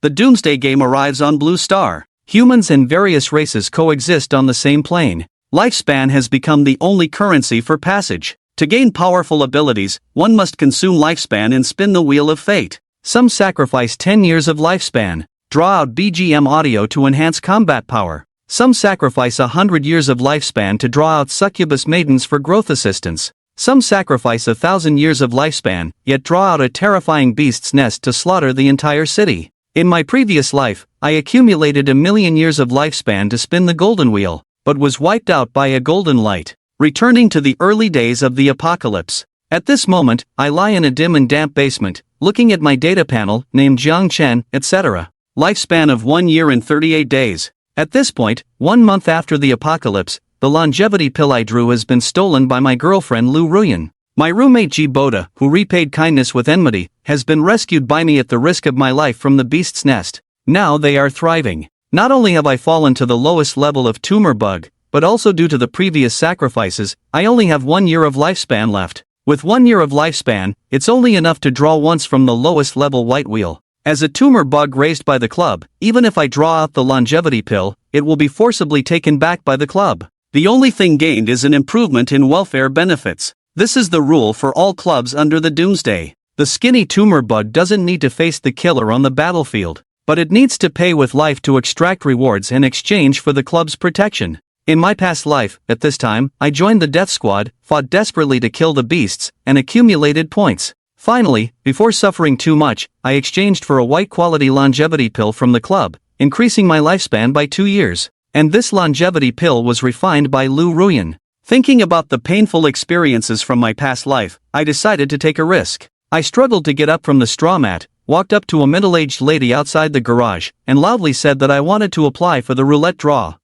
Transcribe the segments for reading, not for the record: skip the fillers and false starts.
The Doomsday Game arrives on Blue Star. Humans and various races coexist on the same plane. Lifespan has become the only currency for passage. To gain powerful abilities, one must consume lifespan and spin the wheel of fate. Some sacrifice 10 years of lifespan. Draw out BGM audio to enhance combat power. Some sacrifice 100 years of lifespan to draw out succubus maidens for growth assistance. Some sacrifice 1,000 years of lifespan, yet draw out a terrifying beast's nest to slaughter the entire city. In my previous life, I accumulated 1,000,000 years of lifespan to spin the golden wheel, but was wiped out by a golden light, returning to the early days of the apocalypse. At this moment, I lie in a dim and damp basement, looking at my data panel, named Jiang Chen, etc. Lifespan of 1 year and 38 days. At this point, 1 month after the apocalypse, the longevity pill I drew has been stolen by my girlfriend Lu Ruyan. My roommate Ji Boda, who repaid kindness with enmity, has been rescued by me at the risk of my life from the beast's nest. Now they are thriving. Not only have I fallen to the lowest level of tumor bug, but also due to the previous sacrifices, I only have 1 year of lifespan left. With 1 year of lifespan, it's only enough to draw once from the lowest level white wheel. As a tumor bug raised by the club, even if I draw out the longevity pill, it will be forcibly taken back by the club. The only thing gained is an improvement in welfare benefits. This is the rule for all clubs under the Doomsday. The skinny tumor bug doesn't need to face the killer on the battlefield, but it needs to pay with life to extract rewards in exchange for the club's protection. In my past life, at this time, I joined the Death Squad, fought desperately to kill the beasts, and accumulated points. Finally, before suffering too much, I exchanged for a white-quality longevity pill from the club, increasing my lifespan by 2 years. And this longevity pill was refined by Lu Ruyan. Thinking about the painful experiences from my past life, I decided to take a risk. I struggled to get up from the straw mat, walked up to a middle-aged lady outside the garage, and loudly said that I wanted to apply for the roulette draw.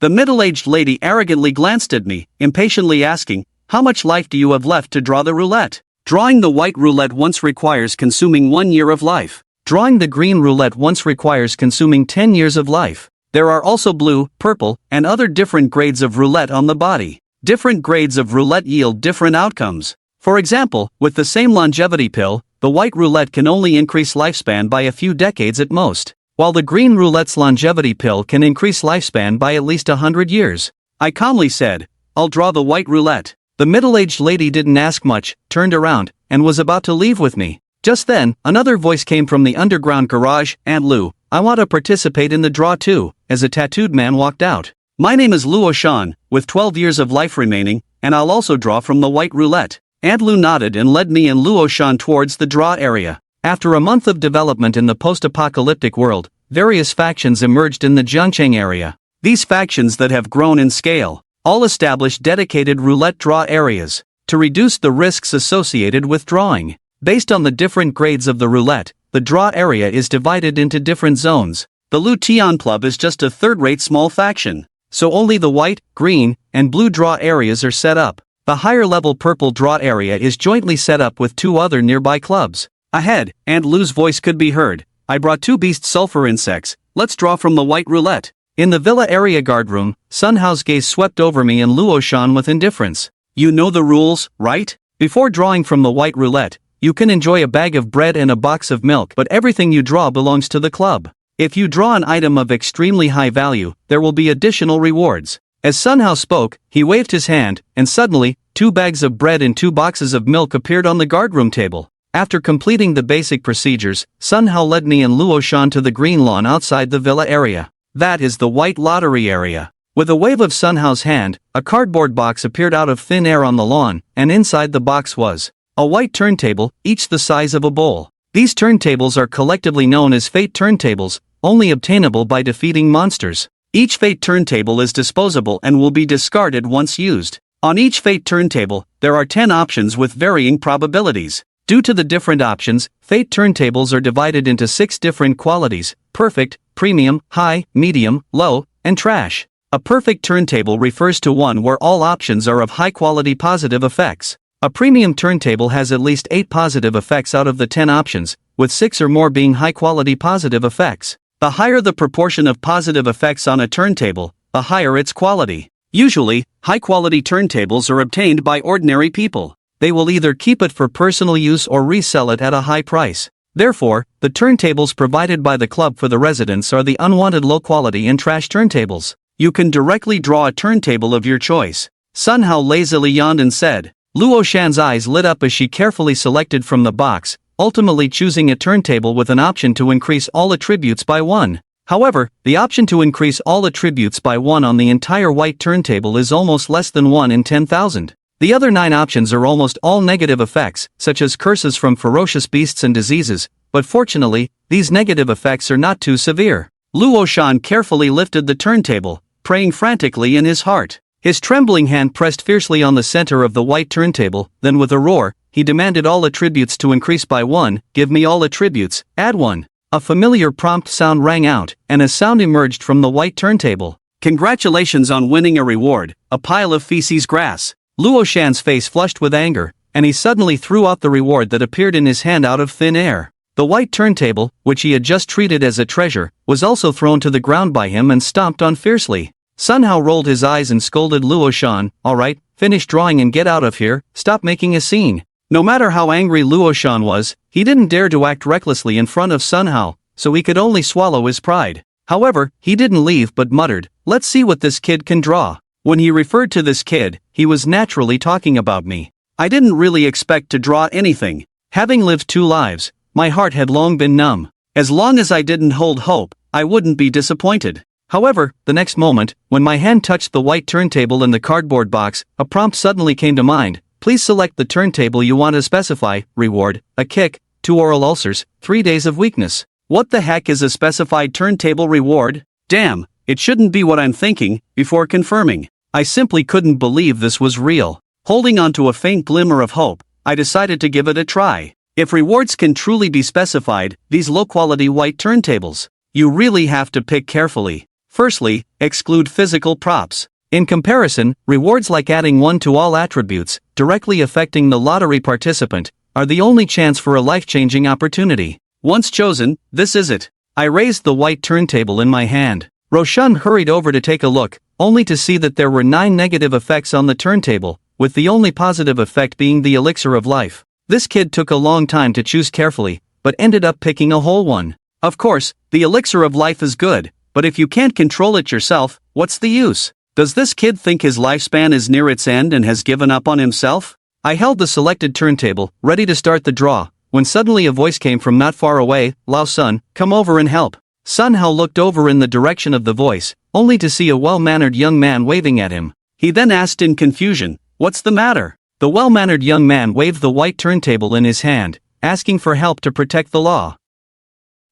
The middle-aged lady arrogantly glanced at me, impatiently asking, "How much life do you have left to draw the roulette?" Drawing the white roulette once requires consuming 1 year of life. Drawing the green roulette once requires consuming 10 years of life. There are also blue, purple, and other different grades of roulette on the body. Different grades of roulette yield different outcomes. For example, with the same longevity pill, the white roulette can only increase lifespan by a few decades at most, while the green roulette's longevity pill can increase lifespan by at least 100 years. I calmly said, "I'll draw the white roulette." The middle-aged lady didn't ask much, turned around, and was about to leave with me. Just then, another voice came from the underground garage, "Aunt Lu, I want to participate in the draw too," as a tattooed man walked out. "My name is Luo Shan, with 12 years of life remaining, and I'll also draw from the white roulette." Aunt Lu nodded and led me and Luo Shan towards the draw area. After a month of development in the post-apocalyptic world, various factions emerged in the Zhangcheng area. These factions that have grown in scale, all established dedicated roulette draw areas, to reduce the risks associated with drawing. Based on the different grades of the roulette, the draw area is divided into different zones. The Lu Tian Club is just a third-rate small faction, so only the white, green, and blue draw areas are set up. The higher-level purple draw area is jointly set up with 2 other nearby clubs. Ahead, Aunt Lu's voice could be heard. "I brought 2 beast sulfur insects, let's draw from the white roulette." In the villa area guard room, Sun Hao's gaze swept over me and Luo Shan with indifference. "You know the rules, right? Before drawing from the white roulette, you can enjoy a bag of bread and a box of milk, but everything you draw belongs to the club. If you draw an item of extremely high value, there will be additional rewards." As Sun Hao spoke, he waved his hand, and suddenly, 2 bags of bread and 2 boxes of milk appeared on the guardroom table. After completing the basic procedures, Sun Hao led me and Luo Shan to the green lawn outside the villa area. That is the white lottery area. With a wave of Sun Hao's hand, a cardboard box appeared out of thin air on the lawn, and inside the box was a white turntable, each the size of a bowl. These turntables are collectively known as fate turntables, only obtainable by defeating monsters. Each fate turntable is disposable and will be discarded once used. On each fate turntable, there are 10 options with varying probabilities. Due to the different options, fate turntables are divided into 6 different qualities: perfect, premium, high, medium, low, and trash. A perfect turntable refers to one where all options are of high-quality positive effects. A premium turntable has at least 8 positive effects out of the 10 options, with 6 or more being high-quality positive effects. The higher the proportion of positive effects on a turntable, the higher its quality. Usually, high-quality turntables are obtained by ordinary people. They will either keep it for personal use or resell it at a high price. Therefore, The turntables provided by the club for the residents are the unwanted low-quality and trash turntables. You can directly draw a turntable of your choice. Sun Hao lazily yawned and said. Luo Shan's eyes lit up as she carefully selected from the box, ultimately choosing a turntable with an option to increase all attributes by 1. However, the option to increase all attributes by 1 on the entire white turntable is almost less than 1 in 10,000. The other 9 options are almost all negative effects, such as curses from ferocious beasts and diseases, but fortunately, these negative effects are not too severe. Luo Shan carefully lifted the turntable, praying frantically in his heart. His trembling hand pressed fiercely on the center of the white turntable, then with a roar, he demanded all attributes to increase by 1, give me all attributes, add 1. A familiar prompt sound rang out, and a sound emerged from the white turntable. Congratulations on winning a reward, a pile of feces grass. Luo Shan's face flushed with anger, and he suddenly threw out the reward that appeared in his hand out of thin air. The white turntable, which he had just treated as a treasure, was also thrown to the ground by him and stomped on fiercely. Sun Hao rolled his eyes and scolded Luo Shan, alright, finish drawing and get out of here, stop making a scene. No matter how angry Luo Shan was, he didn't dare to act recklessly in front of Sun Hao, so he could only swallow his pride. However, he didn't leave but muttered, let's see what this kid can draw. When he referred to this kid, he was naturally talking about me. I didn't really expect to draw anything. Having lived 2 lives, my heart had long been numb. As long as I didn't hold hope, I wouldn't be disappointed. However, the next moment, when my hand touched the white turntable in the cardboard box, a prompt suddenly came to mind. Please select the turntable you want to specify. Reward, a kick, 2 oral ulcers, 3 days of weakness. What the heck is a specified turntable reward? Damn, it shouldn't be what I'm thinking. Before confirming, I simply couldn't believe this was real. Holding on to a faint glimmer of hope, I decided to give it a try. If rewards can truly be specified, these low-quality white turntables, you really have to pick carefully. Firstly, exclude physical props. In comparison, rewards like adding 1 to all attributes, directly affecting the lottery participant, are the only chance for a life-changing opportunity. Once chosen, this is it. I raised the white turntable in my hand. Roshan hurried over to take a look, only to see that there were 9 negative effects on the turntable, with the only positive effect being the elixir of life. This kid took a long time to choose carefully, but ended up picking a whole one. Of course, the elixir of life is good, but if you can't control it yourself, what's the use? Does this kid think his lifespan is near its end and has given up on himself? I held the selected turntable, ready to start the draw, when suddenly a voice came from not far away. Lao Sun, come over and help. Sun Hao looked over in the direction of the voice, only to see a well-mannered young man waving at him. He then asked in confusion, what's the matter? The well-mannered young man waved the white turntable in his hand, asking for help to protect the law.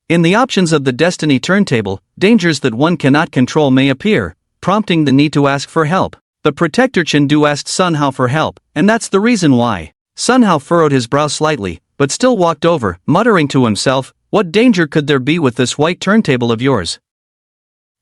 In the options of the Destiny turntable, dangers that one cannot control may appear, prompting the need to ask for help. The protector Chengdu asked Sun Hao for help, and that's the reason why. Sun Hao furrowed his brow slightly, but still walked over, muttering to himself, what danger could there be with this white turntable of yours?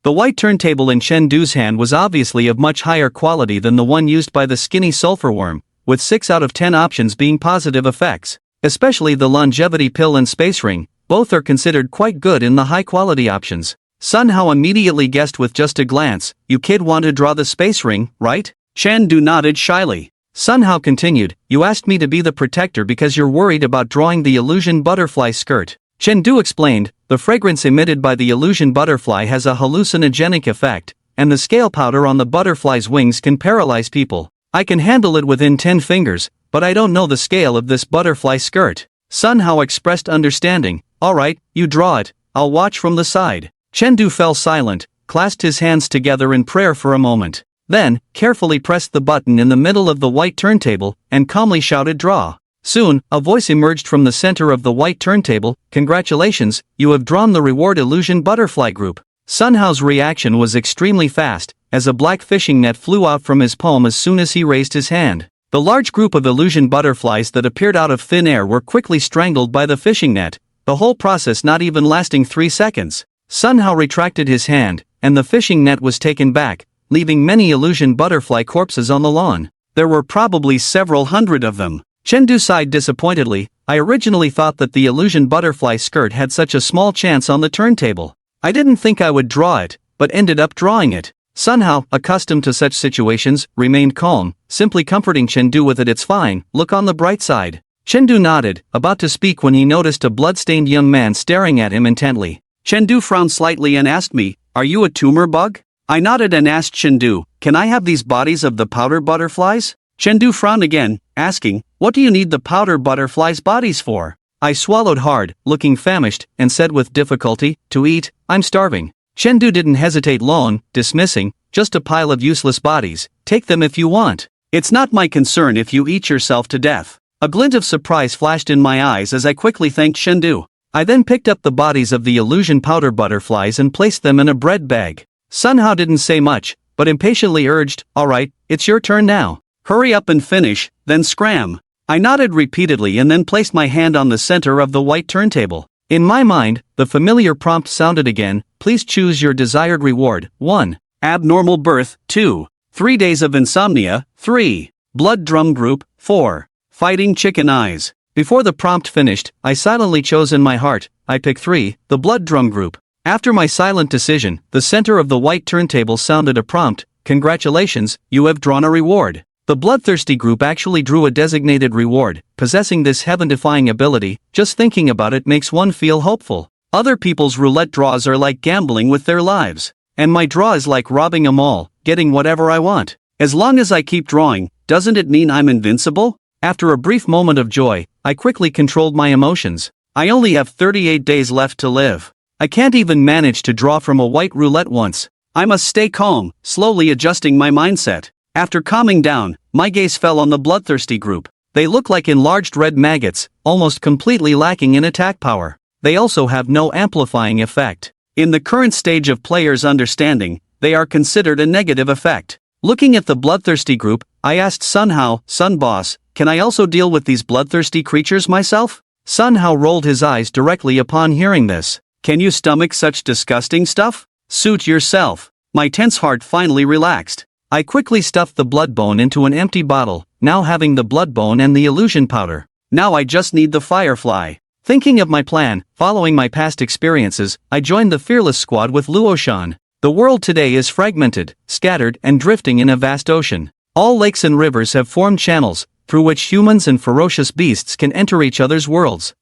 The white turntable in Chengdu's hand was obviously of much higher quality than the one used by the skinny sulfur worm, with 6 out of 10 options being positive effects, especially the longevity pill and space ring. Both are considered quite good in the high-quality options. Sun Hao immediately guessed with just a glance, you kid want to draw the space ring, right? Chengdu nodded shyly. Sun Hao continued, you asked me to be the protector because you're worried about drawing the illusion butterfly skirt. Chengdu explained, the fragrance emitted by the illusion butterfly has a hallucinogenic effect, and the scale powder on the butterfly's wings can paralyze people. I can handle it within 10 fingers, but I don't know the scale of this butterfly skirt. Sun Hao expressed understanding. Alright, you draw it, I'll watch from the side. Chengdu fell silent, clasped his hands together in prayer for a moment. Then, carefully pressed the button in the middle of the white turntable, and calmly shouted draw. Soon, a voice emerged from the center of the white turntable, congratulations, you have drawn the reward illusion butterfly group. Sun Hao's reaction was extremely fast, as a black fishing net flew out from his palm as soon as he raised his hand. The large group of illusion butterflies that appeared out of thin air were quickly strangled by the fishing net, the whole process not even lasting 3 seconds. Sun Hao retracted his hand, and the fishing net was taken back, leaving many illusion butterfly corpses on the lawn. There were probably several hundred of them. Chengdu sighed disappointedly, I originally thought that the illusion butterfly skirt had such a small chance on the turntable. I didn't think I would draw it, but ended up drawing it. Sun Hao, accustomed to such situations, remained calm, simply comforting Chengdu with it's fine, look on the bright side. Chengdu nodded, about to speak when he noticed a blood-stained young man staring at him intently. Chengdu frowned slightly and asked me, "Are you a tumor bug?" I nodded and asked Chengdu, "Can I have these bodies of the powder butterflies?" Chengdu frowned again, asking, "What do you need the powder butterflies' bodies for?" I swallowed hard, looking famished, and said with difficulty, "To eat, I'm starving." Chengdu didn't hesitate long, dismissing, "Just a pile of useless bodies, take them if you want. It's not my concern if you eat yourself to death." A glint of surprise flashed in my eyes as I quickly thanked Chengdu. I then picked up the bodies of the illusion powder butterflies and placed them in a bread bag. Sun Hao didn't say much, but impatiently urged, "Alright, it's your turn now. Hurry up and finish, then scram." I nodded repeatedly and then placed my hand on the center of the white turntable. In my mind, the familiar prompt sounded again, "Please choose your desired reward. 1. Abnormal birth. 2. 3 days of insomnia. 3. Blood drum group. 4. Fighting chicken eyes." Before the prompt finished, I silently chose in my heart, I picked 3, the blood drum group. After my silent decision, the center of the white turntable sounded a prompt, "Congratulations, you have drawn a reward." The bloodthirsty group actually drew a designated reward. Possessing this heaven-defying ability, just thinking about it makes one feel hopeful. Other people's roulette draws are like gambling with their lives. And my draw is like robbing a mall, getting whatever I want. As long as I keep drawing, doesn't it mean I'm invincible? After a brief moment of joy, I quickly controlled my emotions. I only have 38 days left to live. I can't even manage to draw from a white roulette once. I must stay calm, slowly adjusting my mindset. After calming down, my gaze fell on the bloodthirsty group. They look like enlarged red maggots, almost completely lacking in attack power. They also have no amplifying effect. In the current stage of players' understanding, they are considered a negative effect. Looking at the bloodthirsty group, I asked Sun Hao, "Sun Boss, can I also deal with these bloodthirsty creatures myself?" Sun Hao rolled his eyes directly upon hearing this. "Can you stomach such disgusting stuff? Suit yourself." My tense heart finally relaxed. I quickly stuffed the blood bone into an empty bottle, now having the blood bone and the illusion powder. Now I just need the firefly. Thinking of my plan, following my past experiences, I joined the fearless squad with Luoshan. The world today is fragmented, scattered, and drifting in a vast ocean. All lakes and rivers have formed channels, through which humans and ferocious beasts can enter each other's worlds.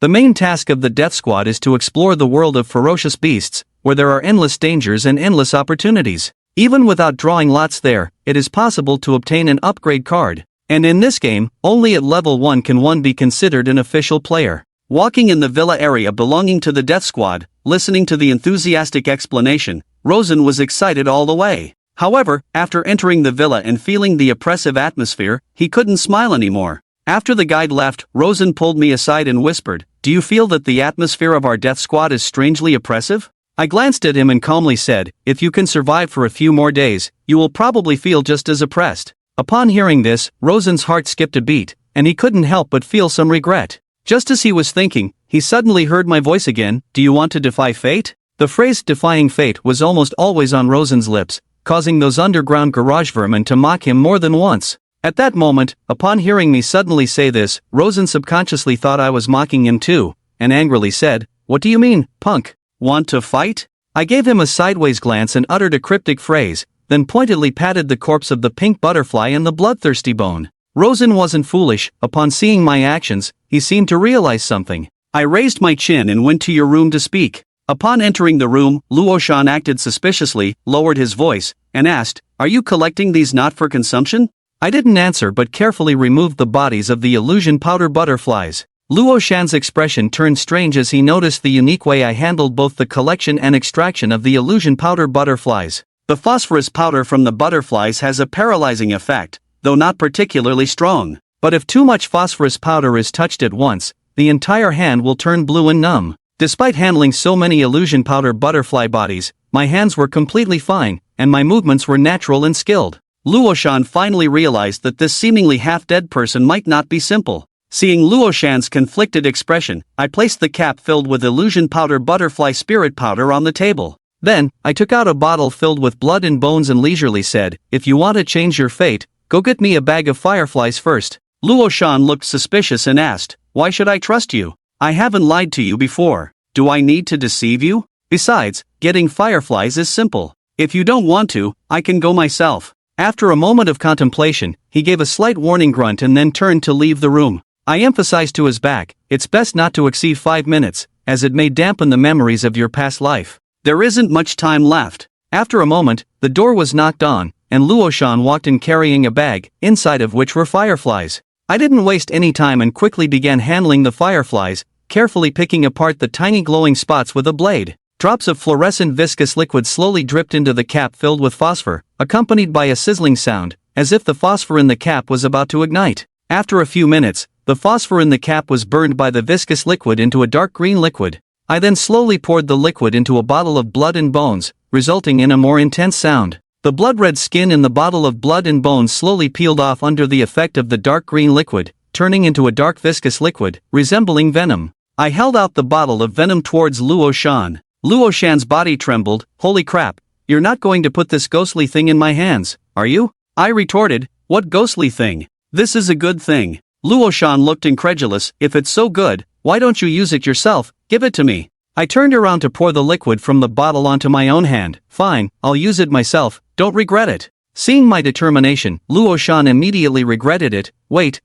The main task of the Death Squad is to explore the world of ferocious beasts, where there are endless dangers and endless opportunities. Even without drawing lots there, it is possible to obtain an upgrade card. And in this game, only at level 1 can one be considered an official player. Walking in the villa area belonging to the Death Squad, listening to the enthusiastic explanation, Rosen was excited all the way. However, after entering the villa and feeling the oppressive atmosphere, he couldn't smile anymore. After the guide left, Rosen pulled me aside and whispered, "Do you feel that the atmosphere of our Death Squad is strangely oppressive?" I glanced at him and calmly said, "If you can survive for a few more days, you will probably feel just as oppressed." Upon hearing this, Rosen's heart skipped a beat, and he couldn't help but feel some regret. Just as he was thinking, he suddenly heard my voice again, "Do you want to defy fate?" The phrase defying fate was almost always on Rosen's lips, causing those underground garage vermin to mock him more than once. At that moment, upon hearing me suddenly say this, Rosen subconsciously thought I was mocking him too, and angrily said, "What do you mean, punk? Want to fight?" I gave him a sideways glance and uttered a cryptic phrase, then pointedly patted the corpse of the pink butterfly and the bloodthirsty bone. Rosen wasn't foolish. Upon seeing my actions, he seemed to realize something. I raised my chin and went to your room to speak. Upon entering the room, Luoshan acted suspiciously, lowered his voice, and asked, "Are you collecting these not for consumption?" I didn't answer but carefully removed the bodies of the illusion powder butterflies. Luoshan's expression turned strange as he noticed the unique way I handled both the collection and extraction of the illusion powder butterflies. The phosphorus powder from the butterflies has a paralyzing effect, though not particularly strong. But if too much phosphorus powder is touched at once, the entire hand will turn blue and numb. Despite handling so many illusion powder butterfly bodies, my hands were completely fine, and my movements were natural and skilled. Luoshan finally realized that this seemingly half-dead person might not be simple. Seeing Luoshan's conflicted expression, I placed the cap filled with illusion powder butterfly spirit powder on the table. Then, I took out a bottle filled with blood and bones and leisurely said, "If you want to change your fate, go get me a bag of fireflies first." Luoshan looked suspicious and asked, "Why should I trust you? I haven't lied to you before. Do I need to deceive you? Besides, getting fireflies is simple. If you don't want to, I can go myself." After a moment of contemplation, he gave a slight warning grunt and then turned to leave the room. I emphasized to his back, it's best not to exceed 5 minutes, as it may dampen the memories of your past life. There isn't much time left. After a moment, the door was knocked on, and Luo Shan walked in carrying a bag, inside of which were fireflies. I didn't waste any time and quickly began handling the fireflies, carefully picking apart the tiny glowing spots with a blade. Drops of fluorescent viscous liquid slowly dripped into the cap filled with phosphor, accompanied by a sizzling sound, as if the phosphor in the cap was about to ignite. After a few minutes, the phosphor in the cap was burned by the viscous liquid into a dark green liquid. I then slowly poured the liquid into a bottle of blood and bones, resulting in a more intense sound. The blood-red skin in the bottle of blood and bones slowly peeled off under the effect of the dark green liquid, turning into a dark viscous liquid, resembling venom. I held out the bottle of venom towards Luo Shan. Luo Shan's body trembled. Holy crap, you're not going to put this ghostly thing in my hands, are you? I retorted, what ghostly thing? This is a good thing. Luo Shan looked incredulous. If it's so good, why don't you use it yourself? Give it to me. I turned around to pour the liquid from the bottle onto my own hand. Fine, I'll use it myself, don't regret it. Seeing my determination, Luo Shan immediately regretted it. Wait,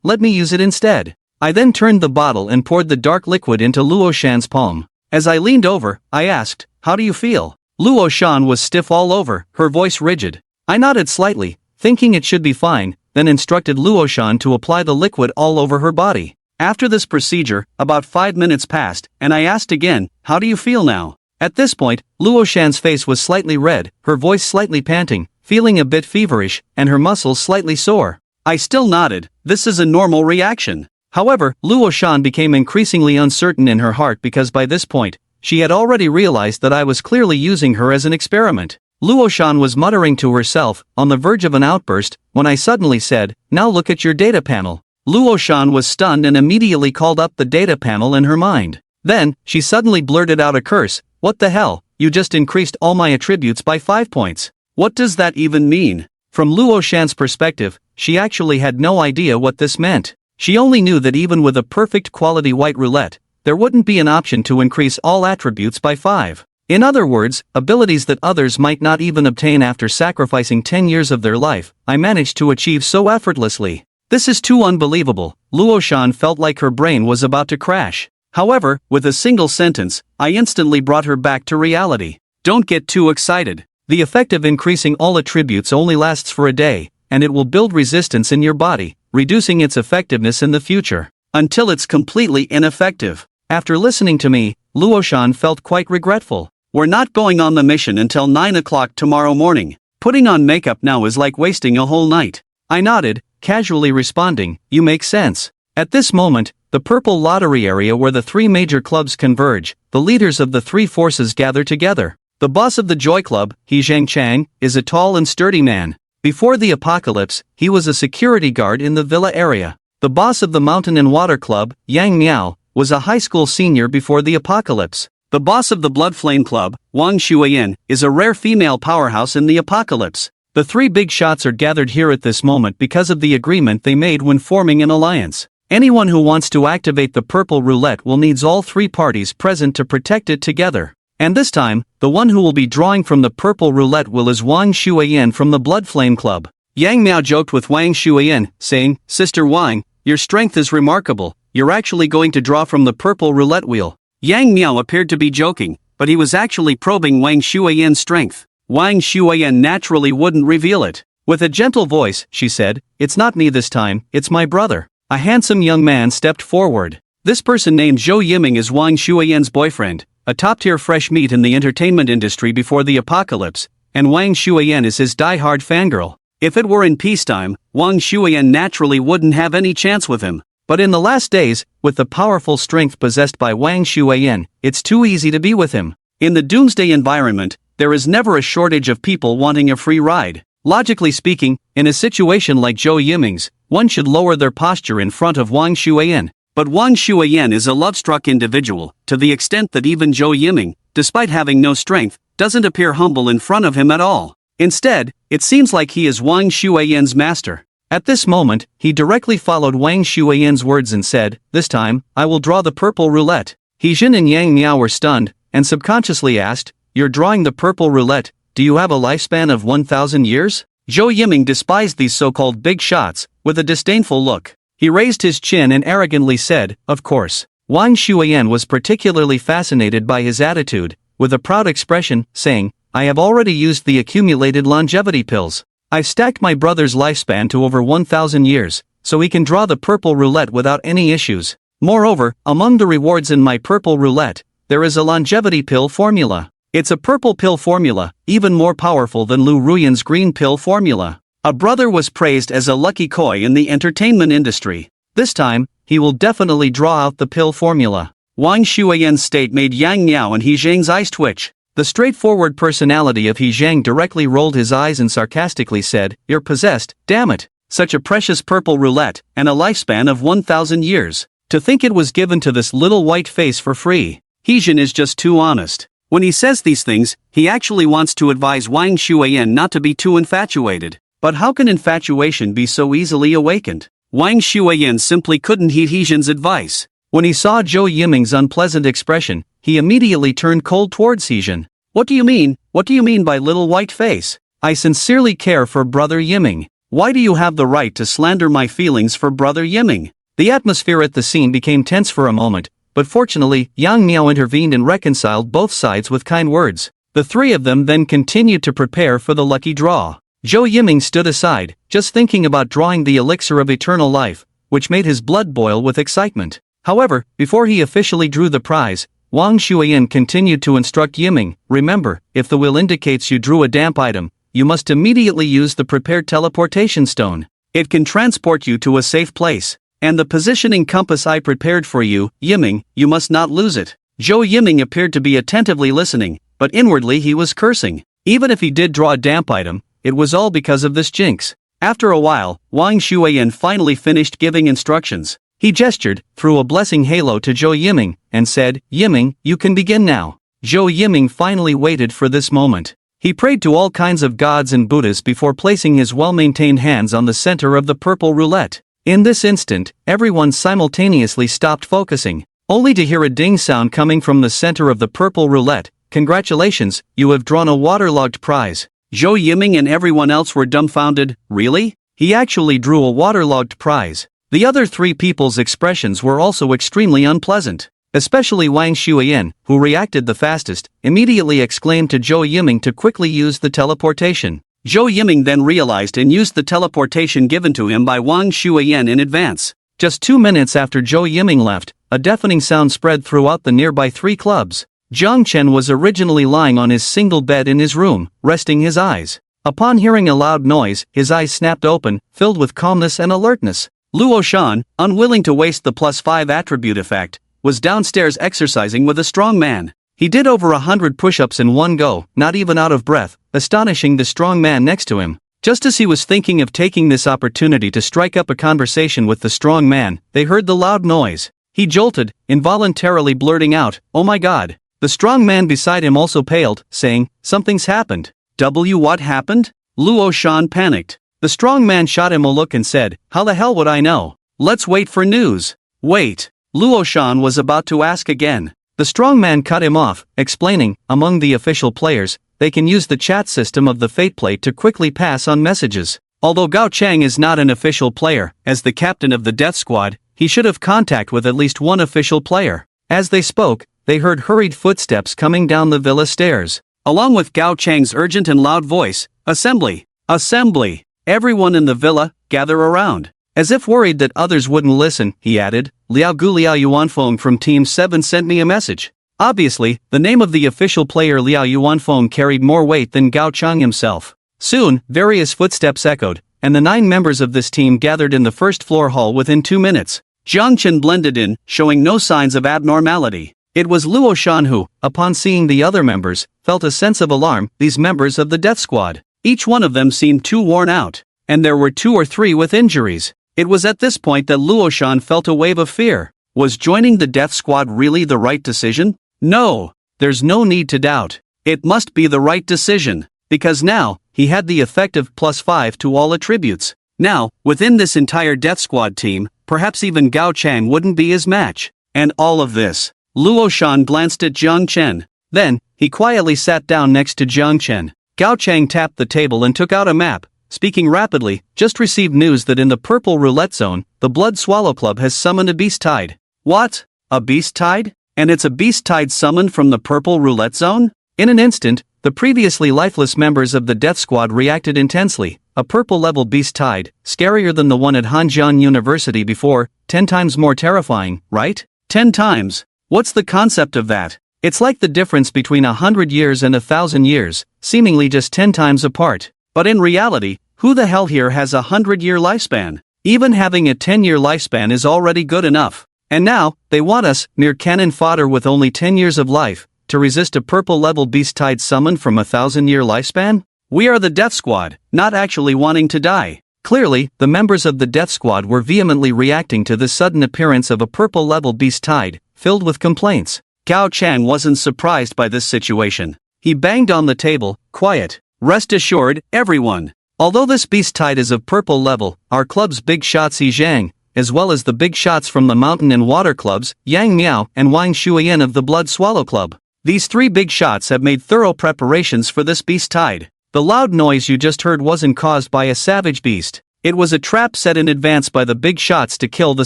let me use it instead. I then turned the bottle and poured the dark liquid into Luo Shan's palm. As I leaned over, I asked, how do you feel? Luo Shan was stiff all over, her voice rigid. I nodded slightly, thinking it should be fine, then instructed Luo Shan to apply the liquid all over her body. After this procedure, about 5 minutes passed, and I asked again, how do you feel now? At this point, Luo Shan's face was slightly red, her voice slightly panting, feeling a bit feverish, and her muscles slightly sore. I still nodded. This is a normal reaction. However, Luo Shan became increasingly uncertain in her heart because by this point, she had already realized that I was clearly using her as an experiment. Luo Shan was muttering to herself, on the verge of an outburst, when I suddenly said, now look at your data panel. Luo Shan was stunned and immediately called up the data panel in her mind. Then, she suddenly blurted out a curse. What the hell, you just increased all my attributes by 5 points. What does that even mean? From Luo Shan's perspective, she actually had no idea what this meant. She only knew that even with a perfect quality white roulette, there wouldn't be an option to increase all attributes by 5. In other words, abilities that others might not even obtain after sacrificing 10 years of their life, I managed to achieve so effortlessly. This is too unbelievable. Luo Shan felt like her brain was about to crash. However, with a single sentence, I instantly brought her back to reality. Don't get too excited. The effect of increasing all attributes only lasts for a day, and it will build resistance in your body, reducing its effectiveness in the future, until it's completely ineffective. After listening to me, Luo Shan felt quite regretful. We're not going on the mission until 9 o'clock tomorrow morning. Putting on makeup now is like wasting a whole night. I nodded, casually responding, you make sense. At this moment, the purple lottery area where the 3 major clubs converge, the leaders of the 3 forces gather together. The boss of the Joy Club, He Zhangchang, is a tall and sturdy man. Before the apocalypse, he was a security guard in the villa area. The boss of the Mountain and Water Club, Yang Miao, was a high school senior before the apocalypse. The boss of the Blood Flame Club, Wang Shuiyan, is a rare female powerhouse in the apocalypse. The 3 big shots are gathered here at this moment because of the agreement they made when forming an alliance. Anyone who wants to activate the purple roulette will need all 3 parties present to protect it together. And this time, the one who will be drawing from the purple roulette will is Wang Shuiyan from the Blood Flame Club. Yang Miao joked with Wang Shuiyan, saying, Sister Wang, your strength is remarkable, you're actually going to draw from the purple roulette wheel. Yang Miao appeared to be joking, but he was actually probing Wang Shuiyan's strength. Wang Shuiyan naturally wouldn't reveal it. With a gentle voice, she said, it's not me this time, it's my brother. A handsome young man stepped forward. This person named Zhou Yiming is Wang Shuiyan's boyfriend, a top-tier fresh meat in the entertainment industry before the apocalypse, and Wang Shuiyan is his die-hard fangirl. If it were in peacetime, Wang Shuiyan naturally wouldn't have any chance with him. But in the last days, with the powerful strength possessed by Wang Shuiyan, it's too easy to be with him. In the doomsday environment, there is never a shortage of people wanting a free ride. Logically speaking, in a situation like Zhou Yiming's, one should lower their posture in front of Wang Shuiyan. But Wang Shuiyan is a love-struck individual, to the extent that even Zhou Yiming, despite having no strength, doesn't appear humble in front of him at all. Instead, it seems like he is Wang Shuiyan's master. At this moment, he directly followed Wang Shuiyan's words and said, this time, I will draw the purple roulette. He Jin and Yang Miao were stunned, and subconsciously asked, you're drawing the purple roulette, do you have a lifespan of 1,000 years? Zhou Yiming despised these so-called big shots, with a disdainful look. He raised his chin and arrogantly said, "Of course." Wang Shuiyan was particularly fascinated by his attitude, with a proud expression, saying, "I have already used the accumulated longevity pills. I've stacked my brother's lifespan to over 1,000 years, so he can draw the purple roulette without any issues. Moreover, among the rewards in my purple roulette, there is a longevity pill formula. It's a purple pill formula, even more powerful than Lu Ruyan's green pill formula." A brother was praised as a lucky koi in the entertainment industry. This time, he will definitely draw out the pill formula. Wang Shuiyan's state made Yang Miao and He Zhang's eyes twitch. The straightforward personality of He Zhang directly rolled his eyes and sarcastically said, "You're possessed, damn it. Such a precious purple roulette, and a lifespan of 1,000 years. To think it was given to this little white face for free. He Zhang is just too honest." When he says these things, he actually wants to advise Wang Shuiyan not to be too infatuated. But how can infatuation be so easily awakened? Wang Shuiyan simply couldn't heed He Zhang's advice. When he saw Zhou Yiming's unpleasant expression, he immediately turned cold towards He Zhang. "What do you mean? What do you mean by little white face? I sincerely care for Brother Yiming. Why do you have the right to slander my feelings for Brother Yiming?" The atmosphere at the scene became tense for a moment, but fortunately, Yang Miao intervened and reconciled both sides with kind words. The three of them then continued to prepare for the lucky draw. Zhou Yiming stood aside, just thinking about drawing the elixir of eternal life, which made his blood boil with excitement. However, before he officially drew the prize, Wang Shuiyan continued to instruct Yiming, "Remember, if the will indicates you drew a damp item, you must immediately use the prepared teleportation stone. It can transport you to a safe place. And the positioning compass I prepared for you, Yiming, you must not lose it." Zhou Yiming appeared to be attentively listening, but inwardly he was cursing. Even if he did draw a damp item, it was all because of this jinx. After a while, Wang Shuiyan finally finished giving instructions. He gestured, threw a blessing halo to Zhou Yiming, and said, "Yiming, you can begin now." Zhou Yiming finally waited for this moment. He prayed to all kinds of gods and Buddhas before placing his well-maintained hands on the center of the purple roulette. In this instant, everyone simultaneously stopped focusing, only to hear a ding sound coming from the center of the purple roulette. "Congratulations, you have drawn a waterlogged prize." Zhou Yiming and everyone else were dumbfounded. Really? He actually drew a waterlogged prize. The other three people's expressions were also extremely unpleasant. Especially Wang Shuiyan, who reacted the fastest, immediately exclaimed to Zhou Yiming to quickly use the teleportation. Zhou Yiming then realized and used the teleportation given to him by Wang Shuiyan in advance. Just 2 minutes after Zhou Yiming left, a deafening sound spread throughout the nearby three clubs. Jiang Chen was originally lying on his single bed in his room, resting his eyes. Upon hearing a loud noise, his eyes snapped open, filled with calmness and alertness. Luo Shan, unwilling to waste the +5 attribute effect, was downstairs exercising with a strong man. He did over 100 push-ups in one go, not even out of breath, astonishing the strong man next to him. Just as he was thinking of taking this opportunity to strike up a conversation with the strong man, they heard the loud noise. He jolted, involuntarily blurting out, "Oh my god." The strong man beside him also paled, saying, "Something's happened." What happened? Luo Shan panicked. The strong man shot him a look and said, "How the hell would I know? Let's wait for news." "Wait." Luo Shan was about to ask again. The strong man cut him off, explaining, "Among the official players, they can use the chat system of the Fate Plate to quickly pass on messages. Although Gao Chang is not an official player, as the captain of the death squad, he should have contact with at least one official player." As they spoke, they heard hurried footsteps coming down the villa stairs. Along with Gao Chang's urgent and loud voice, "Assembly! Assembly! Everyone in the villa, gather around." As if worried that others wouldn't listen, he added, "Liao Gu Liao Yuanfeng from Team 7 sent me a message." Obviously, the name of the official player Liao Yuanfeng carried more weight than Gao Chang himself. Soon, various footsteps echoed, and the 9 members of this team gathered in the first floor hall within 2 minutes. Jiang Chen blended in, showing no signs of abnormality. It was Luo Shan who, upon seeing the other members, felt a sense of alarm. These members of the death squad. Each one of them seemed too worn out, and there were 2 or 3 with injuries. It was at this point that Luo Shan felt a wave of fear. Was joining the death squad really the right decision? No, there's no need to doubt. It must be the right decision, because now, he had the effective +5 to all attributes. Now, within this entire death squad team, perhaps even Gao Chang wouldn't be his match. And all of this. Luo Shan glanced at Jiang Chen. Then, he quietly sat down next to Jiang Chen. Gao Chang tapped the table and took out a map, speaking rapidly, just received news that in the purple roulette zone, the Blood Swallow Club has summoned a beast tide. What? A beast tide? And it's a beast tide summoned from the purple roulette zone? In an instant, the previously lifeless members of the death squad reacted intensely. A purple-level beast tide, scarier than the one at Hanjian University before, 10 times more terrifying, right? 10 times. What's the concept of that? It's like the difference between 100 years and 1,000 years, seemingly just 10 times apart. But in reality, who the hell here has a 100-year lifespan? Even having a 10-year lifespan is already good enough. And now, they want us, mere cannon fodder with only 10 years of life, to resist a purple-level beast tide summoned from a 1,000-year lifespan? We are the Death Squad, not actually wanting to die. Clearly, the members of the Death Squad were vehemently reacting to the sudden appearance of a purple-level beast tide, filled with complaints. Gao Chang wasn't surprised by this situation. He banged on the table, quiet. Rest assured, everyone. Although this beast tide is of purple level, our club's big shots Zhang, as well as the big shots from the mountain and water clubs, Yang Miao and Wang Shuiyan of the Blood Swallow Club. These 3 big shots have made thorough preparations for this beast tide. The loud noise you just heard wasn't caused by a savage beast. It was a trap set in advance by the big shots to kill the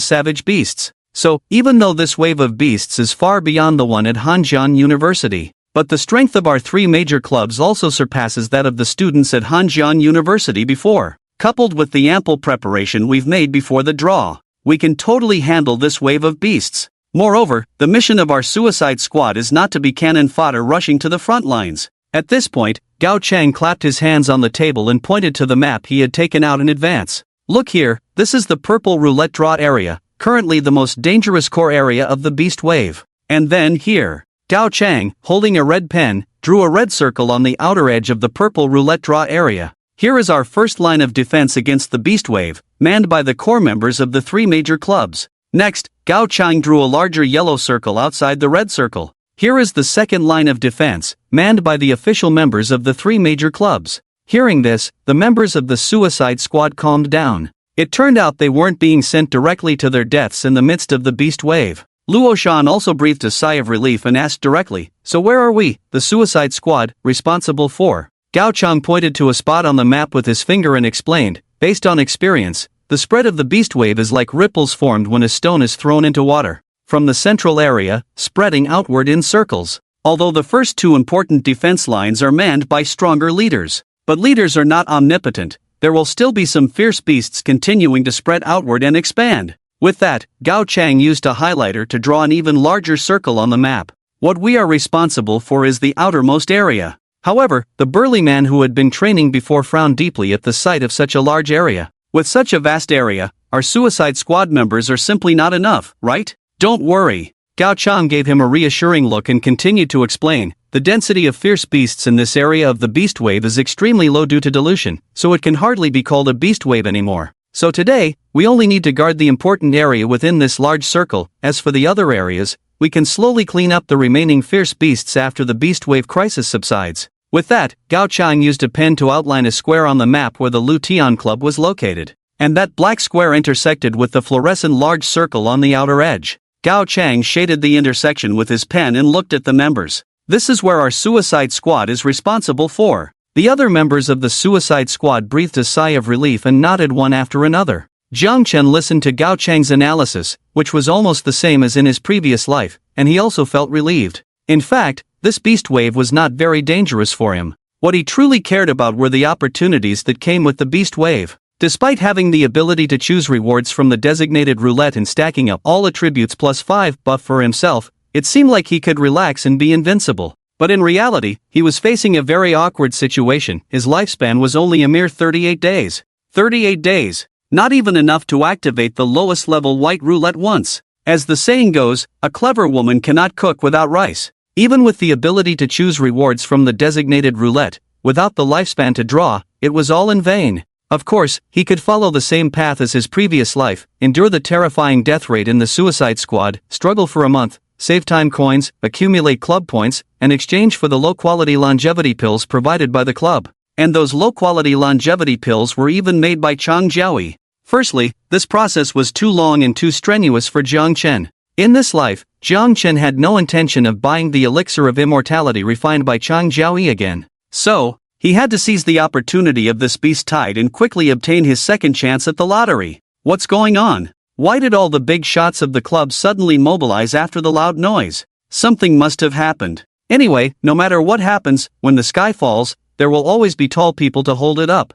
savage beasts. So, even though this wave of beasts is far beyond the one at Hanjian University, but the strength of our 3 major clubs also surpasses that of the students at Hanjian University before. Coupled with the ample preparation we've made before the draw, we can totally handle this wave of beasts. Moreover, the mission of our suicide squad is not to be cannon fodder rushing to the front lines. At this point, Gao Chang clapped his hands on the table and pointed to the map he had taken out in advance. Look here, this is the purple roulette draw area, currently the most dangerous core area of the beast wave. And then here, Gao Chang, holding a red pen, drew a red circle on the outer edge of the purple roulette draw area. Here is our first line of defense against the beast wave, manned by the core members of the 3 major clubs. Next, Gao Chang drew a larger yellow circle outside the red circle. Here is the second line of defense, manned by the official members of the 3 major clubs. Hearing this, the members of the suicide squad calmed down. It turned out they weren't being sent directly to their deaths in the midst of the beast wave. Luo Shan also breathed a sigh of relief and asked directly, "So where are we, the suicide squad, responsible for?" Gao Chang pointed to a spot on the map with his finger and explained, "Based on experience, the spread of the beast wave is like ripples formed when a stone is thrown into water. From the central area, spreading outward in circles. Although the first 2 important defense lines are manned by stronger leaders. But leaders are not omnipotent, there will still be some fierce beasts continuing to spread outward and expand." With that, Gao Chang used a highlighter to draw an even larger circle on the map. What we are responsible for is the outermost area. However, the burly man who had been training before frowned deeply at the sight of such a large area. With such a vast area, our suicide squad members are simply not enough, right? Don't worry. Gao Chang gave him a reassuring look and continued to explain, the density of fierce beasts in this area of the beast wave is extremely low due to dilution, so it can hardly be called a beast wave anymore. So today, we only need to guard the important area within this large circle. As for the other areas, we can slowly clean up the remaining fierce beasts after the beast wave crisis subsides. With that, Gao Chang used a pen to outline a square on the map where the Lu Tian Club was located. And that black square intersected with the fluorescent large circle on the outer edge. Gao Chang shaded the intersection with his pen and looked at the members. This is where our suicide squad is responsible for. The other members of the suicide squad breathed a sigh of relief and nodded one after another. Jiang Chen listened to Gao Chang's analysis, which was almost the same as in his previous life, and he also felt relieved. In fact, this beast wave was not very dangerous for him. What he truly cared about were the opportunities that came with the beast wave. Despite having the ability to choose rewards from the designated roulette and stacking up all attributes +5 buff for himself, it seemed like he could relax and be invincible. But in reality, he was facing a very awkward situation. His lifespan was only a mere 38 days. 38 days. Not even enough to activate the lowest level white roulette once. As the saying goes, a clever woman cannot cook without rice. Even with the ability to choose rewards from the designated roulette, without the lifespan to draw, it was all in vain. Of course, he could follow the same path as his previous life, endure the terrifying death rate in the suicide squad, struggle for a month, save time coins, accumulate club points, and exchange for the low-quality longevity pills provided by the club. And those low-quality longevity pills were even made by Chang Jiaoyi. Firstly, this process was too long and too strenuous for Jiang Chen. In this life, Jiang Chen had no intention of buying the elixir of immortality refined by Chang Jiaoyi again. So, He had to seize the opportunity of this beast tide and quickly obtain his second chance at the lottery. What's going on? Why did all the big shots of the club suddenly mobilize after the loud noise? Something must have happened. Anyway, no matter what happens, when the sky falls, there will always be tall people to hold it up.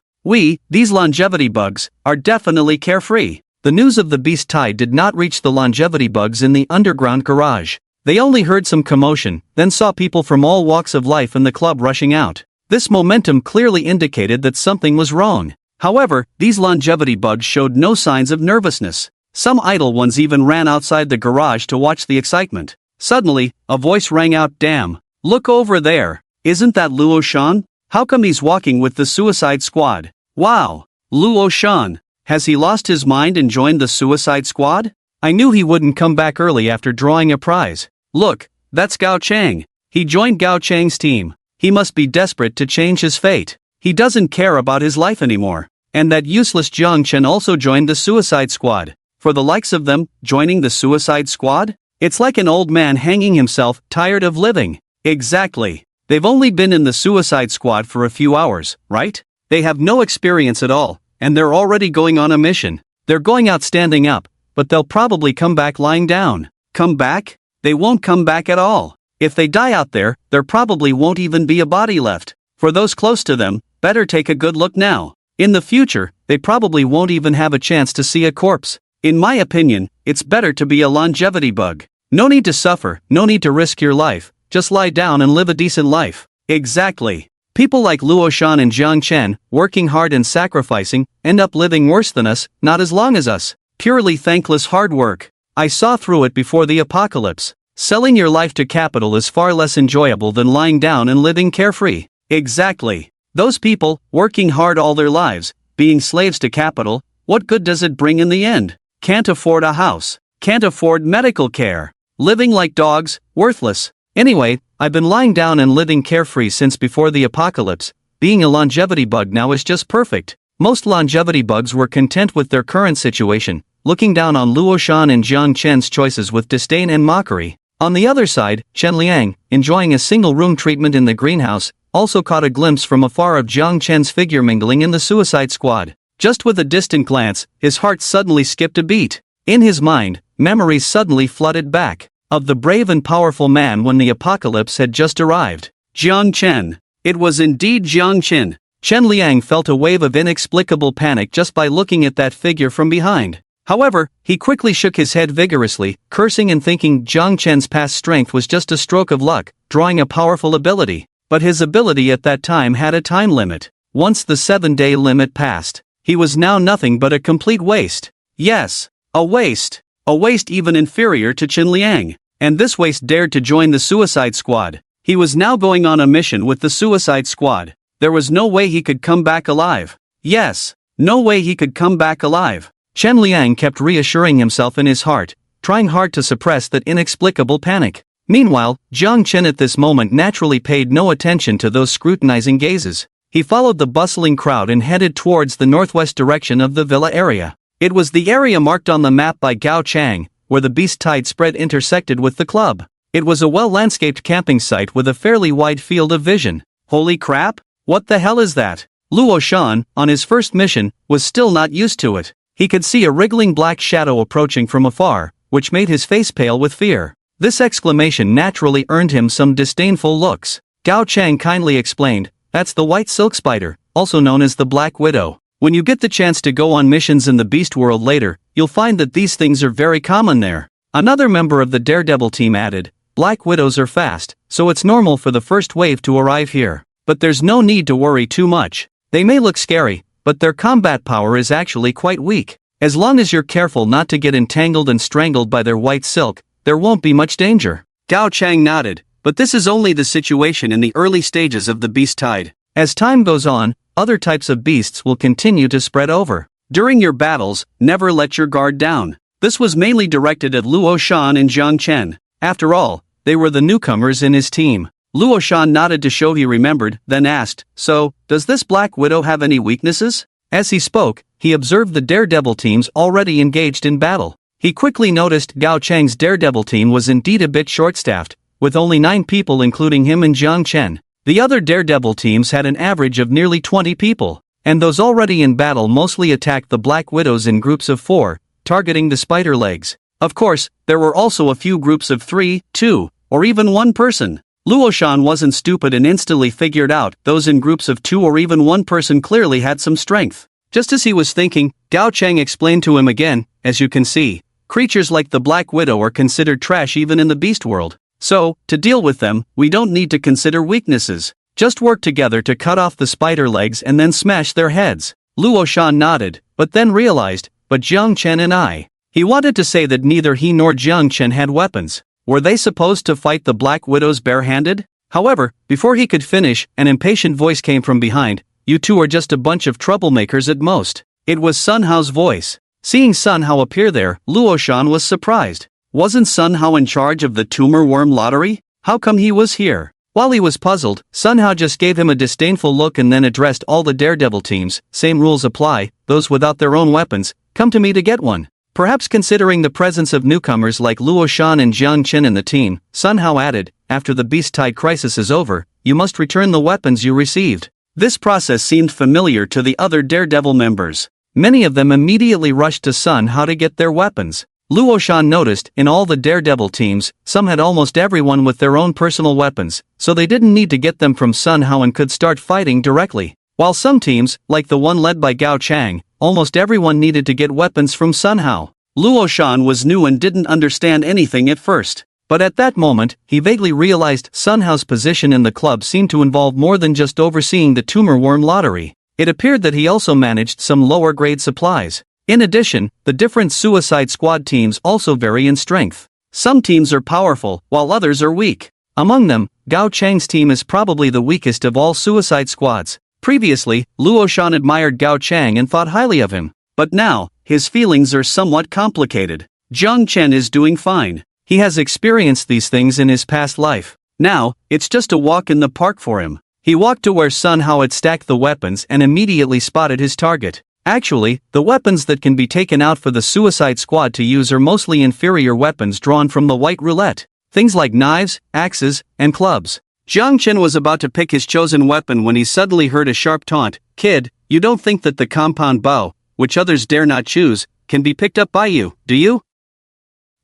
These longevity bugs, are definitely carefree. The news of the beast tide did not reach the longevity bugs in the underground garage. They only heard some commotion, then saw people from all walks of life in the club rushing out. This momentum clearly indicated that something was wrong. However, these longevity bugs showed no signs of nervousness. Some idle ones even ran outside the garage to watch the excitement. Suddenly, a voice rang out, "Damn! Look over there! Isn't that Luo Shan? How come he's walking with the Suicide Squad? Wow! Luo Shan! Has he lost his mind and joined the Suicide Squad? I knew he wouldn't come back early after drawing a prize. Look, that's Gao Chang. He joined Gao Chang's team. He must be desperate to change his fate. He doesn't care about his life anymore. And that useless Jiang Chen also joined the Suicide Squad. For the likes of them, joining the Suicide Squad? It's like an old man hanging himself, tired of living." Exactly. They've only been in the Suicide Squad for a few hours, right? They have no experience at all, and they're already going on a mission. They're going out standing up, but they'll probably come back lying down. Come back? They won't come back at all. If they die out there probably won't even be a body left. For those close to them, better take a good look now. In the future, they probably won't even have a chance to see a corpse. In my opinion, it's better to be a longevity bug. No need to suffer, no need to risk your life, just lie down and live a decent life. Exactly. People like Luo Shan and Jiang Chen, working hard and sacrificing, end up living worse than us, not as long as us. Purely thankless hard work. I saw through it before the apocalypse. Selling your life to capital is far less enjoyable than lying down and living carefree. Exactly. Those people, working hard all their lives, being slaves to capital, what good does it bring in the end? Can't afford a house. Can't afford medical care. Living like dogs, worthless. Anyway, I've been lying down and living carefree since before the apocalypse. Being a longevity bug now is just perfect. Most longevity bugs were content with their current situation, looking down on Luo Shan and Jiang Chen's choices with disdain and mockery. On the other side, Chen Liang, enjoying a single-room treatment in the greenhouse, also caught a glimpse from afar of Jiang Chen's figure mingling in the Suicide Squad. Just with a distant glance, his heart suddenly skipped a beat. In his mind, memories suddenly flooded back of the brave and powerful man when the apocalypse had just arrived. Jiang Chen. It was indeed Jiang Chen. Chen Liang felt a wave of inexplicable panic just by looking at that figure from behind. However, he quickly shook his head vigorously, cursing and thinking Jiang Chen's past strength was just a stroke of luck, drawing a powerful ability. But his ability at that time had a time limit. Once the 7-day limit passed, he was now nothing but a complete waste. Yes, a waste. A waste even inferior to Chen Liang. And this waste dared to join the Suicide Squad. He was now going on a mission with the Suicide Squad. There was no way he could come back alive. Yes, no way he could come back alive. Chen Liang kept reassuring himself in his heart, trying hard to suppress that inexplicable panic. Meanwhile, Jiang Chen at this moment naturally paid no attention to those scrutinizing gazes. He followed the bustling crowd and headed towards the northwest direction of the villa area. It was the area marked on the map by Gao Chang, where the beast tide spread intersected with the club. It was a well-landscaped camping site with a fairly wide field of vision. Holy crap! What the hell is that? Luo Shan, on his first mission, was still not used to it. He could see a wriggling black shadow approaching from afar, which made his face pale with fear. This exclamation naturally earned him some disdainful looks. Gao Chang kindly explained, "That's the white silk spider, also known as the Black Widow. When you get the chance to go on missions in the Beast World later, you'll find that these things are very common there." Another member of the Daredevil team added, "Black Widows are fast, so it's normal for the first wave to arrive here. But there's no need to worry too much. They may look scary, but their combat power is actually quite weak. As long as you're careful not to get entangled and strangled by their white silk, there won't be much danger." Gao Chang nodded, but this is only the situation in the early stages of the beast tide. As time goes on, other types of beasts will continue to spread over. During your battles, never let your guard down. This was mainly directed at Luo Shan and Jiang Chen. After all, they were the newcomers in his team. Luo Shan nodded to show he remembered, then asked, "So, does this Black Widow have any weaknesses?" As he spoke, he observed the Daredevil teams already engaged in battle. He quickly noticed Gao Chang's Daredevil team was indeed a bit short-staffed, with only 9 people including him and Jiang Chen. The other Daredevil teams had an average of nearly 20 people, and those already in battle mostly attacked the Black Widows in groups of 4, targeting the spider legs. Of course, there were also a few groups of 3, 2, or even 1 person. Luoshan wasn't stupid and instantly figured out those in groups of 2 or even 1 person clearly had some strength. Just as he was thinking, Gao Chang explained to him again, as you can see, creatures like the Black Widow are considered trash even in the beast world. So, to deal with them, we don't need to consider weaknesses. Just work together to cut off the spider legs and then smash their heads. Luoshan nodded, but then realized, but Jiang Chen and I. He wanted to say that neither he nor Jiang Chen had weapons. Were they supposed to fight the Black Widows barehanded? However, before he could finish, an impatient voice came from behind. You two are just a bunch of troublemakers at most. It was Sun Hao's voice. Seeing Sun Hao appear there, Luoshan was surprised. Wasn't Sun Hao in charge of the tumor worm lottery? How come he was here? While he was puzzled, Sun Hao just gave him a disdainful look and then addressed all the Daredevil teams. Same rules apply, those without their own weapons, come to me to get one. Perhaps considering the presence of newcomers like Luoshan and Jiang Chen in the team, Sun Hao added, after the beast-tide crisis is over, you must return the weapons you received. This process seemed familiar to the other Daredevil members. Many of them immediately rushed to Sun Hao to get their weapons. Luoshan noticed, in all the Daredevil teams, some had almost everyone with their own personal weapons, so they didn't need to get them from Sun Hao and could start fighting directly. While some teams, like the one led by Gao Chang, almost everyone needed to get weapons from Sun Hao. Luoshan was new and didn't understand anything at first. But at that moment, he vaguely realized Sun Hao's position in the club seemed to involve more than just overseeing the tumor worm lottery. It appeared that he also managed some lower-grade supplies. In addition, the different Suicide Squad teams also vary in strength. Some teams are powerful, while others are weak. Among them, Gao Chang's team is probably the weakest of all Suicide Squads. Previously, Luoshan admired Gao Chang and thought highly of him. But now, his feelings are somewhat complicated. Jiang Chen is doing fine. He has experienced these things in his past life. Now, it's just a walk in the park for him. He walked to where Sun Hao had stacked the weapons and immediately spotted his target. Actually, the weapons that can be taken out for the Suicide Squad to use are mostly inferior weapons drawn from the white roulette. Things like knives, axes, and clubs. Jiang Chen was about to pick his chosen weapon when he suddenly heard a sharp taunt. Kid, you don't think that the compound bow, which others dare not choose, can be picked up by you, do you?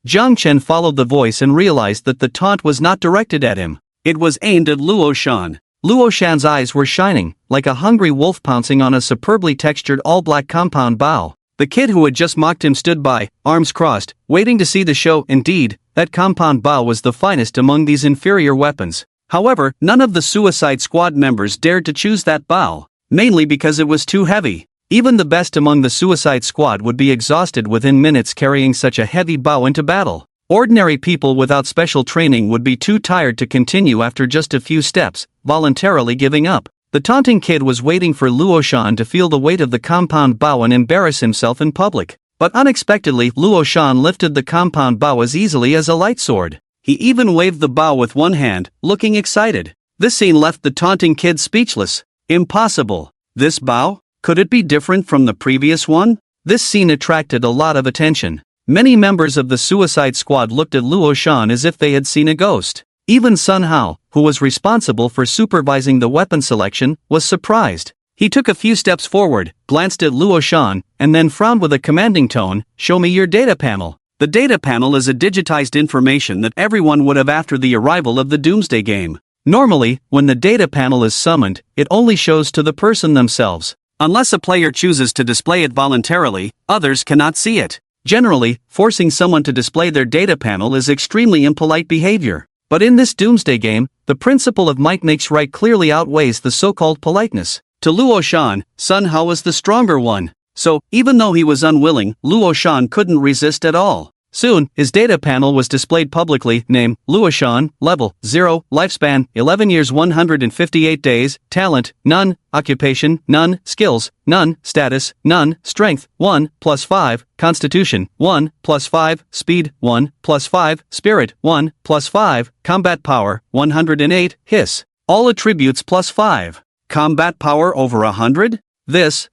Jiang Chen followed the voice and realized that the taunt was not directed at him. It was aimed at Luoshan. Luoshan's eyes were shining, like a hungry wolf pouncing on a superbly textured all-black compound bow. The kid who had just mocked him stood by, arms crossed, waiting to see the show. Indeed, that compound bow was the finest among these inferior weapons. However, none of the Suicide Squad members dared to choose that bow, mainly because it was too heavy. Even the best among the Suicide Squad would be exhausted within minutes carrying such a heavy bow into battle. Ordinary people without special training would be too tired to continue after just a few steps, voluntarily giving up. The taunting kid was waiting for Luoshan to feel the weight of the compound bow and embarrass himself in public. But unexpectedly, Luoshan lifted the compound bow as easily as a light sword. He even waved the bow with one hand, looking excited. This scene left the taunting kid speechless. Impossible. This bow? Could it be different from the previous one? This scene attracted a lot of attention. Many members of the Suicide Squad looked at Luoshan as if they had seen a ghost. Even Sun Hao, who was responsible for supervising the weapon selection, was surprised. He took a few steps forward, glanced at Luoshan, and then frowned with a commanding tone. Show me your data panel. The data panel is a digitized information that everyone would have after the arrival of the Doomsday game. Normally, when the data panel is summoned, it only shows to the person themselves. Unless a player chooses to display it voluntarily, others cannot see it. Generally, forcing someone to display their data panel is extremely impolite behavior. But in this Doomsday game, the principle of might makes right clearly outweighs the so-called politeness. To Luoshan, Sun Hao was the stronger one. So, even though he was unwilling, Luoshan couldn't resist at all. Soon, his data panel was displayed publicly. Name, Luoshan, level, 0, lifespan, 11 years 158 days, talent, none, occupation, none, skills, none, status, none, strength, 1, +5, constitution, 1, +5, speed, 1, +5, spirit, 1, +5, combat power, 108, hiss. All attributes +5. Combat power over 100? This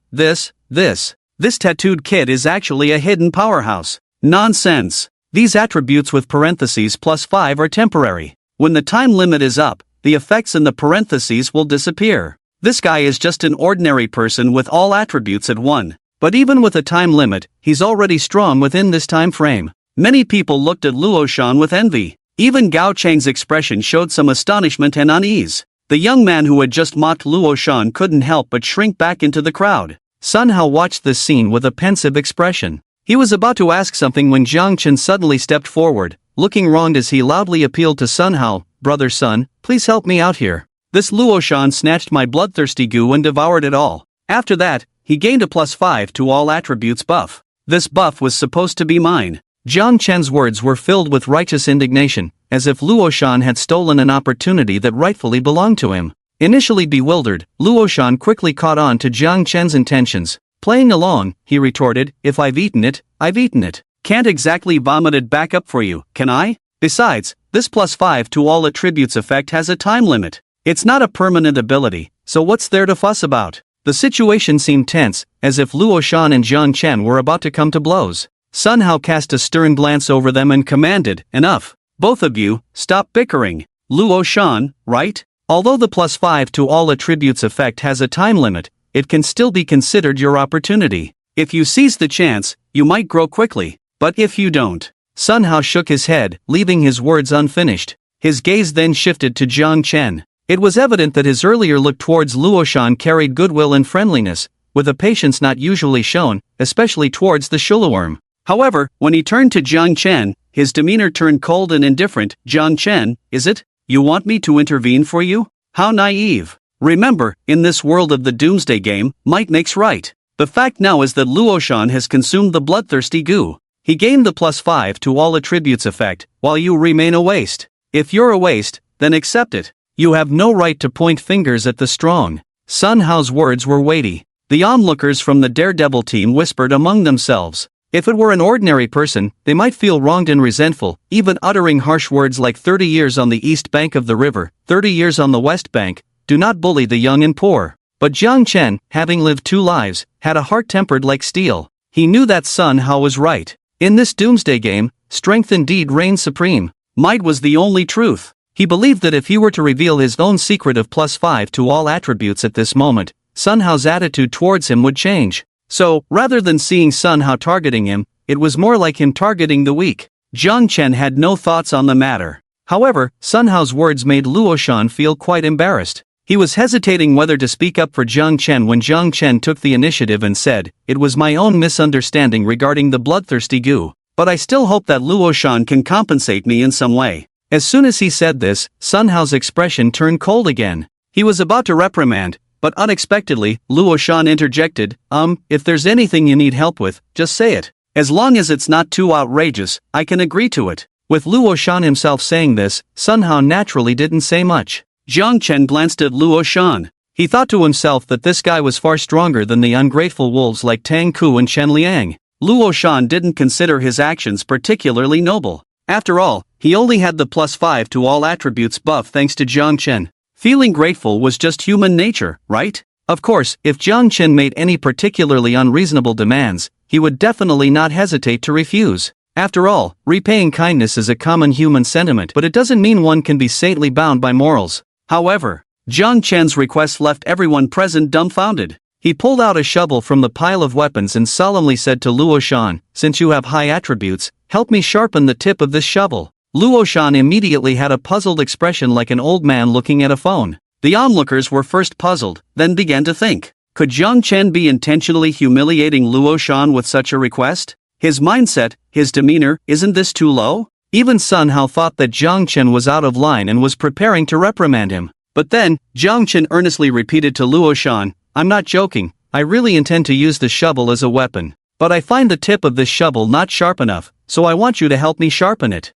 tattooed kid is actually a hidden powerhouse. Nonsense. These attributes with parentheses +5 are temporary. When the time limit is up, the effects in the parentheses will disappear. This guy is just an ordinary person with all attributes at 1. But even with a time limit, he's already strong within this time frame. Many people looked at Luo Shan with envy. Even Gao Cheng's expression showed some astonishment and unease. The young man who had just mocked Luo Shan couldn't help but shrink back into the crowd. Sun Hao watched this scene with a pensive expression. He was about to ask something when Jiang Chen suddenly stepped forward, looking wronged as he loudly appealed to Sun Hao, "Brother Sun, please help me out here. This Luo Shan snatched my bloodthirsty goo and devoured it all." After that, he gained a +5 to all attributes buff. This buff was supposed to be mine. Jiang Chen's words were filled with righteous indignation, as if Luo Shan had stolen an opportunity that rightfully belonged to him. Initially bewildered, Luo Shan quickly caught on to Jiang Chen's intentions. Playing along, he retorted, "If I've eaten it, I've eaten it. Can't exactly vomit it back up for you, can I? Besides, this +5 to all attributes effect has a time limit. It's not a permanent ability, so what's there to fuss about?" The situation seemed tense, as if Luo Shan and Jiang Chen were about to come to blows. Sun Hao cast a stern glance over them and commanded, "Enough. Both of you, stop bickering. Luo Shan, right? Although the +5 to all attributes effect has a time limit, it can still be considered your opportunity. If you seize the chance, you might grow quickly. But if you don't..." Sun Hao shook his head, leaving his words unfinished. His gaze then shifted to Jiang Chen. It was evident that his earlier look towards Luo Shan carried goodwill and friendliness, with a patience not usually shown, especially towards the shulaworm. However, when he turned to Jiang Chen, his demeanor turned cold and indifferent. "Jiang Chen, is it? You want me to intervene for you? How naive. Remember, in this world of the Doomsday Game, might makes right. The fact now is that Luo Shan has consumed the bloodthirsty goo. He gained the +5 to all attributes effect, while you remain a waste. If you're a waste, then accept it. You have no right to point fingers at the strong." Sun Hao's words were weighty. The onlookers from the Daredevil team whispered among themselves. If it were an ordinary person, they might feel wronged and resentful, even uttering harsh words like 30 years on the east bank of the river, 30 years on the west bank, do not bully the young and poor. But Jiang Chen, having lived 2 lives, had a heart tempered like steel. He knew that Sun Hao was right. In this Doomsday Game, strength indeed reigned supreme. Might was the only truth. He believed that if he were to reveal his own secret of +5 to all attributes at this moment, Sun Hao's attitude towards him would change. So, rather than seeing Sun Hao targeting him, it was more like him targeting the weak. Jiang Chen had no thoughts on the matter. However, Sun Hao's words made Luo Shan feel quite embarrassed. He was hesitating whether to speak up for Jiang Chen when Jiang Chen took the initiative and said, "It was my own misunderstanding regarding the bloodthirsty goo, but I still hope that Luo Shan can compensate me in some way." As soon as he said this, Sun Hao's expression turned cold again. He was about to reprimand, but unexpectedly, Luo Shan interjected, If there's anything you need help with, just say it. As long as it's not too outrageous, I can agree to it." With Luo Shan himself saying this, Sun Hao naturally didn't say much. Jiang Chen glanced at Luo Shan. He thought to himself that this guy was far stronger than the ungrateful wolves like Tang Ku and Chen Liang. Luo Shan didn't consider his actions particularly noble. After all, he only had the +5 to all attributes buff thanks to Jiang Chen. Feeling grateful was just human nature, right? Of course, if Jiang Chen made any particularly unreasonable demands, he would definitely not hesitate to refuse. After all, repaying kindness is a common human sentiment, but it doesn't mean one can be saintly bound by morals. However, Jiang Chen's request left everyone present dumbfounded. He pulled out a shovel from the pile of weapons and solemnly said to Luo Shan, "Since you have high attributes, help me sharpen the tip of this shovel." Luo Shan immediately had a puzzled expression like an old man looking at a phone. The onlookers were first puzzled, then began to think. Could Jiang Chen be intentionally humiliating Luo Shan with such a request? His mindset, his demeanor, isn't this too low? Even Sun Hao thought that Jiang Chen was out of line and was preparing to reprimand him. But then, Jiang Chen earnestly repeated to Luo Shan, "I'm not joking, I really intend to use the shovel as a weapon. But I find the tip of this shovel not sharp enough, so I want you to help me sharpen it."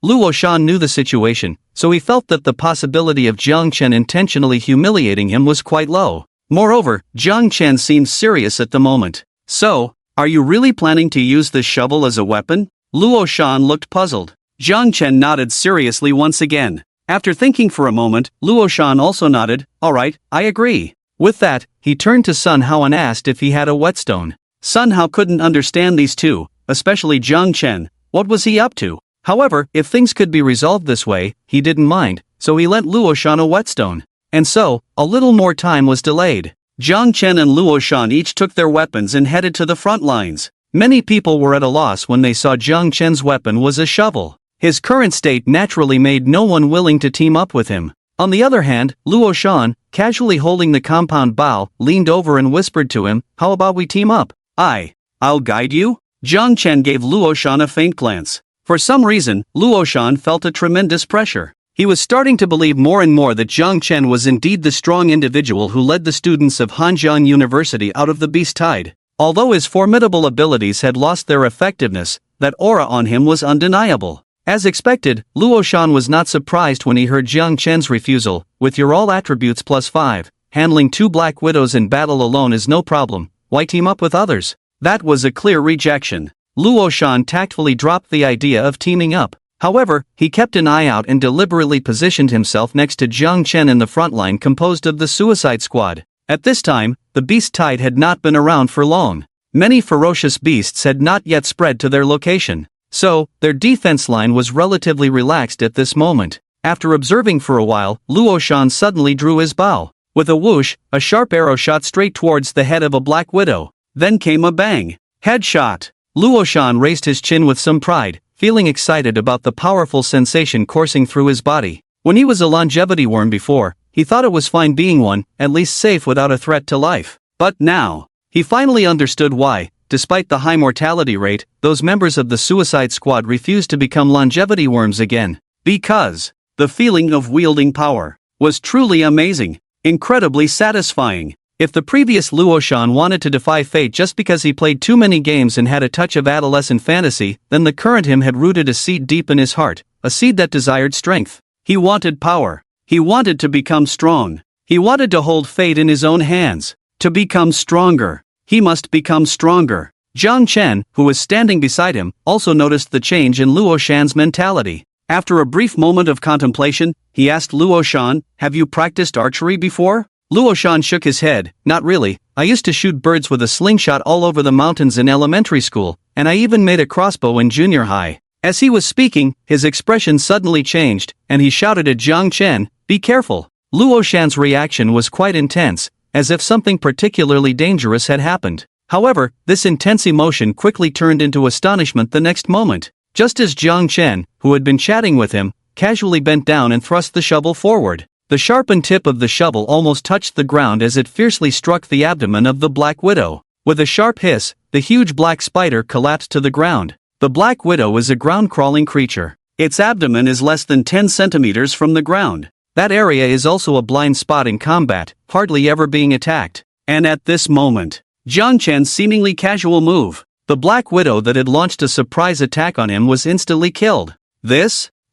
Luo Shan knew the situation, so he felt that the possibility of Jiang Chen intentionally humiliating him was quite low. Moreover, Jiang Chen seemed serious at the moment. "So, are you really planning to use this shovel as a weapon?" Luo Shan looked puzzled. Jiang Chen nodded seriously once again. After thinking for a moment, Luo Shan also nodded, "All right, I agree." With that, he turned to Sun Hao and asked if he had a whetstone. Sun Hao couldn't understand these two, especially Jiang Chen. What was he up to? However, if things could be resolved this way, he didn't mind, so he lent Luoshan a whetstone. And so, a little more time was delayed. Jiang Chen and Luoshan each took their weapons and headed to the front lines. Many people were at a loss when they saw Jiang Chen's weapon was a shovel. His current state naturally made no one willing to team up with him. On the other hand, Luoshan, casually holding the compound bow, leaned over and whispered to him, "How about we team up? I'll guide you?" Jiang Chen gave Luoshan a faint glance. For some reason, Luoshan felt a tremendous pressure. He was starting to believe more and more that Jiang Chen was indeed the strong individual who led the students of Hanjiang University out of the beast tide. Although his formidable abilities had lost their effectiveness, that aura on him was undeniable. As expected, Luoshan was not surprised when he heard Jiang Chen's refusal. "With your all attributes +5, handling 2 Black Widows in battle alone is no problem, why team up with others?" That was a clear rejection. Luoshan tactfully dropped the idea of teaming up. However, he kept an eye out and deliberately positioned himself next to Jiang Chen in the front line composed of the Suicide Squad. At this time, the beast tide had not been around for long. Many ferocious beasts had not yet spread to their location. So, their defense line was relatively relaxed at this moment. After observing for a while, Luoshan suddenly drew his bow. With a whoosh, a sharp arrow shot straight towards the head of a Black Widow. Then came a bang. Headshot. Luoshan raised his chin with some pride, feeling excited about the powerful sensation coursing through his body. When he was a longevity worm before, he thought it was fine being one, at least safe without a threat to life. But now, he finally understood why, despite the high mortality rate, those members of the Suicide Squad refused to become longevity worms again. Because the feeling of wielding power was truly amazing, incredibly satisfying. If the previous Luoshan wanted to defy fate just because he played too many games and had a touch of adolescent fantasy, then the current him had rooted a seed deep in his heart, a seed that desired strength. He wanted power. He wanted to become strong. He wanted to hold fate in his own hands. To become stronger, he must become stronger. Jiang Chen, who was standing beside him, also noticed the change in Luoshan's mentality. After a brief moment of contemplation, he asked Luoshan, "Have you practiced archery before?" Luoshan shook his head. "Not really, I used to shoot birds with a slingshot all over the mountains in elementary school, and I even made a crossbow in junior high." As he was speaking, his expression suddenly changed, and he shouted at Jiang Chen, "Be careful." Luoshan's reaction was quite intense, as if something particularly dangerous had happened. However, this intense emotion quickly turned into astonishment the next moment, just as Jiang Chen, who had been chatting with him, casually bent down and thrust the shovel forward. The sharpened tip of the shovel almost touched the ground as it fiercely struck the abdomen of the Black Widow. With a sharp hiss, the huge black spider collapsed to the ground. The Black Widow is a ground-crawling creature. Its abdomen is less than 10 centimeters from the ground. That area is also a blind spot in combat, hardly ever being attacked. And at this moment, Jiang Chen's seemingly casual move, the Black Widow that had launched a surprise attack on him was instantly killed.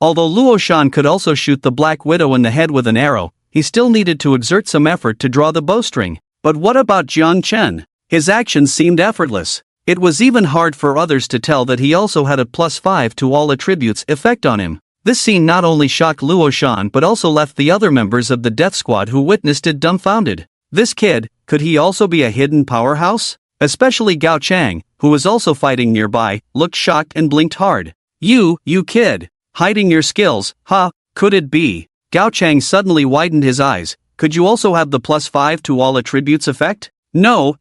Although Luoshan could also shoot the Black Widow in the head with an arrow, he still needed to exert some effort to draw the bowstring. But what about Jiang Chen? His actions seemed effortless. It was even hard for others to tell that he also had a +5 to all attributes effect on him. This scene not only shocked Luoshan but also left the other members of the Death Squad who witnessed it dumbfounded. This kid, could he also be a hidden powerhouse? Especially Gao Chang, who was also fighting nearby, looked shocked and blinked hard. You kid. Hiding your skills, huh? Could it be? Gao Chang suddenly widened his eyes. Could you also have the +5 to all attributes effect? No.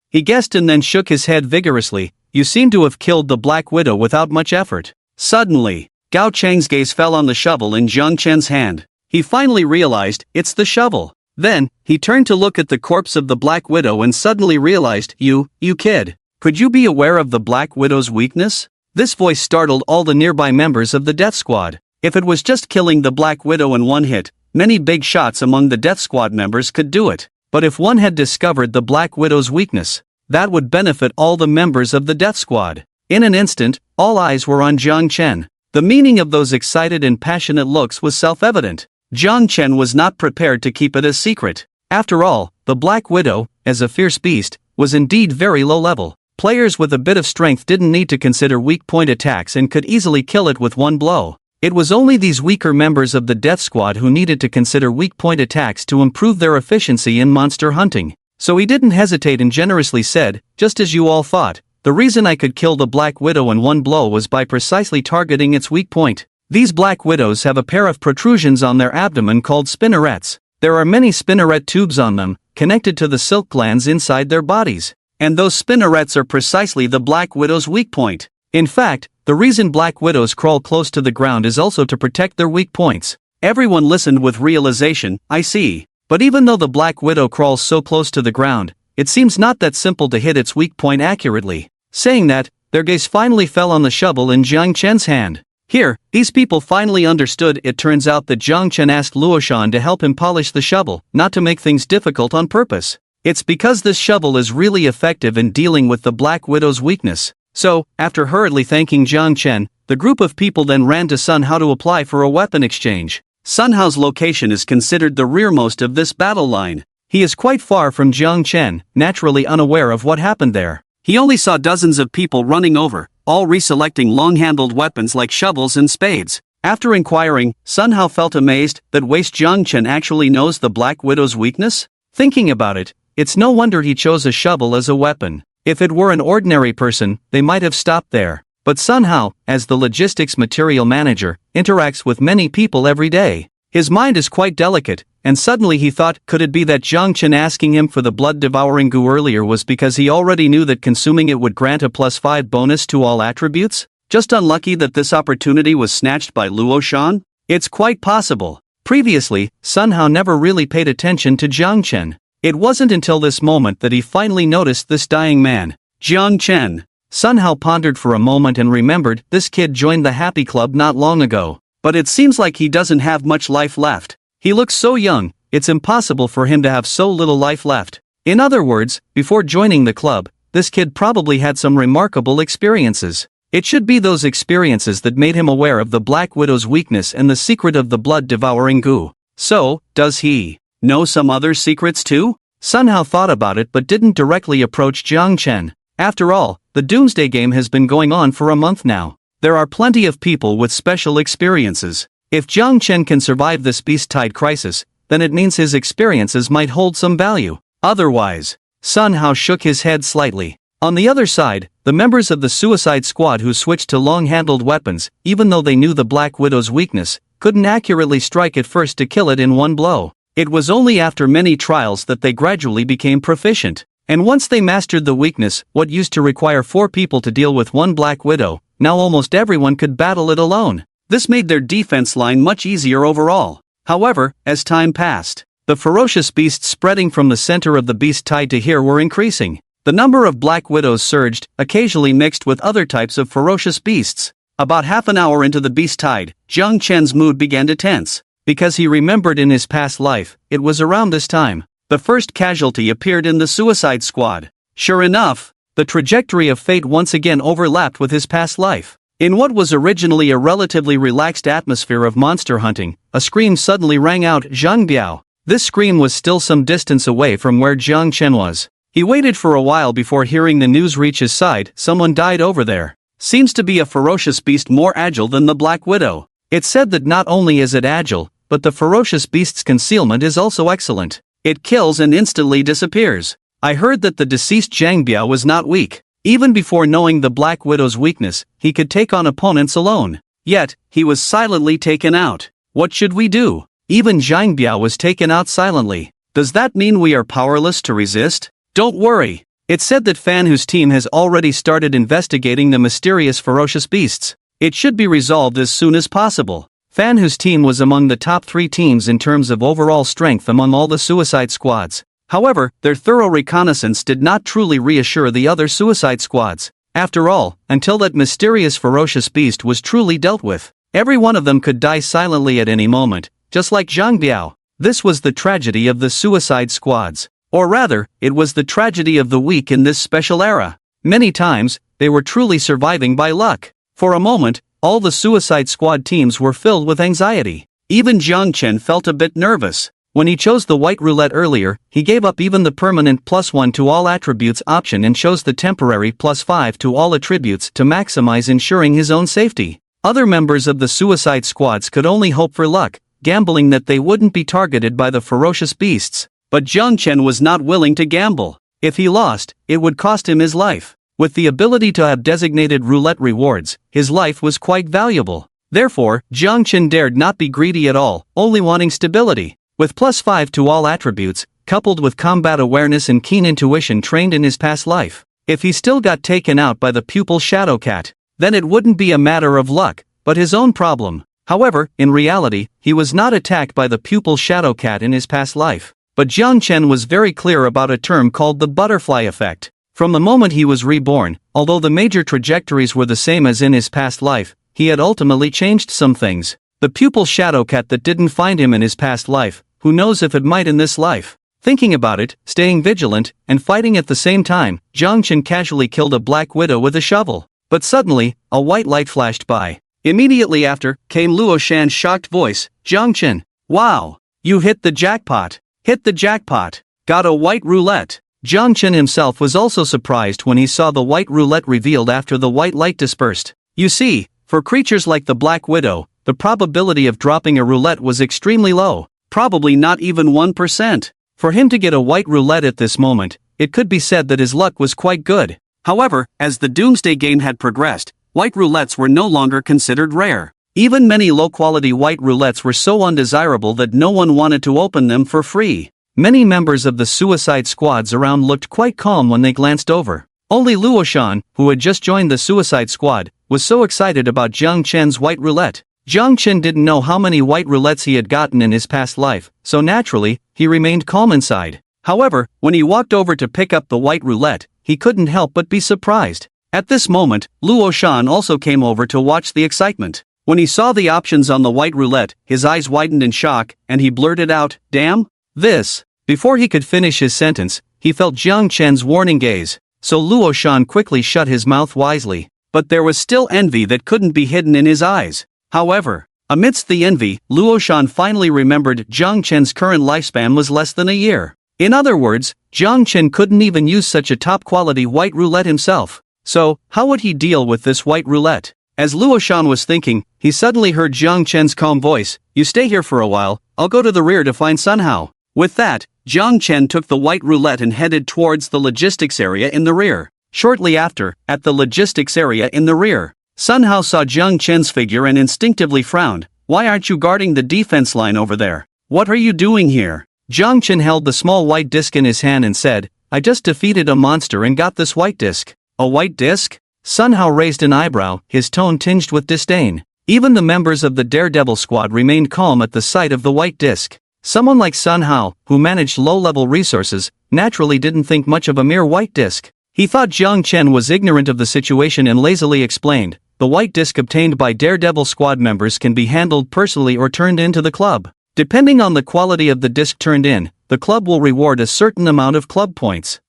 He guessed and then shook his head vigorously. You seem to have killed the Black Widow without much effort. Suddenly, Gao Chang's gaze fell on the shovel in Jiang Chen's hand. He finally realized, it's the shovel. Then, he turned to look at the corpse of the Black Widow and suddenly realized, you kid. Could you be aware of the Black Widow's weakness? This voice startled all the nearby members of the Death Squad. If it was just killing the Black Widow in one hit, many big shots among the Death Squad members could do it. But if one had discovered the Black Widow's weakness, that would benefit all the members of the Death Squad. In an instant, all eyes were on Jiang Chen. The meaning of those excited and passionate looks was self-evident. Jiang Chen was not prepared to keep it a secret. After all, the Black Widow, as a fierce beast, was indeed very low level. Players with a bit of strength didn't need to consider weak point attacks and could easily kill it with one blow. It was only these weaker members of the Death Squad who needed to consider weak point attacks to improve their efficiency in monster hunting. So he didn't hesitate and generously said, just as you all thought, The reason I could kill the Black Widow in one blow was by precisely targeting its weak point. These Black Widows have a pair of protrusions on their abdomen called spinnerets. There are many spinneret tubes on them, connected to the silk glands inside their bodies. And those spinnerets are precisely the Black Widow's weak point. In fact, the reason Black Widows crawl close to the ground is also to protect their weak points. Everyone listened with realization. I see. But even though the Black Widow crawls so close to the ground, it seems not that simple to hit its weak point accurately. Saying that, their gaze finally fell on the shovel in Jiang Chen's hand. Here, these people finally understood. It turns out that Jiang Chen asked Luoshan to help him polish the shovel, not to make things difficult on purpose. It's because this shovel is really effective in dealing with the Black Widow's weakness. So, after hurriedly thanking Jiang Chen, the group of people then ran to Sun Hao to apply for a weapon exchange. Sun Hao's location is considered the rearmost of this battle line. He is quite far from Jiang Chen, naturally unaware of what happened there. He only saw dozens of people running over, all reselecting long-handled weapons like shovels and spades. After inquiring, Sun Hao felt amazed that waste Jiang Chen actually knows the Black Widow's weakness? Thinking about it, it's no wonder he chose a shovel as a weapon. If it were an ordinary person, they might have stopped there. But Sun Hao, as the logistics material manager, interacts with many people every day. His mind is quite delicate, and suddenly he thought, could it be that Jiang Chen asking him for the blood-devouring goo earlier was because he already knew that consuming it would grant a +5 bonus to all attributes? Just unlucky that this opportunity was snatched by Luoshan? It's quite possible. Previously, Sun Hao never really paid attention to Jiang Chen. It wasn't until this moment that he finally noticed this dying man. Jiang Chen. Sun Hao pondered for a moment and remembered this kid joined the Happy Club not long ago. But it seems like he doesn't have much life left. He looks so young, it's impossible for him to have so little life left. In other words, before joining the club, this kid probably had some remarkable experiences. It should be those experiences that made him aware of the Black Widow's weakness and the secret of the blood-devouring goo. So, does he know some other secrets too? Sun Hao thought about it but didn't directly approach Jiang Chen. After all, the Doomsday Game has been going on for a month now. There are plenty of people with special experiences. If Jiang Chen can survive this beast-tide crisis, then it means his experiences might hold some value. Otherwise, Sun Hao shook his head slightly. On the other side, the members of the Suicide Squad who switched to long-handled weapons, even though they knew the Black Widow's weakness, couldn't accurately strike it first to kill it in one blow. It was only after many trials that they gradually became proficient. And once they mastered the weakness, what used to require 4 people to deal with one Black Widow, now almost everyone could battle it alone. This made their defense line much easier overall. However, as time passed, the ferocious beasts spreading from the center of the beast tide to here were increasing. The number of Black Widows surged, occasionally mixed with other types of ferocious beasts. About half an hour into the beast tide, Jiang Chen's mood began to tense. Because he remembered in his past life, it was around this time the first casualty appeared in the Suicide Squad. Sure enough, the trajectory of fate once again overlapped with his past life. In what was originally a relatively relaxed atmosphere of monster hunting, a scream suddenly rang out, Zhang Biao. This scream was still some distance away from where Jiang Chen was. He waited for a while before hearing the news reach his side. Someone died over there. Seems to be a ferocious beast more agile than the Black Widow. It's said that not only is it agile, but the ferocious beast's concealment is also excellent. It kills and instantly disappears. I heard that the deceased Zhang Biao was not weak. Even before knowing the Black Widow's weakness, he could take on opponents alone. Yet, he was silently taken out. What should we do? Even Zhang Biao was taken out silently. Does that mean we are powerless to resist? Don't worry. It's said that Fan Hu's team has already started investigating the mysterious ferocious beasts. It should be resolved as soon as possible. Fan Hu's team was among the top 3 teams in terms of overall strength among all the Suicide Squads. However, their thorough reconnaissance did not truly reassure the other Suicide Squads. After all, until that mysterious ferocious beast was truly dealt with, every one of them could die silently at any moment, just like Zhang Biao. This was the tragedy of the Suicide Squads. Or rather, it was the tragedy of the weak in this special era. Many times, they were truly surviving by luck. For a moment, all the Suicide Squad teams were filled with anxiety. Even Jiang Chen felt a bit nervous. When he chose the white roulette earlier, he gave up even the permanent +1 to all attributes option and chose the temporary +5 to all attributes to maximize ensuring his own safety. Other members of the Suicide Squads could only hope for luck, gambling that they wouldn't be targeted by the ferocious beasts. But Jiang Chen was not willing to gamble. If he lost, it would cost him his life. With the ability to have designated roulette rewards, his life was quite valuable. Therefore, Jiang Chen dared not be greedy at all, only wanting stability. With +5 to all attributes, coupled with combat awareness and keen intuition trained in his past life, if he still got taken out by the pupil Shadowcat, then it wouldn't be a matter of luck, but his own problem. However, in reality, he was not attacked by the pupil Shadowcat in his past life. But Jiang Chen was very clear about a term called the butterfly effect. From the moment he was reborn, although the major trajectories were the same as in his past life, he had ultimately changed some things. The pupil Shadowcat that didn't find him in his past life, who knows if it might in this life. Thinking about it, staying vigilant, and fighting at the same time, Jiang Chen casually killed a black widow with a shovel. But suddenly, a white light flashed by. Immediately after, came Luo Shan's shocked voice, "Jiang Chen, wow! You hit the jackpot! Hit the jackpot! Got a white roulette!" Jiang Chen himself was also surprised when he saw the white roulette revealed after the white light dispersed. You see, for creatures like the Black Widow, the probability of dropping a roulette was extremely low, probably not even 1%. For him to get a white roulette at this moment, it could be said that his luck was quite good. However, as the Doomsday game had progressed, white roulettes were no longer considered rare. Even many low-quality white roulettes were so undesirable that no one wanted to open them for free. Many members of the suicide squads around looked quite calm when they glanced over. Only Luo Shan, who had just joined the suicide squad, was so excited about Jiang Chen's white roulette. Jiang Chen didn't know how many white roulettes he had gotten in his past life, so naturally, he remained calm inside. However, when he walked over to pick up the white roulette, he couldn't help but be surprised. At this moment, Luo Shan also came over to watch the excitement. When he saw the options on the white roulette, his eyes widened in shock, and he blurted out, "Damn! This!" Before he could finish his sentence, he felt Jiang Chen's warning gaze, so Luo Shan quickly shut his mouth wisely. But there was still envy that couldn't be hidden in his eyes. However, amidst the envy, Luo Shan finally remembered Jiang Chen's current lifespan was less than a year. In other words, Jiang Chen couldn't even use such a top-quality white roulette himself. So, how would he deal with this white roulette? As Luo Shan was thinking, he suddenly heard Jiang Chen's calm voice, "You stay here for a while, I'll go to the rear to find Sun Hao." With that, Jiang Chen took the white roulette and headed towards the logistics area in the rear. Shortly after, at the logistics area in the rear, Sun Hao saw Jiang Chen's figure and instinctively frowned. "Why aren't you guarding the defense line over there? What are you doing here?" Jiang Chen held the small white disc in his hand and said, "I just defeated a monster and got this white disc." "A white disc?" Sun Hao raised an eyebrow, his tone tinged with disdain. Even the members of the Daredevil squad remained calm at the sight of the white disc. Someone like Sun Hao, who managed low-level resources, naturally didn't think much of a mere white disc. He thought Jiang Chen was ignorant of the situation and lazily explained, "The white disc obtained by Daredevil squad members can be handled personally or turned into the club. Depending on the quality of the disc turned in, the club will reward a certain amount of club points.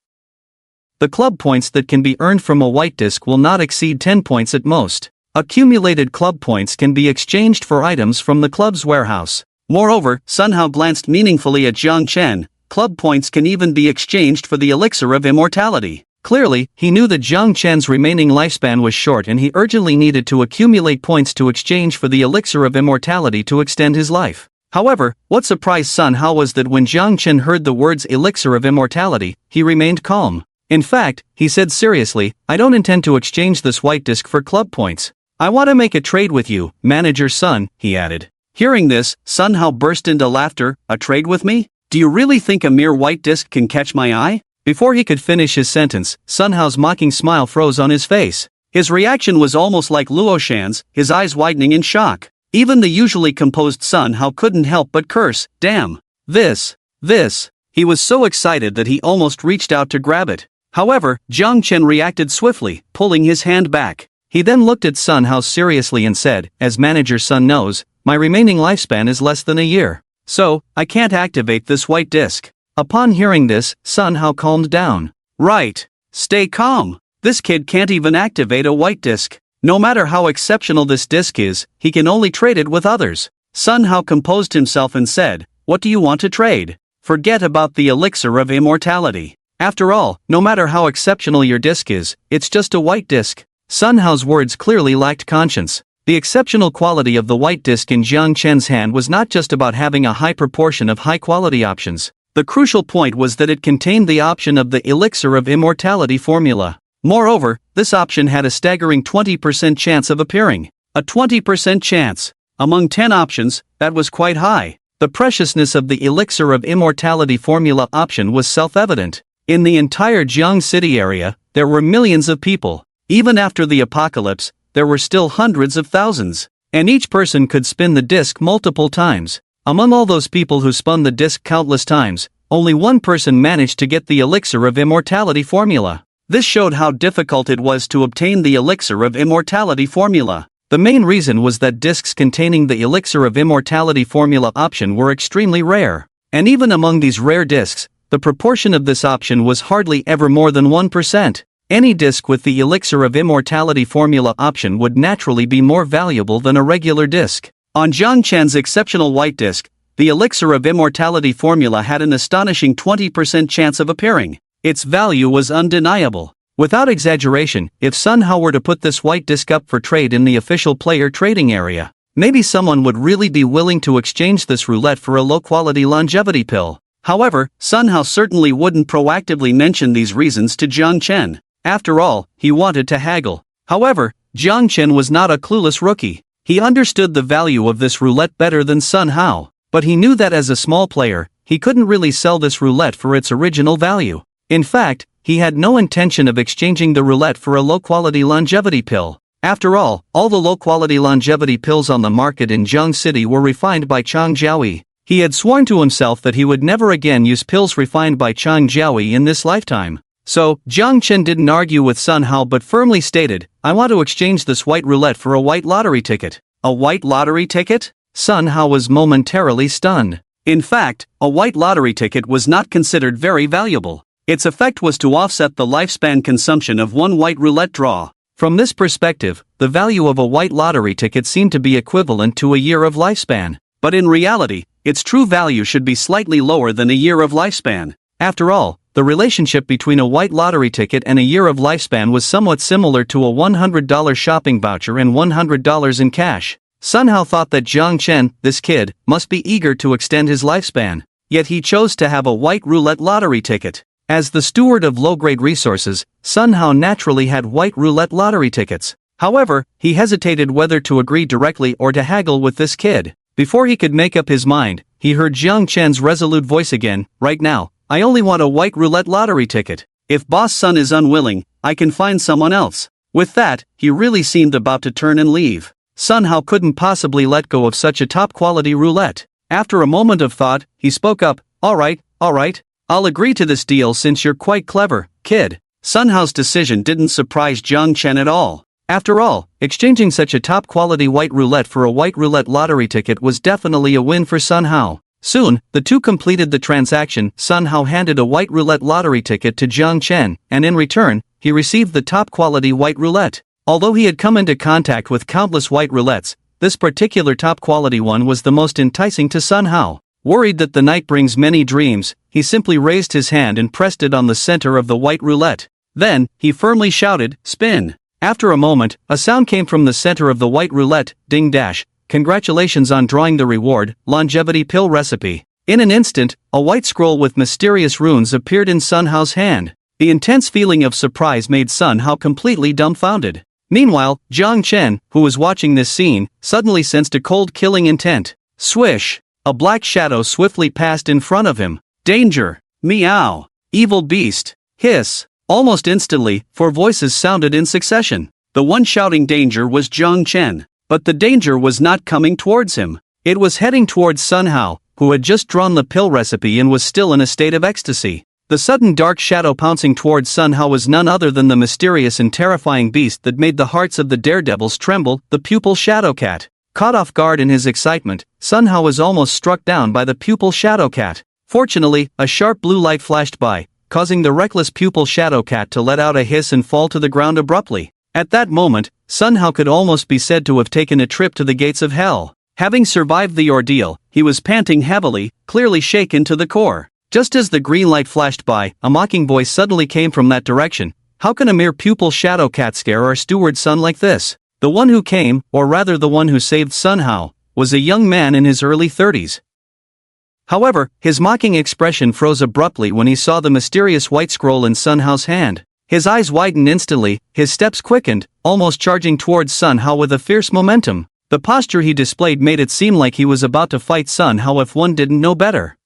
The club points that can be earned from a white disc will not exceed 10 points at most. Accumulated club points can be exchanged for items from the club's warehouse." Moreover, Sun Hao glanced meaningfully at Jiang Chen. Club points can even be exchanged for the elixir of immortality. Clearly, he knew that Jiang Chen's remaining lifespan was short and he urgently needed to accumulate points to exchange for the elixir of immortality to extend his life. However, what surprised Sun Hao was that when Jiang Chen heard the words elixir of immortality, he remained calm. In fact, he said seriously, "I don't intend to exchange this white disc for club points. I want to make a trade with you, Manager Sun," he added. Hearing this, Sun Hao burst into laughter. "A trade with me? Do you really think a mere white disc can catch my eye?" Before he could finish his sentence, Sun Hao's mocking smile froze on his face. His reaction was almost like Luo Shan's, his eyes widening in shock. Even the usually composed Sun Hao couldn't help but curse, "Damn! This! He was so excited that he almost reached out to grab it. However, Jiang Chen reacted swiftly, pulling his hand back. He then looked at Sun Hao seriously and said, "As Manager Sun knows, my remaining lifespan is less than a year. So, I can't activate this white disc." Upon hearing this, Sun Hao calmed down. "Right. Stay calm. This kid can't even activate a white disc. No matter how exceptional this disc is, he can only trade it with others." Sun Hao composed himself and said, "What do you want to trade? Forget about the elixir of immortality. After all, no matter how exceptional your disc is, it's just a white disc." Sun Hao's words clearly lacked conscience. The exceptional quality of the white disc in Jiang Chen's hand was not just about having a high proportion of high-quality options. The crucial point was that it contained the option of the elixir of immortality formula. Moreover, this option had a staggering 20% chance of appearing. A 20% chance. Among 10 options, that was quite high. The preciousness of the Elixir of Immortality formula option was self-evident. In the entire Jiang City area, there were millions of people. Even after the apocalypse, there were still hundreds of thousands. And each person could spin the disc multiple times. Among all those people who spun the disc countless times, only one person managed to get the Elixir of Immortality formula. This showed how difficult it was to obtain the Elixir of Immortality formula. The main reason was that discs containing the Elixir of Immortality formula option were extremely rare. And even among these rare discs, the proportion of this option was hardly ever more than 1%. Any disc with the Elixir of Immortality formula option would naturally be more valuable than a regular disc. On Jiang Chen's exceptional white disc, the Elixir of Immortality formula had an astonishing 20% chance of appearing. Its value was undeniable. Without exaggeration, if Sun Hao were to put this white disc up for trade in the official player trading area, maybe someone would really be willing to exchange this roulette for a low-quality longevity pill. However, Sun Hao certainly wouldn't proactively mention these reasons to Jiang Chen. After all, he wanted to haggle. However, Jiang Chen was not a clueless rookie. He understood the value of this roulette better than Sun Hao, but he knew that as a small player, he couldn't really sell this roulette for its original value. In fact, he had no intention of exchanging the roulette for a low-quality longevity pill. After all the low-quality longevity pills on the market in Jiang City were refined by Chang Jiaoyi. He had sworn to himself that he would never again use pills refined by Chang Jiaoyi in this lifetime. So, Jiang Chen didn't argue with Sun Hao but firmly stated, "I want to exchange this white roulette for a white lottery ticket." A white lottery ticket? Sun Hao was momentarily stunned. In fact, a white lottery ticket was not considered very valuable. Its effect was to offset the lifespan consumption of one white roulette draw. From this perspective, the value of a white lottery ticket seemed to be equivalent to a year of lifespan. But in reality, its true value should be slightly lower than a year of lifespan. After all, the relationship between a white lottery ticket and a year of lifespan was somewhat similar to a $100 shopping voucher and $100 in cash. Sun Hao thought that Jiang Chen, this kid, must be eager to extend his lifespan. Yet he chose to have a white roulette lottery ticket. As the steward of low-grade resources, Sun Hao naturally had white roulette lottery tickets. However, he hesitated whether to agree directly or to haggle with this kid. Before he could make up his mind, he heard Jiang Chen's resolute voice again, "Right now, I only want a white roulette lottery ticket. If Boss Sun is unwilling, I can find someone else." With that, he really seemed about to turn and leave. Sun Hao couldn't possibly let go of such a top-quality roulette. After a moment of thought, he spoke up, all right, I'll agree to this deal since you're quite clever, kid." Sun Hao's decision didn't surprise Jiang Chen at all. After all, exchanging such a top-quality white roulette for a white roulette lottery ticket was definitely a win for Sun Hao. Soon, the two completed the transaction. Sun Hao handed a white roulette lottery ticket to Jiang Chen, and in return, he received the top-quality white roulette. Although he had come into contact with countless white roulettes, this particular top-quality one was the most enticing to Sun Hao. Worried that the night brings many dreams, he simply raised his hand and pressed it on the center of the white roulette. Then, he firmly shouted, "Spin." After a moment, a sound came from the center of the white roulette, ding dash. "Congratulations on drawing the reward, longevity pill recipe." In an instant, a white scroll with mysterious runes appeared in Sun Hao's hand. The intense feeling of surprise made Sun Hao completely dumbfounded. Meanwhile, Jiang Chen, who was watching this scene, suddenly sensed a cold killing intent. Swish! A black shadow swiftly passed in front of him. Danger! Meow! Evil beast! Hiss! Almost instantly, 4 voices sounded in succession. The one shouting danger was Jiang Chen. But the danger was not coming towards him. It was heading towards Sun Hao, who had just drawn the pill recipe and was still in a state of ecstasy. The sudden dark shadow pouncing towards Sun Hao was none other than the mysterious and terrifying beast that made the hearts of the daredevils tremble, the pupil shadow cat. Caught off guard in his excitement, Sun Hao was almost struck down by the pupil shadow cat. Fortunately, a sharp blue light flashed by, causing the reckless pupil shadow cat to let out a hiss and fall to the ground abruptly. At that moment, Sun Hao could almost be said to have taken a trip to the gates of hell. Having survived the ordeal, he was panting heavily, clearly shaken to the core. Just as the green light flashed by, a mocking voice suddenly came from that direction. "How can a mere pupil shadow cat scare our steward son like this?" The one who came, or rather the one who saved Sun Hao, was a young man in his early 30s. However, his mocking expression froze abruptly when he saw the mysterious white scroll in Sun Hao's hand. His eyes widened instantly, his steps quickened, almost charging towards Sun Hao with a fierce momentum. The posture he displayed made it seem like he was about to fight Sun Hao if one didn't know better.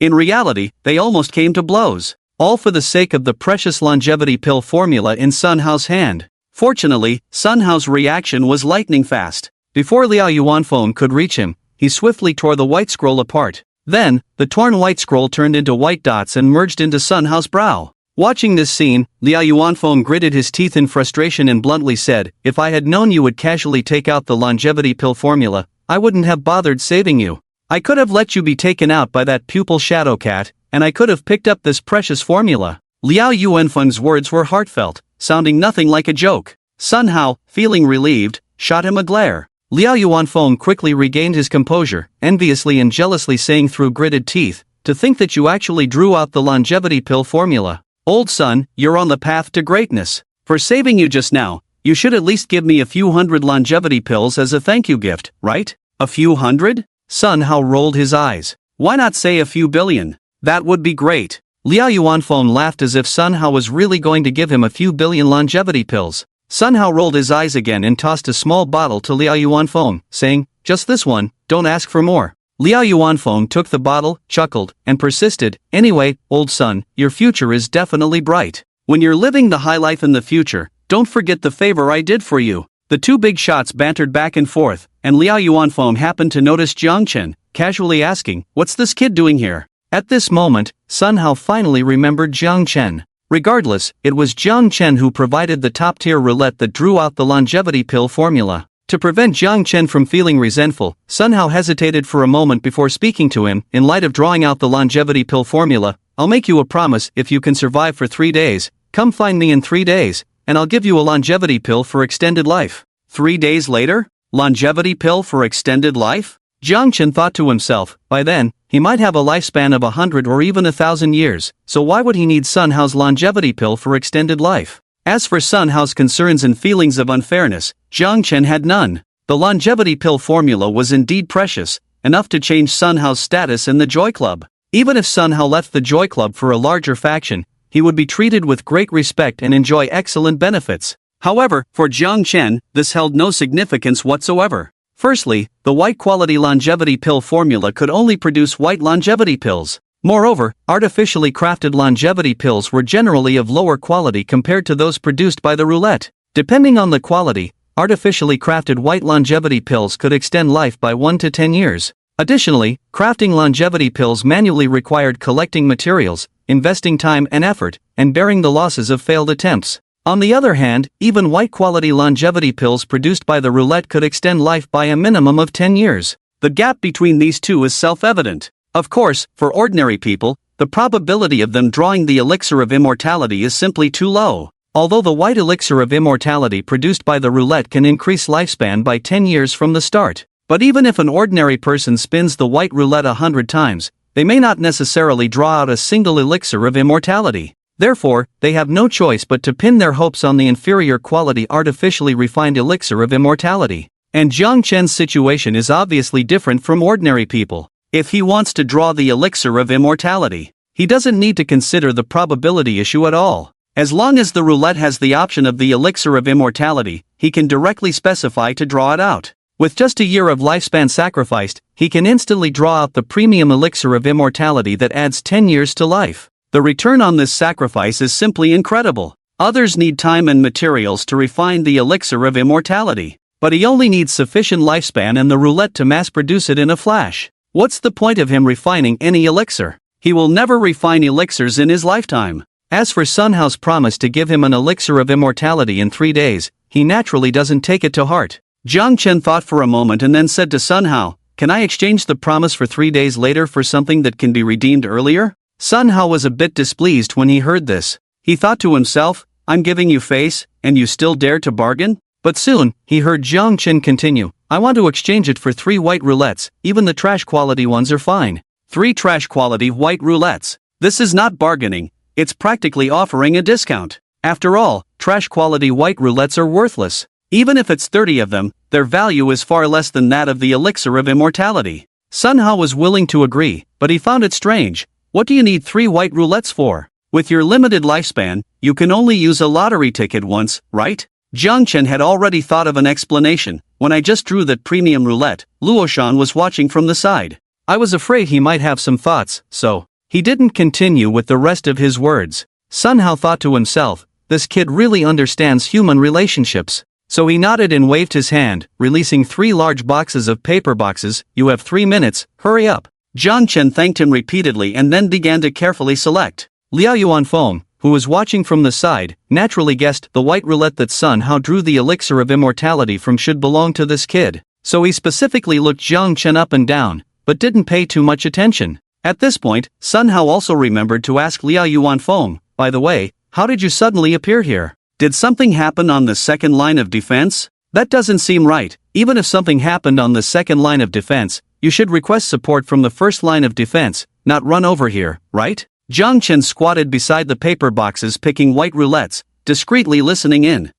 In reality, they almost came to blows, all for the sake of the precious longevity pill formula in Sun Hao's hand. Fortunately, Sun Hao's reaction was lightning fast. Before Liao Yuanfeng could reach him, he swiftly tore the white scroll apart. Then, the torn white scroll turned into white dots and merged into Sun Hao's brow. Watching this scene, Liao Yuanfeng gritted his teeth in frustration and bluntly said, "If I had known you would casually take out the longevity pill formula, I wouldn't have bothered saving you. I could have let you be taken out by that pupil shadow cat, and I could have picked up this precious formula." Liao Yuanfeng's words were heartfelt, sounding nothing like a joke. Sun Hao, feeling relieved, shot him a glare. Liao Yuanfeng quickly regained his composure, enviously and jealously saying through gritted teeth, "To think that you actually drew out the longevity pill formula. Old son, you're on the path to greatness. For saving you just now, you should at least give me a few hundred longevity pills as a thank you gift, right? A few hundred?" Sun Hao rolled his eyes. "Why not say a few billion? That would be great." Liao Yuanfeng laughed as if Sun Hao was really going to give him a few billion longevity pills. Sun Hao rolled his eyes again and tossed a small bottle to Liao Yuanfeng, saying, "Just this one, don't ask for more." Liao Yuanfeng took the bottle, chuckled, and persisted, "Anyway, old son, your future is definitely bright. When you're living the high life in the future, don't forget the favor I did for you." The two big shots bantered back and forth, and Liao Yuanfeng happened to notice Jiang Chen, casually asking, "What's this kid doing here?" At this moment, Sun Hao finally remembered Jiang Chen. Regardless, it was Jiang Chen who provided the top-tier roulette that drew out the longevity pill formula. To prevent Jiang Chen from feeling resentful, Sun Hao hesitated for a moment before speaking to him. "In light of drawing out the longevity pill formula, I'll make you a promise. If you can survive for 3 days, come find me in 3 days, and I'll give you a longevity pill for extended life." 3 days later? Longevity pill for extended life? Jiang Chen thought to himself, by then, he might have a lifespan of 100 or even 1,000 years, so why would he need Sun Hao's longevity pill for extended life? As for Sun Hao's concerns and feelings of unfairness, Jiang Chen had none. The longevity pill formula was indeed precious, enough to change Sun Hao's status in the Joy Club. Even if Sun Hao left the Joy Club for a larger faction, he would be treated with great respect and enjoy excellent benefits. However, for Jiang Chen, this held no significance whatsoever. Firstly, the white quality longevity pill formula could only produce white longevity pills. Moreover, artificially crafted longevity pills were generally of lower quality compared to those produced by the roulette. Depending on the quality, artificially crafted white longevity pills could extend life by 1 to 10 years. Additionally, crafting longevity pills manually required collecting materials, investing time and effort, and bearing the losses of failed attempts. On the other hand, even white-quality longevity pills produced by the roulette could extend life by a minimum of 10 years. The gap between these two is self-evident. Of course, for ordinary people, the probability of them drawing the elixir of immortality is simply too low. Although the white elixir of immortality produced by the roulette can increase lifespan by 10 years from the start. But even if an ordinary person spins the white roulette 100 times, they may not necessarily draw out a single elixir of immortality. Therefore, they have no choice but to pin their hopes on the inferior quality artificially refined elixir of immortality. And Jiang Chen's situation is obviously different from ordinary people. If he wants to draw the elixir of immortality, he doesn't need to consider the probability issue at all. As long as the roulette has the option of the elixir of immortality, he can directly specify to draw it out. With just a year of lifespan sacrificed, he can instantly draw out the premium elixir of immortality that adds 10 years to life. The return on this sacrifice is simply incredible. Others need time and materials to refine the elixir of immortality, but he only needs sufficient lifespan and the roulette to mass produce it in a flash. What's the point of him refining any elixir? He will never refine elixirs in his lifetime. As for Sun Hao's promise to give him an elixir of immortality in 3 days, he naturally doesn't take it to heart. Jiang Chen thought for a moment and then said to Sun Hao, "Can I exchange the promise for 3 days later for something that can be redeemed earlier?" Sun Hao was a bit displeased when he heard this. He thought to himself, "I'm giving you face, and you still dare to bargain?" But soon, he heard Jiang Chen continue, "I want to exchange it for 3 white roulettes, even the trash quality ones are fine." 3 trash quality white roulettes. This is not bargaining, it's practically offering a discount. After all, trash quality white roulettes are worthless. Even if it's 30 of them, their value is far less than that of the elixir of immortality. Sun Hao was willing to agree, but he found it strange. What do you need 3 white roulettes for? With your limited lifespan, you can only use a lottery ticket once, right? Jiang Chen had already thought of an explanation. When I just drew that premium roulette, Luoshan was watching from the side. I was afraid he might have some thoughts, so he didn't continue with the rest of his words. Sun Hao thought to himself, this kid really understands human relationships. So he nodded and waved his hand, releasing 3 large boxes of paper boxes. You have 3 minutes, hurry up. Jiang Chen thanked him repeatedly and then began to carefully select. Liao Yuanfeng, who was watching from the side, naturally guessed the white roulette that Sun Hao drew the elixir of immortality from should belong to this kid. So he specifically looked Jiang Chen up and down, but didn't pay too much attention. At this point, Sun Hao also remembered to ask Liao Yuanfeng, by the way, how did you suddenly appear here? Did something happen on the second line of defense? That doesn't seem right. Even if something happened on the second line of defense, you should request support from the first line of defense, not run over here, right? Jiang Chen squatted beside the paper boxes picking white roulettes, discreetly listening in.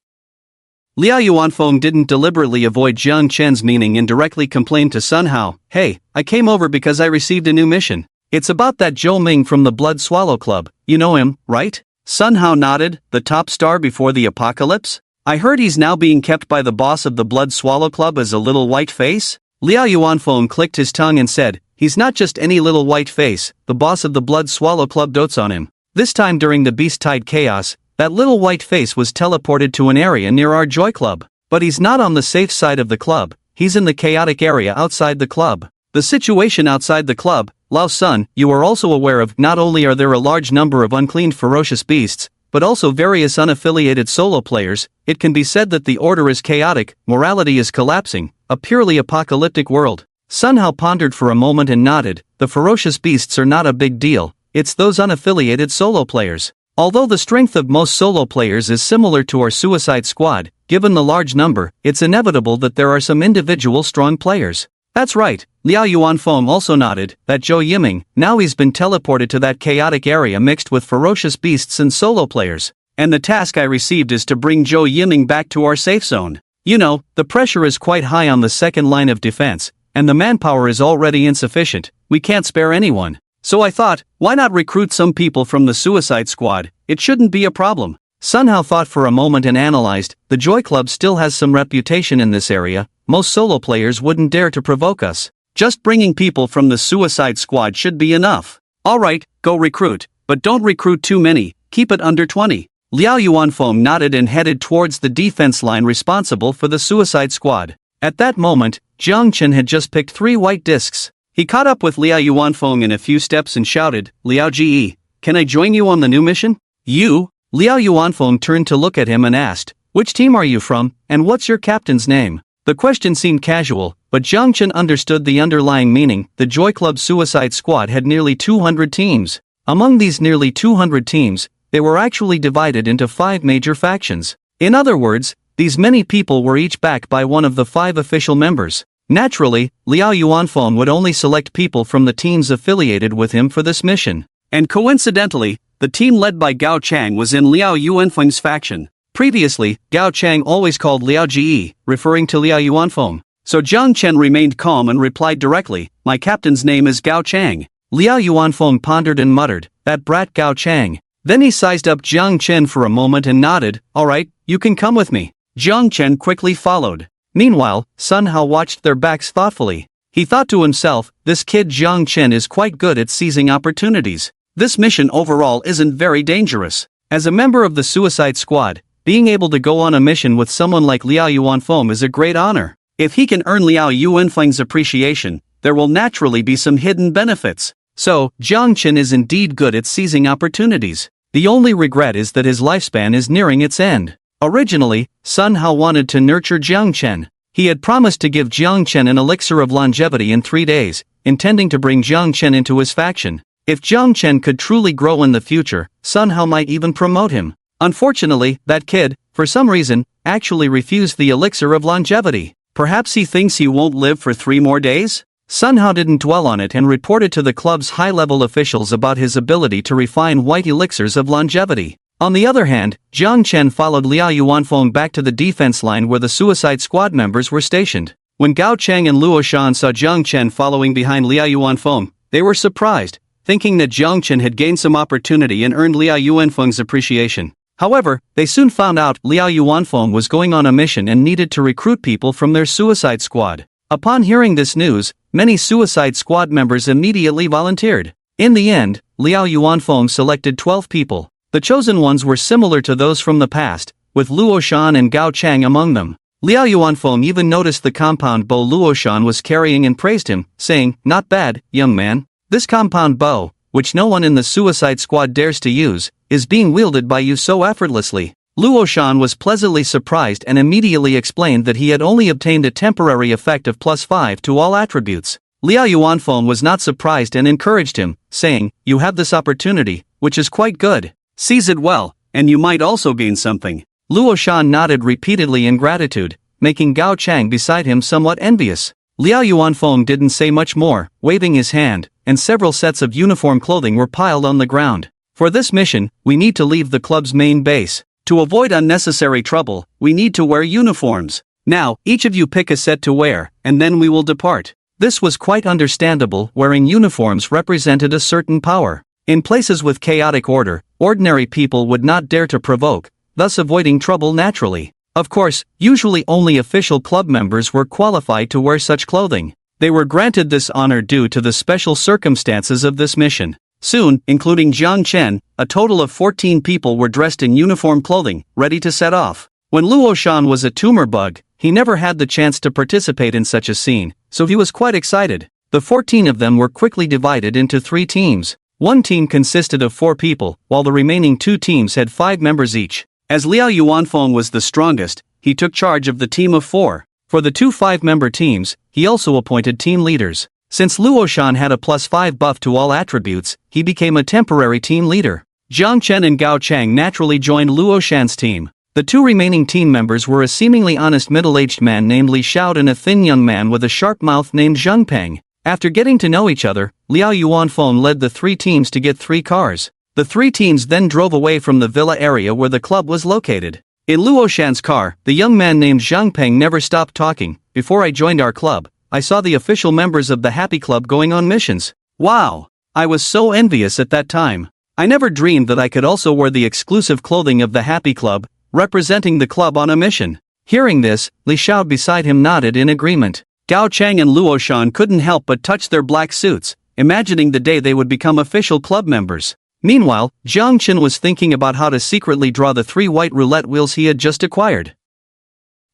Liao Yuanfeng didn't deliberately avoid Jiang Chen's meaning and directly complained to Sun Hao, hey, I came over because I received a new mission. It's about that Zhou Ming from the Blood Swallow Club, you know him, right? Sun Hao nodded, the top star before the apocalypse? I heard he's now being kept by the boss of the Blood Swallow Club as a little white face? Liao Yuanfeng clicked his tongue and said, he's not just any little white face, the boss of the Blood Swallow Club dotes on him. This time during the Beast-Tide Chaos, that little white face was teleported to an area near our Joy Club. But he's not on the safe side of the club, he's in the chaotic area outside the club. The situation outside the club, Lao Sun, you are also aware of. Not only are there a large number of unclean ferocious beasts, but also various unaffiliated solo players. It can be said that the order is chaotic, morality is collapsing, a purely apocalyptic world. Sun Hao pondered for a moment and nodded, the ferocious beasts are not a big deal, it's those unaffiliated solo players. Although the strength of most solo players is similar to our Suicide Squad, given the large number, it's inevitable that there are some individual strong players. That's right, Liao Yuanfeng also nodded, that Zhou Yiming, now he's been teleported to that chaotic area mixed with ferocious beasts and solo players. And the task I received is to bring Zhou Yiming back to our safe zone. You know, the pressure is quite high on the second line of defense, and the manpower is already insufficient, we can't spare anyone. So I thought, why not recruit some people from the Suicide Squad, it shouldn't be a problem. Sun Hao thought for a moment and analyzed, the Joy Club still has some reputation in this area, most solo players wouldn't dare to provoke us. Just bringing people from the Suicide Squad should be enough. Alright, go recruit, but don't recruit too many, keep it under 20. Liao Yuanfeng nodded and headed towards the defense line responsible for the Suicide Squad. At that moment, Jiang Chen had just picked 3 white discs. He caught up with Liao Yuanfeng in a few steps and shouted, Liao Ge, can I join you on the new mission? You? Liao Yuanfeng turned to look at him and asked, which team are you from, and what's your captain's name? The question seemed casual, but Jiang Chen understood the underlying meaning. The Joy Club Suicide Squad had nearly 200 teams. Among these nearly 200 teams, they were actually divided into 5 major factions. In other words, these many people were each backed by one of the 5 official members. Naturally, Liao Yuanfeng would only select people from the teams affiliated with him for this mission. And coincidentally, the team led by Gao Chang was in Liao Yuanfeng's faction. Previously, Gao Chang always called Liao Ge, referring to Liao Yuanfeng. So Jiang Chen remained calm and replied directly, my captain's name is Gao Chang. Liao Yuanfeng pondered and muttered, that brat Gao Chang. Then he sized up Jiang Chen for a moment and nodded, alright, you can come with me. Jiang Chen quickly followed. Meanwhile, Sun Hao watched their backs thoughtfully. He thought to himself, this kid Jiang Chen is quite good at seizing opportunities. This mission overall isn't very dangerous. As a member of the Suicide Squad, being able to go on a mission with someone like Liao Yuanfeng is a great honor. If he can earn Liao Yuanfeng's appreciation, there will naturally be some hidden benefits. So, Jiang Chen is indeed good at seizing opportunities. The only regret is that his lifespan is nearing its end. Originally, Sun Hao wanted to nurture Jiang Chen. He had promised to give Jiang Chen an elixir of longevity in 3 days, intending to bring Jiang Chen into his faction. If Jiang Chen could truly grow in the future, Sun Hao might even promote him. Unfortunately, that kid, for some reason, actually refused the elixir of longevity. Perhaps he thinks he won't live for 3 more days? Sun Hao didn't dwell on it and reported to the club's high-level officials about his ability to refine white elixirs of longevity. On the other hand, Jiang Chen followed Liao Yuanfeng back to the defense line where the Suicide Squad members were stationed. When Gao Chang and Luo Shan saw Jiang Chen following behind Liao Yuanfeng, they were surprised. thinking that Jiang Chen had gained some opportunity and earned Liao Yuanfeng's appreciation. However, they soon found out Liao Yuanfeng was going on a mission and needed to recruit people from their suicide squad. Upon hearing this news, many suicide squad members immediately volunteered. In the end, Liao Yuanfeng selected 12 people. The chosen ones were similar to those from the past, with Luo Shan and Gao Chang among them. Liao Yuanfeng even noticed the compound bow Luo Shan was carrying and praised him, saying, "Not bad, young man. This compound bow, which no one in the suicide squad dares to use, is being wielded by you so effortlessly." Luo Shan was pleasantly surprised and immediately explained that he had only obtained a temporary effect of +5 to all attributes. Liao Yuanfeng was not surprised and encouraged him, saying, "You have this opportunity, which is quite good. Seize it well, and you might also gain something." Luo Shan nodded repeatedly in gratitude, making Gao Chang beside him somewhat envious. Liao Yuanfeng didn't say much more, waving his hand, and several sets of uniform clothing were piled on the ground. "For this mission, we need to leave the club's main base. To avoid unnecessary trouble, we need to wear uniforms. Now, each of you pick a set to wear, and then we will depart." This was quite understandable. Wearing uniforms represented a certain power. In places with chaotic order, ordinary people would not dare to provoke, thus avoiding trouble naturally. Of course, usually only official club members were qualified to wear such clothing. They were granted this honor due to the special circumstances of this mission. Soon, including Jiang Chen, a total of 14 people were dressed in uniform clothing, ready to set off. When Luo Shan was a tumor bug, he never had the chance to participate in such a scene, so he was quite excited. The 14 of them were quickly divided into 3 teams. One team consisted of 4 people, while the remaining 2 teams had 5 members each. As Liao Yuanfeng was the strongest, he took charge of the team of 4. For the 2 5-member teams, he also appointed team leaders. Since Luo Shan had a +5 buff to all attributes, he became a temporary team leader. Jiang Chen and Gao Chang naturally joined Luo Shan's team. The 2 remaining team members were a seemingly honest middle-aged man named Li Xiao and a thin young man with a sharp mouth named Zheng Peng. After getting to know each other, Liao Yuanfeng led the 3 teams to get 3 cars. The 3 teams then drove away from the villa area where the club was located. In Luo Shan's car, the young man named Zheng Peng never stopped talking. "Before I joined our club, I saw the official members of the Happy Club going on missions. Wow! I was so envious at that time. I never dreamed that I could also wear the exclusive clothing of the Happy Club, representing the club on a mission." Hearing this, Li Xiao beside him nodded in agreement. Gao Chang and Luo Shan couldn't help but touch their black suits, imagining the day they would become official club members. Meanwhile, Jiang Chen was thinking about how to secretly draw the 3 white roulette wheels he had just acquired.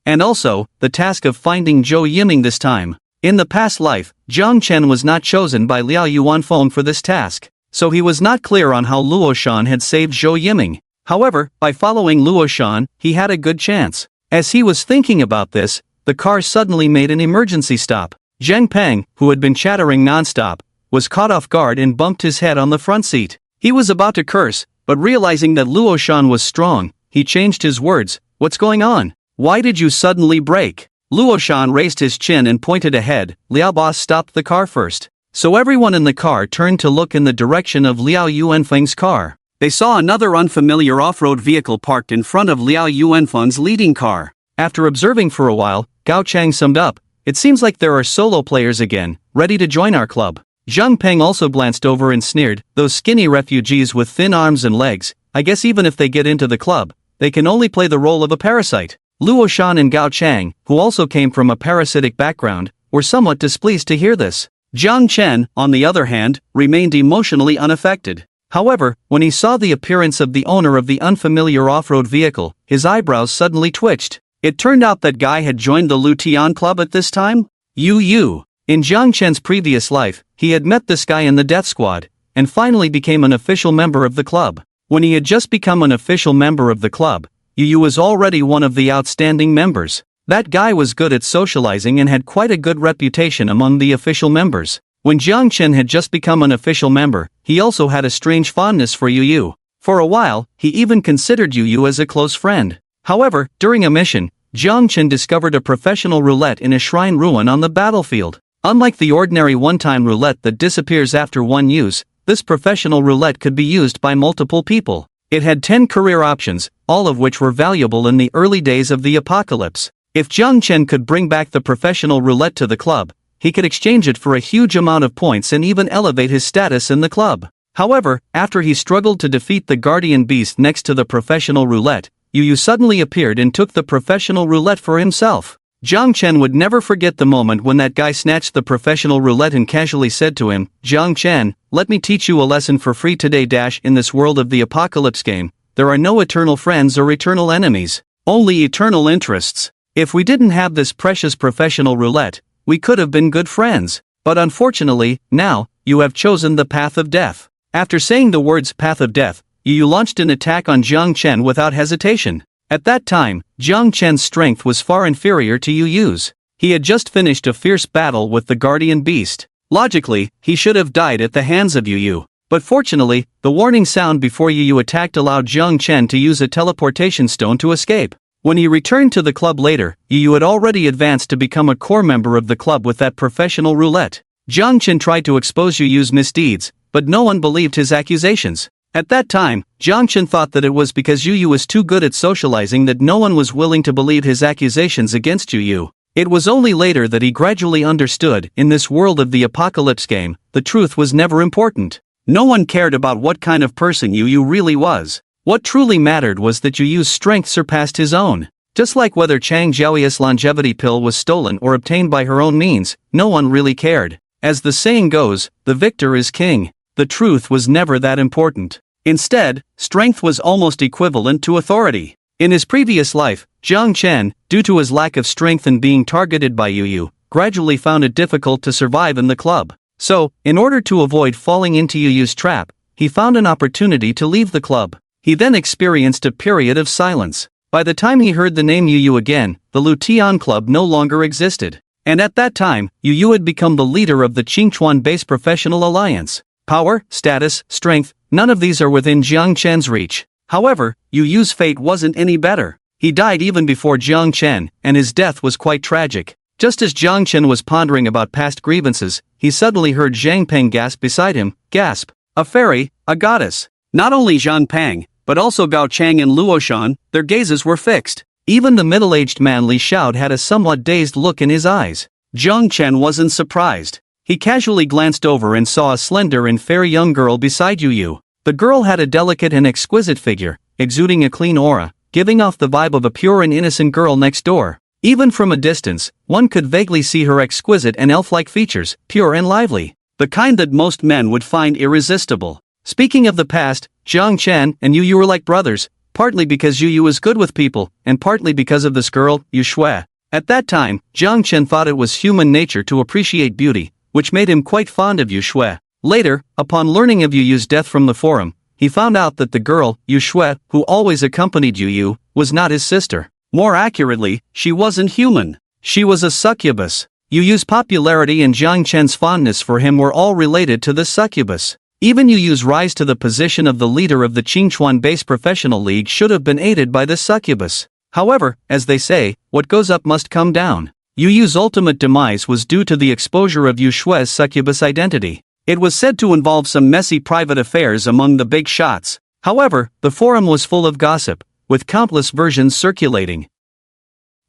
And also, the task of finding Zhou Yiming this time. In the past life, Jiang Chen was not chosen by Liao Yuanfeng for this task, so he was not clear on how Luo Shan had saved Zhou Yiming. However, by following Luo Shan, he had a good chance. As he was thinking about this, the car suddenly made an emergency stop. Zheng Peng, who had been chattering non-stop, was caught off guard and bumped his head on the front seat. He was about to curse, but realizing that Luo Shan was strong, he changed his words. "What's going on? Why did you suddenly brake?" Luo Shan raised his chin and pointed ahead. Liao Boss stopped the car first. So everyone in the car turned to look in the direction of Liao Yuanfeng's car. They saw another unfamiliar off-road vehicle parked in front of Liao Yuanfeng's leading car. After observing for a while, Gao Chang summed up, "It seems like there are solo players again, ready to join our club." Zheng Peng also glanced over and sneered, "Those skinny refugees with thin arms and legs, I guess even if they get into the club, they can only play the role of a parasite." Luo Shan and Gao Chang, who also came from a parasitic background, were somewhat displeased to hear this. Jiang Chen, on the other hand, remained emotionally unaffected. However, when he saw the appearance of the owner of the unfamiliar off-road vehicle, his eyebrows suddenly twitched. It turned out that guy had joined the Lutian Club at this time? Yu. In Jiang Chen's previous life, he had met this guy in the Death Squad, and finally became an official member of the club. When he had just become an official member of the club, Yu was already one of the outstanding members. That guy was good at socializing and had quite a good reputation among the official members. When Jiang Chen had just become an official member, he also had a strange fondness for Yu. For a while, he even considered Yu as a close friend. However, during a mission, Jiang Chen discovered a professional roulette in a shrine ruin on the battlefield. Unlike the ordinary one-time roulette that disappears after one use, this professional roulette could be used by multiple people. It had 10 career options, all of which were valuable in the early days of the apocalypse. If Jiang Chen could bring back the professional roulette to the club, he could exchange it for a huge amount of points and even elevate his status in the club. However, after he struggled to defeat the guardian beast next to the professional roulette, Yu suddenly appeared and took the professional roulette for himself. Jiang Chen would never forget the moment when that guy snatched the professional roulette and casually said to him, "Jiang Chen, let me teach you a lesson for free today. In this world of the apocalypse game, there are no eternal friends or eternal enemies, only eternal interests. If we didn't have this precious professional roulette, we could have been good friends. But unfortunately, now, you have chosen the path of death." After saying the words path of death, Yu launched an attack on Jiang Chen without hesitation. At that time, Jiang Chen's strength was far inferior to Yu's. He had just finished a fierce battle with the guardian beast. Logically, he should have died at the hands of Yu. But fortunately, the warning sound before Yu attacked allowed Jiang Chen to use a teleportation stone to escape. When he returned to the club later, Yu had already advanced to become a core member of the club with that professional roulette. Jiang Chen tried to expose Yu's misdeeds, but no one believed his accusations. At that time, Jiang Chen thought that it was because Yu was too good at socializing that no one was willing to believe his accusations against Yu. It was only later that he gradually understood, in this world of the apocalypse game, the truth was never important. No one cared about what kind of person Yu really was. What truly mattered was that Yu's strength surpassed his own. Just like whether Chang Xiaoyu's longevity pill was stolen or obtained by her own means, no one really cared. As the saying goes, the victor is king. The truth was never that important. Instead, strength was almost equivalent to authority. In his previous life, Jiang Chen, due to his lack of strength and being targeted by Yu, gradually found it difficult to survive in the club. So, in order to avoid falling into Yu's trap, he found an opportunity to leave the club. He then experienced a period of silence. By the time he heard the name Yu again, the Lutian Club no longer existed. And at that time, Yu had become the leader of the Qingchuan-based professional alliance. Power, status, strength, none of these are within Jiang Chen's reach. However, Yu's fate wasn't any better. He died even before Jiang Chen, and his death was quite tragic. Just as Jiang Chen was pondering about past grievances, he suddenly heard Zhang Peng gasp beside him. Gasp. A fairy, a goddess. Not only Zhang Peng, but also Gao Chang and Luo Shan, their gazes were fixed. Even the middle-aged man Li Xiao had a somewhat dazed look in his eyes. Jiang Chen wasn't surprised. He casually glanced over and saw a slender and fair young girl beside Yu. The girl had a delicate and exquisite figure, exuding a clean aura, giving off the vibe of a pure and innocent girl next door. Even from a distance, one could vaguely see her exquisite and elf-like features, pure and lively, the kind that most men would find irresistible. Speaking of the past, Jiang Chen and Yu were like brothers, partly because Yu was good with people, and partly because of this girl, Yu Shui. At that time, Jiang Chen thought it was human nature to appreciate beauty, which made him quite fond of Yu Shui. Later, upon learning of Yu's death from the forum, he found out that the girl, Yu Shui, who always accompanied Yu, was not his sister. More accurately, she wasn't human. She was a succubus. Yu's popularity and Jiang Chen's fondness for him were all related to the succubus. Even Yu's rise to the position of the leader of the Qingchuan-based professional league should have been aided by the succubus. However, as they say, what goes up must come down. Yu's ultimate demise was due to the exposure of Yu Shui's succubus identity. It was said to involve some messy private affairs among the big shots. However, the forum was full of gossip, with countless versions circulating.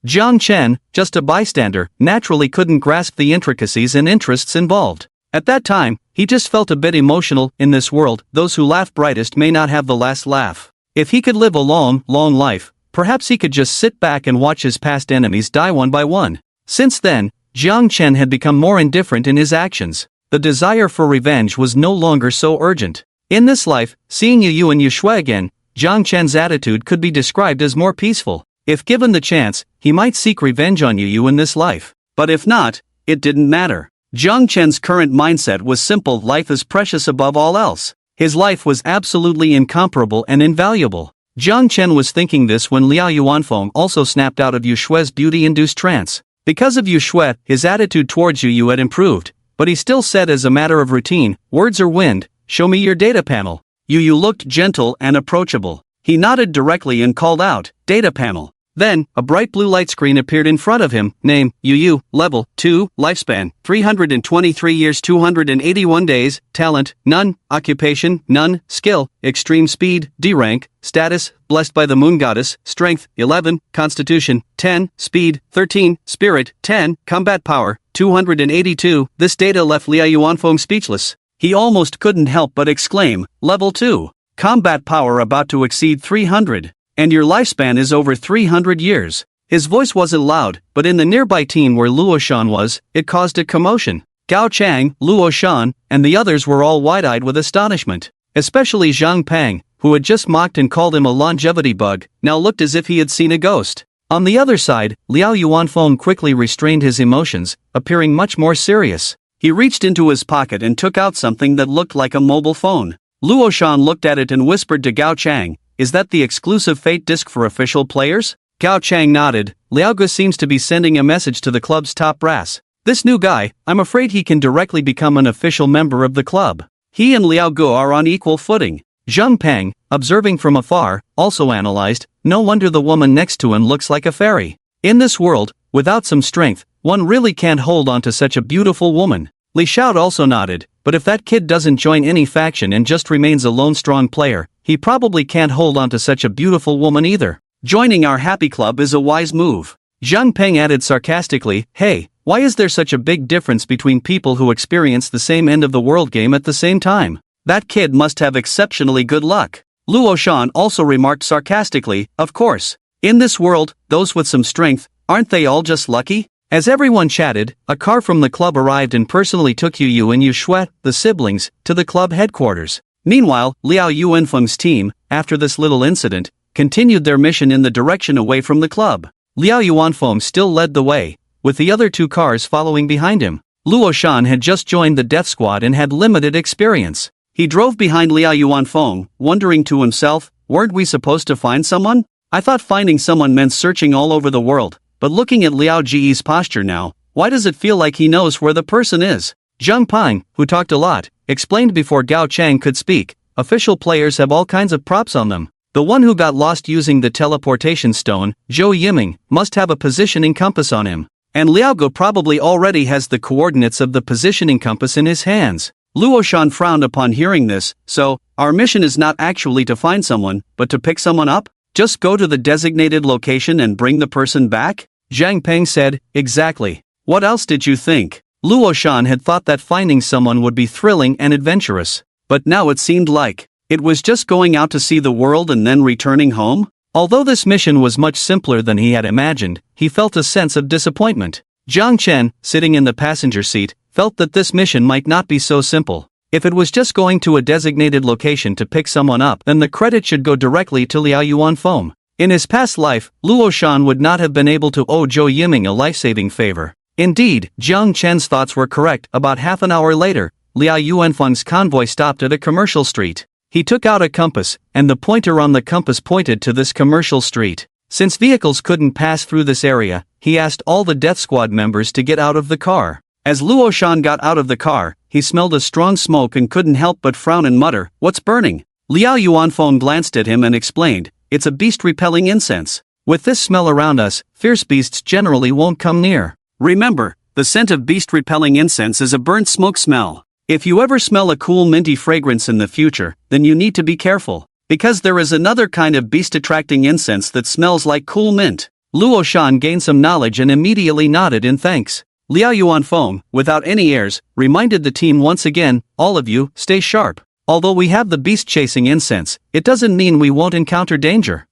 Jiang Chen, just a bystander, naturally couldn't grasp the intricacies and interests involved. At that time, he just felt a bit emotional. In this world, those who laugh brightest may not have the last laugh. If he could live a long, long life, perhaps he could just sit back and watch his past enemies die one by one. Since then, Jiang Chen had become more indifferent in his actions. The desire for revenge was no longer so urgent. In this life, seeing Yu and Yu Shui again, Jiang Chen's attitude could be described as more peaceful. If given the chance, he might seek revenge on Yu in this life. But if not, it didn't matter. Jiang Chen's current mindset was simple: life is precious above all else. His life was absolutely incomparable and invaluable. Jiang Chen was thinking this when Liao Yuanfeng also snapped out of Yu Shui's beauty-induced trance. Because of Yu Shui, his attitude towards Yu had improved, but he still said as a matter of routine, "Words are wind, show me your data panel." Yu looked gentle and approachable. He nodded directly and called out, "Data panel." Then, a bright blue light screen appeared in front of him. Name, Yu, level 2, lifespan, 323 years 281 days, talent, none, occupation, none, skill, extreme speed, D rank, status, blessed by the moon goddess, strength, 11, constitution, 10, speed, 13, spirit, 10, combat power, 282. This data left Liao Yuanfeng speechless. He almost couldn't help but exclaim, level 2, combat power about to exceed 300. And your lifespan is over 300 years. His voice wasn't loud, but in the nearby team where Luo Shan was, it caused a commotion. Gao Chang, Luo Shan, and the others were all wide-eyed with astonishment. Especially Zhang Pang, who had just mocked and called him a longevity bug, now looked as if he had seen a ghost. On the other side, Liao Yuanfeng quickly restrained his emotions, appearing much more serious. He reached into his pocket and took out something that looked like a mobile phone. Luo Shan looked at it and whispered to Gao Chang, "Is that the exclusive Fate disc for official players?" Gao Chang nodded. Liao Ge seems to be sending a message to the club's top brass. This new guy, I'm afraid he can directly become an official member of the club. He and Liao Ge are on equal footing. Zhang Peng, observing from afar, also analyzed, no wonder the woman next to him looks like a fairy. In this world, without some strength, one really can't hold on to such a beautiful woman. Li Xiao also nodded, but if that kid doesn't join any faction and just remains a lone strong player, he probably can't hold on to such a beautiful woman either. Joining our happy club is a wise move. Zhang Peng added sarcastically, hey, why is there such a big difference between people who experience the same end of the world game at the same time? That kid must have exceptionally good luck. Luo Shan also remarked sarcastically, of course. In this world, those with some strength, aren't they all just lucky? As everyone chatted, a car from the club arrived and personally took Yu and Yu Shui, the siblings, to the club headquarters. Meanwhile, Liao Yuanfeng's team, after this little incident, continued their mission in the direction away from the club. Liao Yuanfeng still led the way, with the other two cars following behind him. Luo Shan had just joined the death squad and had limited experience. He drove behind Liao Yuanfeng, wondering to himself, weren't we supposed to find someone? I thought finding someone meant searching all over the world, but looking at Liao Ji's posture now, why does it feel like he knows where the person is? Zhang Peng, who talked a lot, explained before Gao Chang could speak, official players have all kinds of props on them. The one who got lost using the teleportation stone, Zhou Yiming, must have a positioning compass on him. And Liao Ge probably already has the coordinates of the positioning compass in his hands. Luo Shan frowned upon hearing this, so, our mission is not actually to find someone, but to pick someone up? Just go to the designated location and bring the person back? Zhang Peng said, exactly. What else did you think? Luo Shan had thought that finding someone would be thrilling and adventurous. But now it seemed like it was just going out to see the world and then returning home? Although this mission was much simpler than he had imagined, he felt a sense of disappointment. Zhang Chen, sitting in the passenger seat, felt that this mission might not be so simple. If it was just going to a designated location to pick someone up, then the credit should go directly to Liao Yuanfeng. In his past life, Luo Shan would not have been able to owe Zhou Yiming a life-saving favor. Indeed, Zhang Chen's thoughts were correct. About half an hour later, Liao Yuanfeng's convoy stopped at a commercial street. He took out a compass, and the pointer on the compass pointed to this commercial street. Since vehicles couldn't pass through this area, he asked all the death squad members to get out of the car. As Luo Shan got out of the car, he smelled a strong smoke and couldn't help but frown and mutter, "What's burning?" Liao Yuanfeng glanced at him and explained, "It's a beast-repelling incense. With this smell around us, fierce beasts generally won't come near. Remember, the scent of beast-repelling incense is a burnt smoke smell. If you ever smell a cool minty fragrance in the future, then you need to be careful, because there is another kind of beast-attracting incense that smells like cool mint." Luo Shan gained some knowledge and immediately nodded in thanks. Liao Yuanfeng, without any airs, reminded the team once again, "All of you, stay sharp. Although we have the beast-chasing incense, it doesn't mean we won't encounter danger.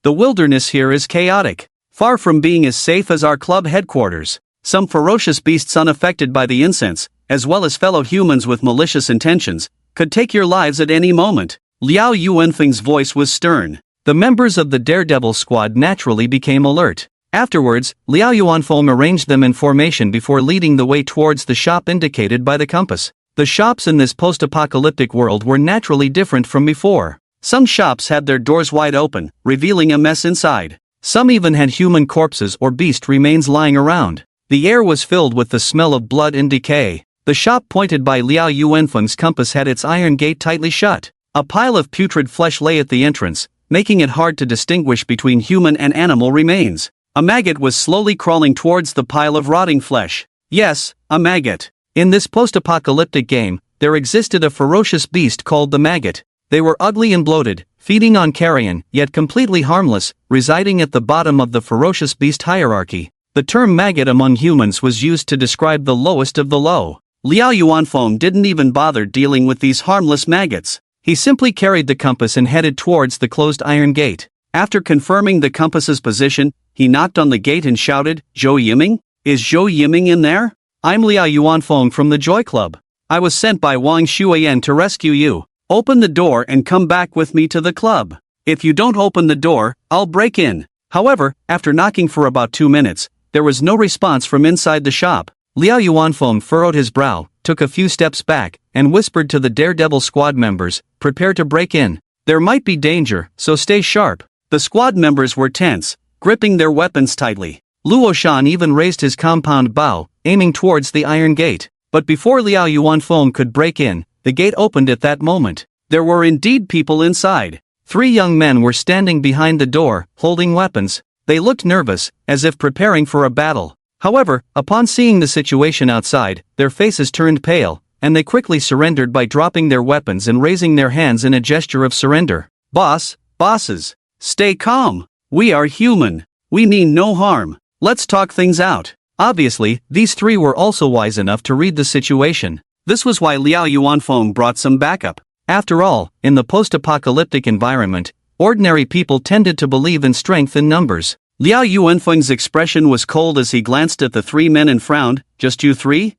The wilderness here is chaotic, far from being as safe as our club headquarters. Some ferocious beasts unaffected by the incense, as well as fellow humans with malicious intentions, could take your lives at any moment." Liao Yuanfeng's voice was stern. The members of the Daredevil squad naturally became alert. Afterwards, Liao Yuanfeng arranged them in formation before leading the way towards the shop indicated by the compass. The shops in this post-apocalyptic world were naturally different from before. Some shops had their doors wide open, revealing a mess inside. Some even had human corpses or beast remains lying around. The air was filled with the smell of blood and decay. The shop pointed by Liao Yuanfeng's compass had its iron gate tightly shut. A pile of putrid flesh lay at the entrance, making it hard to distinguish between human and animal remains. A maggot was slowly crawling towards the pile of rotting flesh. Yes, a maggot. In this post-apocalyptic game, there existed a ferocious beast called the maggot. They were ugly and bloated, feeding on carrion, yet completely harmless, residing at the bottom of the ferocious beast hierarchy. The term maggot among humans was used to describe the lowest of the low. Liao Yuanfeng didn't even bother dealing with these harmless maggots. He simply carried the compass and headed towards the closed iron gate. After confirming the compass's position, he knocked on the gate and shouted, "Zhou Yiming? Is Zhou Yiming in there? I'm Liao Yuanfeng from the Joy Club. I was sent by Wang Shuiyan to rescue you. Open the door and come back with me to the club. If you don't open the door, I'll break in." However, after knocking for about 2 minutes, there was no response from inside the shop. Liao Yuanfeng furrowed his brow, took a few steps back, and whispered to the Daredevil squad members, "Prepare to break in. There might be danger, so stay sharp." The squad members were tense, gripping their weapons tightly. Luo Shan even raised his compound bow, aiming towards the iron gate. But before Liao Yuanfeng could break in, the gate opened at that moment. There were indeed people inside. 3 young men were standing behind the door, holding weapons. They looked nervous, as if preparing for a battle. However, upon seeing the situation outside, their faces turned pale, and they quickly surrendered by dropping their weapons and raising their hands in a gesture of surrender. Bosses, stay calm. We are human. We mean no harm. Let's talk things out." Obviously, these 3 were also wise enough to read the situation. This was why Liao Yuanfeng brought some backup. After all, in the post-apocalyptic environment, ordinary people tended to believe in strength in numbers. Liao Yuanfeng's expression was cold as he glanced at the 3 men and frowned. "Just you 3?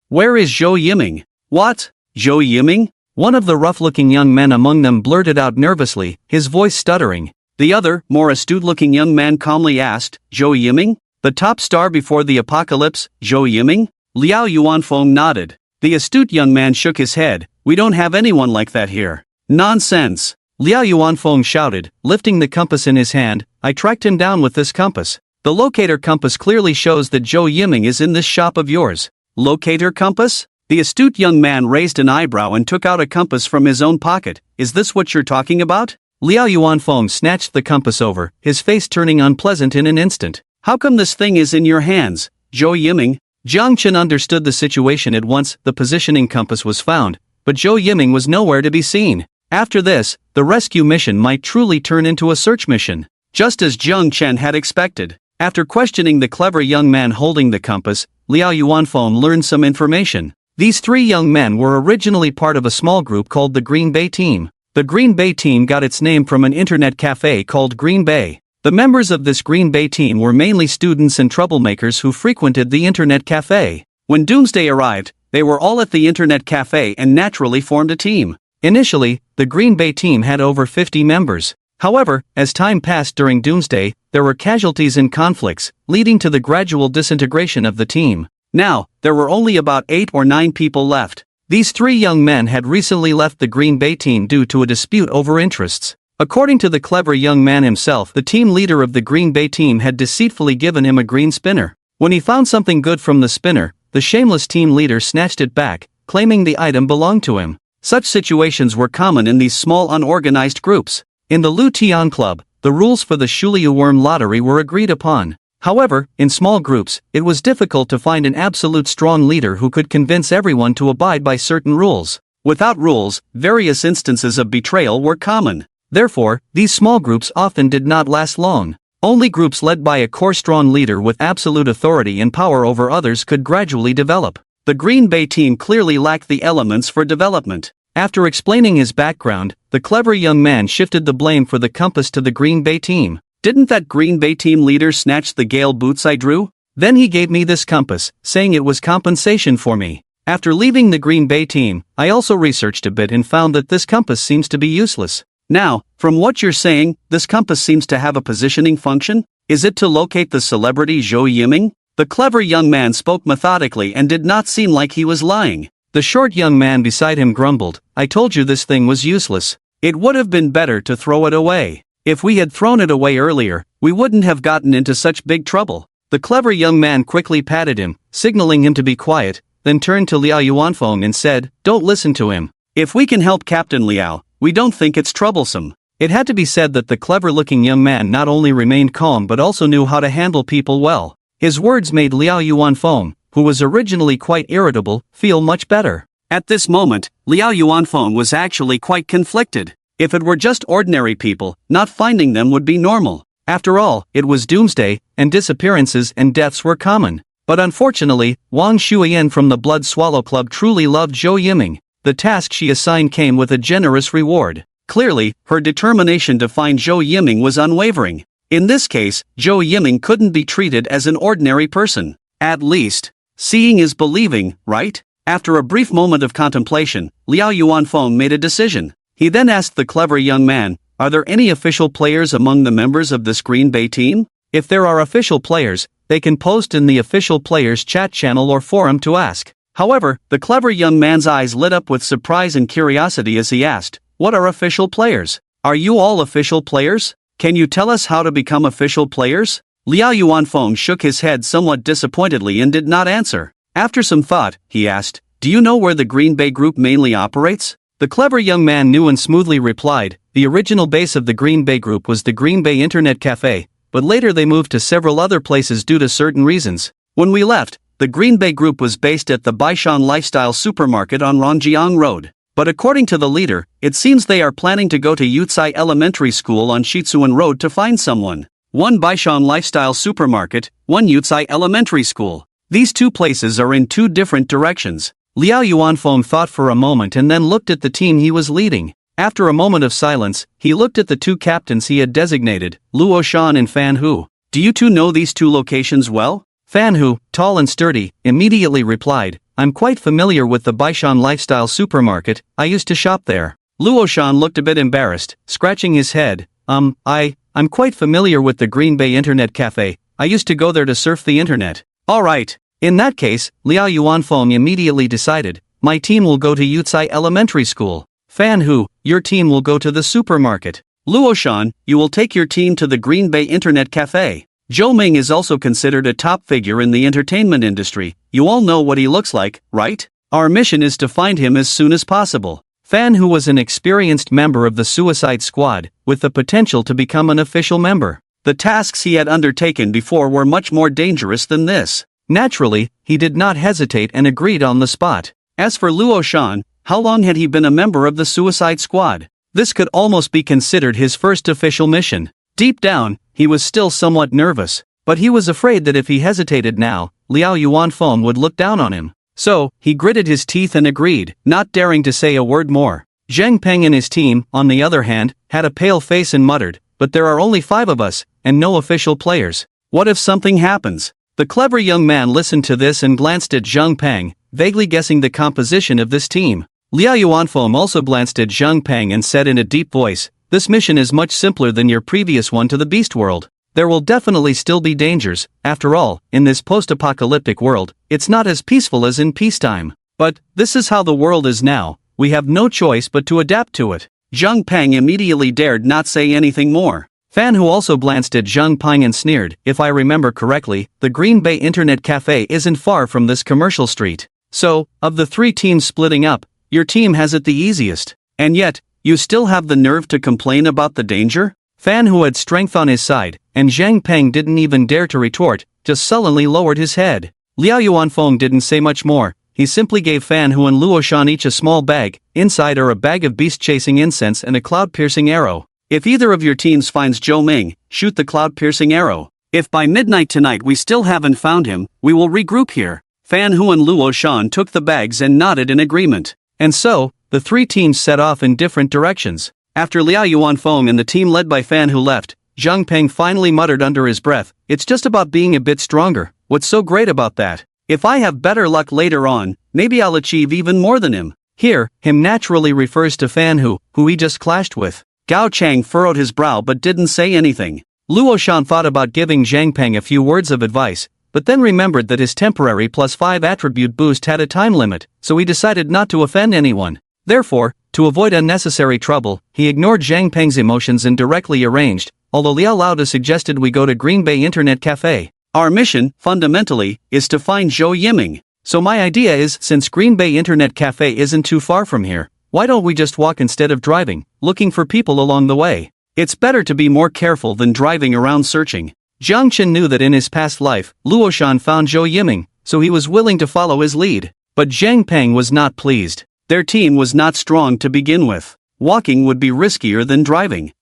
Where is Zhou Yiming?" "What? Zhou Yiming?" One of the rough-looking young men among them blurted out nervously, his voice stuttering. The other, more astute-looking young man calmly asked, "Zhou Yiming? The top star before the apocalypse, Zhou Yiming?" Liao Yuanfeng nodded. The astute young man shook his head. "We don't have anyone like that here." "Nonsense!" Liao Yuanfeng shouted, lifting the compass in his hand. "I tracked him down with this compass. The locator compass clearly shows that Zhou Yiming is in this shop of yours." "Locator compass?" The astute young man raised an eyebrow and took out a compass from his own pocket. "Is this what you're talking about?" Liao Yuanfeng snatched the compass over, his face turning unpleasant in an instant. "How come this thing is in your hands, Zhou Yiming?" Jiang Chen understood the situation at once. The positioning compass was found, but Zhou Yiming was nowhere to be seen. After this, the rescue mission might truly turn into a search mission. Just as Jiang Chen had expected. After questioning the clever young man holding the compass, Liao Yuanfeng learned some information. These 3 young men were originally part of a small group called the Green Bay Team. The Green Bay Team got its name from an internet cafe called Green Bay. The members of this Green Bay Team were mainly students and troublemakers who frequented the internet cafe. When Doomsday arrived, they were all at the internet cafe and naturally formed a team. Initially, the Green Bay Team had over 50 members. However, as time passed during Doomsday, there were casualties and conflicts, leading to the gradual disintegration of the team. Now, there were only about 8 or 9 people left. These 3 young men had recently left the Green Bay Team due to a dispute over interests. According to the clever young man himself, the team leader of the Green Bay Team had deceitfully given him a green spinner. When he found something good from the spinner, the shameless team leader snatched it back, claiming the item belonged to him. Such situations were common in these small unorganized groups. In the Lu Tian Club, the rules for the Shuliu Worm lottery were agreed upon. However, in small groups, it was difficult to find an absolute strong leader who could convince everyone to abide by certain rules. Without rules, various instances of betrayal were common. Therefore, these small groups often did not last long. Only groups led by a core strong leader with absolute authority and power over others could gradually develop. The Green Bay Team clearly lacked the elements for development. After explaining his background, the clever young man shifted the blame for the compass to the Green Bay Team. "Didn't that Green Bay Team leader snatch the Gale boots I drew? Then he gave me this compass, saying it was compensation for me. After leaving the Green Bay Team, I also researched a bit and found that this compass seems to be useless. Now, from what you're saying, this compass seems to have a positioning function? Is it to locate the celebrity Zhou Yiming?" The clever young man spoke methodically and did not seem like he was lying. The short young man beside him grumbled, "I told you this thing was useless. It would have been better to throw it away. If we had thrown it away earlier, we wouldn't have gotten into such big trouble." The clever young man quickly patted him, signaling him to be quiet, then turned to Liao Yuanfeng and said, "Don't listen to him. If we can help Captain Liao, we don't think it's troublesome. It had to be said that the clever-looking young man not only remained calm but also knew how to handle people well. His words made Liao Yuanfeng, who was originally quite irritable, feel much better. At this moment, Liao Yuanfeng was actually quite conflicted. If it were just ordinary people, not finding them would be normal. After all, it was doomsday, and disappearances and deaths were common. But unfortunately, Wang Shuiyan from the Blood Swallow Club truly loved Zhou Yiming. The task she assigned came with a generous reward. Clearly, her determination to find Zhou Yiming was unwavering. In this case, Zhou Yiming couldn't be treated as an ordinary person. At least, seeing is believing, right? After a brief moment of contemplation, Liao Yuanfeng made a decision. He then asked the clever young man, "Are there any official players among the members of this Green Bay team? If there are official players, they can post in the official players chat channel or forum to ask." However, the clever young man's eyes lit up with surprise and curiosity as he asked, "What are official players? Are you all official players? Can you tell us how to become official players?" Liao Yuanfeng shook his head somewhat disappointedly and did not answer. After some thought, he asked, "Do you know where the Green Bay Group mainly operates?" The clever young man knew and smoothly replied, "The original base of the Green Bay Group was the Green Bay Internet Cafe, but later they moved to several other places due to certain reasons. When we left, the Green Bay Group was based at the Baishan Lifestyle Supermarket on Rongjiang Road. But according to the leader, it seems they are planning to go to Yucai Elementary School on Shitsuan Road to find someone. One Baishan Lifestyle Supermarket, one Yucai Elementary School. These two places are in two different directions." Liao Yuanfeng thought for a moment and then looked at the team he was leading. After a moment of silence, he looked at the two captains he had designated, Luo Shan and Fan Hu. "Do you two know these two locations well?" Fan Hu, tall and sturdy, immediately replied, "I'm quite familiar with the Baishan Lifestyle Supermarket, I used to shop there." Luo Shan looked a bit embarrassed, scratching his head. I'm quite familiar with the Green Bay Internet Cafe, I used to go there to surf the internet." "Alright. In that case," Liao Yuanfeng immediately decided, "my team will go to Yucai Elementary School. Fan Hu, your team will go to the supermarket. Luo Shan, you will take your team to the Green Bay Internet Cafe. Zhou Ming is also considered a top figure in the entertainment industry, you all know what he looks like, right? Our mission is to find him as soon as possible." Fan Hu was an experienced member of the Suicide Squad, with the potential to become an official member. The tasks he had undertaken before were much more dangerous than this. Naturally, he did not hesitate and agreed on the spot. As for Luo Shan, how long had he been a member of the Suicide Squad? This could almost be considered his first official mission. Deep down, he was still somewhat nervous, but he was afraid that if he hesitated now, Liao Yuanfeng would look down on him. So, he gritted his teeth and agreed, not daring to say a word more. Zhang Peng and his team, on the other hand, had a pale face and muttered, "But there are only 5 of us, and no official players. What if something happens?" The clever young man listened to this and glanced at Zhang Peng, vaguely guessing the composition of this team. Liao Yuanfeng also glanced at Zhang Peng and said in a deep voice, "This mission is much simpler than your previous one to the Beast World. There will definitely still be dangers, after all, in this post-apocalyptic world, it's not as peaceful as in peacetime. But, this is how the world is now, we have no choice but to adapt to it." Zhang Peng immediately dared not say anything more. Fan Hu also glanced at Zhang Peng and sneered, "If I remember correctly, the Green Bay Internet Cafe isn't far from this commercial street. So, of the 3 teams splitting up, your team has it the easiest. And yet, you still have the nerve to complain about the danger?" Fan Hu had strength on his side, and Zhang Peng didn't even dare to retort, just sullenly lowered his head. Liao Yuanfeng didn't say much more, he simply gave Fan Hu and Luo Shan each a small bag, inside are a bag of beast-chasing incense and a cloud-piercing arrow. If either of your teams finds Zhou Ming, shoot the cloud-piercing arrow. If by midnight tonight we still haven't found him, we will regroup here. Fan Hu and Luo Shan took the bags and nodded in agreement. And so, the 3 teams set off in different directions. After Liao Yuanfeng and the team led by Fan Hu left, Zhang Peng finally muttered under his breath, "It's just about being a bit stronger, what's so great about that? If I have better luck later on, maybe I'll achieve even more than him." Here, him naturally refers to Fan Hu, who he just clashed with. Gao Chang furrowed his brow but didn't say anything. Luo Shan thought about giving Zhang Peng a few words of advice, but then remembered that his temporary +5 attribute boost had a time limit, so he decided not to offend anyone. Therefore, to avoid unnecessary trouble, he ignored Zhang Peng's emotions and directly arranged, although Liao Lauda suggested we go to Green Bay Internet Cafe. Our mission, fundamentally, is to find Zhou Yiming. So my idea is, since Green Bay Internet Cafe isn't too far from here, Why don't we just walk instead of driving, looking for people along the way? It's better to be more careful than driving around searching. Jiang Chen knew that in his past life, Luo Shan found Zhou Yiming, so he was willing to follow his lead. But Zhang Peng was not pleased. Their team was not strong to begin with. Walking would be riskier than driving.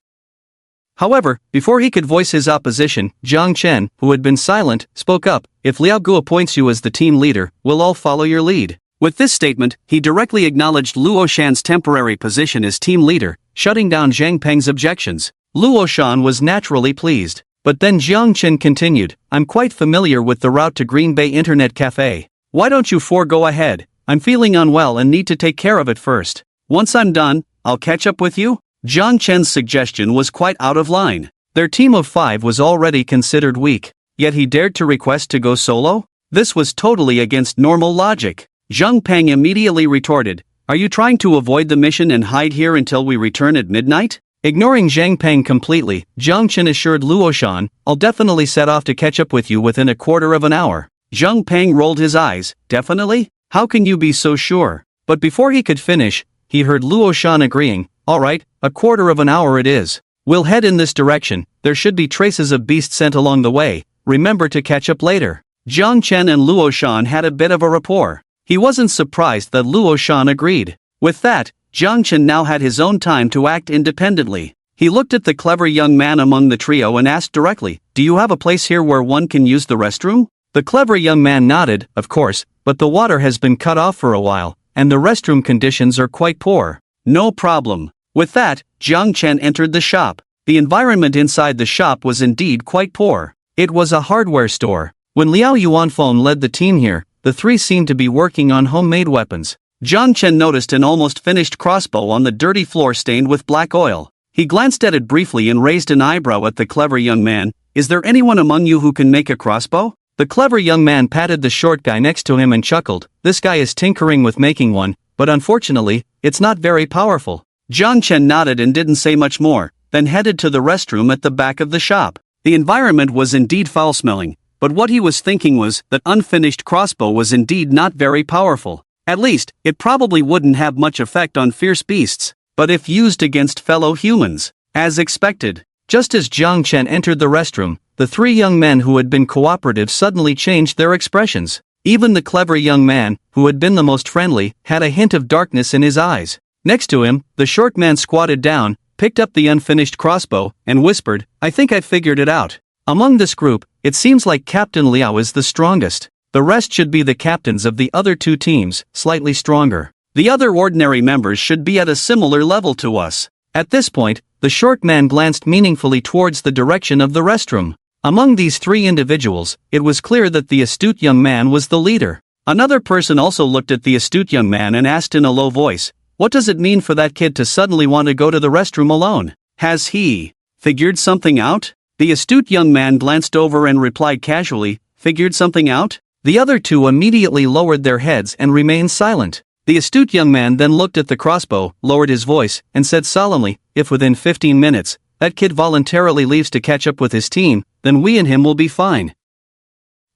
However, before he could voice his opposition, Jiang Chen, who had been silent, spoke up. If Liao Gu appoints you as the team leader, we'll all follow your lead. With this statement, he directly acknowledged Luo Shan's temporary position as team leader, shutting down Zhang Peng's objections. Luo Shan was naturally pleased. But then Jiang Chen continued, I'm quite familiar with the route to Green Bay Internet Cafe. Why don't you four go ahead? I'm feeling unwell and need to take care of it first. Once I'm done, I'll catch up with you? Jiang Chen's suggestion was quite out of line. Their team of 5 was already considered weak, yet he dared to request to go solo? This was totally against normal logic. Zhang Peng immediately retorted, Are you trying to avoid the mission and hide here until we return at midnight? Ignoring Zhang Peng completely, Jiang Chen assured Luo Shan, I'll definitely set off to catch up with you within a quarter of an hour. Zhang Peng rolled his eyes, Definitely? How can you be so sure? But before he could finish, he heard Luo Shan agreeing, Alright, a quarter of an hour it is. We'll head in this direction, there should be traces of beast scent along the way, remember to catch up later. Jiang Chen and Luo Shan had a bit of a rapport. He wasn't surprised that Luo Shan agreed. With that, Jiang Chen now had his own time to act independently. He looked at the clever young man among the trio and asked directly, Do you have a place here where one can use the restroom? The clever young man nodded, Of course, but the water has been cut off for a while, and the restroom conditions are quite poor. No problem. With that, Jiang Chen entered the shop. The environment inside the shop was indeed quite poor. It was a hardware store. When Liao Yuanfeng led the team here, the 3 seemed to be working on homemade weapons. Jiang Chen noticed an almost finished crossbow on the dirty floor stained with black oil. He glanced at it briefly and raised an eyebrow at the clever young man. Is there anyone among you who can make a crossbow? The clever young man patted the short guy next to him and chuckled. This guy is tinkering with making one, but unfortunately, it's not very powerful. Jiang Chen nodded and didn't say much more, then headed to the restroom at the back of the shop. The environment was indeed foul-smelling, but what he was thinking was that unfinished crossbow was indeed not very powerful. At least, it probably wouldn't have much effect on fierce beasts, but if used against fellow humans, as expected. Just as Jiang Chen entered the restroom, the 3 young men who had been cooperative suddenly changed their expressions. Even the clever young man, who had been the most friendly, had a hint of darkness in his eyes. Next to him, the short man squatted down, picked up the unfinished crossbow, and whispered, I think I've figured it out. Among this group, it seems like Captain Liao is the strongest. The rest should be the captains of the other 2 teams, slightly stronger. The other ordinary members should be at a similar level to us. At this point, the short man glanced meaningfully towards the direction of the restroom. Among these 3 individuals, it was clear that the astute young man was the leader. Another person also looked at the astute young man and asked in a low voice, What does it mean for that kid to suddenly want to go to the restroom alone? Has he figured something out? The astute young man glanced over and replied casually, Figured something out? The other 2 immediately lowered their heads and remained silent. The astute young man then looked at the crossbow, lowered his voice, and said solemnly, If within 15 minutes, that kid voluntarily leaves to catch up with his team, then we and him will be fine.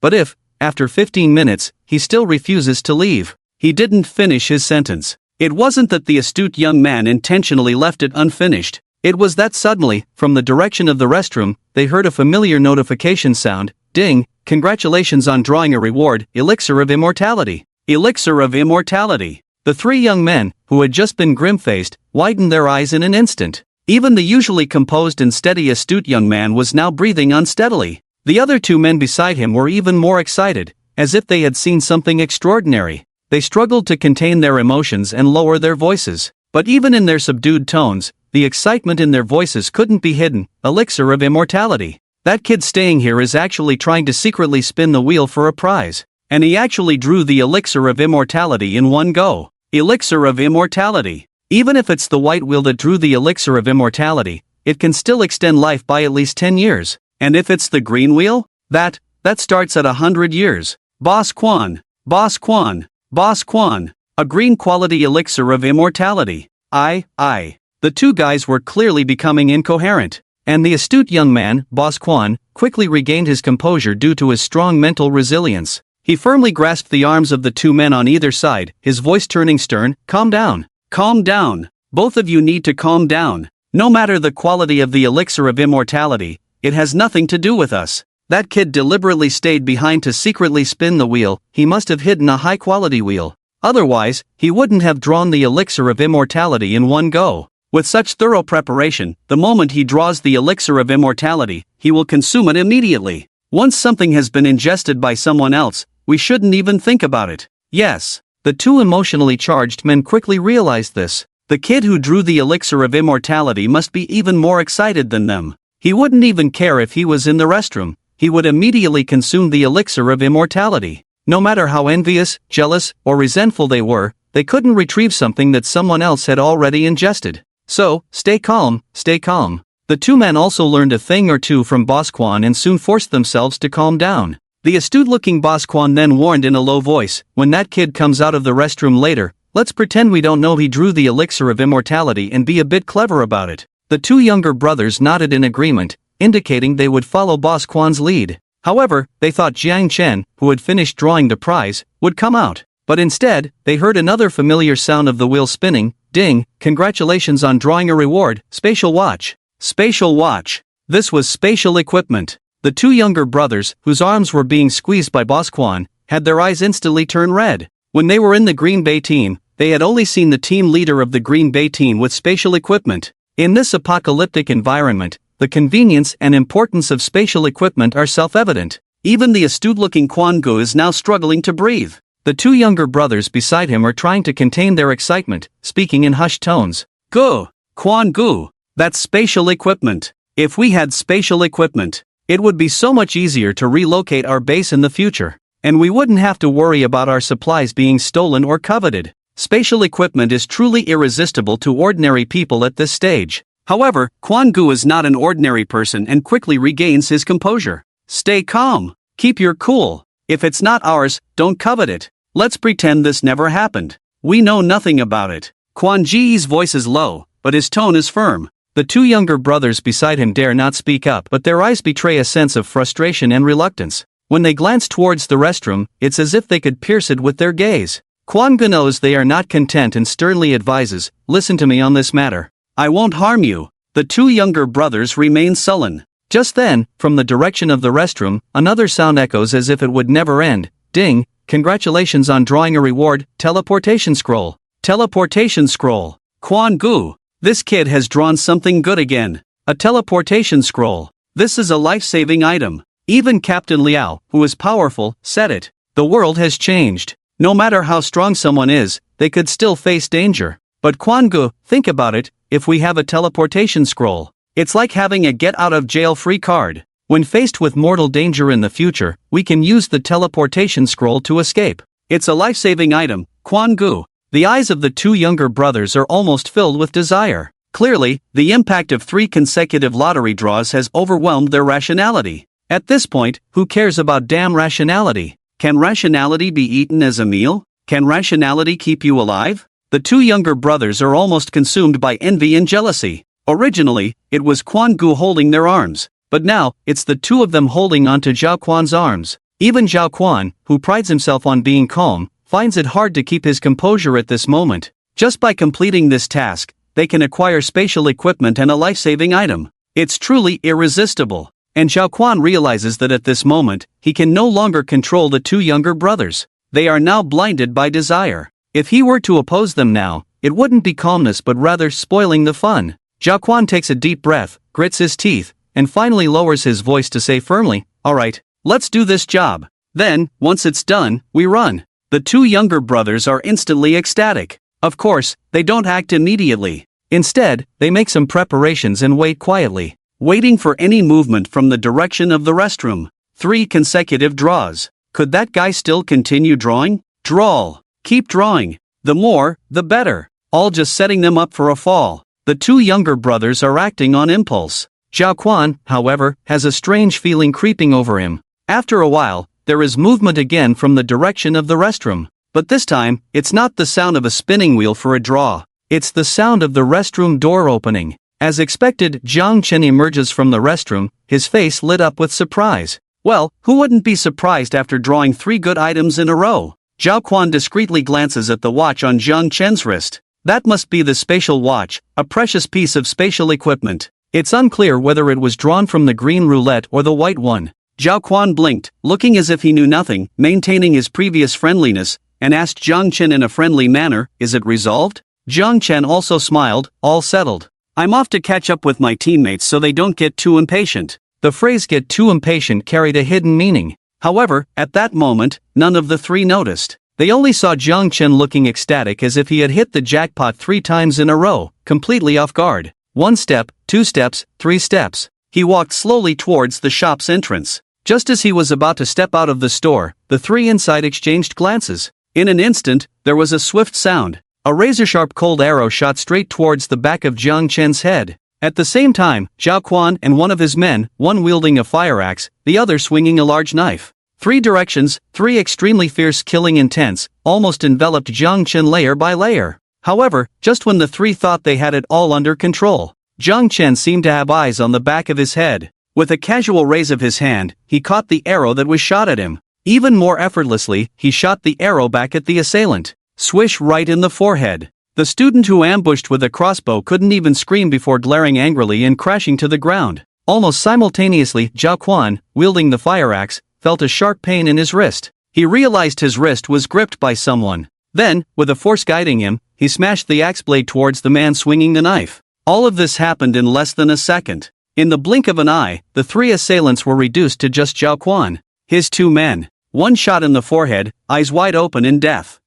But if, after 15 minutes, he still refuses to leave, he didn't finish his sentence. It wasn't that the astute young man intentionally left it unfinished. It was that suddenly, from the direction of the restroom, they heard a familiar notification sound, Ding, congratulations on drawing a reward, Elixir of Immortality. Elixir of Immortality. The 3 young men, who had just been grim-faced, widened their eyes in an instant. Even the usually composed and steady astute young man was now breathing unsteadily. The other 2 men beside him were even more excited, as if they had seen something extraordinary. They struggled to contain their emotions and lower their voices. But even in their subdued tones, the excitement in their voices couldn't be hidden. Elixir of Immortality. That kid staying here is actually trying to secretly spin the wheel for a prize. And he actually drew the Elixir of Immortality in one go. Elixir of Immortality. Even if it's the white wheel that drew the Elixir of Immortality, it can still extend life by at least 10 years. And if it's the green wheel, that starts at 100 years. Boss Quan. Boss Quan. Boss Quan. A green quality elixir of immortality. The 2 guys were clearly becoming incoherent. And the astute young man, Boss Quan, quickly regained his composure due to his strong mental resilience. He firmly grasped the arms of the 2 men on either side, his voice turning stern, Calm down. Calm down. Both of you need to calm down. No matter the quality of the elixir of immortality, it has nothing to do with us. That kid deliberately stayed behind to secretly spin the wheel. He must have hidden a high-quality wheel. Otherwise, he wouldn't have drawn the elixir of immortality in one go. With such thorough preparation, the moment he draws the elixir of immortality, he will consume it immediately. Once something has been ingested by someone else, we shouldn't even think about it. Yes. The two emotionally charged men quickly realized this. The kid who drew the elixir of immortality must be even more excited than them. He wouldn't even care if he was in the restroom. He would immediately consume the elixir of immortality. No matter how envious, jealous, or resentful they were, they couldn't retrieve something that someone else had already ingested. So, stay calm, stay calm. The two men also learned a thing or two from Boss Quan and soon forced themselves to calm down. The astute-looking Boss Quan then warned in a low voice, "When that kid comes out of the restroom later, let's pretend we don't know he drew the elixir of immortality and be a bit clever about it." The two younger brothers nodded in agreement, indicating they would follow Boss Quan's lead. However, they thought Jiang Chen, who had finished drawing the prize, would come out. But instead, they heard another familiar sound of the wheel spinning. Ding, congratulations on drawing a reward, spatial watch. Spatial watch. This was spatial equipment. The two younger brothers, whose arms were being squeezed by Boss Quan, had their eyes instantly turn red. When they were in the Green Bay team, they had only seen the team leader of the Green Bay team with spatial equipment. In this apocalyptic environment, the convenience and importance of spatial equipment are self-evident. Even the astute-looking Quan Gu is now struggling to breathe. The two younger brothers beside him are trying to contain their excitement, speaking in hushed tones. Gu! Quan Gu! That's spatial equipment. If we had spatial equipment, it would be so much easier to relocate our base in the future. And we wouldn't have to worry about our supplies being stolen or coveted. Spatial equipment is truly irresistible to ordinary people at this stage. However, Quan Gu is not an ordinary person and quickly regains his composure. Stay calm. Keep your cool. If it's not ours, don't covet it. Let's pretend this never happened. We know nothing about it. Quan Ji's voice is low, but his tone is firm. The two younger brothers beside him dare not speak up, but their eyes betray a sense of frustration and reluctance. When they glance towards the restroom, it's as if they could pierce it with their gaze. Quan Gu knows they are not content and sternly advises, "Listen to me on this matter. I won't harm you." The two younger brothers remain sullen. Just then, from the direction of the restroom, another sound echoes as if it would never end. Ding, congratulations on drawing a reward, teleportation scroll. Teleportation scroll. Quan Gu, this kid has drawn something good again. A teleportation scroll. This is a life-saving item. Even Captain Liao, who is powerful, said it. The world has changed. No matter how strong someone is, they could still face danger. But Quan Gu, think about it, if we have a teleportation scroll, it's like having a get-out-of-jail-free card. When faced with mortal danger in the future, we can use the teleportation scroll to escape. It's a life-saving item, Quan Gu. The eyes of the two younger brothers are almost filled with desire. Clearly, the impact of 3 consecutive lottery draws has overwhelmed their rationality. At this point, who cares about damn rationality? Can rationality be eaten as a meal? Can rationality keep you alive? The two younger brothers are almost consumed by envy and jealousy. Originally, it was Quan Gu holding their arms, but now, it's the two of them holding onto Zhao Quan's arms. Even Zhao Quan, who prides himself on being calm, finds it hard to keep his composure at this moment. Just by completing this task, they can acquire spatial equipment and a life-saving item. It's truly irresistible. And Zhao Quan realizes that at this moment, he can no longer control the two younger brothers. They are now blinded by desire. If he were to oppose them now, it wouldn't be calmness but rather spoiling the fun. Zhao Quan takes a deep breath, grits his teeth, and finally lowers his voice to say firmly, "Alright, let's do this job. Then, once it's done, we run." The two younger brothers are instantly ecstatic. Of course, they don't act immediately. Instead, they make some preparations and wait quietly, waiting for any movement from the direction of the restroom. 3 consecutive draws. Could that guy still continue drawing? Draw. Keep drawing. The more, the better. All just setting them up for a fall. The two younger brothers are acting on impulse. Zhao Quan, however, has a strange feeling creeping over him. After a while, there is movement again from the direction of the restroom. But this time, it's not the sound of a spinning wheel for a draw. It's the sound of the restroom door opening. As expected, Jiang Chen emerges from the restroom, his face lit up with surprise. Well, who wouldn't be surprised after drawing 3 good items in a row? Zhao Quan discreetly glances at the watch on Jiang Chen's wrist. That must be the spatial watch, a precious piece of spatial equipment. It's unclear whether it was drawn from the green roulette or the white one. Zhao Quan blinked, looking as if he knew nothing, maintaining his previous friendliness, and asked Jiang Chen in a friendly manner, "Is it resolved?" Jiang Chen also smiled, "All settled. I'm off to catch up with my teammates so they don't get too impatient." The phrase "get too impatient" carried a hidden meaning. However, at that moment, none of the three noticed. They only saw Jiang Chen looking ecstatic as if he had hit the jackpot 3 times in a row, completely off guard. 1 step, 2 steps, 3 steps. He walked slowly towards the shop's entrance. Just as he was about to step out of the store, the three inside exchanged glances. In an instant, there was a swift sound. A razor-sharp cold arrow shot straight towards the back of Jiang Chen's head. At the same time, Zhao Quan and one of his men, one wielding a fire axe, the other swinging a large knife. 3 directions, 3 extremely fierce killing intents, almost enveloped Jiang Chen layer by layer. However, just when the three thought they had it all under control, Jiang Chen seemed to have eyes on the back of his head. With a casual raise of his hand, he caught the arrow that was shot at him. Even more effortlessly, he shot the arrow back at the assailant. Swish, right in the forehead. The student who ambushed with a crossbow couldn't even scream before glaring angrily and crashing to the ground. Almost simultaneously, Zhao Quan, wielding the fire axe, felt a sharp pain in his wrist. He realized his wrist was gripped by someone. Then, with a force guiding him, he smashed the axe blade towards the man swinging the knife. All of this happened in less than a second. In the blink of an eye, the 3 assailants were reduced to just Zhao Quan. His 2 men. 1 shot in the forehead, eyes wide open in death.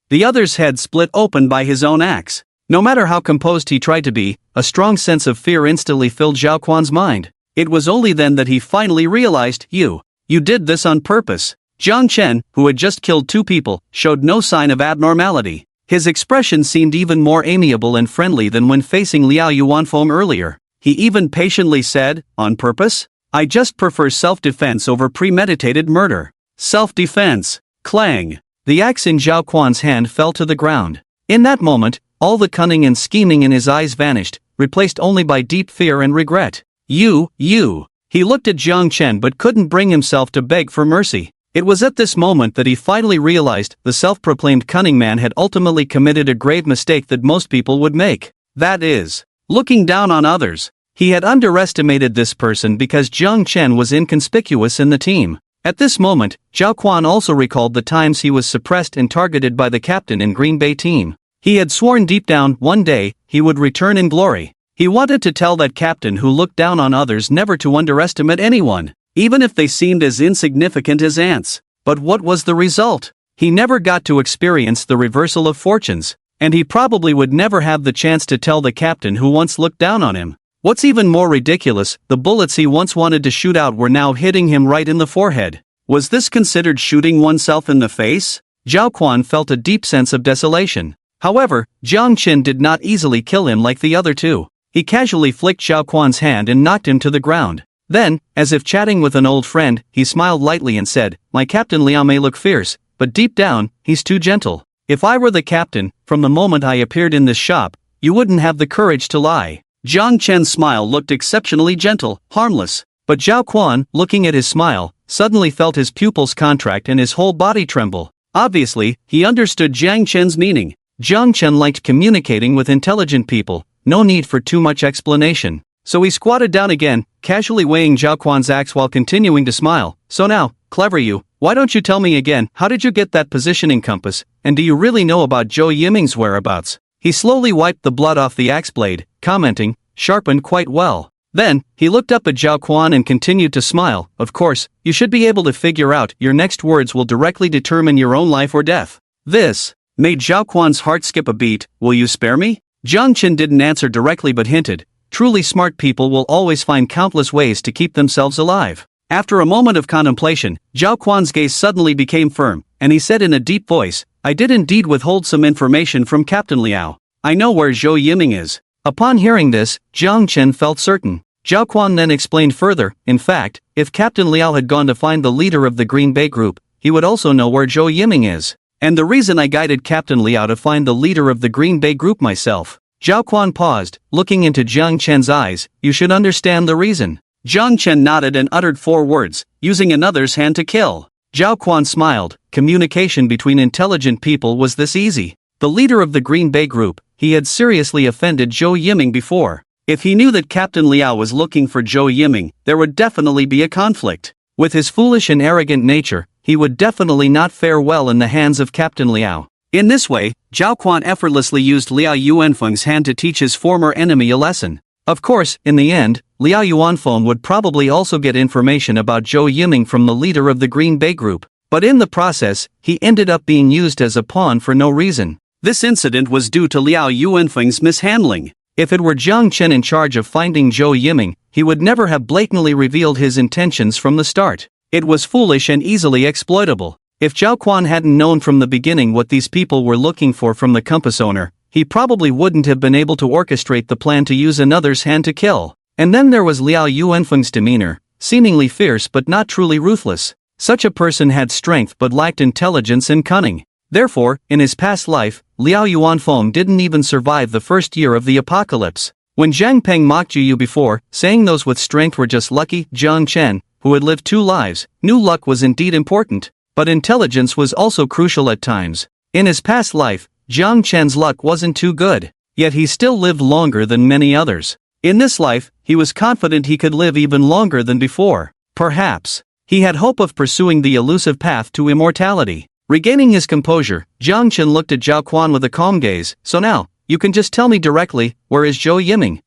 The other's head split open by his own axe. No matter how composed he tried to be, a strong sense of fear instantly filled Zhao Quan's mind. It was only then that he finally realized, You did this on purpose. Jiang Chen, who had just killed 2 people, showed no sign of abnormality. His expression seemed even more amiable and friendly than when facing Liao Yuanfeng earlier. He even patiently said, "On purpose? I just prefer self-defense over premeditated murder." Self-defense. Clang. The axe in Zhao Quan's hand fell to the ground. In that moment, all the cunning and scheming in his eyes vanished, replaced only by deep fear and regret. You. He looked at Jiang Chen but couldn't bring himself to beg for mercy. It was at this moment that he finally realized the self-proclaimed cunning man had ultimately committed a grave mistake that most people would make. That is, looking down on others. He had underestimated this person because Jiang Chen was inconspicuous in the team. At this moment, Zhao Quan also recalled the times he was suppressed and targeted by the captain in Green Bay team. He had sworn deep down, one day, he would return in glory. He wanted to tell that captain who looked down on others never to underestimate anyone, even if they seemed as insignificant as ants. But what was the result? He never got to experience the reversal of fortunes, and he probably would never have the chance to tell the captain who once looked down on him. What's even more ridiculous, the bullets he once wanted to shoot out were now hitting him right in the forehead. Was this considered shooting oneself in the face? Zhao Quan felt a deep sense of desolation. However, Jiang Chen did not easily kill him like the other 2. He casually flicked Zhao Quan's hand and knocked him to the ground. Then, as if chatting with an old friend, he smiled lightly and said, "My Captain Liao may look fierce, but deep down, he's too gentle. If I were the captain, from the moment I appeared in this shop, you wouldn't have the courage to lie." Jiang Chen's smile looked exceptionally gentle, harmless. But Zhao Quan, looking at his smile, suddenly felt his pupils contract and his whole body tremble. Obviously, he understood Jiang Chen's meaning. Jiang Chen liked communicating with intelligent people, no need for too much explanation. So he squatted down again, casually weighing Zhao Quan's axe while continuing to smile. "So now, clever you, why don't you tell me again, how did you get that positioning compass, and do you really know about Zhou Yiming's whereabouts?" He slowly wiped the blood off the axe blade, commenting, "Sharpened quite well." Then, he looked up at Zhao Quan and continued to smile. "Of course, you should be able to figure out your next words will directly determine your own life or death." This made Zhao Quan's heart skip a beat. "Will you spare me?" Jiang Chen didn't answer directly but hinted, "Truly smart people will always find countless ways to keep themselves alive." After a moment of contemplation, Zhao Quan's gaze suddenly became firm, and he said in a deep voice, "I did indeed withhold some information from Captain Liao. I know where Zhou Yiming is." Upon hearing this, Jiang Chen felt certain. Zhao Quan then explained further, "In fact, if Captain Liao had gone to find the leader of the Green Bay group, he would also know where Zhou Yiming is. And the reason I guided Captain Liao to find the leader of the Green Bay group myself." Zhao Quan paused, looking into Jiang Chen's eyes. "You should understand the reason." Jiang Chen nodded and uttered 4 words, "Using another's hand to kill." Zhao Quan smiled. Communication between intelligent people was this easy. the leader of the Green Bay group. He had seriously offended Zhou Yiming before. If he knew that Captain Liao was looking for Zhou Yiming, there would definitely be a conflict. With his foolish and arrogant nature, he would definitely not fare well in the hands of Captain Liao. In this way, Zhao Quan effortlessly used Liao Yuanfeng's hand to teach his former enemy a lesson. Of course, in the end, Liao Yuanfeng would probably also get information about Zhou Yiming from the leader of the Green Bay group, but in the process, he ended up being used as a pawn for no reason. This incident was due to Liao Yuanfeng's mishandling. If it were Jiang Chen in charge of finding Zhou Yiming, he would never have blatantly revealed his intentions from the start. It was foolish and easily exploitable. If Zhao Quan hadn't known from the beginning what these people were looking for from the compass owner, he probably wouldn't have been able to orchestrate the plan to use another's hand to kill. And then there was Liao Yuanfeng's demeanor, seemingly fierce but not truly ruthless. Such a person had strength but lacked intelligence and cunning. Therefore, in his past life, Liao Yuanfeng didn't even survive the first year of the apocalypse. When Zhang Peng mocked you before, saying those with strength were just lucky, Jiang Chen, who had lived 2 lives, knew luck was indeed important, but intelligence was also crucial at times. In his past life, Jiang Chen's luck wasn't too good, yet he still lived longer than many others. In this life, he was confident he could live even longer than before. Perhaps, he had hope of pursuing the elusive path to immortality. Regaining his composure, Jiang Chen looked at Zhao Quan with a calm gaze. So now, you can just tell me directly, where is Zhou Yiming?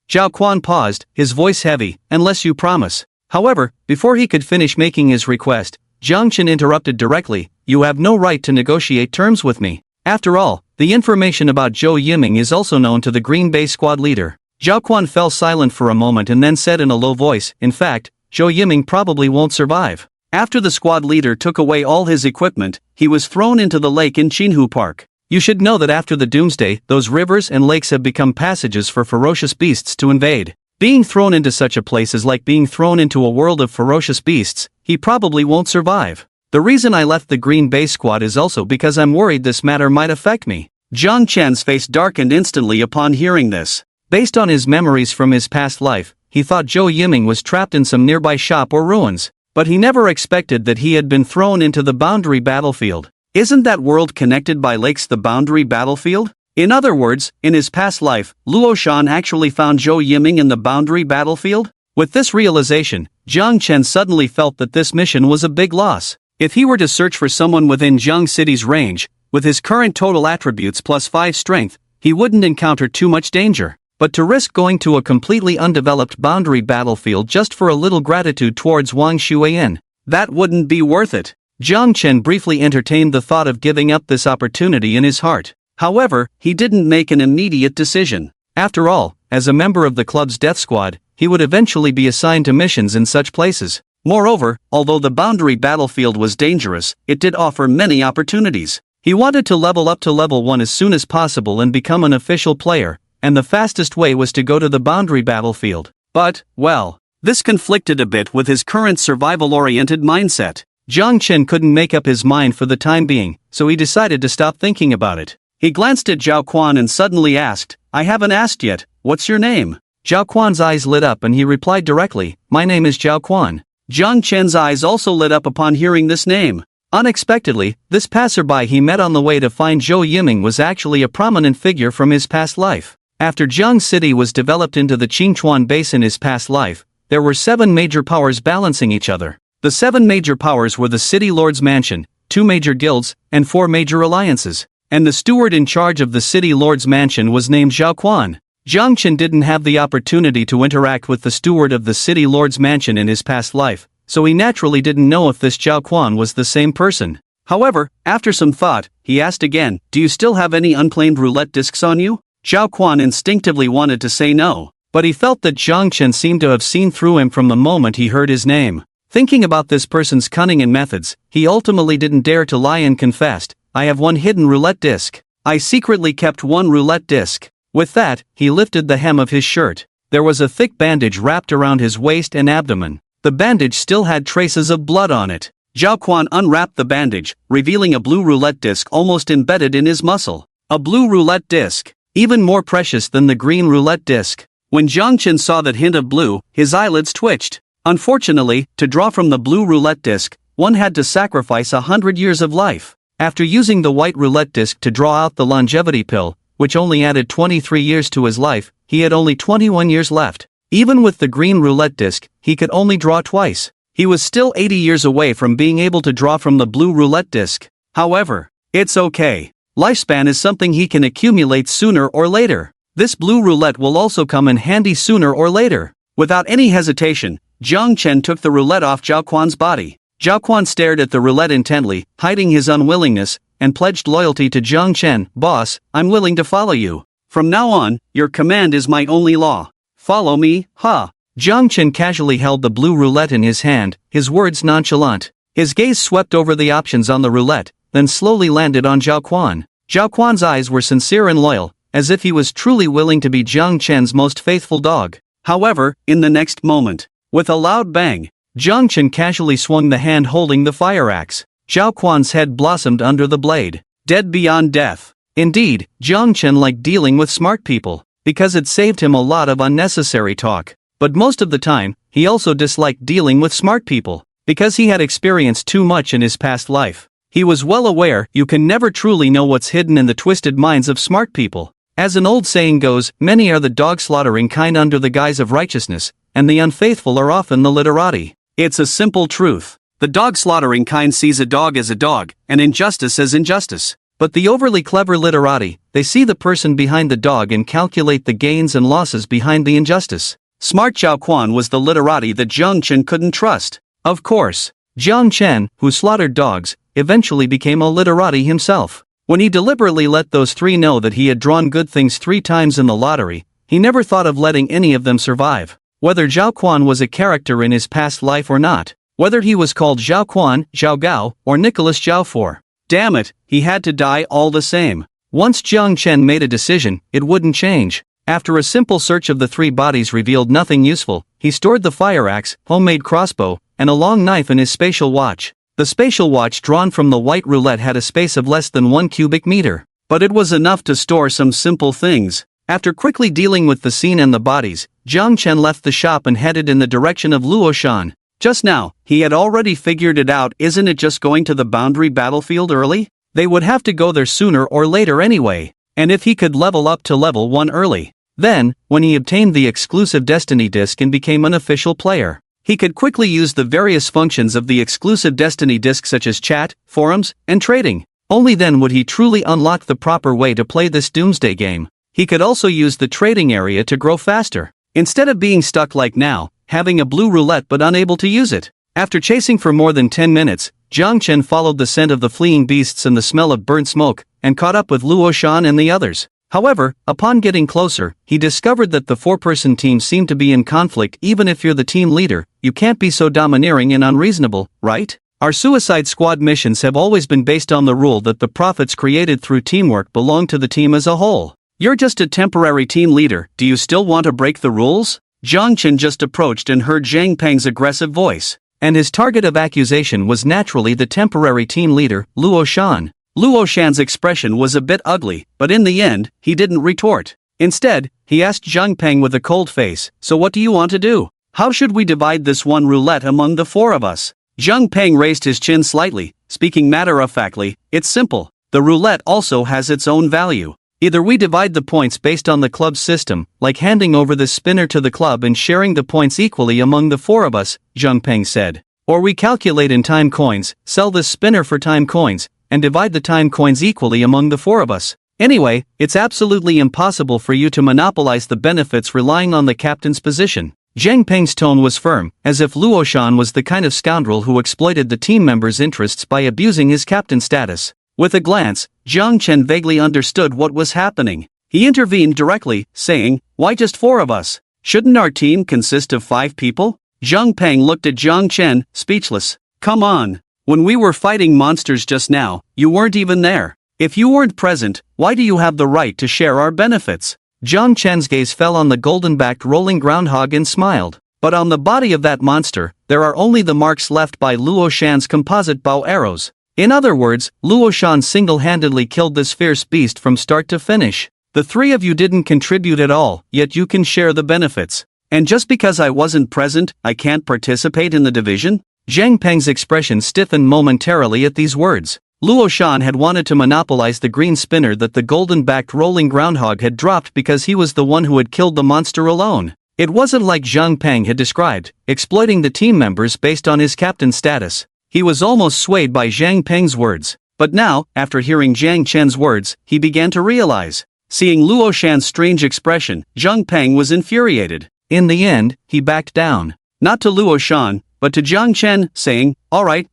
Zhao Quan paused, his voice heavy, unless you promise. However, before he could finish making his request, Jiang Chen interrupted directly, you have no right to negotiate terms with me. After all, the information about Zhou Yiming is also known to the Green Bay squad leader. Zhao Quan fell silent for a moment and then said in a low voice, in fact, Zhou Yiming probably won't survive. After the squad leader took away all his equipment, he was thrown into the lake in Qinhu Park. You should know that after the doomsday, those rivers and lakes have become passages for ferocious beasts to invade. Being thrown into such a place is like being thrown into a world of ferocious beasts. He probably won't survive. The reason I left the Green Bay squad is also because I'm worried this matter might affect me. Jiang Chen's face darkened instantly upon hearing this. Based on his memories from his past life, he thought Zhou Yiming was trapped in some nearby shop or ruins. But he never expected that he had been thrown into the boundary battlefield. Isn't that world connected by lakes the boundary battlefield? In other words, in his past life, Luo Shan actually found Zhou Yiming in the boundary battlefield? With this realization, Jiang Chen suddenly felt that this mission was a big loss. If he were to search for someone within Jiang City's range, with his current total attributes plus 5 strength, he wouldn't encounter too much danger. But to risk going to a completely undeveloped boundary battlefield just for a little gratitude towards Wang Shuiyan, that wouldn't be worth it. Jiang Chen briefly entertained the thought of giving up this opportunity in his heart. However, he didn't make an immediate decision. After all, as a member of the club's death squad, he would eventually be assigned to missions in such places. Moreover, although the boundary battlefield was dangerous, it did offer many opportunities. He wanted to level up to level 1 as soon as possible and become an official player, and the fastest way was to go to the boundary battlefield. But, well, this conflicted a bit with his current survival-oriented mindset. Jiang Chen couldn't make up his mind for the time being, so he decided to stop thinking about it. He glanced at Zhao Quan and suddenly asked, I haven't asked yet, what's your name? Zhao Quan's eyes lit up and he replied directly, my name is Zhao Quan. Jiang Chen's eyes also lit up upon hearing this name. Unexpectedly, this passerby he met on the way to find Zhou Yiming was actually a prominent figure from his past life. After Jiang City was developed into the Qingchuan Basin in his past life, there were 7 major powers balancing each other. The 7 major powers were the City Lord's Mansion, 2 major guilds, and 4 major alliances. And the steward in charge of the City Lord's Mansion was named Zhao Quan. Jiang Chen didn't have the opportunity to interact with the steward of the City Lord's Mansion in his past life, so he naturally didn't know if this Zhao Quan was the same person. However, after some thought, he asked again, do you still have any unclaimed roulette discs on you? Zhao Quan instinctively wanted to say no, but he felt that Jiang Chen seemed to have seen through him from the moment he heard his name. Thinking about this person's cunning and methods, he ultimately didn't dare to lie and confessed, I have 1 hidden roulette disc. I secretly kept 1 roulette disc. With that, he lifted the hem of his shirt. There was a thick bandage wrapped around his waist and abdomen. The bandage still had traces of blood on it. Zhao Quan unwrapped the bandage, revealing a blue roulette disc almost embedded in his muscle. A blue roulette disc, even more precious than the green roulette disc. When Jiang Chen saw that hint of blue, his eyelids twitched. Unfortunately, to draw from the blue roulette disc, one had to sacrifice 100 years of life. After using the white roulette disc to draw out the longevity pill, which only added 23 years to his life, he had only 21 years left. Even with the green roulette disc, he could only draw twice. He was still 80 years away from being able to draw from the blue roulette disc. However, it's okay. Lifespan is something he can accumulate sooner or later. This blue roulette will also come in handy sooner or later. Without any hesitation, Jiang Chen took the roulette off Zhao Quan's body. Zhao Quan stared at the roulette intently, hiding his unwillingness, and pledged loyalty to Jiang Chen. "Boss, I'm willing to follow you. From now on, your command is my only law. Follow me, ha." Jiang Chen casually held the blue roulette in his hand, his words nonchalant. His gaze swept over the options on the roulette, then slowly landed on Zhao Quan. Zhao Quan's eyes were sincere and loyal, as if he was truly willing to be Jiang Chen's most faithful dog. However, in the next moment, with a loud bang, Jiang Chen casually swung the hand holding the fire axe. Zhao Quan's head blossomed under the blade. Dead beyond death. Indeed, Jiang Chen liked dealing with smart people, because it saved him a lot of unnecessary talk. But most of the time, he also disliked dealing with smart people, because he had experienced too much in his past life. He was well aware you can never truly know what's hidden in the twisted minds of smart people. As an old saying goes, many are the dog-slaughtering kind under the guise of righteousness, and the unfaithful are often the literati. It's a simple truth. The dog-slaughtering kind sees a dog as a dog, and injustice as injustice. But the overly clever literati, they see the person behind the dog and calculate the gains and losses behind the injustice. Smart Zhao Quan was the literati that Jiang Chen couldn't trust. Of course, Jiang Chen, who slaughtered dogs, eventually became a literati himself. When he deliberately let those three know that he had drawn good things 3 times in the lottery, he never thought of letting any of them survive. Whether Zhao Quan was a character in his past life or not, whether he was called Zhao Quan, Zhao Gao, or Nicholas Zhao For. Damn it, he had to die all the same. Once Jiang Chen made a decision, it wouldn't change. After a simple search of the 3 bodies revealed nothing useful, he stored the fire axe, homemade crossbow, and a long knife in his spatial watch. The spatial watch drawn from the white roulette had a space of less than 1 cubic meter. But it was enough to store some simple things. After quickly dealing with the scene and the bodies, Jiang Chen left the shop and headed in the direction of Luoshan. Just now, he had already figured it out. Isn't it just going to the boundary battlefield early? They would have to go there sooner or later anyway. And if he could level up to level 1 early, then, when he obtained the exclusive Destiny Disc and became an official player, he could quickly use the various functions of the exclusive Destiny Disc such as chat, forums, and trading. Only then would he truly unlock the proper way to play this doomsday game. He could also use the trading area to grow faster, instead of being stuck like now, having a blue roulette but unable to use it. After chasing for more than 10 minutes, Jiang Chen followed the scent of the fleeing beasts and the smell of burnt smoke, and caught up with Luoshan and the others. However, upon getting closer, he discovered that the 4-person team seemed to be in conflict. Even if you're the team leader, you can't be so domineering and unreasonable, right? Our Suicide Squad missions have always been based on the rule that the profits created through teamwork belong to the team as a whole. You're just a temporary team leader. Do you still want to break the rules? Jiang Chen just approached and heard Zhang Peng's aggressive voice. And his target of accusation was naturally the temporary team leader, Luoshan. Luoshan's expression was a bit ugly, but in the end, he didn't retort. Instead, he asked Zhang Peng with a cold face, "So what do you want to do? How should we divide this one roulette among the 4 of us?" Zhang Peng raised his chin slightly, speaking matter-of-factly, "It's simple. The roulette also has its own value. Either we divide the points based on the club's system, like handing over the spinner to the club and sharing the points equally among the 4 of us," Zhang Peng said. "Or we calculate in time coins, sell this spinner for time coins, and divide the time coins equally among the 4 of us. Anyway, it's absolutely impossible for you to monopolize the benefits relying on the captain's position." Zhang Peng's tone was firm, as if Luoshan was the kind of scoundrel who exploited the team members' interests by abusing his captain status. With a glance, Jiang Chen vaguely understood what was happening. He intervened directly, saying, "Why just 4 of us? Shouldn't our team consist of 5 people?" Zhang Peng looked at Jiang Chen, speechless. "Come on. When we were fighting monsters just now, you weren't even there. If you weren't present, why do you have the right to share our benefits?" Jiang Chen's gaze fell on the golden-backed rolling groundhog and smiled. But on the body of that monster, there are only the marks left by Luoshan's composite bow arrows. In other words, Luoshan single-handedly killed this fierce beast from start to finish. The 3 of you didn't contribute at all, yet you can share the benefits. And just because I wasn't present, I can't participate in the division? Zhang Peng's expression stiffened momentarily at these words. Luo Shan had wanted to monopolize the green spinner that the golden-backed rolling groundhog had dropped because he was the one who had killed the monster alone. It wasn't like Zhang Peng had described, exploiting the team members based on his captain status. He was almost swayed by Zhang Peng's words. But now, after hearing Zhang Chen's words, he began to realize. Seeing Luo Shan's strange expression, Zhang Peng was infuriated. In the end, he backed down. Not to Luo Shan, but to Zhang Chen, saying, all right,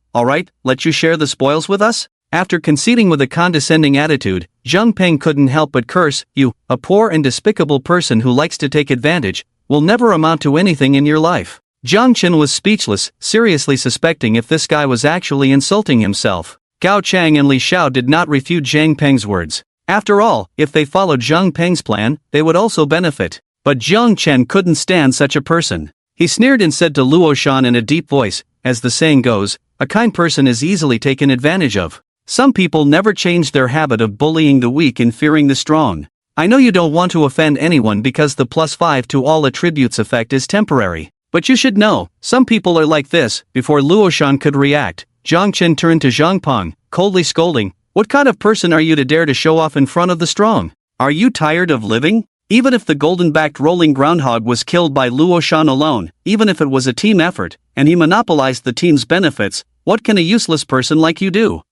let you share the spoils with us? After conceding with a condescending attitude, Zhang Peng couldn't help but curse, you, a poor and despicable person who likes to take advantage, will never amount to anything in your life. Zhang Chen was speechless, seriously suspecting if this guy was actually insulting himself. Gao Chang and Li Xiao did not refute Zhang Peng's words. After all, if they followed Zhang Peng's plan, they would also benefit. But Zhang Chen couldn't stand such a person. He sneered and said to Luo Shan in a deep voice, as the saying goes, a kind person is easily taken advantage of. Some people never change their habit of bullying the weak and fearing the strong. I know you don't want to offend anyone because the +5 to all attributes effect is temporary. But you should know, some people are like this. Before Luo Shan could react, Zhang Chen turned to Zhang Peng, coldly scolding, what kind of person are you to dare to show off in front of the strong? Are you tired of living? Even if the golden-backed rolling groundhog was killed by Luo Shan alone, even if it was a team effort, and he monopolized the team's benefits, what can a useless person like you do?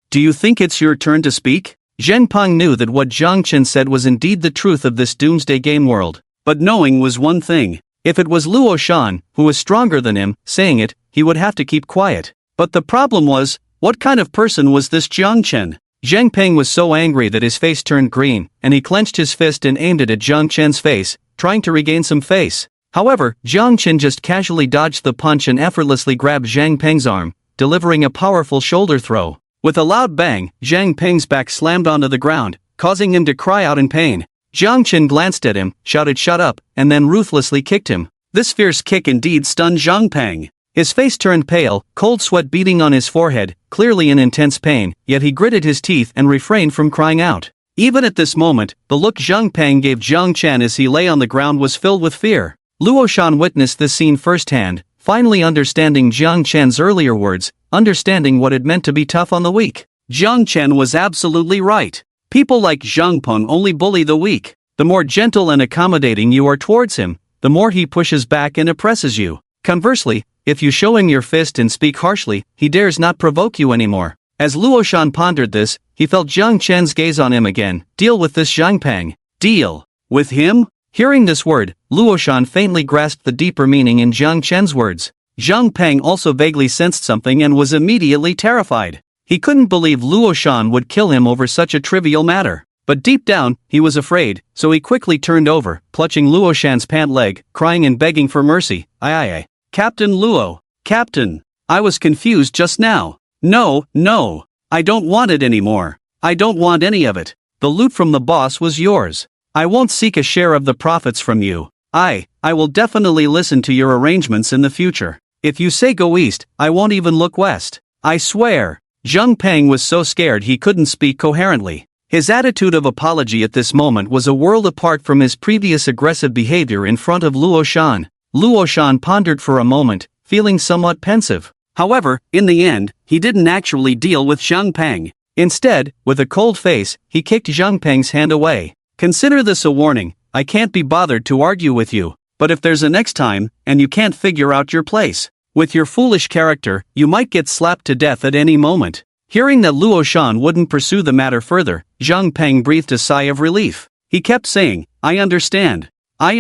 Do you think it's your turn to speak? Zhang Peng knew that what Zhang Chen said was indeed the truth of this doomsday game world. But knowing was one thing. If it was Luo Shan, who was stronger than him, saying it, he would have to keep quiet. But the problem was, what kind of person was this Zhang Chen? Zhang Peng was so angry that his face turned green, and he clenched his fist and aimed it at Zhang Chen's face, trying to regain some face. However, Zhang Chen just casually dodged the punch and effortlessly grabbed Zhang Peng's arm, delivering a powerful shoulder throw. With a loud bang, Zhang Peng's back slammed onto the ground, causing him to cry out in pain. Zhang Chen glanced at him, shouted shut up, and then ruthlessly kicked him. This fierce kick indeed stunned Zhang Peng. His face turned pale, cold sweat beading on his forehead, clearly in intense pain, yet he gritted his teeth and refrained from crying out. Even at this moment, the look Zhang Peng gave Zhang Chen as he lay on the ground was filled with fear. Luo Shan witnessed this scene firsthand, finally understanding Zhang Chen's earlier words, understanding what it meant to be tough on the weak. Zhang Chen was absolutely right. People like Zhang Peng only bully the weak. The more gentle and accommodating you are towards him, the more he pushes back and oppresses you. Conversely, if you show him your fist and speak harshly, he dares not provoke you anymore. As Luo Shan pondered this, he felt Zhang Chen's gaze on him again. Deal with this Zhang Peng. Deal with him? Hearing this word, Luo Shan faintly grasped the deeper meaning in Zhang Chen's words. Zhang Peng also vaguely sensed something and was immediately terrified. He couldn't believe Luo Shan would kill him over such a trivial matter. But deep down, he was afraid, so he quickly turned over, clutching Luo Shan's pant leg, crying and begging for mercy. Aye. Captain Luo. Captain. I was confused just now. No, I don't want it anymore. I don't want any of it. The loot from the boss was yours. I won't seek a share of the profits from you. I will definitely listen to your arrangements in the future. If you say go east, I won't even look west. I swear. Zhang Peng was so scared he couldn't speak coherently. His attitude of apology at this moment was a world apart from his previous aggressive behavior in front of Luo Shan. Luo Shan pondered for a moment, feeling somewhat pensive. However, in the end, he didn't actually deal with Zhang Peng. Instead, with a cold face, he kicked Zhang Peng's hand away. Consider this a warning. I can't be bothered to argue with you, but if there's a next time, and you can't figure out your place, with your foolish character, you might get slapped to death at any moment. Hearing that Luo Shan wouldn't pursue the matter further, Zhang Peng breathed a sigh of relief. He kept saying, I understand. I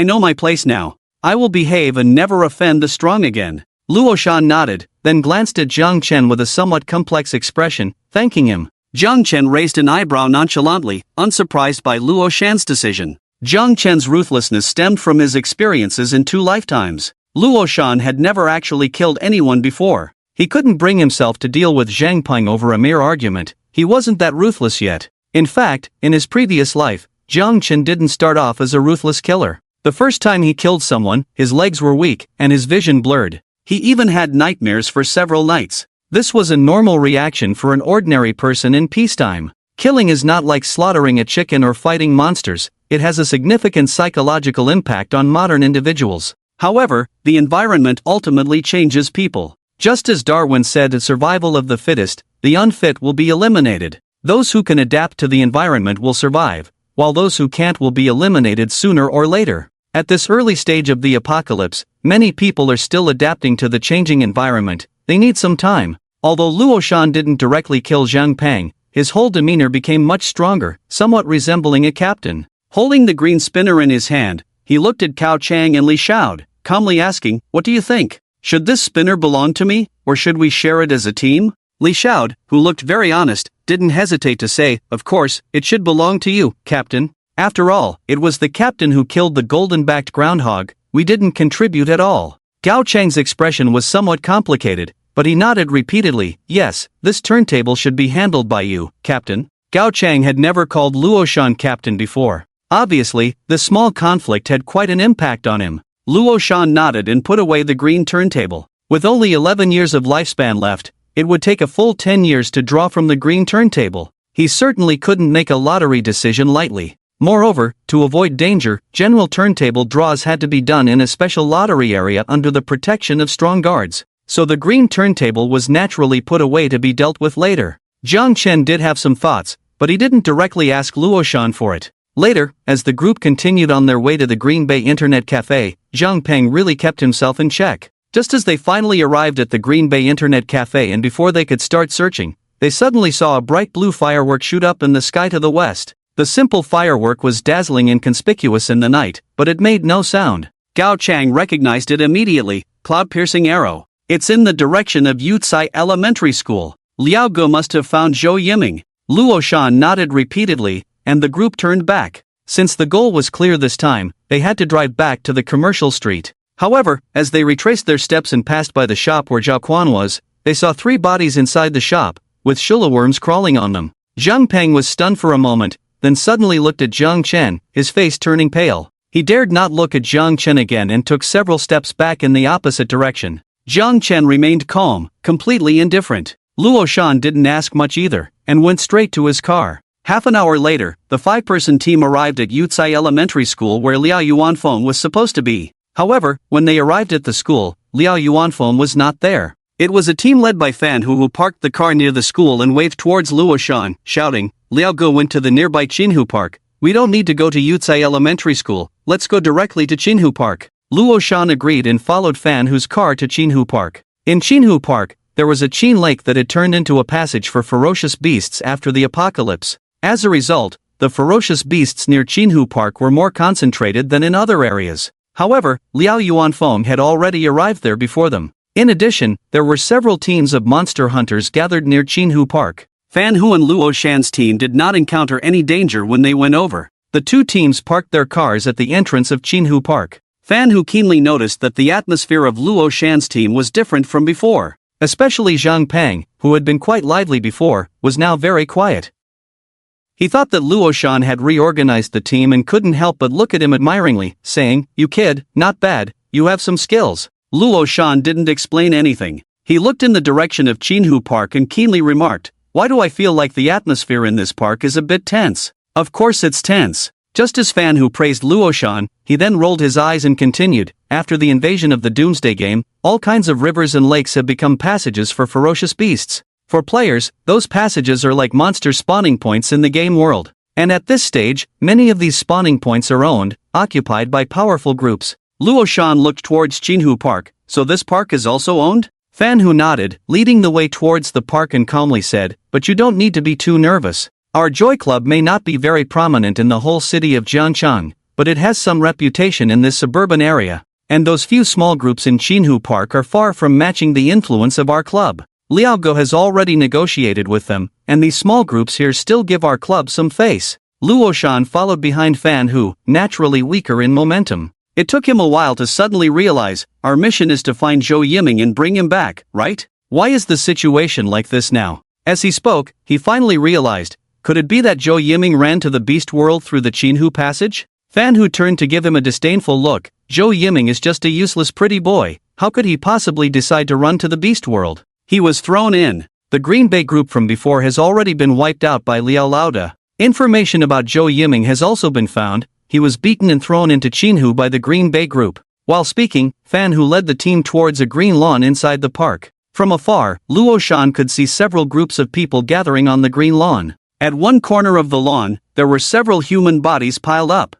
know my place now. I will behave and never offend the strong again. Luo Shan nodded, then glanced at Zhang Chen with a somewhat complex expression, thanking him. Zhang Chen raised an eyebrow nonchalantly, unsurprised by Luo Shan's decision. Zhang Chen's ruthlessness stemmed from his experiences in 2 lifetimes. Luo Shan had never actually killed anyone before. He couldn't bring himself to deal with Zhang Peng over a mere argument. He wasn't that ruthless yet. In fact, in his previous life, Zhang Chen didn't start off as a ruthless killer. The first time he killed someone, his legs were weak, and his vision blurred. He even had nightmares for several nights. This was a normal reaction for an ordinary person in peacetime. Killing is not like slaughtering a chicken or fighting monsters, it has a significant psychological impact on modern individuals. However, the environment ultimately changes people. Just as Darwin said, the survival of the fittest, the unfit will be eliminated. Those who can adapt to the environment will survive, while those who can't will be eliminated sooner or later. At this early stage of the apocalypse, many people are still adapting to the changing environment. They need some time. Although Luo Shan didn't directly kill Zhang Peng, his whole demeanor became much stronger, somewhat resembling a captain. Holding the green spinner in his hand, he looked at Cao Chang and Li Xiao, calmly asking, "What do you think? Should this spinner belong to me, or should we share it as a team?" Li Xiao, who looked very honest, didn't hesitate to say, "Of course, it should belong to you, Captain. After all, it was the captain who killed the golden-backed groundhog. We didn't contribute at all." Gao Chang's expression was somewhat complicated, but he nodded repeatedly. "Yes, this turntable should be handled by you, Captain." Gao Chang had never called Luo Shan captain before. Obviously, this small conflict had quite an impact on him. Luo Shan nodded and put away the green turntable. With only 11 years of lifespan left, it would take a full 10 years to draw from the green turntable. He certainly couldn't make a lottery decision lightly. Moreover, to avoid danger, general turntable draws had to be done in a special lottery area under the protection of strong guards, so the green turntable was naturally put away to be dealt with later. Jiang Chen did have some thoughts, but he didn't directly ask Luo Shan for it. Later, as the group continued on their way to the Green Bay Internet Cafe, Zhang Peng really kept himself in check. Just as they finally arrived at the Green Bay Internet Cafe and before they could start searching, they suddenly saw a bright blue firework shoot up in the sky to the west. The simple firework was dazzling and conspicuous in the night, but it made no sound. Gao Chang recognized it immediately. Cloud-piercing arrow. It's in the direction of Yucai Elementary School. Liao Ge must have found Zhou Yiming. Luo Shan nodded repeatedly, and the group turned back. Since the goal was clear this time, they had to drive back to the commercial street. However, as they retraced their steps and passed by the shop where Zhao Quan was, they saw 3 bodies inside the shop, with shula worms crawling on them. Zhang Peng was stunned for a moment, then suddenly looked at Jiang Chen, his face turning pale. He dared not look at Jiang Chen again and took several steps back in the opposite direction. Jiang Chen remained calm, completely indifferent. Luo Shan didn't ask much either, and went straight to his car. Half an hour later, the 5-person team arrived at Yucai Elementary School where Liao Yuanfeng was supposed to be. However, when they arrived at the school, Liao Yuanfeng was not there. It was a team led by Fan Hu parked the car near the school and waved towards Luo Shan, shouting, "Liao Ge went to the nearby Qinhu Park. We don't need to go to Yucai Elementary School, let's go directly to Qinhu Park." Luo Shan agreed and followed Fan Hu's car to Qinhu Park. In Qinhu Park, there was a Qin lake that had turned into a passage for ferocious beasts after the apocalypse. As a result, the ferocious beasts near Qinhu Park were more concentrated than in other areas. However, Liao Yuanfeng had already arrived there before them. In addition, there were several teams of monster hunters gathered near Qinhu Park. Fan Hu and Luo Shan's team did not encounter any danger when they went over. The 2 teams parked their cars at the entrance of Qinhu Park. Fan Hu keenly noticed that the atmosphere of Luo Shan's team was different from before. Especially Zhang Peng, who had been quite lively before, was now very quiet. He thought that Luo Shan had reorganized the team and couldn't help but look at him admiringly, saying, "You kid, not bad, you have some skills." Luo Shan didn't explain anything. He looked in the direction of Qinhu Park and keenly remarked, "Why do I feel like the atmosphere in this park is a bit tense?" Of course it's tense. Just as Fan Hu praised Luo Shan, he then rolled his eyes and continued, "After the invasion of the Doomsday Game, all kinds of rivers and lakes have become passages for ferocious beasts. For players, those passages are like monster spawning points in the game world. And at this stage, many of these spawning points are owned, occupied by powerful groups." Luo Shan looked towards Qinhu Park. "So this park is also owned?" Fan Hu nodded, leading the way towards the park and calmly said, "But you don't need to be too nervous. Our Joy Club may not be very prominent in the whole city of Jiangchang, but it has some reputation in this suburban area. And those few small groups in Qinhu Park are far from matching the influence of our club. Liao Ge has already negotiated with them, and these small groups here still give our club some face." Luo Shan followed behind Fan Hu, naturally weaker in momentum. It took him a while to suddenly realize, our mission is to find Zhou Yiming and bring him back, right? Why is the situation like this now? As he spoke, he finally realized, could it be that Zhou Yiming ran to the beast world through the Qinhu passage? Fan Hu turned to give him a disdainful look. Zhou Yiming is just a useless pretty boy, how could he possibly decide to run to the beast world? He was thrown in. The Green Bay group from before has already been wiped out by Liao Lauda. Information about Zhou Yiming has also been found. He was beaten and thrown into Qinhu by the Green Bay group. While speaking, Fan Hu led the team towards a green lawn inside the park. From afar, Luo Shan could see several groups of people gathering on the green lawn. At one corner of the lawn, there were several human bodies piled up.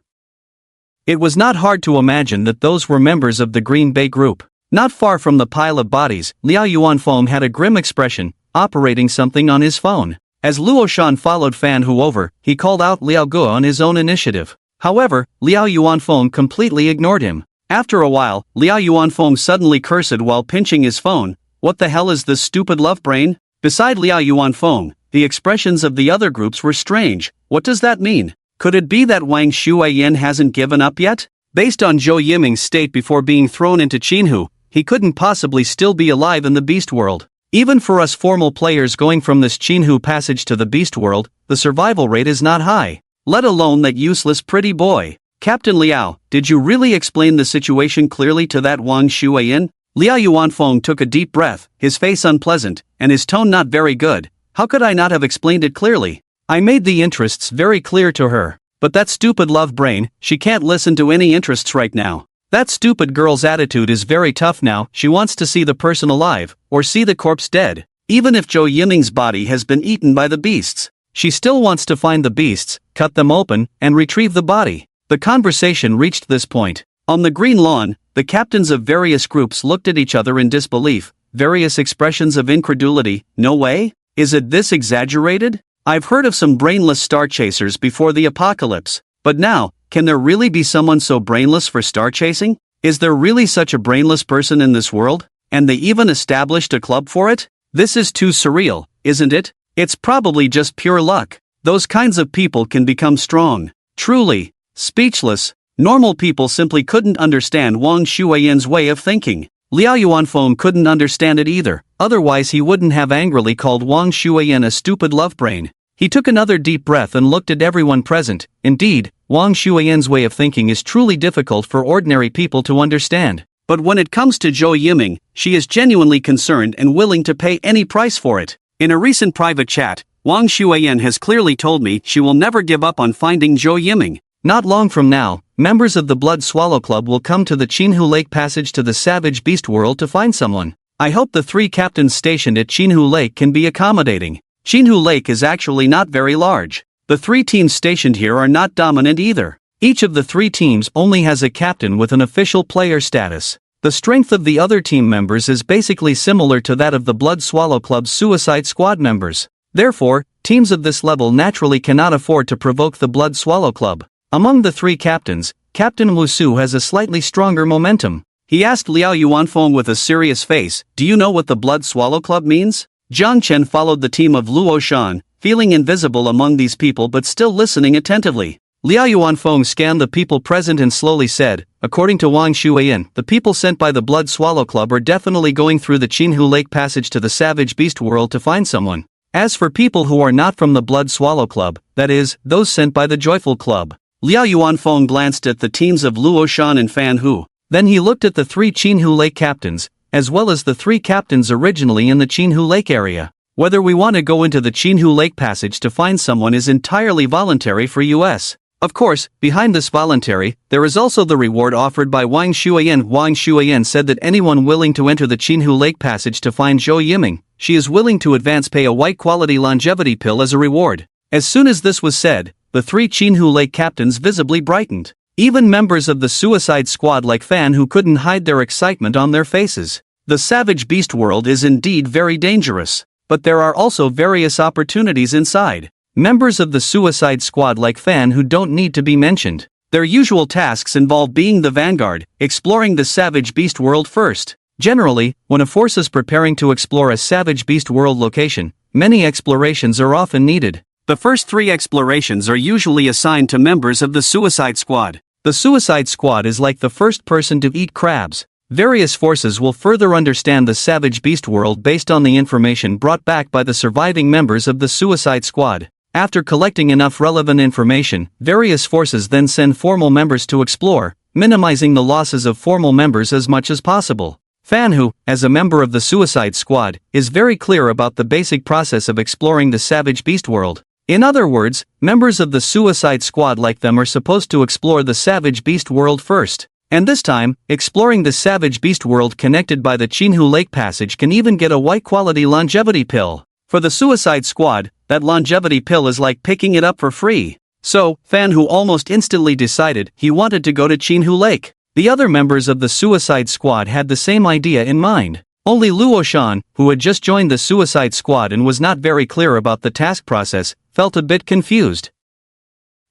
It was not hard to imagine that those were members of the Green Bay group. Not far from the pile of bodies, Liao Yuanfeng had a grim expression, operating something on his phone. As Luo Shan followed Fan Hu over, he called out Liao Guo on his own initiative. However, Liao Yuanfeng completely ignored him. After a while, Liao Yuanfeng suddenly cursed while pinching his phone. What the hell is this stupid love brain? Beside Liao Yuanfeng, the expressions of the other groups were strange. What does that mean? Could it be that Wang Shuiyan hasn't given up yet? Based on Zhou Yiming's state before being thrown into Qinhu, he couldn't possibly still be alive in the beast world. Even for us formal players going from this Qinhu passage to the beast world, the survival rate is not high. Let alone that useless pretty boy. Captain Liao, did you really explain the situation clearly to that Wang Shuiyan? Liao Yuanfeng took a deep breath, his face unpleasant, and his tone not very good. How could I not have explained it clearly? I made the interests very clear to her. But that stupid love brain, she can't listen to any interests right now. That stupid girl's attitude is very tough now. She wants to see the person alive, or see the corpse dead. Even if Zhou Yiming's body has been eaten by the beasts, she still wants to find the beasts, cut them open, and retrieve the body. The conversation reached this point. On the green lawn, the captains of various groups looked at each other in disbelief, various expressions of incredulity. No way? Is it this exaggerated? I've heard of some brainless star chasers before the apocalypse, but now, can there really be someone so brainless for star chasing? Is there really such a brainless person in this world? And they even established a club for it? This is too surreal, isn't it? It's probably just pure luck. Those kinds of people can become strong. Truly. Speechless. Normal people simply couldn't understand Wang Shuiyan's way of thinking. Liao Yuanfeng couldn't understand it either, otherwise he wouldn't have angrily called Wang Shuiyan a stupid love brain. He took another deep breath and looked at everyone present. Indeed, Wang Shuiyan's way of thinking is truly difficult for ordinary people to understand. But when it comes to Zhou Yiming, she is genuinely concerned and willing to pay any price for it. In a recent private chat, Wang Shuiyan has clearly told me she will never give up on finding Zhou Yiming. Not long from now, members of the Blood Swallow Club will come to the Qinhu Lake Passage to the Savage Beast World to find someone. I hope the 3 captains stationed at Qinhu Lake can be accommodating. Qinhu Lake is actually not very large. The 3 teams stationed here are not dominant either. Each of the 3 teams only has a captain with an official player status. The strength of the other team members is basically similar to that of the Blood Swallow Club's Suicide Squad members. Therefore, teams of this level naturally cannot afford to provoke the Blood Swallow Club. Among the 3 captains, Captain Wu Su has a slightly stronger momentum. He asked Liao Yuanfeng with a serious face, "Do you know what the Blood Swallow Club means?" Jiang Chen followed the team of Luo Shan, feeling invisible among these people but still listening attentively. Liao Yuanfeng scanned the people present and slowly said, "According to Wang Shuiyan, the people sent by the Blood Swallow Club are definitely going through the Qinhu Lake Passage to the Savage Beast World to find someone. As for people who are not from the Blood Swallow Club, that is, those sent by the Joyful Club." Liao Yuanfeng glanced at the teams of Luo Shan and Fan Hu. Then he looked at the 3 Qinhu Lake captains, as well as the 3 captains originally in the Qinhu Lake area. Whether we want to go into the Qinhu Lake Passage to find someone is entirely voluntary for us. Of course, behind this voluntary, there is also the reward offered by Wang Shuiyan. Wang Shuiyan said that anyone willing to enter the Qinhu Lake Passage to find Zhou Yiming, she is willing to advance pay a white-quality longevity pill as a reward. As soon as this was said, the 3 Qinhu Lake captains visibly brightened. Even members of the Suicide Squad like Fan Hu couldn't hide their excitement on their faces. The Savage Beast World is indeed very dangerous, but there are also various opportunities inside. Members of the Suicide Squad like Fan Hu don't need to be mentioned. Their usual tasks involve being the vanguard, exploring the Savage Beast World first. Generally, when a force is preparing to explore a Savage Beast World location, many explorations are often needed. The first 3 explorations are usually assigned to members of the Suicide Squad. The Suicide Squad is like the first person to eat crabs. Various forces will further understand the Savage Beast World based on the information brought back by the surviving members of the Suicide Squad. After collecting enough relevant information, various forces then send formal members to explore, minimizing the losses of formal members as much as possible. Fan Hu, as a member of the Suicide Squad, is very clear about the basic process of exploring the Savage Beast World. In other words, members of the Suicide Squad like them are supposed to explore the Savage Beast World first. And this time, exploring the savage beast world connected by the Chinhu Lake Passage can even get a white-quality longevity pill. For the Suicide Squad, that longevity pill is like picking it up for free. So, Fan Hu almost instantly decided he wanted to go to Chinhu Lake. The other members of the Suicide Squad had the same idea in mind. Only Luo Shan, who had just joined the Suicide Squad and was not very clear about the task process, felt a bit confused.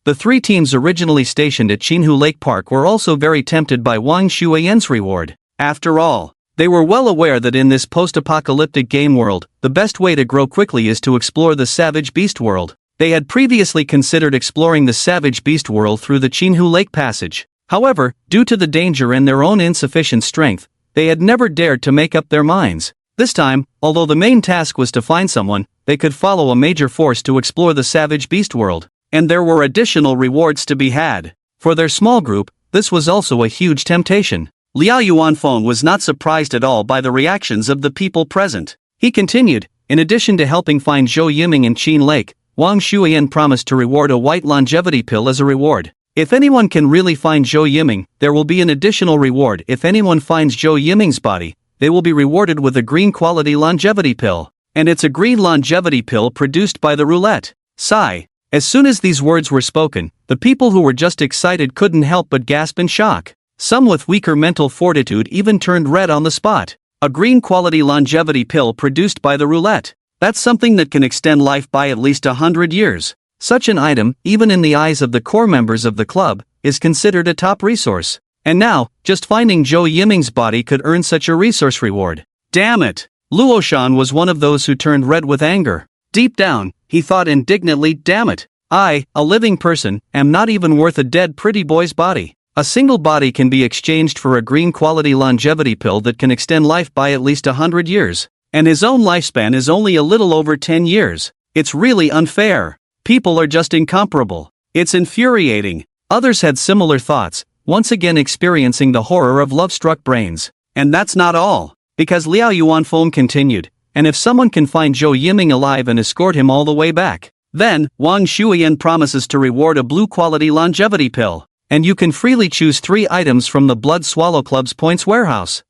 The three teams originally stationed at Chinhu Lake Park were also very tempted by Wang Shuiyan's reward. After all, they were well aware that in this post-apocalyptic game world, the best way to grow quickly is to explore the savage beast world. They had previously considered exploring the savage beast world through the Chinhu Lake Passage. However, due to the danger and their own insufficient strength, they had never dared to make up their minds. This time, although the main task was to find someone, they could follow a major force to explore the savage beast world. And there were additional rewards to be had. For their small group, this was also a huge temptation. Liao Yuanfeng was not surprised at all by the reactions of the people present. He continued, in addition to helping find Zhou Yiming in Qin Lake, Wang Shuiyan promised to reward a white longevity pill as a reward. If anyone can really find Zhou Yiming, there will be an additional reward. If anyone finds Zhou Yiming's body, they will be rewarded with a green quality longevity pill. And it's a green longevity pill produced by the roulette. Sigh. As soon as these words were spoken, the people who were just excited couldn't help but gasp in shock. Some with weaker mental fortitude even turned red on the spot. A green quality longevity pill produced by the roulette. That's something that can extend life by at least 100 years. Such an item, even in the eyes of the core members of the club, is considered a top resource. And now, just finding Zhou Yiming's body could earn such a resource reward. Damn it! Luo Shan was one of those who turned red with anger. Deep down, he thought indignantly, damn it, I, a living person, am not even worth a dead pretty boy's body. A single body can be exchanged for a green quality longevity pill that can extend life by at least 100 years. And his own lifespan is only a little over 10 years. It's really unfair. People are just incomparable. It's infuriating. Others had similar thoughts, once again experiencing the horror of love-struck brains. And that's not all. Because Liao Yuanfeng continued, and if someone can find Zhou Yiming alive and escort him all the way back, then Wang Shuiyan promises to reward a blue-quality longevity pill. And you can freely choose 3 items from the Blood Swallow Club's points warehouse.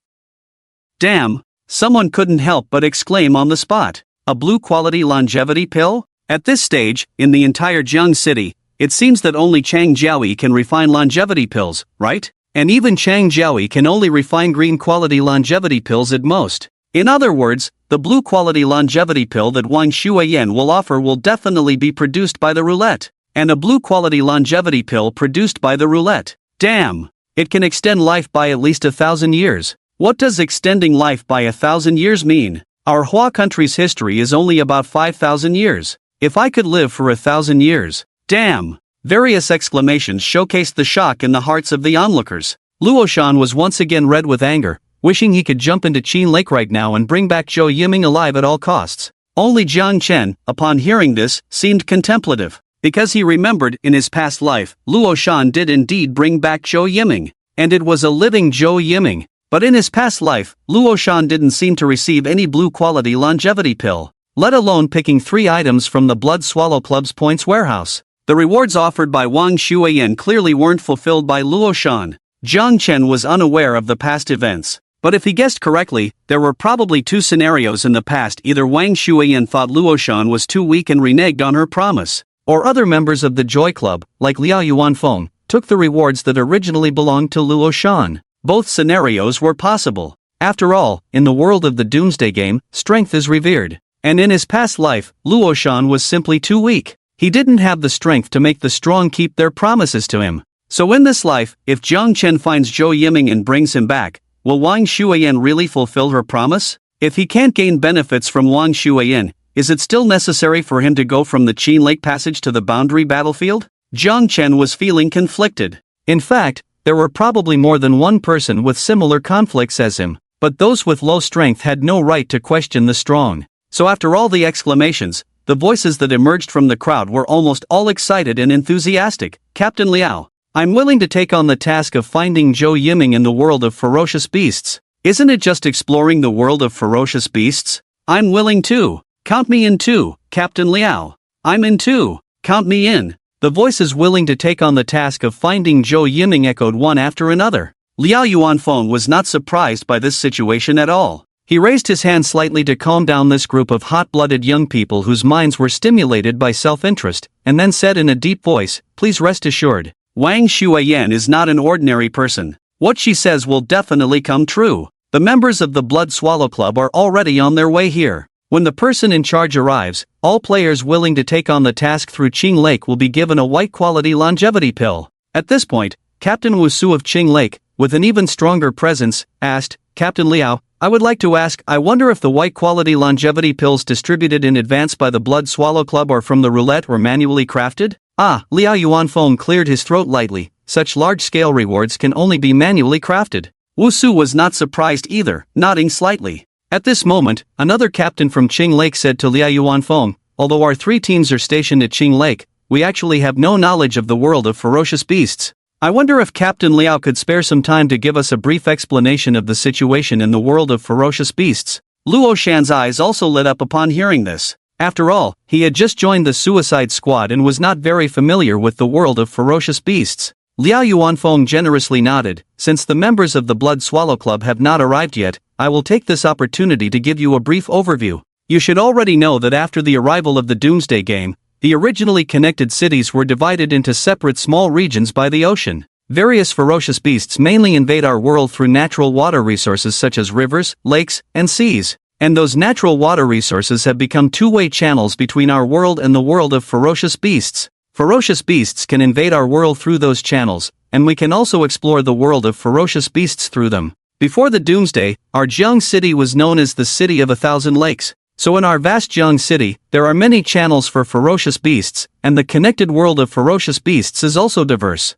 Damn, someone couldn't help but exclaim on the spot. A blue-quality longevity pill? At this stage, in the entire Jiang city, it seems that only Chang Jiaoyi can refine longevity pills, right? And even Chang Jiaoyi can only refine green-quality longevity pills at most. In other words, the blue-quality longevity pill that Wang Shuiyan will offer will definitely be produced by the roulette. And a blue-quality longevity pill produced by the roulette. Damn! It can extend life by at least 1,000 years. What does extending life by 1,000 years mean? Our Hua country's history is only about 5,000 years. If I could live for 1,000 years. Damn! Various exclamations showcased the shock in the hearts of the onlookers. Luo Shan was once again red with anger, wishing he could jump into Qin Lake right now and bring back Zhou Yiming alive at all costs. Only Jiang Chen, upon hearing this, seemed contemplative. Because he remembered in his past life, Luo Shan did indeed bring back Zhou Yiming. And it was a living Zhou Yiming. But in his past life, Luo Shan didn't seem to receive any blue-quality longevity pill, let alone picking 3 items from the Blood Swallow Club's points warehouse. The rewards offered by Wang Shuiyan clearly weren't fulfilled by Luo Shan. Jiang Chen was unaware of the past events. But if he guessed correctly, there were probably 2 scenarios in the past. Either Wang Shuiyan thought Luo Shan was too weak and reneged on her promise, or other members of the Joy Club, like Liao Yuanfeng, took the rewards that originally belonged to Luo Shan. Both scenarios were possible. After all, in the world of the Doomsday Game, strength is revered. And in his past life, Luo Shan was simply too weak. He didn't have the strength to make the strong keep their promises to him. So in this life, if Jiang Chen finds Zhou Yiming and brings him back, will Wang Shuiyan really fulfill her promise? If he can't gain benefits from Wang Shuiyan, is it still necessary for him to go from the Qin Lake Passage to the boundary battlefield? Jiang Chen was feeling conflicted. In fact, there were probably more than one person with similar conflicts as him, but those with low strength had no right to question the strong. So after all the exclamations, the voices that emerged from the crowd were almost all excited and enthusiastic. Captain Liao, I'm willing to take on the task of finding Zhou Yiming in the world of ferocious beasts. Isn't it just exploring the world of ferocious beasts? I'm willing too. Count me in too, Captain Liao. I'm in too. Count me in. The voices willing to take on the task of finding Zhou Yiming echoed one after another. Liao Yuanfeng was not surprised by this situation at all. He raised his hand slightly to calm down this group of hot-blooded young people whose minds were stimulated by self-interest, and then said in a deep voice, "Please rest assured, Wang Shuiyan is not an ordinary person. What she says will definitely come true. The members of the Blood Swallow Club are already on their way here. When the person in charge arrives, all players willing to take on the task through Qing Lake will be given a white-quality longevity pill." At this point, Captain Wusu of Qing Lake, with an even stronger presence, asked, "Captain Liao, I would like to ask, I wonder if the white-quality longevity pills distributed in advance by the Blood Swallow Club are from the roulette or manually crafted?" Liao Yuanfeng cleared his throat lightly. Such large-scale rewards can only be manually crafted. Wusu was not surprised either, nodding slightly. At this moment, another captain from Qing Lake said to Liao Yuanfeng, "Although our 3 teams are stationed at Qing Lake, we actually have no knowledge of the world of ferocious beasts. I wonder if Captain Liao could spare some time to give us a brief explanation of the situation in the world of ferocious beasts." Luo Shan's eyes also lit up upon hearing this. After all, he had just joined the Suicide Squad and was not very familiar with the world of ferocious beasts. Liao Yuanfeng generously nodded. "Since the members of the Blood Swallow Club have not arrived yet, I will take this opportunity to give you a brief overview. You should already know that after the arrival of the Doomsday Game, the originally connected cities were divided into separate small regions by the ocean. Various ferocious beasts mainly invade our world through natural water resources such as rivers, lakes, and seas. And those natural water resources have become two-way channels between our world and the world of ferocious beasts. Ferocious beasts can invade our world through those channels, and we can also explore the world of ferocious beasts through them. Before the Doomsday, our Jiang City was known as the City of 1,000 Lakes. So in our vast Jiang City, there are many channels for ferocious beasts, and the connected world of ferocious beasts is also diverse.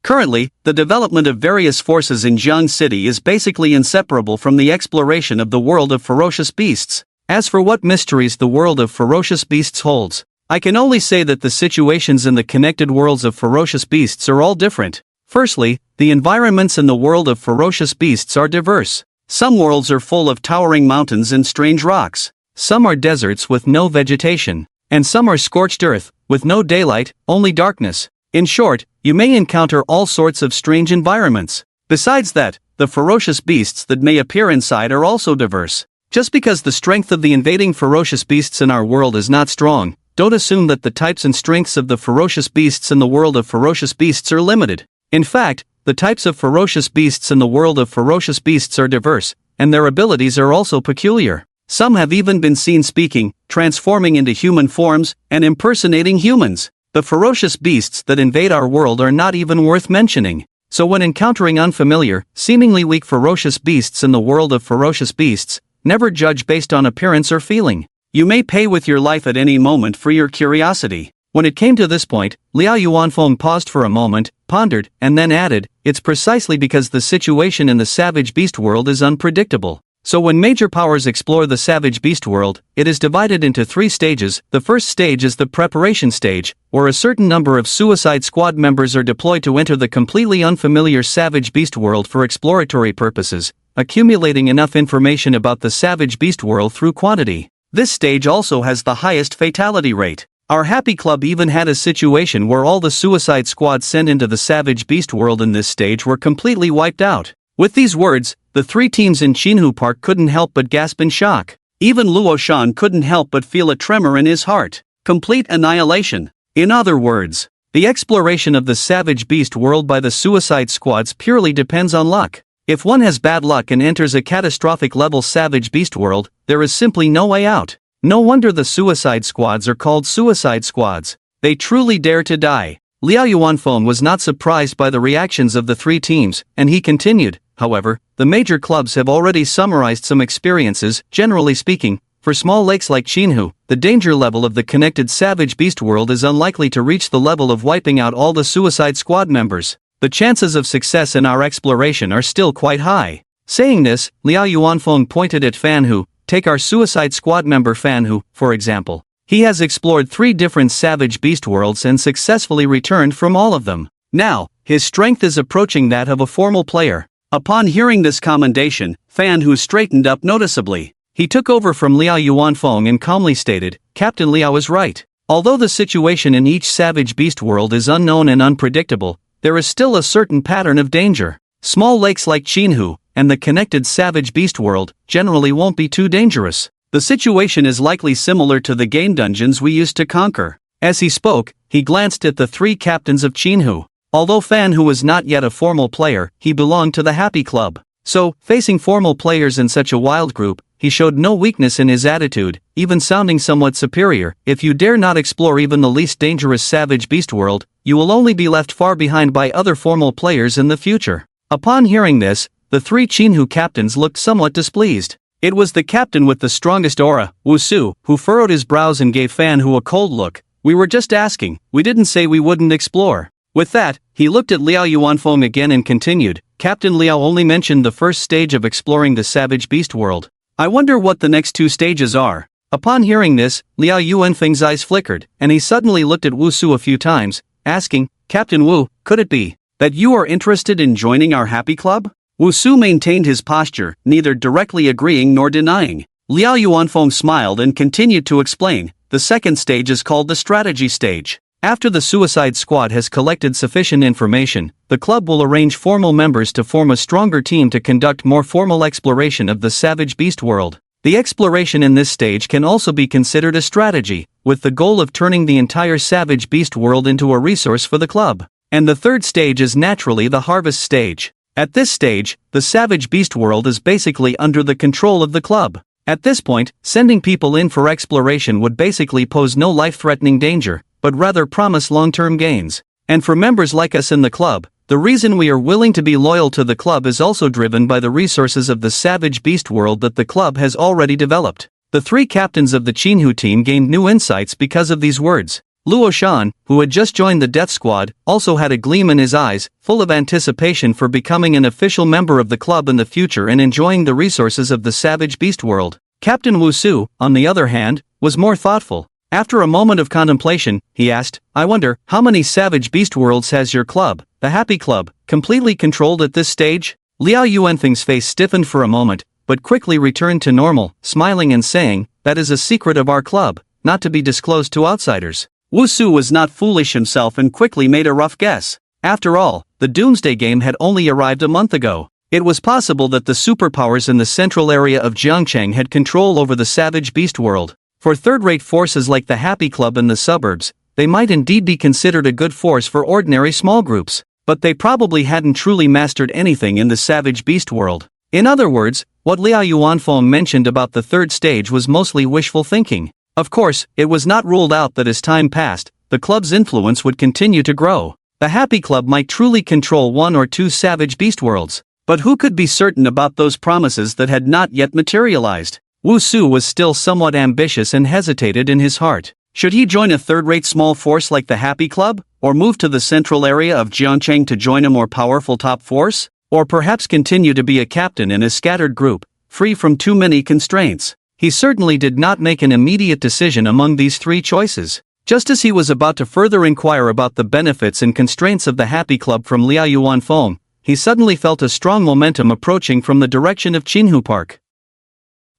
Currently, the development of various forces in Jiang City is basically inseparable from the exploration of the world of ferocious beasts. As for what mysteries the world of ferocious beasts holds, I can only say that the situations in the connected worlds of ferocious beasts are all different. Firstly, the environments in the world of ferocious beasts are diverse. Some worlds are full of towering mountains and strange rocks. Some are deserts with no vegetation. And some are scorched earth, with no daylight, only darkness. In short, you may encounter all sorts of strange environments. Besides that, the ferocious beasts that may appear inside are also diverse. Just because the strength of the invading ferocious beasts in our world is not strong, don't assume that the types and strengths of the ferocious beasts in the world of ferocious beasts are limited. In fact, the types of ferocious beasts in the world of ferocious beasts are diverse, and their abilities are also peculiar. Some have even been seen speaking, transforming into human forms, and impersonating humans. The ferocious beasts that invade our world are not even worth mentioning. So when encountering unfamiliar, seemingly weak ferocious beasts in the world of ferocious beasts, never judge based on appearance or feeling. You may pay with your life at any moment for your curiosity. When it came to this point, Liao Yuanfeng paused for a moment, pondered, and then added, "It's precisely because the situation in the savage beast world is unpredictable. So when major powers explore the savage beast world, it is divided into 3 stages. The first stage is the preparation stage, where a certain number of Suicide Squad members are deployed to enter the completely unfamiliar savage beast world for exploratory purposes, accumulating enough information about the savage beast world through quantity. This stage also has the highest fatality rate. Our Happy Club even had a situation where all the Suicide Squad sent into the savage beast world in this stage were completely wiped out." With these words, the 3 teams in Chinhu Park couldn't help but gasp in shock. Even Luo Shan couldn't help but feel a tremor in his heart. Complete annihilation. In other words, the exploration of the savage beast world by the Suicide Squads purely depends on luck. If one has bad luck and enters a catastrophic level savage beast world, there is simply no way out. No wonder the Suicide Squads are called Suicide Squads. They truly dare to die. Liao Yuanfeng was not surprised by the reactions of the 3 teams, and he continued, "However, the major clubs have already summarized some experiences. Generally speaking, for small lakes like Chinhu, the danger level of the connected savage beast world is unlikely to reach the level of wiping out all the Suicide Squad members. The chances of success in our exploration are still quite high." Saying this, Liao Yuanfeng pointed at Fan Hu. Take our Suicide Squad member Fan Hu, for example. He has explored 3 different savage beast worlds and successfully returned from all of them. Now, his strength is approaching that of a formal player. Upon hearing this commendation, Fan Hu straightened up noticeably. He took over from Liao Yuanfeng and calmly stated, "Captain Liao is right. Although the situation in each savage beast world is unknown and unpredictable, there is still a certain pattern of danger. Small lakes like Chinhu, and the connected savage beast world, generally won't be too dangerous. The situation is likely similar to the game dungeons we used to conquer. As he spoke, he glanced at the three captains of Chinhu. Although Fan Hu was not yet a formal player, he belonged to the Happy Club. So, facing formal players in such a wild group, he showed no weakness in his attitude, even sounding somewhat superior. If you dare not explore even the least dangerous savage beast world, you will only be left far behind by other formal players in the future. Upon hearing this, the three Chinhu captains looked somewhat displeased. It was the captain with the strongest aura, Wusu, who furrowed his brows and gave Fan Hu a cold look. We were just asking, we didn't say we wouldn't explore. With that, he looked at Liao Yuanfeng again and continued, Captain Liao only mentioned the first stage of exploring the savage beast world. I wonder what the next two stages are. Upon hearing this, Liao Yuanfeng's eyes flickered, and he suddenly looked at Wu Su a few times, asking, Captain Wu, could it be that you are interested in joining our Happy Club? Wu Su maintained his posture, neither directly agreeing nor denying. Liao Yuanfeng smiled and continued to explain, the second stage is called the strategy stage. After the Suicide Squad has collected sufficient information, the club will arrange formal members to form a stronger team to conduct more formal exploration of the savage beast world. The exploration in this stage can also be considered a strategy, with the goal of turning the entire savage beast world into a resource for the club. And the third stage is naturally the harvest stage. At this stage, the savage beast world is basically under the control of the club. At this point, sending people in for exploration would basically pose no life-threatening danger, but rather promise long-term gains. And for members like us in the club, the reason we are willing to be loyal to the club is also driven by the resources of the savage beast world that the club has already developed. The three captains of the Chinhu team gained new insights because of these words. Luo Shan, who had just joined the Death Squad, also had a gleam in his eyes, full of anticipation for becoming an official member of the club in the future and enjoying the resources of the savage beast world. Captain Wu Su, on the other hand, was more thoughtful. After a moment of contemplation, he asked, I wonder, how many savage beast worlds has your club, the Happy Club, completely controlled at this stage? Liao Yuanfeng's face stiffened for a moment, but quickly returned to normal, smiling and saying, that is a secret of our club, not to be disclosed to outsiders. Wu Su was not foolish himself and quickly made a rough guess. After all, the Doomsday game had only arrived a month ago. It was possible that the superpowers in the central area of Jiangcheng had control over the savage beast world. For third-rate forces like the Happy Club in the suburbs, they might indeed be considered a good force for ordinary small groups, but they probably hadn't truly mastered anything in the savage beast world. In other words, what Liao Yuanfeng mentioned about the third stage was mostly wishful thinking. Of course, it was not ruled out that as time passed, the club's influence would continue to grow. The Happy Club might truly control one or two savage beast worlds, but who could be certain about those promises that had not yet materialized? Wu Su was still somewhat ambitious and hesitated in his heart. Should he join a third-rate small force like the Happy Club, or move to the central area of Jiangcheng to join a more powerful top force? Or perhaps continue to be a captain in a scattered group, free from too many constraints? He certainly did not make an immediate decision among these three choices. Just as he was about to further inquire about the benefits and constraints of the Happy Club from Liao Yuanfeng, he suddenly felt a strong momentum approaching from the direction of Chinhu Park.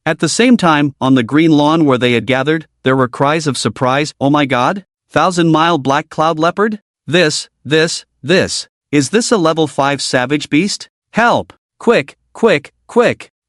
At the same time, on the green lawn where they had gathered, there were cries of surprise. Oh my god! 1,000-mile black cloud leopard? Is this a level 5 savage beast? Help! Quick!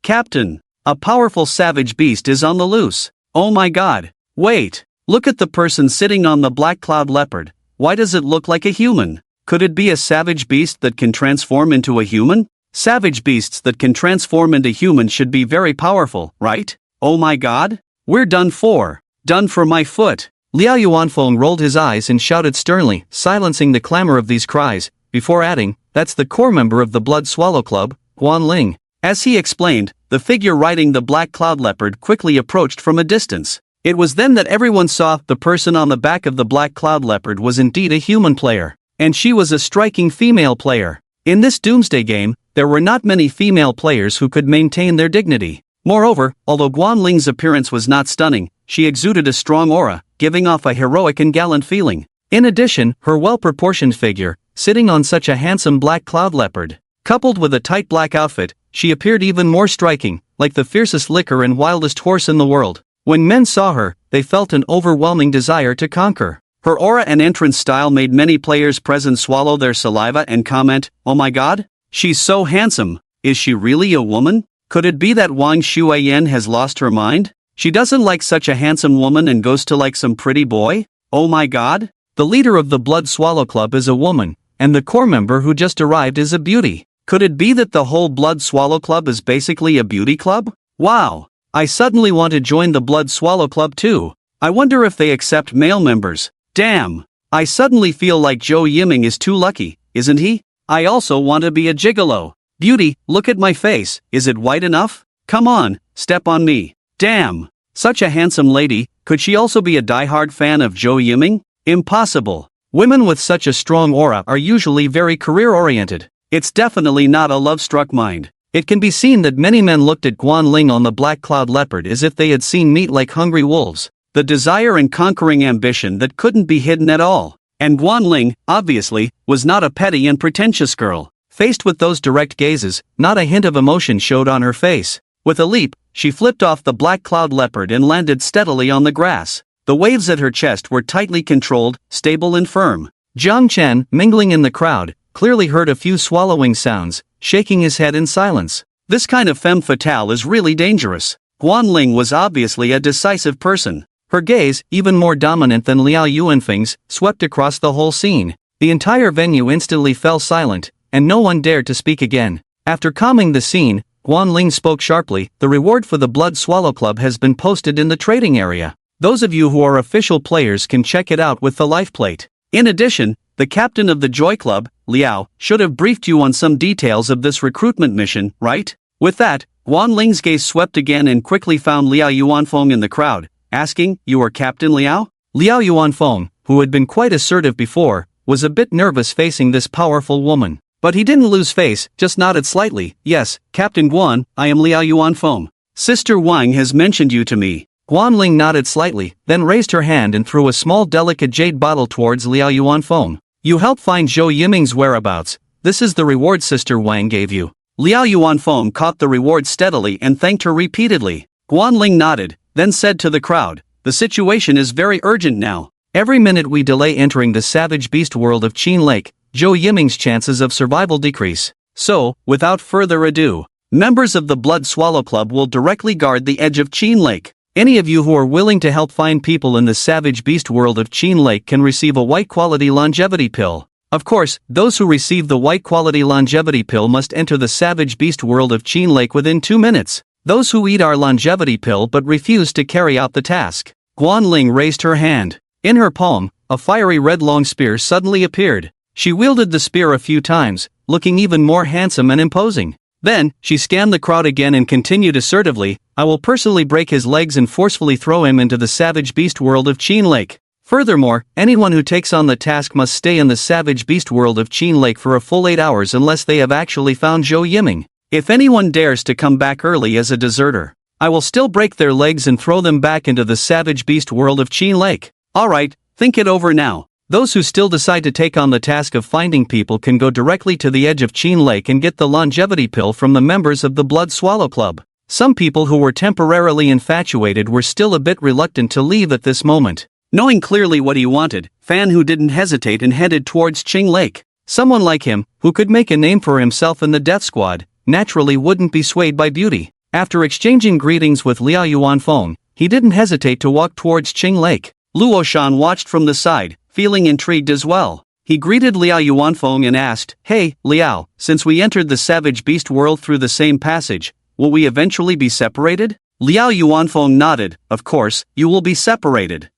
Captain! A powerful savage beast is on the loose. Oh my god! Wait! Look at the person sitting on the black cloud leopard. Why does it look like a human? Could it be a savage beast that can transform into a human? Savage beasts that can transform into humans should be very powerful, right? Oh my god? We're done for. Done for my foot. Liao Yuanfeng rolled his eyes and shouted sternly, silencing the clamor of these cries, before adding, that's the core member of the Blood Swallow Club, Guan Ling. As he explained, the figure riding the black cloud leopard quickly approached from a distance. It was then that everyone saw the person on the back of the black cloud leopard was indeed a human player, and she was a striking female player. In this Doomsday game, there were not many female players who could maintain their dignity. Moreover, although Guan Ling's appearance was not stunning, she exuded a strong aura, giving off a heroic and gallant feeling. In addition, her well-proportioned figure, sitting on such a handsome black cloud leopard, coupled with a tight black outfit, she appeared even more striking, like the fiercest licker and wildest horse in the world. When men saw her, they felt an overwhelming desire to conquer. Her aura and entrance style made many players present swallow their saliva and comment, oh my god? She's so handsome. Is she really a woman? Could it be that Wang Shuayan has lost her mind? She doesn't like such a handsome woman and goes to like some pretty boy? Oh my god? The leader of the Blood Swallow Club is a woman, and the core member who just arrived is a beauty. Could it be that the whole Blood Swallow Club is basically a beauty club? Wow! I suddenly want to join the Blood Swallow Club too. I wonder if they accept male members. Damn! I suddenly feel like Zhou Yiming is too lucky, isn't he? I also want to be a gigolo. Beauty, look at my face, is it white enough? Come on, step on me. Damn! Such a handsome lady, could she also be a diehard fan of Zhou Yiming? Impossible. Women with such a strong aura are usually very career-oriented. It's definitely not a love-struck mind. It can be seen that many men looked at Guan Ling on the Black Cloud Leopard as if they had seen meat like hungry wolves. The desire and conquering ambition that couldn't be hidden at all. And Guan Ling, obviously, was not a petty and pretentious girl. Faced with those direct gazes, not a hint of emotion showed on her face. With a leap, she flipped off the Black Cloud Leopard and landed steadily on the grass. The waves at her chest were tightly controlled, stable and firm. Jiang Chen, mingling in the crowd, clearly heard a few swallowing sounds, shaking his head in silence. This kind of femme fatale is really dangerous. Guan Ling was obviously a decisive person. Her gaze, even more dominant than Liao Yuanfeng's, swept across the whole scene. The entire venue instantly fell silent, and no one dared to speak again. After calming the scene, Guan Ling spoke sharply, "The reward for the Blood Swallow Club has been posted in the trading area. Those of you who are official players can check it out with the life plate. In addition, the captain of the Joy Club, Liao, should have briefed you on some details of this recruitment mission, right?" With that, Guan Ling's gaze swept again and quickly found Liao Yuanfeng in the crowd, asking, "You are Captain Liao?" Liao Yuanfeng, who had been quite assertive before, was a bit nervous facing this powerful woman. But he didn't lose face, just nodded slightly. "Yes, Captain Guan, I am Liao Yuanfeng. Sister Wang has mentioned you to me." Guan Ling nodded slightly, then raised her hand and threw a small delicate jade bottle towards Liao Yuanfeng. "You helped find Zhou Yiming's whereabouts. This is the reward Sister Wang gave you." Liao Yuanfeng caught the reward steadily and thanked her repeatedly. Guan Ling nodded, then said to the crowd, "The situation is very urgent now. Every minute we delay entering the savage beast world of Qin Lake, Zhou Yiming's chances of survival decrease. So, without further ado, members of the Blood Swallow Club will directly guard the edge of Qin Lake. Any of you who are willing to help find people in the savage beast world of Qin Lake can receive a white quality longevity pill. Of course, those who receive the white quality longevity pill must enter the savage beast world of Qin Lake within 2 minutes. Those who eat our longevity pill but refuse to carry out the task." Guan Ling raised her hand. In her palm, a fiery red long spear suddenly appeared. She wielded the spear a few times, looking even more handsome and imposing. Then, she scanned the crowd again and continued assertively, "I will personally break his legs and forcefully throw him into the savage beast world of Qin Lake. Furthermore, anyone who takes on the task must stay in the savage beast world of Qin Lake for a full 8 hours unless they have actually found Zhou Yiming. If anyone dares to come back early as a deserter, I will still break their legs and throw them back into the savage beast world of Qin Lake. Alright, think it over now. Those who still decide to take on the task of finding people can go directly to the edge of Qin Lake and get the longevity pill from the members of the Blood Swallow Club." Some people who were temporarily infatuated were still a bit reluctant to leave at this moment. Knowing clearly what he wanted, Fan Hu didn't hesitate and headed towards Qin Lake. Someone like him, who could make a name for himself in the Death Squad, naturally wouldn't be swayed by beauty. After exchanging greetings with Liao Yuanfeng, he didn't hesitate to walk towards Qin Lake. Luo Shan watched from the side, feeling intrigued as well. He greeted Liao Yuanfeng and asked, "Hey, Liao, since we entered the savage beast world through the same passage, will we eventually be separated?" Liao Yuanfeng nodded, "Of course, you will be separated.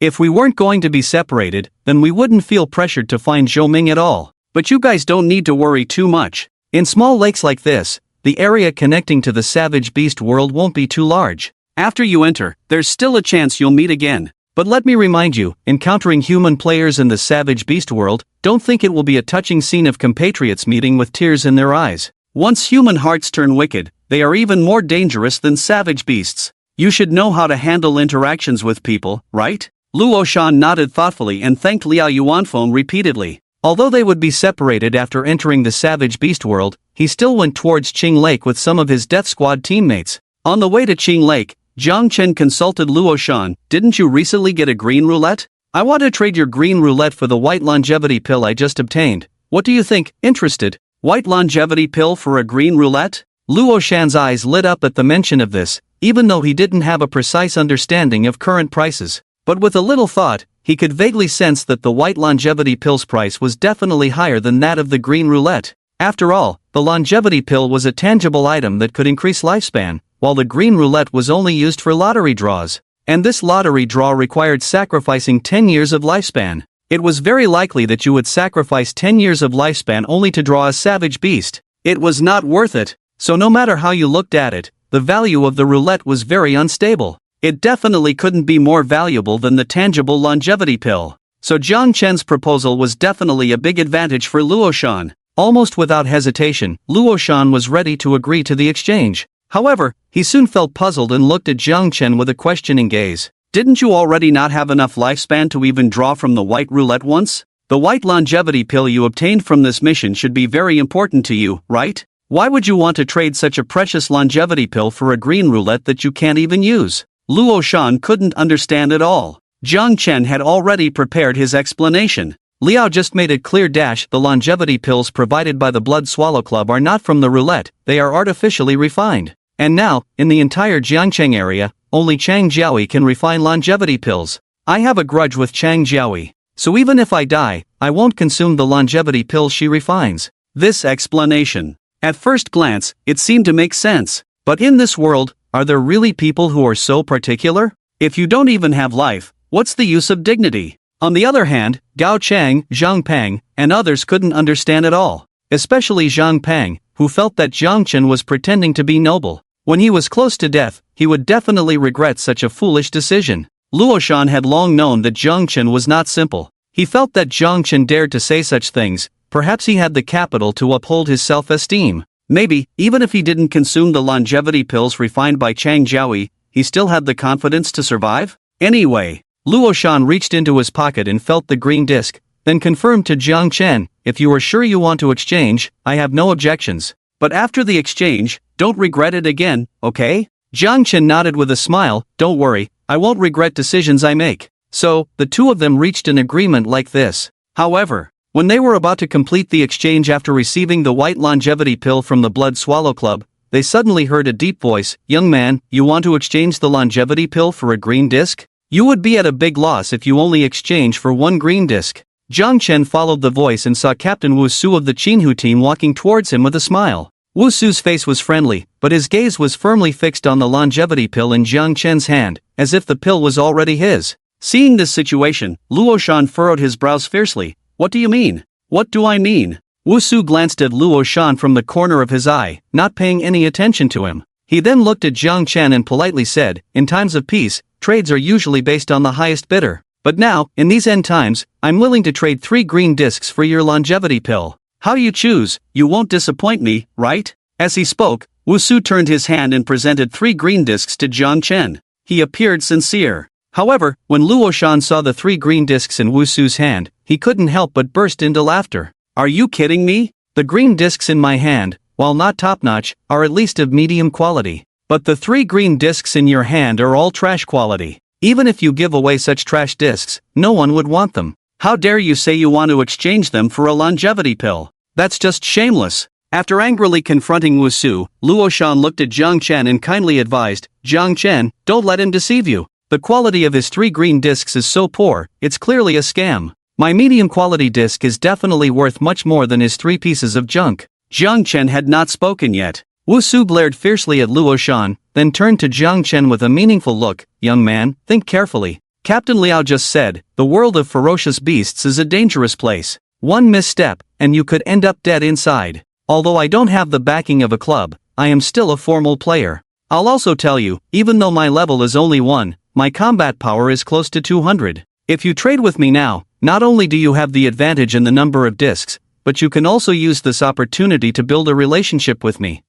If we weren't going to be separated, then we wouldn't feel pressured to find Zhou Ming at all. But you guys don't need to worry too much. In small lakes like this, the area connecting to the savage beast world won't be too large. After you enter, there's still a chance you'll meet again. But let me remind you, encountering human players in the savage beast world, don't think it will be a touching scene of compatriots meeting with tears in their eyes. Once human hearts turn wicked, they are even more dangerous than savage beasts. You should know how to handle interactions with people, right?" Luo Shan nodded thoughtfully and thanked Liao Yuanfeng repeatedly. Although they would be separated after entering the savage beast world, he still went towards Qing Lake with some of his Death Squad teammates. On the way to Qing Lake, Jiang Chen consulted Luo Shan. "Didn't you recently get a green roulette? I want to trade your green roulette for the white longevity pill I just obtained. What do you think? Interested?" White longevity pill for a green roulette? Luo Shan's eyes lit up at the mention of this, even though he didn't have a precise understanding of current prices. But with a little thought, he could vaguely sense that the white longevity pill's price was definitely higher than that of the green roulette. After all, the longevity pill was a tangible item that could increase lifespan, while the green roulette was only used for lottery draws. And this lottery draw required sacrificing 10 years of lifespan. It was very likely that you would sacrifice 10 years of lifespan only to draw a savage beast. It was not worth it. So no matter how you looked at it, the value of the roulette was very unstable. It definitely couldn't be more valuable than the tangible longevity pill. So Jiang Chen's proposal was definitely a big advantage for Luo Shan. Almost without hesitation, Luo Shan was ready to agree to the exchange. However, he soon felt puzzled and looked at Jiang Chen with a questioning gaze. Didn't you already not have enough lifespan to even draw from the white roulette once? The white longevity pill you obtained from this mission should be very important to you, right? Why would you want to trade such a precious longevity pill for a green roulette that you can't even use? Luo Shan couldn't understand at all. Jiang Chen had already prepared his explanation. Liao just made it clear. The longevity pills provided by the Blood Swallow Club are not from the roulette, they are artificially refined. And now, in the entire Jiangcheng area, only Chang Jiaoyi can refine longevity pills. I have a grudge with Chang Jiaoyi, so even if I die, I won't consume the longevity pills she refines. This explanation, at first glance, it seemed to make sense. But in this world, are there really people who are so particular? If you don't even have life, what's the use of dignity? On the other hand, Gao Chang, Zhang Pang, and others couldn't understand at all. Especially Zhang Pang, who felt that Jiang Chen was pretending to be noble. When he was close to death, he would definitely regret such a foolish decision. Luo Shan had long known that Jiang Chen was not simple. He felt that Jiang Chen dared to say such things. Perhaps he had the capital to uphold his self-esteem. Maybe, even if he didn't consume the longevity pills refined by Chang Jiaoyi, he still had the confidence to survive? Anyway, Luo Shan reached into his pocket and felt the green disc, then confirmed to Jiang Chen, if you are sure you want to exchange, I have no objections. But after the exchange, don't regret it again, okay? Jiang Chen nodded with a smile, don't worry, I won't regret decisions I make. So, the two of them reached an agreement like this. However, when they were about to complete the exchange after receiving the white longevity pill from the Blood Swallow Club, they suddenly heard a deep voice, young man, you want to exchange the longevity pill for a green disc? You would be at a big loss if you only exchange for one green disc. Jiang Chen followed the voice and saw Captain Wu Su of the Qinhu team walking towards him with a smile. Wu Su's face was friendly, but his gaze was firmly fixed on the longevity pill in Jiang Chen's hand, as if the pill was already his. Seeing this situation, Luo Shan furrowed his brows fiercely. What do you mean? What do I mean? Wu Su glanced at Luo Shan from the corner of his eye, not paying any attention to him. He then looked at Jiang Chen and politely said, in times of peace, trades are usually based on the highest bidder. But now, in these end times, I'm willing to trade 3 green discs for your longevity pill. How you choose, you won't disappoint me, right? As he spoke, Wu Su turned his hand and presented 3 green discs to Jiang Chen. He appeared sincere. However, when Luo Shan saw the 3 green discs in Wu Su's hand, he couldn't help but burst into laughter. Are you kidding me? The green discs in my hand, while not top-notch, are at least of medium quality. But the 3 green discs in your hand are all trash quality. Even if you give away such trash discs, no one would want them. How dare you say you want to exchange them for a longevity pill? That's just shameless. After angrily confronting Wu Su, Luo Shan looked at Jiang Chen and kindly advised, Jiang Chen, don't let him deceive you. The quality of his 3 green discs is so poor, it's clearly a scam. My medium quality disc is definitely worth much more than his 3 pieces of junk. Jiang Chen had not spoken yet. Wu Su glared fiercely at Luo Shan, then turned to Jiang Chen with a meaningful look. Young man, think carefully. Captain Liao just said, the world of ferocious beasts is a dangerous place. One misstep, and you could end up dead inside. Although I don't have the backing of a club, I am still a formal player. I'll also tell you, even though my level is only 1, my combat power is close to 200. If you trade with me now, not only do you have the advantage in the number of discs, but you can also use this opportunity to build a relationship with me.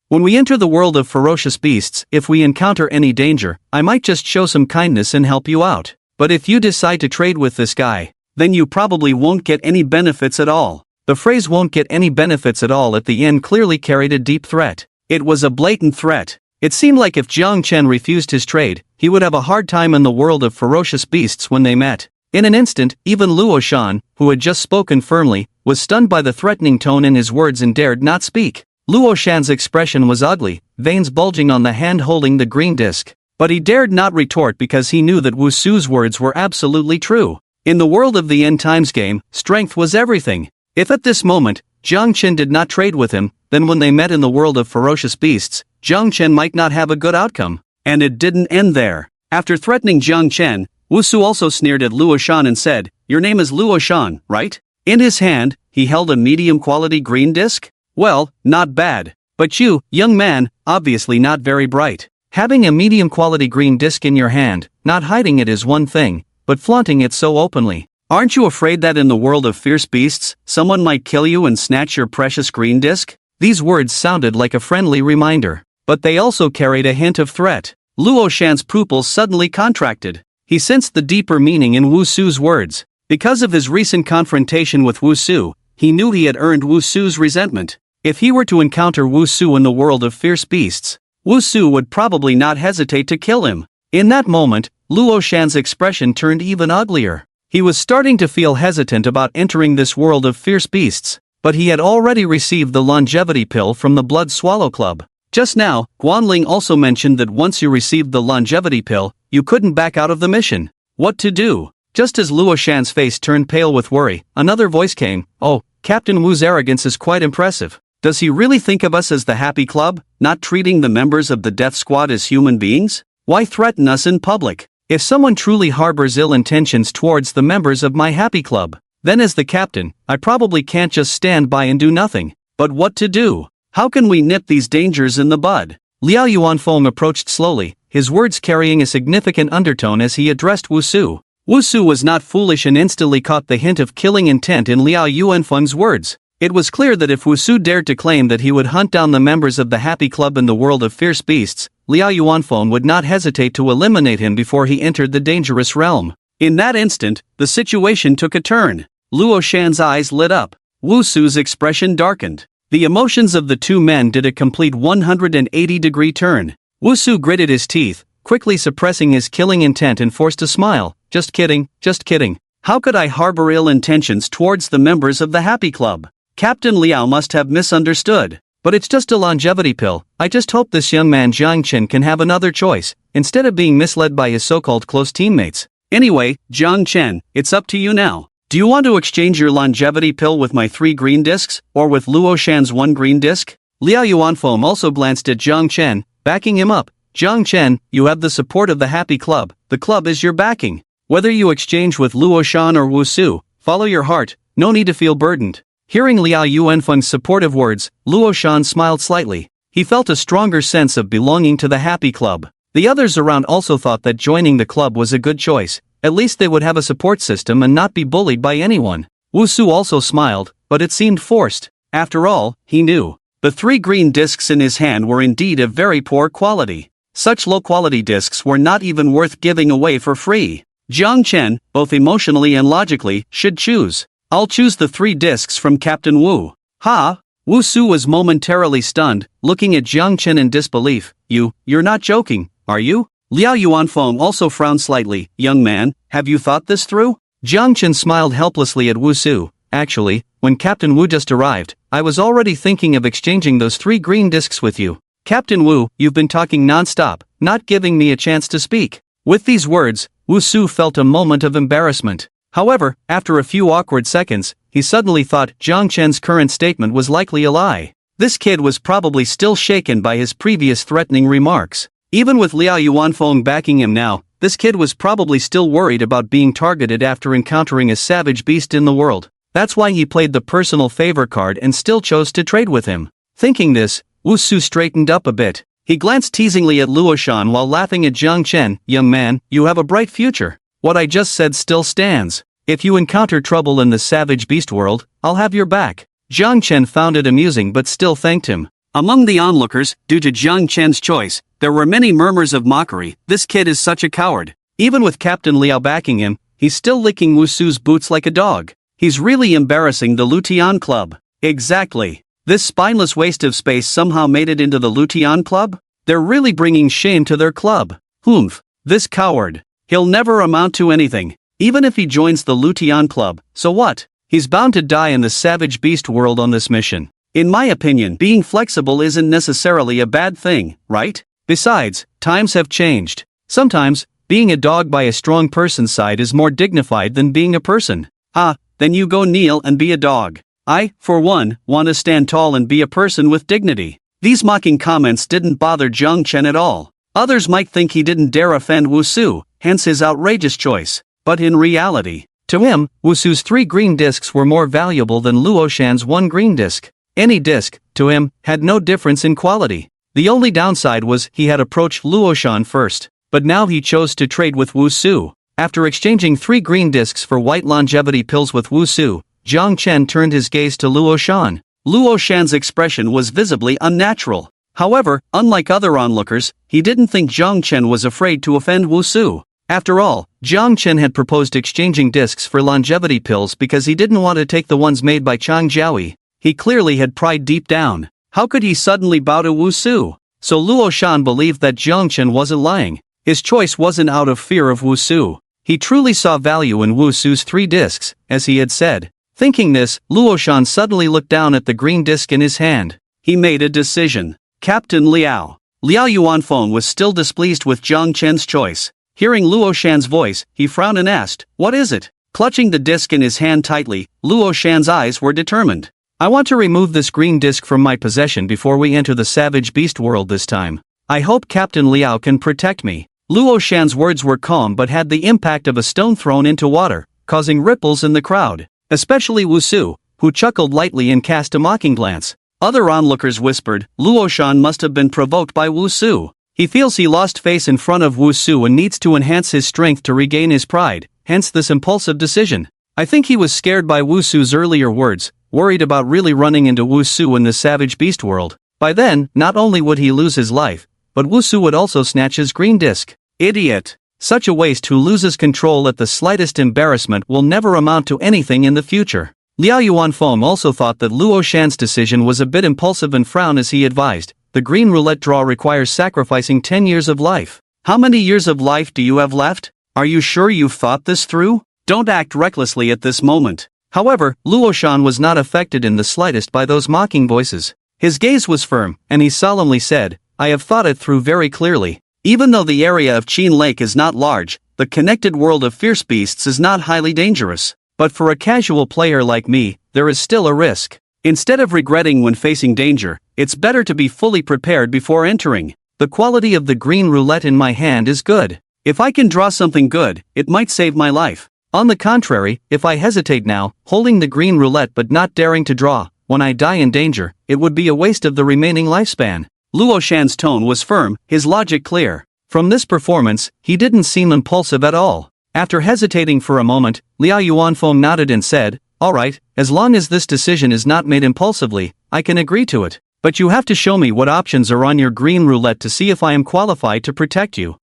When we enter the world of ferocious beasts, if we encounter any danger, I might just show some kindness and help you out. But if you decide to trade with this guy, then you probably won't get any benefits at all. The phrase won't get any benefits at all at the end clearly carried a deep threat. It was a blatant threat. It seemed like if Jiang Chen refused his trade, he would have a hard time in the world of ferocious beasts when they met. In an instant, even Luo Shan, who had just spoken firmly, was stunned by the threatening tone in his words and dared not speak. Luo Shan's expression was ugly, veins bulging on the hand holding the green disc. But he dared not retort because he knew that Wu Su's words were absolutely true. In the world of the end times game, strength was everything. If at this moment, Jiang Chen did not trade with him, then when they met in the world of ferocious beasts, Jiang Chen might not have a good outcome. And it didn't end there. After threatening Jiang Chen, Wu Su also sneered at Luo Shan and said, "Your name is Luo Shan, right?" In his hand, he held a medium-quality green disc? Well, not bad. But you, young man, obviously not very bright. Having a medium-quality green disc in your hand, not hiding it is one thing, but flaunting it so openly. Aren't you afraid that in the world of fierce beasts, someone might kill you and snatch your precious green disc? These words sounded like a friendly reminder, but they also carried a hint of threat. Luo Shan's pupils suddenly contracted. He sensed the deeper meaning in Wu Su's words. Because of his recent confrontation with Wu Su, he knew he had earned Wu Su's resentment. If he were to encounter Wu Su in the world of fierce beasts, Wu Su would probably not hesitate to kill him. In that moment, Luo Shan's expression turned even uglier. He was starting to feel hesitant about entering this world of fierce beasts, but he had already received the longevity pill from the Blood Swallow Club. Just now, Guanling also mentioned that once you received the longevity pill, you couldn't back out of the mission. What to do? Just as Luo Shan's face turned pale with worry, another voice came. "Oh, Captain Wu's arrogance is quite impressive. Does he really think of us as the Happy Club, not treating the members of the Death Squad as human beings? Why threaten us in public? If someone truly harbors ill intentions towards the members of my Happy Club, then as the captain, I probably can't just stand by and do nothing. But what to do? How can we nip these dangers in the bud?" Liao Yuanfeng approached slowly, his words carrying a significant undertone as he addressed Wu Su. Wu Su was not foolish and instantly caught the hint of killing intent in Liao Yuanfeng's words. It was clear that if Wu Su dared to claim that he would hunt down the members of the Happy Club in the world of fierce beasts, Liao Yuanfeng would not hesitate to eliminate him before he entered the dangerous realm. In that instant, the situation took a turn. Luo Shan's eyes lit up. Wu Su's expression darkened. The emotions of the two men did a complete 180-degree turn. Wu Su gritted his teeth, quickly suppressing his killing intent and forced a smile. Just kidding, just kidding. How could I harbor ill intentions towards the members of the Happy Club? Captain Liao must have misunderstood. But it's just a longevity pill. I just hope this young man Jiang Chen can have another choice, instead of being misled by his so-called close teammates. Anyway, Jiang Chen, it's up to you now. Do you want to exchange your longevity pill with my 3 green discs, or with Luo Shan's 1 green disc? Liao Yuanfeng also glanced at Jiang Chen, backing him up. Jiang Chen, you have the support of the Happy Club. The club is your backing. Whether you exchange with Luo Shan or Wu Su, follow your heart, no need to feel burdened. Hearing Liao Yuanfeng's supportive words, Luo Shan smiled slightly. He felt a stronger sense of belonging to the Happy Club. The others around also thought that joining the club was a good choice. At least they would have a support system and not be bullied by anyone. Wu Su also smiled, but it seemed forced. After all, he knew. The 3 green discs in his hand were indeed of very poor quality. Such low-quality discs were not even worth giving away for free. Jiang Chen, both emotionally and logically, should choose. I'll choose the 3 discs from Captain Wu. Ha! Wu Su was momentarily stunned, looking at Jiang Chen in disbelief. You're not joking, are you? Liao Yuanfeng also frowned slightly. Young man, have you thought this through? Jiang Chen smiled helplessly at Wu Su. Actually, when Captain Wu just arrived, I was already thinking of exchanging those 3 green discs with you. Captain Wu, you've been talking non-stop, not giving me a chance to speak. With these words, Wu Su felt a moment of embarrassment. However, after a few awkward seconds, he suddenly thought Jiang Chen's current statement was likely a lie. This kid was probably still shaken by his previous threatening remarks. Even with Liao Yuanfeng backing him now, this kid was probably still worried about being targeted after encountering a savage beast in the world. That's why he played the personal favor card and still chose to trade with him. Thinking this, Wu Su straightened up a bit. He glanced teasingly at Luo Shan while laughing at Jiang Chen. Young man, you have a bright future. What I just said still stands. If you encounter trouble in the savage beast world, I'll have your back. Jiang Chen found it amusing but still thanked him. Among the onlookers, due to Jiang Chen's choice, there were many murmurs of mockery. This kid is such a coward. Even with Captain Liao backing him, he's still licking Wu Su's boots like a dog. He's really embarrassing the Lutian Club. Exactly. This spineless waste of space somehow made it into the Lutian Club? They're really bringing shame to their club. Humph. This coward. He'll never amount to anything. Even if he joins the Lutian Club, so what? He's bound to die in the savage beast world on this mission. In my opinion, being flexible isn't necessarily a bad thing, right? Besides, times have changed. Sometimes, being a dog by a strong person's side is more dignified than being a person. Then you go kneel and be a dog. I, for one, want to stand tall and be a person with dignity. These mocking comments didn't bother Jiang Chen at all. Others might think he didn't dare offend Wusu, hence his outrageous choice. But in reality, to him, Wusu's 3 green discs were more valuable than Luoshan's 1 green disc. Any disc, to him, had no difference in quality. The only downside was he had approached Luoshan first, but now he chose to trade with Wusu. After exchanging 3 green discs for white longevity pills with Wusu, Jiang Chen turned his gaze to Luoshan. Luoshan's expression was visibly unnatural. However, unlike other onlookers, he didn't think Jiang Chen was afraid to offend Wusu. After all, Jiang Chen had proposed exchanging discs for longevity pills because he didn't want to take the ones made by Chang Jiaoyi. He clearly had pride deep down. How could he suddenly bow to Wusu? So Luoshan believed that Jiang Chen wasn't lying. His choice wasn't out of fear of Wusu. He truly saw value in Wusu's 3 discs, as he had said. Thinking this, Luoshan suddenly looked down at the green disc in his hand. He made a decision. Captain Liao. Liao Yuanfeng was still displeased with Jiang Chen's choice. Hearing Luoshan's voice, he frowned and asked, "What is it?" Clutching the disc in his hand tightly, Luoshan's eyes were determined. "I want to remove this green disc from my possession before we enter the savage beast world this time. I hope Captain Liao can protect me." Luoshan's words were calm but had the impact of a stone thrown into water, causing ripples in the crowd. Especially Wusu, who chuckled lightly and cast a mocking glance. Other onlookers whispered, Luoshan must have been provoked by Wusu. He feels he lost face in front of Wusu and needs to enhance his strength to regain his pride, hence this impulsive decision. I think he was scared by Wusu's earlier words, worried about really running into Wusu in the savage beast world. By then, not only would he lose his life, but Wusu would also snatch his green disc. Idiot! Such a waste who loses control at the slightest embarrassment will never amount to anything in the future. Liao Yuanfeng also thought that Luoshan's decision was a bit impulsive and frowned as he advised, "The green roulette draw requires sacrificing 10 years of life. How many years of life do you have left? Are you sure you've thought this through? Don't act recklessly at this moment." However, Luoshan was not affected in the slightest by those mocking voices. His gaze was firm, and he solemnly said, "I have thought it through very clearly. Even though the area of Qin Lake is not large, the connected world of fierce beasts is not highly dangerous. But for a casual player like me, there is still a risk. Instead of regretting when facing danger, it's better to be fully prepared before entering. The quality of the green roulette in my hand is good. If I can draw something good, it might save my life. On the contrary, if I hesitate now, holding the green roulette but not daring to draw, when I die in danger, it would be a waste of the remaining lifespan." Luoshan's tone was firm, his logic clear. From this performance, he didn't seem impulsive at all. After hesitating for a moment, Liao Yuanfeng nodded and said, "All right, as long as this decision is not made impulsively, I can agree to it. But you have to show me what options are on your green roulette to see if I am qualified to protect you."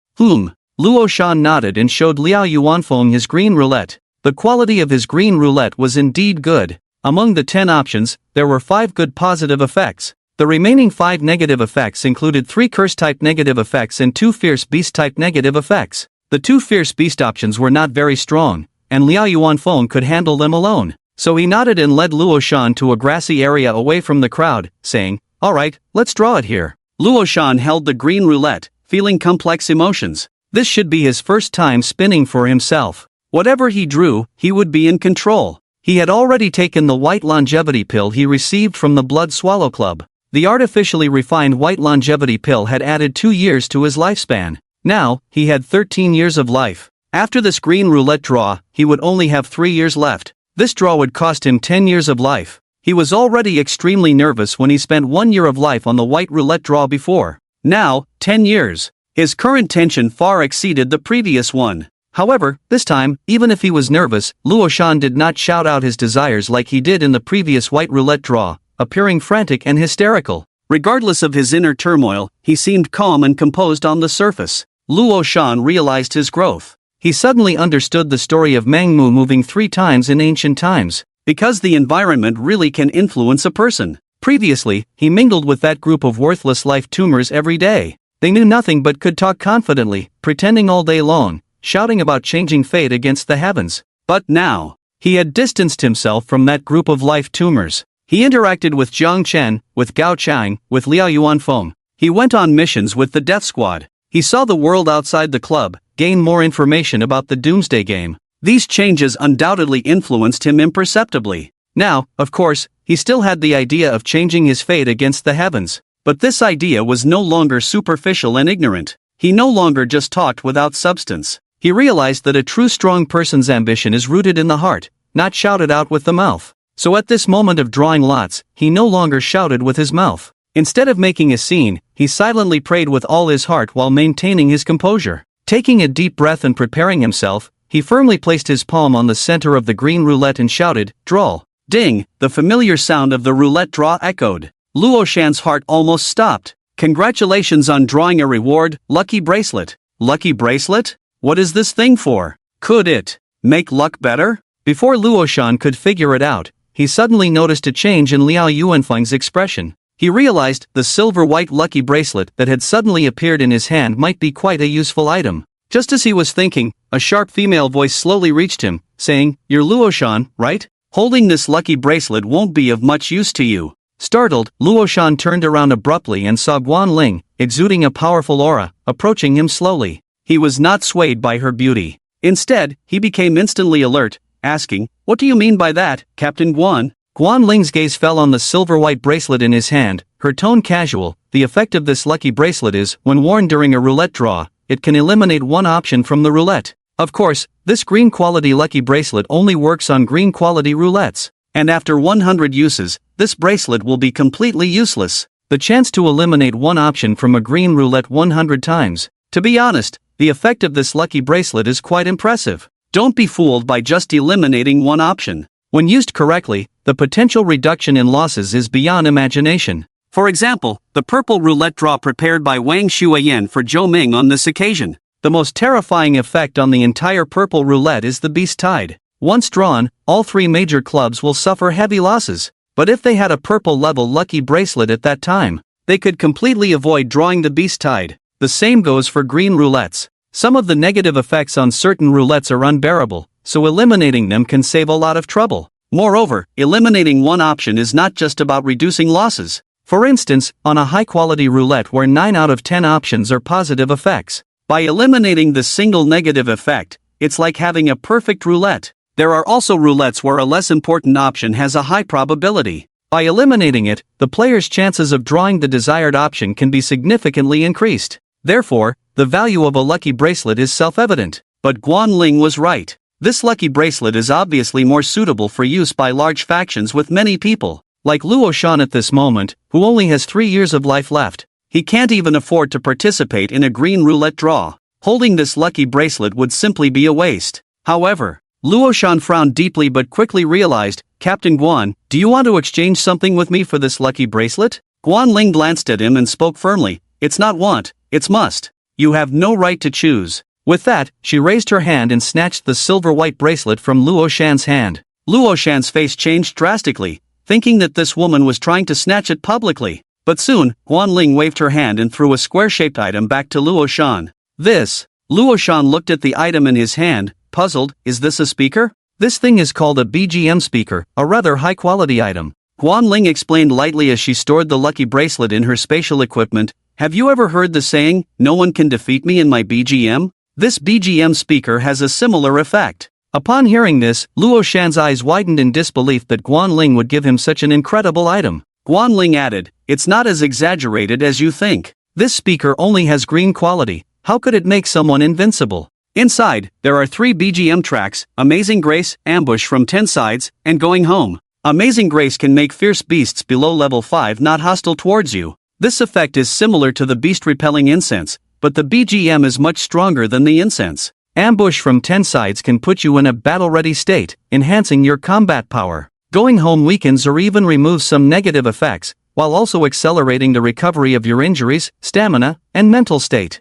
Luoshan nodded and showed Liao Yuanfeng his green roulette. The quality of his green roulette was indeed good. Among the 10 options, there were 5 good positive effects. The remaining 5 negative effects included 3 curse-type negative effects and 2 fierce beast-type negative effects. The 2 fierce beast options were not very strong, and Liao Yuanfeng could handle them alone. So he nodded and led Luoshan to a grassy area away from the crowd, saying, "All right, let's draw it here." Luoshan held the green roulette, feeling complex emotions. This should be his first time spinning for himself. Whatever he drew, he would be in control. He had already taken the white longevity pill he received from the Blood Swallow Club. The artificially refined white longevity pill had added 2 years to his lifespan. Now, he had 13 years of life. After this green roulette draw, he would only have 3 years left. This draw would cost him 10 years of life. He was already extremely nervous when he spent 1 year of life on the white roulette draw before. Now, 10 years. His current tension far exceeded the previous one. However, this time, even if he was nervous, Luoshan did not shout out his desires like he did in the previous white roulette draw, appearing frantic and hysterical. Regardless of his inner turmoil, he seemed calm and composed on the surface. Luoshan realized his growth. He suddenly understood the story of Mangmu moving 3 times in ancient times. Because the environment really can influence a person. Previously, he mingled with that group of worthless life tumors every day. They knew nothing but could talk confidently, pretending all day long, shouting about changing fate against the heavens. But now, He had distanced himself from that group of life tumors. He interacted with Jiang Chen, with Gao Chang, with Liao Yuanfeng. He went on missions with the Death Squad. He saw the world outside the club, gained more information about the Doomsday Game. These changes undoubtedly influenced him imperceptibly. Now, of course, he still had the idea of changing his fate against the heavens. But this idea was no longer superficial and ignorant. He no longer just talked without substance. He realized that a true strong person's ambition is rooted in the heart, not shouted out with the mouth. So at this moment of drawing lots, he no longer shouted with his mouth. Instead of making a scene, he silently prayed with all his heart while maintaining his composure. Taking a deep breath and preparing himself, he firmly placed his palm on the center of the green roulette and shouted, "Draw." Ding! The familiar sound of the roulette draw echoed. Luo Shan's heart almost stopped. Congratulations on drawing a reward, lucky bracelet. Lucky bracelet? What is this thing for? Could it make luck better? Before Luo Shan could figure it out, he suddenly noticed a change in Liao Yuanfeng's expression. He realized the silver-white lucky bracelet that had suddenly appeared in his hand might be quite a useful item. Just as he was thinking, a sharp female voice slowly reached him, saying, "You're Luo Shan, right? Holding this lucky bracelet won't be of much use to you." Startled, Luo Shan turned around abruptly and saw Guan Ling, exuding a powerful aura, approaching him slowly. He was not swayed by her beauty. Instead, he became instantly alert, asking, "What do you mean by that, Captain Guan?" Guan Ling's gaze fell on the silver-white bracelet in his hand, her tone casual. The effect of this lucky bracelet is, when worn during a roulette draw, it can eliminate one option from the roulette. Of course, this green-quality lucky bracelet only works on green-quality roulettes. And after 100 uses, this bracelet will be completely useless. The chance to eliminate one option from a green roulette 100 times. To be honest, the effect of this lucky bracelet is quite impressive. Don't be fooled by just eliminating one option. When used correctly, the potential reduction in losses is beyond imagination. For example, the purple roulette draw prepared by Wang Shuiyan for Zhou Ming on this occasion. The most terrifying effect on the entire purple roulette is the beast tide. Once drawn, all three major clubs will suffer heavy losses. But if they had a purple-level lucky bracelet at that time, they could completely avoid drawing the beast tide. The same goes for green roulettes. Some of the negative effects on certain roulettes are unbearable, so eliminating them can save a lot of trouble. Moreover, eliminating one option is not just about reducing losses. For instance, on a high-quality roulette where 9 out of 10 options are positive effects. By eliminating the single negative effect, it's like having a perfect roulette. There are also roulettes where a less important option has a high probability. By eliminating it, the player's chances of drawing the desired option can be significantly increased. Therefore, the value of a lucky bracelet is self-evident. But Guan Ling was right. This lucky bracelet is obviously more suitable for use by large factions with many people. Like Luo Shan at this moment, who only has 3 years of life left. He can't even afford to participate in a green roulette draw. Holding this lucky bracelet would simply be a waste. However, Luo Shan frowned deeply but quickly realized, "Captain Guan, do you want to exchange something with me for this lucky bracelet?" Guan Ling glanced at him and spoke firmly, "It's not want, it's must. You have no right to choose." With that, she raised her hand and snatched the silver-white bracelet from Luo Shan's hand. Luo Shan's face changed drastically, thinking that this woman was trying to snatch it publicly. But soon, Guan Ling waved her hand and threw a square-shaped item back to Luo Shan. This. Luo Shan looked at the item in his hand, puzzled. Is this a speaker? This thing is called a BGM speaker, a rather high-quality item. Guan Ling explained lightly as she stored the lucky bracelet in her spatial equipment. Have you ever heard the saying, "No one can defeat me in my BGM"? This BGM speaker has a similar effect. Upon hearing this, Luo Shan's eyes widened in disbelief that Guan Ling would give him such an incredible item. Guan Ling added, "It's not as exaggerated as you think. This speaker only has green quality. How could it make someone invincible?" Inside, there are 3 BGM tracks: Amazing Grace, Ambush from 10 Sides, and Going Home. Amazing Grace can make fierce beasts below level 5 not hostile towards you. This effect is similar to the beast-repelling incense, but the BGM is much stronger than the incense. Ambush from 10 Sides can put you in a battle-ready state, enhancing your combat power. Going Home weakens or even removes some negative effects, while also accelerating the recovery of your injuries, stamina, and mental state.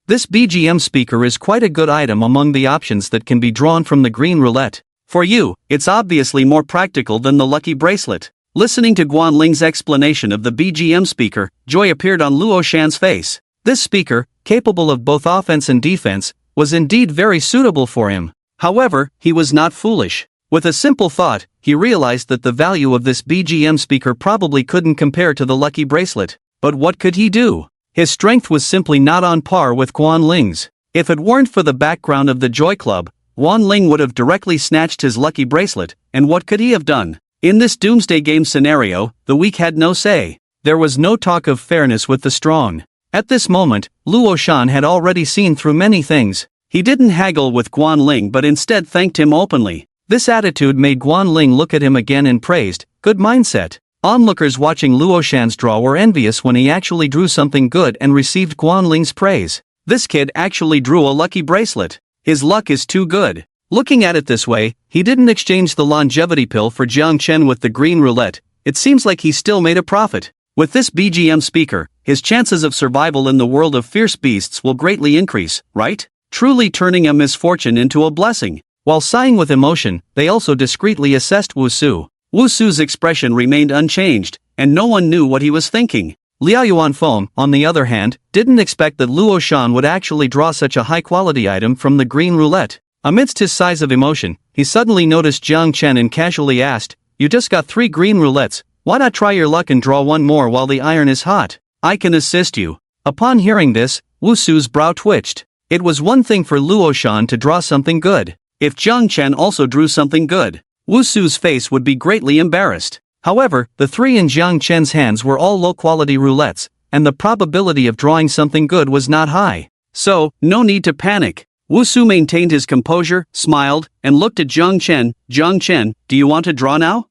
This BGM speaker is quite a good item among the options that can be drawn from the green roulette. For you, it's obviously more practical than the lucky bracelet. Listening to Guan Ling's explanation of the BGM speaker, joy appeared on Luo Shan's face. This speaker, capable of both offense and defense, was indeed very suitable for him. However, he was not foolish. With a simple thought, he realized that the value of this BGM speaker probably couldn't compare to the lucky bracelet. But what could he do? His strength was simply not on par with Guan Ling's. If it weren't for the background of the Joy Club, Guan Ling would have directly snatched his lucky bracelet, and what could he have done? In this doomsday game scenario, the weak had no say. There was no talk of fairness with the strong. At this moment, Luo Shan had already seen through many things. He didn't haggle with Guan Ling but instead thanked him openly. This attitude made Guan Ling look at him again and praised, "Good mindset." Onlookers watching Luo Shan's draw were envious when he actually drew something good and received Guan Ling's praise. This kid actually drew a lucky bracelet. His luck is too good. Looking at it this way, he didn't exchange the longevity pill for Jiang Chen with the green roulette. It seems like he still made a profit. With this BGM speaker, his chances of survival in the world of fierce beasts will greatly increase, right? Truly turning a misfortune into a blessing. While sighing with emotion, they also discreetly assessed Wu Su. Wu Su's expression remained unchanged, and no one knew what he was thinking. Liao Yuanfeng, on the other hand, didn't expect that Luo Shan would actually draw such a high-quality item from the green roulette. Amidst his sighs of emotion, he suddenly noticed Jiang Chen and casually asked, "You just got 3 green roulettes, why not try your luck and draw one more while the iron is hot? I can assist you." Upon hearing this, Wu Su's brow twitched. It was one thing for Luo Shan to draw something good. If Jiang Chen also drew something good, Wu Su's face would be greatly embarrassed. However, the 3 in Jiang Chen's hands were all low-quality roulettes, and the probability of drawing something good was not high. So, no need to panic. Wu Su maintained his composure, smiled, and looked at Jiang Chen. "Jiang Chen, do you want to draw now?"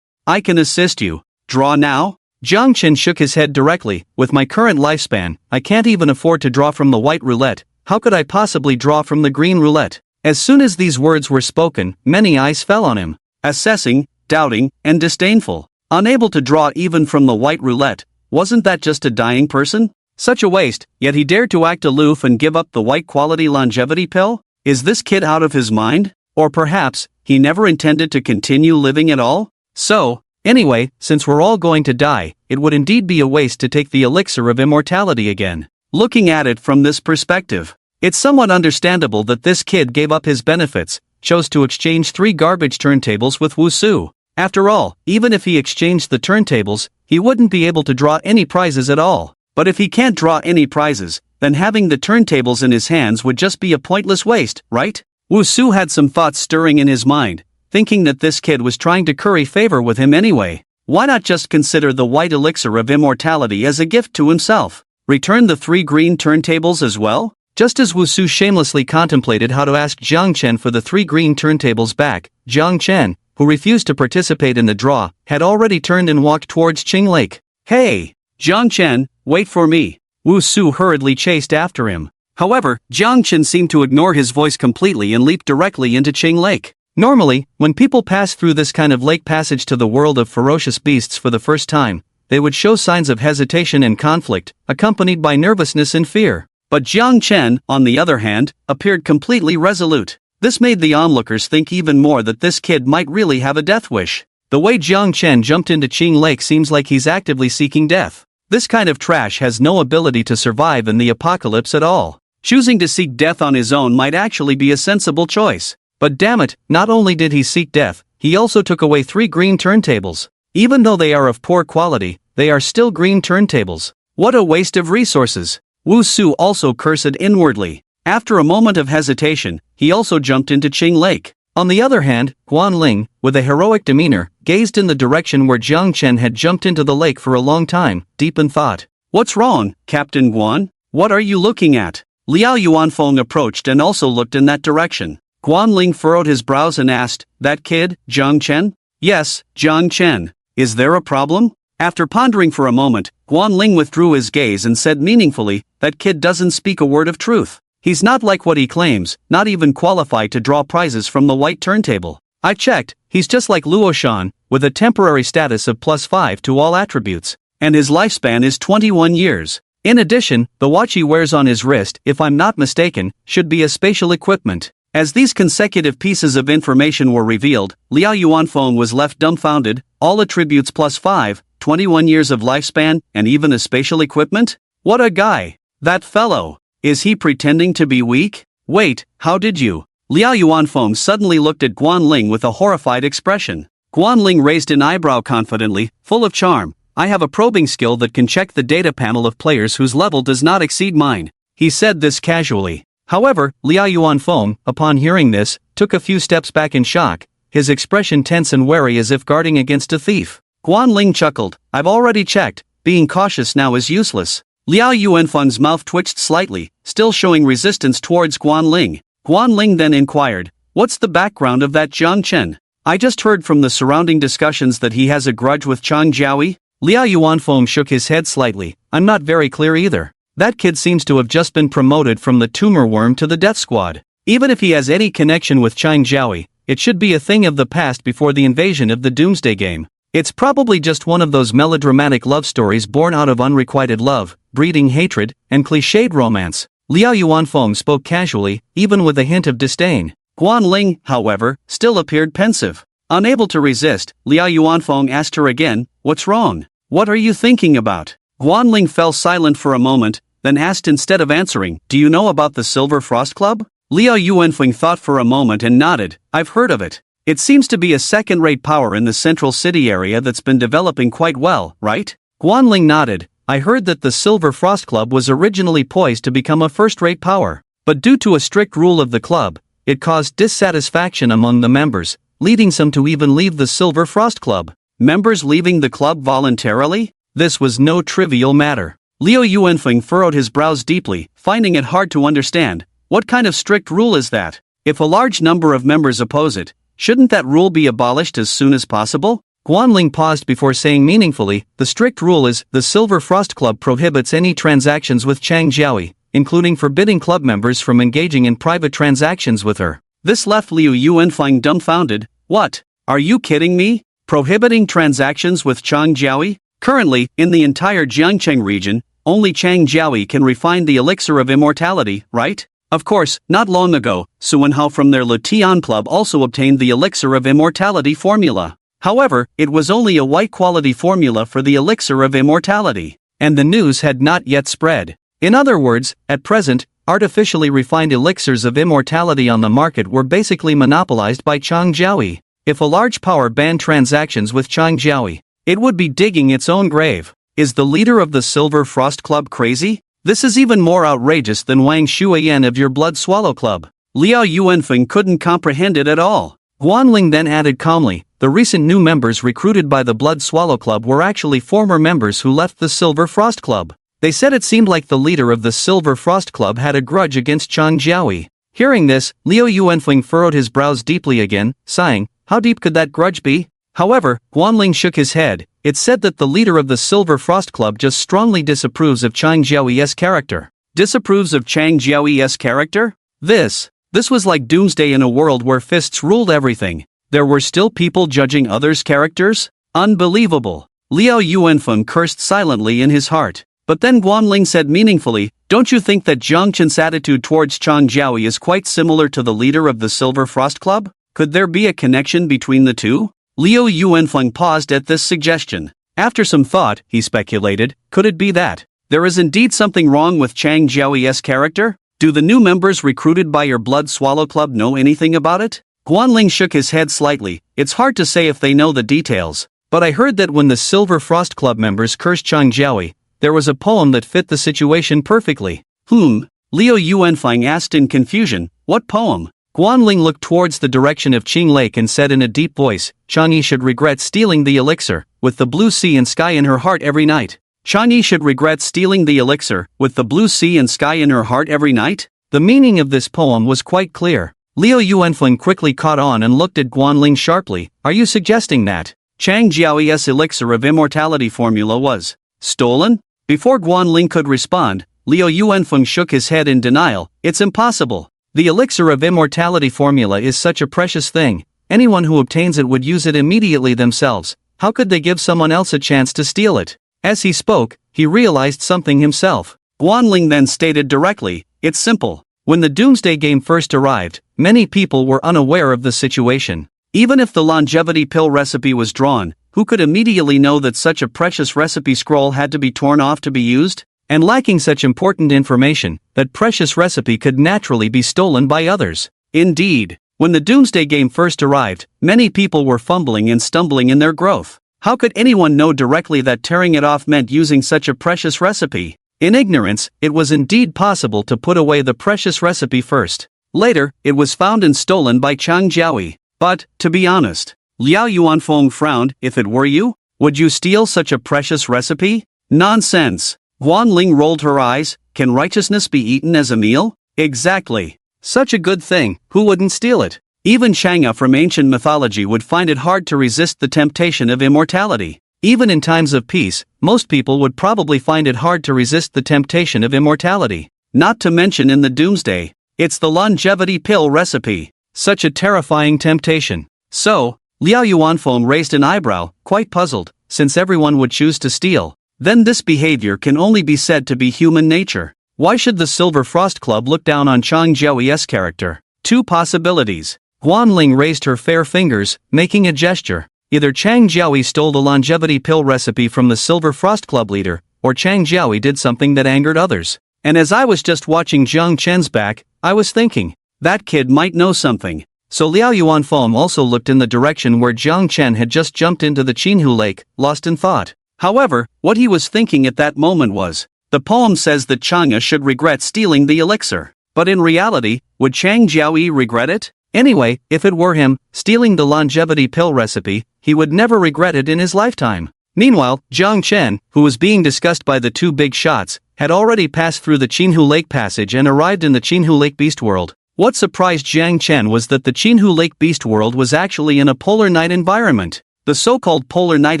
"I can assist you." "Draw now?" Jiang Chen shook his head directly. "With my current lifespan, I can't even afford to draw from the white roulette. How could I possibly draw from the green roulette?" As soon as these words were spoken, many eyes fell on him. Assessing, doubting, and disdainful. Unable to draw even from the white roulette, wasn't that just a dying person? Such a waste, yet he dared to act aloof and give up the white-quality longevity pill? Is this kid out of his mind? Or perhaps, he never intended to continue living at all? So, anyway, since we're all going to die, it would indeed be a waste to take the elixir of immortality again. Looking at it from this perspective, it's somewhat understandable that this kid gave up his benefits, chose to exchange 3 garbage turntables with Wu Su. After all, even if he exchanged the turntables, he wouldn't be able to draw any prizes at all. But if he can't draw any prizes, then having the turntables in his hands would just be a pointless waste, right? Wu Su had some thoughts stirring in his mind, thinking that this kid was trying to curry favor with him anyway. Why not just consider the white elixir of immortality as a gift to himself? Return the 3 green turntables as well? Just as Wu Su shamelessly contemplated how to ask Jiang Chen for the 3 green turntables back, Jiang Chen, who refused to participate in the draw, had already turned and walked towards Qing Lake. "Hey! Jiang Chen, wait for me." Wu Su hurriedly chased after him. However, Jiang Chen seemed to ignore his voice completely and leaped directly into Qing Lake. Normally, when people pass through this kind of lake passage to the world of ferocious beasts for the first time, they would show signs of hesitation and conflict, accompanied by nervousness and fear. But Jiang Chen, on the other hand, appeared completely resolute. This made the onlookers think even more that this kid might really have a death wish. The way Jiang Chen jumped into Qing Lake seems like he's actively seeking death. This kind of trash has no ability to survive in the apocalypse at all. Choosing to seek death on his own might actually be a sensible choice. But damn it, not only did he seek death, he also took away 3 green turntables. Even though they are of poor quality, they are still green turntables. What a waste of resources. Wu Su also cursed inwardly. After a moment of hesitation, he also jumped into Qing Lake. On the other hand, Guan Ling, with a heroic demeanor, gazed in the direction where Jiang Chen had jumped into the lake for a long time, deep in thought. "What's wrong, Captain Guan? What are you looking at?" Liao Yuanfeng approached and also looked in that direction. Guan Ling furrowed his brows and asked, "That kid, Jiang Chen?" "Yes, Jiang Chen. Is there a problem?" After pondering for a moment, Guan Ling withdrew his gaze and said meaningfully, "That kid doesn't speak a word of truth. He's not like what he claims, not even qualified to draw prizes from the white turntable. I checked, he's just like Luo Shan, with a temporary status of +5 to all attributes, and his lifespan is 21 years. In addition, the watch he wears on his wrist, if I'm not mistaken, should be a spatial equipment." As these consecutive pieces of information were revealed, Liao Yuanfeng was left dumbfounded. All attributes +5, 21 years of lifespan, and even a spatial equipment? What a guy! That fellow! Is he pretending to be weak? Wait, how did you? Liao Yuanfeng suddenly looked at Guanling with a horrified expression. Guanling raised an eyebrow confidently, full of charm. I have a probing skill that can check the data panel of players whose level does not exceed mine. He said this casually. However, Liao Yuanfeng, upon hearing this, took a few steps back in shock, his expression tense and wary as if guarding against a thief. Guanling chuckled. I've already checked. Being cautious now is useless. Liao Yuanfeng's mouth twitched slightly, still showing resistance towards Guanling. Guanling then inquired, what's the background of that Jiang Chen? I just heard from the surrounding discussions that he has a grudge with Chang Jiaoyi. Liao Yuanfeng shook his head slightly. I'm not very clear either. That kid seems to have just been promoted from the tumor worm to the death squad. Even if he has any connection with Chang Jiaoyi, it should be a thing of the past before the invasion of the Doomsday Game. It's probably just one of those melodramatic love stories born out of unrequited love, breeding hatred, and cliched romance. Liao Yuanfeng spoke casually, even with a hint of disdain. Guanling, however, still appeared pensive. Unable to resist, Liao Yuanfeng asked her again, what's wrong? What are you thinking about? Guanling fell silent for a moment, then asked instead of answering, do you know about the Silver Frost Club? Liao Yuanfeng thought for a moment and nodded, I've heard of it. It seems to be a second-rate power in the central city area that's been developing quite well, right? Guanling nodded. I heard that the Silver Frost Club was originally poised to become a first-rate power, but due to a strict rule of the club, it caused dissatisfaction among the members, leading some to even leave the Silver Frost Club. Members leaving the club voluntarily? This was no trivial matter. Liao Yuanfeng furrowed his brows deeply, finding it hard to understand. What kind of strict rule is that? If a large number of members oppose it, shouldn't that rule be abolished as soon as possible? Guanling paused before saying meaningfully, the strict rule is, the Silver Frost Club prohibits any transactions with Chang Jiaoyi, including forbidding club members from engaging in private transactions with her. This left Liu Yuanfeng dumbfounded. What? Are you kidding me? Prohibiting transactions with Chang Jiaoyi? Currently, in the entire Jiangcheng region, only Chang Jiaoyi can refine the elixir of immortality, right? Of course, not long ago, Su Wenhao from their Lutian club also obtained the elixir of immortality formula. However, it was only a white-quality formula for the elixir of immortality, and the news had not yet spread. In other words, at present, artificially refined elixirs of immortality on the market were basically monopolized by Chang Jiaoyi. If a large power banned transactions with Chang Jiaoyi, it would be digging its own grave. Is the leader of the Silver Frost Club crazy? This is even more outrageous than Wang Shuiyan of your Blood Swallow Club. Liao Yuanfeng couldn't comprehend it at all. Guanling then added calmly, the recent new members recruited by the Blood Swallow Club were actually former members who left the Silver Frost Club. They said it seemed like the leader of the Silver Frost Club had a grudge against Chang Jiaoyi. Hearing this, Liao Yuanfeng furrowed his brows deeply again, sighing, how deep could that grudge be? However, Guanling shook his head. It's said that the leader of the Silver Frost Club just strongly disapproves of Chang Jiaoyi's character. Disapproves of Chang Jiaoyi's character? This was like Doomsday in a world where fists ruled everything. There were still people judging others' characters? Unbelievable. Liao Yuanfeng cursed silently in his heart. But then Guanling said meaningfully, don't you think that Jiang Chen's attitude towards Chang Jiaoyi is quite similar to the leader of the Silver Frost Club? Could there be a connection between the two? Liao Yuanfeng paused at this suggestion. After some thought, he speculated, could it be that there is indeed something wrong with Chang Jiaoyi's character? Do the new members recruited by your Blood Swallow Club know anything about it? Guanling shook his head slightly. It's hard to say if they know the details, but I heard that when the Silver Frost Club members cursed Chang Jiaoyi, there was a poem that fit the situation perfectly. Liao Yuanfeng asked in confusion, what poem? Guanling looked towards the direction of Qing Lake and said in a deep voice, Changyi should regret stealing the elixir, with the blue sea and sky in her heart every night. Changyi should regret stealing the elixir, with the blue sea and sky in her heart every night? The meaning of this poem was quite clear. Liao Yuanfeng quickly caught on and looked at Guanling sharply. Are you suggesting that Chang Jiaoyi's elixir of immortality formula was stolen? Before Guanling could respond, Liao Yuanfeng shook his head in denial. It's impossible. The elixir of immortality formula is such a precious thing. Anyone who obtains it would use it immediately themselves. How could they give someone else a chance to steal it? As he spoke, he realized something himself. Guanling then stated directly, it's simple. When the Doomsday Game first arrived, many people were unaware of the situation. Even if the longevity pill recipe was drawn, who could immediately know that such a precious recipe scroll had to be torn off to be used? And lacking such important information, that precious recipe could naturally be stolen by others. Indeed, when the Doomsday Game first arrived, many people were fumbling and stumbling in their growth. How could anyone know directly that tearing it off meant using such a precious recipe? In ignorance, it was indeed possible to put away the precious recipe first. Later, it was found and stolen by Chang Jiaoyi. But, to be honest, Liao Yuanfeng frowned. If it were you, would you steal such a precious recipe? Nonsense. Guan Ling rolled her eyes. Can righteousness be eaten as a meal? Exactly. Such a good thing, who wouldn't steal it? Even Chang'e from ancient mythology would find it hard to resist the temptation of immortality. Even in times of peace, most people would probably find it hard to resist the temptation of immortality. Not to mention in the Doomsday, it's the longevity pill recipe. Such a terrifying temptation. So, Liao Yuanfeng raised an eyebrow, quite puzzled, since everyone would choose to steal. Then this behavior can only be said to be human nature. Why should the Silver Frost Club look down on Chang Jiaoyi's character? Two possibilities. Guan Ling raised her fair fingers, making a gesture. Either Chang Jiaoyi stole the longevity pill recipe from the Silver Frost Club leader, or Chang Jiaoyi did something that angered others. And as I was just watching Zhang Chen's back, I was thinking, that kid might know something. So Liao Yuanfeng also looked in the direction where Zhang Chen had just jumped into the Qinhu Lake, lost in thought. However, what he was thinking at that moment was, the poem says that Chang'e should regret stealing the elixir. But in reality, would Chang Jiaoyi regret it? Anyway, if it were him, stealing the longevity pill recipe, he would never regret it in his lifetime. Meanwhile, Zhang Chen, who was being discussed by the two big shots, had already passed through the Qinhu Lake passage and arrived in the Qinhu Lake Beast World. What surprised Zhang Chen was that the Qinhu Lake Beast World was actually in a polar night environment. The so-called polar night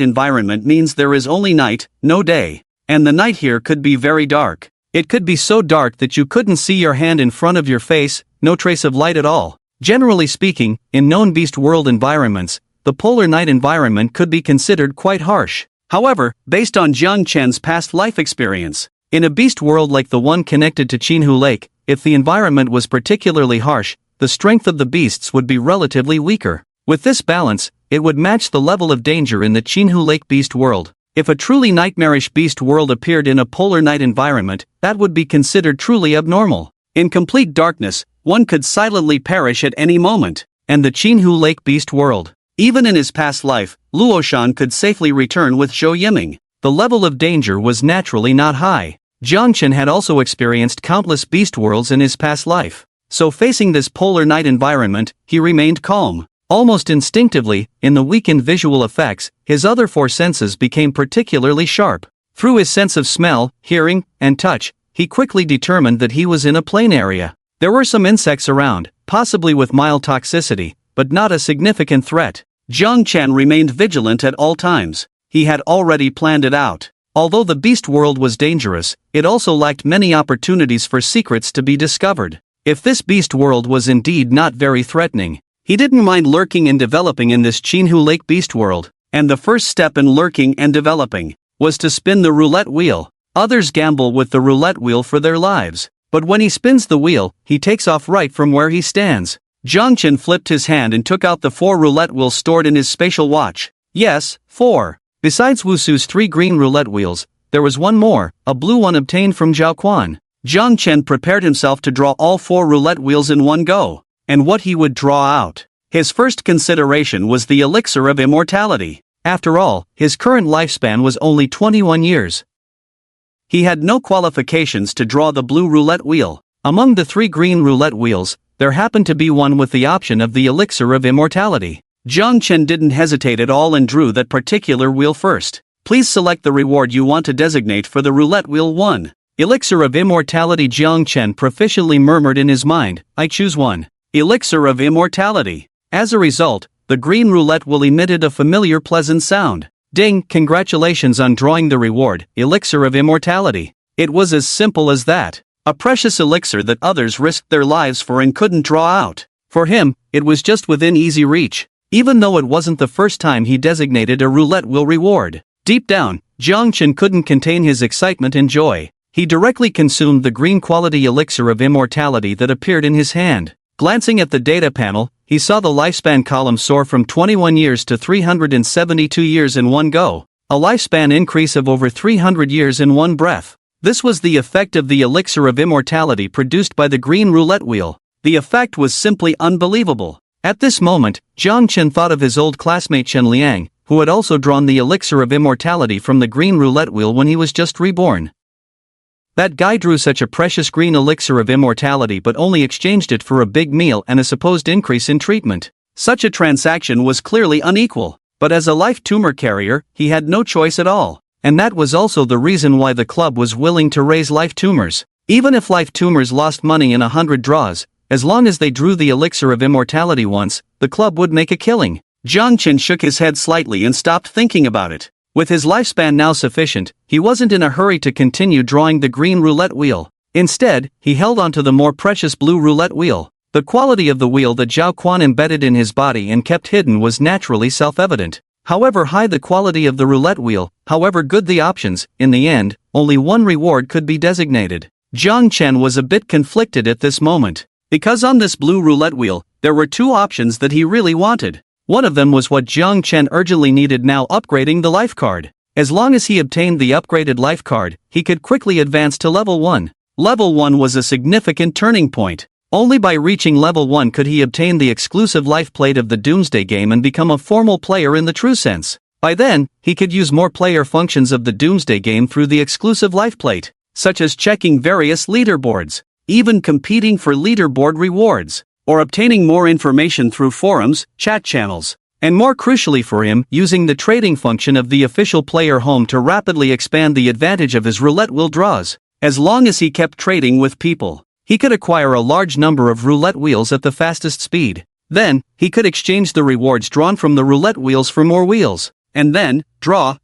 environment means there is only night, no day. And the night here could be very dark. It could be so dark that you couldn't see your hand in front of your face, no trace of light at all. Generally speaking, in known Beast World environments, the polar night environment could be considered quite harsh. However, based on Zhang Chen's past life experience, in a beast world like the one connected to Qinhu Lake, if the environment was particularly harsh, the strength of the beasts would be relatively weaker. With this balance, it would match the level of danger in the Qinhu Lake Beast World. If a truly nightmarish beast world appeared in a polar night environment, that would be considered truly abnormal. In complete darkness, one could silently perish at any moment. And the Qinhu Lake Beast World. Even in his past life, Luoshan could safely return with Zhou Yiming. The level of danger was naturally not high. Zhang Chen had also experienced countless beast worlds in his past life. So facing this polar night environment, he remained calm. Almost instinctively, in the weakened visual effects, his other four senses became particularly sharp. Through his sense of smell, hearing, and touch, he quickly determined that he was in a plain area. There were some insects around, possibly with mild toxicity, but not a significant threat. Zhang Chen remained vigilant at all times. He had already planned it out. Although the beast world was dangerous, it also lacked many opportunities for secrets to be discovered. If this beast world was indeed not very threatening, he didn't mind lurking and developing in this Qinhu Lake beast world. And the first step in lurking and developing was to spin the roulette wheel. Others gamble with the roulette wheel for their lives. But when he spins the wheel, he takes off right from where he stands. Zhang Chen flipped his hand and took out the 4 roulette wheels stored in his spatial watch. Yes, 4. Besides Wusu's 3 green roulette wheels, there was one more, a blue one obtained from Zhao Quan. Zhang Chen prepared himself to draw all 4 roulette wheels in one go. And what he would draw out. His first consideration was the elixir of immortality. After all, his current lifespan was only 21 years. He had no qualifications to draw the blue roulette wheel. Among the 3 green roulette wheels, there happened to be one with the option of the elixir of immortality. Zhang Chen didn't hesitate at all and drew that particular wheel first. Please select the reward you want to designate for the roulette wheel 1. Elixir of immortality. Zhang Chen proficiently murmured in his mind, I choose 1. Elixir of immortality. As a result, the green roulette wheel emitted a familiar pleasant sound. Ding, congratulations on drawing the reward, elixir of immortality. It was as simple as that. A precious elixir that others risked their lives for and couldn't draw out. For him, it was just within easy reach. Even though it wasn't the first time he designated a roulette wheel reward. Deep down, Zhang Chen couldn't contain his excitement and joy. He directly consumed the green quality elixir of immortality that appeared in his hand. Glancing at the data panel, he saw the lifespan column soar from 21 years to 372 years in one go, a lifespan increase of over 300 years in one breath. This was the effect of the elixir of immortality produced by the green roulette wheel. The effect was simply unbelievable. At this moment, Jiang Chen thought of his old classmate Chen Liang, who had also drawn the elixir of immortality from the green roulette wheel when he was just reborn. That guy drew such a precious green elixir of immortality but only exchanged it for a big meal and a supposed increase in treatment. Such a transaction was clearly unequal, but as a life tumor carrier, he had no choice at all. And that was also the reason why the club was willing to raise life tumors. Even if life tumors lost money in 100 draws, as long as they drew the elixir of immortality once, the club would make a killing. Jiang Chen shook his head slightly and stopped thinking about it. With his lifespan now sufficient, he wasn't in a hurry to continue drawing the green roulette wheel. Instead, he held onto the more precious blue roulette wheel. The quality of the wheel that Zhao Quan embedded in his body and kept hidden was naturally self-evident. However high the quality of the roulette wheel, however good the options, in the end, only one reward could be designated. Jiang Chen was a bit conflicted at this moment. Because on this blue roulette wheel, there were two options that he really wanted. One of them was what Jiang Chen urgently needed now: upgrading the life card. As long as he obtained the upgraded life card, he could quickly advance to level 1. Level 1 was a significant turning point. Only by reaching level 1 could he obtain the exclusive life plate of the Doomsday game and become a formal player in the true sense. By then, he could use more player functions of the Doomsday game through the exclusive life plate, such as checking various leaderboards, even competing for leaderboard rewards, or obtaining more information through forums, chat channels, and more crucially for him, using the trading function of the official player home to rapidly expand the advantage of his roulette wheel draws. As long as he kept trading with people, he could acquire a large number of roulette wheels at the fastest speed. Then, he could exchange the rewards drawn from the roulette wheels for more wheels. And then, draw.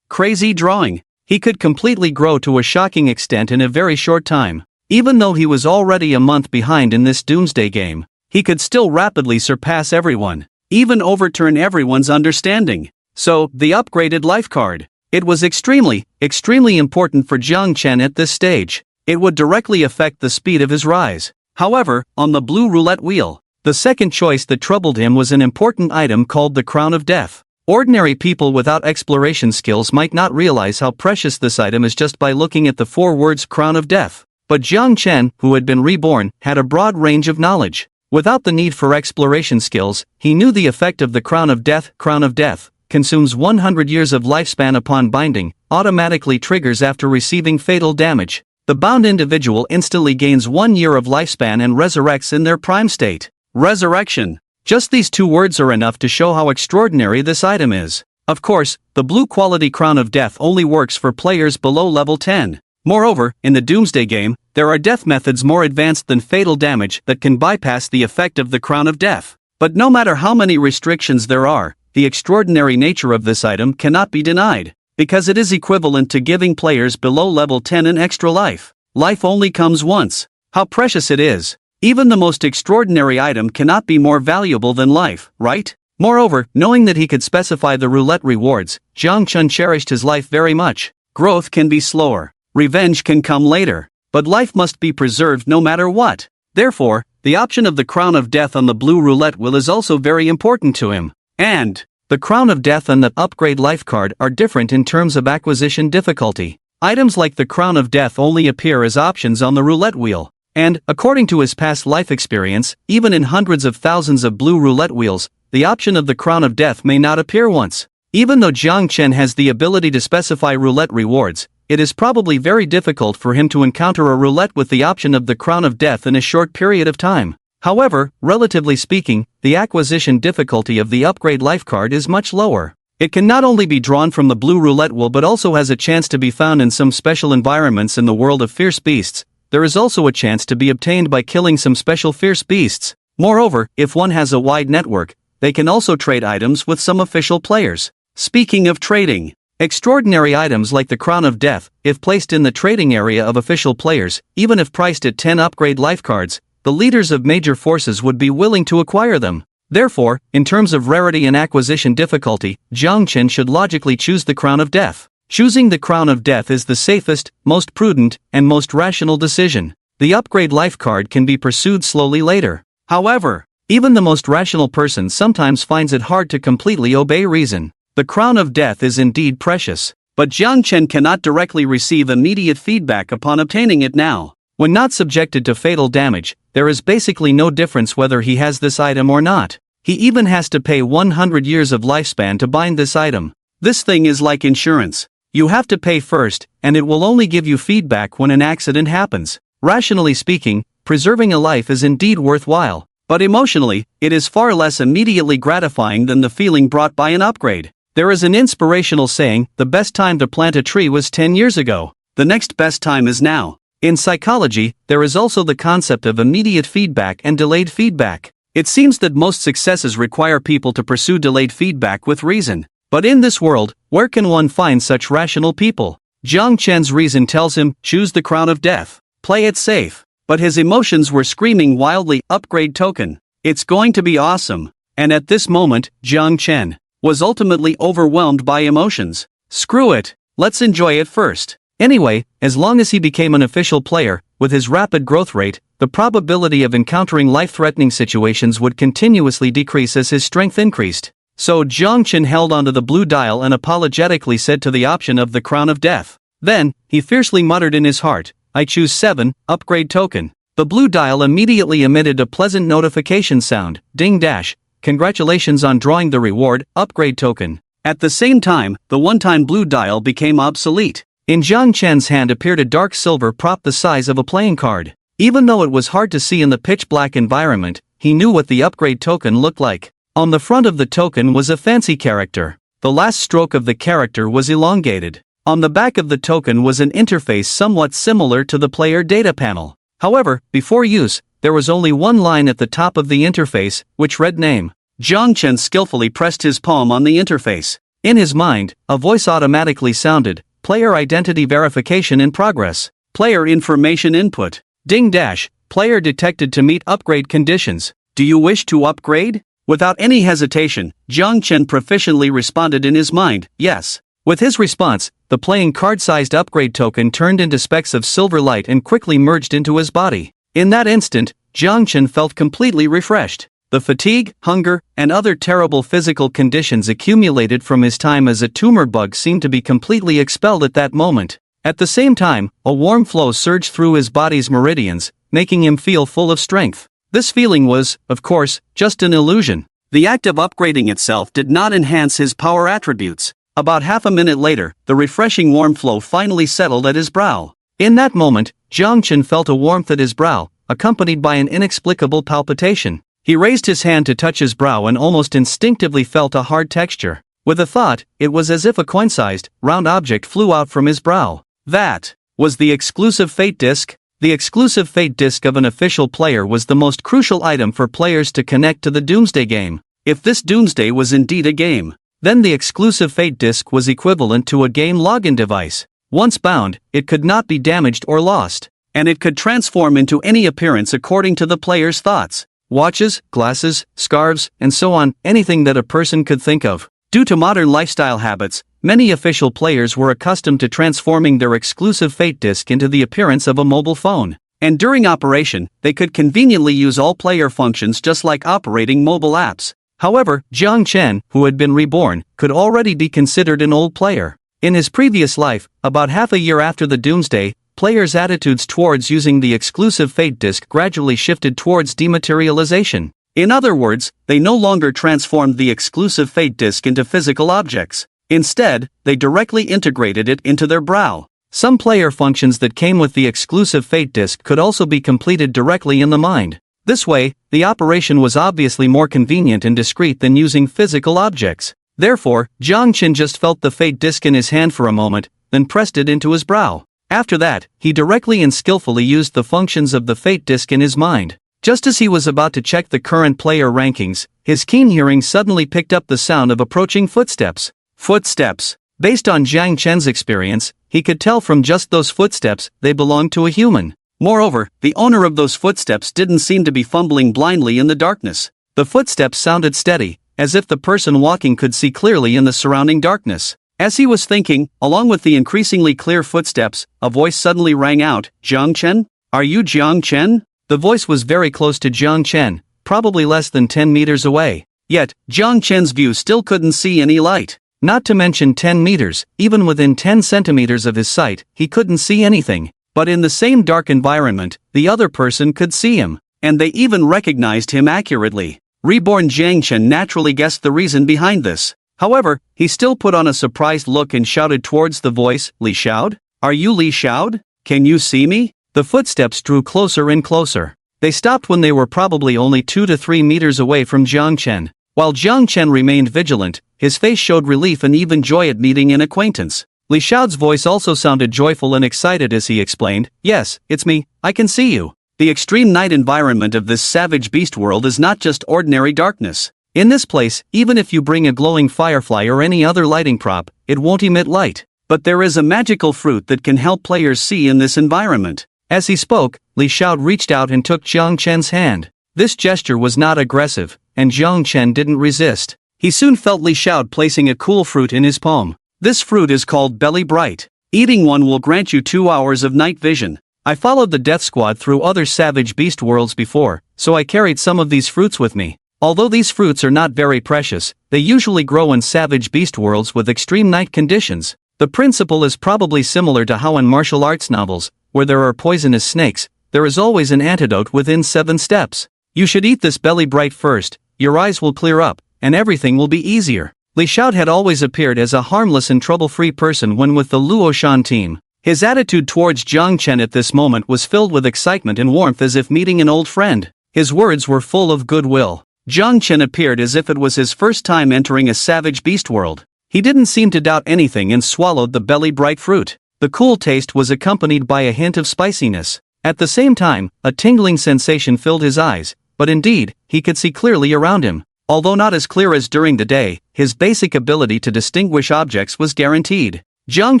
Crazy drawing. He could completely grow to a shocking extent in a very short time. Even though he was already a month behind in this Doomsday game, he could still rapidly surpass everyone, even overturn everyone's understanding. So, the upgraded life card. It was extremely important for Jiang Chen at this stage. It would directly affect the speed of his rise. However, on the blue roulette wheel, the second choice that troubled him was an important item called the Crown of Death. Ordinary people without exploration skills might not realize how precious this item is just by looking at the 4 words Crown of Death. But Jiang Chen, who had been reborn, had a broad range of knowledge. Without the need for exploration skills, he knew the effect of the Crown of Death. Crown of Death consumes 100 years of lifespan upon binding, automatically triggers after receiving fatal damage. The bound individual instantly gains 1 year of lifespan and resurrects in their prime state. Resurrection. Just these 2 words are enough to show how extraordinary this item is. Of course, the blue quality Crown of Death only works for players below level 10. Moreover, in the Doomsday game, there are death methods more advanced than fatal damage that can bypass the effect of the Crown of Death. But no matter how many restrictions there are, the extraordinary nature of this item cannot be denied, because it is equivalent to giving players below level 10 an extra life. Life only comes once. How precious it is. Even the most extraordinary item cannot be more valuable than life, right? Moreover, knowing that he could specify the roulette rewards, Jiang Chen cherished his life very much. Growth can be slower. Revenge can come later. But life must be preserved no matter what. Therefore, the option of the Crown of Death on the blue roulette wheel is also very important to him. And the Crown of Death and the upgrade life card are different in terms of acquisition difficulty. Items like the Crown of Death only appear as options on the roulette wheel. And, according to his past life experience, even in hundreds of thousands of blue roulette wheels, the option of the Crown of Death may not appear once. Even though Jiang Chen has the ability to specify roulette rewards, it is probably very difficult for him to encounter a roulette with the option of the Crown of Death in a short period of time. However, relatively speaking, the acquisition difficulty of the upgrade life card is much lower. It can not only be drawn from the blue roulette wheel but also has a chance to be found in some special environments in the world of fierce beasts. There is also a chance to be obtained by killing some special fierce beasts. Moreover, if one has a wide network, they can also trade items with some official players. Speaking of trading, extraordinary items like the Crown of Death, if placed in the trading area of official players, even if priced at 10 upgrade life cards, the leaders of major forces would be willing to acquire them. Therefore, in terms of rarity and acquisition difficulty, Jiang Chen should logically choose the Crown of Death. Choosing the Crown of Death is the safest, most prudent, and most rational decision. The upgrade life card can be pursued slowly later. However, even the most rational person sometimes finds it hard to completely obey reason. The Crown of Death is indeed precious, but Jiang Chen cannot directly receive immediate feedback upon obtaining it now. When not subjected to fatal damage, there is basically no difference whether he has this item or not. He even has to pay 100 years of lifespan to bind this item. This thing is like insurance. You have to pay first, and it will only give you feedback when an accident happens. Rationally speaking, preserving a life is indeed worthwhile, but emotionally, it is far less immediately gratifying than the feeling brought by an upgrade. There is an inspirational saying, the best time to plant a tree was 10 years ago. The next best time is now. In psychology, there is also the concept of immediate feedback and delayed feedback. It seems that most successes require people to pursue delayed feedback with reason. But in this world, where can one find such rational people? Jiang Chen's reason tells him, choose the crown of death. Play it safe. But his emotions were screaming wildly, upgrade token. It's going to be awesome. And at this moment, Jiang Chen was ultimately overwhelmed by emotions. Screw it. Let's enjoy it first. Anyway, as long as he became an official player, with his rapid growth rate, the probability of encountering life-threatening situations would continuously decrease as his strength increased. So Jiang Chen held onto the blue dial and apologetically said to the option of the crown of death. Then, he fiercely muttered in his heart, I choose 7, upgrade token. The blue dial immediately emitted a pleasant notification sound, ding dash, congratulations on drawing the reward, upgrade token. At the same time, the one-time blue dial became obsolete. In Jiang Chen's hand appeared a dark silver prop the size of a playing card. Even though it was hard to see in the pitch-black environment, he knew what the upgrade token looked like. On the front of the token was a fancy character. The last stroke of the character was elongated. On the back of the token was an interface somewhat similar to the player data panel. However, before use, there was only one line at the top of the interface, which read name. Jiang Chen skillfully pressed his palm on the interface. In his mind, a voice automatically sounded, player identity verification in progress. Player information input. Ding dash, player detected to meet upgrade conditions. Do you wish to upgrade? Without any hesitation, Jiang Chen proficiently responded in his mind, yes. With his response, the playing card-sized upgrade token turned into specks of silver light and quickly merged into his body. In that instant, Jiang Chen felt completely refreshed. The fatigue, hunger, and other terrible physical conditions accumulated from his time as a tumor bug seemed to be completely expelled at that moment. At the same time, a warm flow surged through his body's meridians, making him feel full of strength. This feeling was, of course, just an illusion. The act of upgrading itself did not enhance his power attributes. About half a minute later, the refreshing warm flow finally settled at his brow. In that moment, Jiang Chen felt a warmth at his brow, accompanied by an inexplicable palpitation. He raised his hand to touch his brow and almost instinctively felt a hard texture. With a thought, it was as if a coin-sized, round object flew out from his brow. That was the exclusive fate disc. The exclusive fate disc of an official player was the most crucial item for players to connect to the Doomsday game. If this Doomsday was indeed a game, then the exclusive fate disc was equivalent to a game login device. Once bound, it could not be damaged or lost, and it could transform into any appearance according to the player's thoughts. Watches, glasses, scarves, and so on, anything that a person could think of. Due to modern lifestyle habits, many official players were accustomed to transforming their exclusive fate disc into the appearance of a mobile phone. And during operation, they could conveniently use all player functions just like operating mobile apps. However, Jiang Chen, who had been reborn, could already be considered an old player. In his previous life, about half a year after the Doomsday, players' attitudes towards using the exclusive fate disc gradually shifted towards dematerialization. In other words, they no longer transformed the exclusive fate disc into physical objects. Instead, they directly integrated it into their brow. Some player functions that came with the exclusive fate disc could also be completed directly in the mind. This way, the operation was obviously more convenient and discreet than using physical objects. Therefore, Jiang Chen just felt the fate disc in his hand for a moment, then pressed it into his brow. After that, he directly and skillfully used the functions of the fate disc in his mind. Just as he was about to check the current player rankings, his keen hearing suddenly picked up the sound of approaching footsteps. Footsteps. Based on Jiang Chen's experience, he could tell from just those footsteps they belonged to a human. Moreover, the owner of those footsteps didn't seem to be fumbling blindly in the darkness. The footsteps sounded steady, as if the person walking could see clearly in the surrounding darkness. As he was thinking, along with the increasingly clear footsteps, a voice suddenly rang out, Jiang Chen? Are you Jiang Chen? The voice was very close to Jiang Chen, probably less than 10 meters away. Yet, Jiang Chen's view still couldn't see any light. Not to mention 10 meters, even within 10 centimeters of his sight, he couldn't see anything. But in the same dark environment, the other person could see him, and they even recognized him accurately. Reborn Jiang Chen naturally guessed the reason behind this. However, he still put on a surprised look and shouted towards the voice, "Li Xiao? Are you Li Xiao? Can you see me?" The footsteps drew closer and closer. They stopped when they were probably only 2 to 3 meters away from Jiang Chen. While Jiang Chen remained vigilant, his face showed relief and even joy at meeting an acquaintance. Li Xiao's voice also sounded joyful and excited as he explained, "Yes, it's me, I can see you." The extreme night environment of this savage beast world is not just ordinary darkness. In this place, even if you bring a glowing firefly or any other lighting prop, it won't emit light. But there is a magical fruit that can help players see in this environment. As he spoke, Li Xiao reached out and took Jiang Chen's hand. This gesture was not aggressive, and Jiang Chen didn't resist. He soon felt Li Xiao placing a cool fruit in his palm. This fruit is called Belly Bright. Eating one will grant you 2 hours of night vision. I followed the Death Squad through other savage beast worlds before, so I carried some of these fruits with me. Although these fruits are not very precious, they usually grow in savage beast worlds with extreme night conditions. The principle is probably similar to how in martial arts novels, where there are poisonous snakes, there is always an antidote within 7 steps. You should eat this Belly Bright first, your eyes will clear up, and everything will be easier. Li Xiao had always appeared as a harmless and trouble-free person when with the Luoshan team. His attitude towards Jiang Chen at this moment was filled with excitement and warmth as if meeting an old friend. His words were full of goodwill. Jiang Chen appeared as if it was his first time entering a savage beast world. He didn't seem to doubt anything and swallowed the Belly Bright fruit. The cool taste was accompanied by a hint of spiciness. At the same time, a tingling sensation filled his eyes, but indeed, he could see clearly around him. Although not as clear as during the day, his basic ability to distinguish objects was guaranteed. Jiang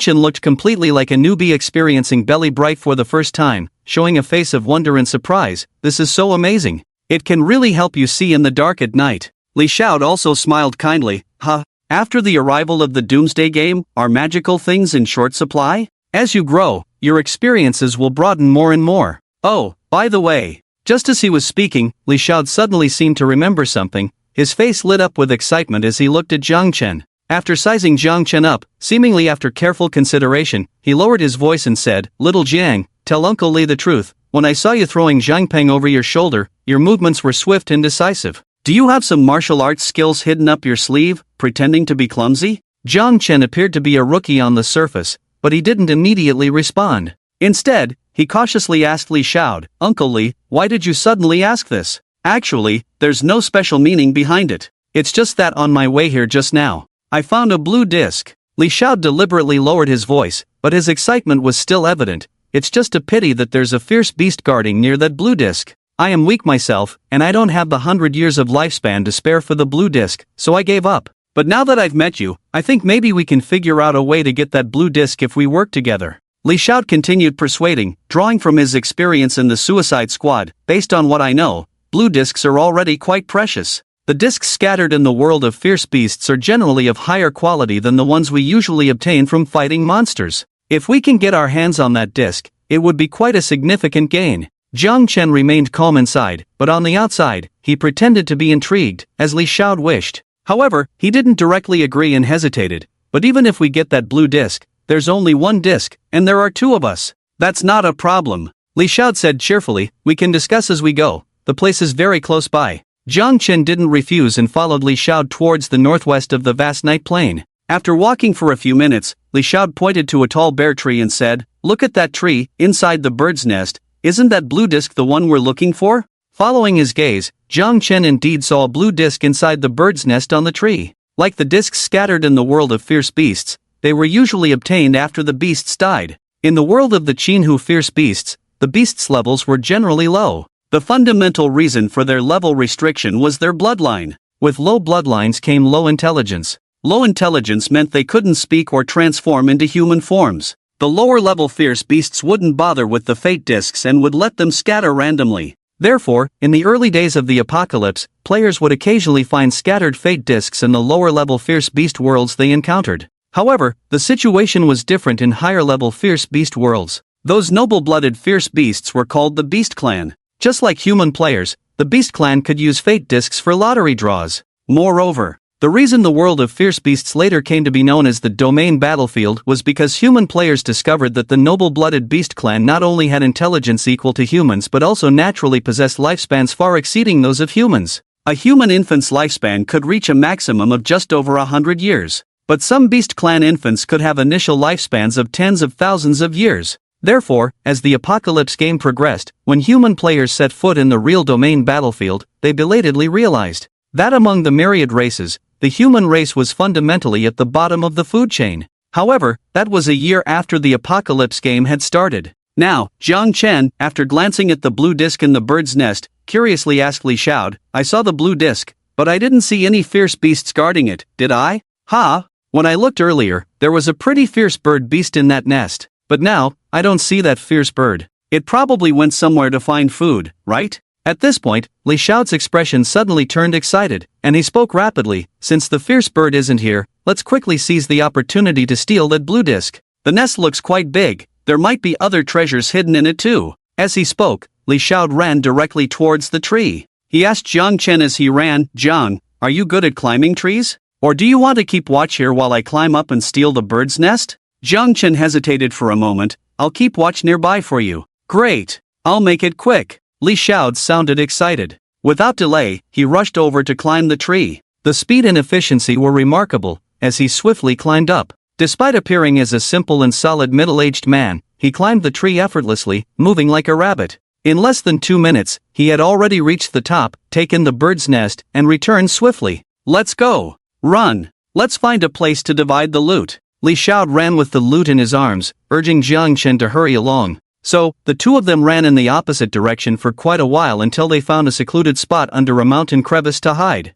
Chen looked completely like a newbie experiencing Belly Bright for the first time, showing a face of wonder and surprise. "This is so amazing. It can really help you see in the dark at night." Li Xiao also smiled kindly. "Huh? After the arrival of the Doomsday Game, are magical things in short supply? As you grow, your experiences will broaden more and more. Oh, by the way." Just as he was speaking, Li Xiao suddenly seemed to remember something. His face lit up with excitement as he looked at Jiang Chen. After sizing Jiang Chen up, seemingly after careful consideration, he lowered his voice and said, "Little Jiang, tell Uncle Li the truth. When I saw you throwing Zhangpeng over your shoulder, your movements were swift and decisive. Do you have some martial arts skills hidden up your sleeve, pretending to be clumsy?" Jiang Chen appeared to be a rookie on the surface, but he didn't immediately respond. Instead, he cautiously asked Li Xiao, "Uncle Li, why did you suddenly ask this?" "Actually, there's no special meaning behind it. It's just that on my way here just now, I found a blue disc." Li Xiao deliberately lowered his voice, but his excitement was still evident. "It's just a pity that there's a fierce beast guarding near that blue disc. I am weak myself, and I don't have the 100 years of lifespan to spare for the blue disc, so I gave up. But now that I've met you, I think maybe we can figure out a way to get that blue disc if we work together." Li Xiao continued persuading, drawing from his experience in the Suicide Squad. "Based on what I know, blue discs are already quite precious. The discs scattered in the world of fierce beasts are generally of higher quality than the ones we usually obtain from fighting monsters. If we can get our hands on that disc, it would be quite a significant gain." Jiang Chen remained calm inside, but on the outside, he pretended to be intrigued, as Li Xiao wished. However, he didn't directly agree and hesitated. "But even if we get that blue disc, there's only one disc, and there are 2 of us." "That's not a problem," Li Xiao said cheerfully. "We can discuss as we go. The place is very close by." Jiang Chen didn't refuse and followed Li Xiao towards the northwest of the vast night plain. After walking for a few minutes, Li Xiao pointed to a tall bare tree and said, "Look at that tree, inside the bird's nest. Isn't that blue disc the one we're looking for?" Following his gaze, Jiang Chen indeed saw a blue disc inside the bird's nest on the tree. Like the discs scattered in the world of fierce beasts, they were usually obtained after the beasts died. In the world of the Qinhu fierce beasts, the beasts' levels were generally low. The fundamental reason for their level restriction was their bloodline. With low bloodlines came low intelligence. Low intelligence meant they couldn't speak or transform into human forms. The lower-level fierce beasts wouldn't bother with the fate discs and would let them scatter randomly. Therefore, in the early days of the apocalypse, players would occasionally find scattered fate discs in the lower-level fierce beast worlds they encountered. However, the situation was different in higher-level fierce beast worlds. Those noble-blooded fierce beasts were called the Beast Clan. Just like human players, the Beast Clan could use fate discs for lottery draws. Moreover, The reason the world of fierce beasts later came to be known as the domain battlefield was because human players discovered that the noble-blooded beast clan not only had intelligence equal to humans but also naturally possessed lifespans far exceeding those of humans. A human infant's lifespan could reach a maximum of just over 100 years. But some beast clan infants could have initial lifespans of tens of thousands of years. Therefore, as the Apocalypse game progressed, when human players set foot in the real domain battlefield, they belatedly realized that among the myriad races, the human race was fundamentally at the bottom of the food chain. However, that was a year after the Apocalypse game had started. Now, Jiang Chen, after glancing at the blue disc in the bird's nest, curiously asked Li Xiao, "I saw the blue disc, but I didn't see any fierce beasts guarding it, did I?" "Ha! When I looked earlier, there was a pretty fierce bird beast in that nest. But now, I don't see that fierce bird. It probably went somewhere to find food, right?" At this point, Li Xiao's expression suddenly turned excited, and he spoke rapidly. "Since the fierce bird isn't here, let's quickly seize the opportunity to steal that blue disc. The nest looks quite big, there might be other treasures hidden in it too." As he spoke, Li Xiao ran directly towards the tree. He asked Jiang Chen as he ran, "Jiang, are you good at climbing trees? Or do you want to keep watch here while I climb up and steal the bird's nest?" Jiang Chen hesitated for a moment. "I'll keep watch nearby for you." "Great! I'll make it quick." Li Xiao sounded excited. Without delay, he rushed over to climb the tree. The speed and efficiency were remarkable, as he swiftly climbed up. Despite appearing as a simple and solid middle-aged man, he climbed the tree effortlessly, moving like a rabbit. In less than 2 minutes, he had already reached the top, taken the bird's nest, and returned swiftly. "Let's go! Run! Let's find a place to divide the loot." Li Xiao ran with the loot in his arms, urging Jiang Chen to hurry along. So, the two of them ran in the opposite direction for quite a while until they found a secluded spot under a mountain crevice to hide.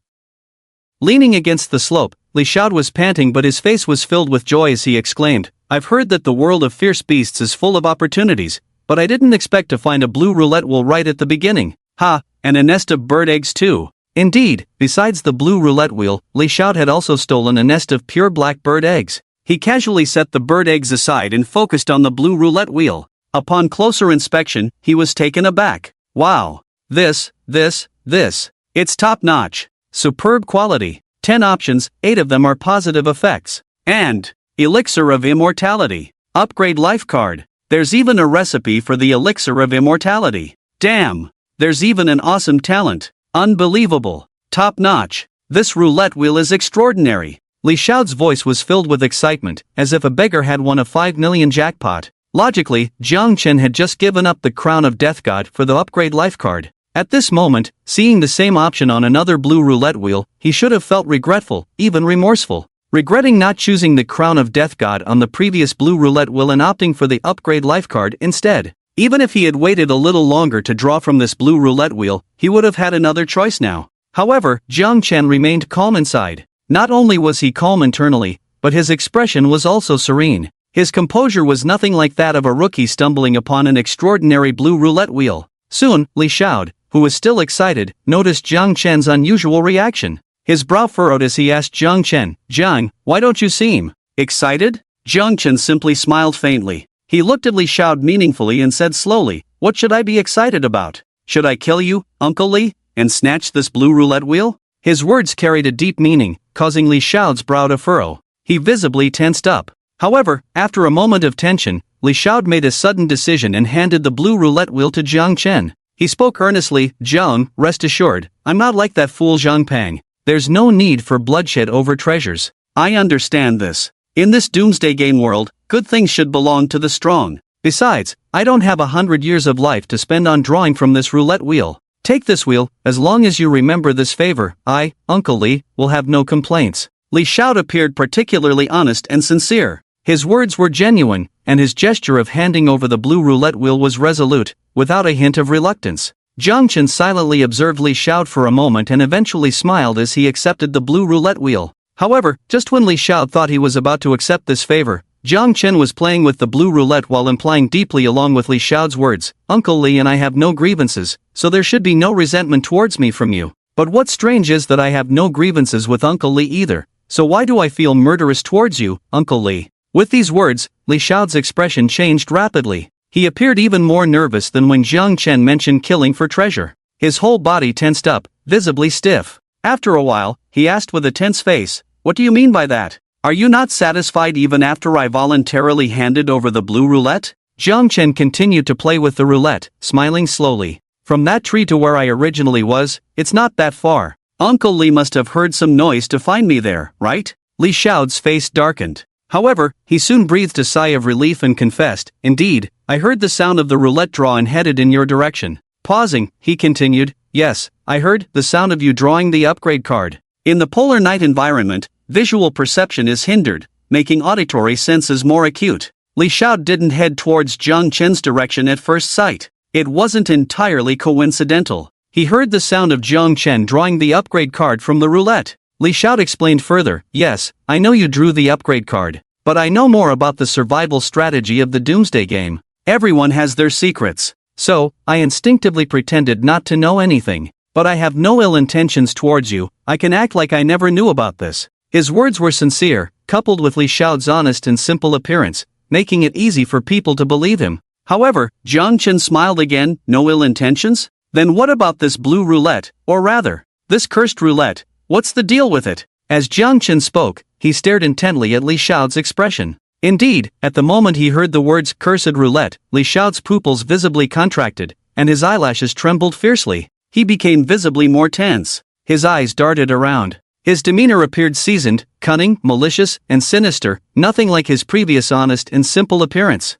Leaning against the slope, Li Xiao was panting, but his face was filled with joy as he exclaimed, "I've heard that the world of fierce beasts is full of opportunities, but I didn't expect to find a blue roulette wheel right at the beginning. Ha, and a nest of bird eggs too." Indeed, besides the blue roulette wheel, Li Xiao had also stolen a nest of pure black bird eggs. He casually set the bird eggs aside and focused on the blue roulette wheel. Upon closer inspection, he was taken aback. "Wow! This, it's top-notch. Superb quality. 10 options, 8 of them are positive effects. And Elixir of Immortality. Upgrade life card. There's even a recipe for the Elixir of Immortality. Damn! There's even an awesome talent. Unbelievable. Top-notch. This roulette wheel is extraordinary." Li Xiao's voice was filled with excitement, as if a beggar had won a 5 million jackpot. Logically, Jiang Chen had just given up the crown of Death God for the upgrade life card. At this moment, seeing the same option on another blue roulette wheel, he should have felt regretful, even remorseful. Regretting not choosing the crown of Death God on the previous blue roulette wheel and opting for the upgrade life card instead. Even if he had waited a little longer to draw from this blue roulette wheel, he would have had another choice now. However, Jiang Chen remained calm inside. Not only was he calm internally, but his expression was also serene. His composure was nothing like that of a rookie stumbling upon an extraordinary blue roulette wheel. Soon, Li Xiao, who was still excited, noticed Jiang Chen's unusual reaction. His brow furrowed as he asked Jiang Chen, "Jiang, why don't you seem excited?" Jiang Chen simply smiled faintly. He looked at Li Xiao meaningfully and said slowly, "What should I be excited about? Should I kill you, Uncle Li, and snatch this blue roulette wheel?" His words carried a deep meaning, causing Li Xiao's brow to furrow. He visibly tensed up. However, after a moment of tension, Li Xiao made a sudden decision and handed the blue roulette wheel to Jiang Chen. He spoke earnestly, "Jiang, rest assured, I'm not like that fool Zhang Pang. There's no need for bloodshed over treasures. I understand this. In this doomsday game world, good things should belong to the strong. Besides, I don't have 100 years of life to spend on drawing from this roulette wheel. Take this wheel, as long as you remember this favor, I, Uncle Li, will have no complaints." Li Xiao appeared particularly honest and sincere. His words were genuine, and his gesture of handing over the blue roulette wheel was resolute, without a hint of reluctance. Jiang Chen silently observed Li Xiao for a moment and eventually smiled as he accepted the blue roulette wheel. However, just when Li Xiao thought he was about to accept this favor, Jiang Chen was playing with the blue roulette while implying deeply along with Li Xiao's words, "Uncle Li and I have no grievances, so there should be no resentment towards me from you. But what's strange is that I have no grievances with Uncle Li either, so why do I feel murderous towards you, Uncle Li?" With these words, Li Xiao's expression changed rapidly. He appeared even more nervous than when Jiang Chen mentioned killing for treasure. His whole body tensed up, visibly stiff. After a while, he asked with a tense face, "What do you mean by that? Are you not satisfied even after I voluntarily handed over the blue roulette?" Jiang Chen continued to play with the roulette, smiling slowly. "From that tree to where I originally was, it's not that far. Uncle Li must have heard some noise to find me there, right?" Li Xiao's face darkened. However, he soon breathed a sigh of relief and confessed, "Indeed, I heard the sound of the roulette draw and headed in your direction." Pausing, he continued, "Yes, I heard the sound of you drawing the upgrade card." In the polar night environment, visual perception is hindered, making auditory senses more acute. Li Xiao didn't head towards Jiang Chen's direction at first sight. It wasn't entirely coincidental. He heard the sound of Jiang Chen drawing the upgrade card from the roulette. Li Xiao explained further, "Yes, I know you drew the upgrade card, but I know more about the survival strategy of the Doomsday game. Everyone has their secrets. So, I instinctively pretended not to know anything. But I have no ill intentions towards you, I can act like I never knew about this." His words were sincere, coupled with Li Xiao's honest and simple appearance, making it easy for people to believe him. However, Jiang Chen smiled again. "No ill intentions? Then what about this blue roulette, or rather, this cursed roulette? What's the deal with it?" As Jiang Chen spoke, he stared intently at Li Xiao's expression. Indeed, at the moment he heard the words "cursed roulette," Li Xiao's pupils visibly contracted, and his eyelashes trembled fiercely. He became visibly more tense. His eyes darted around. His demeanor appeared seasoned, cunning, malicious, and sinister, nothing like his previous honest and simple appearance.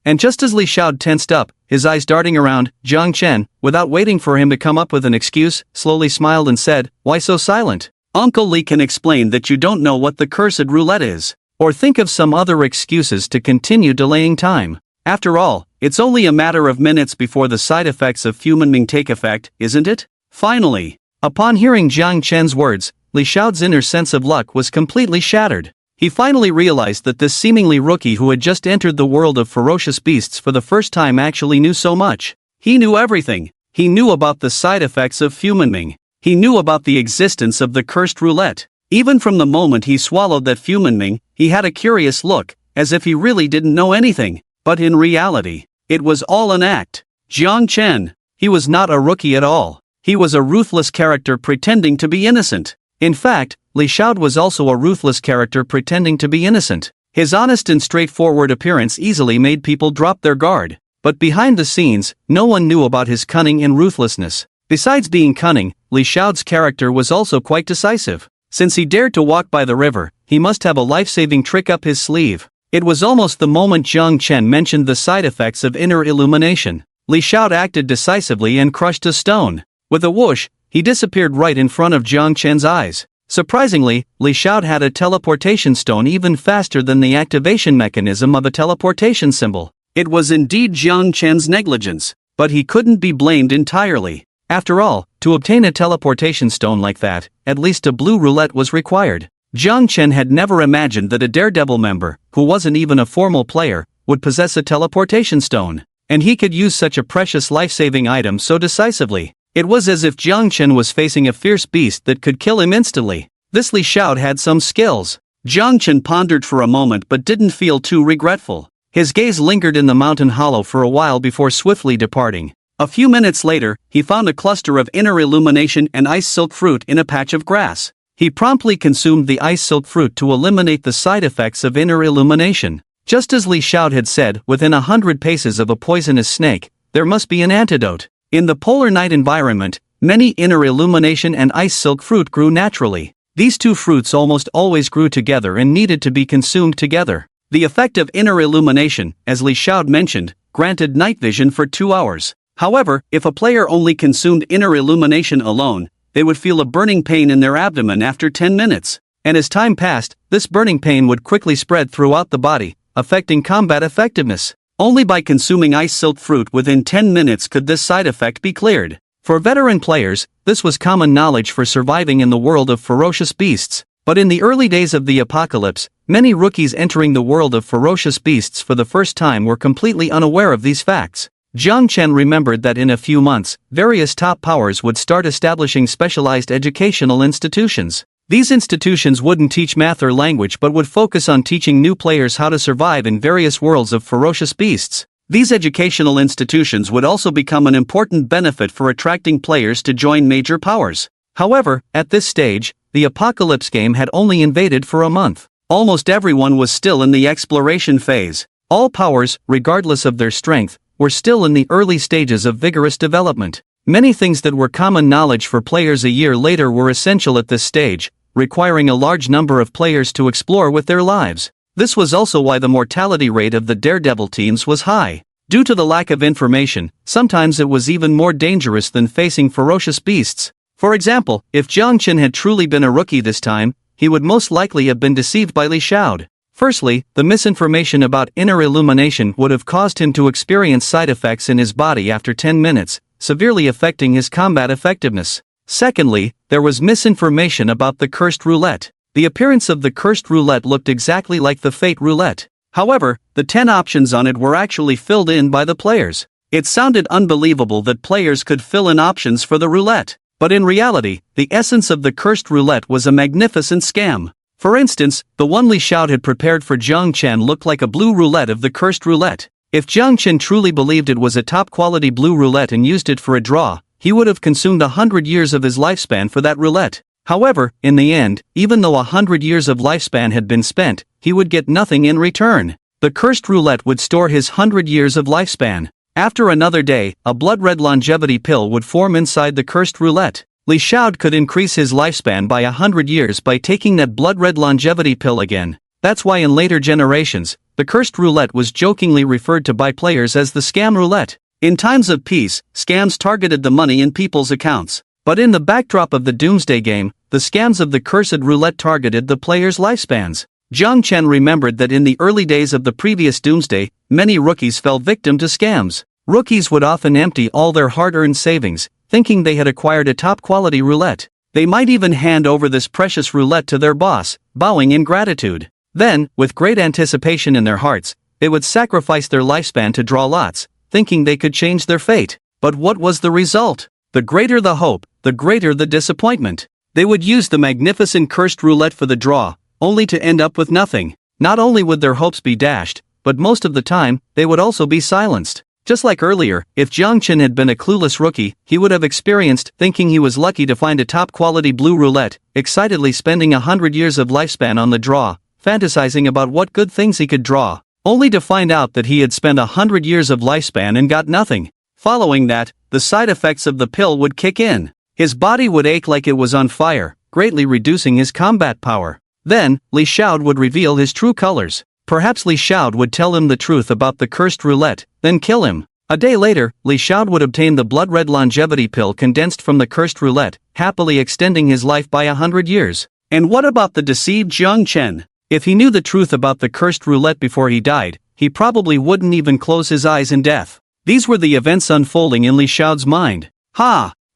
And just as Li Xiao tensed up, his eyes darting around, Jiang Chen, without waiting for him to come up with an excuse, slowly smiled and said, "Why so silent? Uncle Li can explain that you don't know what the cursed roulette is. Or think of some other excuses to continue delaying time. After all, it's only a matter of minutes before the side effects of Fumanming take effect, isn't it?" Finally, upon hearing Jiang Chen's words, Li Xiao's inner sense of luck was completely shattered. He finally realized that this seemingly rookie who had just entered the world of ferocious beasts for the first time actually knew so much. He knew everything. He knew about the side effects of Fumanming. He knew about the existence of the cursed roulette. Even from the moment he swallowed that Fumanming, he had a curious look, as if he really didn't know anything. But in reality, it was all an act. Jiang Chen. He was not a rookie at all. He was a ruthless character pretending to be innocent. In fact, Li Xiao was also a ruthless character pretending to be innocent. His honest and straightforward appearance easily made people drop their guard. But behind the scenes, no one knew about his cunning and ruthlessness. Besides being cunning, Li Xiao's character was also quite decisive. Since he dared to walk by the river, he must have a life-saving trick up his sleeve. It was almost the moment Jiang Chen mentioned the side effects of inner illumination. Li Xiao acted decisively and crushed a stone. With a whoosh, he disappeared right in front of Jiang Chen's eyes. Surprisingly, Li Xiao had a teleportation stone even faster than the activation mechanism of a teleportation symbol. It was indeed Jiang Chen's negligence, but he couldn't be blamed entirely. After all, to obtain a teleportation stone like that, at least a blue roulette was required. Jiang Chen had never imagined that a Daredevil member, who wasn't even a formal player, would possess a teleportation stone. And he could use such a precious life-saving item so decisively. It was as if Jiang Chen was facing a fierce beast that could kill him instantly. This Li Xiao had some skills. Jiang Chen pondered for a moment but didn't feel too regretful. His gaze lingered in the mountain hollow for a while before swiftly departing. A few minutes later, he found a cluster of inner illumination and ice silk fruit in a patch of grass. He promptly consumed the ice silk fruit to eliminate the side effects of inner illumination. Just as Li Xiao had said, within 100 paces of a poisonous snake, there must be an antidote. In the polar night environment, many inner illumination and ice silk fruit grew naturally. These two fruits almost always grew together and needed to be consumed together. The effect of inner illumination, as Li Xiao mentioned, granted night vision for 2 hours. However, if a player only consumed inner illumination alone, they would feel a burning pain in their abdomen after 10 minutes. And as time passed, this burning pain would quickly spread throughout the body, affecting combat effectiveness. Only by consuming ice silk fruit within 10 minutes could this side effect be cleared. For veteran players, this was common knowledge for surviving in the world of ferocious beasts. But in the early days of the apocalypse, many rookies entering the world of ferocious beasts for the first time were completely unaware of these facts. Jiang Chen remembered that in a few months, various top powers would start establishing specialized educational institutions. These institutions wouldn't teach math or language but would focus on teaching new players how to survive in various worlds of ferocious beasts. These educational institutions would also become an important benefit for attracting players to join major powers. However, at this stage, the Apocalypse game had only invaded for a month. Almost everyone was still in the exploration phase. All powers, regardless of their strength, were still in the early stages of vigorous development. Many things that were common knowledge for players a year later were essential at this stage, requiring a large number of players to explore with their lives. This was also why the mortality rate of the Daredevil teams was high. Due to the lack of information, sometimes it was even more dangerous than facing ferocious beasts. For example, if Jiang Chen had truly been a rookie this time, he would most likely have been deceived by Li Xiao. Firstly, the misinformation about inner illumination would have caused him to experience side effects in his body after 10 minutes, severely affecting his combat effectiveness. Secondly, there was misinformation about the cursed roulette. The appearance of the cursed roulette looked exactly like the fate roulette. However, the 10 options on it were actually filled in by the players. It sounded unbelievable that players could fill in options for the roulette. But in reality, the essence of the cursed roulette was a magnificent scam. For instance, the one Li Xiao had prepared for Jiang Chen looked like a blue roulette of the cursed roulette. If Jiang Chen truly believed it was a top-quality blue roulette and used it for a draw, he would have consumed 100 years of his lifespan for that roulette. However, in the end, even though 100 years of lifespan had been spent, he would get nothing in return. The cursed roulette would store his 100 years of lifespan. After another day, a blood-red longevity pill would form inside the cursed roulette. Li Xiao could increase his lifespan by 100 years by taking that blood-red longevity pill again. That's why in later generations, the cursed roulette was jokingly referred to by players as the scam roulette. In times of peace, scams targeted the money in people's accounts. But in the backdrop of the Doomsday game, the scams of the cursed roulette targeted the players' lifespans. Jiang Chen remembered that in the early days of the previous Doomsday, many rookies fell victim to scams. Rookies would often empty all their hard-earned savings, thinking they had acquired a top-quality roulette. They might even hand over this precious roulette to their boss, bowing in gratitude. Then, with great anticipation in their hearts, they would sacrifice their lifespan to draw lots, thinking they could change their fate. But what was the result? The greater the hope, the greater the disappointment. They would use the magnificent cursed roulette for the draw, only to end up with nothing. Not only would their hopes be dashed, but most of the time, they would also be silenced. Just like earlier, if Jiang Chen had been a clueless rookie, he would have experienced thinking he was lucky to find a top-quality blue roulette, excitedly spending 100 years of lifespan on the draw, fantasizing about what good things he could draw, only to find out that he had spent 100 years of lifespan and got nothing. Following that, the side effects of the pill would kick in. His body would ache like it was on fire, greatly reducing his combat power. Then, Li Xiao would reveal his true colors. Perhaps Li Xiao would tell him the truth about the cursed roulette, then kill him. A day later, Li Xiao would obtain the blood-red longevity pill condensed from the cursed roulette, happily extending his life by 100 years. And what about the deceived Jiang Chen? If he knew the truth about the cursed roulette before he died, he probably wouldn't even close his eyes in death. These were the events unfolding in Li Xiao's mind.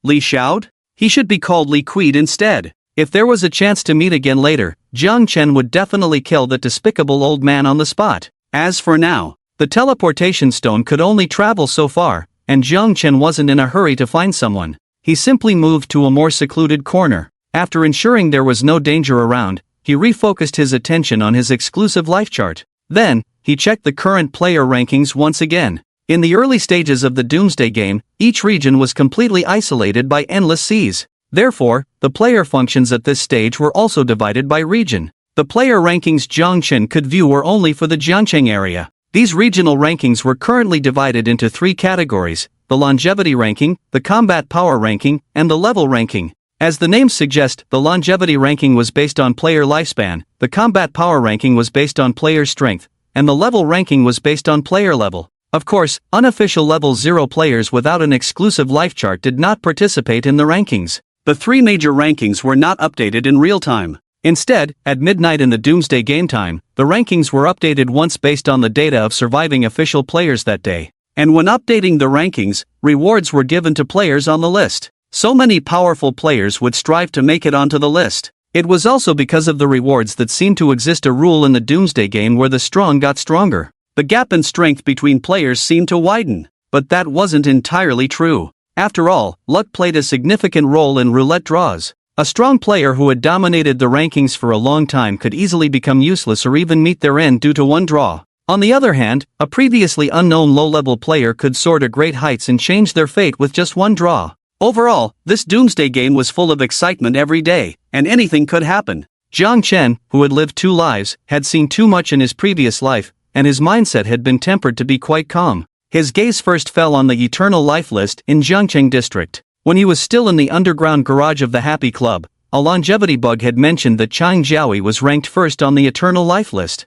Li Xiao? He should be called Li Quid instead. If there was a chance to meet again later, Jiang Chen would definitely kill that despicable old man on the spot. As for now, the teleportation stone could only travel so far, and Jiang Chen wasn't in a hurry to find someone. He simply moved to a more secluded corner. After ensuring there was no danger around, he refocused his attention on his exclusive life chart. Then, he checked the current player rankings once again. In the early stages of the Doomsday game, each region was completely isolated by endless seas. Therefore, the player functions at this stage were also divided by region. The player rankings Jiang Chen could view were only for the Jiangcheng area. These regional rankings were currently divided into 3 categories: the longevity ranking, the combat power ranking, and the level ranking. As the names suggest, the longevity ranking was based on player lifespan, the combat power ranking was based on player strength, and the level ranking was based on player level. Of course, unofficial level 0 players without an exclusive life chart did not participate in the rankings. The 3 major rankings were not updated in real time. Instead, at midnight in the Doomsday game time, the rankings were updated once based on the data of surviving official players that day. And when updating the rankings, rewards were given to players on the list. So many powerful players would strive to make it onto the list. It was also because of the rewards that seemed to exist a rule in the Doomsday game where the strong got stronger. The gap in strength between players seemed to widen. But that wasn't entirely true. After all, luck played a significant role in roulette draws. A strong player who had dominated the rankings for a long time could easily become useless or even meet their end due to one draw. On the other hand, a previously unknown low-level player could soar to great heights and change their fate with just one draw. Overall, this doomsday game was full of excitement every day, and anything could happen. Jiang Chen, who had lived 2 lives, had seen too much in his previous life, and his mindset had been tempered to be quite calm. His gaze first fell on the Eternal Life list in Jiangcheng district. When he was still in the underground garage of the Happy Club, a longevity bug had mentioned that Chang Jiaoi was ranked first on the Eternal Life list.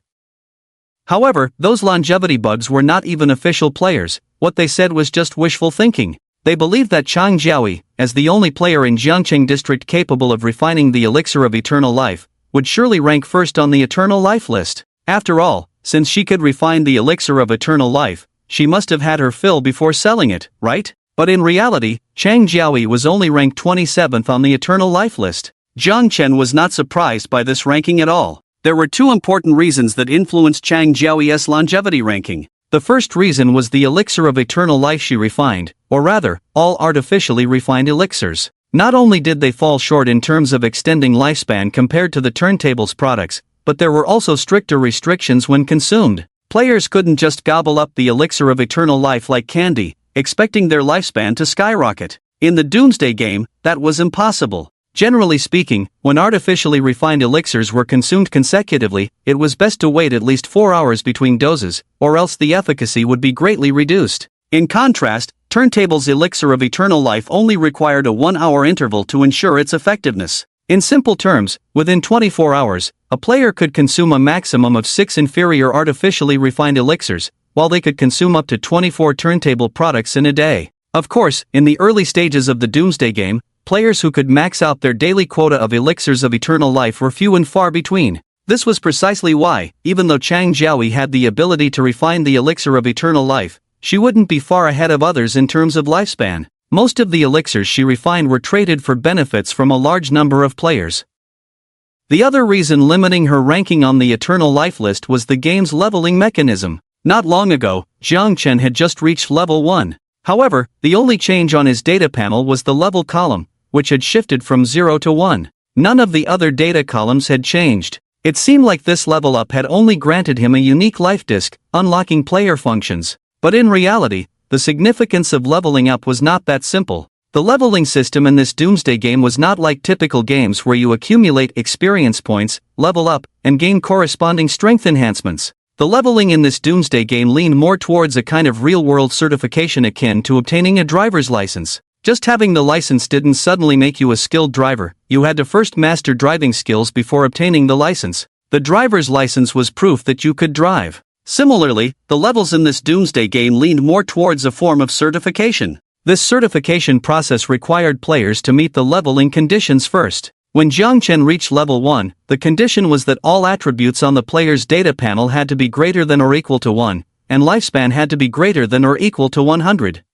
However, those longevity bugs were not even official players. What they said was just wishful thinking. They believed that Chang Jiaoi, as the only player in Jiangcheng district capable of refining the elixir of eternal life, would surely rank first on the Eternal Life list. After all, since she could refine the elixir of eternal life, she must have had her fill before selling it, right? But in reality, Chang Jiaoi was only ranked 27th on the Eternal Life list. Jiang Chen was not surprised by this ranking at all. There were 2 important reasons that influenced Chang Jiaoi's longevity ranking. The first reason was the elixir of eternal life she refined, or rather, all artificially refined elixirs. Not only did they fall short in terms of extending lifespan compared to the turntables products, but there were also stricter restrictions when consumed. Players couldn't just gobble up the elixir of eternal life like candy, expecting their lifespan to skyrocket. In the Doomsday game, that was impossible. Generally speaking, when artificially refined elixirs were consumed consecutively, it was best to wait at least 4 hours between doses, or else the efficacy would be greatly reduced. In contrast, Turntable's elixir of eternal life only required a 1-hour interval to ensure its effectiveness. In simple terms, within 24 hours, a player could consume a maximum of 6 inferior artificially refined elixirs, while they could consume up to 24 turntable products in a day. Of course, in the early stages of the Doomsday game, players who could max out their daily quota of elixirs of eternal life were few and far between. This was precisely why, even though Chang Jiaoi had the ability to refine the elixir of eternal life, she wouldn't be far ahead of others in terms of lifespan. Most of the elixirs she refined were traded for benefits from a large number of players. The other reason limiting her ranking on the Eternal Life list was the game's leveling mechanism. Not long ago, Jiang Chen had just reached level 1. However, the only change on his data panel was the level column, which had shifted from 0 to 1. None of the other data columns had changed. It seemed like this level up had only granted him a unique life disk, unlocking player functions. But in reality, the significance of leveling up was not that simple. The leveling system in this Doomsday game was not like typical games where you accumulate experience points, level up, and gain corresponding strength enhancements. The leveling in this Doomsday game leaned more towards a kind of real-world certification akin to obtaining a driver's license. Just having the license didn't suddenly make you a skilled driver. You had to first master driving skills before obtaining the license. The driver's license was proof that you could drive. Similarly, the levels in this Doomsday game leaned more towards a form of certification. This certification process required players to meet the leveling conditions first. When Jiang Chen reached level 1, the condition was that all attributes on the player's data panel had to be greater than or equal to 1, and lifespan had to be greater than or equal to 100.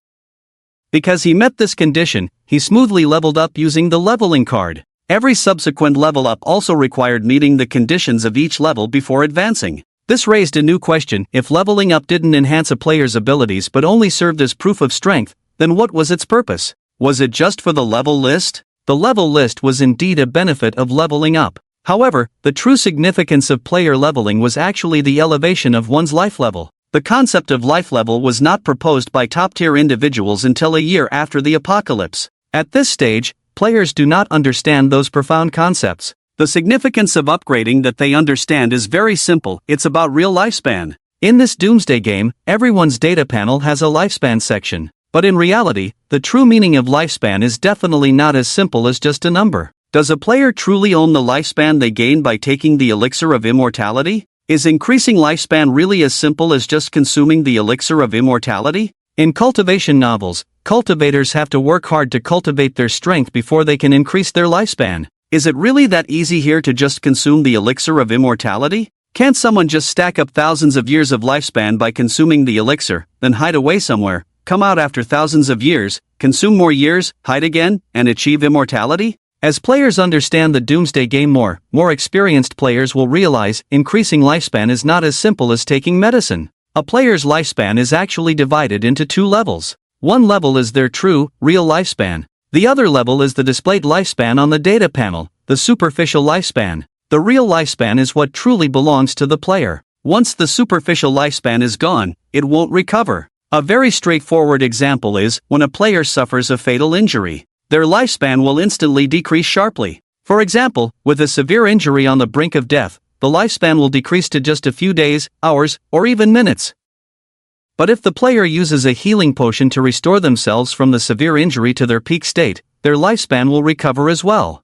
Because he met this condition, he smoothly leveled up using the leveling card. Every subsequent level up also required meeting the conditions of each level before advancing. This raised a new question: if leveling up didn't enhance a player's abilities but only served as proof of strength, then what was its purpose? Was it just for the level list? The level list was indeed a benefit of leveling up. However, the true significance of player leveling was actually the elevation of one's life level. The concept of life level was not proposed by top-tier individuals until a year after the apocalypse. At this stage, players do not understand those profound concepts. The significance of upgrading that they understand is very simple: it's about real lifespan. In this Doomsday game, everyone's data panel has a lifespan section. But in reality, the true meaning of lifespan is definitely not as simple as just a number. Does a player truly own the lifespan they gain by taking the elixir of immortality? Is increasing lifespan really as simple as just consuming the elixir of immortality? In cultivation novels, cultivators have to work hard to cultivate their strength before they can increase their lifespan. Is it really that easy here to just consume the elixir of immortality? Can't someone just stack up thousands of years of lifespan by consuming the elixir, then hide away somewhere, come out after thousands of years, consume more years, hide again, and achieve immortality? As players understand the Doomsday game more experienced players will realize increasing lifespan is not as simple as taking medicine. A player's lifespan is actually divided into 2 levels. One level is their true, real lifespan. The other level is the displayed lifespan on the data panel, the superficial lifespan. The real lifespan is what truly belongs to the player. Once the superficial lifespan is gone, it won't recover. A very straightforward example is when a player suffers a fatal injury. their lifespan will instantly decrease sharply. For example, with a severe injury on the brink of death, the lifespan will decrease to just a few days, hours, or even minutes. But if the player uses a healing potion to restore themselves from the severe injury to their peak state, their lifespan will recover as well.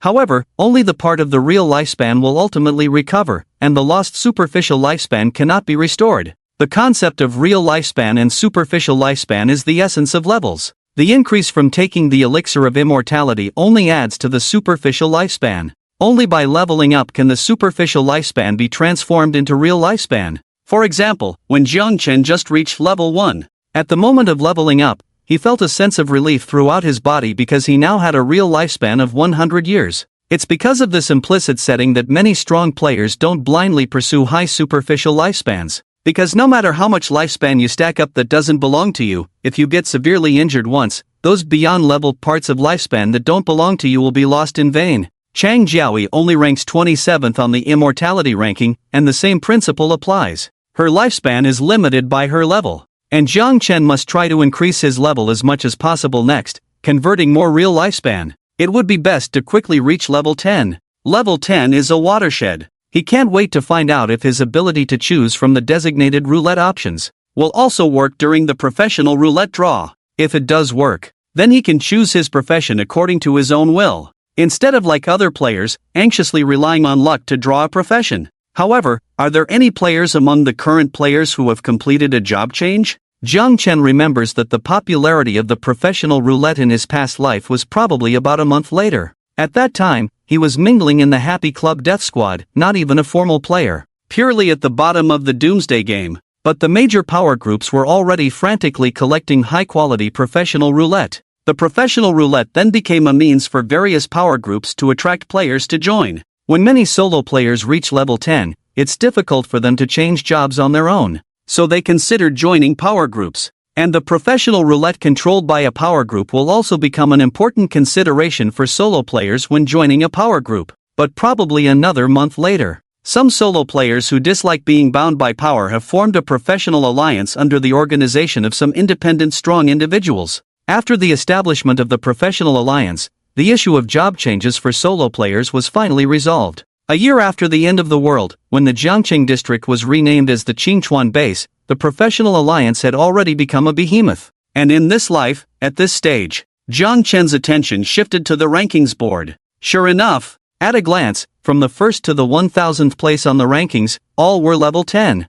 However, only the part of the real lifespan will ultimately recover, and the lost superficial lifespan cannot be restored. The concept of real lifespan and superficial lifespan is the essence of levels. The increase from taking the elixir of immortality only adds to the superficial lifespan. Only by leveling up can the superficial lifespan be transformed into real lifespan. For example, when Jiang Chen just reached level 1, at the moment of leveling up, he felt a sense of relief throughout his body because he now had a real lifespan of 100 years. It's because of this implicit setting that many strong players don't blindly pursue high superficial lifespans. Because no matter how much lifespan you stack up that doesn't belong to you, if you get severely injured once, those beyond leveled parts of lifespan that don't belong to you will be lost in vain. Chang Jiaoyi only ranks 27th on the immortality ranking, and the same principle applies. Her lifespan is limited by her level. And Jiang Chen must try to increase his level as much as possible next, converting more real lifespan. It would be best to quickly reach level 10. Level 10 is a watershed. He can't wait to find out if his ability to choose from the designated roulette options will also work during the professional roulette draw. If it does work, then he can choose his profession according to his own will, instead of like other players, anxiously relying on luck to draw a profession. However, are there any players among the current players who have completed a job change? Jiang Chen remembers that the popularity of the professional roulette in his past life was probably about a month later. At that time, he was mingling in the Happy Club Death Squad, not even a formal player, purely at the bottom of the Doomsday game. But the major power groups were already frantically collecting high-quality professional roulette. The professional roulette then became a means for various power groups to attract players to join. When many solo players reach level 10, it's difficult for them to change jobs on their own. So they considered joining power groups. And the professional roulette controlled by a power group will also become an important consideration for solo players when joining a power group, but probably another month later. Some solo players who dislike being bound by power have formed a professional alliance under the organization of some independent strong individuals. After the establishment of the professional alliance, the issue of job changes for solo players was finally resolved. A year after the end of the world, when the Jiangqing district was renamed as the Qingchuan base, the professional alliance had already become a behemoth. And in this life, at this stage, Jiang Chen's attention shifted to the rankings board. Sure enough, at a glance, from the first to the 1000th place on the rankings, all were level 10.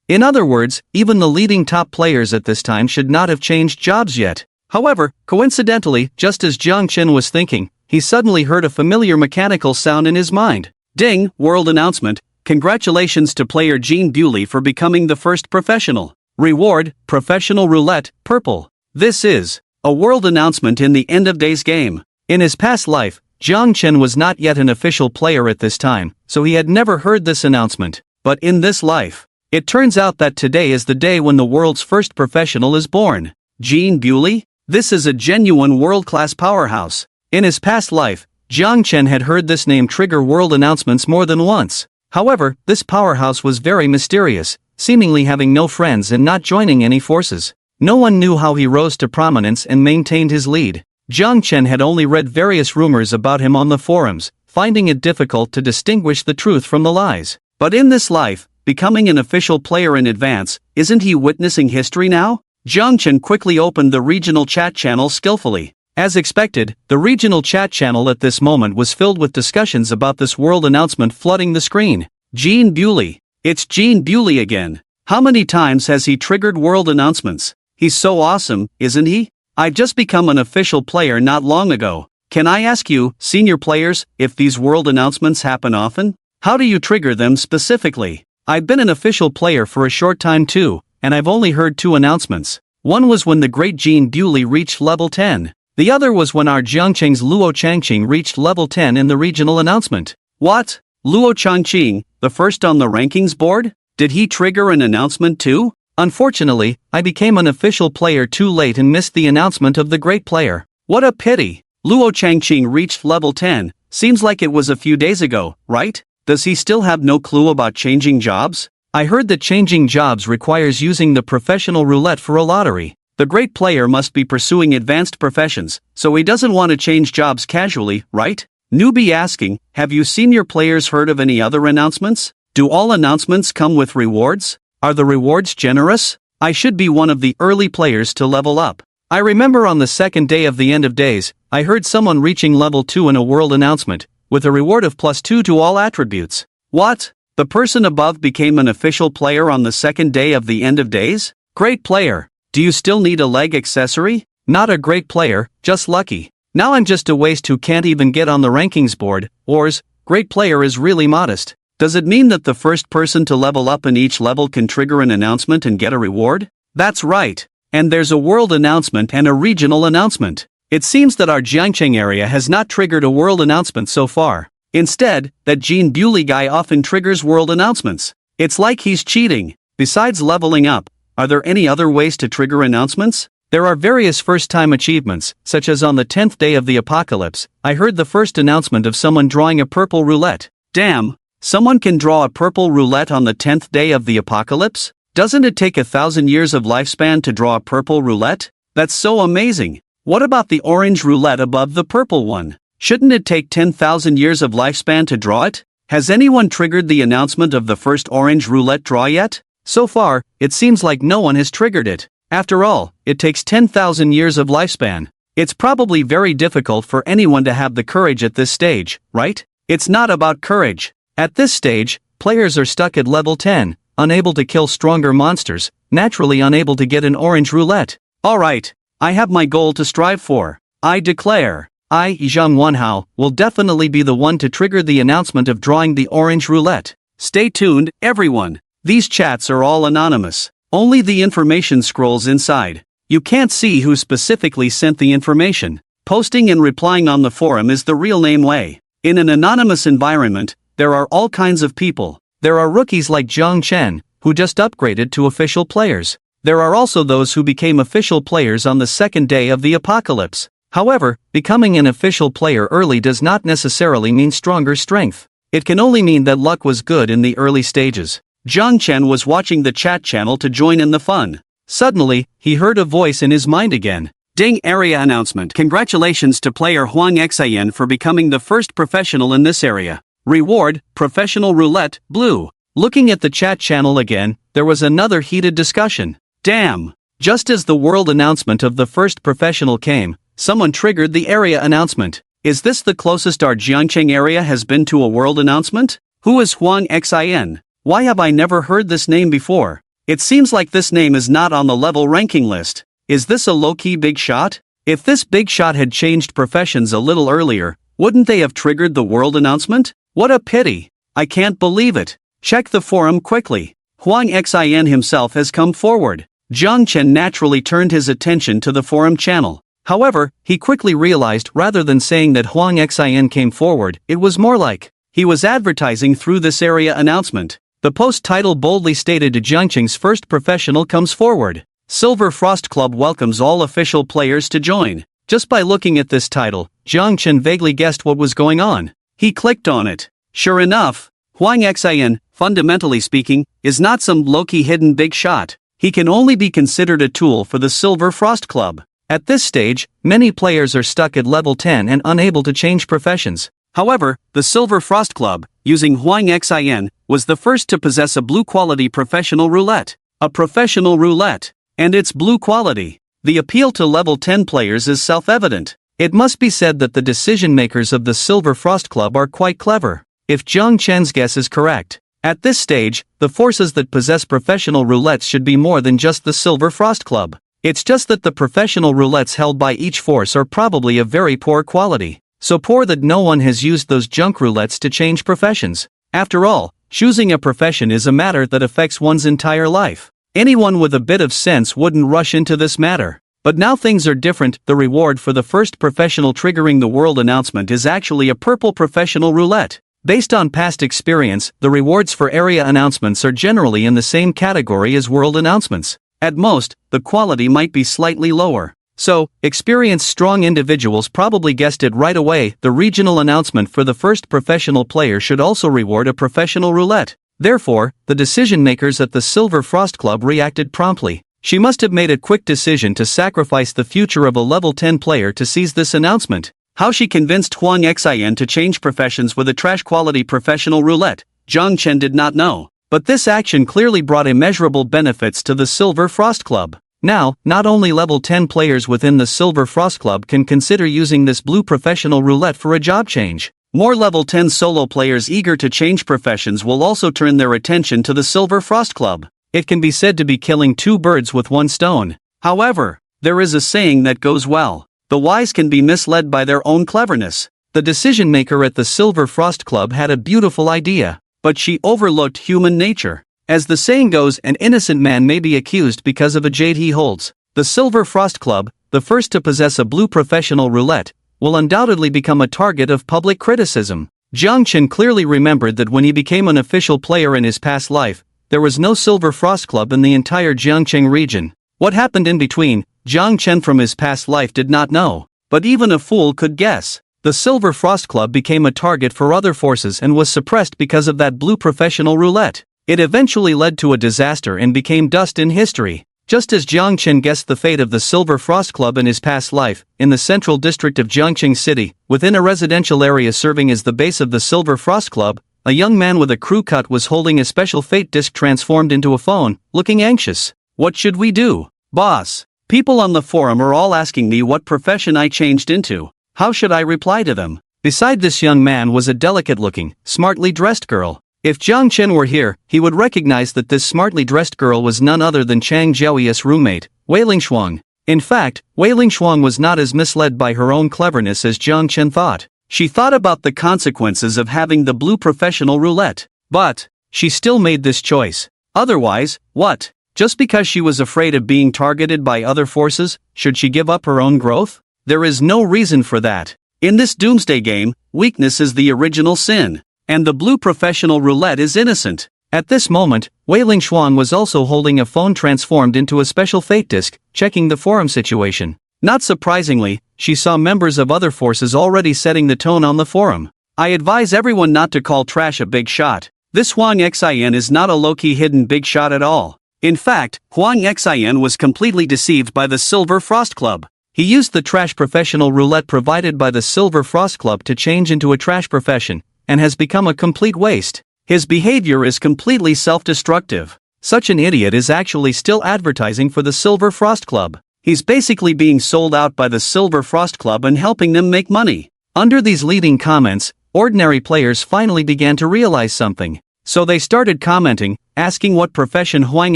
In other words, even the leading top players at this time should not have changed jobs yet. However, coincidentally, just as Jiang Chen was thinking, he suddenly heard a familiar mechanical sound in his mind. Ding, world announcement. Congratulations to player Jean Bewley for becoming the first professional. Reward, professional roulette, purple. This is a world announcement in the end of days game. In his past life, Jiang Chen was not yet an official player at this time, so he had never heard this announcement. But in this life, it turns out that today is the day when the world's first professional is born. Jean Bewley? This is a genuine world-class powerhouse. In his past life, Jiang Chen had heard this name trigger world announcements more than once. However, this powerhouse was very mysterious, seemingly having no friends and not joining any forces. No one knew how he rose to prominence and maintained his lead. Jiang Chen had only read various rumors about him on the forums, finding it difficult to distinguish the truth from the lies. But in this life, becoming an official player in advance, isn't he witnessing history now? Jiang Chen quickly opened the regional chat channel skillfully. As expected, the regional chat channel at this moment was filled with discussions about this world announcement flooding the screen. Jean Bewley. It's Jean Bewley again. How many times has he triggered world announcements? He's so awesome, isn't he? I've just become an official player not long ago. Can I ask you, senior players, if these world announcements happen often? How do you trigger them specifically? I've been an official player for a short time too, and I've only heard 2 announcements. One was when the great Jean Bewley reached level 10. The other was when our Jiangqing's Luo Changqing reached level 10 in the regional announcement. What? Luo Changqing, the first on the rankings board? Did he trigger an announcement too? Unfortunately, I became an official player too late and missed the announcement of the great player. What a pity. Luo Changqing reached level 10, seems like it was a few days ago, right? Does he still have no clue about changing jobs? I heard that changing jobs requires using the professional roulette for a lottery. The The great player must be pursuing advanced professions, so he doesn't want to change jobs casually, right? Newbie asking, have you seen your players heard of any other announcements? Do all announcements come with rewards? Are the rewards generous? I should be one of the early players to level up. I remember on the second day of the end of days, I heard someone reaching level 2 in a world announcement, with a reward of +2 to all attributes. What? The person above became an official player on the second day of the end of days? Great player. Do you still need a leg accessory? Not a great player, just lucky. Now I'm just a waste who can't even get on the rankings board. Ors, great player is really modest. Does it mean that the first person to level up in each level can trigger an announcement and get a reward? That's right. And there's a world announcement and a regional announcement. It seems that our Jiangcheng area has not triggered a world announcement so far. Instead, that Gene Bewley guy often triggers world announcements. It's like he's cheating. Besides leveling up, are there any other ways to trigger announcements? There are various first-time achievements, such as on the 10th day of the apocalypse, I heard the first announcement of someone drawing a purple roulette. Damn, someone can draw a purple roulette on the 10th day of the apocalypse? Doesn't it take 1,000 years of lifespan to draw a purple roulette? That's so amazing. What about the orange roulette above the purple one? Shouldn't it take 10,000 years of lifespan to draw it? Has anyone triggered the announcement of the first orange roulette draw yet? So far, it seems like no one has triggered it. After all, it takes 10,000 years of lifespan. It's probably very difficult for anyone to have the courage at this stage, right? It's not about courage. At this stage, players are stuck at level 10, unable to kill stronger monsters, naturally unable to get an orange roulette. Alright, I have my goal to strive for. I declare, I, Zhang Wanhao, will definitely be the one to trigger the announcement of drawing the orange roulette. Stay tuned, everyone. These chats are all anonymous. Only the information scrolls inside. You can't see who specifically sent the information. Posting and replying on the forum is the real name way. In an anonymous environment, there are all kinds of people. There are rookies like Zhang Chen, who just upgraded to official players. There are also those who became official players on the second day of the apocalypse. However, becoming an official player early does not necessarily mean stronger strength. It can only mean that luck was good in the early stages. Zhang Chen was watching the chat channel to join in the fun. Suddenly, he heard a voice in his mind again. Ding, area announcement. Congratulations to player Huang Xian for becoming the first professional in this area. Reward, professional roulette, blue. Looking at the chat channel again, there was another heated discussion. Damn! Just as the world announcement of the first professional came, someone triggered the area announcement. Is this the closest our Jiangcheng area has been to a world announcement? Who is Huang Xian? Why have I never heard this name before? It seems like this name is not on the level ranking list. Is this a low-key big shot? If this big shot had changed professions a little earlier, wouldn't they have triggered the world announcement? What a pity. I can't believe it. Check the forum quickly. Huang Xian himself has come forward. Zhang Chen naturally turned his attention to the forum channel. However, he quickly realized rather than saying that Huang Xian came forward, it was more like he was advertising through this area announcement. The post title boldly stated Jiangcheng's first professional comes forward. Silver Frost Club welcomes all official players to join. Just by looking at this title, Zhang Chen vaguely guessed what was going on. He clicked on it. Sure enough, Huang Xian, fundamentally speaking, is not some low-key hidden big shot. He can only be considered a tool for the Silver Frost Club. At this stage, many players are stuck at level 10 and unable to change professions. However, the Silver Frost Club, using Huang Xian, was the first to possess a blue-quality professional roulette. A professional roulette. And it's blue quality. The appeal to level 10 players is self-evident. It must be said that the decision-makers of the Silver Frost Club are quite clever. If Zhang Chen's guess is correct, at this stage, the forces that possess professional roulettes should be more than just the Silver Frost Club. It's just that the professional roulettes held by each force are probably of very poor quality. So poor that no one has used those junk roulettes to change professions. After all, choosing a profession is a matter that affects one's entire life. Anyone with a bit of sense wouldn't rush into this matter. But now things are different. The reward for the first professional triggering the world announcement is actually a purple professional roulette. Based on past experience, the rewards for area announcements are generally in the same category as world announcements. At most, the quality might be slightly lower. So, experienced strong individuals probably guessed it right away. The regional announcement for the first professional player should also reward a professional roulette. Therefore, the decision makers at the Silver Frost Club reacted promptly. She must have made a quick decision to sacrifice the future of a level 10 player to seize this announcement. How she convinced Huang Xian to change professions with a trash-quality professional roulette, Zhang Chen did not know. But this action clearly brought immeasurable benefits to the Silver Frost Club. Now, not only level 10 players within the Silver Frost Club can consider using this blue professional roulette for a job change. More level 10 solo players eager to change professions will also turn their attention to the Silver Frost Club. It can be said to be killing two birds with one stone. However, there is a saying that goes well. The wise can be misled by their own cleverness. The decision maker at the Silver Frost Club had a beautiful idea, but she overlooked human nature. As the saying goes, an innocent man may be accused because of a jade he holds. The Silver Frost Club, the first to possess a blue professional roulette, will undoubtedly become a target of public criticism. Zhang Chen clearly remembered that when he became an official player in his past life, there was no Silver Frost Club in the entire Jiangcheng region. What happened in between, Zhang Chen from his past life did not know, but even a fool could guess. The Silver Frost Club became a target for other forces and was suppressed because of that blue professional roulette. It eventually led to a disaster and became dust in history. Just as Zhang Chen guessed the fate of the Silver Frost Club in his past life, in the central district of Jiangcheng City, within a residential area serving as the base of the Silver Frost Club, a young man with a crew cut was holding a special fate disc transformed into a phone, looking anxious. What should we do, boss? People on the forum are all asking me what profession I changed into. How should I reply to them? Beside this young man was a delicate-looking, smartly dressed girl. If Zhang Chen were here, he would recognize that this smartly dressed girl was none other than Chang Zhaoyi's roommate, Wei Lingshuang. In fact, Wei Lingshuang was not as misled by her own cleverness as Zhang Chen thought. She thought about the consequences of having the blue professional roulette. But she still made this choice. Otherwise, what? Just because she was afraid of being targeted by other forces, should she give up her own growth? There is no reason for that. In this doomsday game, weakness is the original sin. And the blue professional roulette is innocent. At this moment, Wei Lingshuang was also holding a phone transformed into a special fate disc, checking the forum situation. Not surprisingly, she saw members of other forces already setting the tone on the forum. I advise everyone not to call trash a big shot. This Huang Xian is not a low-key hidden big shot at all. In fact, Huang Xian was completely deceived by the Silver Frost Club. He used the trash professional roulette provided by the Silver Frost Club to change into a trash profession, and has become a complete waste. His behavior is completely self-destructive. Such an idiot is actually still advertising for the Silver Frost Club. He's basically being sold out by the Silver Frost Club and helping them make money. Under these leading comments, ordinary players finally began to realize something. So they started commenting, asking what profession Huang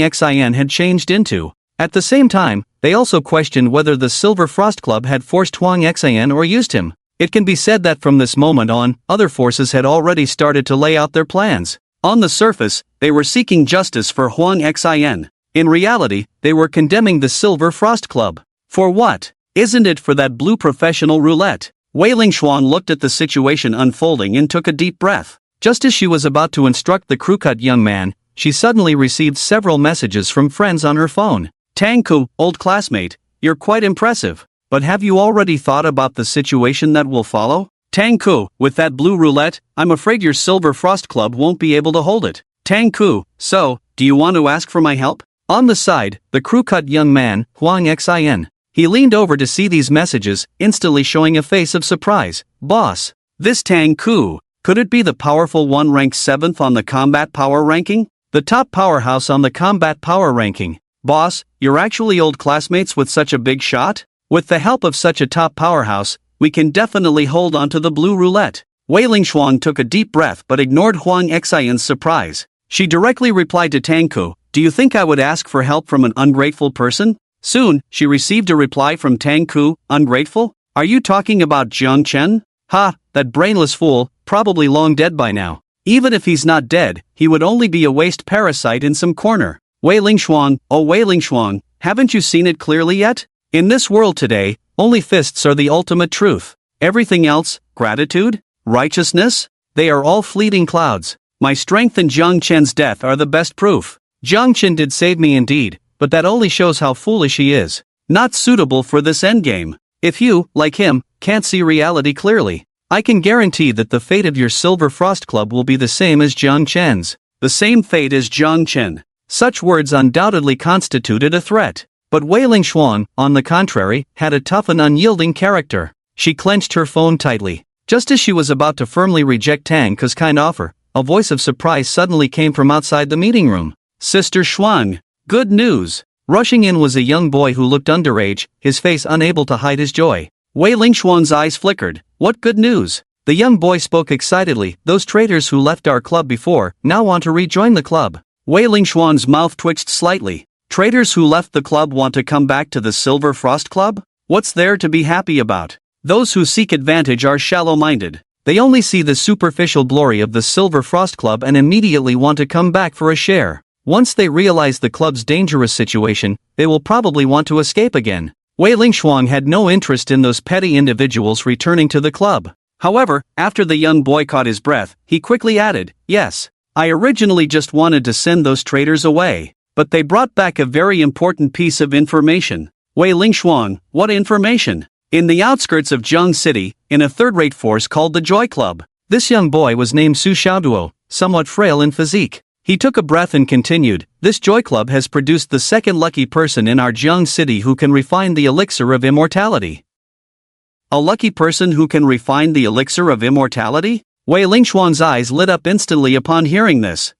Xian had changed into. At the same time, they also questioned whether the Silver Frost Club had forced Huang Xian or used him. It can be said that from this moment on, other forces had already started to lay out their plans. On the surface, they were seeking justice for Huang Xian. In reality, they were condemning the Silver Frost Club. For what? Isn't it for that blue professional roulette? Wei Lingshuang looked at the situation unfolding and took a deep breath. Just as she was about to instruct the crew-cut young man, she suddenly received several messages from friends on her phone. Tang Ku, old classmate, you're quite impressive. But have you already thought about the situation that will follow? Tang Ku, with that blue roulette, I'm afraid your Silver Frost Club won't be able to hold it. Tang Ku, so, do you want to ask for my help? On the side, the crew-cut young man, Huang Xian. He leaned over to see these messages, instantly showing a face of surprise. Boss, this Tang Ku, could it be the powerful one ranked 7th on the combat power ranking? The top powerhouse on the combat power ranking. Boss, you're actually old classmates with such a big shot? With the help of such a top powerhouse, we can definitely hold onto the blue roulette. Wei Lingshuang took a deep breath but ignored Huang Xian's surprise. She directly replied to Tang Ku, do you think I would ask for help from an ungrateful person? Soon, she received a reply from Tang Ku, ungrateful? Are you talking about Zhang Chen? Ha, that brainless fool, probably long dead by now. Even if he's not dead, he would only be a waste parasite in some corner. Wei Lingshuang, oh Wei Lingshuang, haven't you seen it clearly yet? In this world today, only fists are the ultimate truth. Everything else, gratitude, righteousness, they are all fleeting clouds. My strength and Zhang Chen's death are the best proof. Zhang Chen did save me indeed, but that only shows how foolish he is. Not suitable for this endgame. If you, like him, can't see reality clearly, I can guarantee that the fate of your Silver Frost Club will be the same as Zhang Chen's. The same fate as Zhang Chen. Such words undoubtedly constituted a threat. But Wei Lingxuan, on the contrary, had a tough and unyielding character. She clenched her phone tightly. Just as she was about to firmly reject Tang Ke's kind offer, a voice of surprise suddenly came from outside the meeting room. Sister Shuang, good news! Rushing in was a young boy who looked underage, his face unable to hide his joy. Wei Lingxuan's eyes flickered. What good news? The young boy spoke excitedly. Those traitors who left our club before, now want to rejoin the club. Wei Lingxuan's mouth twitched slightly. Traitors who left the club want to come back to the Silver Frost Club? What's there to be happy about? Those who seek advantage are shallow-minded. They only see the superficial glory of the Silver Frost Club and immediately want to come back for a share. Once they realize the club's dangerous situation, they will probably want to escape again. Wei Lingxuan had no interest in those petty individuals returning to the club. However, after the young boy caught his breath, he quickly added, yes, I originally just wanted to send those traitors away. But they brought back a very important piece of information. Wei Lingxuan, what information? In the outskirts of Zheng City, in a third-rate force called the Joy Club. This young boy was named Su Xiaoduo, somewhat frail in physique. He took a breath and continued, this Joy Club has produced the second lucky person in our Zheng City who can refine the elixir of immortality. A lucky person who can refine the elixir of immortality? Wei Lingxuan's eyes lit up instantly upon hearing this.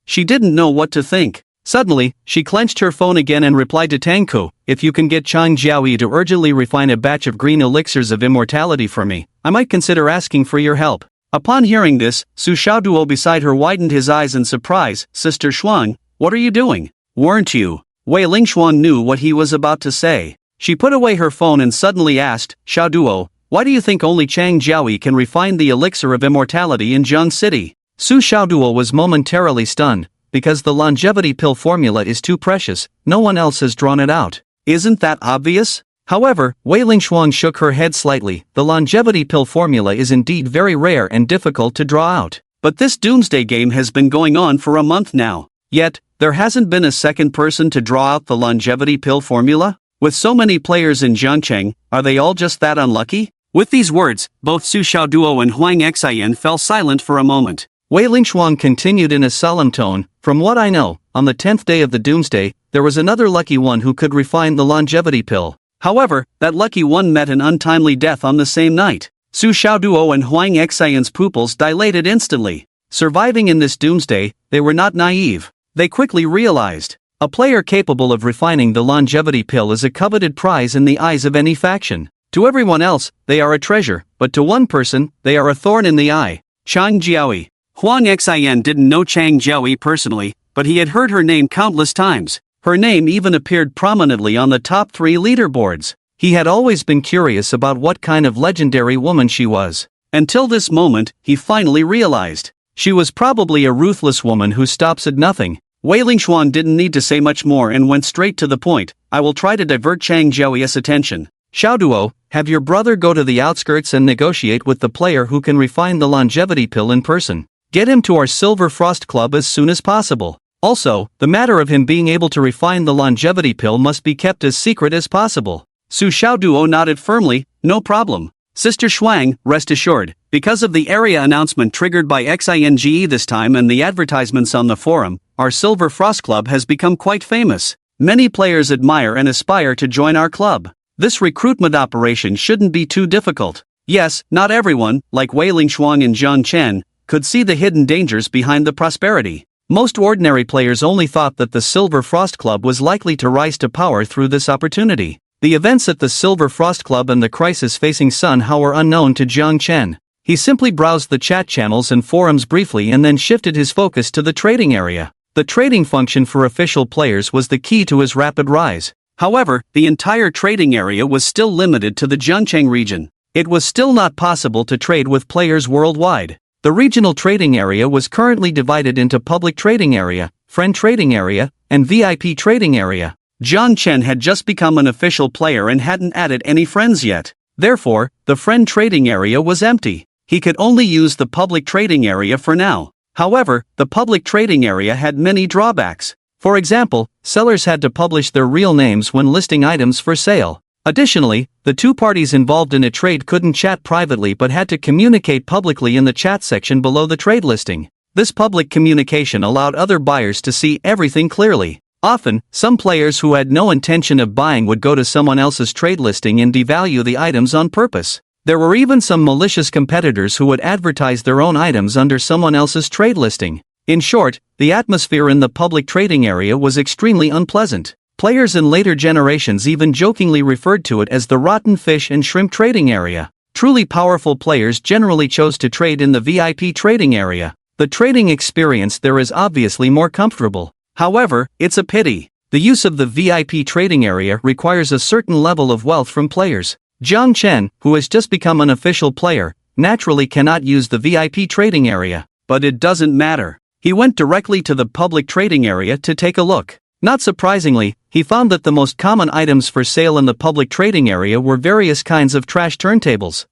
She didn't know what to think. Suddenly, she clenched her phone again and replied to Tang Ke, if you can get Chang Jiaoyi to urgently refine a batch of green elixirs of immortality for me, I might consider asking for your help. Upon hearing this, Su Xiaoduo beside her widened his eyes in surprise. Sister Shuang, what are you doing? Weren't you? Wei Lingxuan knew what he was about to say. She put away her phone and suddenly asked, Xiaoduo, why do you think only Chang Jiaoyi can refine the elixir of immortality in Zheng City? Su Xiaoduo was momentarily stunned. Because the longevity pill formula is too precious, no one else has drawn it out. Isn't that obvious? However, Wei Lingxuan shook her head slightly. The longevity pill formula is indeed very rare and difficult to draw out. But this doomsday game has been going on for a month now. Yet, there hasn't been a second person to draw out the longevity pill formula? With so many players in Zhangcheng, are they all just that unlucky? With these words, both Su Xiaoduo and Huang Xian fell silent for a moment. Wei Lingxuan continued in a solemn tone, from what I know, on the 10th day of the doomsday, there was another lucky one who could refine the longevity pill. However, that lucky one met an untimely death on the same night. Su Xiaoduo and Huang Xian's pupils dilated instantly. Surviving in this doomsday, they were not naive. They quickly realized, a player capable of refining the longevity pill is a coveted prize in the eyes of any faction. To everyone else, they are a treasure, but to one person, they are a thorn in the eye. Chang Jiaoyi. Huang Xian didn't know Chang Jiaoyi personally, but he had heard her name countless times. Her name even appeared prominently on the top 3 leaderboards. He had always been curious about what kind of legendary woman she was. Until this moment, he finally realized. She was probably a ruthless woman who stops at nothing. Wei Lingxuan didn't need to say much more and went straight to the point. I will try to divert Chang Jiaoyi's attention. Xiaoduo, have your brother go to the outskirts and negotiate with the player who can refine the longevity pill in person. Get him to our Silver Frost Club as soon as possible. Also, the matter of him being able to refine the longevity pill must be kept as secret as possible. Su Xiaoduo nodded firmly, no problem. Sister Shuang, rest assured, because of the area announcement triggered by XINGE this time and the advertisements on the forum, our Silver Frost Club has become quite famous. Many players admire and aspire to join our club. This recruitment operation shouldn't be too difficult. Yes, not everyone, like Wei Lingxuan and Zhang Chen, could see the hidden dangers behind the prosperity. Most ordinary players only thought that the Silver Frost Club was likely to rise to power through this opportunity. The events at the Silver Frost Club and the crisis facing Sun Hao were unknown to Zhang Chen. He simply browsed the chat channels and forums briefly and then shifted his focus to the trading area. The trading function for official players was the key to his rapid rise. However, the entire trading area was still limited to the Zhangcheng region. It was still not possible to trade with players worldwide. The regional trading area was currently divided into public trading area, friend trading area, and VIP trading area. Zhang Chen had just become an official player and hadn't added any friends yet. Therefore, the friend trading area was empty. He could only use the public trading area for now. However, the public trading area had many drawbacks. For example, sellers had to publish their real names when listing items for sale. Additionally, the two parties involved in a trade couldn't chat privately but had to communicate publicly in the chat section below the trade listing. This public communication allowed other buyers to see everything clearly. Often, some players who had no intention of buying would go to someone else's trade listing and devalue the items on purpose. There were even some malicious competitors who would advertise their own items under someone else's trade listing. In short, the atmosphere in the public trading area was extremely unpleasant. Players in later generations even jokingly referred to it as the rotten fish and shrimp trading area. Truly powerful players generally chose to trade in the VIP trading area. The trading experience there is obviously more comfortable. However, it's a pity. The use of the VIP trading area requires a certain level of wealth from players. Jiang Chen, who has just become an official player, naturally cannot use the VIP trading area. But it doesn't matter. He went directly to the public trading area to take a look. Not surprisingly, he found that the most common items for sale in the public trading area were various kinds of trash turntables.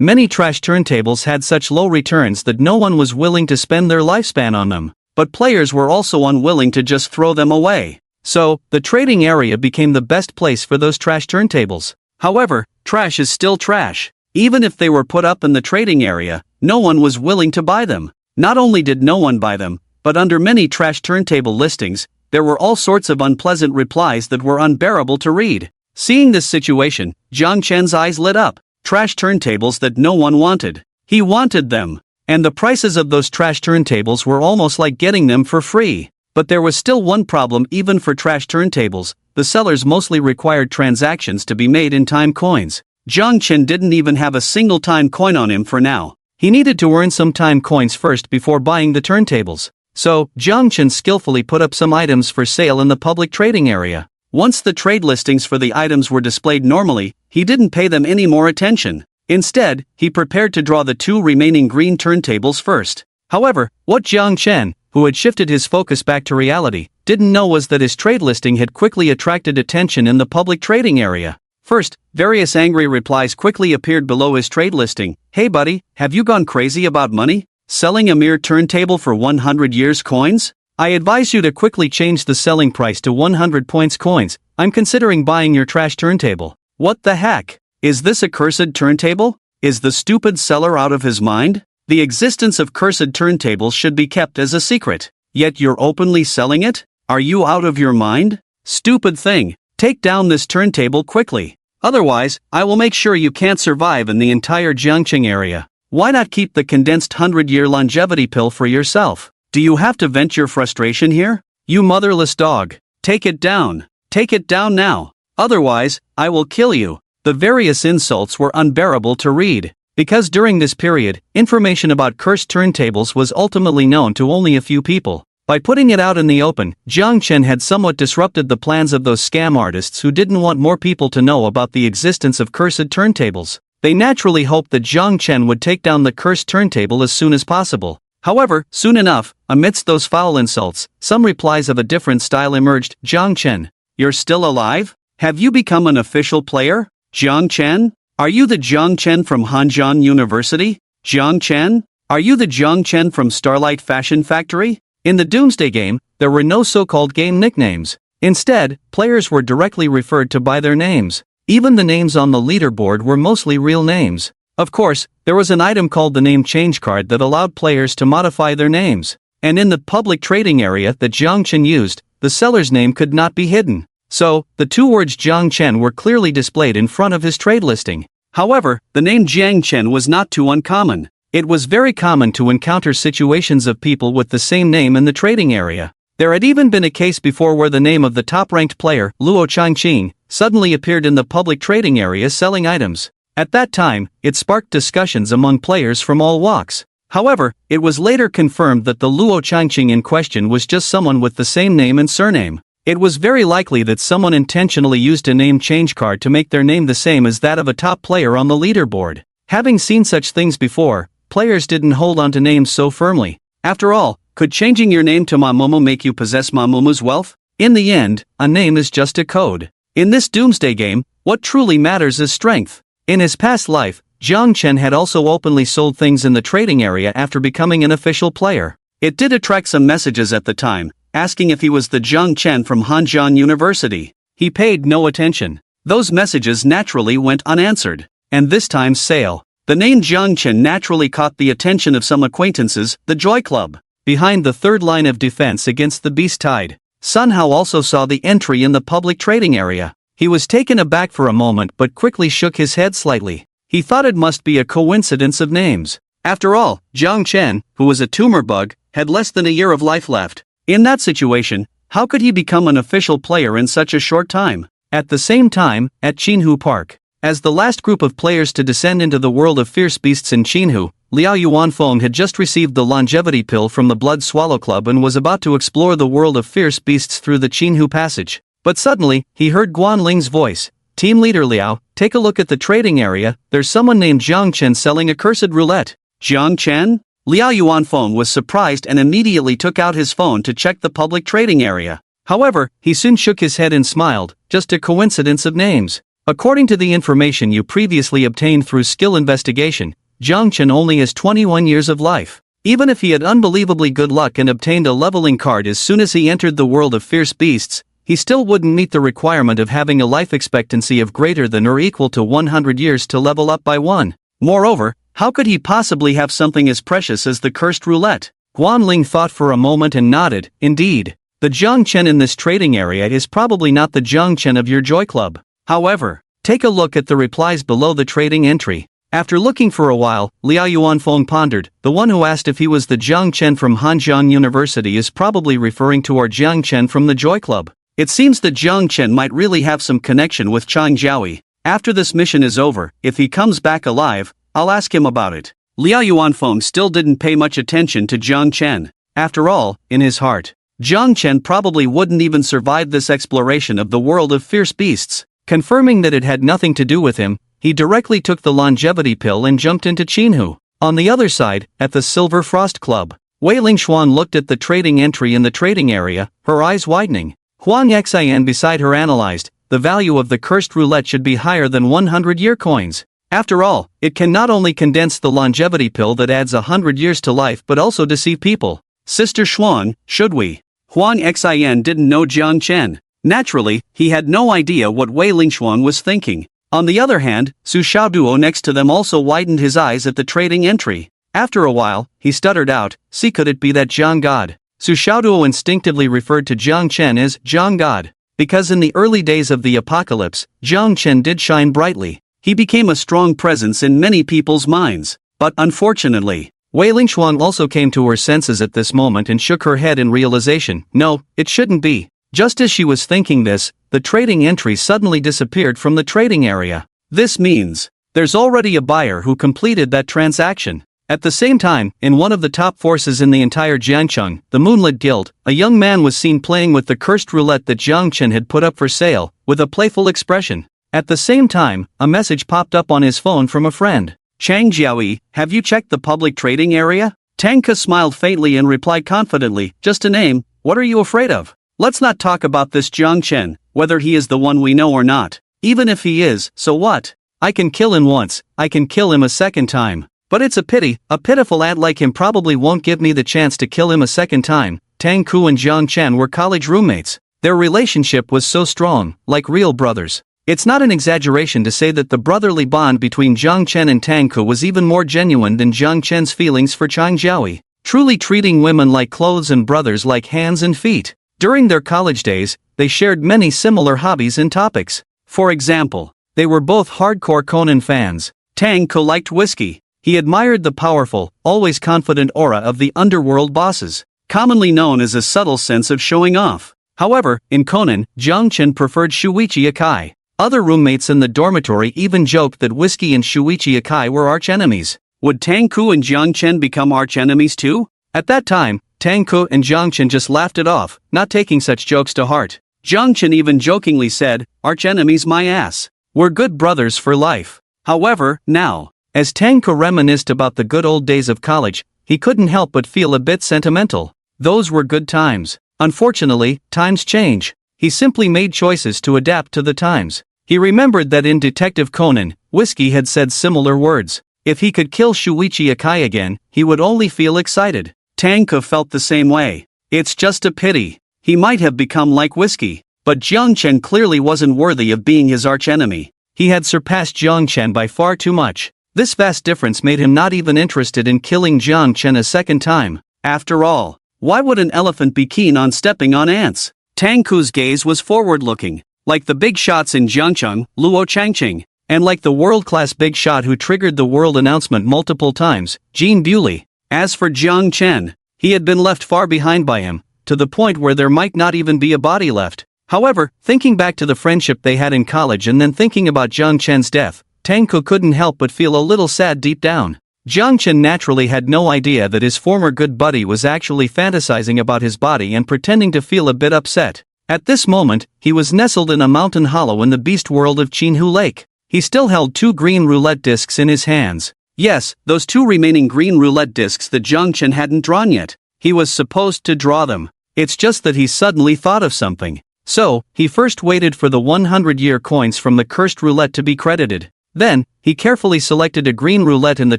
Many trash turntables had such low returns that no one was willing to spend their lifespan on them. But players were also unwilling to just throw them away. So, the trading area became the best place for those trash turntables. However, trash is still trash. Even if they were put up in the trading area, no one was willing to buy them. Not only did no one buy them, but under many trash turntable listings, there were all sorts of unpleasant replies that were unbearable to read. Seeing this situation, Jiang Chen's eyes lit up. Trash turntables that no one wanted. He wanted them. And the prices of those trash turntables were almost like getting them for free. But there was still one problem even for trash turntables. The sellers mostly required transactions to be made in time coins. Jiang Chen didn't even have a single time coin on him for now. He needed to earn some time coins first before buying the turntables. So, Jiang Chen skillfully put up some items for sale in the public trading area. Once the trade listings for the items were displayed normally, he didn't pay them any more attention. Instead, he prepared to draw the two remaining green turntables first. However, what Jiang Chen, who had shifted his focus back to reality, didn't know was that his trade listing had quickly attracted attention in the public trading area. First, various angry replies quickly appeared below his trade listing. Hey buddy, have you gone crazy about money? Selling a mere turntable for 100 years coins? I advise you to quickly change the selling price to 100 points coins. I'm considering buying your trash turntable. What the heck? Is this a cursed turntable? Is the stupid seller out of his mind? The existence of cursed turntables should be kept as a secret. Yet you're openly selling it? Are you out of your mind? Stupid thing. Take down this turntable quickly. Otherwise, I will make sure you can't survive in the entire Jiangqing area. Why not keep the condensed 100-year longevity pill for yourself? Do you have to vent your frustration here? You motherless dog. Take it down. Take it down now. Otherwise, I will kill you. The various insults were unbearable to read. Because during this period, information about cursed turntables was ultimately known to only a few people. By putting it out in the open, Jiang Chen had somewhat disrupted the plans of those scam artists who didn't want more people to know about the existence of cursed turntables. They naturally hoped that Jiang Chen would take down the cursed turntable as soon as possible. However, soon enough, amidst those foul insults, some replies of a different style emerged. Jiang Chen, you're still alive? Have you become an official player? Jiang Chen? Are you the Jiang Chen from Hanjian University? Jiang Chen? Are you the Jiang Chen from Starlight Fashion Factory? In the Doomsday game, there were no so-called game nicknames. Instead, players were directly referred to by their names. Even the names on the leaderboard were mostly real names. Of course, there was an item called the name change card that allowed players to modify their names. And in the public trading area that Jiang Chen used, the seller's name could not be hidden. So, the two words Jiang Chen were clearly displayed in front of his trade listing. However, the name Jiang Chen was not too uncommon. It was very common to encounter situations of people with the same name in the trading area. There had even been a case before where the name of the top-ranked player, Luo Changqing, suddenly appeared in the public trading area selling items. At that time, it sparked discussions among players from all walks. However, it was later confirmed that the Luo Changqing in question was just someone with the same name and surname. It was very likely that someone intentionally used a name change card to make their name the same as that of a top player on the leaderboard. Having seen such things before, players didn't hold on to names so firmly. After all, could changing your name to Mamomo make you possess Mamomo's wealth? In the end, a name is just a code. In this Doomsday game, what truly matters is strength. In his past life, Jiang Chen had also openly sold things in the trading area after becoming an official player. It did attract some messages at the time, asking if he was the Jiang Chen from Hanjian University. He paid no attention. Those messages naturally went unanswered. And this time's sale. The name Jiang Chen naturally caught the attention of some acquaintances, the Joy Club. Behind the third line of defense against the beast tide, Sun Hao also saw the entry in the public trading area. He was taken aback for a moment but quickly shook his head slightly. He thought it must be a coincidence of names. After all, Jiang Chen, who was a tumor bug, had less than a year of life left. In that situation, how could he become an official player in such a short time? At the same time, at Qinhu Park, as the last group of players to descend into the world of fierce beasts in Qinhu, Liao Yuanfeng had just received the longevity pill from the Blood Swallow Club and was about to explore the world of fierce beasts through the Qinhu Passage. But suddenly, he heard Guan Ling's voice. Team leader Liao, take a look at the trading area, there's someone named Jiang Chen selling accursed roulette. Jiang Chen? Liao Yuanfeng was surprised and immediately took out his phone to check the public trading area. However, he soon shook his head and smiled, just a coincidence of names. According to the information you previously obtained through skill investigation, Jiang Chen only has 21 years of life. Even if he had unbelievably good luck and obtained a leveling card as soon as he entered the world of fierce beasts, he still wouldn't meet the requirement of having a life expectancy of greater than or equal to 100 years to level up by 1. Moreover, how could he possibly have something as precious as the cursed roulette? Guan Ling thought for a moment and nodded. Indeed, the Jiang Chen in this trading area is probably not the Jiang Chen of your Joy Club. However, take a look at the replies below the trading entry. After looking for a while, Liao Yuanfeng pondered. The one who asked if he was the Jiang Chen from Hanjiang University is probably referring to our Jiang Chen from the Joy Club. It seems that Jiang Chen might really have some connection with Chang Jiaoyi. After this mission is over, if he comes back alive, I'll ask him about it. Liao Yuanfeng still didn't pay much attention to Jiang Chen. After all, in his heart, Jiang Chen probably wouldn't even survive this exploration of the world of fierce beasts. Confirming that it had nothing to do with him, he directly took the longevity pill and jumped into Qinhu. On the other side, at the Silver Frost Club, Wei Lingxuan looked at the trading entry in the trading area, her eyes widening. Huang Xian beside her analyzed, the value of the cursed roulette should be higher than 100-year coins. After all, it can not only condense the longevity pill that adds 100 years to life but also deceive people. Sister Xuan, should we? Huang Xian didn't know Jiang Chen. Naturally, he had no idea what Wei Lingxuan was thinking. On the other hand, Su Xiaoduo next to them also widened his eyes at the trading entry. After a while, he stuttered out, "See, could it be that Jiang God?" Su Xiaoduo instinctively referred to Jiang Chen as Jiang God, because in the early days of the apocalypse, Jiang Chen did shine brightly. He became a strong presence in many people's minds. But unfortunately, Wei Lingxuan also came to her senses at this moment and shook her head in realization. No, it shouldn't be. Just as she was thinking this, the trading entry suddenly disappeared from the trading area. This means there's already a buyer who completed that transaction. At the same time, in one of the top forces in the entire Jiangcheng, the Moonlit Guild, a young man was seen playing with the cursed roulette that Jiang Chen had put up for sale, with a playful expression. At the same time, a message popped up on his phone from a friend. "Chang Jiaoyi, have you checked the public trading area?" Tang Ke smiled faintly and replied confidently, "Just a name, what are you afraid of? Let's not talk about this Jiang Chen, whether he is the one we know or not. Even if he is, so what? I can kill him once, I can kill him a second time. But it's a pity, a pitiful ant like him probably won't give me the chance to kill him a second time." Tang Ku and Jiang Chen were college roommates. Their relationship was so strong, like real brothers. It's not an exaggeration to say that the brotherly bond between Jiang Chen and Tang Ku was even more genuine than Jiang Chen's feelings for Chang Jiaoyi, truly treating women like clothes and brothers like hands and feet. During their college days, they shared many similar hobbies and topics. For example, they were both hardcore Conan fans. Tang Ke liked whiskey. He admired the powerful, always confident aura of the underworld bosses, commonly known as a subtle sense of showing off. However, in Conan, Jiang Chen preferred Shuichi Akai. Other roommates in the dormitory even joked that whiskey and Shuichi Akai were arch-enemies. Would Tang Ku and Jiang Chen become arch-enemies too? At that time, Tang Ke and Jiang Chen just laughed it off, not taking such jokes to heart. Jiang Chen even jokingly said, "Arch-enemies my ass. We're good brothers for life." However, now, as Tang Ke reminisced about the good old days of college, he couldn't help but feel a bit sentimental. Those were good times. Unfortunately, times change. He simply made choices to adapt to the times. He remembered that in Detective Conan, Whiskey had said similar words. If he could kill Shuichi Akai again, he would only feel excited. Tang Ke felt the same way. It's just a pity. He might have become like Whiskey. But Jiang Chen clearly wasn't worthy of being his archenemy. He had surpassed Jiang Chen by far too much. This vast difference made him not even interested in killing Jiang Chen a second time. After all, why would an elephant be keen on stepping on ants? Tang Ku's gaze was forward-looking, like the big shots in Jiangcheng, Luo Changqing, and like the world-class big shot who triggered the world announcement multiple times, Jean Bewley. As for Jiang Chen, he had been left far behind by him, to the point where there might not even be a body left. However, thinking back to the friendship they had in college and then thinking about Jiang Chen's death, Tang Ku couldn't help but feel a little sad deep down. Jiang Chen naturally had no idea that his former good buddy was actually fantasizing about his body and pretending to feel a bit upset. At this moment, he was nestled in a mountain hollow in the beast world of Qinhu Lake. He still held 2 green roulette discs in his hands. Yes, those 2 remaining green roulette discs that Jiang Chen hadn't drawn yet. He was supposed to draw them. It's just that he suddenly thought of something. So, he first waited for the 100-year coins from the cursed roulette to be credited. Then, he carefully selected a green roulette in the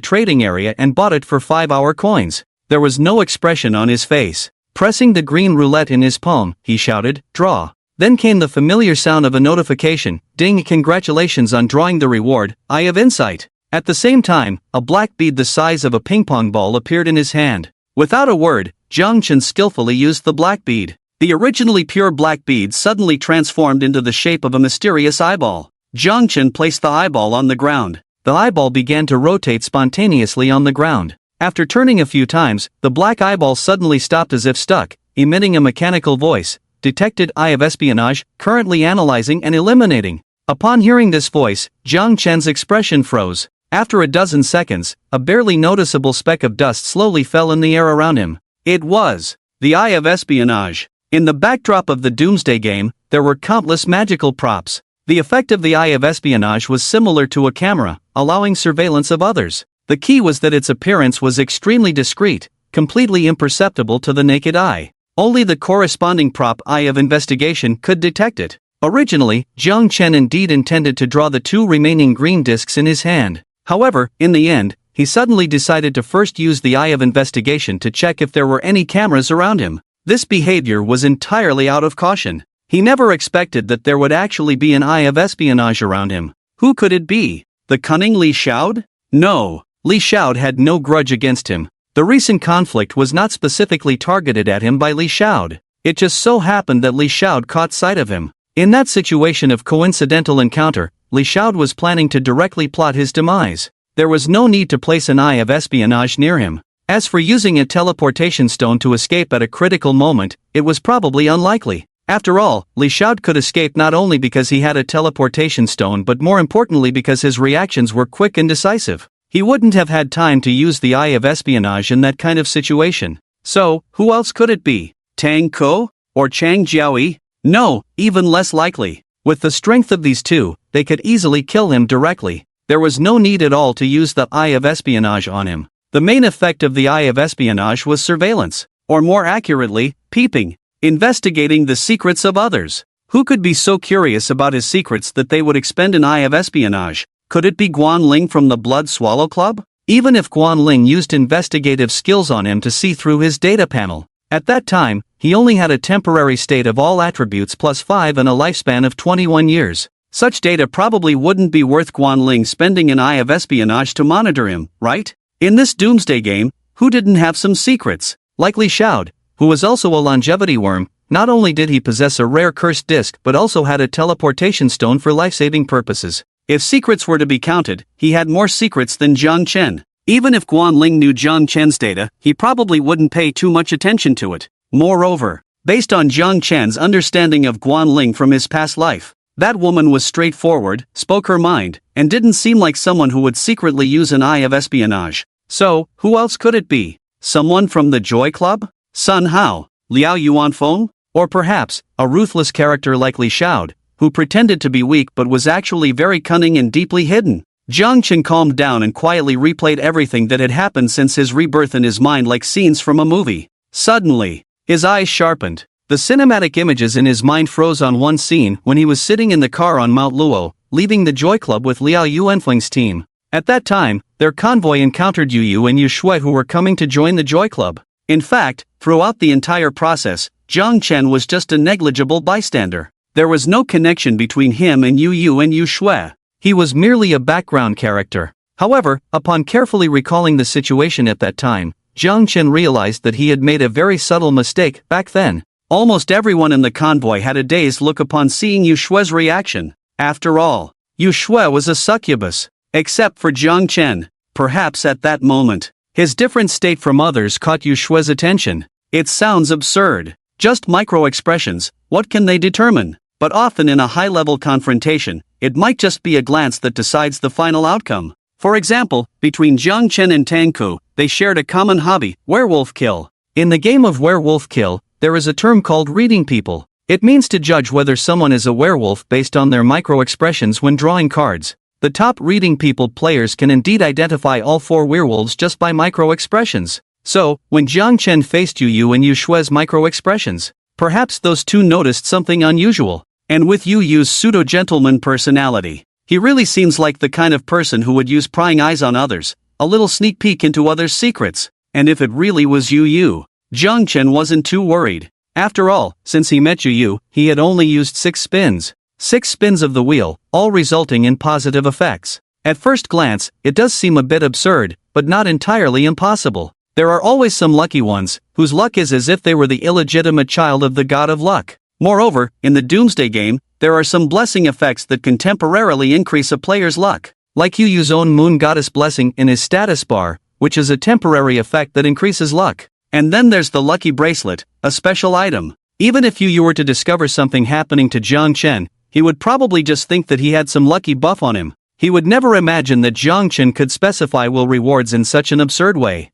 trading area and bought it for 5-hour coins. There was no expression on his face. Pressing the green roulette in his palm, he shouted, "Draw." Then came the familiar sound of a notification, "Ding, congratulations on drawing the reward, Eye of Insight." At the same time, a black bead the size of a ping-pong ball appeared in his hand. Without a word, Jiang Chen skillfully used the black bead. The originally pure black bead suddenly transformed into the shape of a mysterious eyeball. Jiang Chen placed the eyeball on the ground. The eyeball began to rotate spontaneously on the ground. After turning a few times, the black eyeball suddenly stopped as if stuck, emitting a mechanical voice. "Detected Eye of Espionage, currently analyzing and eliminating." Upon hearing this voice, Jiang Chen's expression froze. After a dozen seconds, a barely noticeable speck of dust slowly fell in the air around him. It was the Eye of Espionage. In the backdrop of the Doomsday game, there were countless magical props. The effect of the Eye of Espionage was similar to a camera, allowing surveillance of others. The key was that its appearance was extremely discreet, completely imperceptible to the naked eye. Only the corresponding prop Eye of Investigation could detect it. Originally, Jiang Chen indeed intended to draw the 2 remaining green discs in his hand. However, in the end, he suddenly decided to first use the Eye of Investigation to check if there were any cameras around him. This behavior was entirely out of caution. He never expected that there would actually be an Eye of Espionage around him. Who could it be? The cunning Li Xiao? No, Li Xiao had no grudge against him. The recent conflict was not specifically targeted at him by Li Xiao. It just so happened that Li Xiao caught sight of him. In that situation of coincidental encounter, Li Xiao was planning to directly plot his demise. There was no need to place an Eye of Espionage near him. As for using a teleportation stone to escape at a critical moment, it was probably unlikely. After all, Li Xiao could escape not only because he had a teleportation stone but more importantly because his reactions were quick and decisive. He wouldn't have had time to use the Eye of Espionage in that kind of situation. So, who else could it be? Tang Ko? Or Chang Jiaoyi? No, even less likely. With the strength of these 2, they could easily kill him directly. There was no need at all to use the Eye of Espionage on him. The main effect of the Eye of Espionage was surveillance, or more accurately, peeping, investigating the secrets of others. Who could be so curious about his secrets that they would expend an Eye of Espionage? Could it be Guan Ling from the Blood Swallow Club? Even if Guan Ling used investigative skills on him to see through his data panel. At that time, he only had a temporary state of all attributes plus 5 and a lifespan of 21 years. Such data probably wouldn't be worth Guan Ling spending an Eye of Espionage to monitor him, right? In this Doomsday game, who didn't have some secrets? Like Li Xiao, who was also a longevity worm, not only did he possess a rare cursed disc but also had a teleportation stone for life-saving purposes. If secrets were to be counted, he had more secrets than Jiang Chen. Even if Guan Ling knew Jiang Chen's data, he probably wouldn't pay too much attention to it. Moreover, based on Jiang Chen's understanding of Guan Ling from his past life, that woman was straightforward, spoke her mind, and didn't seem like someone who would secretly use an Eye of Espionage. So, who else could it be? Someone from the Joy Club? Sun Hao? Liao Yuanfeng? Or perhaps, a ruthless character like Li Xiao, who pretended to be weak but was actually very cunning and deeply hidden? Jiang Chen calmed down and quietly replayed everything that had happened since his rebirth in his mind like scenes from a movie. Suddenly, his eyes sharpened. The cinematic images in his mind froze on one scene when he was sitting in the car on Mount Luo, leaving the Joy Club with Liao Yuanfeng's team. At that time, their convoy encountered Yu Yu and Yu Shui who were coming to join the Joy Club. In fact, throughout the entire process, Jiang Chen was just a negligible bystander. There was no connection between him and Yu Yu and Yu Shui. He was merely a background character. However, upon carefully recalling the situation at that time, Jiang Chen realized that he had made a very subtle mistake back then. Almost everyone in the convoy had a dazed look upon seeing Yu Shue's reaction. After all, Yu Shue was a succubus. Except for Jiang Chen. Perhaps at that moment, his different state from others caught Yu Shue's attention. It sounds absurd. Just micro-expressions, what can they determine? But often in a high-level confrontation, it might just be a glance that decides the final outcome. For example, between Jiang Chen and Tang Ku, they shared a common hobby, werewolf kill. In the game of werewolf kill, there is a term called reading people. It means to judge whether someone is a werewolf based on their micro-expressions when drawing cards. The top reading people players can indeed identify all 4 werewolves just by micro-expressions. So, when Jiang Chen faced Yu and Yu Shue's micro-expressions, perhaps those two noticed something unusual. And with Yu's pseudo-gentleman personality, he really seems like the kind of person who would use prying eyes on others, a little sneak peek into others' secrets. And if it really was Yu, Jiang Chen wasn't too worried. After all, since he met Yu, he had only used 6 spins. 6 spins of the wheel, all resulting in positive effects. At first glance, it does seem a bit absurd, but not entirely impossible. There are always some lucky ones, whose luck is as if they were the illegitimate child of the god of luck. Moreover, in the Doomsday game, there are some blessing effects that can temporarily increase a player's luck. Like Yu's own moon goddess blessing in his status bar, which is a temporary effect that increases luck. And then there's the lucky bracelet, a special item. Even if Yu were to discover something happening to Jiang Chen, he would probably just think that he had some lucky buff on him. He would never imagine that Jiang Chen could specify will rewards in such an absurd way.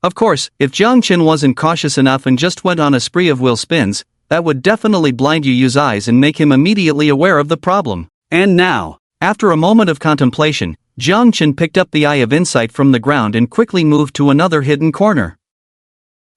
Of course, if Jiang Chen wasn't cautious enough and just went on a spree of wheel spins, that would definitely blind Yu's eyes and make him immediately aware of the problem. And now, after a moment of contemplation, Jiang Chen picked up the Eye of Insight from the ground and quickly moved to another hidden corner.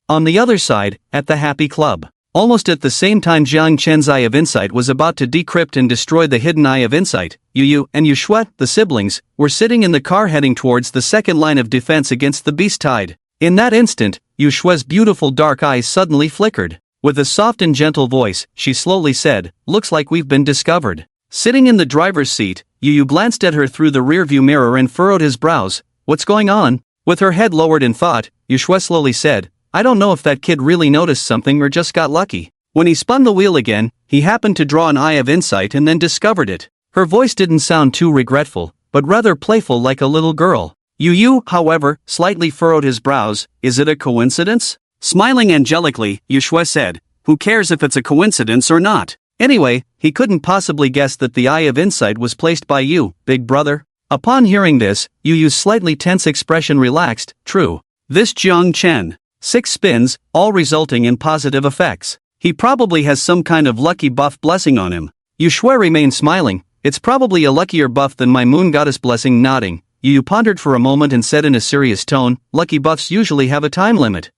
On the other side, at the Happy Club, almost at the same time Jiang Chen's Eye of Insight was about to decrypt and destroy the hidden Eye of Insight, Yu and Yu Shue, the siblings, were sitting in the car heading towards the second line of defense against the beast tide. In that instant, Yu Shue's beautiful dark eyes suddenly flickered. With a soft and gentle voice, she slowly said, "Looks like we've been discovered." Sitting in the driver's seat, Yu glanced at her through the rearview mirror and furrowed his brows. "What's going on?" With her head lowered in thought, Yu Shue slowly said, "I don't know if that kid really noticed something or just got lucky." When he spun the wheel again, he happened to draw an Eye of Insight and then discovered it. Her voice didn't sound too regretful, but rather playful like a little girl. Yu, however, slightly furrowed his brows. "Is it a coincidence?" Smiling angelically, Yu Shue said, "Who cares if it's a coincidence or not? Anyway, he couldn't possibly guess that the Eye of Insight was placed by you, big brother." Upon hearing this, Yu's slightly tense expression relaxed. True. This Jiang Chen. 6 spins, all resulting in positive effects. He probably has some kind of lucky buff blessing on him. Yu Shue remained smiling. "It's probably a luckier buff than my moon goddess blessing." Nodding, Yu pondered for a moment and said in a serious tone, "Lucky buffs usually have a time limit.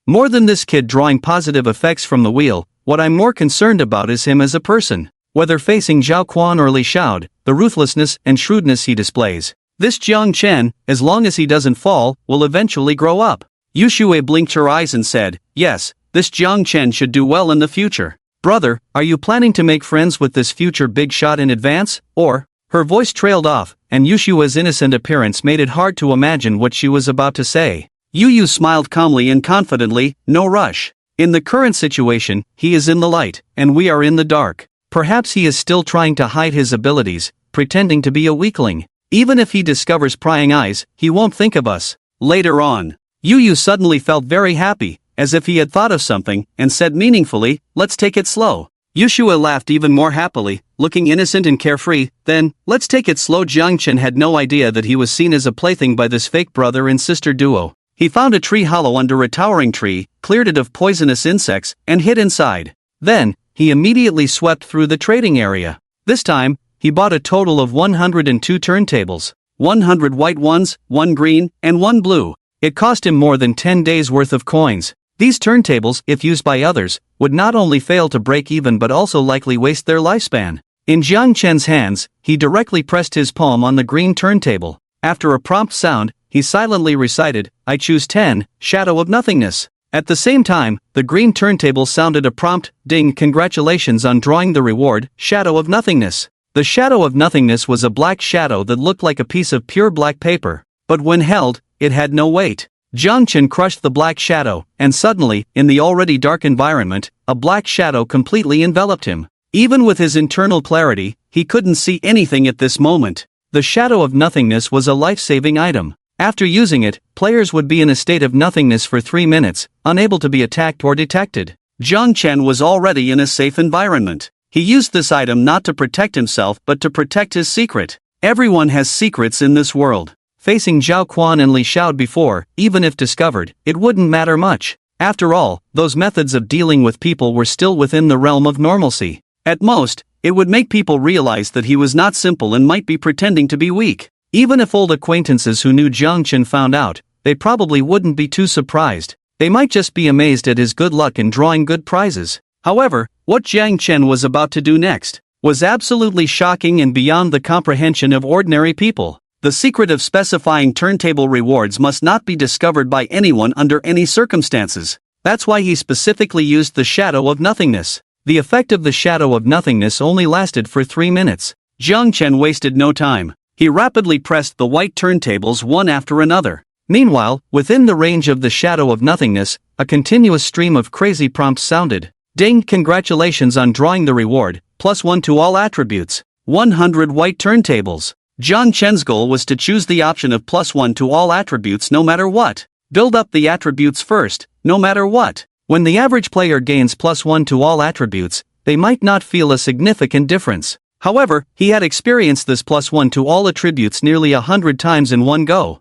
More than this kid drawing positive effects from the wheel, what I'm more concerned about is him as a person. Whether facing Zhao Quan or Li Xiao, the ruthlessness and shrewdness he displays. This Jiang Chen, as long as he doesn't fall, will eventually grow up." Yu Shue blinked her eyes and said, "Yes, this Jiang Chen should do well in the future." "Brother, are you planning to make friends with this future big shot in advance, or?" Her voice trailed off, and Yu Shue's innocent appearance made it hard to imagine what she was about to say. Yu smiled calmly and confidently, "No rush. In the current situation, he is in the light, and we are in the dark. Perhaps he is still trying to hide his abilities, pretending to be a weakling. Even if he discovers prying eyes, he won't think of us." Later on, Yu suddenly felt very happy, as if he had thought of something, and said meaningfully, "Let's take it slow." Yu Shue laughed even more happily, looking innocent and carefree. Then, "Let's take it slow." Jiang Chen had no idea that he was seen as a plaything by this fake brother and sister duo. He found a tree hollow under a towering tree, cleared it of poisonous insects, and hid inside. Then, he immediately swept through the trading area. This time, he bought a total of 102 turntables, 100 white ones, 1 green, and 1 blue. It cost him more than 10 days' worth of coins. These turntables, if used by others, would not only fail to break even but also likely waste their lifespan. In Jiang Chen's hands, he directly pressed his palm on the green turntable. After a prompt sound, he silently recited, "I choose 10, Shadow of Nothingness." At the same time, the green turntable sounded a prompt, "Ding, congratulations on drawing the reward, Shadow of Nothingness." The shadow of nothingness was a black shadow that looked like a piece of pure black paper, but when held, it had no weight. Jiang Chen crushed the black shadow, and suddenly, in the already dark environment, a black shadow completely enveloped him. Even with his internal clarity, he couldn't see anything at this moment. The shadow of nothingness was a life-saving item. After using it, players would be in a state of nothingness for 3 minutes, unable to be attacked or detected. Jiang Chen was already in a safe environment. He used this item not to protect himself but to protect his secret. Everyone has secrets in this world. Facing Zhao Quan and Li Xiao before, even if discovered, it wouldn't matter much. After all, those methods of dealing with people were still within the realm of normalcy. At most, it would make people realize that he was not simple and might be pretending to be weak. Even if old acquaintances who knew Jiang Chen found out, they probably wouldn't be too surprised. They might just be amazed at his good luck in drawing good prizes. However, what Jiang Chen was about to do next was absolutely shocking and beyond the comprehension of ordinary people. The secret of specifying turntable rewards must not be discovered by anyone under any circumstances. That's why he specifically used the shadow of nothingness. The effect of the shadow of nothingness only lasted for 3 minutes. Jiang Chen wasted no time. He rapidly pressed the white turntables one after another. Meanwhile, within the range of the shadow of nothingness, a continuous stream of crazy prompts sounded. Ding! Congratulations on drawing the reward, +1 to all attributes. 100 white turntables. Jiang Chen's goal was to choose the option of +1 to all attributes no matter what. Build up the attributes first, no matter what. When the average player gains +1 to all attributes, they might not feel a significant difference. However, he had experienced this +1 to all attributes nearly 100 times in one go.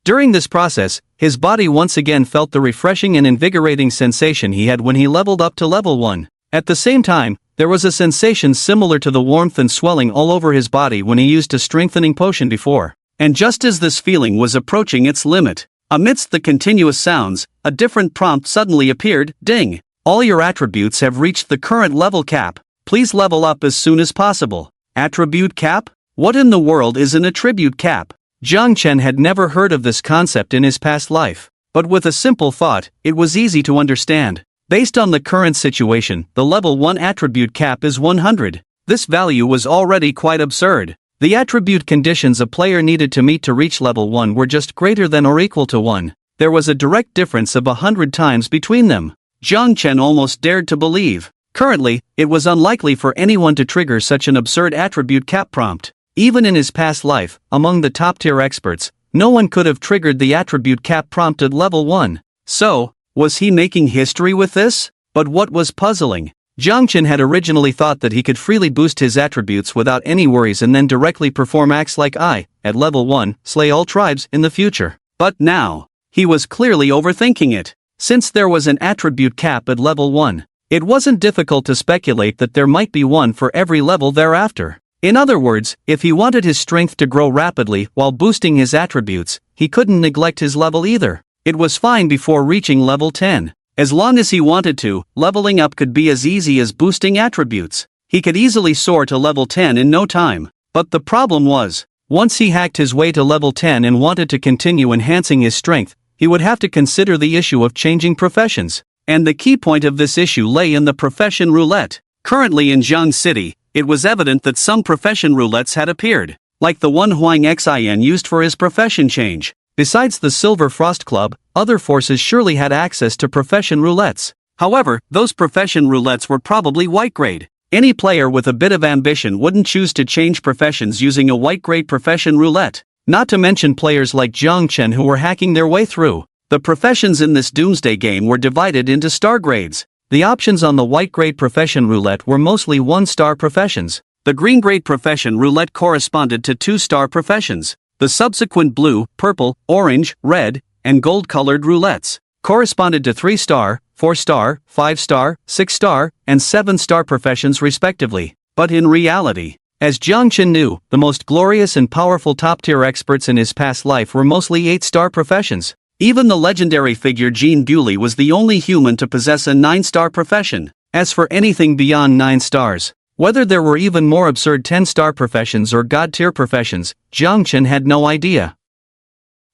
During this process, his body once again felt the refreshing and invigorating sensation he had when he leveled up to level 1. At the same time, there was a sensation similar to the warmth and swelling all over his body when he used a strengthening potion before. And just as this feeling was approaching its limit, amidst the continuous sounds, a different prompt suddenly appeared. Ding! All your attributes have reached the current level cap. Please level up as soon as possible. Attribute cap? What in the world is an attribute cap? Jiang Chen had never heard of this concept in his past life. But with a simple thought, it was easy to understand. Based on the current situation, the level 1 attribute cap is 100. This value was already quite absurd. The attribute conditions a player needed to meet to reach level 1 were just greater than or equal to 1. There was a direct difference of 100 times between them. Jiang Chen almost dared to believe. Currently, it was unlikely for anyone to trigger such an absurd attribute cap prompt. Even in his past life, among the top-tier experts, no one could have triggered the attribute cap prompt at level 1. So, was he making history with this? But what was puzzling? Jiang Chen had originally thought that he could freely boost his attributes without any worries and then directly perform acts like at level 1, slay all tribes in the future. But now, he was clearly overthinking it. Since there was an attribute cap at level 1, it wasn't difficult to speculate that there might be one for every level thereafter. In other words, if he wanted his strength to grow rapidly while boosting his attributes, he couldn't neglect his level either. It was fine before reaching level 10. As long as he wanted to, leveling up could be as easy as boosting attributes. He could easily soar to level 10 in no time. But the problem was, once he hacked his way to level 10 and wanted to continue enhancing his strength, he would have to consider the issue of changing professions. And the key point of this issue lay in the profession roulette. Currently in Jiang City, it was evident that some profession roulettes had appeared, like the one Huang Xin used for his profession change. Besides the Silver Frost Club, other forces surely had access to profession roulettes. However, those profession roulettes were probably white grade. Any player with a bit of ambition wouldn't choose to change professions using a white grade profession roulette. Not to mention players like Jiang Chen who were hacking their way through. The professions in this doomsday game were divided into star grades. The options on the white grade profession roulette were mostly 1-star professions. The green grade profession roulette corresponded to 2-star professions. The subsequent blue, purple, orange, red, and gold colored roulettes corresponded to 3-star, 4-star, 5-star, 6-star, and 7-star professions respectively. But in reality, as Jiang Chen knew, the most glorious and powerful top-tier experts in his past life were mostly 8-star professions. Even the legendary figure Jean Bewley was the only human to possess a 9-star profession. As for anything beyond 9 stars, whether there were even more absurd 10-star professions or god-tier professions, Jiang Chen had no idea.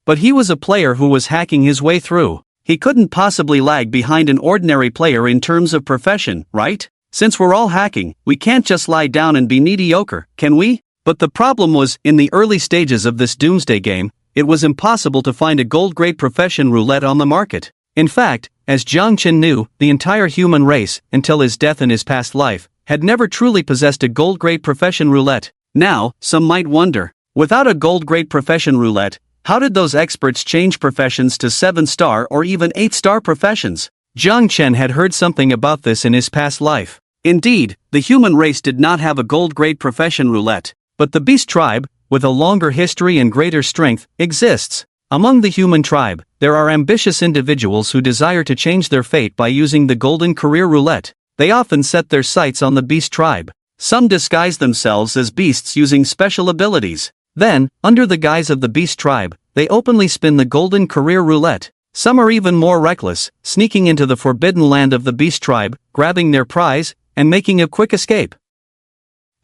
But he was a player who was hacking his way through. He couldn't possibly lag behind an ordinary player in terms of profession, right? Since we're all hacking, we can't just lie down and be mediocre, can we? But the problem was, in the early stages of this doomsday game, it was impossible to find a gold-grade profession roulette on the market. In fact, as Jiang Chen knew, the entire human race, until his death in his past life, had never truly possessed a gold-grade profession roulette. Now, some might wonder, without a gold-grade profession roulette, how did those experts change professions to 7-star or even 8-star professions? Jiang Chen had heard something about this in his past life. Indeed, the human race did not have a gold-grade profession roulette, but the beast tribe, with a longer history and greater strength, exists. Among the human tribe, there are ambitious individuals who desire to change their fate by using the golden career roulette. They often set their sights on the beast tribe. Some disguise themselves as beasts using special abilities. Then, under the guise of the beast tribe, they openly spin the golden career roulette. Some are even more reckless, sneaking into the forbidden land of the beast tribe, grabbing their prize, and making a quick escape.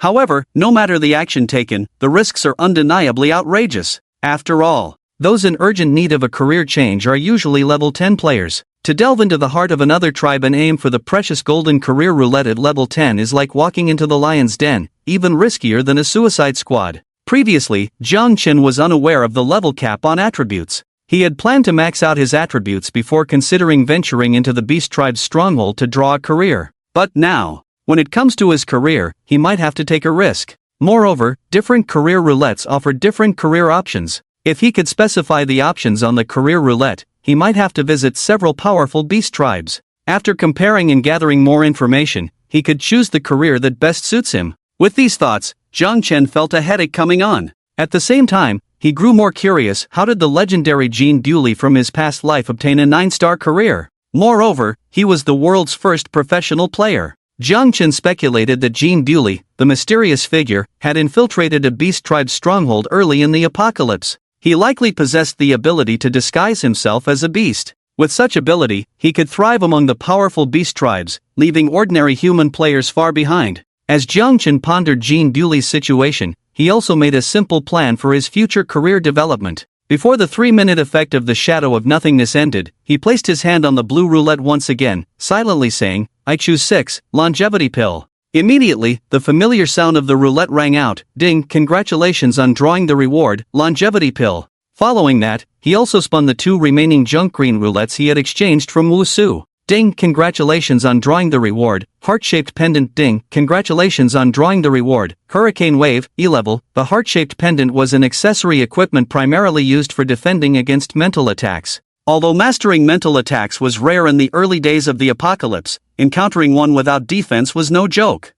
However, no matter the action taken, the risks are undeniably outrageous. After all, those in urgent need of a career change are usually level 10 players. To delve into the heart of another tribe and aim for the precious golden career roulette at level 10 is like walking into the lion's den, even riskier than a suicide squad. Previously, Jiang Chen was unaware of the level cap on attributes. He had planned to max out his attributes before considering venturing into the beast tribe's stronghold to draw a career. But now, when it comes to his career, he might have to take a risk. Moreover, different career roulettes offer different career options. If he could specify the options on the career roulette, he might have to visit several powerful beast tribes. After comparing and gathering more information, he could choose the career that best suits him. With these thoughts, Jiang Chen felt a headache coming on. At the same time, he grew more curious. How did the legendary Jean Bewley from his past life obtain a 9-star career? Moreover, he was the world's first professional player. Jiang Chen speculated that Jean Bewley, the mysterious figure, had infiltrated a beast tribe's stronghold early in the apocalypse. He likely possessed the ability to disguise himself as a beast. With such ability, he could thrive among the powerful beast tribes, leaving ordinary human players far behind. As Jiang Chen pondered Jean Bewley's situation, he also made a simple plan for his future career development. Before the 3-minute effect of the shadow of nothingness ended, he placed his hand on the blue roulette once again, silently saying, "I choose 6, longevity pill." Immediately, the familiar sound of the roulette rang out. Ding, congratulations on drawing the reward, longevity pill. Following that, he also spun the 2 remaining junk green roulettes he had exchanged from Wu Su. Ding, congratulations on drawing the reward, heart-shaped pendant. Ding, congratulations on drawing the reward, hurricane wave, E-level. The heart-shaped pendant was an accessory equipment primarily used for defending against mental attacks. Although mastering mental attacks was rare in the early days of the apocalypse, encountering one without defense was no joke.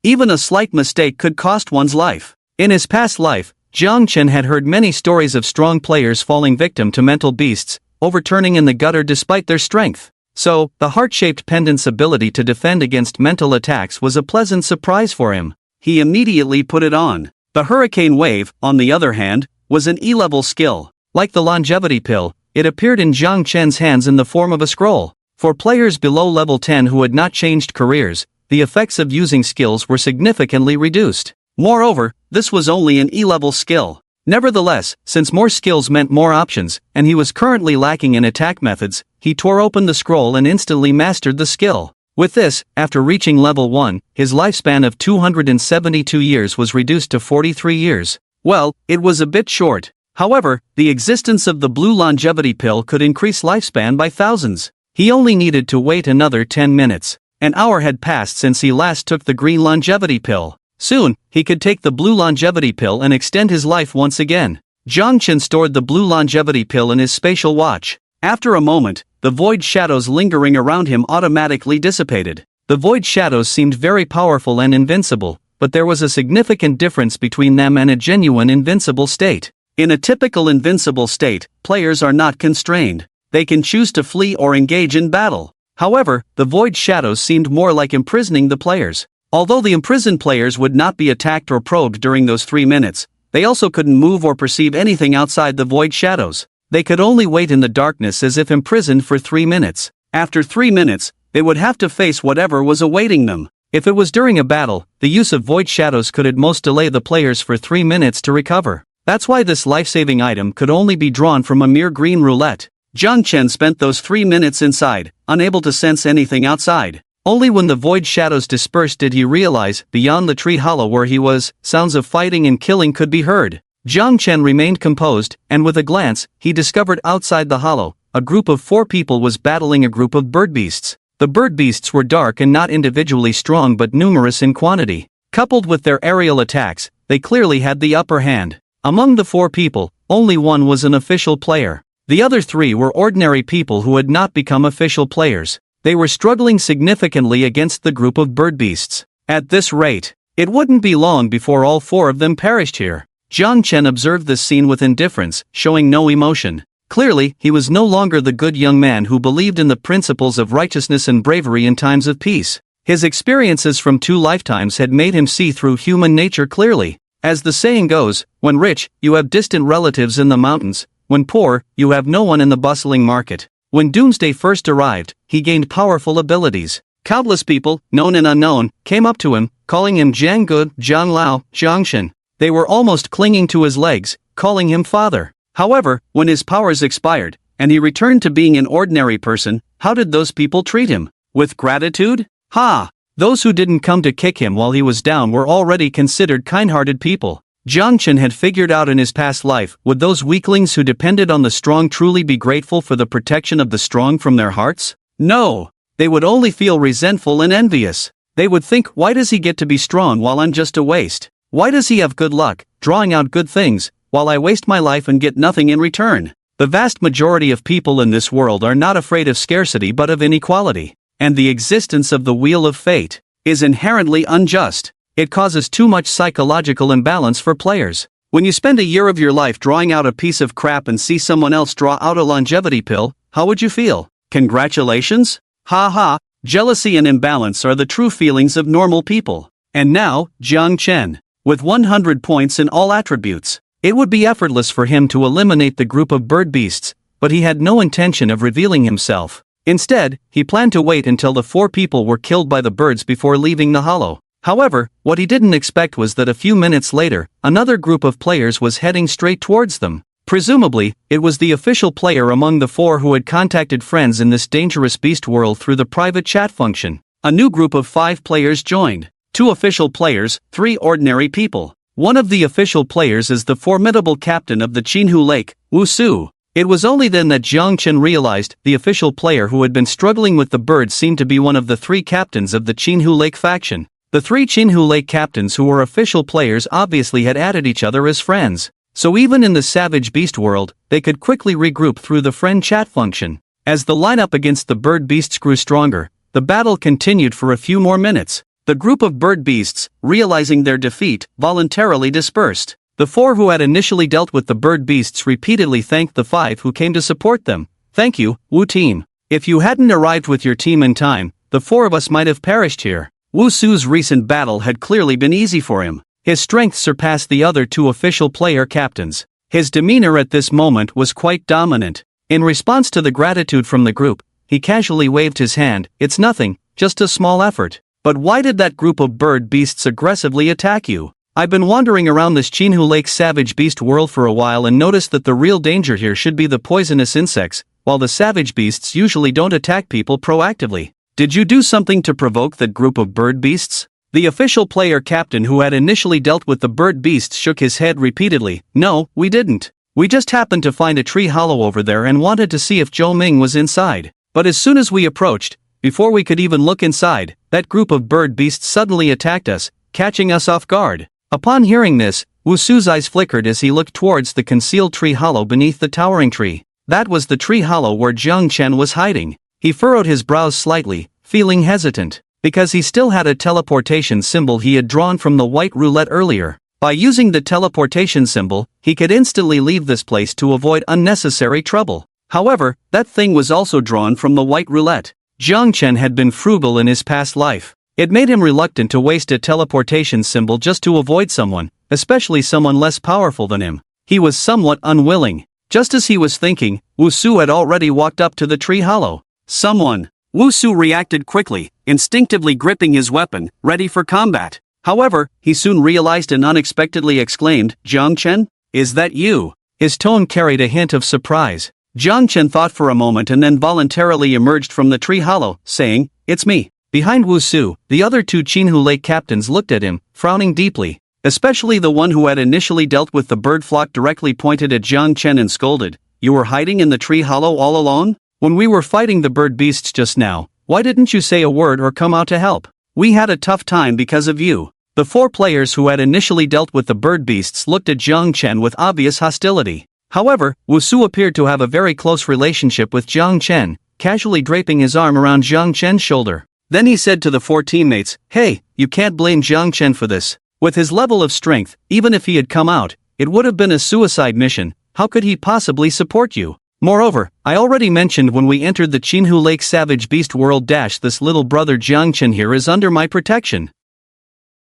Even a slight mistake could cost one's life. In his past life, Jiang Chen had heard many stories of strong players falling victim to mental beasts, overturning in the gutter despite their strength. So, the heart-shaped pendant's ability to defend against mental attacks was a pleasant surprise for him. He immediately put it on. The hurricane wave, on the other hand, was an E-level skill. Like the longevity pill, it appeared in Jiang Chen's hands in the form of a scroll. For players below level 10 who had not changed careers, the effects of using skills were significantly reduced. Moreover, this was only an E-level skill. Nevertheless, since more skills meant more options, and he was currently lacking in attack methods, he tore open the scroll and instantly mastered the skill. With this, after reaching level 1, his lifespan of 272 years was reduced to 43 years. Well, it was a bit short. However, the existence of the blue longevity pill could increase lifespan by thousands. He only needed to wait another 10 minutes. An hour had passed since he last took the green longevity pill. Soon, he could take the blue longevity pill and extend his life once again. Jiang Chen stored the blue longevity pill in his spatial watch. After a moment, the void shadows lingering around him automatically dissipated. The void shadows seemed very powerful and invincible, but there was a significant difference between them and a genuine invincible state. In a typical invincible state, players are not constrained. They can choose to flee or engage in battle. However, the void shadows seemed more like imprisoning the players. Although the imprisoned players would not be attacked or probed during those 3 minutes, they also couldn't move or perceive anything outside the void shadows. They could only wait in the darkness as if imprisoned for 3 minutes. After 3 minutes, they would have to face whatever was awaiting them. If it was during a battle, the use of void shadows could at most delay the players for 3 minutes to recover. That's why this life-saving item could only be drawn from a mere green roulette. Jiang Chen spent those 3 minutes inside, unable to sense anything outside. Only when the void shadows dispersed did he realize, beyond the tree hollow where he was, sounds of fighting and killing could be heard. Jiang Chen remained composed, and with a glance, he discovered outside the hollow, a group of 4 people was battling a group of bird beasts. The bird beasts were dark and not individually strong but numerous in quantity. Coupled with their aerial attacks, they clearly had the upper hand. Among the 4 people, only one was an official player. The other 3 were ordinary people who had not become official players. They were struggling significantly against the group of bird beasts. At this rate, it wouldn't be long before all 4 of them perished here. Jiang Chen observed this scene with indifference, showing no emotion. Clearly, he was no longer the good young man who believed in the principles of righteousness and bravery in times of peace. His experiences from 2 lifetimes had made him see through human nature clearly. As the saying goes, when rich, you have distant relatives in the mountains, when poor, you have no one in the bustling market. When Doomsday first arrived, he gained powerful abilities. Countless people, known and unknown, came up to him, calling him Jiang Gu, Jiang Lao, Jiang Shen. They were almost clinging to his legs, calling him father. However, when his powers expired, and he returned to being an ordinary person, how did those people treat him? With gratitude? Ha! Those who didn't come to kick him while he was down were already considered kind-hearted people. Jiang Chen had figured out in his past life, would those weaklings who depended on the strong truly be grateful for the protection of the strong from their hearts? No! They would only feel resentful and envious. They would think, why does he get to be strong while I'm just a waste? Why does he have good luck, drawing out good things, while I waste my life and get nothing in return? The vast majority of people in this world are not afraid of scarcity but of inequality. And the existence of the wheel of fate is inherently unjust. It causes too much psychological imbalance for players. When you spend a year of your life drawing out a piece of crap and see someone else draw out a longevity pill, how would you feel? Congratulations? Ha ha, jealousy and imbalance are the true feelings of normal people. And now, Jiang Chen. With 100 points in all attributes, it would be effortless for him to eliminate the group of bird beasts, but he had no intention of revealing himself. Instead, he planned to wait until the 4 people were killed by the birds before leaving the hollow. However, what he didn't expect was that a few minutes later, another group of players was heading straight towards them. Presumably, it was the official player among the 4 who had contacted friends in this dangerous beast world through the private chat function. A new group of 5 players joined. 2 official players, 3 ordinary people. One of the official players is the formidable captain of the Qinhu Lake, Wu Su. It was only then that Jiang Chen realized the official player who had been struggling with the birds seemed to be one of the 3 captains of the Qinhu Lake faction. The 3 Qinhu Lake captains who were official players obviously had added each other as friends. So even in the savage beast world, they could quickly regroup through the friend chat function. As the lineup against the bird beasts grew stronger, the battle continued for a few more minutes. The group of bird beasts, realizing their defeat, voluntarily dispersed. The 4 who had initially dealt with the bird beasts repeatedly thanked the 5 who came to support them. Thank you, Wu team. If you hadn't arrived with your team in time, the 4 of us might have perished here. Wu Su's recent battle had clearly been easy for him. His strength surpassed the other 2 official player captains. His demeanor at this moment was quite dominant. In response to the gratitude from the group, he casually waved his hand. It's nothing, just a small effort. But why did that group of bird beasts aggressively attack you? I've been wandering around this Qinhu Lake savage beast world for a while and noticed that the real danger here should be the poisonous insects, while the savage beasts usually don't attack people proactively. Did you do something to provoke that group of bird beasts? The official player captain who had initially dealt with the bird beasts shook his head repeatedly. No, we didn't. We just happened to find a tree hollow over there and wanted to see if Zhou Ming was inside. But as soon as we approached, before we could even look inside, that group of bird beasts suddenly attacked us, catching us off guard. Upon hearing this, Wu Su's eyes flickered as he looked towards the concealed tree hollow beneath the towering tree. That was the tree hollow where Jiang Chen was hiding. He furrowed his brows slightly, feeling hesitant, because he still had a teleportation symbol he had drawn from the white roulette earlier. By using the teleportation symbol, he could instantly leave this place to avoid unnecessary trouble. However, that thing was also drawn from the white roulette. Jiang Chen had been frugal in his past life. It made him reluctant to waste a teleportation symbol just to avoid someone, especially someone less powerful than him. He was somewhat unwilling. Just as he was thinking, Wu Su had already walked up to the tree hollow. Someone! Wu Su reacted quickly, instinctively gripping his weapon, ready for combat. However, he soon realized and unexpectedly exclaimed, Jiang Chen? Is that you? His tone carried a hint of surprise. Jiang Chen thought for a moment and then voluntarily emerged from the tree hollow, saying, It's me. Behind Wusu, the other two Chinhu Lake captains looked at him, frowning deeply. Especially the one who had initially dealt with the bird flock directly pointed at Jiang Chen and scolded, "You were hiding in the tree hollow all alone? When we were fighting the bird beasts just now, why didn't you say a word or come out to help? We had a tough time because of you." The four players who had initially dealt with the bird beasts looked at Jiang Chen with obvious hostility. However, Wusu appeared to have a very close relationship with Jiang Chen, casually draping his arm around Jiang Chen's shoulder. Then he said to the four teammates, "Hey, you can't blame Jiang Chen for this. With his level of strength, even if he had come out, it would have been a suicide mission. How could he possibly support you? Moreover, I already mentioned when we entered the Chinhu Lake Savage Beast World this little brother Jiang Chen here is under my protection."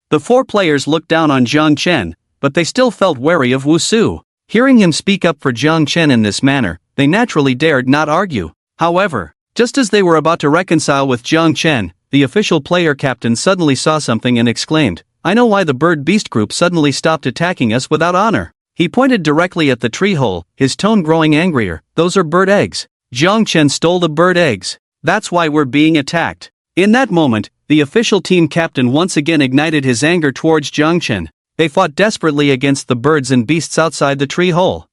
The four players looked down on Jiang Chen, but they still felt wary of Wusu. Hearing him speak up for Jiang Chen in this manner, they naturally dared not argue. However, just as they were about to reconcile with Jiang Chen, the official player captain suddenly saw something and exclaimed, "I know why the bird beast group suddenly stopped attacking us without honor." He pointed directly at the tree hole, his tone growing angrier. "Those are bird eggs. Jiang Chen stole the bird eggs. That's why we're being attacked." In that moment, the official team captain once again ignited his anger towards Jiang Chen. They fought desperately against the birds and beasts outside the tree hole.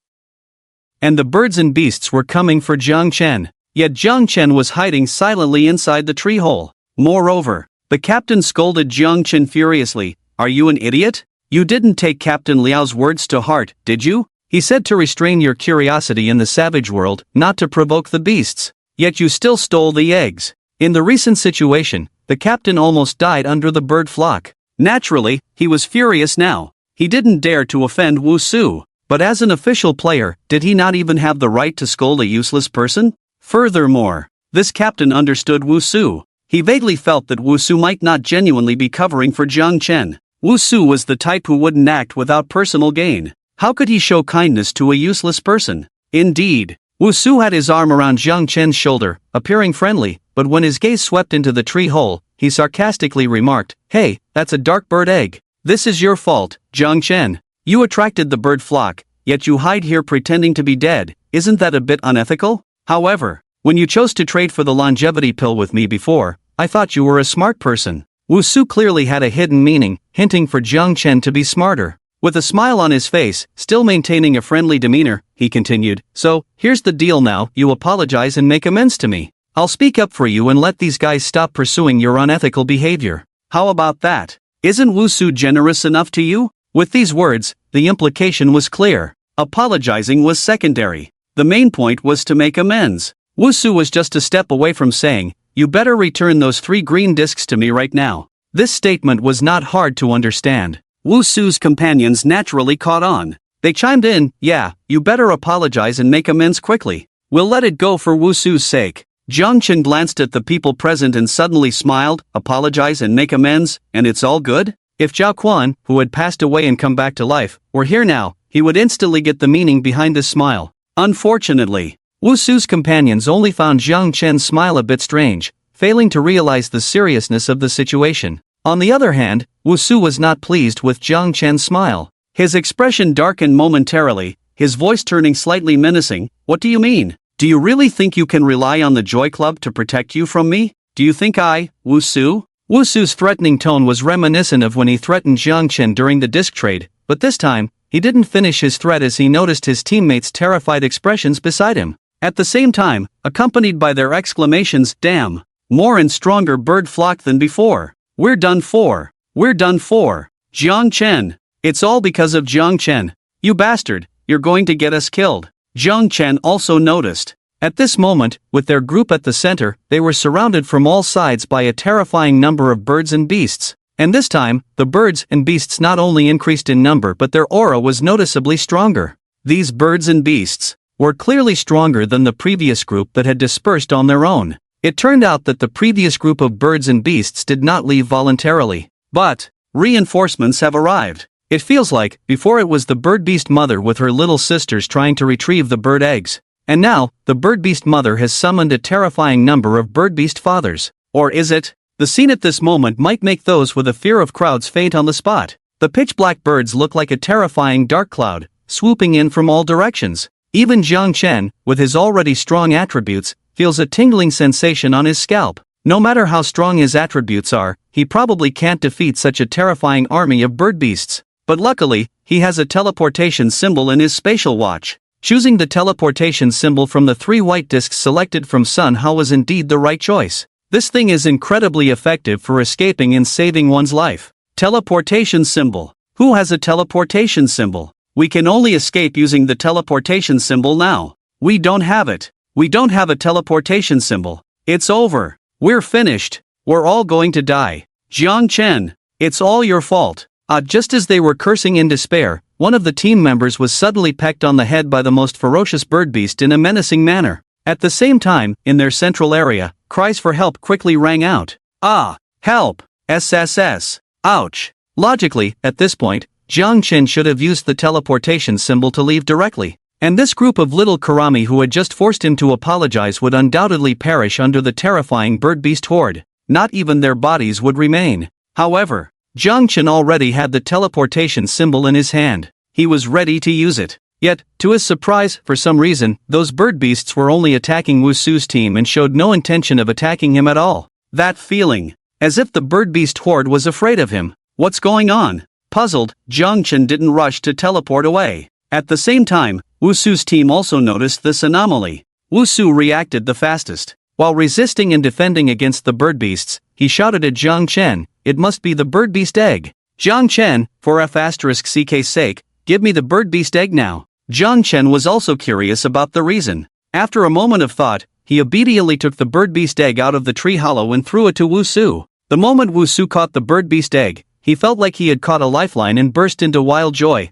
And the birds and beasts were coming for Jiang Chen. Yet Jiang Chen was hiding silently inside the tree hole. Moreover, the captain scolded Jiang Chen furiously, "Are you an idiot? You didn't take Captain Liao's words to heart, did you? He said to restrain your curiosity in the savage world, not to provoke the beasts. Yet you still stole the eggs." In the recent situation, the captain almost died under the bird flock. Naturally, he was furious now. He didn't dare to offend Wusu. But as an official player, did he not even have the right to scold a useless person? Furthermore, this captain understood Wusu. He vaguely felt that Wusu might not genuinely be covering for Jiang Chen. Wusu was the type who wouldn't act without personal gain. How could he show kindness to a useless person? Indeed, Wusu had his arm around Jiang Chen's shoulder, appearing friendly, but when his gaze swept into the tree hole, he sarcastically remarked, "Hey, that's a dark bird egg. This is your fault, Jiang Chen. You attracted the bird flock, yet you hide here pretending to be dead. Isn't that a bit unethical? However, when you chose to trade for the longevity pill with me before, I thought you were a smart person." Wusu clearly had a hidden meaning, hinting for Jiang Chen to be smarter. With a smile on his face, still maintaining a friendly demeanor, he continued, "So, here's the deal now, you apologize and make amends to me. I'll speak up for you and let these guys stop pursuing your unethical behavior. How about that? Isn't Wusu generous enough to you?" With these words, the implication was clear. Apologizing was secondary. The main point was to make amends. Wusu was just a step away from saying, "You better return those 3 green discs to me right now." This statement was not hard to understand. Wusu's companions naturally caught on. They chimed in, "Yeah, you better apologize and make amends quickly. We'll let it go for Wusu's sake." Jiang Chen glanced at the people present and suddenly smiled, "Apologize and make amends, and it's all good?" If Zhao Quan, who had passed away and come back to life, were here now, he would instantly get the meaning behind this smile. Unfortunately, Wusu's companions only found Jiang Chen's smile a bit strange, failing to realize the seriousness of the situation. On the other hand, Wusu was not pleased with Jiang Chen's smile. His expression darkened momentarily, his voice turning slightly menacing. "What do you mean? Do you really think you can rely on the Joy Club to protect you from me? Do you think Wusu?" Wusu's threatening tone was reminiscent of when he threatened Jiang Chen during the disc trade, but this time, he didn't finish his threat as he noticed his teammates' terrified expressions beside him. At the same time, accompanied by their exclamations, "Damn! More and stronger bird flock than before. We're done for. We're done for. Jiang Chen. It's all because of Jiang Chen. You bastard, you're going to get us killed." Jiang Chen also noticed. At this moment, with their group at the center, they were surrounded from all sides by a terrifying number of birds and beasts. And this time, the birds and beasts not only increased in number but their aura was noticeably stronger. These birds and beasts were clearly stronger than the previous group that had dispersed on their own. It turned out that the previous group of birds and beasts did not leave voluntarily. But reinforcements have arrived. It feels like, before it was the bird beast mother with her little sisters trying to retrieve the bird eggs. And now, the bird beast mother has summoned a terrifying number of bird beast fathers. Or is it? The scene at this moment might make those with a fear of crowds faint on the spot. The pitch-black birds look like a terrifying dark cloud, swooping in from all directions. Even Jiang Chen, with his already strong attributes, feels a tingling sensation on his scalp. No matter how strong his attributes are, he probably can't defeat such a terrifying army of bird beasts. But luckily, he has a teleportation symbol in his spatial watch. Choosing the teleportation symbol from the 3 white discs selected from Manhwa was indeed the right choice. This thing is incredibly effective for escaping and saving one's life. Teleportation symbol. Who has a teleportation symbol? We can only escape using the teleportation symbol now. We don't have it. We don't have a teleportation symbol. It's over. We're finished. We're all going to die. Jiang Chen, it's all your fault. Just as they were cursing in despair, one of the team members was suddenly pecked on the head by the most ferocious bird beast in a menacing manner. At the same time, in their central area, cries for help quickly rang out. Help! SSS! Ouch! Logically, at this point, Jiang Chen should have used the teleportation symbol to leave directly. And this group of little Karami who had just forced him to apologize would undoubtedly perish under the terrifying bird beast horde. Not even their bodies would remain. However, Jiang Chen already had the teleportation symbol in his hand. He was ready to use it. Yet, to his surprise, for some reason, those bird beasts were only attacking Wusu's team and showed no intention of attacking him at all. That feeling. As if the bird beast horde was afraid of him. What's going on? Puzzled, Jiang Chen didn't rush to teleport away. At the same time, Wusu's team also noticed this anomaly. Wusu reacted the fastest. While resisting and defending against the bird beasts, he shouted at Jiang Chen, "It must be the bird beast egg. Jiang Chen, for F***'s sake, give me the bird beast egg now." Jiang Chen was also curious about the reason. After a moment of thought, he obediently took the bird beast egg out of the tree hollow and threw it to Wusu. The moment Wusu caught the bird beast egg, he felt like he had caught a lifeline and burst into wild joy.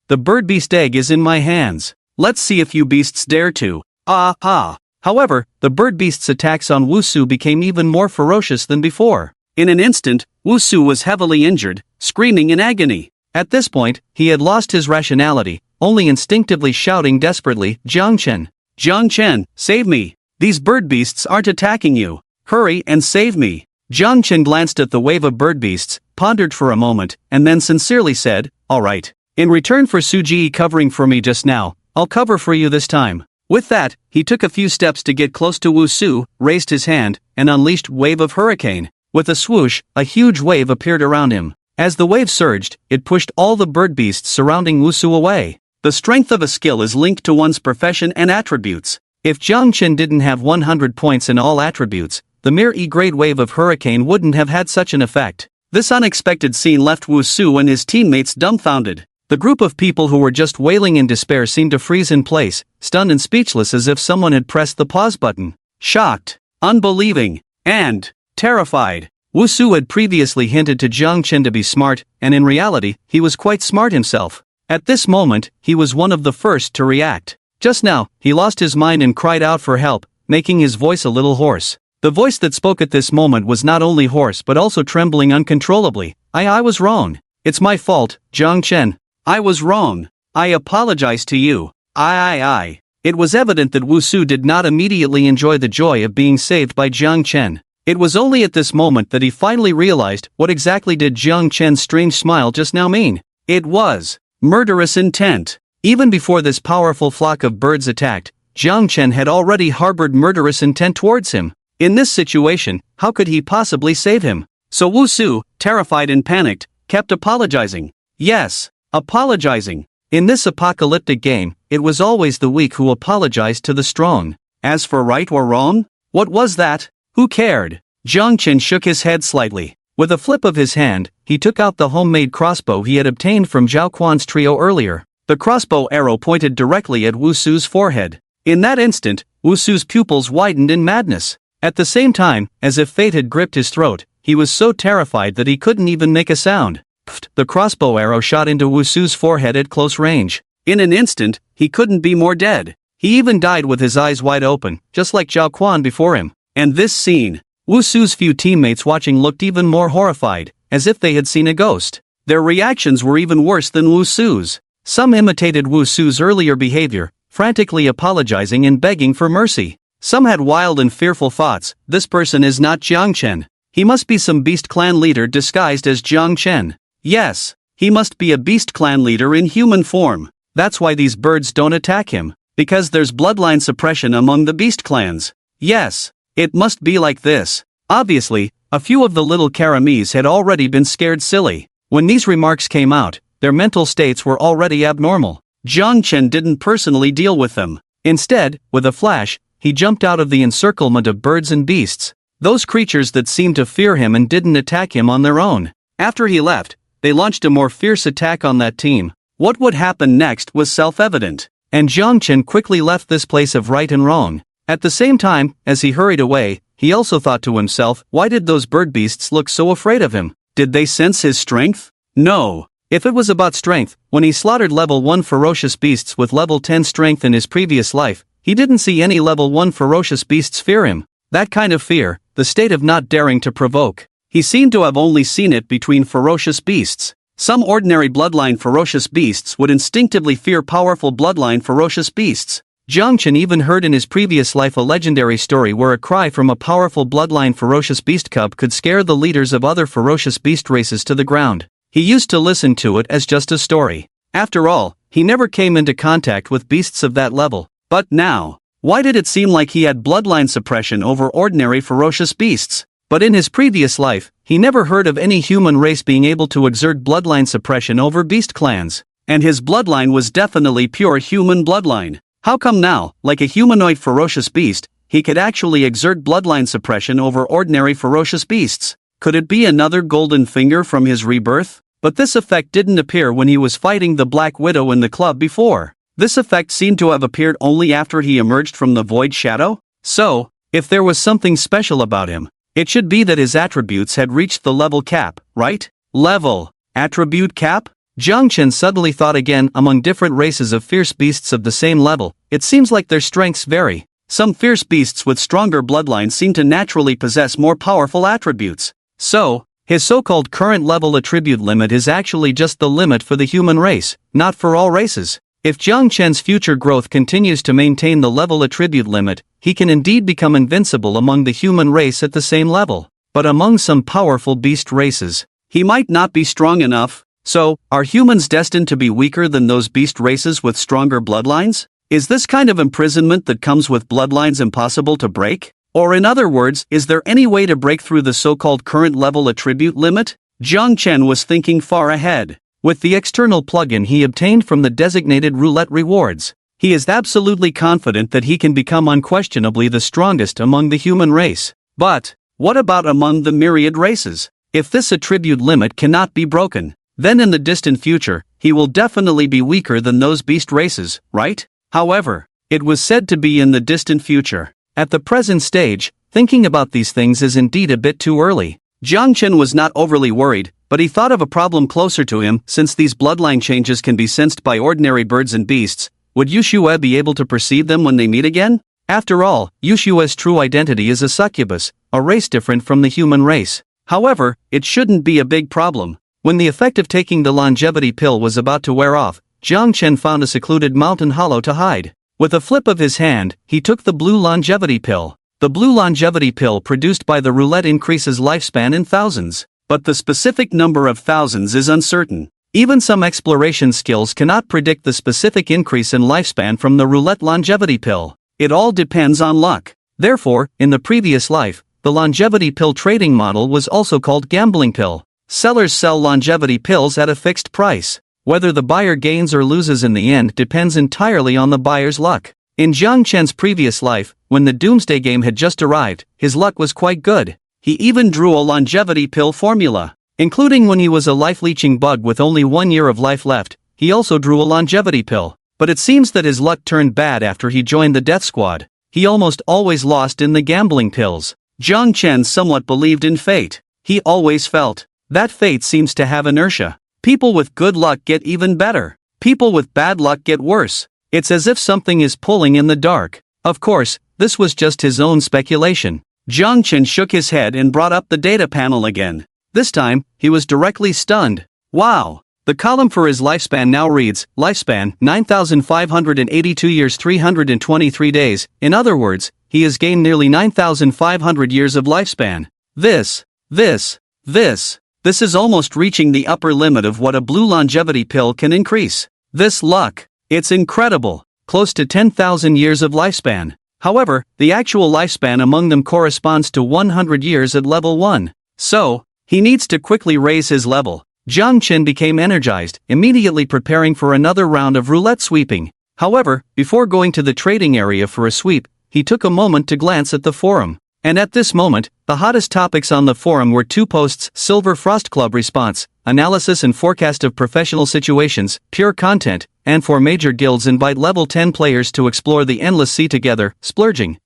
The bird beast egg is in my hands. Let's see if you beasts dare to. However, the bird beast's attacks on Wusu became even more ferocious than before. In an instant, Wusu was heavily injured, screaming in agony. At this point, he had lost his rationality, only instinctively shouting desperately, "Jiang Chen! Jiang Chen, save me! These bird beasts aren't attacking you! Hurry and save me!" Jiang Chen glanced at the wave of bird beasts, pondered for a moment, and then sincerely said, "All right. In return for Suji covering for me just now, I'll cover for you this time." With that, he took a few steps to get close to Wusu, raised his hand, and unleashed Wave of Hurricane. With a swoosh, a huge wave appeared around him. As the wave surged, it pushed all the bird beasts surrounding Wusu away. The strength of a skill is linked to one's profession and attributes. If Jiang Chen didn't have 100 points in all attributes, the mere E-grade Wave of Hurricane wouldn't have had such an effect. This unexpected scene left Wusu and his teammates dumbfounded. The group of people who were just wailing in despair seemed to freeze in place, stunned and speechless as if someone had pressed the pause button. Shocked, unbelieving, and terrified. Wusu had previously hinted to Jiang Chen to be smart, and in reality, he was quite smart himself. At this moment, he was one of the first to react. Just now, he lost his mind and cried out for help, making his voice a little hoarse. The voice that spoke at this moment was not only hoarse but also trembling uncontrollably. I was wrong. It's my fault, Jiang Chen. I was wrong. I apologize to you. It was evident that Wusu did not immediately enjoy the joy of being saved by Jiang Chen. It was only at this moment that he finally realized what exactly did Jiang Chen's strange smile just now mean. It was murderous intent. Even before this powerful flock of birds attacked, Jiang Chen had already harbored murderous intent towards him. In this situation, how could he possibly save him? So Wusu, terrified and panicked, kept apologizing. Yes, apologizing. In this apocalyptic game, it was always the weak who apologized to the strong. As for right or wrong, what was that? Who cared? Jiang Chen shook his head slightly. With a flip of his hand, he took out the homemade crossbow he had obtained from Zhao Quan's trio earlier. The crossbow arrow pointed directly at Wusu's forehead. In that instant, Wusu's pupils widened in madness. At the same time, as if fate had gripped his throat, he was so terrified that he couldn't even make a sound. The crossbow arrow shot into Wusu's forehead at close range. In an instant, he couldn't be more dead. He even died with his eyes wide open, just like Zhao Quan before him. And this scene, Wusu's few teammates watching looked even more horrified, as if they had seen a ghost. Their reactions were even worse than Wusu's. Some imitated Wusu's earlier behavior, frantically apologizing and begging for mercy. Some had wild and fearful thoughts. This person is not Jiang Chen. He must be some beast clan leader disguised as Jiang Chen. Yes, he must be a beast clan leader in human form. That's why these birds don't attack him, because there's bloodline suppression among the beast clans. Yes, it must be like this. Obviously, a few of the little Karamis had already been scared silly. When these remarks came out, their mental states were already abnormal. Jiang Chen didn't personally deal with them. Instead, with a flash, he jumped out of the encirclement of birds and beasts, those creatures that seemed to fear him and didn't attack him on their own. After he left, they launched a more fierce attack on that team. What would happen next was self-evident, and Jiang Chen quickly left this place of right and wrong. At the same time, as he hurried away, he also thought to himself, why did those bird beasts look so afraid of him? Did they sense his strength? No. If it was about strength, when he slaughtered level 1 ferocious beasts with level 10 strength in his previous life, he didn't see any level 1 ferocious beasts fear him. That kind of fear, the state of not daring to provoke, he seemed to have only seen it between ferocious beasts. Some ordinary bloodline ferocious beasts would instinctively fear powerful bloodline ferocious beasts. Jiang Chen even heard in his previous life a legendary story where a cry from a powerful bloodline ferocious beast cub could scare the leaders of other ferocious beast races to the ground. He used to listen to it as just a story. After all, he never came into contact with beasts of that level. But now, why did it seem like he had bloodline suppression over ordinary ferocious beasts? But in his previous life, he never heard of any human race being able to exert bloodline suppression over beast clans. And his bloodline was definitely pure human bloodline. How come now, like a humanoid ferocious beast, he could actually exert bloodline suppression over ordinary ferocious beasts? Could it be another golden finger from his rebirth? But this effect didn't appear when he was fighting the Black Widow in the club before. This effect seemed to have appeared only after he emerged from the Void Shadow? So, if there was something special about him, it should be that his attributes had reached the level cap, right? Level. Attribute cap? Jiang Chen suddenly thought again. Among different races of fierce beasts of the same level, it seems like their strengths vary. Some fierce beasts with stronger bloodlines seem to naturally possess more powerful attributes. So, his so-called current level attribute limit is actually just the limit for the human race, not for all races. If Jiang Chen's future growth continues to maintain the level attribute limit, he can indeed become invincible among the human race at the same level. But among some powerful beast races, he might not be strong enough. So, are humans destined to be weaker than those beast races with stronger bloodlines? Is this kind of imprisonment that comes with bloodlines impossible to break? Or in other words, is there any way to break through the so-called current level attribute limit? Jiang Chen was thinking far ahead. With the external plugin he obtained from the designated roulette rewards, he is absolutely confident that he can become unquestionably the strongest among the human race. But, what about among the myriad races? If this attribute limit cannot be broken, then in the distant future, he will definitely be weaker than those beast races, right? However, it was said to be in the distant future. At the present stage, thinking about these things is indeed a bit too early. Jiang Chen was not overly worried, but he thought of a problem closer to him. Since these bloodline changes can be sensed by ordinary birds and beasts, would Yushue be able to perceive them when they meet again? After all, Yushue's true identity is a succubus, a race different from the human race. However, it shouldn't be a big problem. When the effect of taking the longevity pill was about to wear off, Jiang Chen found a secluded mountain hollow to hide. With a flip of his hand, he took the blue longevity pill. The blue longevity pill produced by the roulette increases lifespan in thousands, but the specific number of thousands is uncertain. Even some exploration skills cannot predict the specific increase in lifespan from the roulette longevity pill. It all depends on luck. Therefore, in the previous life, the longevity pill trading model was also called gambling pill. Sellers sell longevity pills at a fixed price. Whether the buyer gains or loses in the end depends entirely on the buyer's luck. In Jiang Chen's previous life, when the Doomsday game had just arrived, his luck was quite good. He even drew a longevity pill formula. Including when he was a life-leeching bug with only 1 year of life left, he also drew a longevity pill. But it seems that his luck turned bad after he joined the Death Squad. He almost always lost in the gambling pills. Jiang Chen somewhat believed in fate. He always felt that fate seems to have inertia. People with good luck get even better. People with bad luck get worse. It's as if something is pulling in the dark. Of course, this was just his own speculation. Jiang Chen shook his head and brought up the data panel again. This time, he was directly stunned. Wow! The column for his lifespan now reads, lifespan, 9,582 years 323 days. In other words, he has gained nearly 9,500 years of lifespan. This is almost reaching the upper limit of what a blue longevity pill can increase. This luck, it's incredible, close to 10,000 years of lifespan. However, the actual lifespan among them corresponds to 100 years at level 1. So, he needs to quickly raise his level. Jiang Chen became energized, immediately preparing for another round of roulette sweeping. However, before going to the trading area for a sweep, he took a moment to glance at the forum. And at this moment, the hottest topics on the forum were 2 posts: Silver Frost Club response, analysis and forecast of professional situations, pure content, and 4 major guilds invite level 10 players to explore the endless sea together, splurging.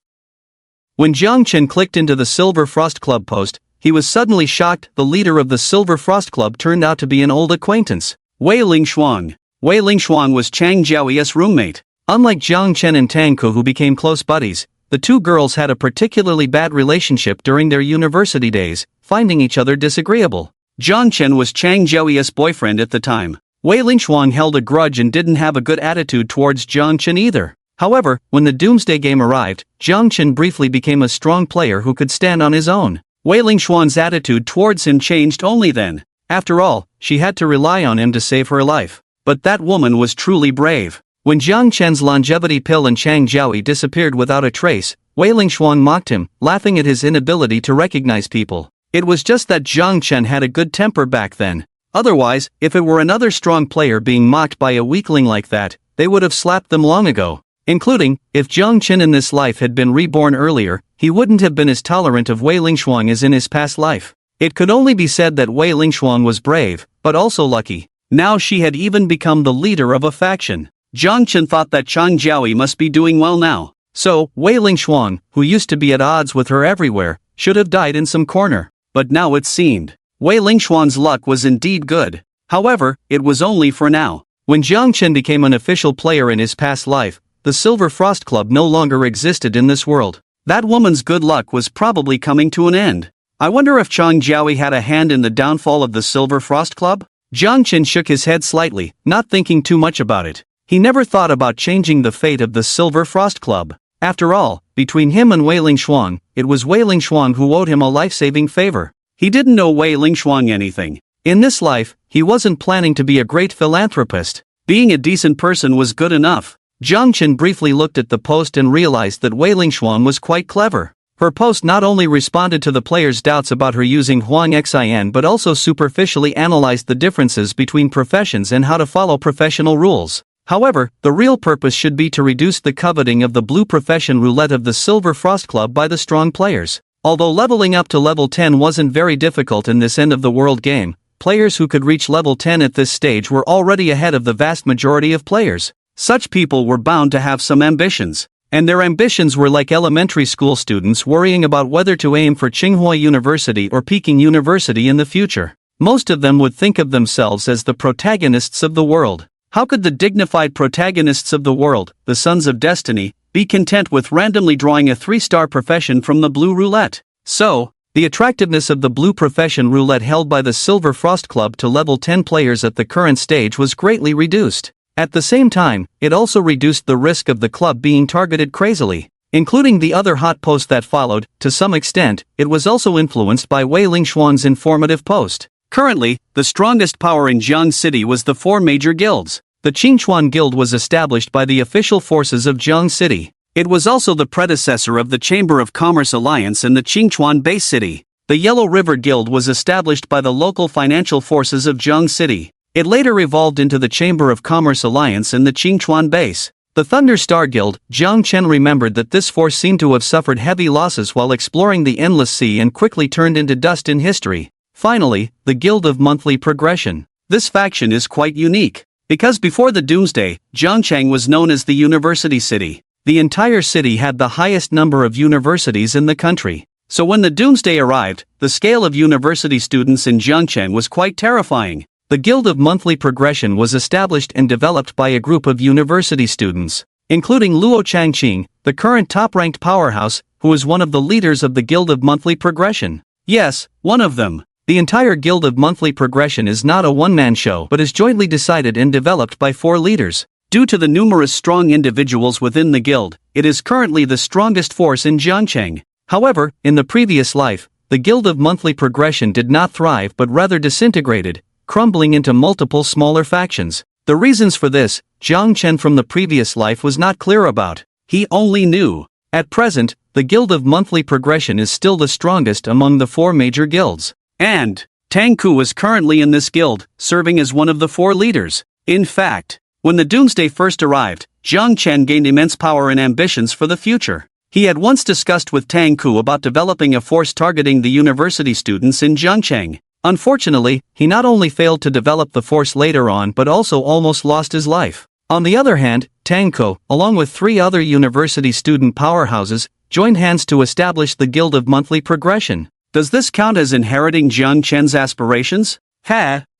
When Jiang Chen clicked into the Silver Frost Club post, he was suddenly shocked. The leader of the Silver Frost Club turned out to be an old acquaintance, Wei Lingshuang. Wei Lingshuang was Chang Jiaoyi's roommate. Unlike Jiang Chen and Tang Ku, who became close buddies, the 2 girls had a particularly bad relationship during their university days, finding each other disagreeable. Jiang Chen was Chang Jiaoyi's boyfriend at the time. Wei Lingshuang held a grudge and didn't have a good attitude towards Jiang Chen either. However, when the Doomsday game arrived, Jiang Chen briefly became a strong player who could stand on his own. Wei Lingshuang's attitude towards him changed only then. After all, she had to rely on him to save her life. But that woman was truly brave. When Jiang Chen's longevity pill and Chang Jiaoyi disappeared without a trace, Wei Lingshuang mocked him, laughing at his inability to recognize people. It was just that Jiang Chen had a good temper back then. Otherwise, if it were another strong player being mocked by a weakling like that, they would have slapped them long ago. Including, if Jiang Chen in this life had been reborn earlier, he wouldn't have been as tolerant of Wei Lingshuang as in his past life. It could only be said that Wei Lingshuang was brave, but also lucky. Now she had even become the leader of a faction. Jiang Chen thought that Chang Jiaoyi must be doing well now. So, Wei Lingshuang, who used to be at odds with her everywhere, should have died in some corner. But now it seemed Wei Lingshuang's luck was indeed good. However, it was only for now. When Jiang Chen became an official player in his past life, the Silver Frost Club no longer existed in this world. That woman's good luck was probably coming to an end. I wonder if Chang Jiaoyi had a hand in the downfall of the Silver Frost Club? Jiang Chen shook his head slightly, not thinking too much about it. He never thought about changing the fate of the Silver Frost Club. After all, between him and Wei Lingshuang, it was Wei Lingshuang who owed him a life-saving favor. He didn't know Wei Lingshuang anything. In this life, he wasn't planning to be a great philanthropist. Being a decent person was good enough. Jiang Chen briefly looked at the post and realized that Wei Lingshuang was quite clever. Her post not only responded to the players' doubts about her using Huang Xin but also superficially analyzed the differences between professions and how to follow professional rules. However, the real purpose should be to reduce the coveting of the blue profession roulette of the Silver Frost Club by the strong players. Although leveling up to level 10 wasn't very difficult in this end-of-the-world game, players who could reach level 10 at this stage were already ahead of the vast majority of players. Such people were bound to have some ambitions. And their ambitions were like elementary school students worrying about whether to aim for Tsinghua University or Peking University in the future. Most of them would think of themselves as the protagonists of the world. How could the dignified protagonists of the world, the sons of destiny, be content with randomly drawing a 3-star profession from the blue roulette? So, the attractiveness of the blue profession roulette held by the Silver Frost Club to level 10 players at the current stage was greatly reduced. At the same time, it also reduced the risk of the club being targeted crazily. Including the other hot post that followed, to some extent, it was also influenced by Wei Lingshuang's informative post. Currently, the strongest power in Jiang City was the 4 major guilds. The Qingchuan Guild was established by the official forces of Jiang City. It was also the predecessor of the Chamber of Commerce Alliance in the Qingchuan base city. The Yellow River Guild was established by the local financial forces of Jiang City. It later evolved into the Chamber of Commerce Alliance in the Qingchuan base. The Thunder Star Guild. Jiang Chen remembered that this force seemed to have suffered heavy losses while exploring the Endless Sea and quickly turned into dust in history. Finally, the Guild of Monthly Progression. This faction is quite unique. Because before the Doomsday, Zhangchang was known as the University City. The entire city had the highest number of universities in the country. So when the Doomsday arrived, the scale of university students in Zhangchang was quite terrifying. The Guild of Monthly Progression was established and developed by a group of university students, including Luo Changqing, the current top-ranked powerhouse, who is one of the leaders of the Guild of Monthly Progression. Yes, one of them. The entire Guild of Monthly Progression is not a one-man show but is jointly decided and developed by 4 leaders. Due to the numerous strong individuals within the guild, it is currently the strongest force in Zhangchang. However, in the previous life, the Guild of Monthly Progression did not thrive but rather disintegrated, crumbling into multiple smaller factions. The reasons for this, Jiang Chen from the previous life was not clear about. He only knew At present, the Guild of Monthly Progression is still the strongest among the 4 major guilds. And Tangku is currently in this guild, serving as one of the 4 leaders. In fact, when the Doomsday first arrived, Jiang Chen gained immense power and ambitions for the future. He had once discussed with Tangku about developing a force targeting the university students in Jiangcheng. Unfortunately, he not only failed to develop the force later on but also almost lost his life. On the other hand, Tangko, along with 3 other university student powerhouses, joined hands to establish the Guild of Monthly Progression. Does this count as inheriting Jiang Chen's aspirations?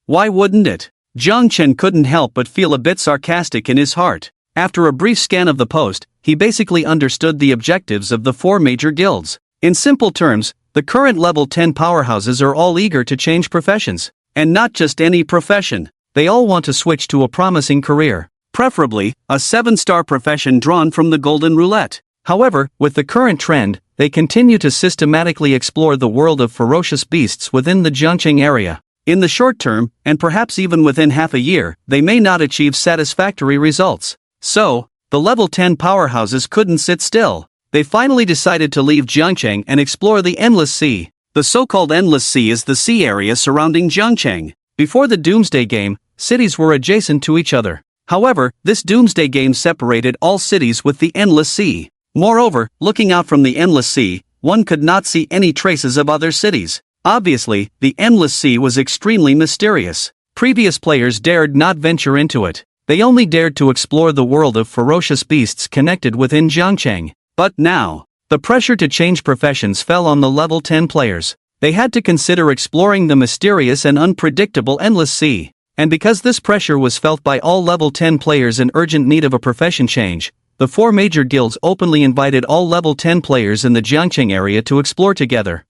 Why wouldn't it? Jiang Chen couldn't help but feel a bit sarcastic in his heart. After a brief scan of the post, he basically understood the objectives of the 4 major guilds. In simple terms, the current level 10 powerhouses are all eager to change professions. And not just any profession. They all want to switch to a promising career. Preferably, a 7-star profession drawn from the Golden Roulette. However, with the current trend, they continue to systematically explore the world of ferocious beasts within the Jiangcheng area. In the short term, and perhaps even within half a year, they may not achieve satisfactory results. So, the level 10 powerhouses couldn't sit still. They finally decided to leave Jiangcheng and explore the Endless Sea. The so-called Endless Sea is the sea area surrounding Jiangcheng. Before the Doomsday game, cities were adjacent to each other. However, this Doomsday game separated all cities with the Endless Sea. Moreover, looking out from the Endless Sea, one could not see any traces of other cities. Obviously, the Endless Sea was extremely mysterious. Previous players dared not venture into it. They only dared to explore the world of ferocious beasts connected within Jiangcheng. But now, the pressure to change professions fell on the level 10 players. They had to consider exploring the mysterious and unpredictable Endless Sea. And because this pressure was felt by all level 10 players in urgent need of a profession change, the 4 major guilds openly invited all level 10 players in the Jiangcheng area to explore together.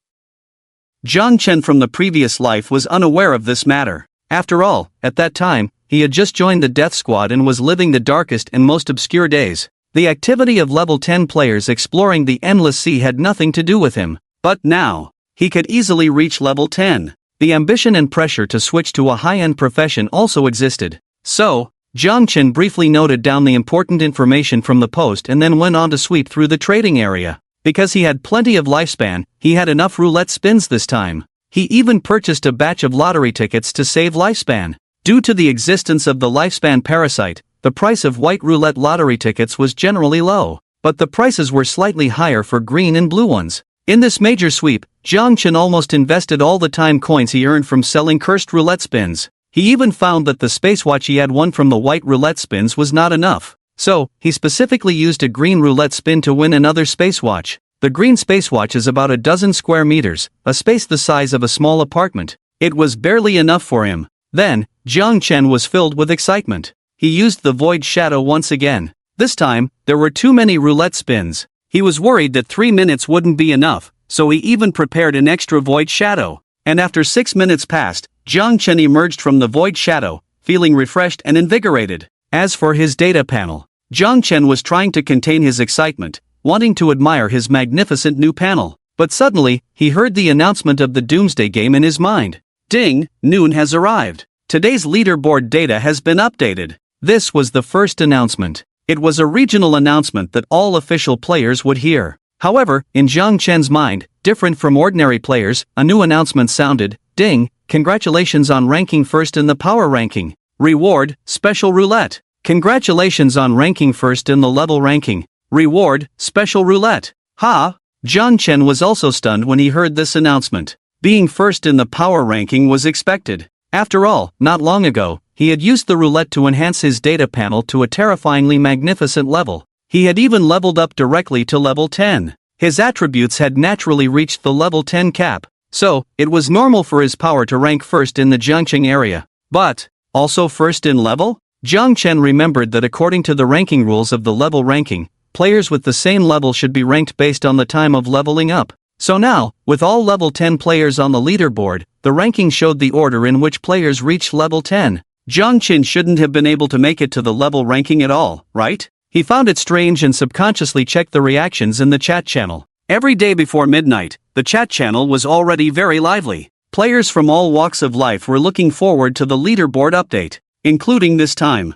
Jiang Chen from the previous life was unaware of this matter. After all, at that time, he had just joined the Death Squad and was living the darkest and most obscure days. The activity of level 10 players exploring the Endless Sea had nothing to do with him. But now, he could easily reach level 10. The ambition and pressure to switch to a high-end profession also existed. So, Jiang Chen briefly noted down the important information from the post and then went on to sweep through the trading area. Because he had plenty of lifespan, he had enough roulette spins this time. He even purchased a batch of lottery tickets to save lifespan. Due to the existence of the lifespan parasite, the price of white roulette lottery tickets was generally low, but the prices were slightly higher for green and blue ones. In this major sweep, Jiang Chen almost invested all the time coins he earned from selling cursed roulette spins. He even found that the space watch he had won from the white roulette spins was not enough. So, he specifically used a green roulette spin to win another space watch. The green space watch is about a dozen square meters, a space the size of a small apartment. It was barely enough for him. Then, Jiang Chen was filled with excitement. He used the Void Shadow once again. This time, there were too many roulette spins. He was worried that 3 minutes wouldn't be enough, so he even prepared an extra Void Shadow. And after 6 minutes passed, Jiang Chen emerged from the Void Shadow, feeling refreshed and invigorated. As for his data panel, Jiang Chen was trying to contain his excitement, wanting to admire his magnificent new panel. But suddenly, he heard the announcement of the Doomsday game in his mind. Ding, noon has arrived. Today's leaderboard data has been updated. This was the first announcement. It was a regional announcement that all official players would hear. However, in Jiang Chen's mind, different from ordinary players, a new announcement sounded. Ding, congratulations on ranking first in the power ranking. Reward, special roulette. Congratulations on ranking first in the level ranking. Reward, special roulette. Ha! Jiang Chen was also stunned when he heard this announcement. Being first in the power ranking was expected. After all, not long ago, he had used the roulette to enhance his data panel to a terrifyingly magnificent level. He had even leveled up directly to level 10. His attributes had naturally reached the level 10 cap, so it was normal for his power to rank first in the Jiangcheng area. But, also first in level? Jiang Chen remembered that according to the ranking rules of the level ranking, players with the same level should be ranked based on the time of leveling up. So now, with all level 10 players on the leaderboard, the ranking showed the order in which players reached level 10. Jiang Chen shouldn't have been able to make it to the level ranking at all, right? He found it strange and subconsciously checked the reactions in the chat channel. Every day before midnight, the chat channel was already very lively. Players from all walks of life were looking forward to the leaderboard update, including this time.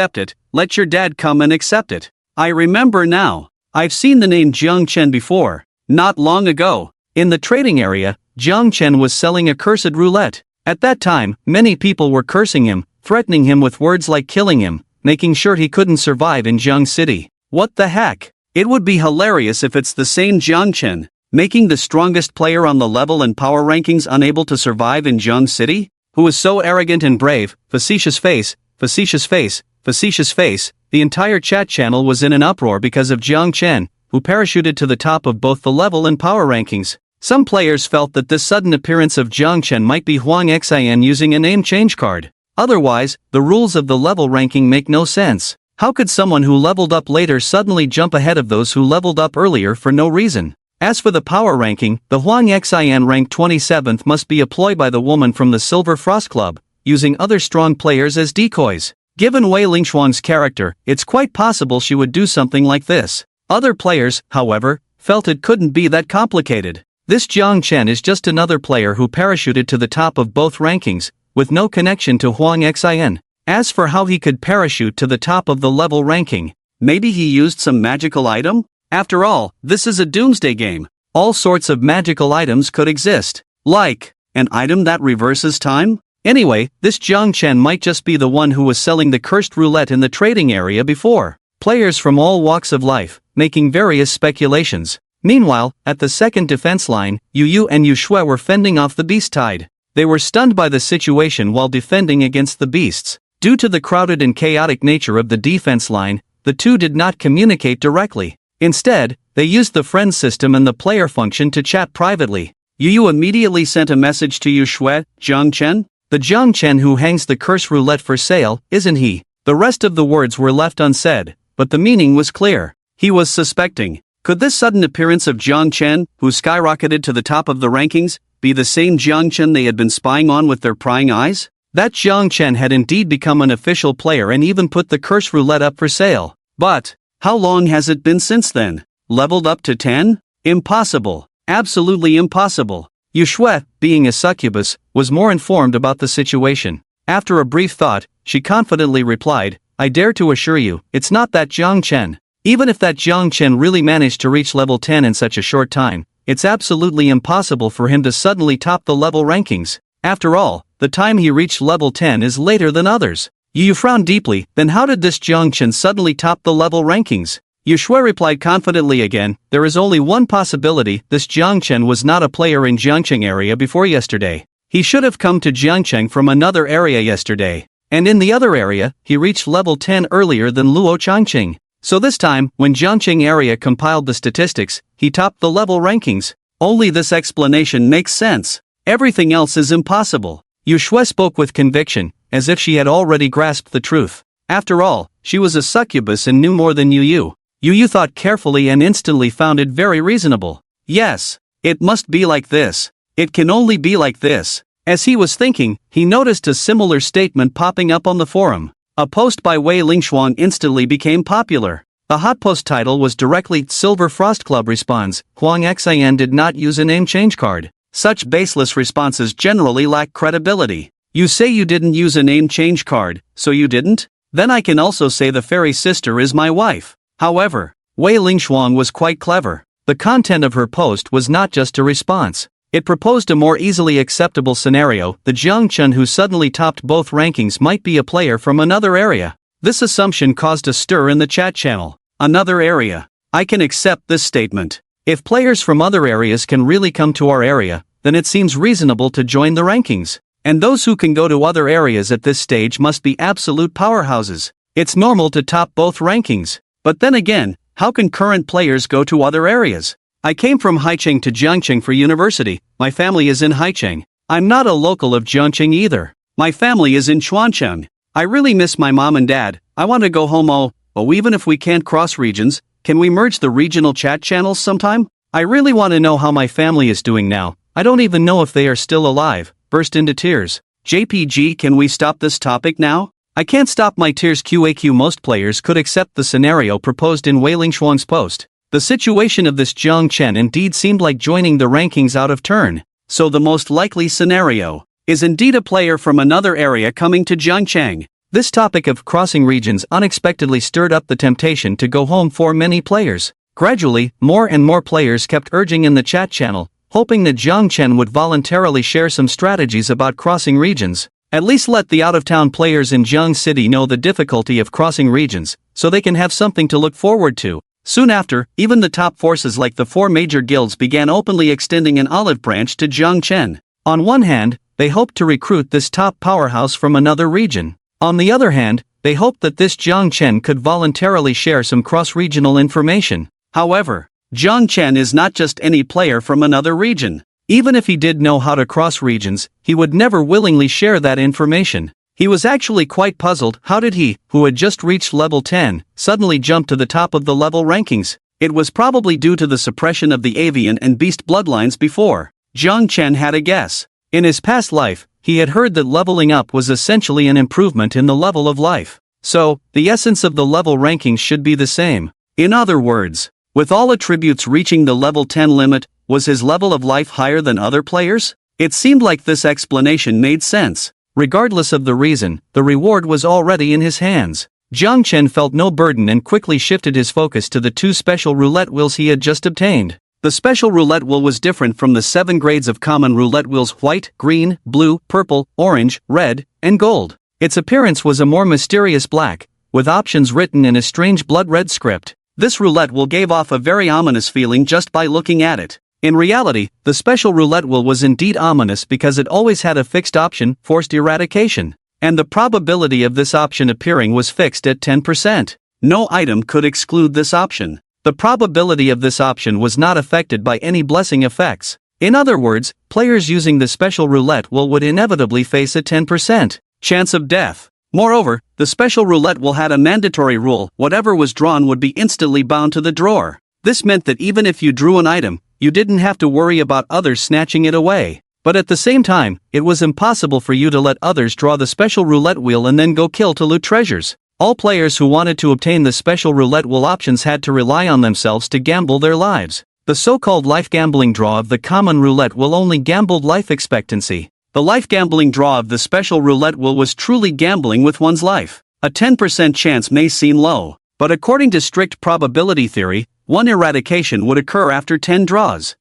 accept it, let your dad come and accept it. I remember now. I've seen the name Jiang Chen before. Not long ago. In the trading area, Jiang Chen was selling a cursed roulette. At that time, many people were cursing him, threatening him with words like killing him, making sure he couldn't survive in Jiang City. What the heck? It would be hilarious if it's the same Jiang Chen, making the strongest player on the level and power rankings unable to survive in Jiang City? Who is so arrogant and brave, facetious face, facetious face, facetious face. The entire chat channel was in an uproar because of Jiang Chen, who parachuted to the top of both the level and power rankings. Some players felt that this sudden appearance of Jiang Chen might be Huang Xian using a name change card. Otherwise, the rules of the level ranking make no sense. How could someone who leveled up later suddenly jump ahead of those who leveled up earlier for no reason? As for the power ranking, the Huang Xian ranked 27th must be a ploy by the woman from the Silver Frost Club, using other strong players as decoys. Given Wei Lingshuang's character, it's quite possible she would do something like this. Other players, however, felt it couldn't be that complicated. This Jiang Chen is just another player who parachuted to the top of both rankings, with no connection to Huang Xian. As for how he could parachute to the top of the level ranking, maybe he used some magical item? After all, this is a doomsday game. All sorts of magical items could exist. Like, an item that reverses time? Anyway, this Jiang Chen might just be the one who was selling the cursed roulette in the trading area before. Players from all walks of life, making various speculations. Meanwhile, at the second defense line, Yu Yu and Yu Shui were fending off the beast tide. They were stunned by the situation while defending against the beasts. Due to the crowded and chaotic nature of the defense line, the two did not communicate directly. Instead, they used the friend system and the player function to chat privately. Yu Yu immediately sent a message to Yu Shui, "Jiang Chen? The Jiang Chen who hangs the curse roulette for sale, isn't he?" The rest of the words were left unsaid, but the meaning was clear. He was suspecting. Could this sudden appearance of Jiang Chen, who skyrocketed to the top of the rankings, be the same Jiang Chen they had been spying on with their prying eyes? That Jiang Chen had indeed become an official player and even put the curse roulette up for sale. But how long has it been since then? Leveled up to 10? Impossible. Absolutely impossible. Yu Shui, being a succubus, was more informed about the situation. After a brief thought, she confidently replied, "I dare to assure you, it's not that Jiang Chen. Even if that Jiang Chen really managed to reach level 10 in such a short time, it's absolutely impossible for him to suddenly top the level rankings. After all, the time he reached level 10 is later than others." Yu frowned deeply. Then how did this Jiang Chen suddenly top the level rankings? Yu Shui replied confidently again, "There is only one possibility. This Jiang Chen was not a player in Jiangcheng area before yesterday. He should have come to Jiangcheng from another area yesterday. And in the other area, he reached level 10 earlier than Luo Changqing. So this time, when Jiangcheng area compiled the statistics, he topped the level rankings. Only this explanation makes sense. Everything else is impossible." Yu Shui spoke with conviction, as if she had already grasped the truth. After all, she was a succubus and knew more than Yu Yu. Yu Yu thought carefully and instantly found it very reasonable. Yes, it must be like this. It can only be like this. As he was thinking, he noticed a similar statement popping up on the forum. A post by Wei Lingshuang instantly became popular. The hot post title was directly "Silver Frost Club responds, Huang Xian did not use a name change card." Such baseless responses generally lack credibility. You say you didn't use a name change card, so you didn't? Then I can also say the fairy sister is my wife. However, Wei Lingshuang was quite clever. The content of her post was not just a response. It proposed a more easily acceptable scenario. The Jiang Chen who suddenly topped both rankings might be a player from another area. This assumption caused a stir in the chat channel. Another area. I can accept this statement. If players from other areas can really come to our area, then it seems reasonable to join the rankings. And those who can go to other areas at this stage must be absolute powerhouses. It's normal to top both rankings. But then again, how can current players go to other areas? I came from Haicheng to Jiangcheng for university. My family is in Haicheng. I'm not a local of Jiangcheng either. My family is in Chuancheng. I really miss my mom and dad. I want to go home. Oh, even if we can't cross regions, can we merge the regional chat channels sometime? I really want to know how my family is doing now. I don't even know if they are still alive. Burst into tears. JPG, can we stop this topic now? I can't stop my tears. QAQ. Most players could accept the scenario proposed in Wei Lingshuang's post. The situation of this Jiang Chen indeed seemed like joining the rankings out of turn. So the most likely scenario is indeed a player from another area coming to Jiangcheng. This topic of crossing regions unexpectedly stirred up the temptation to go home for many players. Gradually, more and more players kept urging in the chat channel, hoping that Jiang Chen would voluntarily share some strategies about crossing regions. At least let the out-of-town players in Jiang City know the difficulty of crossing regions, so they can have something to look forward to. Soon after, even the top forces like the four major guilds began openly extending an olive branch to Jiang Chen. On one hand, they hoped to recruit this top powerhouse from another region. On the other hand, they hoped that this Jiang Chen could voluntarily share some cross-regional information. However, Jiang Chen is not just any player from another region. Even if he did know how to cross regions, he would never willingly share that information. He was actually quite puzzled. How did he, who had just reached level 10, suddenly jump to the top of the level rankings? It was probably due to the suppression of the avian and beast bloodlines before. Jiang Chen had a guess. In his past life, he had heard that leveling up was essentially an improvement in the level of life. So, the essence of the level rankings should be the same. In other words, with all attributes reaching the level 10 limit, was his level of life higher than other players? It seemed like this explanation made sense. Regardless of the reason, the reward was already in his hands. Jiang Chen felt no burden and quickly shifted his focus to the 2 special roulette wheels he had just obtained. The special roulette wheel was different from the 7 grades of common roulette wheels: white, green, blue, purple, orange, red, and gold. Its appearance was a more mysterious black, with options written in a strange blood-red script. This roulette wheel gave off a very ominous feeling just by looking at it. In reality, the special roulette wheel was indeed ominous because it always had a fixed option, forced eradication. And the probability of this option appearing was fixed at 10%. No item could exclude this option. The probability of this option was not affected by any blessing effects. In other words, players using the special roulette wheel would inevitably face a 10% chance of death. Moreover, the special roulette wheel had a mandatory rule: whatever was drawn would be instantly bound to the drawer. This meant that even if you drew an item, you didn't have to worry about others snatching it away. But at the same time, it was impossible for you to let others draw the special roulette wheel and then go kill to loot treasures. All players who wanted to obtain the special roulette wheel options had to rely on themselves to gamble their lives. The so-called life gambling draw of the common roulette wheel only gambled life expectancy. The life gambling draw of the special roulette wheel was truly gambling with one's life. A 10% chance may seem low, but according to strict probability theory, one eradication would occur after 10 draws.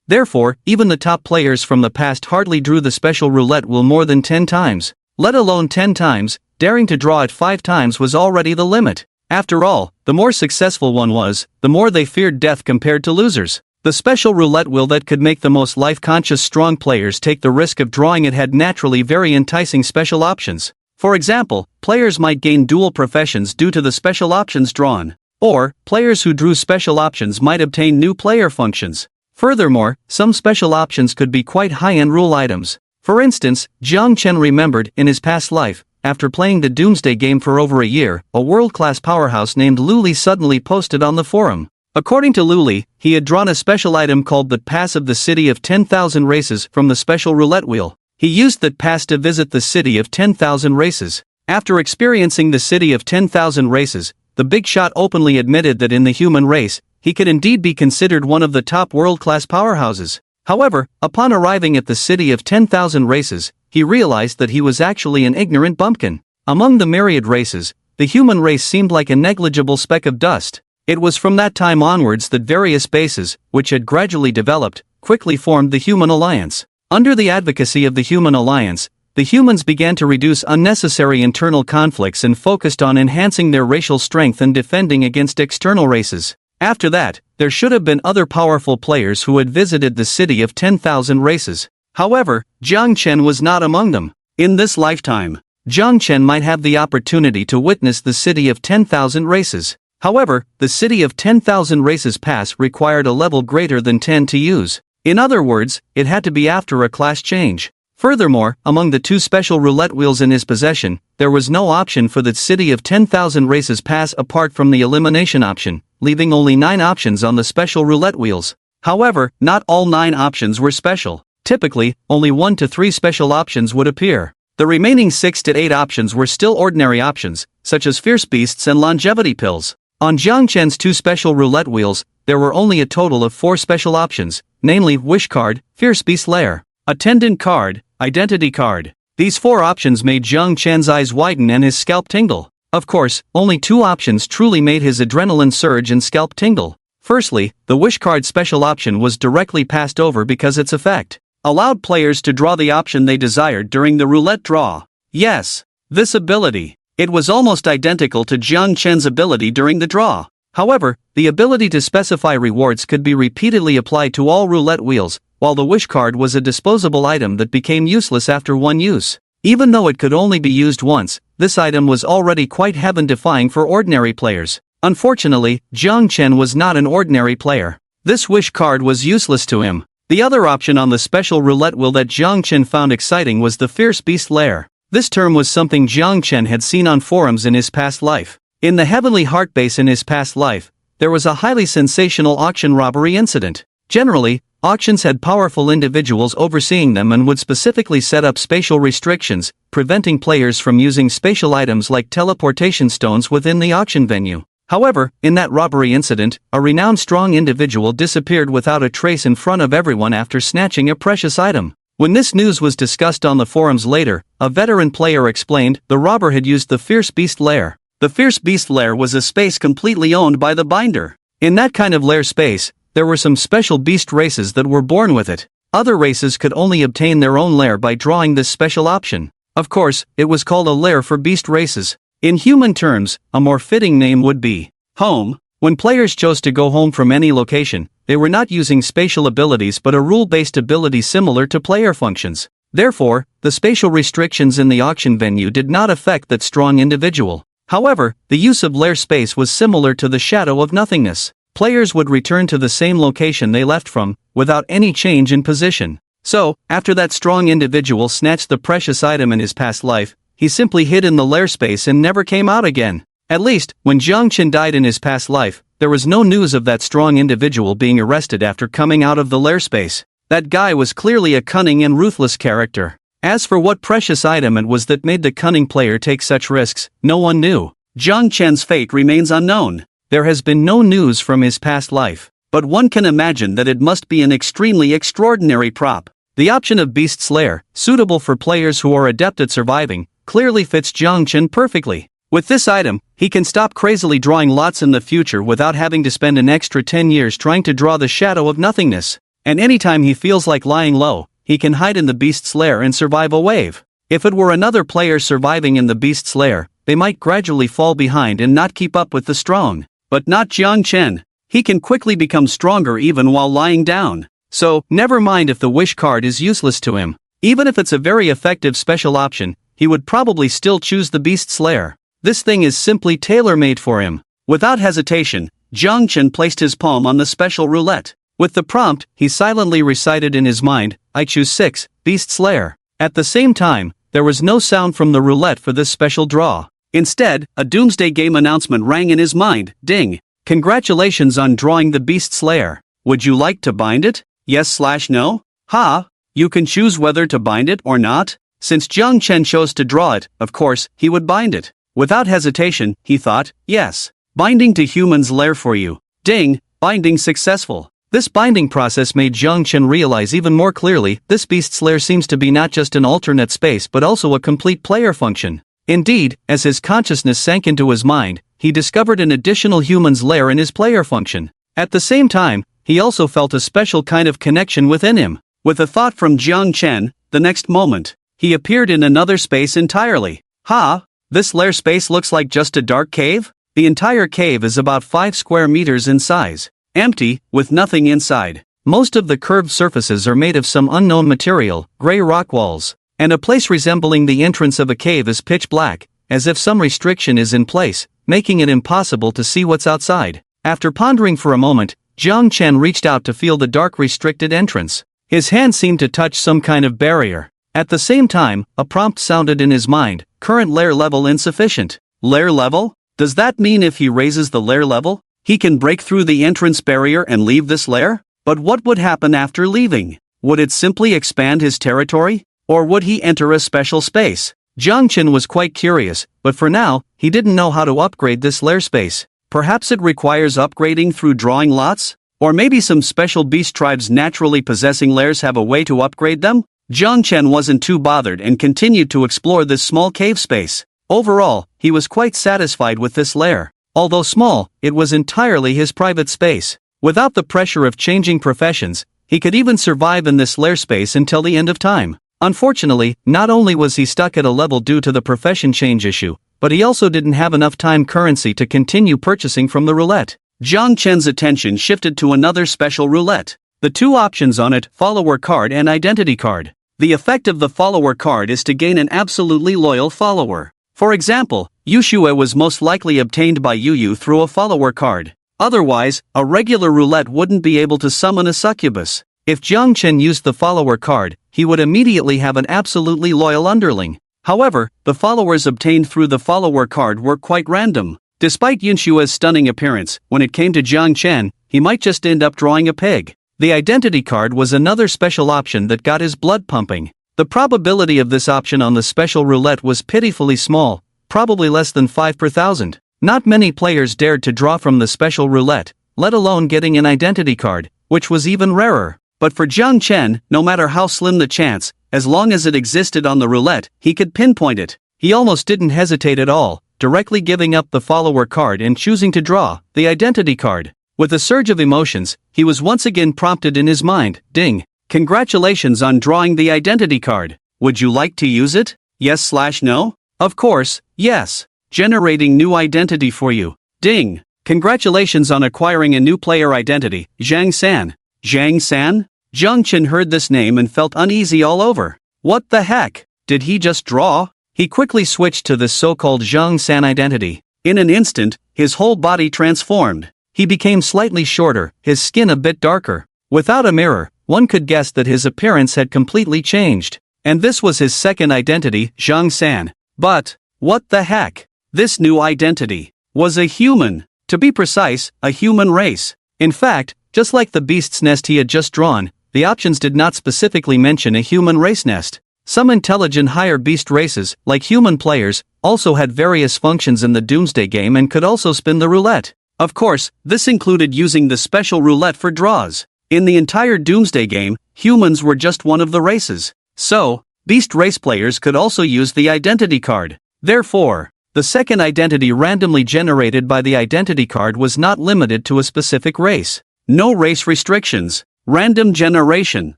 Therefore, even the top players from the past hardly drew the special roulette wheel more than 10 times. Let alone 10 times, daring to draw it 5 times was already the limit. After all, the more successful one was, the more they feared death compared to losers. The special roulette wheel that could make the most life-conscious strong players take the risk of drawing it had naturally very enticing special options. For example, players might gain dual professions due to the special options drawn. Or, players who drew special options might obtain new player functions. Furthermore, some special options could be quite high-end rule items. For instance, Jiang Chen remembered, in his past life, after playing the Doomsday game for over a year, a world-class powerhouse named Lu Li suddenly posted on the forum. According to Lu Li, he had drawn a special item called the Pass of the City of 10,000 Races from the special roulette wheel. He used that pass to visit the City of 10,000 Races. After experiencing the City of 10,000 Races, the big shot openly admitted that in the human race, he could indeed be considered one of the top world-class powerhouses. However, upon arriving at the City of 10,000 Races, he realized that he was actually an ignorant bumpkin. Among the myriad races, the human race seemed like a negligible speck of dust. It was from that time onwards that various bases, which had gradually developed, quickly formed the Human Alliance. Under the advocacy of the Human Alliance, the humans began to reduce unnecessary internal conflicts and focused on enhancing their racial strength and defending against external races. After that, there should have been other powerful players who had visited the City of 10,000 Races. However, Jiang Chen was not among them. In this lifetime, Jiang Chen might have the opportunity to witness the City of 10,000 Races. However, the City of 10,000 Races pass required a level greater than 10 to use. In other words, it had to be after a class change. Furthermore, among the 2 special roulette wheels in his possession, there was no option for the City of 10,000 Races pass apart from the elimination option, leaving only 9 options on the special roulette wheels. However, not all 9 options were special. Typically, only 1 to 3 special options would appear. The remaining 6 to 8 options were still ordinary options, such as Fierce Beasts and Longevity Pills. On Jiang Chen's 2 special roulette wheels, there were only a total of 4 special options, namely Wish Card, Fierce Beast Lair, Attendant Card, Identity Card. These 4 options made Jiang Chen's eyes widen and his scalp tingle. Of course, only 2 options truly made his adrenaline surge and scalp tingle. Firstly, the Wish Card special option was directly passed over because its effect allowed players to draw the option they desired during the roulette draw. Yes, this ability. It was almost identical to Jiang Chen's ability during the draw. However, the ability to specify rewards could be repeatedly applied to all roulette wheels, while the Wish Card was a disposable item that became useless after one use. Even though it could only be used once, this item was already quite heaven-defying for ordinary players. Unfortunately, Jiang Chen was not an ordinary player. This Wish Card was useless to him. The other option on the special roulette wheel that Jiang Chen found exciting was the Fierce Beast Lair. This term was something Jiang Chen had seen on forums in his past life. In the Heavenly Heart base in his past life, there was a highly sensational auction robbery incident. Generally, auctions had powerful individuals overseeing them and would specifically set up spatial restrictions, preventing players from using spatial items like teleportation stones within the auction venue. However, in that robbery incident, a renowned strong individual disappeared without a trace in front of everyone after snatching a precious item. When this news was discussed on the forums later, a veteran player explained the robber had used the Fierce Beast Lair. The Fierce Beast Lair was a space completely owned by the binder. In that kind of lair space, there were some special beast races that were born with it. Other races could only obtain their own lair by drawing this special option. Of course, it was called a lair for beast races. In human terms, a more fitting name would be home. When players chose to go home from any location, they were not using spatial abilities but a rule-based ability similar to player functions. Therefore, the spatial restrictions in the auction venue did not affect that strong individual. However, the use of lair space was similar to the shadow of nothingness. Players would return to the same location they left from, without any change in position. So, after that strong individual snatched the precious item in his past life, he simply hid in the lair space and never came out again. At least, when Jiang Chen died in his past life, there was no news of that strong individual being arrested after coming out of the lair space. That guy was clearly a cunning and ruthless character. As for what precious item it was that made the cunning player take such risks, no one knew. Jiang Chen's fate remains unknown. There has been no news from his past life, but one can imagine that it must be an extremely extraordinary prop. The option of Beast's Lair, suitable for players who are adept at surviving, clearly fits Jiang Chen perfectly. With this item, he can stop crazily drawing lots in the future without having to spend an extra 10 years trying to draw the shadow of nothingness. And anytime he feels like lying low, he can hide in the Beast's Lair and survive a wave. If it were another player surviving in the Beast's Lair, they might gradually fall behind and not keep up with the strong. But not Jiang Chen. He can quickly become stronger even while lying down. So, never mind if the wish card is useless to him. Even if it's a very effective special option, he would probably still choose the Beast's Lair. This thing is simply tailor-made for him. Without hesitation, Jiang Chen placed his palm on the special roulette. With the prompt, he silently recited in his mind, "I choose 6, Beast's Lair." At the same time, there was no sound from the roulette for this special draw. Instead, a Doomsday Game announcement rang in his mind, ding. Congratulations on drawing the Beast's Lair. Would you like to bind it? Yes/no? Ha! You can choose whether to bind it or not. Since Jiang Chen chose to draw it, of course, he would bind it. Without hesitation, he thought, yes. Binding to human's lair for you. Ding, binding successful. This binding process made Jiang Chen realize even more clearly, this Beast's Lair seems to be not just an alternate space but also a complete player function. Indeed, as his consciousness sank into his mind, he discovered an additional human's lair in his player function. At the same time, he also felt a special kind of connection within him. With a thought from Jiang Chen, the next moment, he appeared in another space entirely. Ha! This lair space looks like just a dark cave? The entire cave is about 5 square meters in size. Empty, with nothing inside. Most of the curved surfaces are made of some unknown material, gray rock walls. And a place resembling the entrance of a cave is pitch black, as if some restriction is in place, making it impossible to see what's outside. After pondering for a moment, Jiang Chen reached out to feel the dark restricted entrance. His hand seemed to touch some kind of barrier. At the same time, a prompt sounded in his mind, current lair level insufficient. Lair level? Does that mean if he raises the lair level, he can break through the entrance barrier and leave this lair? But what would happen after leaving? Would it simply expand his territory? Or would he enter a special space? Jiang Chen was quite curious, but for now, he didn't know how to upgrade this lair space. Perhaps it requires upgrading through drawing lots? Or maybe some special beast tribes naturally possessing lairs have a way to upgrade them? Jiang Chen wasn't too bothered and continued to explore this small cave space. Overall, he was quite satisfied with this lair. Although small, it was entirely his private space. Without the pressure of changing professions, he could even survive in this lair space until the end of time. Unfortunately, not only was he stuck at a level due to the profession change issue, but he also didn't have enough time currency to continue purchasing from the roulette. Jiang Chen's attention shifted to another special roulette. The two options on it, follower card and identity card. The effect of the follower card is to gain an absolutely loyal follower. For example, Yushue was most likely obtained by Yu through a follower card. Otherwise, a regular roulette wouldn't be able to summon a succubus. If Jiang Chen used the follower card, he would immediately have an absolutely loyal underling. However, the followers obtained through the follower card were quite random. Despite Yunshue's stunning appearance, when it came to Jiang Chen, he might just end up drawing a pig. The identity card was another special option that got his blood pumping. The probability of this option on the special roulette was pitifully small, probably less than 5 per thousand. Not many players dared to draw from the special roulette, let alone getting an identity card, which was even rarer. But for Jiang Chen, no matter how slim the chance, as long as it existed on the roulette, he could pinpoint it. He almost didn't hesitate at all, directly giving up the follower card and choosing to draw the identity card. With a surge of emotions, he was once again prompted in his mind, ding. Congratulations on drawing the identity card. Would you like to use it? Yes/no? Of course, yes. Generating new identity for you. Ding! Congratulations on acquiring a new player identity, Zhang San. Zhang San? Zhang Chen heard this name and felt uneasy all over. What the heck? Did he just draw? He quickly switched to this so-called Zhang San identity. In an instant, his whole body transformed. He became slightly shorter, his skin a bit darker. Without a mirror, one could guess that his appearance had completely changed. And this was his second identity, Zhang San. But, what the heck? This new identity was a human. To be precise, a human race. In fact, just like the beast's nest he had just drawn, the options did not specifically mention a human race nest. Some intelligent higher beast races, like human players, also had various functions in the Doomsday game and could also spin the roulette. Of course, this included using the special roulette for draws. In the entire Doomsday game, humans were just one of the races. So, beast race players could also use the identity card. Therefore, the second identity randomly generated by the identity card was not limited to a specific race. No race restrictions. Random generation.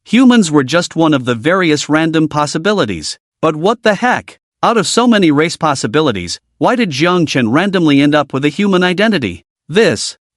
Humans were just one of the various random possibilities. But what the heck? Out of so many race possibilities, why did Zhang Chen randomly end up with a human identity?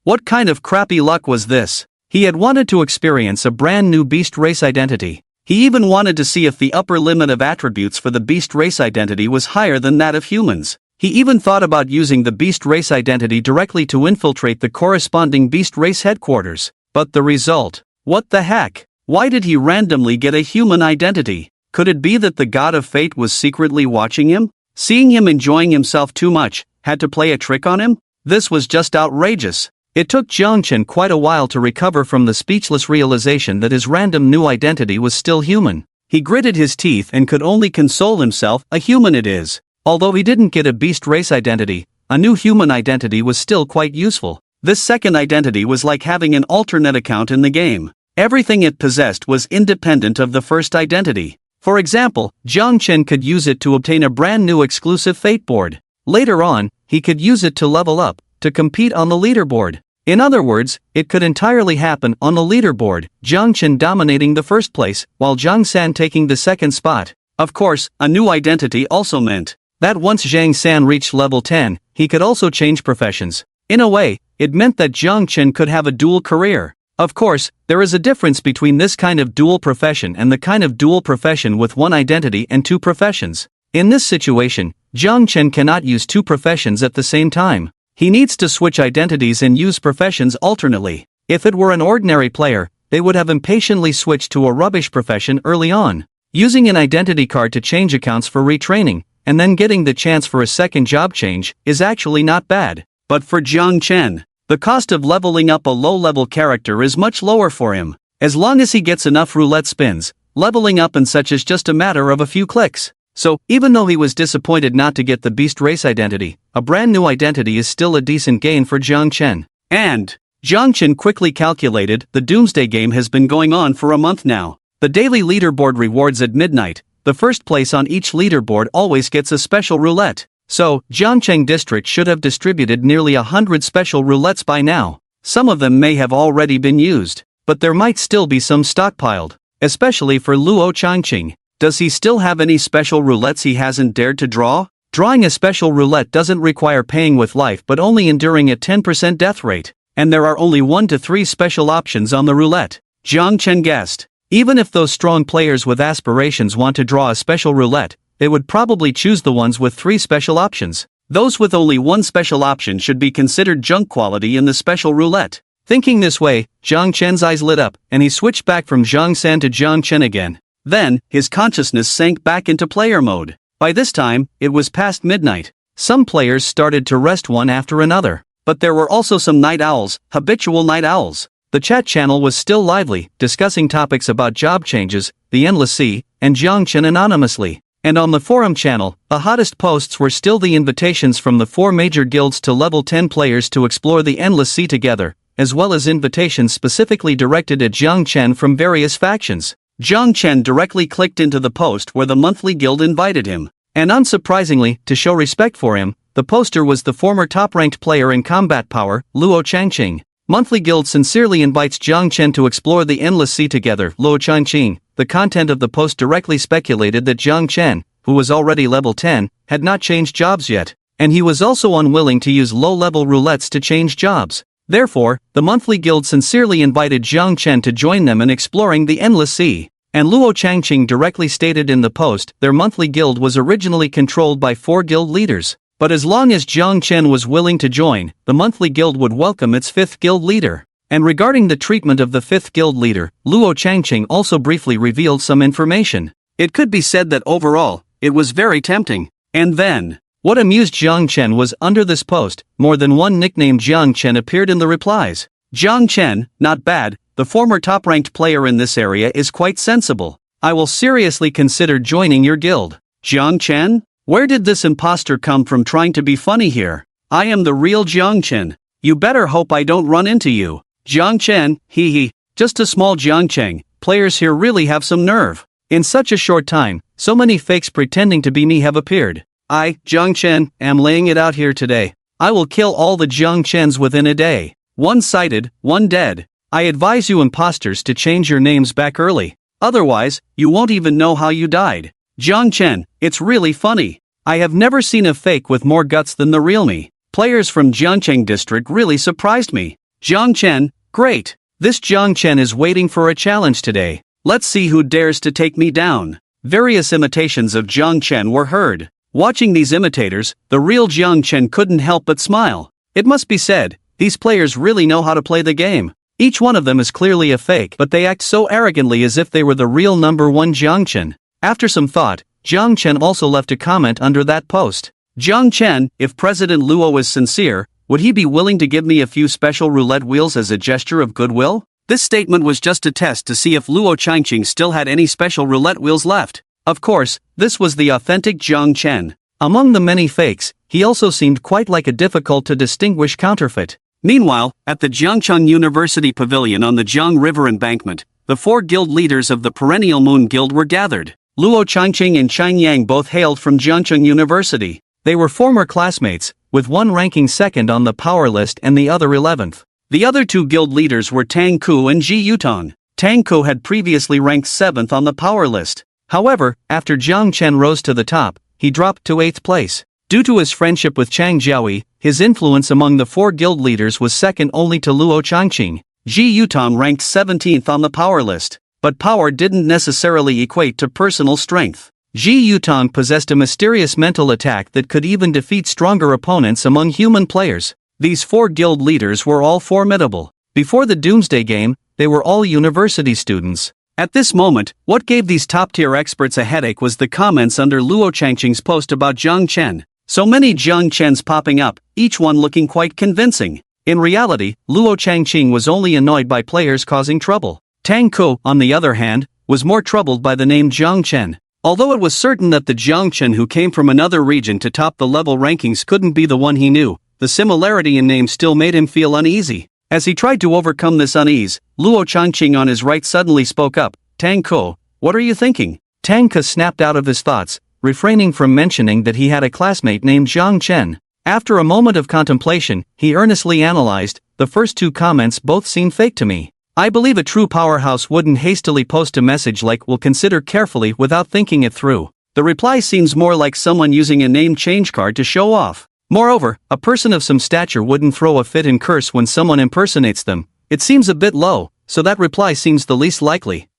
What kind of crappy luck was this? He had wanted to experience a brand new beast race identity. He even wanted to see if the upper limit of attributes for the beast race identity was higher than that of humans. He even thought about using the beast race identity directly to infiltrate the corresponding beast race headquarters. But the result? What the heck? Why did he randomly get a human identity? Could it be that the god of fate was secretly watching him? Seeing him enjoying himself too much, had to play a trick on him? This was just outrageous. It took Zhang Chen quite a while to recover from the speechless realization that his random new identity was still human. He gritted his teeth and could only console himself, a human it is. Although he didn't get a beast race identity, a new human identity was still quite useful. This second identity was like having an alternate account in the game. Everything it possessed was independent of the first identity. For example, Zhang Chen could use it to obtain a brand new exclusive fate board. Later on, he could use it to level up, to compete on the leaderboard. In other words, it could entirely happen on the leaderboard, Zhang Chen dominating the first place, while Zhang San taking the second spot. Of course, a new identity also meant that once Zhang San reached level 10, he could also change professions. In a way, it meant that Zhang Chen could have a dual career. Of course, there is a difference between this kind of dual profession and the kind of dual profession with one identity and two professions. In this situation, Zhang Chen cannot use two professions at the same time. He needs to switch identities and use professions alternately. If it were an ordinary player, they would have impatiently switched to a rubbish profession early on. Using an identity card to change accounts for retraining, and then getting the chance for a second job change, is actually not bad. But for Zhang Chen, the cost of leveling up a low-level character is much lower for him. As long as he gets enough roulette spins, leveling up and such is just a matter of a few clicks. So, even though he was disappointed not to get the beast race identity, a brand new identity is still a decent gain for Zhang Chen. And Zhang Chen quickly calculated, the Doomsday game has been going on for a month now. The daily leaderboard rewards at midnight. The first place on each leaderboard always gets a special roulette. So, Jiangcheng District should have distributed nearly 100 special roulettes by now. Some of them may have already been used, but there might still be some stockpiled, especially for Luo Changqing. Does he still have any special roulettes he hasn't dared to draw? Drawing a special roulette doesn't require paying with life but only enduring a 10% death rate, and there are only 1 to 3 special options on the roulette. Zhang Chen guessed. Even if those strong players with aspirations want to draw a special roulette, they would probably choose the ones with 3 special options. Those with only 1 special option should be considered junk quality in the special roulette. Thinking this way, Zhang Chen's eyes lit up, and he switched back from Zhang San to Zhang Chen again. Then, his consciousness sank back into player mode. By this time, it was past midnight. Some players started to rest one after another. But there were also some night owls, habitual night owls. The chat channel was still lively, discussing topics about job changes, the Endless Sea, and Zhang Chen anonymously. And on the forum channel, the hottest posts were still the invitations from the 4 major guilds to level 10 players to explore the Endless Sea together, as well as invitations specifically directed at Zhang Chen from various factions. Zhang Chen directly clicked into the post where the monthly guild invited him. And unsurprisingly, to show respect for him, the poster was the former top-ranked player in combat power, Luo Changqing. Monthly Guild sincerely invites Zhang Chen to explore the Endless Sea together, Luo Changqing. The content of the post directly speculated that Zhang Chen, who was already level 10, had not changed jobs yet, and he was also unwilling to use low-level roulettes to change jobs. Therefore, the monthly guild sincerely invited Jiang Chen to join them in exploring the endless sea. And Luo Changqing directly stated in the post their monthly guild was originally controlled by 4 guild leaders. But as long as Jiang Chen was willing to join, the monthly guild would welcome its 5th guild leader. And regarding the treatment of the 5th guild leader, Luo Changqing also briefly revealed some information. It could be said that overall, it was very tempting. And then, what amused Jiang Chen was under this post, more than one nickname Jiang Chen appeared in the replies. Jiang Chen, not bad, the former top-ranked player in this area is quite sensible. I will seriously consider joining your guild. Jiang Chen? Where did this imposter come from trying to be funny here? I am the real Jiang Chen. You better hope I don't run into you. Jiang Chen, hee hee, just a small Jiang Chen. Players here really have some nerve. In such a short time, so many fakes pretending to be me have appeared. I, Jiang Chen, am laying it out here today. I will kill all the Jiang Chens within a day. One sighted, one dead. I advise you imposters to change your names back early. Otherwise, you won't even know how you died. Jiang Chen, it's really funny. I have never seen a fake with more guts than the real me. Players from Jiangcheng district really surprised me. Jiang Chen, great. This Jiang Chen is waiting for a challenge today. Let's see who dares to take me down. Various imitations of Jiang Chen were heard. Watching these imitators, the real Jiang Chen couldn't help but smile. It must be said, these players really know how to play the game. Each one of them is clearly a fake, but they act so arrogantly as if they were the real number 1 Jiang Chen. After some thought, Jiang Chen also left a comment under that post. Jiang Chen, if President Luo is sincere, would he be willing to give me a few special roulette wheels as a gesture of goodwill? This statement was just a test to see if Luo Changqing still had any special roulette wheels left. Of course, this was the authentic Jiang Chen. Among the many fakes, he also seemed quite like a difficult to distinguish counterfeit. Meanwhile, at the Jiangcheng University Pavilion on the Jiang River embankment, the 4 guild leaders of the Perennial Moon Guild were gathered. Luo Changqing and Chang Yang both hailed from Jiangcheng University. They were former classmates, with one ranking 2nd on the power list and the other 11th. The other 2 guild leaders were Tang Ku and Ji Yutong. Tang Ku had previously ranked 7th on the power list. However, after Jiang Chen rose to the top, he dropped to 8th place. Due to his friendship with Chang Jiaoyi, his influence among the 4 guild leaders was second only to Luo Changqing. Ji Yutong ranked 17th on the power list. But power didn't necessarily equate to personal strength. Ji Yutong possessed a mysterious mental attack that could even defeat stronger opponents among human players. These 4 guild leaders were all formidable. Before the Doomsday Game, they were all university students. At this moment, what gave these top-tier experts a headache was the comments under Luo Changqing's post about Jiang Chen. So many Jiang Chens popping up, each one looking quite convincing. In reality, Luo Changqing was only annoyed by players causing trouble. Tang Ku, on the other hand, was more troubled by the name Jiang Chen. Although it was certain that the Jiang Chen who came from another region to top the level rankings couldn't be the one he knew, the similarity in name still made him feel uneasy. As he tried to overcome this unease, Luo Changqing on his right suddenly spoke up. Tang Ku, what are you thinking? Tang Ku snapped out of his thoughts, refraining from mentioning that he had a classmate named Jiang Chen. After a moment of contemplation, he earnestly analyzed, the first 2 comments both seem fake to me. I believe a true powerhouse wouldn't hastily post a message like "will consider carefully" without thinking it through. The reply seems more like someone using a name change card to show off. Moreover, a person of some stature wouldn't throw a fit and curse when someone impersonates them. It seems a bit low, so that reply seems the least likely.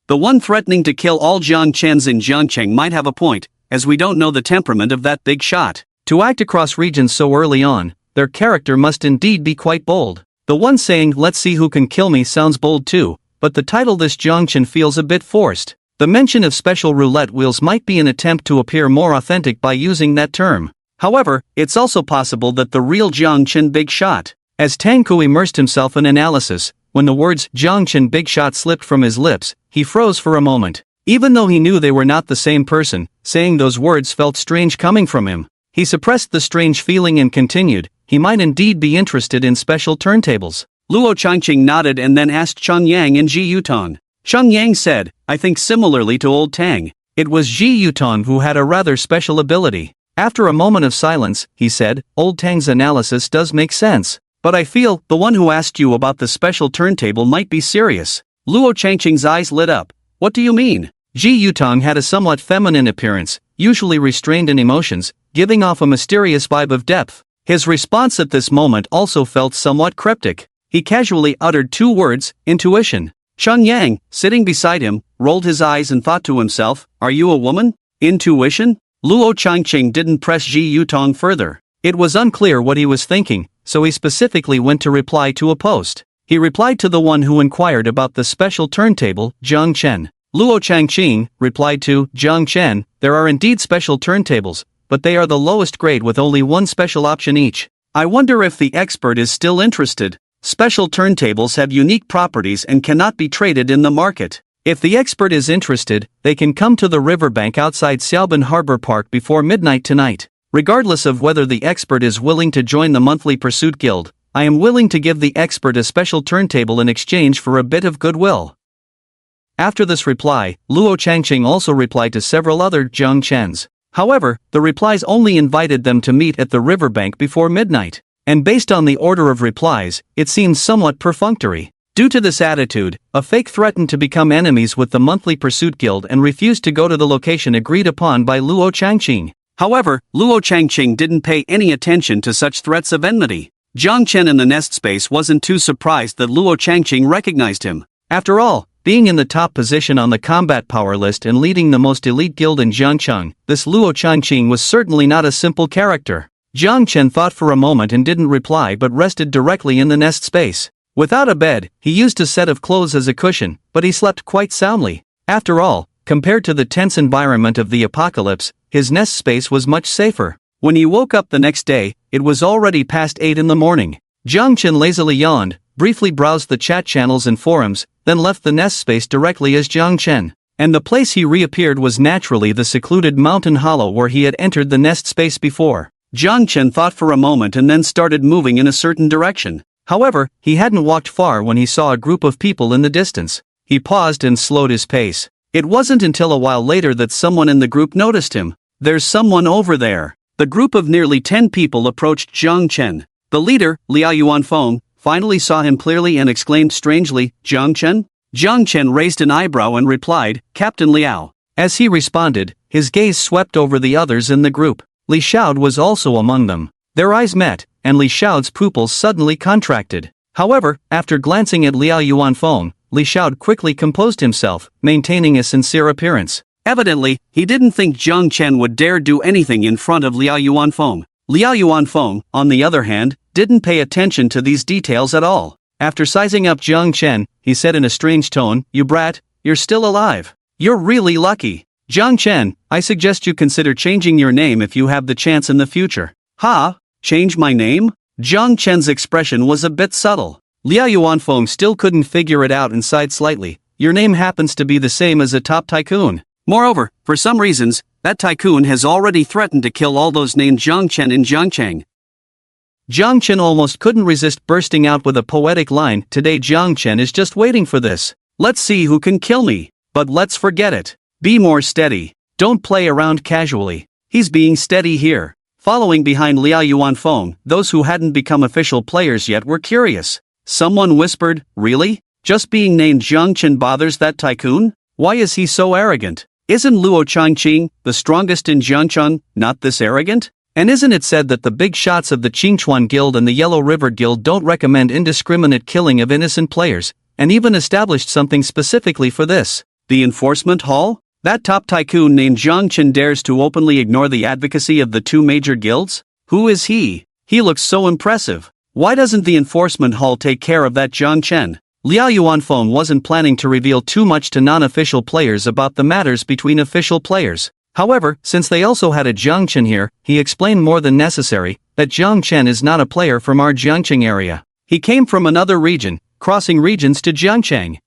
The one threatening to kill all Jiang Chens in Jiangcheng might have a point, as we don't know the temperament of that big shot. To act across regions so early on, their character must indeed be quite bold. The one saying "let's see who can kill me" sounds bold too, but the title "this Jiang Chen" feels a bit forced. The mention of special roulette wheels might be an attempt to appear more authentic by using that term. However, it's also possible that the real Jiang Chen big shot. As Tang Ku immersed himself in analysis, when the words "Jiang Chen big shot" slipped from his lips, he froze for a moment. Even though he knew they were not the same person, saying those words felt strange coming from him. He suppressed the strange feeling and continued, he might indeed be interested in special turntables. Luo Changqing nodded and then asked Chang Yang and Ji Yutong. Chang Yang said, I think similarly to old Tang. It was Ji Yutong who had a rather special ability. After a moment of silence, he said, old Tang's analysis does make sense. But I feel, the one who asked you about the special turntable might be serious. Luo Changqing's eyes lit up. What do you mean? Ji Yutong had a somewhat feminine appearance, usually restrained in emotions, giving off a mysterious vibe of depth. His response at this moment also felt somewhat cryptic. He casually uttered two words, intuition. Cheng Yang, sitting beside him, rolled his eyes and thought to himself, are you a woman? Intuition? Luo Changqing didn't press Ji Yutong further. It was unclear what he was thinking, so he specifically went to reply to a post. He replied to the one who inquired about the special turntable, Zhang Chen. Luo Changqing replied to Zhang Chen, there are indeed special turntables, but they are the lowest grade with only one special option each. I wonder if the expert is still interested. Special turntables have unique properties and cannot be traded in the market. If the expert is interested, they can come to the riverbank outside Xiaobin Harbor Park before midnight tonight. Regardless of whether the expert is willing to join the monthly pursuit guild, I am willing to give the expert a special turntable in exchange for a bit of goodwill. After this reply, Luo Changqing also replied to several other Zhang Chens. However, the replies only invited them to meet at the riverbank before midnight. And based on the order of replies, it seems somewhat perfunctory. Due to this attitude, a fake threatened to become enemies with the monthly pursuit guild and refused to go to the location agreed upon by Luo Changqing. However, Luo Changqing didn't pay any attention to such threats of enmity. Zhang Chen in the nest space wasn't too surprised that Luo Changqing recognized him. After all, being in the top position on the combat power list and leading the most elite guild in Jiangcheng, this Luo Changqing was certainly not a simple character. Zhang Chen thought for a moment and didn't reply but rested directly in the nest space. Without a bed, he used a set of clothes as a cushion, but he slept quite soundly. After all, compared to the tense environment of the apocalypse, his nest space was much safer. When he woke up the next day, it was already past 8 in the morning. Zhang Chen lazily yawned, briefly browsed the chat channels and forums, then left the nest space directly as Zhang Chen. And the place he reappeared was naturally the secluded mountain hollow where he had entered the nest space before. Zhang Chen thought for a moment and then started moving in a certain direction. However, he hadn't walked far when he saw a group of people in the distance. He paused and slowed his pace. It wasn't until a while later that someone in the group noticed him. There's someone over there. The group of nearly 10 people approached Zhang Chen. The leader, Liao Yuanfeng, finally saw him clearly and exclaimed strangely, Zhang Chen? Zhang Chen raised an eyebrow and replied, Captain Liao. As he responded, his gaze swept over the others in the group. Li Xiao was also among them. Their eyes met, and Li Xiao's pupils suddenly contracted. However, after glancing at Liao Yuanfeng, Li Xiao quickly composed himself, maintaining a sincere appearance. Evidently, he didn't think Zhang Chen would dare do anything in front of Liao Yuanfeng. Liao Yuanfeng, on the other hand, didn't pay attention to these details at all. After sizing up Zhang Chen, he said in a strange tone, You brat, you're still alive. You're really lucky. Zhang Chen, I suggest you consider changing your name if you have the chance in the future. Ha? Change my name? Zhang Chen's expression was a bit subtle. Liao Yuanfeng still couldn't figure it out and sighed slightly. Your name happens to be the same as a top tycoon. Moreover, for some reasons, that tycoon has already threatened to kill all those named Zhang Chen in Jiangcheng. Zhang Chen almost couldn't resist bursting out with a poetic line, Today Zhang Chen is just waiting for this. Let's see who can kill me. But let's forget it. Be more steady. Don't play around casually. He's being steady here. Following behind Liao Yuanfeng, those who hadn't become official players yet were curious. Someone whispered, Really? Just being named Zhang Chen bothers that tycoon? Why is he so arrogant? Isn't Luo Changqing, the strongest in Jiangcheng, not this arrogant? And isn't it said that the big shots of the Qingchuan Guild and the Yellow River Guild don't recommend indiscriminate killing of innocent players, and even established something specifically for this? The enforcement hall? That top tycoon named Zhang Chen dares to openly ignore the advocacy of the two major guilds? Who is he? He looks so impressive. Why doesn't the enforcement hall take care of that Zhang Chen? Liao Yuanfeng wasn't planning to reveal too much to non-official players about the matters between official players. However, since they also had a Zhang Chen here, he explained more than necessary, that Zhang Chen is not a player from our Jiangcheng area. He came from another region, crossing regions to Jiangcheng.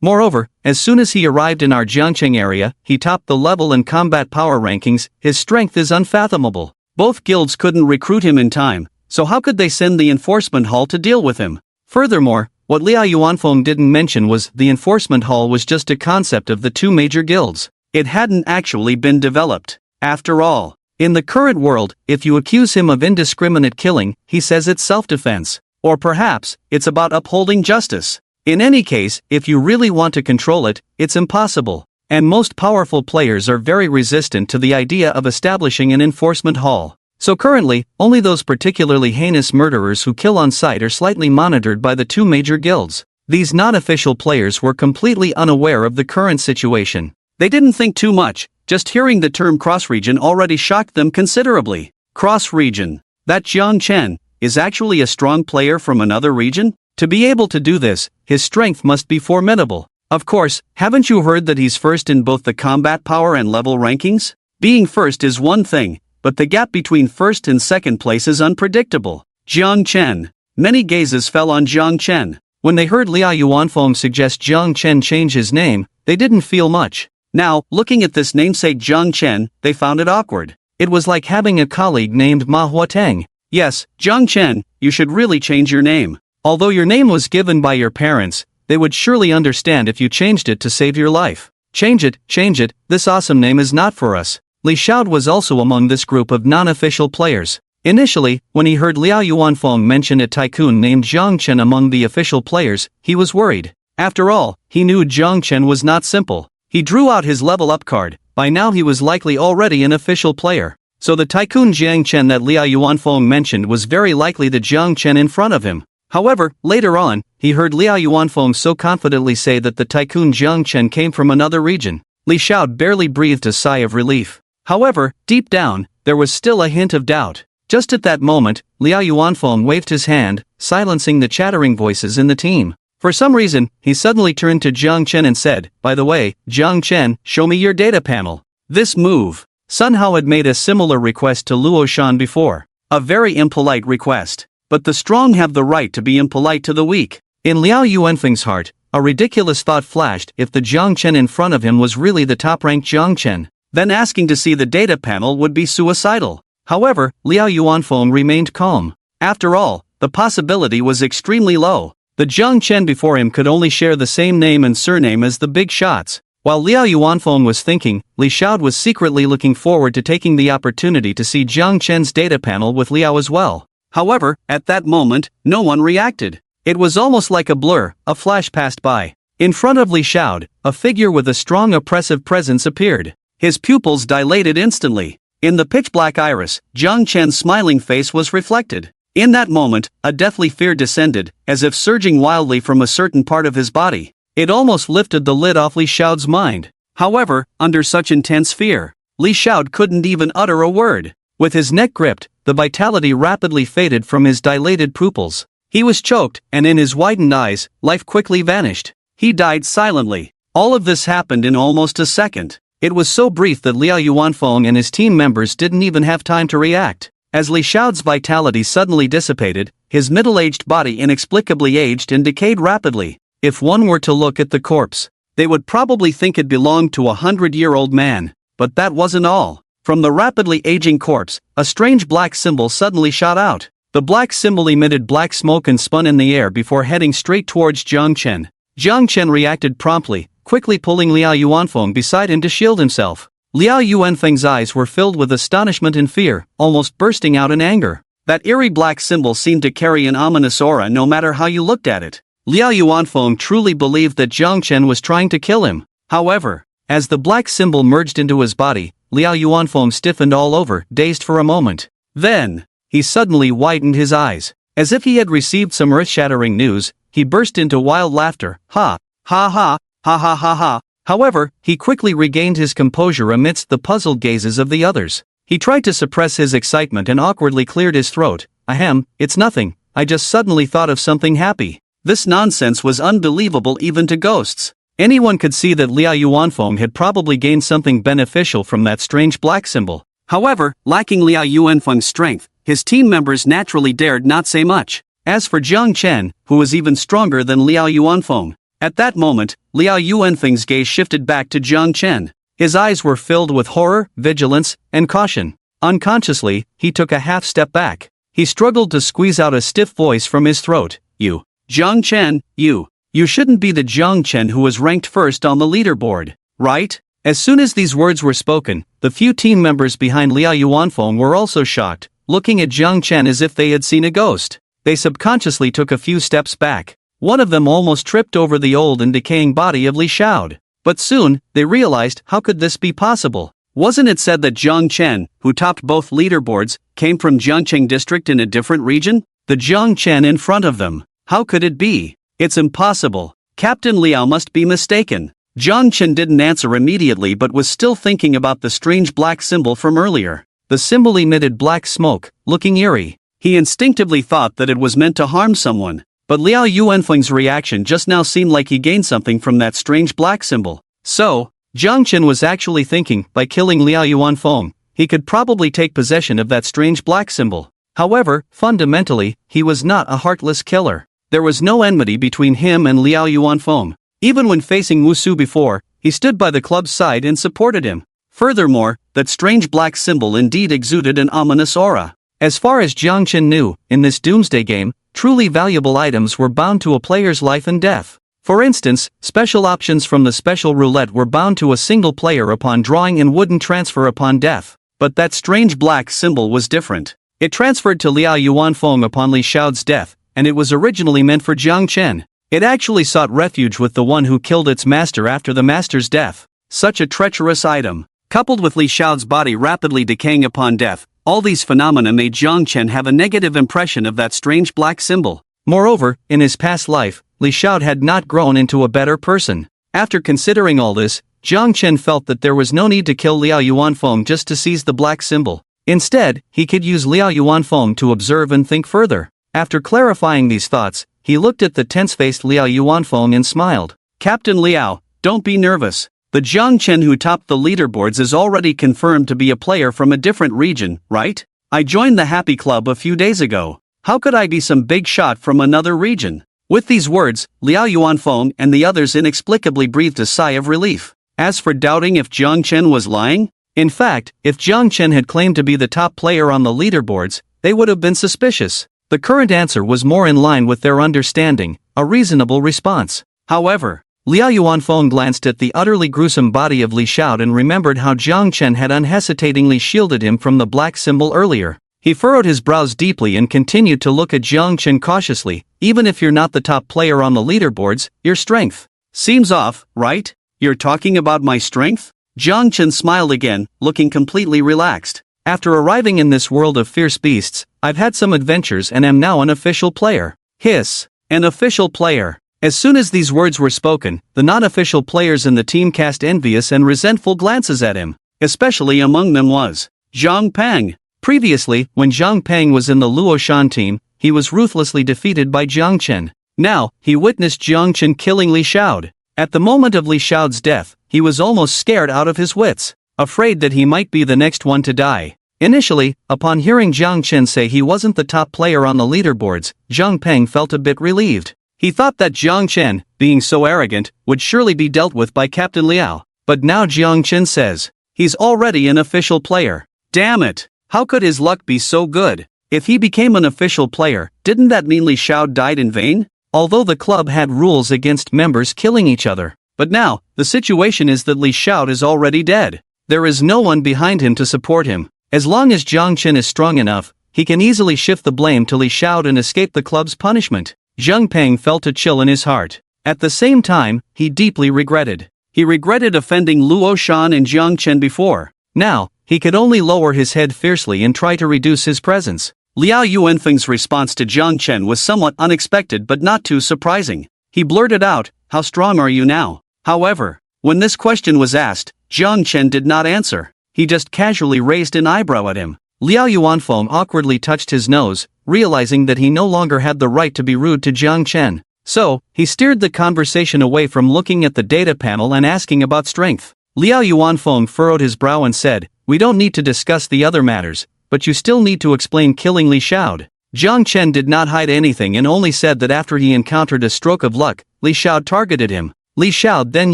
Moreover, as soon as he arrived in our Jiangcheng area, he topped the level and combat power rankings. His strength is unfathomable. Both guilds couldn't recruit him in time, so how could they send the enforcement hall to deal with him? Furthermore, what Liao Yuanfeng didn't mention was the enforcement hall was just a concept of the two major guilds. It hadn't actually been developed. After all, in the current world, if you accuse him of indiscriminate killing, he says it's self-defense. Or perhaps, it's about upholding justice. In any case, if you really want to control it, it's impossible. and most powerful players are very resistant to the idea of establishing an enforcement hall. So currently, only those particularly heinous murderers who kill on sight are slightly monitored by the two major guilds. These non-official players were completely unaware of the current situation. They didn't think too much, just hearing the term cross-region already shocked them considerably. Cross-region. That Jiang Chen is actually a strong player from another region? To be able to do this, his strength must be formidable. Of course, haven't you heard that he's first in both the combat power and level rankings? Being first is one thing, but the gap between first and second place is unpredictable. Jiang Chen. Many gazes fell on Jiang Chen. When they heard Liao Yuanfeng suggest Jiang Chen change his name, they didn't feel much. Now, looking at this namesake Jiang Chen, they found it awkward. It was like having a colleague named Manhwa Teng. Yes, Jiang Chen, you should really change your name. Although your name was given by your parents, they would surely understand if you changed it to save your life. Change it, this awesome name is not for us. Li Xiao was also among this group of non-official players. Initially, when he heard Liao Yuanfeng mention a tycoon named Jiang Chen among the official players, he was worried. After all, he knew Jiang Chen was not simple. He drew out his level up card. By now he was likely already an official player. So the tycoon Jiang Chen that Liao Yuanfeng mentioned was very likely the Jiang Chen in front of him. However, later on, he heard Liao Yuanfeng so confidently say that the tycoon Jiang Chen came from another region. Li Xiao barely breathed a sigh of relief. However, deep down, there was still a hint of doubt. Just at that moment, Liao Yuanfeng waved his hand, silencing the chattering voices in the team. For some reason, he suddenly turned to Jiang Chen and said, "By the way, Jiang Chen, show me your data panel." This move. Sun Hao had made a similar request to Luo Shan before. A very impolite request. But the strong have the right to be impolite to the weak. In Liao Yuanfeng's heart, a ridiculous thought flashed. If the Jiang Chen in front of him was really the top-ranked Jiang Chen, then asking to see the data panel would be suicidal. However, Liao Yuanfeng remained calm. After all, the possibility was extremely low. The Jiang Chen before him could only share the same name and surname as the big shots. While Liao Yuanfeng was thinking, Li Xiao was secretly looking forward to taking the opportunity to see Jiang Chen's data panel with Liao as well. However, at that moment, no one reacted. It was almost like a blur, a flash passed by. In front of Li Xiao, a figure with a strong oppressive presence appeared. His pupils dilated instantly. In the pitch-black iris, Jiang Chen's smiling face was reflected. In that moment, a deathly fear descended, as if surging wildly from a certain part of his body. It almost lifted the lid off Li Xiao's mind. However, under such intense fear, Li Xiao couldn't even utter a word. With his neck gripped, the vitality rapidly faded from his dilated pupils. He was choked, and in his widened eyes, life quickly vanished. He died silently. All of this happened in almost a second. It was so brief that Liao Yuanfeng and his team members didn't even have time to react. As Li Xiao's vitality suddenly dissipated, his middle-aged body inexplicably aged and decayed rapidly. If one were to look at the corpse, they would probably think it belonged to a 100-year-old man. But that wasn't all. From the rapidly aging corpse, a strange black symbol suddenly shot out. The black symbol emitted black smoke and spun in the air before heading straight towards Jiang Chen. Jiang Chen reacted promptly, quickly pulling Liao Yuanfeng beside him to shield himself. Liao Yuanfeng's eyes were filled with astonishment and fear, almost bursting out in anger. That eerie black symbol seemed to carry an ominous aura no matter how you looked at it. Liao Yuanfeng truly believed that Jiang Chen was trying to kill him. However, as the black symbol merged into his body, Liao Yuanfeng stiffened all over, dazed for a moment. Then, he suddenly widened his eyes. As if he had received some earth-shattering news, he burst into wild laughter. Ha! Ha ha! Ha ha ha ha! However, he quickly regained his composure amidst the puzzled gazes of the others. He tried to suppress his excitement and awkwardly cleared his throat. Ahem, it's nothing, I just suddenly thought of something happy. This nonsense was unbelievable even to ghosts. Anyone could see that Liao Yuanfeng had probably gained something beneficial from that strange black symbol. However, lacking Liao Yuanfeng's strength, his team members naturally dared not say much. As for Jiang Chen, who was even stronger than Liao Yuanfeng, at that moment, Liao Yuanfeng's gaze shifted back to Jiang Chen. His eyes were filled with horror, vigilance, and caution. Unconsciously, he took a half step back. He struggled to squeeze out a stiff voice from his throat. You, Jiang Chen, you shouldn't be the Jiang Chen who was ranked first on the leaderboard, right? As soon as these words were spoken, the few team members behind Liao Yuanfeng were also shocked, looking at Jiang Chen as if they had seen a ghost. They subconsciously took a few steps back. One of them almost tripped over the old and decaying body of Li Xiao. But soon, they realized how could this be possible. Wasn't it said that Jiang Chen, who topped both leaderboards, came from Jiangcheng district in a different region? The Jiang Chen in front of them. How could it be? It's impossible. Captain Liao must be mistaken. Jiang Chen didn't answer immediately but was still thinking about the strange black symbol from earlier. The symbol emitted black smoke, looking eerie. He instinctively thought that it was meant to harm someone. But Liao Yuanfeng's reaction just now seemed like he gained something from that strange black symbol. So, Jiang Chen was actually thinking, by killing Liao Yuanfeng, he could probably take possession of that strange black symbol. However, fundamentally, he was not a heartless killer. There was no enmity between him and Liao Yuanfeng. Even when facing Wusu before, he stood by the club's side and supported him. Furthermore, that strange black symbol indeed exuded an ominous aura. As far as Jiang Chen knew, in this doomsday game, truly valuable items were bound to a player's life and death. For instance, special options from the special roulette were bound to a single player upon drawing and wouldn't transfer upon death. But that strange black symbol was different. It transferred to Liao Yuanfeng upon Li Xiao's death, and it was originally meant for Jiang Chen. It actually sought refuge with the one who killed its master after the master's death. Such a treacherous item. Coupled with Li Xiao's body rapidly decaying upon death, all these phenomena made Jiang Chen have a negative impression of that strange black symbol. Moreover, in his past life, Li Xiao had not grown into a better person. After considering all this, Jiang Chen felt that there was no need to kill Liao Yuanfeng just to seize the black symbol. Instead, he could use Liao Yuanfeng to observe and think further. After clarifying these thoughts, he looked at the tense-faced Liao Yuanfeng and smiled. Captain Liao, don't be nervous. The Jiang Chen who topped the leaderboards is already confirmed to be a player from a different region, right? I joined the Happy Club a few days ago. How could I be some big shot from another region? With these words, Liao Yuanfeng and the others inexplicably breathed a sigh of relief. As for doubting if Jiang Chen was lying, in fact, if Jiang Chen had claimed to be the top player on the leaderboards, they would have been suspicious. The current answer was more in line with their understanding, a reasonable response. However, Liao Yuanfeng glanced at the utterly gruesome body of Li Xiao and remembered how Jiang Chen had unhesitatingly shielded him from the black symbol earlier. He furrowed his brows deeply and continued to look at Jiang Chen cautiously. Even if you're not the top player on the leaderboards, your strength seems off, right? You're talking about my strength? Jiang Chen smiled again, looking completely relaxed. After arriving in this world of fierce beasts, I've had some adventures and am now an official player. Hiss. An official player. As soon as these words were spoken, the non-official players in the team cast envious and resentful glances at him. Especially among them was Zhang Peng. Previously, when Zhang Peng was in the Luoshan team, he was ruthlessly defeated by Jiang Chen. Now, he witnessed Jiang Chen killing Li Xiao. At the moment of Li Xiao's death, he was almost scared out of his wits, afraid that he might be the next one to die. Initially, upon hearing Jiang Chen say he wasn't the top player on the leaderboards, Zhang Peng felt a bit relieved. He thought that Jiang Chen, being so arrogant, would surely be dealt with by Captain Liao. But now Jiang Chen says, he's already an official player. Damn it! How could his luck be so good? If he became an official player, didn't that mean Li Xiao died in vain? Although the club had rules against members killing each other. But now, the situation is that Li Xiao is already dead. There is no one behind him to support him. As long as Jiang Chen is strong enough, he can easily shift the blame to Li Xiao and escape the club's punishment. Zhang Peng felt a chill in his heart. At the same time, he deeply regretted. He regretted offending Luo Shan and Jiang Chen before. Now, he could only lower his head fiercely and try to reduce his presence. Liao Yuanfeng's response to Jiang Chen was somewhat unexpected but not too surprising. He blurted out, "How strong are you now?" However, when this question was asked, Jiang Chen did not answer. He just casually raised an eyebrow at him. Liao Yuanfeng awkwardly touched his nose, realizing that he no longer had the right to be rude to Jiang Chen. So, he steered the conversation away from looking at the data panel and asking about strength. Liao Yuanfeng furrowed his brow and said, "We don't need to discuss the other matters, but you still need to explain killing Li Xiao." Jiang Chen did not hide anything and only said that after he encountered a stroke of luck, Li Xiao targeted him. Li Xiao then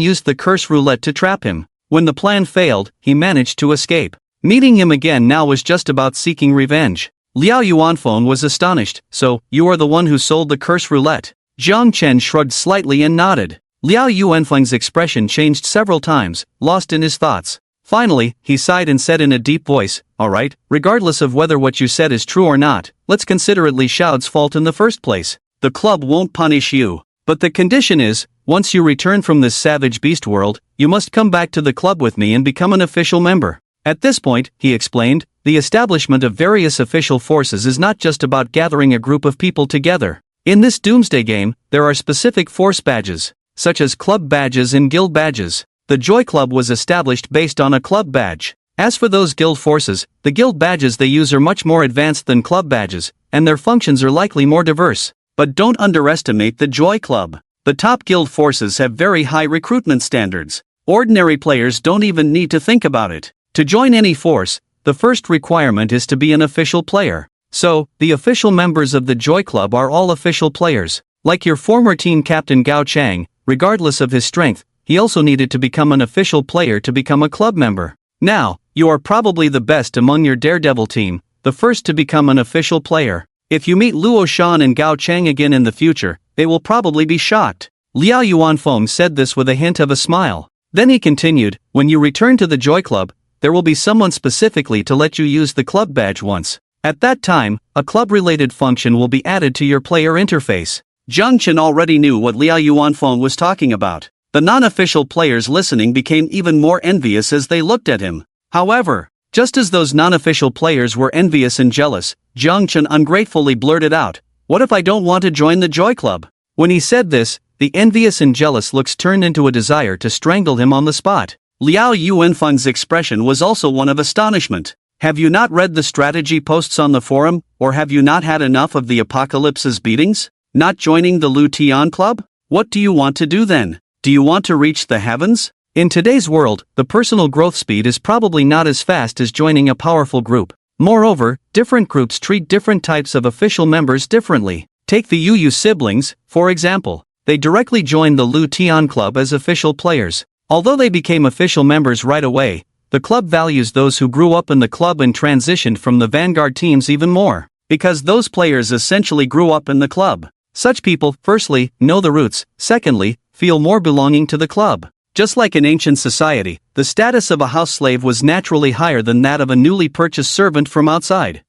used the curse roulette to trap him. When the plan failed, he managed to escape. Meeting him again now was just about seeking revenge. Liao Yuanfeng was astonished. "So, you are the one who sold the curse roulette?" Jiang Chen shrugged slightly and nodded. Liao Yuanfeng's expression changed several times, lost in his thoughts. Finally, he sighed and said in a deep voice, "All right, regardless of whether what you said is true or not, let's consider it Li Xiao's fault in the first place. The club won't punish you. But the condition is, Once you return from this savage beast world, you must come back to the club with me and become an official member. At this point, he explained, the establishment of various official forces is not just about gathering a group of people together. In this Doomsday game, there are specific force badges, such as club badges and guild badges. The Joy Club was established based on a club badge. As for those guild forces, the guild badges they use are much more advanced than club badges, and their functions are likely more diverse. But don't underestimate the Joy Club. The top guild forces have very high recruitment standards. Ordinary players don't even need to think about it. To join any force, the first requirement is to be an official player. So, the official members of the Joy Club are all official players. Like your former team captain Gao Chang, regardless of his strength, he also needed to become an official player to become a club member. Now, you are probably the best among your Daredevil team, the first to become an official player. If you meet Luo Shan and Gao Chang again in the future, they will probably be shocked. Liao Yuanfeng said this with a hint of a smile. Then he continued, when you return to the Joy Club, there will be someone specifically to let you use the club badge once. At that time, a club-related function will be added to your player interface. Zhang Chen already knew what Liao Yuanfeng was talking about. The non-official players listening became even more envious as they looked at him. However, just as those non-official players were envious and jealous, Zhang Chen ungratefully blurted out, "What if I don't want to join the Joy Club?" When he said this, the envious and jealous looks turned into a desire to strangle him on the spot. Liao Yuanfeng's expression was also one of astonishment. Have you not read the strategy posts on the forum, or have you not had enough of the apocalypse's beatings? Not joining the Lu Tian Club? What do you want to do then? Do you want to reach the heavens? In today's world, the personal growth speed is probably not as fast as joining a powerful group. Moreover, different groups treat different types of official members differently. Take the Yu Yu siblings, for example. They directly joined the Lu Tian Club as official players. Although they became official members right away, the club values those who grew up in the club and transitioned from the vanguard teams even more, because those players essentially grew up in the club. Such people, firstly, know the roots, secondly, feel more belonging to the club. Just like in ancient society, the status of a house slave was naturally higher than that of a newly purchased servant from outside.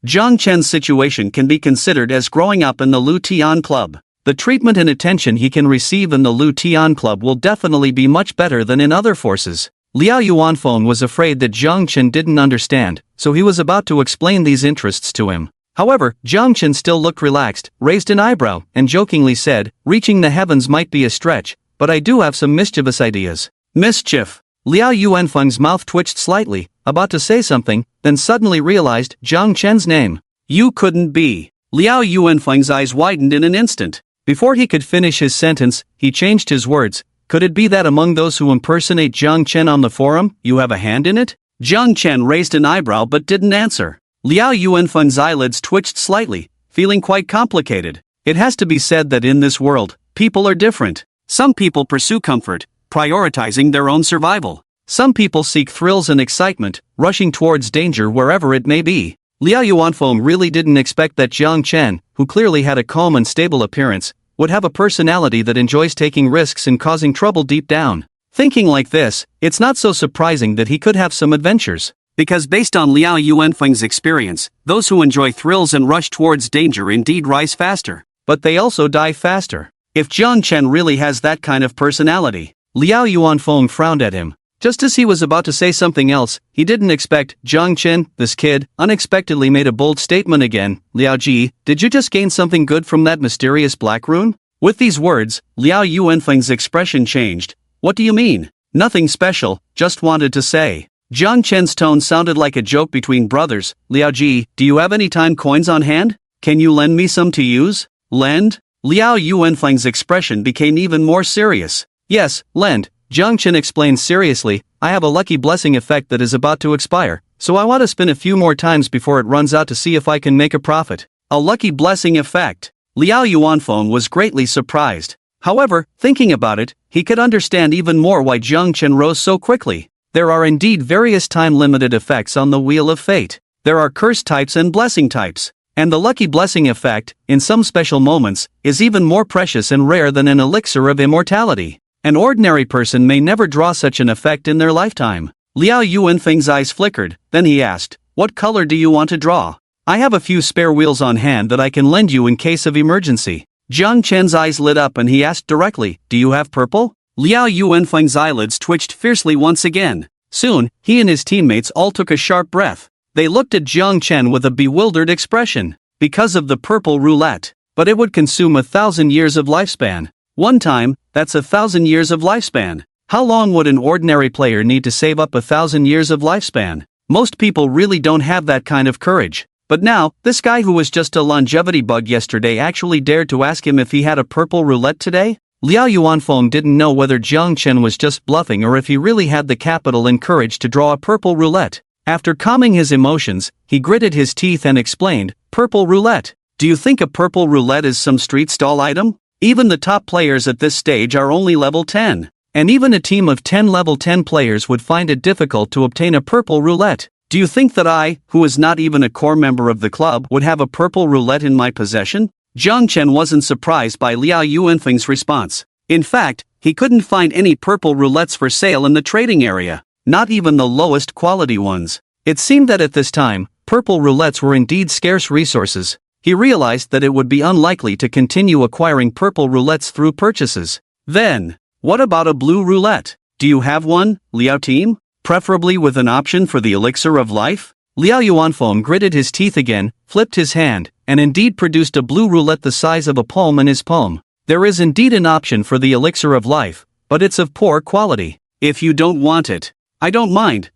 Zhang Chen's situation can be considered as growing up in the Lu Tian Club. The treatment and attention he can receive in the Lu Tian Club will definitely be much better than in other forces. Liao Yuanfeng was afraid that Zhang Chen didn't understand, so he was about to explain these interests to him. However, Zhang Chen still looked relaxed, raised an eyebrow, and jokingly said, "Reaching the heavens might be a stretch, but I do have some mischievous ideas." Mischief. Liao Yuanfeng's mouth twitched slightly, about to say something, then suddenly realized Zhang Chen's name. You couldn't be. Liao Yuanfeng's eyes widened in an instant. Before he could finish his sentence, he changed his words. Could it be that among those who impersonate Zhang Chen on the forum, you have a hand in it? Zhang Chen raised an eyebrow but didn't answer. Liao Yuanfeng's eyelids twitched slightly, feeling quite complicated. It has to be said that in this world, people are different. Some people pursue comfort, prioritizing their own survival. Some people seek thrills and excitement, rushing towards danger wherever it may be. Liao Yuanfeng really didn't expect that Zhang Chen, who clearly had a calm and stable appearance, would have a personality that enjoys taking risks and causing trouble deep down. Thinking like this, it's not so surprising that he could have some adventures. Because based on Liao Yuanfeng's experience, those who enjoy thrills and rush towards danger indeed rise faster. But they also die faster. If Zhang Chen really has that kind of personality. Liao Yuanfeng frowned at him. Just as he was about to say something else, he didn't expect. Zhang Chen, this kid, unexpectedly made a bold statement again. Liao Ji, did you just gain something good from that mysterious black rune? With these words, Liao Yuanfeng's expression changed. What do you mean? Nothing special, just wanted to say. Zhang Chen's tone sounded like a joke between brothers. Liao Ji, do you have any time coins on hand? Can you lend me some to use? Lend? Liao Yuanfeng's expression became even more serious. Yes, lend. Zhang Chen explained seriously, I have a lucky blessing effect that is about to expire, so I want to spin a few more times before it runs out to see if I can make a profit. A lucky blessing effect. Liao Yuanfeng was greatly surprised. However, thinking about it, he could understand even more why Zhang Chen rose so quickly. There are indeed various time-limited effects on the Wheel of Fate. There are curse types and blessing types. And the lucky blessing effect, in some special moments, is even more precious and rare than an elixir of immortality. An ordinary person may never draw such an effect in their lifetime. Liao Yuanfeng's eyes flickered, then he asked, what color do you want to draw? I have a few spare wheels on hand that I can lend you in case of emergency. Jiang Chen's eyes lit up and he asked directly, "Do you have purple?" Liao Yuanfeng's eyelids twitched fiercely once again. Soon, he and his teammates all took a sharp breath. They looked at Jiang Chen with a bewildered expression. Because of the purple roulette. But it would consume 1,000 years of lifespan. One time, that's 1,000 years of lifespan. How long would an ordinary player need to save up 1,000 years of lifespan? Most people really don't have that kind of courage. But now, this guy who was just a longevity bug yesterday actually dared to ask him if he had a purple roulette today? Liao Yuanfeng didn't know whether Jiang Chen was just bluffing or if he really had the capital and courage to draw a purple roulette. After calming his emotions, he gritted his teeth and explained, "Purple roulette. Do you think a purple roulette is some street stall item? Even the top players at this stage are only level 10. And even a team of 10 level 10 players would find it difficult to obtain a purple roulette. Do you think that I, who is not even a core member of the club, would have a purple roulette in my possession?" Jiang Chen wasn't surprised by Liao Yuanfeng's response. In fact, he couldn't find any purple roulettes for sale in the trading area, not even the lowest quality ones. It seemed that at this time, purple roulettes were indeed scarce resources. He realized that it would be unlikely to continue acquiring purple roulettes through purchases. Then, what about a blue roulette? Do you have one, Liao team? Preferably with an option for the elixir of life? Liao Yuanfeng gritted his teeth again, flipped his hand, and indeed produced a blue roulette the size of a palm in his palm. There is indeed an option for the elixir of life, but it's of poor quality. If you don't want it, I don't mind.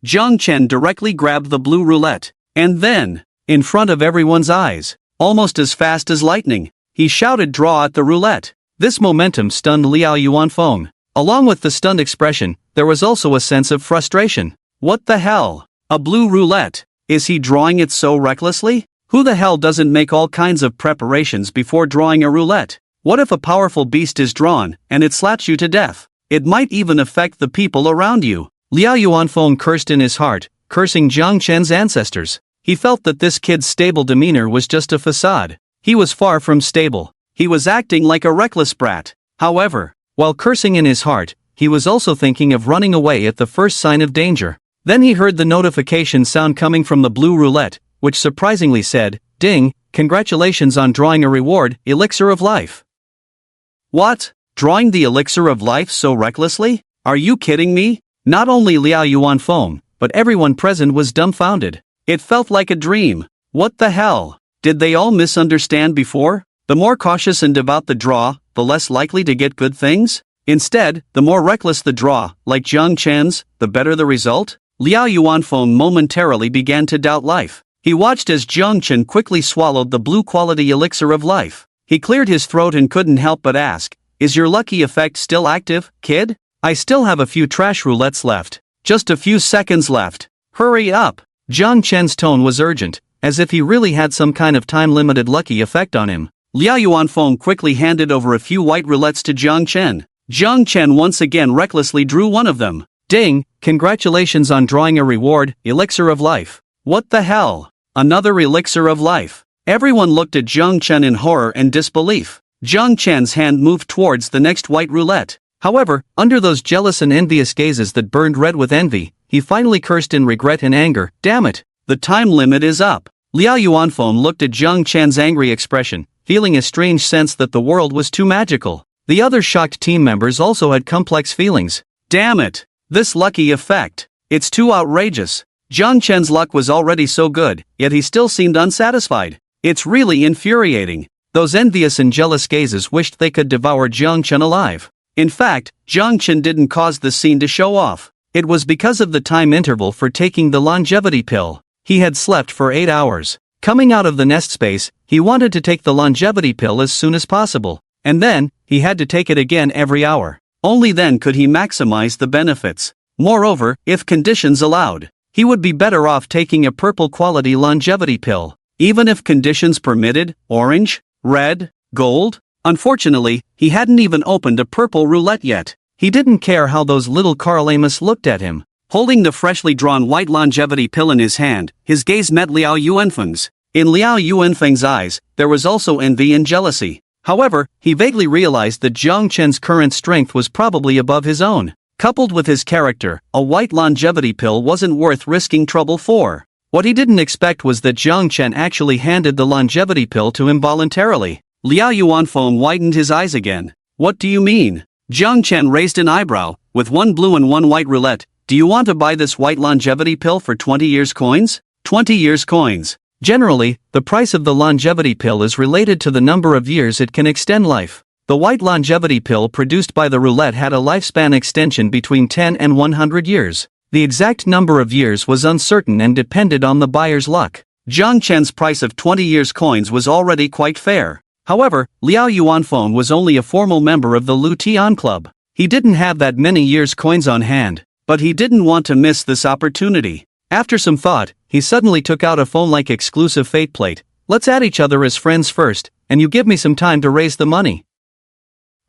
Jiang Chen directly grabbed the blue roulette, and then, in front of everyone's eyes, almost as fast as lightning, he shouted, "Draw at the roulette." This momentum stunned Liao Yuanfeng. Along with the stunned expression, there was also a sense of frustration. What the hell? A blue roulette? Is he drawing it so recklessly? Who the hell doesn't make all kinds of preparations before drawing a roulette? What if a powerful beast is drawn, and it slaps you to death? It might even affect the people around you. Liao Yuanfeng cursed in his heart, cursing Jiang Chen's ancestors. He felt that this kid's stable demeanor was just a facade. He was far from stable. He was acting like a reckless brat. However, while cursing in his heart, he was also thinking of running away at the first sign of danger. Then he heard the notification sound coming from the blue roulette, which surprisingly said, "Ding, congratulations on drawing a reward, elixir of life." What? Drawing the elixir of life so recklessly? Are you kidding me? Not only Liao Yuanfeng, but everyone present was dumbfounded. It felt like a dream. What the hell? Did they all misunderstand before? The more cautious and devout the draw, the less likely to get good things? Instead, the more reckless the draw, like Jiang Chen's, the better the result? Liao Yuanfeng momentarily began to doubt life. He watched as Jiang Chen quickly swallowed the blue quality elixir of life. He cleared his throat and couldn't help but ask, "Is your lucky effect still active, kid? I still have a few trash roulettes left. Just a few seconds left. Hurry up." Jiang Chen's tone was urgent, as if he really had some kind of time-limited lucky effect on him. Liao Yuanfeng quickly handed over a few white roulettes to Jiang Chen. Jiang Chen once again recklessly drew one of them. "Ding, congratulations on drawing a reward, elixir of life." What the hell? Another elixir of life. Everyone looked at Jiang Chen in horror and disbelief. Jiang Chen's hand moved towards the next white roulette. However, under those jealous and envious gazes that burned red with envy, he finally cursed in regret and anger. Damn it! The time limit is up. Liao Yuanfeng looked at Jiang Chen's angry expression, feeling a strange sense that the world was too magical. The other shocked team members also had complex feelings. Damn it! This lucky effect. It's too outrageous. Jiang Chen's luck was already so good, yet he still seemed unsatisfied. It's really infuriating. Those envious and jealous gazes wished they could devour Jiang Chen alive. In fact, Jiang Chen didn't cause this scene to show off. It was because of the time interval for taking the longevity pill. He had slept for 8 hours. Coming out of the nest space, he wanted to take the longevity pill as soon as possible. And then, he had to take it again every hour. Only then could he maximize the benefits. Moreover, if conditions allowed, he would be better off taking a purple quality longevity pill. Even if conditions permitted, orange, red, gold. Unfortunately, he hadn't even opened a purple roulette yet. He didn't care how those little Carl Amos looked at him. Holding the freshly drawn white longevity pill in his hand, his gaze met Liao Yuanfeng's. In Liao Yuanfeng's eyes, there was also envy and jealousy. However, he vaguely realized that Jiang Chen's current strength was probably above his own. Coupled with his character, a white longevity pill wasn't worth risking trouble for. What he didn't expect was that Jiang Chen actually handed the longevity pill to him voluntarily. Liao Yuanfeng widened his eyes again. What do you mean? Jiang Chen raised an eyebrow. With one blue and one white roulette, do you want to buy this white longevity pill for 20 years coins? 20 years coins. Generally, the price of the longevity pill is related to the number of years it can extend life. The white longevity pill produced by the roulette had a lifespan extension between 10 and 100 years. The exact number of years was uncertain and depended on the buyer's luck. Jiang Chen's price of 20 years coins was already quite fair. However, Liao Yuanfeng was only a formal member of the Lu Tian Club. He didn't have that many years coins on hand, but he didn't want to miss this opportunity. After some thought, he suddenly took out a phone-like exclusive fate plate. Let's add each other as friends first, and you give me some time to raise the money.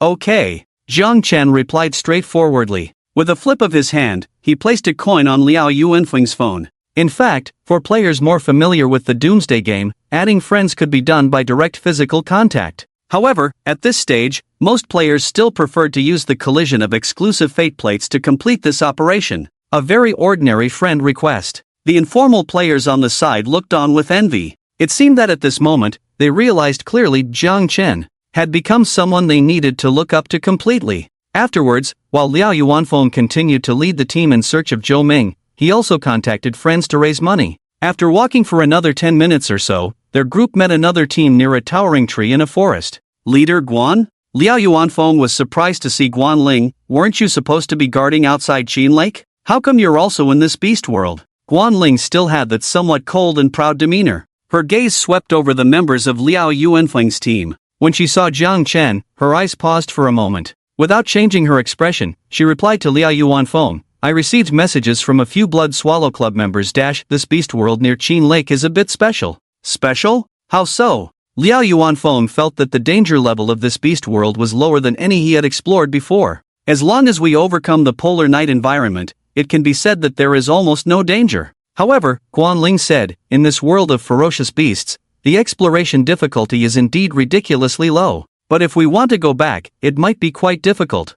Okay, Jiang Chen replied straightforwardly. With a flip of his hand, he placed a coin on Liao Yuanfeng's phone. In fact, for players more familiar with the Doomsday game, adding friends could be done by direct physical contact. However, at this stage, most players still preferred to use the collision of exclusive fate plates to complete this operation. A very ordinary friend request. The informal players on the side looked on with envy. It seemed that at this moment, they realized clearly Jiang Chen had become someone they needed to look up to completely. Afterwards, while Liao Yuanfeng continued to lead the team in search of Zhou Ming, he also contacted friends to raise money. After walking for another 10 minutes or so, their group met another team near a towering tree in a forest. Leader Guan? Liao Yuanfeng was surprised to see Guan Ling. Weren't you supposed to be guarding outside Qin Lake? How come you're also in this beast world? Guan Ling still had that somewhat cold and proud demeanor. Her gaze swept over the members of Liao Yuanfeng's team. When she saw Jiang Chen, her eyes paused for a moment. Without changing her expression, she replied to Liao Yuanfeng, I received messages from a few Blood Swallow Club members. This beast world near Qin Lake is a bit special. Special? How so? Liao Yuanfeng felt that the danger level of this beast world was lower than any he had explored before. As long as we overcome the polar night environment, it can be said that there is almost no danger. However, Guan Ling said, in this world of ferocious beasts, the exploration difficulty is indeed ridiculously low. But if we want to go back, it might be quite difficult.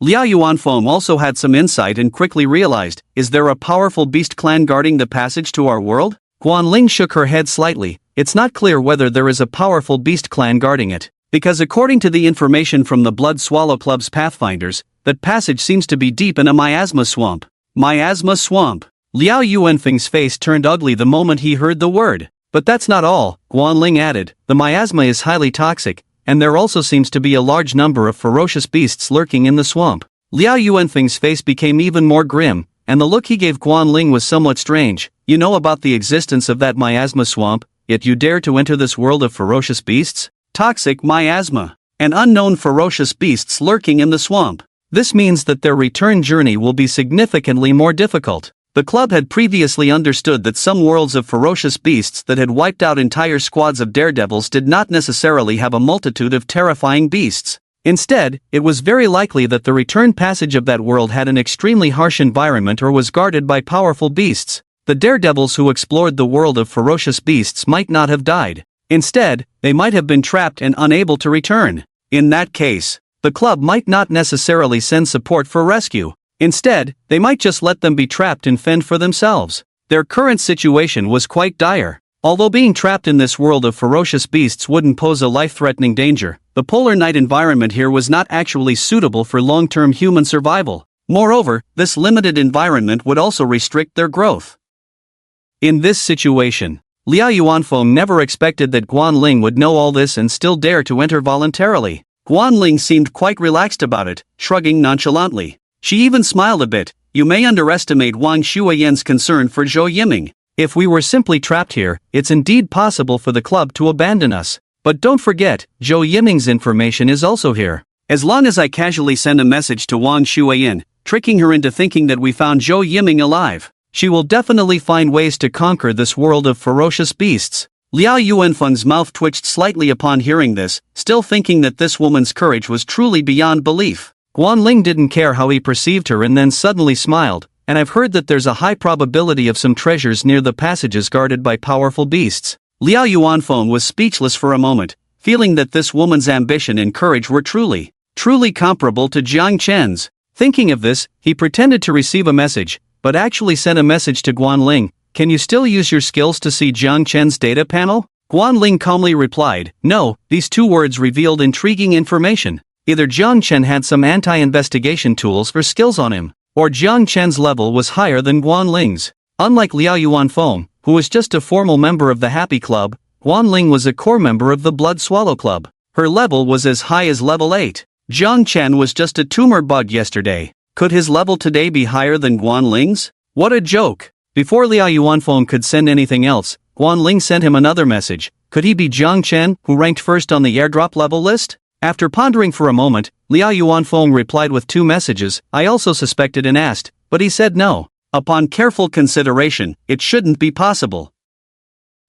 Liao Yuanfeng also had some insight and quickly realized, is there a powerful beast clan guarding the passage to our world? Guan Ling shook her head slightly. It's not clear whether there is a powerful beast clan guarding it. Because according to the information from the Blood Swallow Club's Pathfinders, that passage seems to be deep in a miasma swamp. Miasma swamp. Liao Yuanfeng's face turned ugly the moment he heard the word. But that's not all, Guan Ling added. The miasma is highly toxic, and there also seems to be a large number of ferocious beasts lurking in the swamp. Liao Yuanfeng's face became even more grim, and the look he gave Guan Ling was somewhat strange. You know about the existence of that miasma swamp, yet you dare to enter this world of ferocious beasts? Toxic miasma. And unknown ferocious beasts lurking in the swamp. This means that their return journey will be significantly more difficult. The club had previously understood that some worlds of ferocious beasts that had wiped out entire squads of daredevils did not necessarily have a multitude of terrifying beasts. Instead, it was very likely that the return passage of that world had an extremely harsh environment or was guarded by powerful beasts. The daredevils who explored the world of ferocious beasts might not have died. Instead, they might have been trapped and unable to return. In that case, the club might not necessarily send support for rescue. Instead, they might just let them be trapped and fend for themselves. Their current situation was quite dire. Although being trapped in this world of ferocious beasts wouldn't pose a life-threatening danger, the polar night environment here was not actually suitable for long-term human survival. Moreover, this limited environment would also restrict their growth. In this situation, Liao Yuanfeng never expected that Guan Ling would know all this and still dare to enter voluntarily. Guan Ling seemed quite relaxed about it, shrugging nonchalantly. She even smiled a bit. You may underestimate Wang Shuiyan's concern for Zhou Yiming. If we were simply trapped here, it's indeed possible for the club to abandon us. But don't forget, Zhou Yiming's information is also here. As long as I casually send a message to Wang Shuiyan, tricking her into thinking that we found Zhou Yiming alive, she will definitely find ways to conquer this world of ferocious beasts. Liao Yuanfeng's mouth twitched slightly upon hearing this, still thinking that this woman's courage was truly beyond belief. Guan Ling didn't care how he perceived her and then suddenly smiled, and I've heard that there's a high probability of some treasures near the passages guarded by powerful beasts. Liao Yuanfeng was speechless for a moment, feeling that this woman's ambition and courage were truly comparable to Jiang Chen's. Thinking of this, he pretended to receive a message, but actually sent a message to Guan Ling. Can you still use your skills to see Jiang Chen's data panel? Guan Ling calmly replied, "No." These two words revealed intriguing information. Either Jiang Chen had some anti-investigation tools or skills on him, or Jiang Chen's level was higher than Guan Ling's. Unlike Liao Yuanfeng, who was just a formal member of the Happy Club, Guan Ling was a core member of the Blood Swallow Club. Her level was as high as level 8. Jiang Chen was just a tumor bug yesterday. Could his level today be higher than Guan Ling's? What a joke! Before Liao Yuanfeng could send anything else, Guan Ling sent him another message. Could he be Jiang Chen, who ranked first on the airdrop level list? After pondering for a moment, Liao Yuanfeng replied with 2 messages. I also suspected and asked, but he said no. Upon careful consideration, it shouldn't be possible.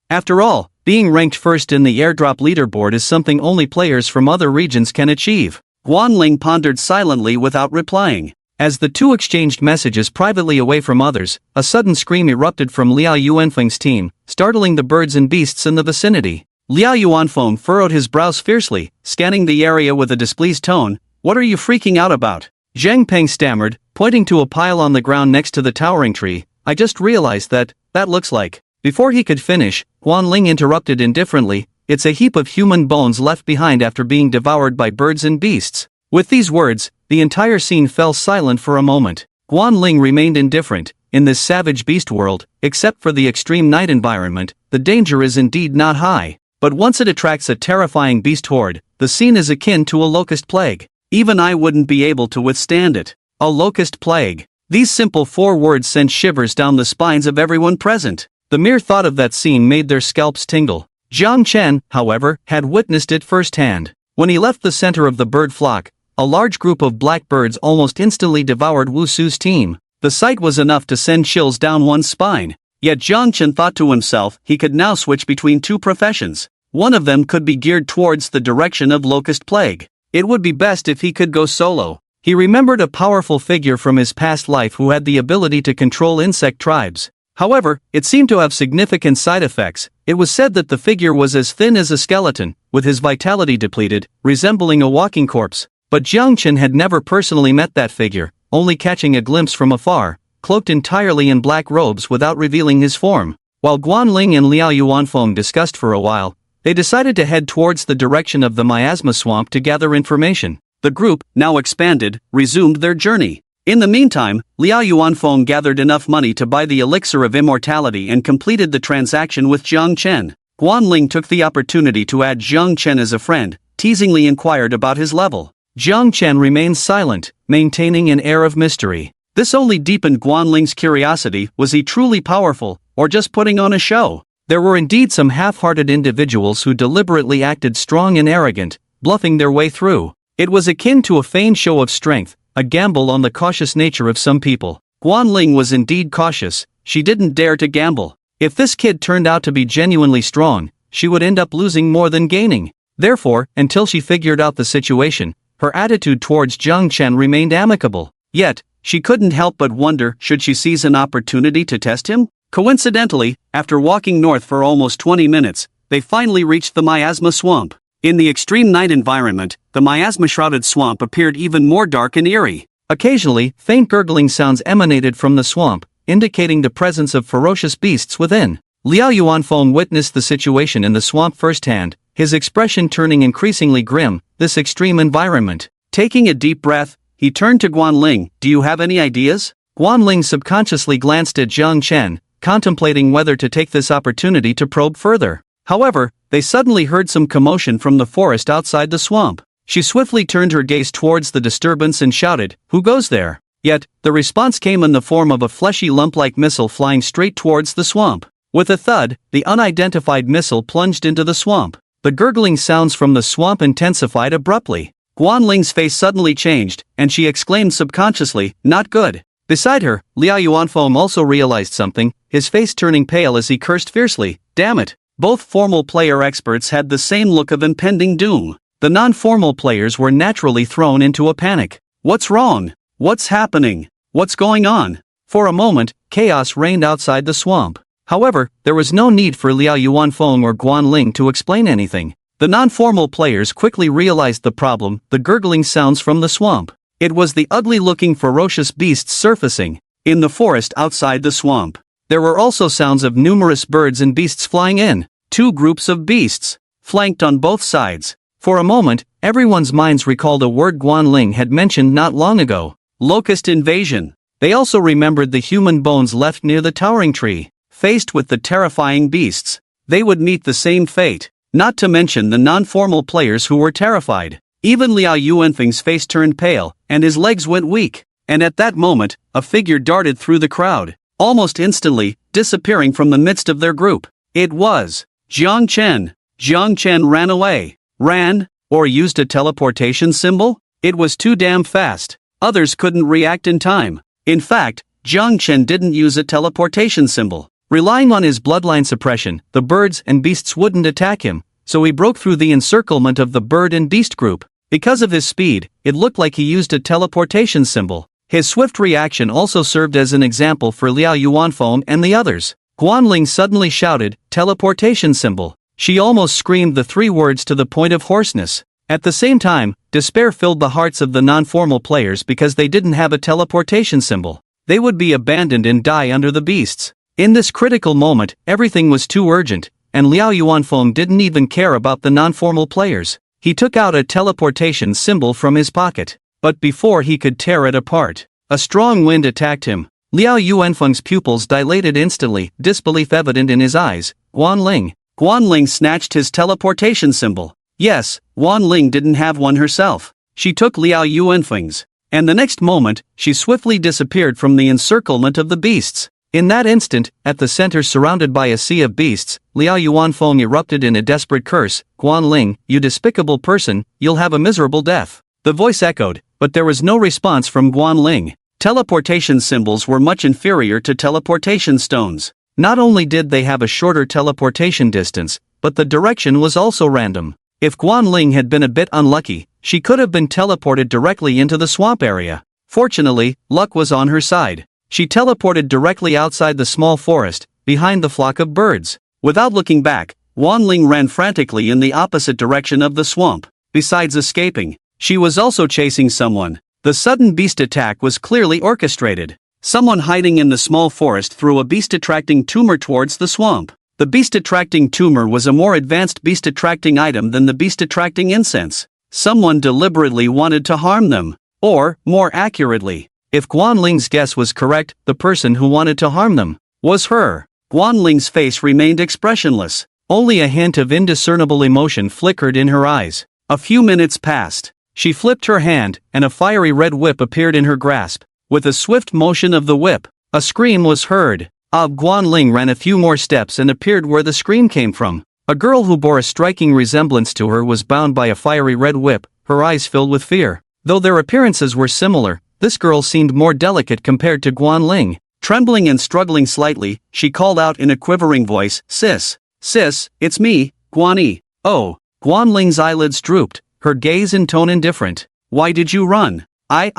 After all, being ranked first in the airdrop leaderboard is something only players from other regions can achieve. Guan Ling pondered silently without replying. As the two exchanged messages privately away from others, a sudden scream erupted from Liao Yuanfeng's team, startling the birds and beasts in the vicinity. Liao Yuanfeng furrowed his brows fiercely, scanning the area with a displeased tone. What are you freaking out about? Zheng Peng stammered, pointing to a pile on the ground next to the towering tree. I just realized that looks like. Before he could finish, Guan Ling interrupted indifferently. It's a heap of human bones left behind after being devoured by birds and beasts. With these words, the entire scene fell silent for a moment. Guan Ling remained indifferent. In this savage beast world, except for the extreme night environment, the danger is indeed not high. But once it attracts a terrifying beast horde, the scene is akin to a locust plague. Even I wouldn't be able to withstand it. A locust plague. These simple 4 words sent shivers down the spines of everyone present. The mere thought of that scene made their scalps tingle. Jiang Chen, however, had witnessed it firsthand. When he left the center of the bird flock, a large group of black birds almost instantly devoured Wu Su's team. The sight was enough to send chills down one's spine. Yet Jiang Chen thought to himself he could now switch between 2 professions. One of them could be geared towards the direction of locust plague. It would be best if he could go solo. He remembered a powerful figure from his past life who had the ability to control insect tribes. However, it seemed to have significant side effects. It was said that the figure was as thin as a skeleton, with his vitality depleted, resembling a walking corpse. But Jiang Chen had never personally met that figure, only catching a glimpse from afar, cloaked entirely in black robes without revealing his form. While Guan Ling and Liao Yuanfeng discussed for a while, they decided to head towards the direction of the miasma swamp to gather information. The group, now expanded, resumed their journey. In the meantime, Liao Yuanfeng gathered enough money to buy the elixir of immortality and completed the transaction with Jiang Chen. Guan Ling took the opportunity to add Jiang Chen as a friend, teasingly inquired about his level. Jiang Chen remained silent, maintaining an air of mystery. This only deepened Guan Ling's curiosity. Was he truly powerful, or just putting on a show? There were indeed some half-hearted individuals who deliberately acted strong and arrogant, bluffing their way through. It was akin to a feigned show of strength, a gamble on the cautious nature of some people. Guan Ling was indeed cautious. She didn't dare to gamble. If this kid turned out to be genuinely strong, she would end up losing more than gaining. Therefore, until she figured out the situation, her attitude towards Jiang Chen remained amicable. Yet, she couldn't help but wonder, should she seize an opportunity to test him? Coincidentally, after walking north for almost 20 minutes, they finally reached the miasma swamp. In the extreme night environment, the miasma-shrouded swamp appeared even more dark and eerie. Occasionally, faint gurgling sounds emanated from the swamp, indicating the presence of ferocious beasts within. Liao Yuanfeng witnessed the situation in the swamp firsthand, his expression turning increasingly grim. This extreme environment. Taking a deep breath, he turned to Guan Ling. Do you have any ideas? Guan Ling subconsciously glanced at Jiang Chen, contemplating whether to take this opportunity to probe further. However, they suddenly heard some commotion from the forest outside the swamp. She swiftly turned her gaze towards the disturbance and shouted, "Who goes there?" Yet, the response came in the form of a fleshy lump-like missile flying straight towards the swamp. With a thud, the unidentified missile plunged into the swamp. The gurgling sounds from the swamp intensified abruptly. Guan Ling's face suddenly changed, and she exclaimed subconsciously, "Not good." Beside her, Liao Yuanfeng also realized something, his face turning pale as he cursed fiercely. Damn it! Both formal player experts had the same look of impending doom. The non-formal players were naturally thrown into a panic. What's wrong? What's happening? What's going on? For a moment, chaos reigned outside the swamp. However, there was no need for Liao Yuanfeng or Guan Ling to explain anything. The non-formal players quickly realized the problem, the gurgling sounds from the swamp. It was the ugly-looking ferocious beasts surfacing in the forest outside the swamp. There were also sounds of numerous birds and beasts flying in. two groups of beasts, flanked on both sides. For a moment, everyone's minds recalled a word Guanling had mentioned not long ago: locust invasion. They also remembered the human bones left near the towering tree. Faced with the terrifying beasts, they would meet the same fate, not to mention the non-formal players who were terrified. Even Liao Yuanfeng's face turned pale, and his legs went weak. And at that moment, a figure darted through the crowd, almost instantly, disappearing from the midst of their group. It was Jiang Chen. Jiang Chen ran away. Ran, or used a teleportation symbol? It was too damn fast. Others couldn't react in time. In fact, Jiang Chen didn't use a teleportation symbol. Relying on his bloodline suppression, the birds and beasts wouldn't attack him, so he broke through the encirclement of the bird and beast group. Because of his speed, it looked like he used a teleportation symbol. His swift reaction also served as an example for Liao Yuanfeng and the others. Guanling suddenly shouted, "Teleportation symbol." She almost screamed the three words to the point of hoarseness. At the same time, despair filled the hearts of the non-formal players because they didn't have a teleportation symbol. They would be abandoned and die under the beasts. In this critical moment, everything was too urgent, and Liao Yuanfeng didn't even care about the non-formal players. He took out a teleportation symbol from his pocket. But before he could tear it apart, a strong wind attacked him. Liao Yuanfeng's pupils dilated instantly, disbelief evident in his eyes. Guanling. Guanling snatched his teleportation symbol. Yes, Guanling didn't have one herself. She took Liao Yuanfeng's. And the next moment, she swiftly disappeared from the encirclement of the beasts. In that instant, at the center surrounded by a sea of beasts, Liao Yuanfeng erupted in a desperate curse. "Guanling, you despicable person, you'll have a miserable death." The voice echoed, but there was no response from Guanling. Teleportation symbols were much inferior to teleportation stones. Not only did they have a shorter teleportation distance, but the direction was also random. If Guanling had been a bit unlucky, she could have been teleported directly into the swamp area. Fortunately, luck was on her side. She teleported directly outside the small forest, behind the flock of birds. Without looking back, Guanling ran frantically in the opposite direction of the swamp. Besides escaping, she was also chasing someone. The sudden beast attack was clearly orchestrated. Someone hiding in the small forest threw a beast-attracting tumor towards the swamp. The beast-attracting tumor was a more advanced beast-attracting item than the beast-attracting incense. Someone deliberately wanted to harm them. Or, more accurately, if Guanling's guess was correct, the person who wanted to harm them was her. Guanling's face remained expressionless. Only a hint of indiscernible emotion flickered in her eyes. A few minutes passed. She flipped her hand, and a fiery red whip appeared in her grasp. With a swift motion of the whip, a scream was heard. Guanling ran a few more steps and appeared where the scream came from. A girl who bore a striking resemblance to her was bound by a fiery red whip, her eyes filled with fear. Though their appearances were similar, this girl seemed more delicate compared to Guanling. Trembling and struggling slightly, she called out in a quivering voice, "Sis! Sis, it's me, Guanyi." "Oh." Guanling's eyelids drooped, her gaze in tone indifferent. "Why did you run?" I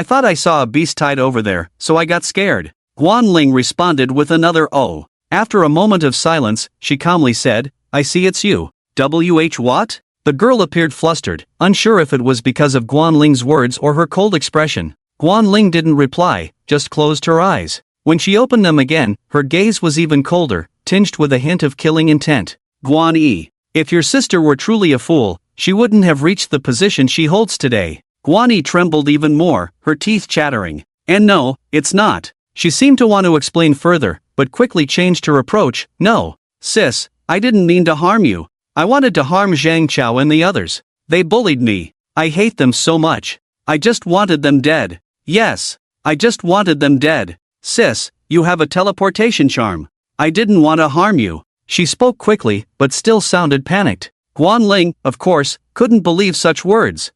thought I saw a beast tied over there, so I got scared." Guanling responded with another "oh." After a moment of silence, she calmly said, "I see it's you. What?" The girl appeared flustered, unsure if it was because of Guanling's words or her cold expression. Guanling didn't reply, just closed her eyes. When she opened them again, her gaze was even colder, tinged with a hint of killing intent. "Guanyi, if your sister were truly a fool, she wouldn't have reached the position she holds today." Guanyi trembled even more, her teeth chattering. "And no, it's not." She seemed to want to explain further, but quickly changed her approach. "No, sis, I didn't mean to harm you. I wanted to harm Zhang Chao and the others. They bullied me. I hate them so much. I just wanted them dead. Yes, I just wanted them dead. Sis, you have a teleportation charm. I didn't want to harm you." She spoke quickly, but still sounded panicked. Guanling, of course, couldn't believe such words.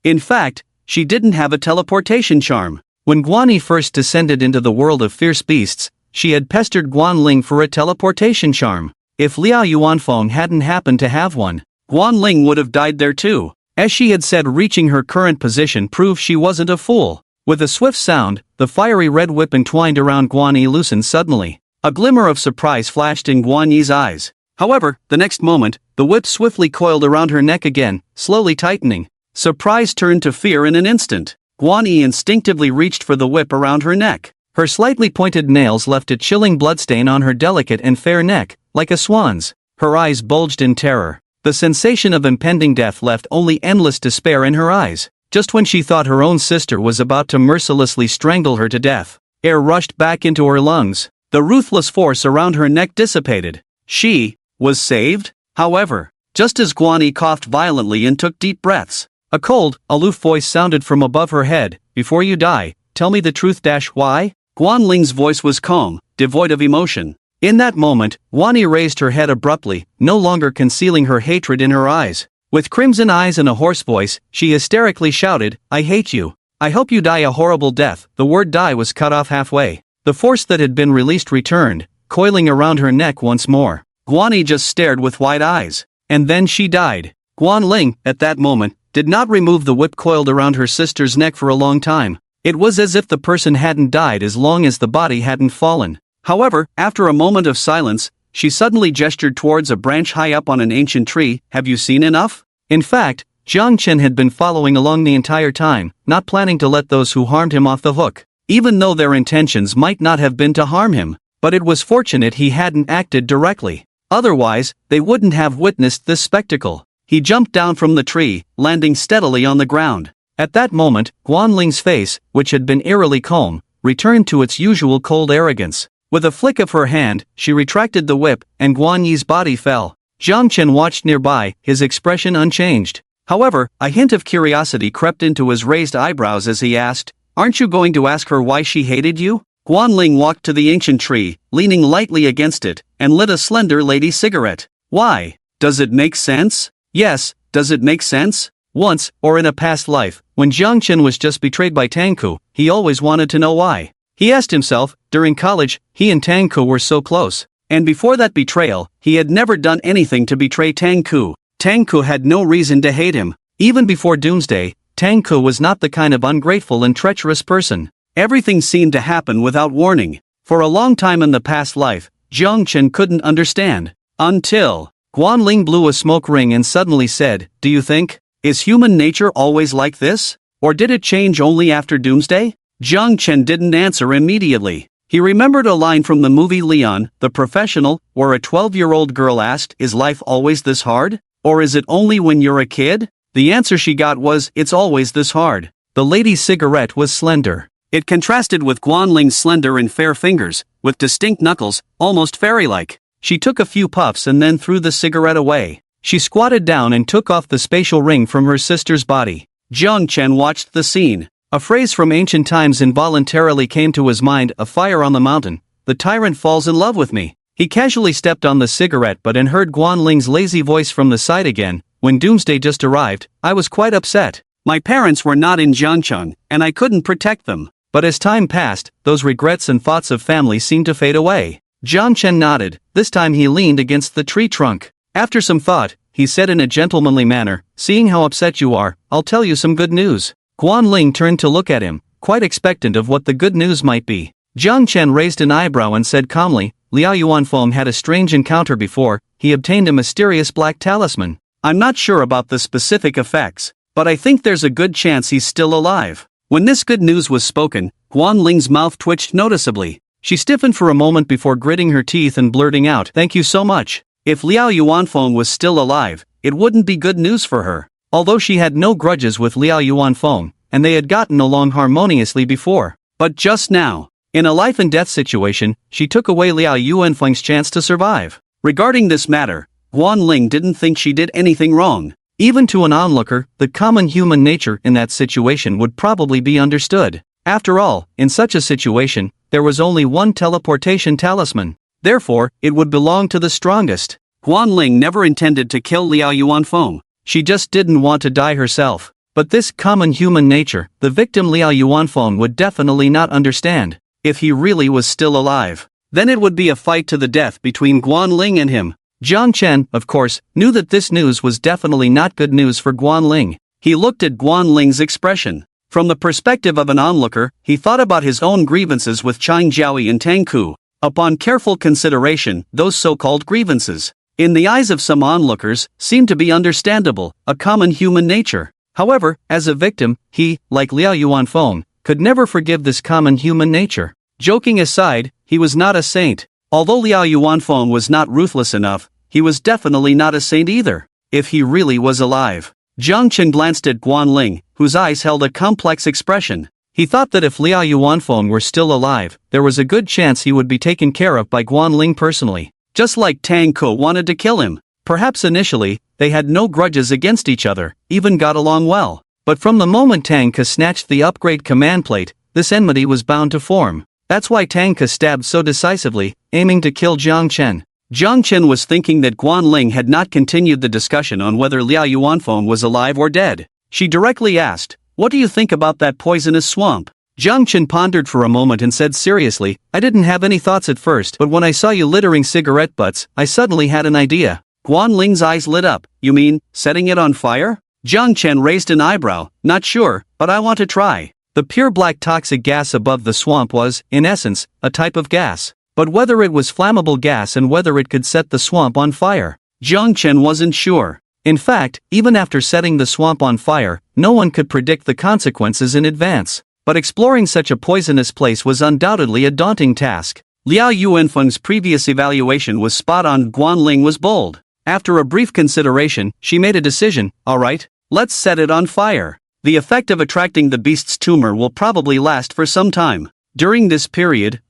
In fact, she didn't have a teleportation charm. When Guanyi first descended into the world of fierce beasts, she had pestered Guanling for a teleportation charm. If Liao Yuanfeng hadn't happened to have one, Guanling would have died there too. As she had said, reaching her current position proved she wasn't a fool. With a swift sound, the fiery red whip entwined around Guanyi loosened suddenly. A glimmer of surprise flashed in Guanyi's eyes. However, the next moment, the whip swiftly coiled around her neck again, slowly tightening. Surprise turned to fear in an instant. Guanyi instinctively reached for the whip around her neck. Her slightly pointed nails left a chilling bloodstain on her delicate and fair neck, like a swan's. Her eyes bulged in terror. The sensation of impending death left only endless despair in her eyes. Just when she thought her own sister was about to mercilessly strangle her to death, air rushed back into her lungs. The ruthless force around her neck dissipated. She was saved? However, just as Guani coughed violently and took deep breaths, a cold, aloof voice sounded from above her head. Before you die, tell me the truth. Why? Guan Ling's voice was calm, devoid of emotion. In that moment, Guani raised her head abruptly, no longer concealing her hatred in her eyes. With crimson eyes and a hoarse voice, she hysterically shouted, I hate you. I hope you die a horrible death. The word die was cut off halfway. The force that had been released returned, coiling around her neck once more. Guani just stared with wide eyes. And then she died. Guan Ling, at that moment, did not remove the whip coiled around her sister's neck for a long time. It was as if the person hadn't died as long as the body hadn't fallen. However, after a moment of silence, she suddenly gestured towards a branch high up on an ancient tree. Have you seen enough? In fact, Jiang Chen had been following along the entire time, not planning to let those who harmed him off the hook, even though their intentions might not have been to harm him. But it was fortunate he hadn't acted directly. Otherwise, they wouldn't have witnessed this spectacle. He jumped down from the tree, landing steadily on the ground. At that moment, Guan Ling's face, which had been eerily calm, returned to its usual cold arrogance. With a flick of her hand, she retracted the whip, and Guan Yi's body fell. Jiang Chen watched nearby, his expression unchanged. However, a hint of curiosity crept into his raised eyebrows as he asked, Aren't you going to ask her why she hated you? Guan Ling walked to the ancient tree, leaning lightly against it, and lit a slender lady cigarette. Why? Does it make sense? Yes, does it make sense? Once, or in a past life, when Jiang Chen was just betrayed by Tangku, he always wanted to know why. He asked himself, during college, he and Tangku were so close. And before that betrayal, he had never done anything to betray Tangku. Tangku had no reason to hate him. Even before Doomsday, Tangku was not the kind of ungrateful and treacherous person. Everything seemed to happen without warning. For a long time in the past life, Jiang Chen couldn't understand. Until Guan Ling blew a smoke ring and suddenly said, Do you think, is human nature always like this? Or did it change only after Doomsday? Jiang Chen didn't answer immediately. He remembered a line from the movie Leon, the Professional, where a 12-year-old girl asked, Is life always this hard? Or is it only when you're a kid? The answer she got was, It's always this hard. The lady's cigarette was slender. It contrasted with Guan Ling's slender and fair fingers, with distinct knuckles, almost fairy-like. She took a few puffs and then threw the cigarette away. She squatted down and took off the spatial ring from her sister's body. Jiang Chen watched the scene. A phrase from ancient times involuntarily came to his mind, a fire on the mountain. The tyrant falls in love with me. He casually stepped on the cigarette but then heard Guan Ling's lazy voice from the side again. When Doomsday just arrived, I was quite upset. My parents were not in Jiangcheng, and I couldn't protect them. But as time passed, those regrets and thoughts of family seemed to fade away. Jiang Chen nodded. This time he leaned against the tree trunk. After some thought, he said in a gentlemanly manner, Seeing how upset you are, I'll tell you some good news. Guan Ling turned to look at him, quite expectant of what the good news might be. Jiang Chen raised an eyebrow and said calmly, Liao Yuanfeng had a strange encounter before. He obtained a mysterious black talisman. I'm not sure about the specific effects, but I think there's a good chance he's still alive. When this good news was spoken, Guan Ling's mouth twitched noticeably. She stiffened for a moment before gritting her teeth and blurting out, Thank you so much. If Liao Yuanfeng was still alive, it wouldn't be good news for her. Although she had no grudges with Liao Yuanfeng, and they had gotten along harmoniously before. But just now, in a life and death situation, she took away Liao Yuanfeng's chance to survive. Regarding this matter, Guan Ling didn't think she did anything wrong. Even to an onlooker, the common human nature in that situation would probably be understood. After all, in such a situation, there was only one teleportation talisman. Therefore, it would belong to the strongest. Guan Ling never intended to kill Liao Yuanfeng. She just didn't want to die herself. But this common human nature, the victim Liao Yuanfeng would definitely not understand. If he really was still alive, then it would be a fight to the death between Guan Ling and him. Jiang Chen, of course, knew that this news was definitely not good news for Guan Ling. He looked at Guan Ling's expression. From the perspective of an onlooker, he thought about his own grievances with Chang Jiaoi and Tangku. Upon careful consideration, those so-called grievances, in the eyes of some onlookers, seemed to be understandable, a common human nature. However, as a victim, he, like Liao Yuanfeng, could never forgive this common human nature. Joking aside, he was not a saint. Although Liao Yuanfeng was not ruthless enough, he was definitely not a saint either. If he really was alive. Jiang Chen glanced at Guan Ling, whose eyes held a complex expression. He thought that if Liao Yuanfeng were still alive, there was a good chance he would be taken care of by Guan Ling personally. Just like Tang Ke wanted to kill him. Perhaps initially, they had no grudges against each other, even got along well. But from the moment Tang Ke snatched the upgrade command plate, this enmity was bound to form. That's why Tang Ke stabbed so decisively, aiming to kill Jiang Chen. Jiang Chen was thinking that Guan Ling had not continued the discussion on whether Liao Yuanfeng was alive or dead. She directly asked, "What do you think about that poisonous swamp?" Jiang Chen pondered for a moment and said seriously, "I didn't have any thoughts at first, but when I saw you littering cigarette butts, I suddenly had an idea." Guan Ling's eyes lit up. "You mean, setting it on fire?" Jiang Chen raised an eyebrow. "Not sure, but I want to try." The pure black toxic gas above the swamp was, in essence, a type of gas. But whether it was flammable gas and whether it could set the swamp on fire, Jiang Chen wasn't sure. In fact, even after setting the swamp on fire, no one could predict the consequences in advance. But exploring such a poisonous place was undoubtedly a daunting task. Liao Yuanfeng's previous evaluation was spot on. Guan Ling was bold. After a brief consideration, she made a decision. "Alright, let's set it on fire." The effect of attracting the beast's tumor will probably last for some time. During this period,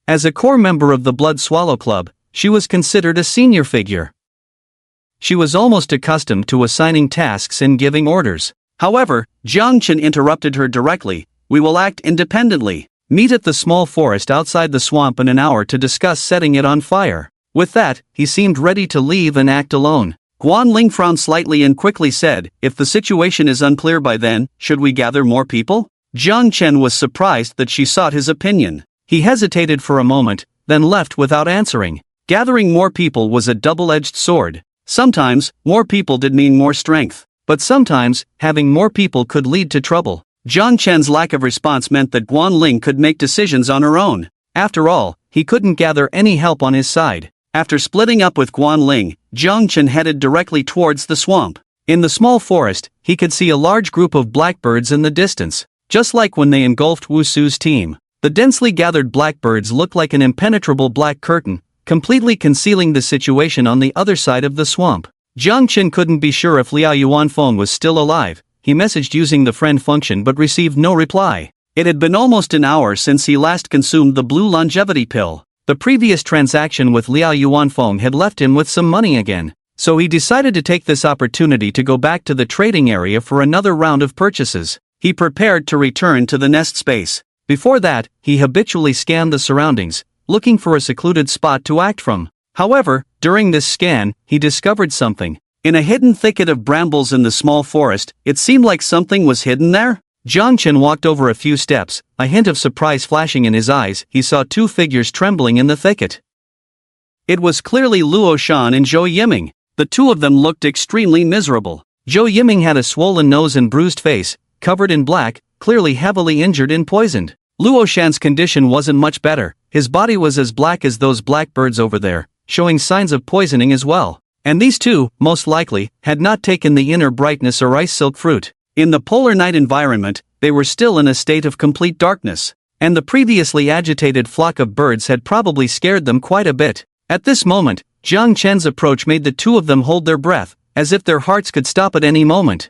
as a core member of the Blood Swallow Club, she was considered a senior figure. She was almost accustomed to assigning tasks and giving orders. However, Jiang Chen interrupted her directly. "We will act independently. Meet at the small forest outside the swamp in an hour to discuss setting it on fire." With that, he seemed ready to leave and act alone. Guan Ling frowned slightly and quickly said, "If the situation is unclear by then, should we gather more people?" Jiang Chen was surprised that she sought his opinion. He hesitated for a moment, then left without answering. Gathering more people was a double-edged sword. Sometimes, more people did mean more strength. But sometimes, having more people could lead to trouble. Jiang Chen's lack of response meant that Guan Ling could make decisions on her own. After all, he couldn't gather any help on his side. After splitting up with Guan Ling, Jiang Chen headed directly towards the swamp. In the small forest, he could see a large group of blackbirds in the distance, just like when they engulfed Wu Su's team. The densely gathered blackbirds looked like an impenetrable black curtain, completely concealing the situation on the other side of the swamp. Jiang Chen couldn't be sure if Liao Yuanfeng was still alive. He messaged using the friend function but received no reply. It had been almost an hour since he last consumed the blue longevity pill. The previous transaction with Liao Yuanfeng had left him with some money again, so he decided to take this opportunity to go back to the trading area for another round of purchases. He prepared to return to the nest space. Before that, he habitually scanned the surroundings, looking for a secluded spot to act from. However, during this scan, he discovered something. In a hidden thicket of brambles in the small forest, it seemed like something was hidden there. Jiang Chen walked over a few steps, a hint of surprise flashing in his eyes. He saw two figures trembling in the thicket. It was clearly Luo Shan and Zhou Yiming. The two of them looked extremely miserable. Zhou Yiming had a swollen nose and bruised face, covered in black, clearly heavily injured and poisoned. Luo Shan's condition wasn't much better. His body was as black as those blackbirds over there, showing signs of poisoning as well. And these two, most likely, had not taken the inner brightness or ice silk fruit. In the polar night environment, they were still in a state of complete darkness. And the previously agitated flock of birds had probably scared them quite a bit. At this moment, Jiang Chen's approach made the two of them hold their breath, as if their hearts could stop at any moment.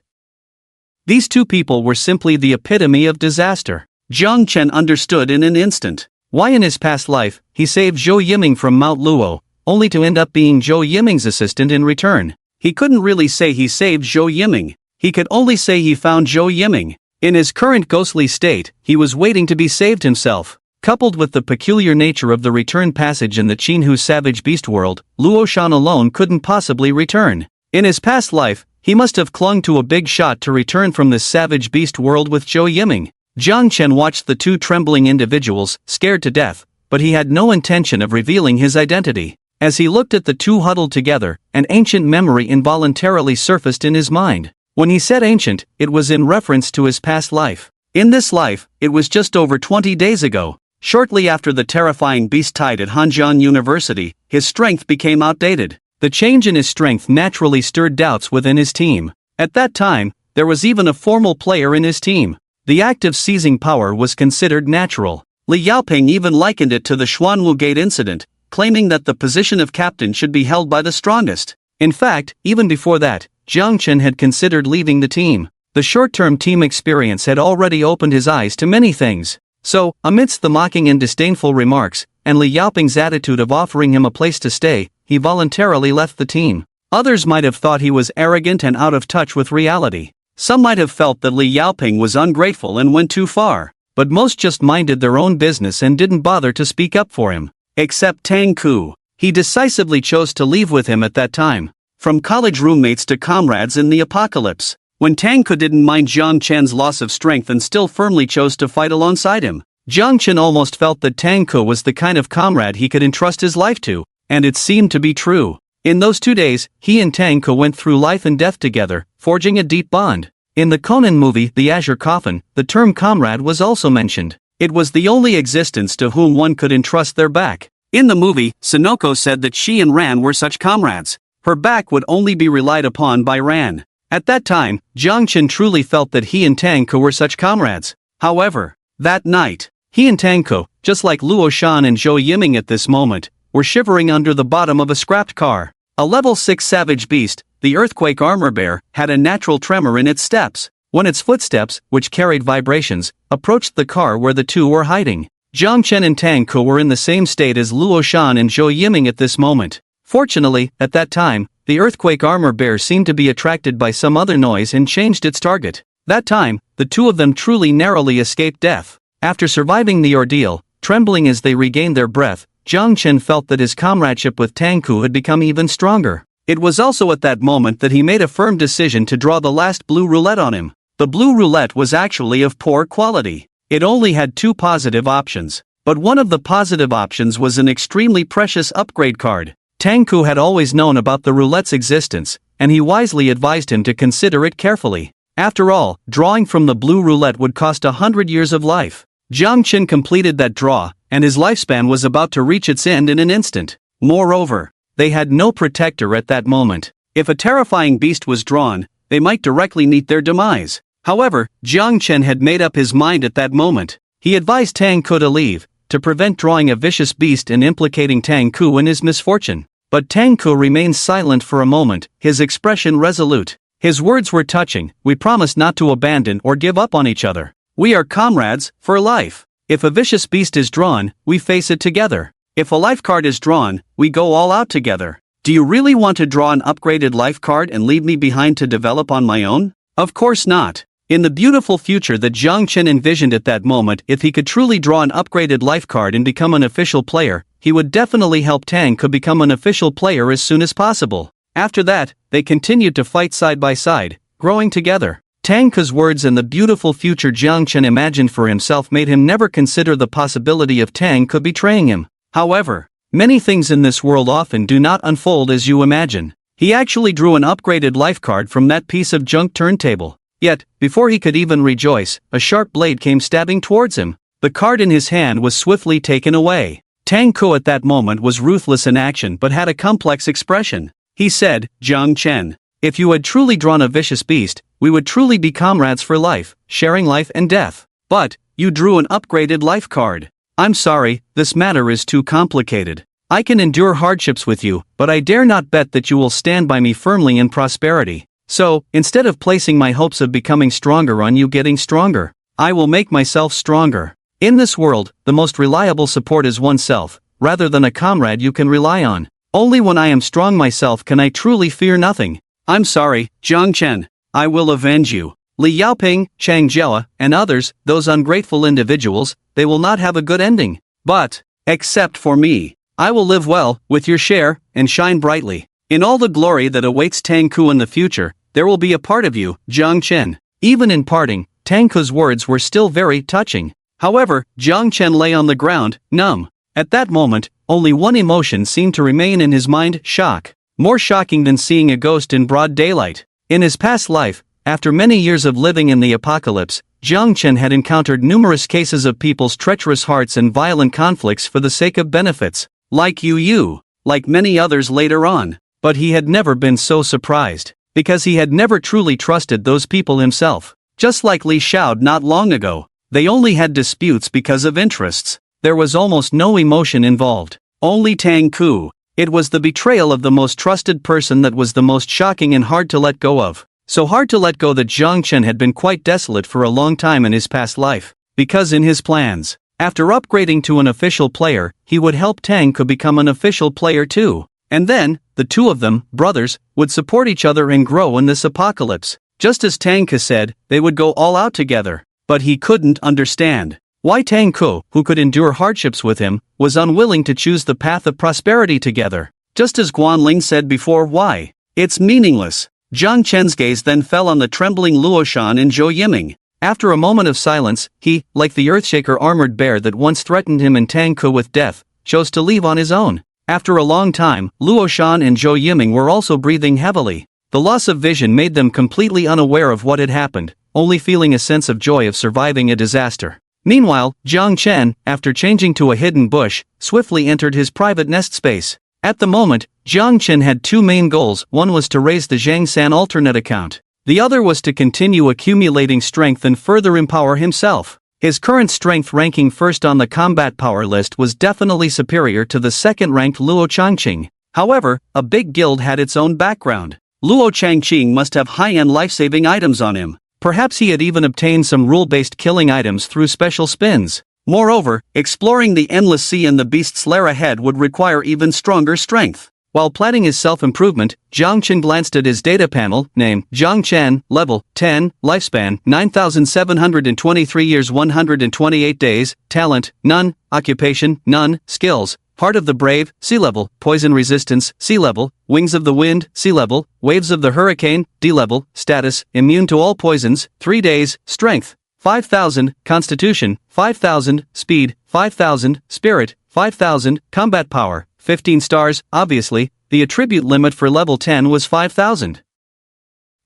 These two people were simply the epitome of disaster. Jiang Chen understood in an instant. Why in his past life, he saved Zhou Yiming from Mount Luo, only to end up being Zhou Yiming's assistant in return. He couldn't really say he saved Zhou Yiming. He could only say he found Zhou Yiming. In his current ghostly state, he was waiting to be saved himself. Coupled with the peculiar nature of the return passage in the Qinhu savage beast world, Luo Shan alone couldn't possibly return. In his past life, he must have clung to a big shot to return from this savage beast world with Zhou Yiming. Jiang Chen watched the two trembling individuals, scared to death, but he had no intention of revealing his identity. As he looked at the two huddled together, an ancient memory involuntarily surfaced in his mind. When he said ancient, it was in reference to his past life. In this life, it was just over 20 days ago. Shortly after the terrifying beast died at Hanjian University, his strength became outdated. The change in his strength naturally stirred doubts within his team. At that time, there was even a formal player in his team. The act of seizing power was considered natural. Li Yaoping even likened it to the Xuanwu Gate incident. claiming that the position of captain should be held by the strongest. In fact, even before that, Jiang Chen had considered leaving the team. The short-term team experience had already opened his eyes to many things. So, amidst the mocking and disdainful remarks, and Li Yaoping's attitude of offering him a place to stay, he voluntarily left the team. Others might have thought he was arrogant and out of touch with reality. Some might have felt that Li Yaoping was ungrateful and went too far. But most just minded their own business and didn't bother to speak up for him. Except Tang Ku. He decisively chose to leave with him at that time. From college roommates to comrades in the apocalypse. When Tang Ku didn't mind Jiang Chen's loss of strength and still firmly chose to fight alongside him, Jiang Chen almost felt that Tang Ku was the kind of comrade he could entrust his life to, and it seemed to be true. In those 2 days, he and Tang Ku went through life and death together, forging a deep bond. In the Conan movie The Azure Coffin, the term comrade was also mentioned. It was the only existence to whom one could entrust their back. In the movie, Sonoko said that she and Ran were such comrades. Her back would only be relied upon by Ran. At that time, Jiang Chen truly felt that he and Tang Ku were such comrades. However, that night, he and Tang Ku, just like Luo Shan and Zhou Yiming at this moment, were shivering under the bottom of a scrapped car. A level 6 savage beast, the earthquake armor bear, had a natural tremor in its steps. When its footsteps, which carried vibrations, approached the car where the two were hiding. Jiang Chen and Tang Ku were in the same state as Luo Shan and Zhou Yiming at this moment. Fortunately, at that time, the earthquake armor bear seemed to be attracted by some other noise and changed its target. That time, the two of them truly narrowly escaped death. After surviving the ordeal, trembling as they regained their breath, Jiang Chen felt that his comradeship with Tang Ku had become even stronger. It was also at that moment that he made a firm decision to draw the last blue roulette on him. The blue roulette was actually of poor quality. It only had 2 positive options. But one of the positive options was an extremely precious upgrade card. Tang Ku had always known about the roulette's existence, and he wisely advised him to consider it carefully. After all, drawing from the blue roulette would cost 100 years of life. Jiang Chen completed that draw, and his lifespan was about to reach its end in an instant. Moreover, they had no protector at that moment. If a terrifying beast was drawn, they might directly meet their demise. However, Jiang Chen had made up his mind at that moment. He advised Tang Ku to leave, to prevent drawing a vicious beast and implicating Tang Ku in his misfortune. But Tang Ku remained silent for a moment, his expression resolute. His words were touching. We promise not to abandon or give up on each other. We are comrades, for life. If a vicious beast is drawn, we face it together. If a life card is drawn, we go all out together. Do you really want to draw an upgraded life card and leave me behind to develop on my own? Of course not. In the beautiful future that Jiang Chen envisioned at that moment, if he could truly draw an upgraded life card and become an official player, he would definitely help Tang Ku become an official player as soon as possible. After that, they continued to fight side by side, growing together. Tang Ku's words and the beautiful future Jiang Chen imagined for himself made him never consider the possibility of Tang Ku betraying him. However, many things in this world often do not unfold as you imagine. He actually drew an upgraded life card from that piece of junk turntable. Yet, before he could even rejoice, a sharp blade came stabbing towards him. The card in his hand was swiftly taken away. Tang Ku at that moment was ruthless in action but had a complex expression. He said, Jiang Chen, if you had truly drawn a vicious beast, we would truly be comrades for life, sharing life and death. But, you drew an upgraded life card. I'm sorry, this matter is too complicated. I can endure hardships with you, but I dare not bet that you will stand by me firmly in prosperity. So, instead of placing my hopes of becoming stronger on you getting stronger, I will make myself stronger. In this world, the most reliable support is oneself, rather than a comrade you can rely on. Only when I am strong myself can I truly fear nothing. I'm sorry, Jiang Chen. I will avenge you. Li Yaoping, Chang Jia, and others, those ungrateful individuals, they will not have a good ending. But, except for me, I will live well, with your share, and shine brightly. In all the glory that awaits Tang Ku in the future, there will be a part of you, Jiang Chen. Even in parting, Tang Ku's words were still very touching. However, Jiang Chen lay on the ground, numb. At that moment, only one emotion seemed to remain in his mind, shock. More shocking than seeing a ghost in broad daylight. In his past life, after many years of living in the apocalypse, Jiang Chen had encountered numerous cases of people's treacherous hearts and violent conflicts for the sake of benefits, like Yu, like many others later on. But he had never been so surprised, because he had never truly trusted those people himself. Just like Li Xiao not long ago, they only had disputes because of interests. There was almost no emotion involved. Only Tang Ku. It was the betrayal of the most trusted person that was the most shocking and hard to let go of. So hard to let go that Jiang Chen had been quite desolate for a long time in his past life, because in his plans, after upgrading to an official player, he would help Tang Ku become an official player too. And then, the two of them, brothers, would support each other and grow in this apocalypse. Just as Tang Ku said, they would go all out together. But he couldn't understand why Tang Ku, who could endure hardships with him, was unwilling to choose the path of prosperity together. Just as Guanling said before, why? It's meaningless. Jiang Chen's gaze then fell on the trembling Luoshan and Zhou Yiming. After a moment of silence, he, like the Earthshaker armored bear that once threatened him and Tang Ku with death, chose to leave on his own. After a long time, Luoshan and Zhou Yiming were also breathing heavily. The loss of vision made them completely unaware of what had happened, only feeling a sense of joy of surviving a disaster. Meanwhile, Jiang Chen, after changing to a hidden bush, swiftly entered his private nest space. At the moment, Jiang Chen had two main goals. One was to raise the Zhang San alternate account. The other was to continue accumulating strength and further empower himself. His current strength ranking first on the combat power list was definitely superior to the second-ranked Luo Changqing. However, a big guild had its own background. Luo Changqing must have high-end life-saving items on him. Perhaps he had even obtained some rule-based killing items through special spins. Moreover, exploring the endless sea and the beast's lair ahead would require even stronger strength. While planning his self-improvement, Jiang Chen glanced at his data panel, name, Jiang Chen, level, 10, lifespan, 9,723 years 128 days, talent, none, occupation, none, skills, heart of the brave, sea level, poison resistance, sea level, wings of the wind, sea level, waves of the hurricane, D level, status, immune to all poisons, 3 days, strength, 5,000, constitution, 5,000, speed, 5,000, spirit, 5,000, combat power, 15 stars. Obviously, the attribute limit for level 10 was 5,000.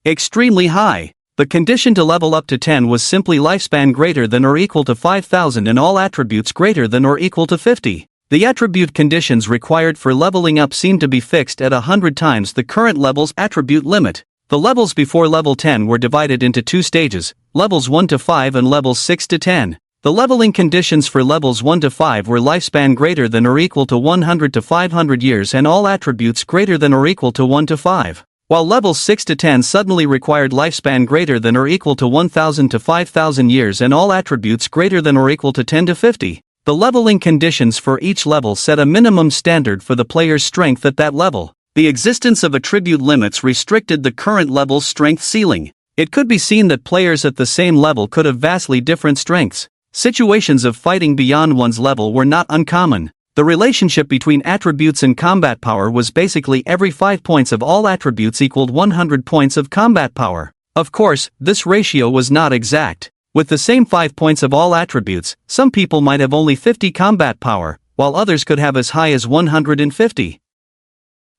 Extremely high. The condition to level up to 10 was simply lifespan greater than or equal to 5,000 and all attributes greater than or equal to 50. The attribute conditions required for leveling up seemed to be fixed at 100 times the current level's attribute limit. The levels before level 10 were divided into two stages, levels 1 to 5 and levels 6 to 10. The leveling conditions for levels 1 to 5 were lifespan greater than or equal to 100 to 500 years and all attributes greater than or equal to 1 to 5. While levels 6 to 10 suddenly required lifespan greater than or equal to 1,000 to 5,000 years and all attributes greater than or equal to 10 to 50. The leveling conditions for each level set a minimum standard for the player's strength at that level. The existence of attribute limits restricted the current level's strength ceiling. It could be seen that players at the same level could have vastly different strengths. Situations of fighting beyond one's level were not uncommon. The relationship between attributes and combat power was basically every 5 points of all attributes equaled 100 points of combat power. Of course, this ratio was not exact. With the same 5 points of all attributes, some people might have only 50 combat power, while others could have as high as 150.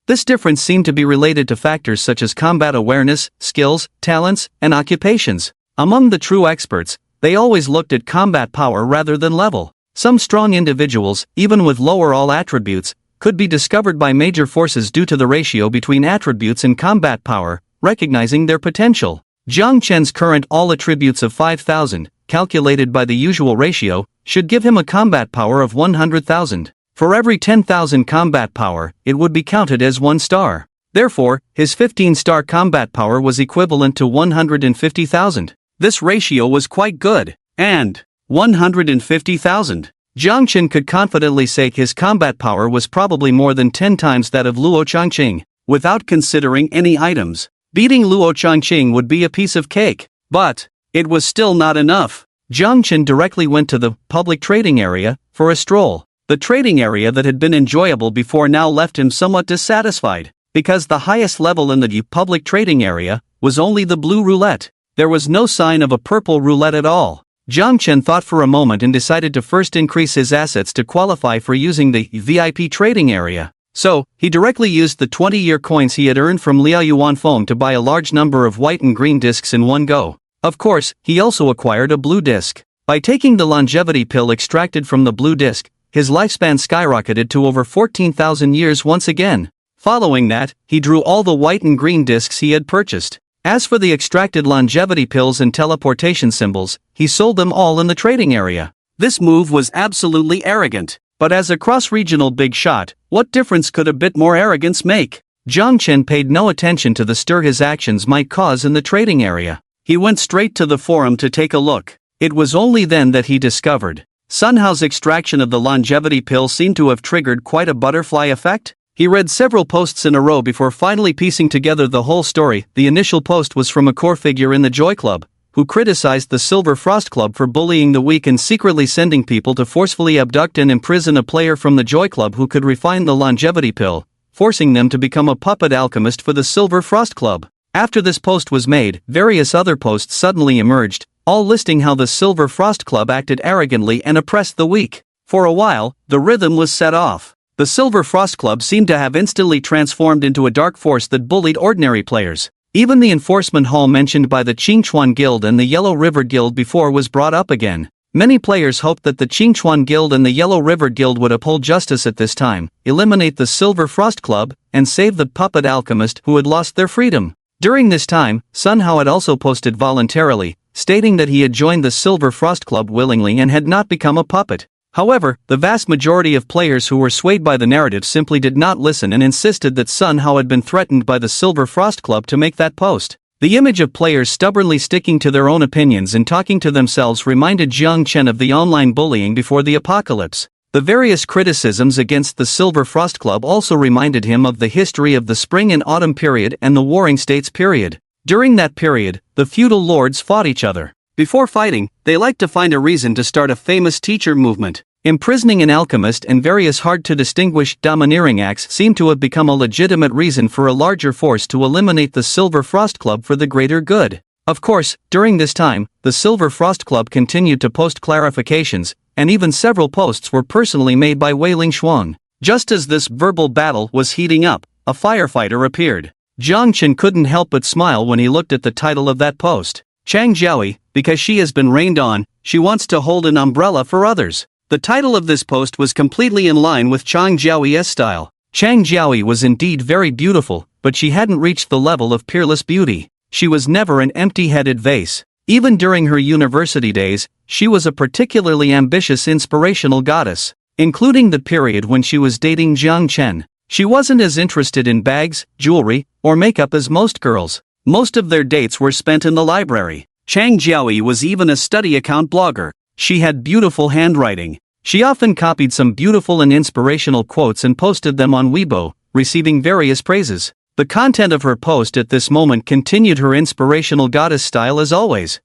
This difference seemed to be related to factors such as combat awareness, skills, talents, and occupations. Among the true experts, they always looked at combat power rather than level. Some strong individuals, even with lower all attributes, could be discovered by major forces due to the ratio between attributes and combat power, recognizing their potential. Jiang Chen's current all attributes of 5,000, calculated by the usual ratio, should give him a combat power of 100,000. For every 10,000 combat power, it would be counted as 1 star. Therefore, his 15-star combat power was equivalent to 150,000. This ratio was quite good. And 150,000. Jiang Chen could confidently say his combat power was probably more than 10 times that of Luo Changqing. Without considering any items, beating Luo Changqing would be a piece of cake. But it was still not enough. Jiang Chen directly went to the public trading area for a stroll. The trading area that had been enjoyable before now left him somewhat dissatisfied, because the highest level in the public trading area was only the blue roulette. There was no sign of a purple roulette at all. Jiang Chen thought for a moment and decided to first increase his assets to qualify for using the VIP trading area. So, he directly used the 20-year coins he had earned from Liaoyuan Foam to buy a large number of white and green discs in one go. Of course, he also acquired a blue disc. By taking the longevity pill extracted from the blue disc, his lifespan skyrocketed to over 14,000 years once again. Following that, he drew all the white and green discs he had purchased. As for the extracted longevity pills and teleportation symbols, he sold them all in the trading area. This move was absolutely arrogant, But as a cross-regional big shot, what difference could a bit more arrogance make? Jiang Chen paid no attention to the stir his actions might cause in the trading area. He went straight to the forum to take a look. It was only then that he discovered Sun Hao's extraction of the longevity pill seemed to have triggered quite a butterfly effect. He read several posts in a row before finally piecing together the whole story. The initial post was from a core figure in the Joy Club, who criticized the Silver Frost Club for bullying the weak and secretly sending people to forcefully abduct and imprison a player from the Joy Club who could refine the longevity pill, forcing them to become a puppet alchemist for the Silver Frost Club. After this post was made, various other posts suddenly emerged, all listing how the Silver Frost Club acted arrogantly and oppressed the weak. For a while, the rhythm was set off. The Silver Frost Club seemed to have instantly transformed into a dark force that bullied ordinary players. Even the enforcement hall mentioned by the Qingchuan Guild and the Yellow River Guild before was brought up again. Many players hoped that the Qingchuan Guild and the Yellow River Guild would uphold justice at this time, eliminate the Silver Frost Club, and save the puppet alchemist who had lost their freedom. During this time, Sun Hao had also posted voluntarily, stating that he had joined the Silver Frost Club willingly and had not become a puppet. However, the vast majority of players who were swayed by the narrative simply did not listen and insisted that Sun Hao had been threatened by the Silver Frost Club to make that post. The image of players stubbornly sticking to their own opinions and talking to themselves reminded Jiang Chen of the online bullying before the apocalypse. The various criticisms against the Silver Frost Club also reminded him of the history of the Spring and Autumn period and the Warring States period. During that period, the feudal lords fought each other. Before fighting, they liked to find a reason to start a famous teacher movement. Imprisoning an alchemist and various hard-to-distinguish domineering acts seemed to have become a legitimate reason for a larger force to eliminate the Silver Frost Club for the greater good. Of course, during this time, the Silver Frost Club continued to post clarifications, and even several posts were personally made by Wei-Ling Shuang. Just as this verbal battle was heating up, a firefighter appeared. Jiang Chen couldn't help but smile when he looked at the title of that post. Chang Jiaoyi, because she has been rained on, she wants to hold an umbrella for others. The title of this post was completely in line with Chang Jiaoyi's style. Chang Jiaoyi was indeed very beautiful, but she hadn't reached the level of peerless beauty. She was never an empty-headed vase. Even during her university days, she was a particularly ambitious inspirational goddess, including the period when she was dating Jiang Chen. She wasn't as interested in bags, jewelry, or makeup as most girls. Most of their dates were spent in the library. Chang Jiaoyi was even a study account blogger. She had beautiful handwriting. She often copied some beautiful and inspirational quotes and posted them on Weibo, receiving various praises. The content of her post at this moment continued her inspirational goddess style as always.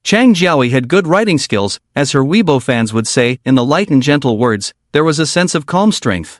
Chang Jiaoyi had good writing skills, as her Weibo fans would say. In the light and gentle words, there was a sense of calm strength.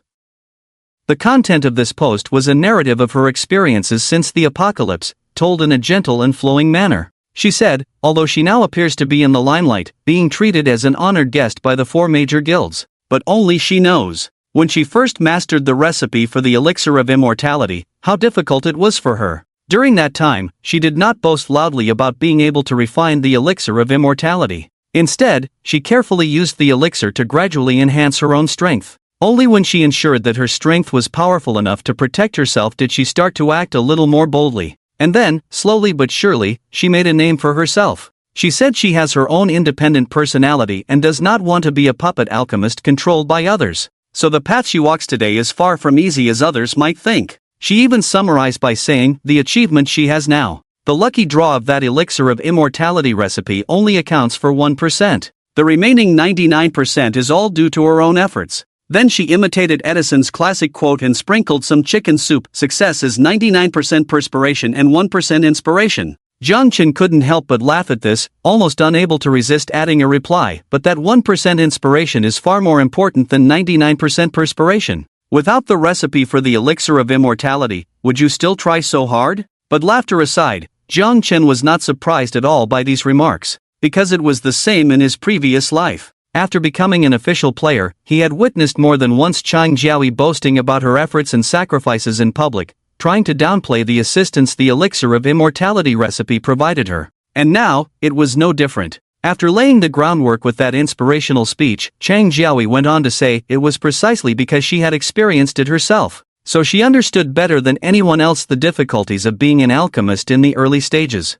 The content of this post was a narrative of her experiences since the apocalypse, told in a gentle and flowing manner. She said, although she now appears to be in the limelight, being treated as an honored guest by the 4 major guilds, but only she knows. When she first mastered the recipe for the elixir of immortality, how difficult it was for her. During that time, she did not boast loudly about being able to refine the elixir of immortality. Instead, she carefully used the elixir to gradually enhance her own strength. Only when she ensured that her strength was powerful enough to protect herself did she start to act a little more boldly. And then, slowly but surely, she made a name for herself. She said she has her own independent personality and does not want to be a puppet alchemist controlled by others. So the path she walks today is far from easy as others might think. She even summarized by saying, the achievement she has now. The lucky draw of that elixir of immortality recipe only accounts for 1%. The remaining 99% is all due to her own efforts. Then she imitated Edison's classic quote and sprinkled some chicken soup. Success is 99% perspiration and 1% inspiration. Jiang Chen couldn't help but laugh at this, almost unable to resist adding a reply, but that 1% inspiration is far more important than 99% perspiration. Without the recipe for the elixir of immortality, would you still try so hard? But laughter aside, Jiang Chen was not surprised at all by these remarks, because it was the same in his previous life. After becoming an official player, he had witnessed more than once Chang Jiaoyi boasting about her efforts and sacrifices in public, trying to downplay the assistance the elixir of immortality recipe provided her. And now, it was no different. After laying the groundwork with that inspirational speech, Chang Jiaoyi went on to say it was precisely because she had experienced it herself. So she understood better than anyone else the difficulties of being an alchemist in the early stages.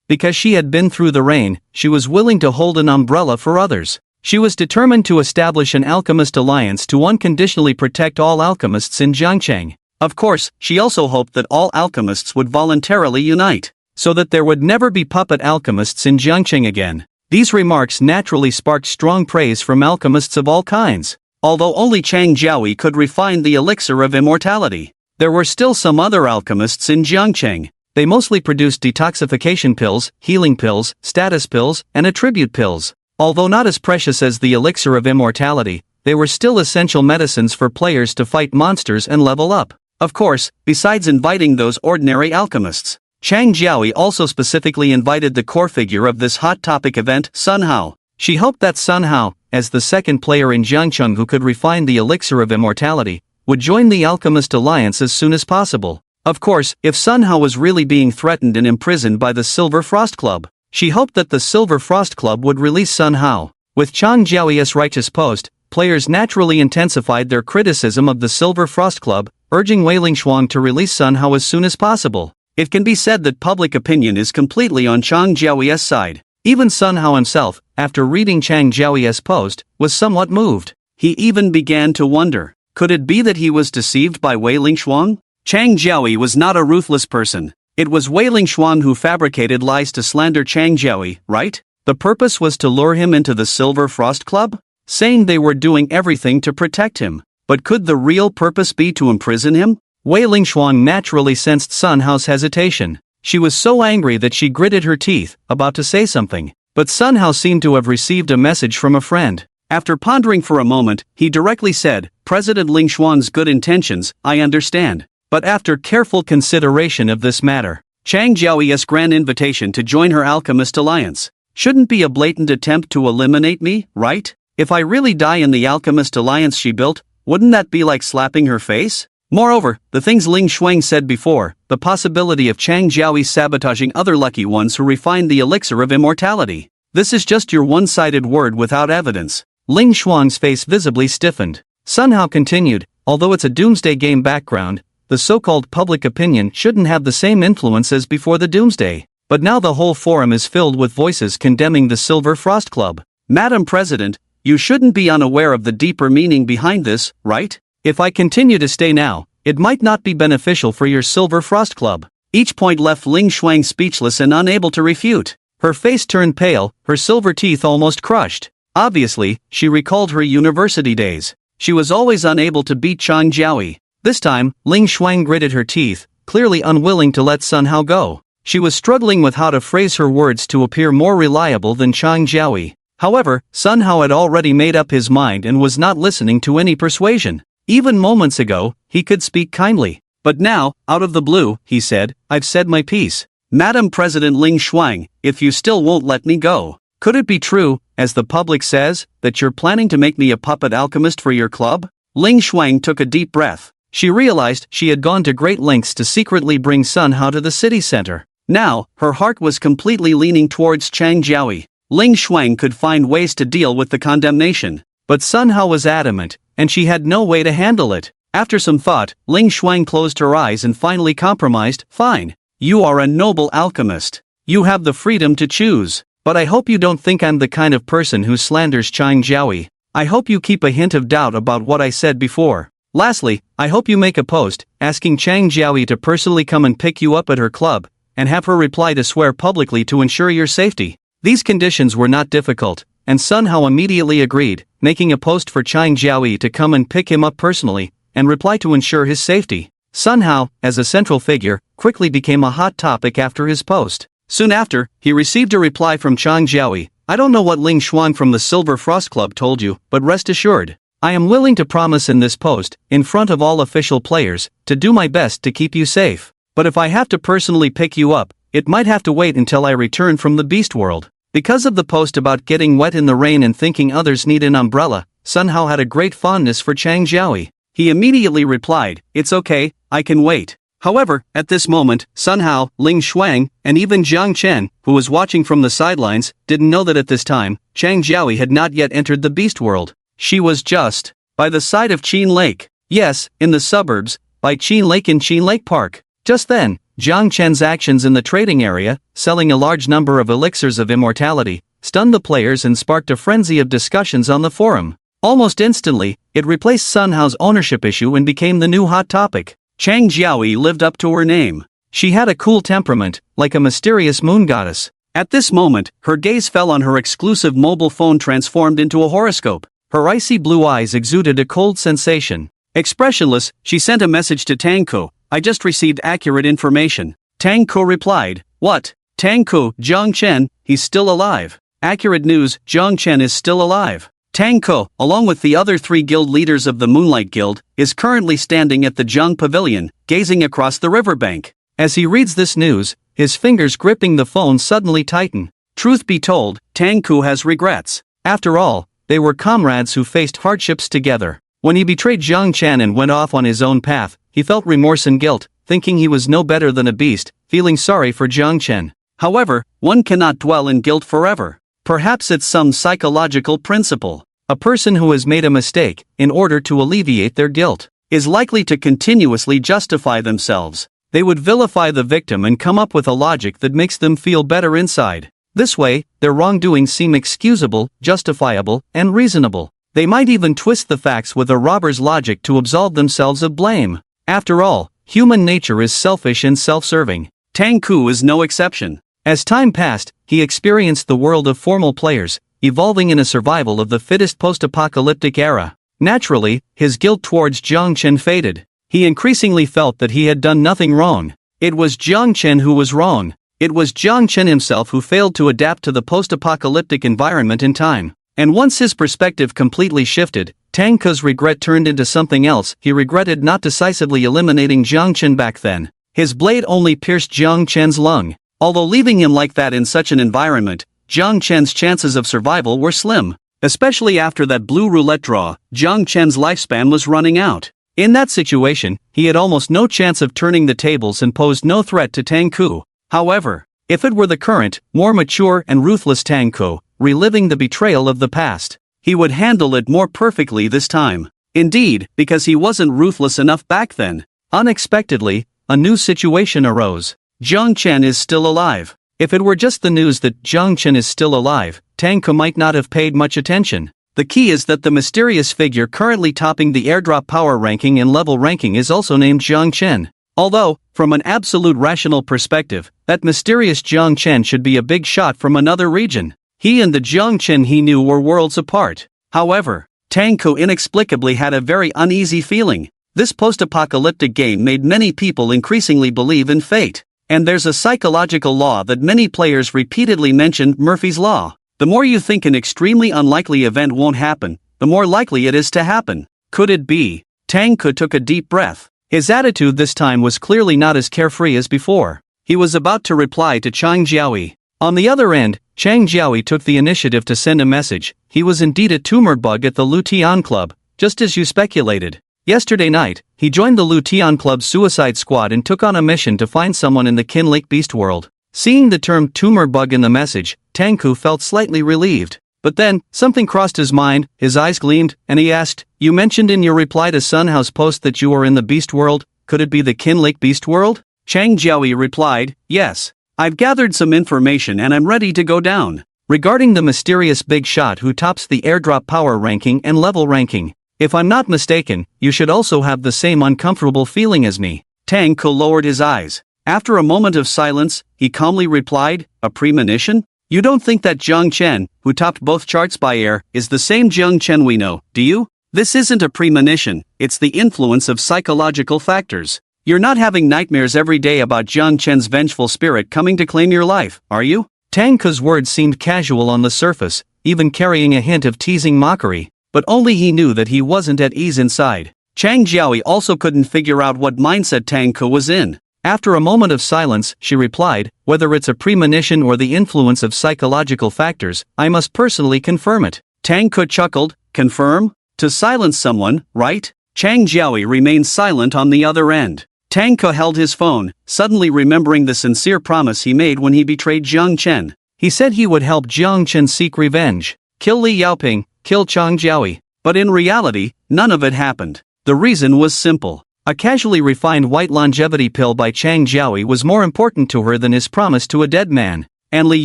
Because she had been through the rain, she was willing to hold an umbrella for others. She was determined to establish an alchemist alliance to unconditionally protect all alchemists in Jiangcheng. Of course, she also hoped that all alchemists would voluntarily unite, so that there would never be puppet alchemists in Jiangcheng again. These remarks naturally sparked strong praise from alchemists of all kinds. Although only Chang Jiahui could refine the elixir of immortality, there were still some other alchemists in Jiangcheng. They mostly produced detoxification pills, healing pills, status pills, and attribute pills. Although not as precious as the elixir of immortality, they were still essential medicines for players to fight monsters and level up. Of course, besides inviting those ordinary alchemists, Chang Jiahui also specifically invited the core figure of this hot topic event, Sun Hao. She hoped that Sun Hao, as the second player in Jiangcheng who could refine the elixir of immortality, would join the Alchemist Alliance as soon as possible. Of course, if Sun Hao was really being threatened and imprisoned by the Silver Frost Club, she hoped that the Silver Frost Club would release Sun Hao. With Chang Jiahui's righteous post, players naturally intensified their criticism of the Silver Frost Club, urging Wei Lingshuang to release Sun Hao as soon as possible. It can be said that public opinion is completely on Chang Jiahui's side. Even Sun Hao himself, after reading Chang Jiahui's post, was somewhat moved. He even began to wonder, could it be that he was deceived by Wei Lingshuang? Chang Jiahui was not a ruthless person. It was Wei Lingshuang who fabricated lies to slander Chang Jiahui, right? The purpose was to lure him into the Silver Frost Club, saying they were doing everything to protect him. But could the real purpose be to imprison him? Wei Lingshuang naturally sensed Sun Hao's hesitation. She was so angry that she gritted her teeth, about to say something. But Sun Hao seemed to have received a message from a friend. After pondering for a moment, he directly said, "President Lingshuang's good intentions, I understand. But after careful consideration of this matter, Chang Jiahui's grand invitation to join her Alchemist Alliance shouldn't be a blatant attempt to eliminate me, right? If I really die in the Alchemist Alliance she built, wouldn't that be like slapping her face? Moreover, the things Ling Shuang said before, the possibility of Chang Jiahui sabotaging other lucky ones who refined the elixir of immortality. This is just your one-sided word without evidence." Ling Shuang's face visibly stiffened. Sun Hao continued, "Although it's a doomsday game background, the so-called public opinion shouldn't have the same influence as before the doomsday. But now the whole forum is filled with voices condemning the Silver Frost Club. Madam President, you shouldn't be unaware of the deeper meaning behind this, right? If I continue to stay now, it might not be beneficial for your Silver Frost Club." Each point left Ling Shuang speechless and unable to refute. Her face turned pale, her silver teeth almost crushed. Obviously, she recalled her university days. She was always unable to beat Chang Jiahui. This time, Ling Shuang gritted her teeth, clearly unwilling to let Sun Hao go. She was struggling with how to phrase her words to appear more reliable than Chang Jiahui. However, Sun Hao had already made up his mind and was not listening to any persuasion. Even moments ago, he could speak kindly. But now, out of the blue, he said, "I've said my piece. Madam President Ling Shuang, if you still won't let me go, could it be true, as the public says, that you're planning to make me a puppet alchemist for your club?" Ling Shuang took a deep breath. She realized she had gone to great lengths to secretly bring Sun Hao to the city center. Now, her heart was completely leaning towards Chang Jiahui. Ling Shuang could find ways to deal with the condemnation. But Sun Hao was adamant, and she had no way to handle it. After some thought, Ling Shuang closed her eyes and finally compromised, "Fine. You are a noble alchemist. You have the freedom to choose. But I hope you don't think I'm the kind of person who slanders Chang Jiahui. I hope you keep a hint of doubt about what I said before. Lastly, I hope you make a post, asking Chang Jiahui to personally come and pick you up at her club, and have her reply to swear publicly to ensure your safety." These conditions were not difficult, and Sun Hao immediately agreed, making a post for Chang Jiahui to come and pick him up personally, and reply to ensure his safety. Sun Hao, as a central figure, quickly became a hot topic after his post. Soon after, he received a reply from Chang Jiahui. "I don't know what Ling Shuang from the Silver Frost Club told you, but rest assured, I am willing to promise in this post, in front of all official players, to do my best to keep you safe. But if I have to personally pick you up, it might have to wait until I return from the Beast World." Because of the post about getting wet in the rain and thinking others need an umbrella, Sun Hao had a great fondness for Chang Jiahui. He immediately replied, "It's okay, I can wait." However, at this moment, Sun Hao, Ling Shuang, and even Jiang Chen, who was watching from the sidelines, didn't know that at this time, Chang Jiahui had not yet entered the Beast World. She was just by the side of Qin Lake. Yes, in the suburbs, by Qin Lake in Qin Lake Park. Just then, Jiang Chen's actions in the trading area, selling a large number of elixirs of immortality, stunned the players and sparked a frenzy of discussions on the forum. Almost instantly, it replaced Sun Hao's ownership issue and became the new hot topic. Chang Jiaoyi lived up to her name. She had a cool temperament, like a mysterious moon goddess. At this moment, her gaze fell on her exclusive mobile phone transformed into a horoscope. Her icy blue eyes exuded a cold sensation. Expressionless, she sent a message to Tang Ko. I just received accurate information. Tang Ko replied, What? Tang Ko, Zhang Chen, he's still alive. Accurate news, Zhang Chen is still alive. Tang Ko, along with the other 3 guild leaders of the Moonlight Guild, is currently standing at the Zhang Pavilion, gazing across the riverbank. As he reads this news, his fingers gripping the phone suddenly tighten. Truth be told, Tang Ko has regrets. After all, they were comrades who faced hardships together. When he betrayed Zhang Chen and went off on his own path, he felt remorse and guilt, thinking he was no better than a beast, feeling sorry for Zhang Chen. However, one cannot dwell in guilt forever. Perhaps it's some psychological principle. A person who has made a mistake, in order to alleviate their guilt, is likely to continuously justify themselves. They would vilify the victim and come up with a logic that makes them feel better inside. This way, their wrongdoings seem excusable, justifiable, and reasonable. They might even twist the facts with a robber's logic to absolve themselves of blame. After all, human nature is selfish and self-serving. Tang Ko is no exception. As time passed, he experienced the world of formal players, evolving in a survival of the fittest post-apocalyptic era. Naturally, his guilt towards Zhang Chen faded. He increasingly felt that he had done nothing wrong. It was Zhang Chen who was wrong. It was Zhang Chen himself who failed to adapt to the post-apocalyptic environment in time. And once his perspective completely shifted, Tang Ko's regret turned into something else. He regretted not decisively eliminating Zhang Chen back then. His blade only pierced Zhang Chen's lung. Although leaving him like that in such an environment, Zhang Chen's chances of survival were slim. Especially after that blue roulette draw, Zhang Chen's lifespan was running out. In that situation, he had almost no chance of turning the tables and posed no threat to Tang Ko. However, if it were the current, more mature and ruthless Tang Ko, reliving the betrayal of the past, he would handle it more perfectly this time. Indeed, because he wasn't ruthless enough back then. Unexpectedly, a new situation arose. Zhang Chen is still alive. If it were just the news that Zhang Chen is still alive, Tang Ko might not have paid much attention. The key is that the mysterious figure currently topping the airdrop power ranking and level ranking is also named Zhang Chen. Although, from an absolute rational perspective, that mysterious Zhang Chen should be a big shot from another region. He and the Zhang Chen he knew were worlds apart. However, Tang Ko inexplicably had a very uneasy feeling. This post-apocalyptic game made many people increasingly believe in fate. And there's a psychological law that many players repeatedly mentioned, Murphy's Law. The more you think an extremely unlikely event won't happen, the more likely it is to happen. Could it be? Tang Ko took a deep breath. His attitude this time was clearly not as carefree as before. He was about to reply to Chang Jiaoyi. On the other end, Chang Jiaoyi took the initiative to send a message. He was indeed a tumor bug at the Lutian Club, just as you speculated. Yesterday night, he joined the Lutian Club's suicide squad and took on a mission to find someone in the Kin Lake Beast world. Seeing the term tumor bug in the message, Tang Ko felt slightly relieved. But then, something crossed his mind, his eyes gleamed, and he asked, You mentioned in your reply to Sun Hao's post that you were in the Beast world. Could it be the Kin Lake Beast world? Chang Jiaoyi replied, Yes. I've gathered some information and I'm ready to go down. Regarding the mysterious big shot who tops the airdrop power ranking and level ranking. If I'm not mistaken, you should also have the same uncomfortable feeling as me. Tang Ko lowered his eyes. After a moment of silence, he calmly replied, A premonition? You don't think that Zhang Chen, who topped both charts by air, is the same Zhang Chen we know, do you? This isn't a premonition, it's the influence of psychological factors. You're not having nightmares every day about Zhang Chen's vengeful spirit coming to claim your life, are you? Tang Ko's words seemed casual on the surface, even carrying a hint of teasing mockery. But only he knew that he wasn't at ease inside. Chang Jiaoyi also couldn't figure out what mindset Tang Ko was in. After a moment of silence, she replied, Whether it's a premonition or the influence of psychological factors, I must personally confirm it. Tang Ko chuckled, Confirm? To silence someone, right? Chang Jiaoyi remained silent on the other end. Tang Ko held his phone, suddenly remembering the sincere promise he made when he betrayed Zhang Chen. He said he would help Zhang Chen seek revenge. Kill Li Yaoping, kill Chang Jiaoyi. But in reality, none of it happened. The reason was simple. A casually refined white longevity pill by Chang Jiaoyi was more important to her than his promise to a dead man. And Li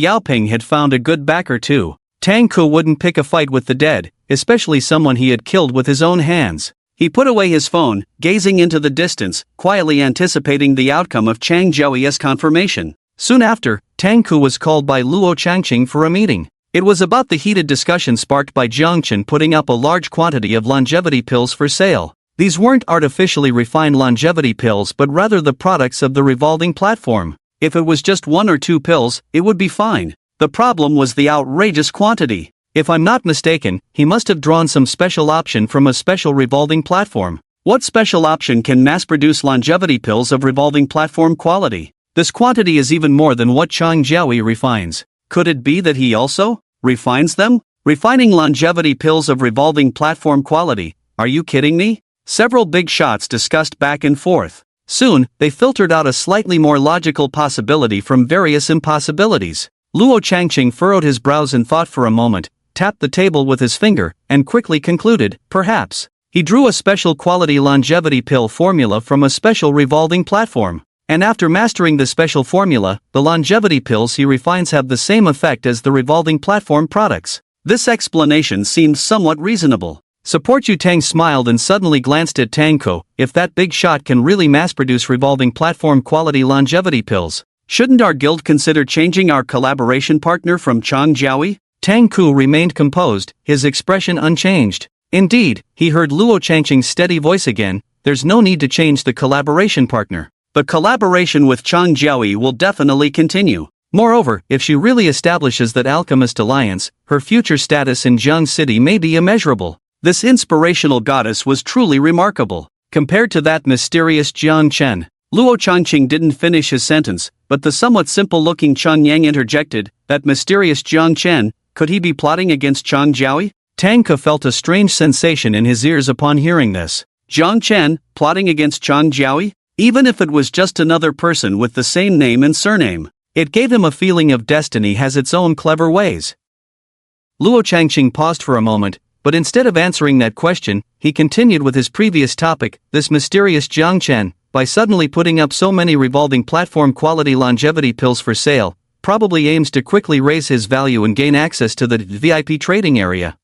Yaoping had found a good backer too. Tang Ku wouldn't pick a fight with the dead, especially someone he had killed with his own hands. He put away his phone, gazing into the distance, quietly anticipating the outcome of Chang Zhou's confirmation. Soon after, Tang Ku was called by Luo Changqing for a meeting. It was about the heated discussion sparked by Jiang Chen putting up a large quantity of longevity pills for sale. These weren't artificially refined longevity pills but rather the products of the revolving platform. If it was just 1 or 2 pills, it would be fine. The problem was the outrageous quantity. If I'm not mistaken, he must have drawn some special option from a special revolving platform. What special option can mass-produce longevity pills of revolving platform quality? This quantity is even more than what Chang Zhou refines. Could it be that he also refines them? Refining longevity pills of revolving platform quality? Are you kidding me? Several big shots discussed back and forth. Soon, they filtered out a slightly more logical possibility from various impossibilities. Luo Changqing furrowed his brows in thought for a moment, tapped the table with his finger, and quickly concluded, perhaps. He drew a special quality longevity pill formula from a special revolving platform. And after mastering the special formula, the longevity pills he refines have the same effect as the revolving platform products. This explanation seemed somewhat reasonable. Support Yu Tang smiled and suddenly glanced at Tang Ko. If that big shot can really mass-produce revolving platform quality longevity pills, shouldn't our guild consider changing our collaboration partner from Chang Zhou? Tang Ku remained composed, his expression unchanged. Indeed, he heard Luo Changqing's steady voice again, there's no need to change the collaboration partner. But collaboration with Chang Zhou will definitely continue. Moreover, if she really establishes that alchemist alliance, her future status in Jiang City may be immeasurable. This inspirational goddess was truly remarkable. Compared to that mysterious Jiang Chen, Luo Changqing didn't finish his sentence, but the somewhat simple-looking Chang Yang interjected, that mysterious Jiang Chen, could he be plotting against Chang Zhou? Tang Ke felt a strange sensation in his ears upon hearing this. Jiang Chen, plotting against Chang Zhou? Even if it was just another person with the same name and surname, it gave him a feeling of destiny has its own clever ways. Luo Changqing paused for a moment, but instead of answering that question, he continued with his previous topic, this mysterious Jiang Chen, by suddenly putting up so many revolving platform quality longevity pills for sale, probably aims to quickly raise his value and gain access to the VIP trading area.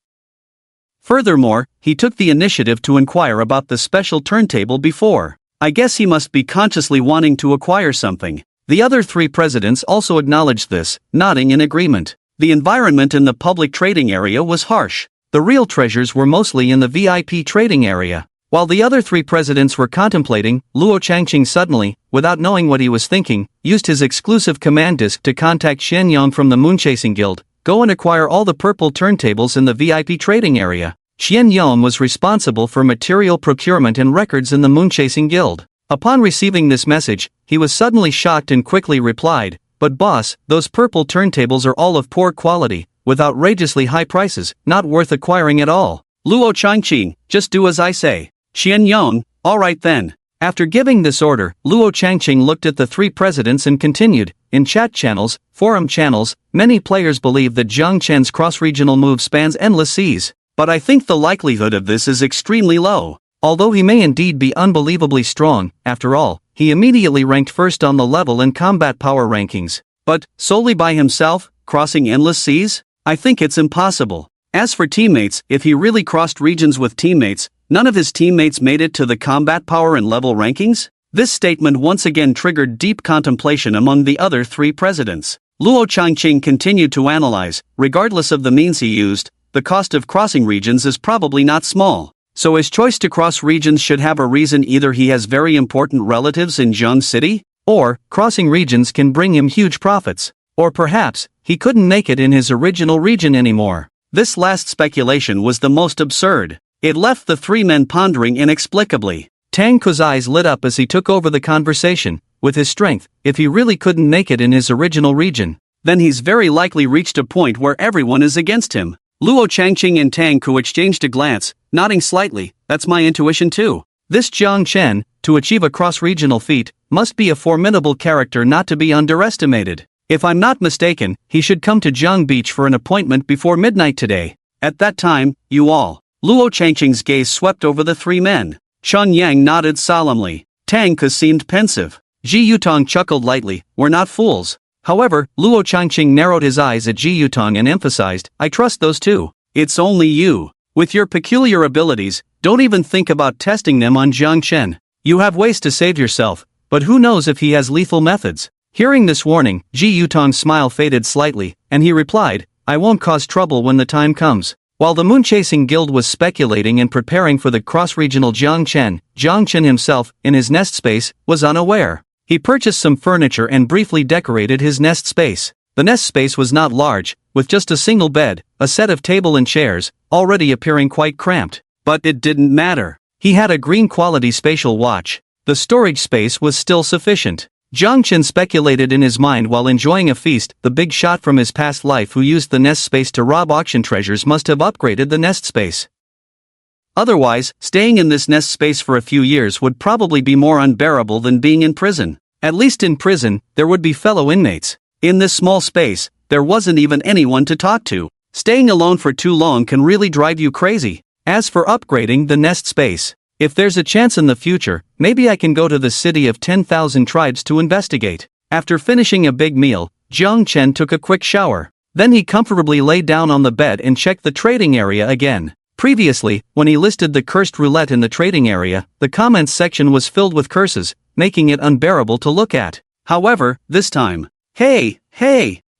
Furthermore, he took the initiative to inquire about the special turntable before. I guess he must be consciously wanting to acquire something. The other 3 presidents also acknowledged this, nodding in agreement. The environment in the public trading area was harsh. The real treasures were mostly in the VIP trading area. While the other 3 presidents were contemplating, Luo Changqing suddenly, without knowing what he was thinking, used his exclusive command disc to contact Xian Yang from the Moonchasing Guild. Go and acquire all the purple turntables in the VIP trading area. Xian Yang was responsible for material procurement and records in the Moonchasing Guild. Upon receiving this message, he was suddenly shocked and quickly replied, but boss, those purple turntables are all of poor quality, with outrageously high prices, not worth acquiring at all. Luo Changqing, just do as I say. Xian Yang, alright then. After giving this order, Luo Changqing looked at the 3 presidents and continued, in chat channels, forum channels, many players believe that Jiang Chen's cross-regional move spans endless seas. But I think the likelihood of this is extremely low. Although he may indeed be unbelievably strong, after all, he immediately ranked first on the level and combat power rankings. But, solely by himself, crossing endless seas? I think it's impossible. As for teammates, if he really crossed regions with teammates, none of his teammates made it to the combat power and level rankings? This statement once again triggered deep contemplation among the other 3 presidents. Luo Changqing continued to analyze, regardless of the means he used, the cost of crossing regions is probably not small. So his choice to cross regions should have a reason. Either he has very important relatives in Jiang City, or crossing regions can bring him huge profits, or perhaps he couldn't make it in his original region anymore. This last speculation was the most absurd. It left the 3 men pondering inexplicably. Tang Ku's eyes lit up as he took over the conversation. With his strength, if he really couldn't make it in his original region, then he's very likely reached a point where everyone is against him. Luo Changqing and Tang Ku exchanged a glance, nodding slightly. That's my intuition too. This Jiang Chen, to achieve a cross-regional feat, must be a formidable character not to be underestimated. If I'm not mistaken, he should come to Jiang Beach for an appointment before midnight today. At that time, you all. Luo Changqing's gaze swept over the 3 men. Chun Yang nodded solemnly. Tang Ke seemed pensive. Ji Yutong chuckled lightly. We're not fools. However, Luo Changqing narrowed his eyes at Ji Yutong and emphasized, I trust those two. It's only you. With your peculiar abilities, don't even think about testing them on Jiang Chen. You have ways to save yourself, but who knows if he has lethal methods. Hearing this warning, Ji Yutong's smile faded slightly, and he replied, I won't cause trouble when the time comes. While the Moon-Chasing Guild was speculating and preparing for the cross-regional Jiang Chen himself, in his nest space, was unaware. He purchased some furniture and briefly decorated his nest space. The nest space was not large, with just a single bed, a set of table and chairs, already appearing quite cramped. But it didn't matter. He had a green-quality spatial watch. The storage space was still sufficient. Jiang Chen speculated in his mind while enjoying a feast. The big shot from his past life who used the nest space to rob auction treasures must have upgraded the nest space. Otherwise, staying in this nest space for a few years would probably be more unbearable than being in prison. At least in prison, there would be fellow inmates. In this small space, there wasn't even anyone to talk to. Staying alone for too long can really drive you crazy. As for upgrading the nest space, if there's a chance in the future, maybe I can go to the city of 10,000 tribes to investigate. After finishing a big meal, Jiang Chen took a quick shower. Then he comfortably lay down on the bed and checked the trading area again. Previously, when he listed the cursed roulette in the trading area, the comments section was filled with curses, making it unbearable to look at. However, this time, hey,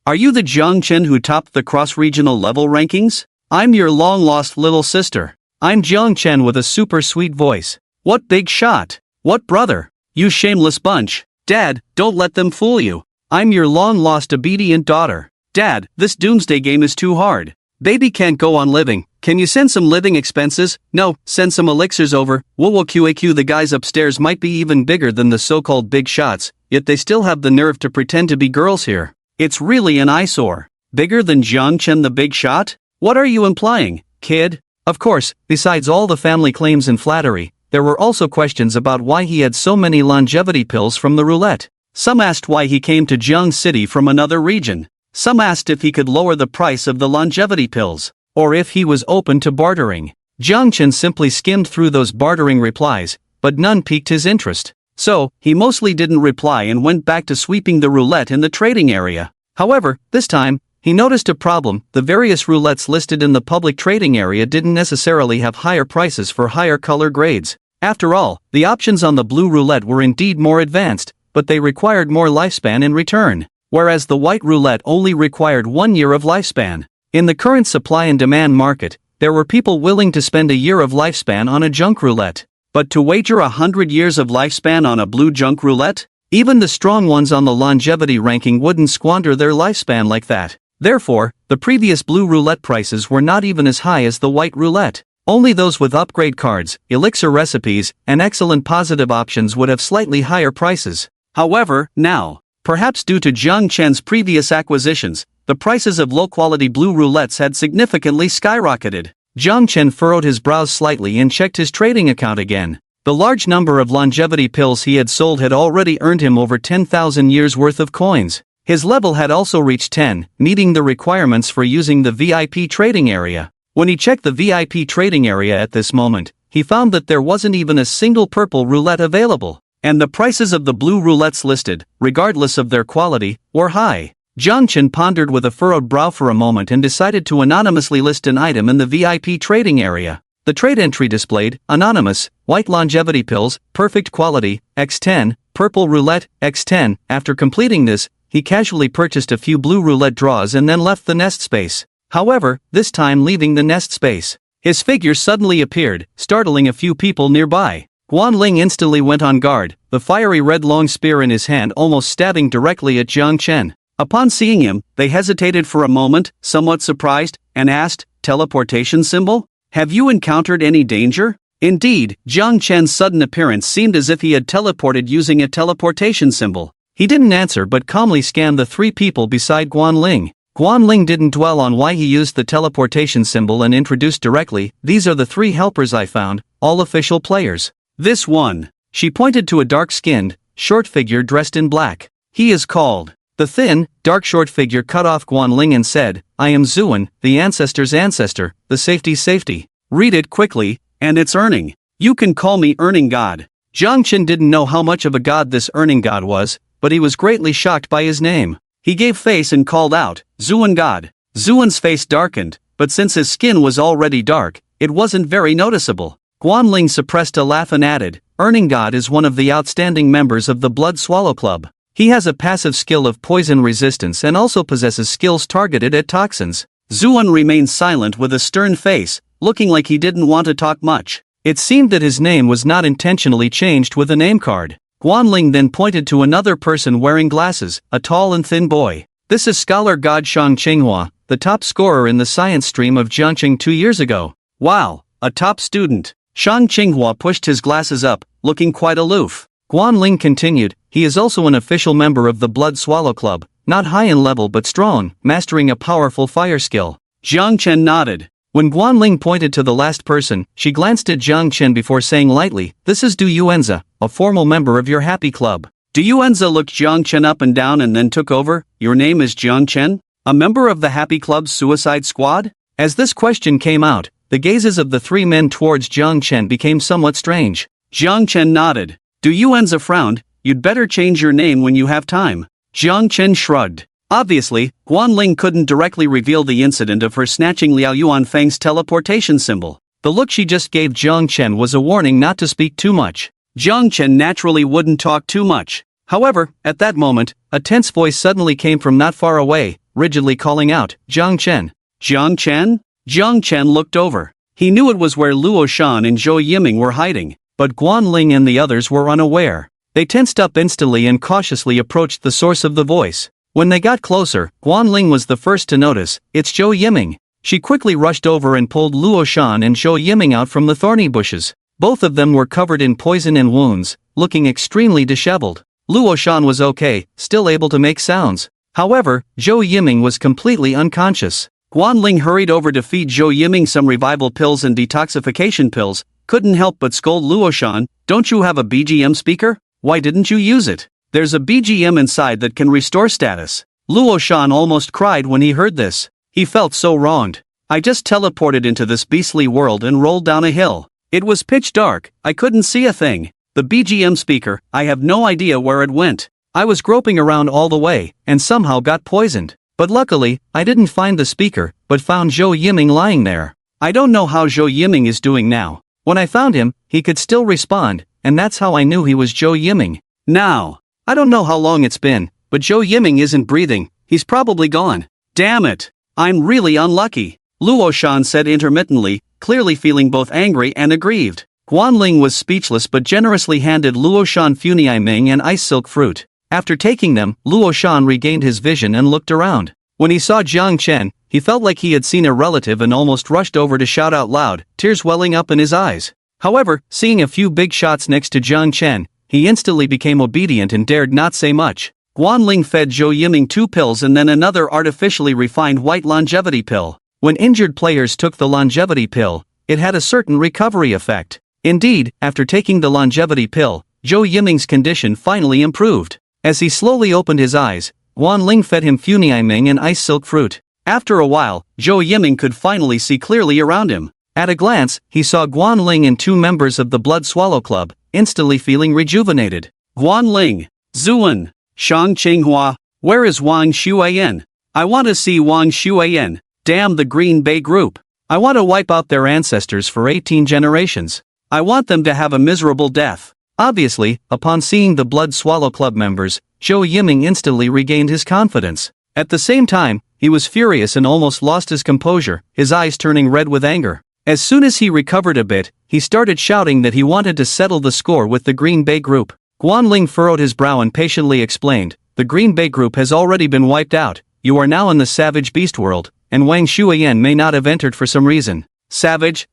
are you the Jiang Chen who topped the cross-regional level rankings? I'm your long-lost little sister. I'm Jiang Chen with a super sweet voice. What big shot! What brother! You shameless bunch! Dad, don't let them fool you. I'm your long-lost obedient daughter. Dad, this doomsday game is too hard. Baby can't go on living. Can you send some living expenses? No, send some elixirs over. Whoa QAQ, the guys upstairs might be even bigger than the so-called big shots, yet they still have the nerve to pretend to be girls here. It's really an eyesore. Bigger than Jiang Chen the big shot? What are you implying, kid? Of course, besides all the family claims and flattery, there were also questions about why he had so many longevity pills from the roulette. Some asked why he came to Jiang City from another region. Some asked if he could lower the price of the longevity pills, or if he was open to bartering. Jiang Chen simply skimmed through those bartering replies, but none piqued his interest. So, he mostly didn't reply and went back to sweeping the roulette in the trading area. However, this time, he noticed a problem. The various roulettes listed in the public trading area didn't necessarily have higher prices for higher color grades. After all, the options on the blue roulette were indeed more advanced, but they required more lifespan in return, whereas the white roulette only required 1 year of lifespan. In the current supply and demand market, there were people willing to spend a year of lifespan on a junk roulette. But to wager 100 years of lifespan on a blue junk roulette? Even the strong ones on the longevity ranking wouldn't squander their lifespan like that. Therefore, the previous blue roulette prices were not even as high as the white roulette. Only those with upgrade cards, elixir recipes, and excellent positive options would have slightly higher prices. However, now, perhaps due to Jiang Chen's previous acquisitions, the prices of low-quality blue roulettes had significantly skyrocketed. Jiang Chen furrowed his brows slightly and checked his trading account again. The large number of longevity pills he had sold had already earned him over 10,000 years worth of coins. His level had also reached 10, meeting the requirements for using the VIP trading area. When he checked the VIP trading area at this moment, he found that there wasn't even a single purple roulette available, and the prices of the blue roulettes listed, regardless of their quality, were high. Jiang Chen pondered with a furrowed brow for a moment and decided to anonymously list an item in the VIP trading area. The trade entry displayed, anonymous, white longevity pills, perfect quality, X10, purple roulette, X10. After completing this, he casually purchased a few blue roulette draws and then left the nest space. However, this time leaving the nest space, his figure suddenly appeared, startling a few people nearby. Guan Ling instantly went on guard, the fiery red long spear in his hand almost stabbing directly at Jiang Chen. Upon seeing him, they hesitated for a moment, somewhat surprised, and asked, "Teleportation symbol? Have you encountered any danger?" Indeed, Jiang Chen's sudden appearance seemed as if he had teleported using a teleportation symbol. He didn't answer but calmly scanned the three people beside Guan Ling. Guan Ling didn't dwell on why he used the teleportation symbol and introduced directly, "These are the three helpers I found, all official players. This one." She pointed to a dark-skinned, short figure dressed in black. "He is called." The thin, dark short figure cut off Guan Ling and said, "I am Zuan, the ancestor's ancestor, the safety's safety. Read it quickly, and it's earning. You can call me Earning God." Jiang Chen didn't know how much of a god this Earning God was, but he was greatly shocked by his name. He gave face and called out, "Zuan God." Zuan's face darkened, but since his skin was already dark, it wasn't very noticeable. Guanling suppressed a laugh and added, "Earning God is one of the outstanding members of the Blood Swallow Club. He has a passive skill of poison resistance and also possesses skills targeted at toxins." Zuan remained silent with a stern face, looking like he didn't want to talk much. It seemed that his name was not intentionally changed with a name card. Guanling then pointed to another person wearing glasses, a tall and thin boy. "This is Scholar God Shang Qinghua, the top scorer in the science stream of Jiangqing 2 years ago." "Wow, a top student." Shang Qinghua pushed his glasses up, looking quite aloof. Guanling continued, "He is also an official member of the Blood Swallow Club, not high in level but strong, mastering a powerful fire skill." Jiang Chen nodded. When Guanling pointed to the last person, she glanced at Jiang Chen before saying lightly, "This is Du Yuanza, a formal member of your happy club." Du Yuanza looked Jiang Chen up and down and then took over. "Your name is Jiang Chen? A member of the Happy Club's Suicide Squad?" As this question came out, the gazes of the three men towards Jiang Chen became somewhat strange. Jiang Chen nodded. Du Yuanza frowned. "You'd better change your name when you have time." Jiang Chen shrugged. Obviously, Guanling couldn't directly reveal the incident of her snatching Liao Yuanfeng's teleportation symbol. The look she just gave Jiang Chen was a warning not to speak too much. Jiang Chen naturally wouldn't talk too much. However, at that moment, a tense voice suddenly came from not far away, rigidly calling out, "Jiang Chen." "Jiang Chen?" Jiang Chen looked over. He knew it was where Luo Shan and Zhou Yiming were hiding, but Guanling and the others were unaware. They tensed up instantly and cautiously approached the source of the voice. When they got closer, Guanling was the first to notice, "It's Zhou Yiming." She quickly rushed over and pulled Luo Shan and Zhou Yiming out from the thorny bushes. Both of them were covered in poison and wounds, looking extremely disheveled. Luo Shan was okay, still able to make sounds. However, Zhou Yiming was completely unconscious. Guanling hurried over to feed Zhou Yiming some revival pills and detoxification pills, couldn't help but scold Luo Shan, "Don't you have a BGM speaker? Why didn't you use it? There's a BGM inside that can restore status." Luo Shan almost cried when he heard this. He felt so wronged. "I just teleported into this beastly world and rolled down a hill. It was pitch dark, I couldn't see a thing. The BGM speaker, I have no idea where it went. I was groping around all the way, and somehow got poisoned. But luckily, I didn't find the speaker, but found Zhou Yiming lying there. I don't know how Zhou Yiming is doing now. When I found him, he could still respond, and that's how I knew he was Zhou Yiming. Now, I don't know how long it's been, but Zhou Yiming isn't breathing, he's probably gone. Damn it! I'm really unlucky," Luo Shan said intermittently, clearly feeling both angry and aggrieved. Guanling was speechless but generously handed Luo Shan Funii Ming and ice silk fruit. After taking them, Luo Shan regained his vision and looked around. When he saw Jiang Chen, he felt like he had seen a relative and almost rushed over to shout out loud, tears welling up in his eyes. However, seeing a few big shots next to Jiang Chen, he instantly became obedient and dared not say much. Guanling fed Zhou Yiming 2 pills and then another artificially refined white longevity pill. When injured players took the longevity pill, it had a certain recovery effect. Indeed, after taking the longevity pill, Zhou Yiming's condition finally improved. As he slowly opened his eyes, Guanling fed him Funii Ming and ice silk fruit. After a while, Zhou Yiming could finally see clearly around him. At a glance, he saw Guanling and 2 members of the Blood Swallow Club, instantly feeling rejuvenated. "Guanling, Zuan, Shang Qinghua, where is Wang Xueyan? I want to see Wang Xueyan. Damn the Green Bay group. I want to wipe out their ancestors for 18 generations. I want them to have a miserable death." Obviously, upon seeing the Blood Swallow Club members, Zhou Yiming instantly regained his confidence. At the same time, he was furious and almost lost his composure, his eyes turning red with anger. As soon as he recovered a bit, he started shouting that he wanted to settle the score with the Green Bay group. Guanling furrowed his brow and patiently explained, "The Green Bay group has already been wiped out. You are now in the Savage Beast world, and Wang Xueyan may not have entered for some reason." Savage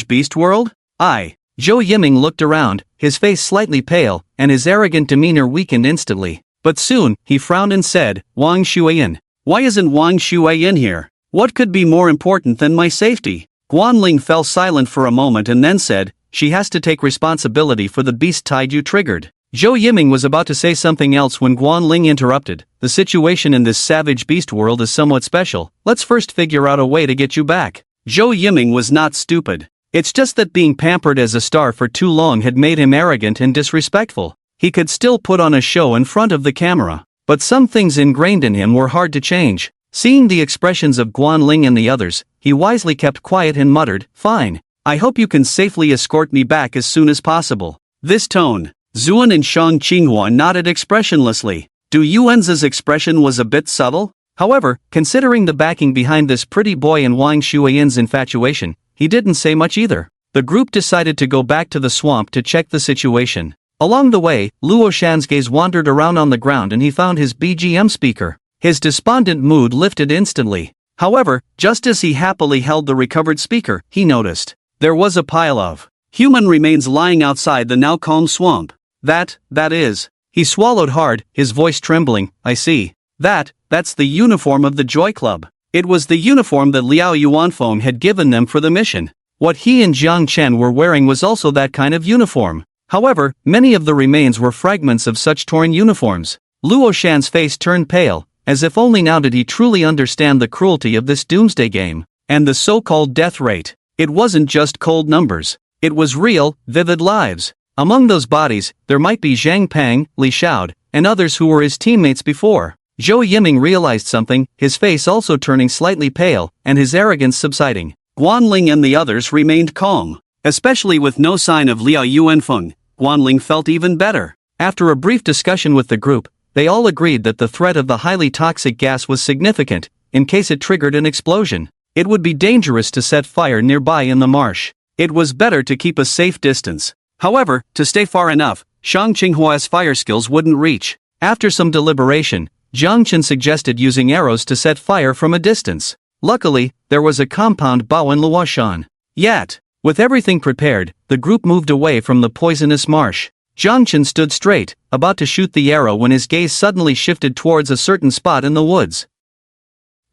Beast world? Zhou Yiming looked around, his face slightly pale, and his arrogant demeanor weakened instantly. But soon, he frowned and said, "Wang Xueyan. Why isn't Wang Xueyan here? What could be more important than my safety?" Guanling fell silent for a moment and then said, "She has to take responsibility for the beast tide you triggered." Zhou Yiming was about to say something else when Guanling interrupted. "The situation in this Savage Beast world is somewhat special. Let's first figure out a way to get you back." Zhou Yiming was not stupid. It's just that being pampered as a star for too long had made him arrogant and disrespectful. He could still put on a show in front of the camera, But some things ingrained in him were hard to change. Seeing the expressions of Guanling and the others, he wisely kept quiet and muttered, "Fine. I hope you can safely escort me back as soon as possible." This tone. Zuan and Shang Qinghua nodded expressionlessly. Du Yuan's expression was a bit subtle. However, considering the backing behind this pretty boy and Wang Shuiyan's infatuation, he didn't say much either. The group decided to go back to the swamp to check the situation. Along the way, Luo Shan's gaze wandered around on the ground and he found his BGM speaker. His despondent mood lifted instantly. However, just as he happily held the recovered speaker, he noticed there was a pile of human remains lying outside the now calm swamp. That is. He swallowed hard, his voice trembling. "I see. That's the uniform of the Joy Club." It was the uniform that Liao Yuanfeng had given them for the mission. What he and Jiang Chen were wearing was also that kind of uniform. However, many of the remains were fragments of such torn uniforms. Luo Shan's face turned pale, as if only now did he truly understand the cruelty of this doomsday game, and the so-called death rate. It wasn't just cold numbers. It was real, vivid lives. Among those bodies, there might be Zhang Pang, Li Xiaod, and others who were his teammates before. Zhou Yiming realized something, his face also turning slightly pale, and his arrogance subsiding. Guanling and the others remained calm. Especially with no sign of Liao Yuanfeng, Guanling felt even better. After a brief discussion with the group, they all agreed that the threat of the highly toxic gas was significant. In case it triggered an explosion, it would be dangerous to set fire nearby in the marsh. It was better to keep a safe distance. However, to stay far enough, Shang Qinghua's fire skills wouldn't reach. After some deliberation, Jiang Chen suggested using arrows to set fire from a distance. Luckily, there was a compound bow in Luoshan. Yet, with everything prepared, the group moved away from the poisonous marsh. Jiang Chen stood straight, about to shoot the arrow when his gaze suddenly shifted towards a certain spot in the woods.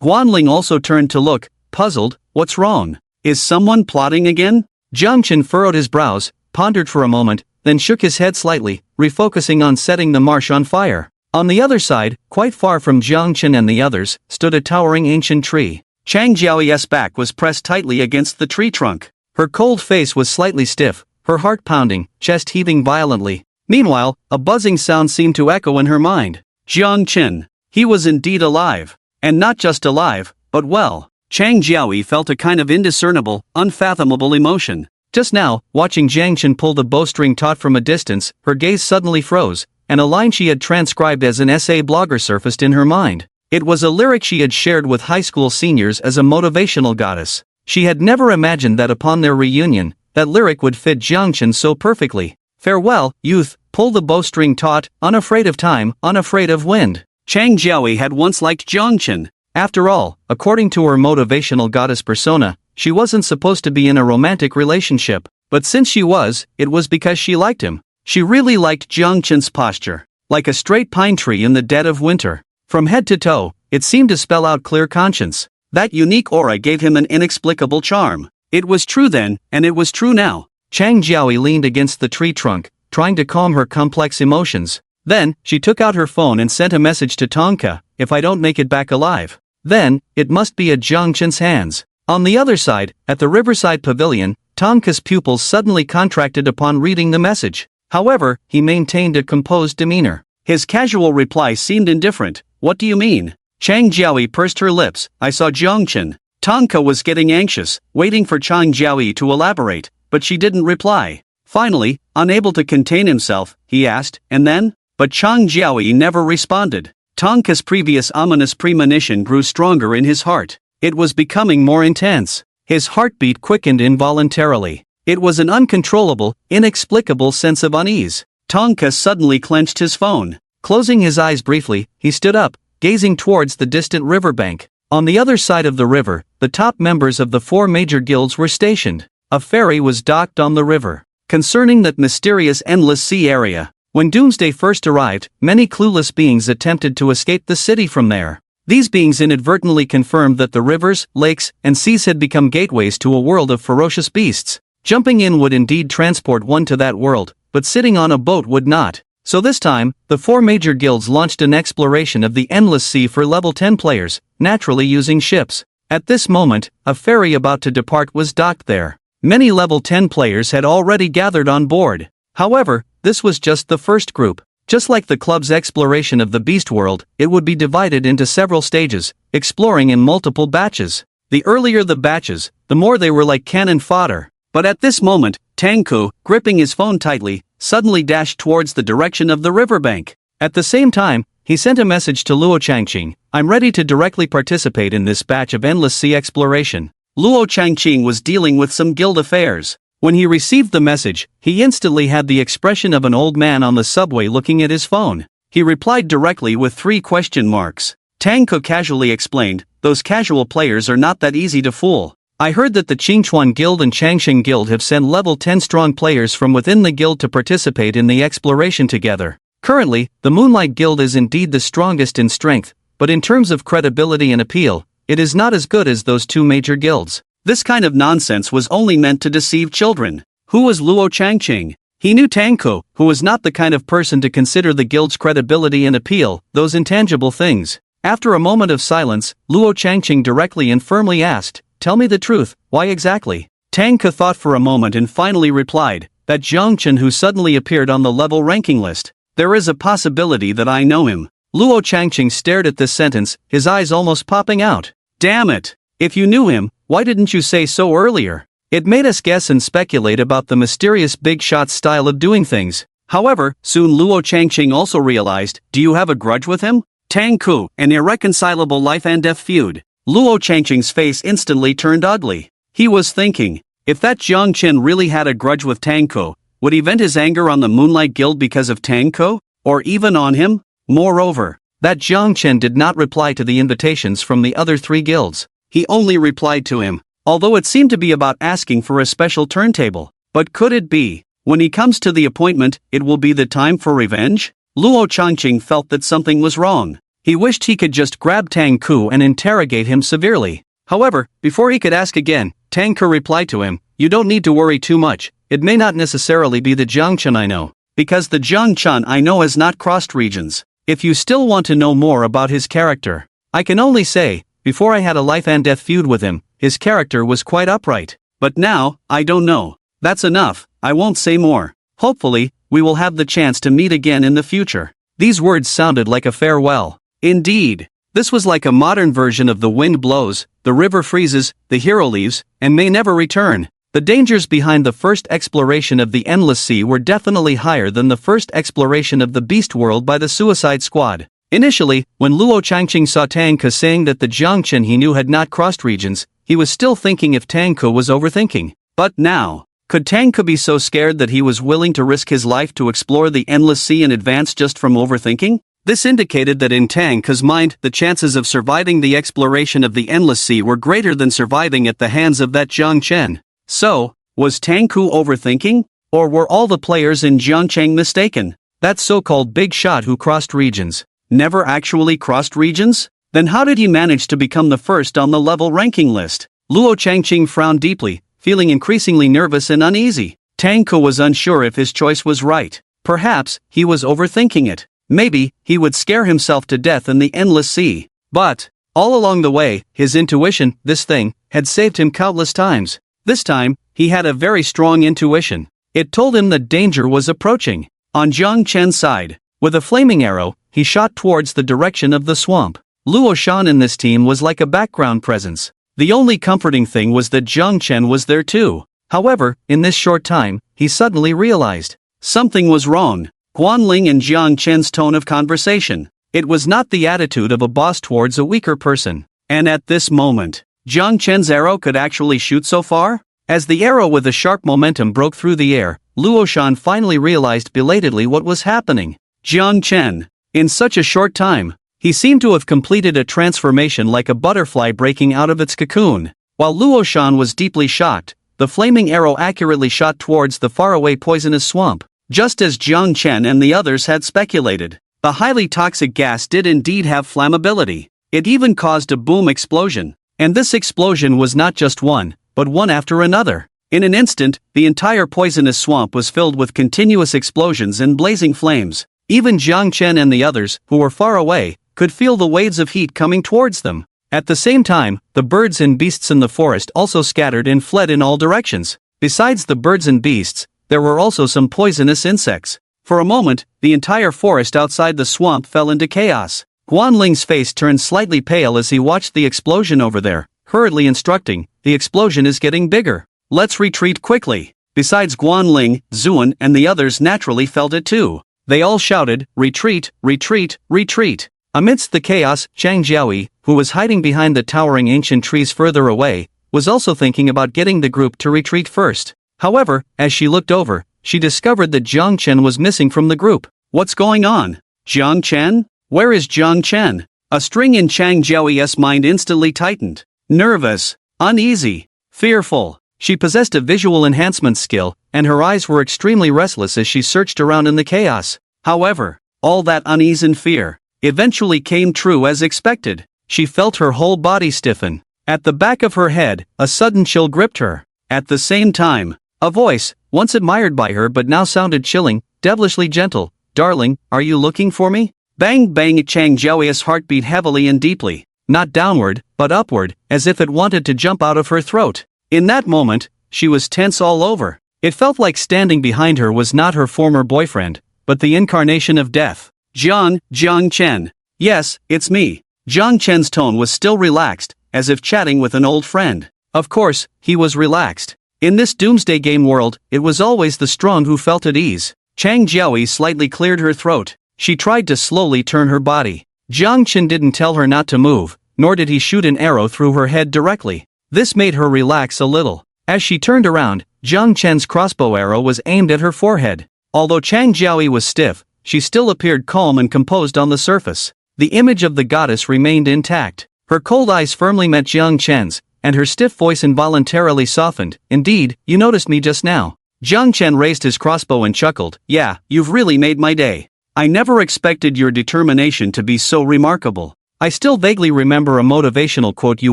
Guanling also turned to look, puzzled. "What's wrong? Is someone plotting again?" Jiang Chen furrowed his brows, pondered for a moment, then shook his head slightly, refocusing on setting the marsh on fire. On the other side, quite far from Jiang Chen and the others, stood a towering ancient tree. Chang Jiaoy's back was pressed tightly against the tree trunk. Her cold face was slightly stiff, her heart pounding, chest heaving violently. Meanwhile, a buzzing sound seemed to echo in her mind. Jiang Chen. He was indeed alive. And not just alive, but well. Chang Jiaoyi felt a kind of indiscernible, unfathomable emotion. Just now, watching Jiang Chen pull the bowstring taut from a distance, her gaze suddenly froze, and a line she had transcribed as an essay blogger surfaced in her mind. It was a lyric she had shared with high school seniors as a motivational goddess. She had never imagined that upon their reunion, that lyric would fit Jiang Chen so perfectly. "Farewell, youth, pull the bowstring taut, unafraid of time, unafraid of wind." Chang Jiaoyi had once liked Jiang Chen. After all, according to her motivational goddess persona, she wasn't supposed to be in a romantic relationship. But since she was, it was because she liked him. She really liked Jiang Chen's posture. Like a straight pine tree in the dead of winter. From head to toe, it seemed to spell out clear conscience. That unique aura gave him an inexplicable charm. It was true then, and it was true now. Chang Jiaoyi leaned against the tree trunk, trying to calm her complex emotions. Then, she took out her phone and sent a message to Tonka. "If I don't make it back alive, then, it must be at Jiang Chen's hands." On the other side, at the Riverside Pavilion, Tonka's pupils suddenly contracted upon reading the message. However, he maintained a composed demeanor. His casual reply seemed indifferent. "What do you mean?" Chang Jiaoyi pursed her lips. "I saw Jiang Chen." Tonka was getting anxious, waiting for Chang Jiaoyi to elaborate, but she didn't reply. Finally, unable to contain himself, he asked, "And then?" But Chang Jiaoyi never responded. Tonka's previous ominous premonition grew stronger in his heart. It was becoming more intense. His heartbeat quickened involuntarily. It was an uncontrollable, inexplicable sense of unease. Tonka suddenly clenched his phone. Closing his eyes briefly, he stood up, gazing towards the distant riverbank. On the other side of the river, the top members of the 4 major guilds were stationed. A ferry was docked on the river. Concerning that mysterious endless sea area, when Doomsday first arrived, many clueless beings attempted to escape the city from there. These beings inadvertently confirmed that the rivers, lakes, and seas had become gateways to a world of ferocious beasts. Jumping in would indeed transport one to that world, but sitting on a boat would not. So this time, the 4 major guilds launched an exploration of the endless sea for level 10 players, naturally using ships. At this moment, a ferry about to depart was docked there. Many level 10 players had already gathered on board. However, this was just the first group. Just like the club's exploration of the beast world, it would be divided into several stages, exploring in multiple batches. The earlier the batches, the more they were like cannon fodder. But at this moment, Tangku, gripping his phone tightly, suddenly dashed towards the direction of the riverbank. At the same time, he sent a message to Luo Changqing, "I'm ready to directly participate in this batch of endless sea exploration." Luo Changqing was dealing with some guild affairs. When he received the message, he instantly had the expression of an old man on the subway looking at his phone. He replied directly with 3 question marks. Tangku casually explained, "Those casual players are not that easy to fool. I heard that the Qingchuan Guild and Changsheng Guild have sent level 10 strong players from within the guild to participate in the exploration together. Currently, the Moonlight Guild is indeed the strongest in strength, but in terms of credibility and appeal, it is not as good as those 2 major guilds." This kind of nonsense was only meant to deceive children. Who was Luo Changqing? He knew Tangku, who was not the kind of person to consider the guild's credibility and appeal, those intangible things. After a moment of silence, Luo Changqing directly and firmly asked, "Tell me the truth, why exactly?" Tangku thought for a moment and finally replied, "That Zhangchen who suddenly appeared on the level ranking list. There is a possibility that I know him." Luo Changqing stared at this sentence, his eyes almost popping out. "Damn it! If you knew him, why didn't you say so earlier?" It made us guess and speculate about the mysterious big shot style of doing things. However, soon Luo Changqing also realized, "Do you have a grudge with him?" Tangku, an irreconcilable life and death feud. Luo Changqing's face instantly turned ugly. He was thinking, if that Jiang Chen really had a grudge with Tangku, would he vent his anger on the Moonlight Guild because of Tangku? Or even on him? Moreover, that Jiang Chen did not reply to the invitations from the other 3 guilds. He only replied to him, although it seemed to be about asking for a special turntable. But could it be, when he comes to the appointment, it will be the time for revenge? Luo Changqing felt that something was wrong. He wished he could just grab Tangku and interrogate him severely. However, before he could ask again, Tangku replied to him, "You don't need to worry too much, it may not necessarily be the Jiangchen I know. Because the Jiangchen I know has not crossed regions. If you still want to know more about his character, I can only say, before I had a life and death feud with him, his character was quite upright. But now, I don't know. That's enough, I won't say more. Hopefully, we will have the chance to meet again in the future." These words sounded like a farewell. Indeed, this was like a modern version of "The wind blows, the river freezes, the hero leaves, and may never return." The dangers behind the first exploration of the Endless Sea were definitely higher than the first exploration of the Beast World by the Suicide Squad. Initially, when Luo Changqing saw Tangku saying that the Jiangchen he knew had not crossed regions, he was still thinking if Tangku was overthinking. But now, could Tangku be so scared that he was willing to risk his life to explore the Endless Sea in advance just from overthinking? This indicated that in Tangku's mind, the chances of surviving the exploration of the Endless Sea were greater than surviving at the hands of that Jiangchen. So, was Tangku overthinking? Or were all the players in Jiangcheng mistaken? That so-called big shot who crossed regions never actually crossed regions? Then how did he manage to become the first on the level ranking list? Luo Changqing frowned deeply, feeling increasingly nervous and uneasy. Tangku was unsure if his choice was right. Perhaps he was overthinking it. Maybe he would scare himself to death in the Endless Sea. But all along the way, his intuition, this thing, had saved him countless times. This time, he had a very strong intuition. It told him that danger was approaching. On Jiang Chen's side, with a flaming arrow, he shot towards the direction of the swamp. Luo Shan in this team was like a background presence. The only comforting thing was that Jiang Chen was there too. However, in this short time, he suddenly realized something was wrong. Guanling and Jiang Chen's tone of conversation. It was not the attitude of a boss towards a weaker person. And at this moment, Jiang Chen's arrow could actually shoot so far? As the arrow with a sharp momentum broke through the air, Luo Shan finally realized belatedly what was happening. Jiang Chen. In such a short time, he seemed to have completed a transformation like a butterfly breaking out of its cocoon. While Luo Shan was deeply shocked, the flaming arrow accurately shot towards the faraway poisonous swamp. Just as Jiang Chen and the others had speculated, the highly toxic gas did indeed have flammability. It even caused a boom explosion. And this explosion was not just one, but one after another. In an instant, the entire poisonous swamp was filled with continuous explosions and blazing flames. Even Jiang Chen and the others, who were far away, could feel the waves of heat coming towards them. At the same time, the birds and beasts in the forest also scattered and fled in all directions. Besides the birds and beasts, there were also some poisonous insects. For a moment, the entire forest outside the swamp fell into chaos. Guanling's face turned slightly pale as he watched the explosion over there, hurriedly instructing, "The explosion is getting bigger. Let's retreat quickly." Besides Guanling, Zuan and the others naturally felt it too. They all shouted, "Retreat, retreat, retreat." Amidst the chaos, Chang Jiaoyi, who was hiding behind the towering ancient trees further away, was also thinking about getting the group to retreat first. However, as she looked over, she discovered that Jiang Chen was missing from the group. What's going on? Jiang Chen? Where is Jiang Chen? A string in Chang Jiaoyi's mind instantly tightened. Nervous, uneasy, fearful. She possessed a visual enhancement skill, and her eyes were extremely restless as she searched around in the chaos. However, all that unease and fear eventually came true as expected. She felt her whole body stiffen. At the back of her head, a sudden chill gripped her. At the same time, a voice, once admired by her but now sounded chilling, devilishly gentle, "Darling, are you looking for me?" Bang bang! Chang Jiaoyi's heart beat heavily and deeply, not downward, but upward, as if it wanted to jump out of her throat. In that moment, she was tense all over. It felt like standing behind her was not her former boyfriend, but the incarnation of death. Jiang Chen. Yes, it's me. Jiang Chen's tone was still relaxed, as if chatting with an old friend. Of course, he was relaxed. In this doomsday game world, it was always the strong who felt at ease. Chang Jiaoyi slightly cleared her throat. She tried to slowly turn her body. Jiang Chen didn't tell her not to move, nor did he shoot an arrow through her head directly. This made her relax a little. As she turned around, Jiang Chen's crossbow arrow was aimed at her forehead. Although Chang Jiaoyi was stiff, she still appeared calm and composed on the surface. The image of the goddess remained intact. Her cold eyes firmly met Jiang Chen's, and her stiff voice involuntarily softened. "Indeed, you noticed me just now." Jiang Chen raised his crossbow and chuckled. "Yeah, you've really made my day. I never expected your determination to be so remarkable. I still vaguely remember a motivational quote you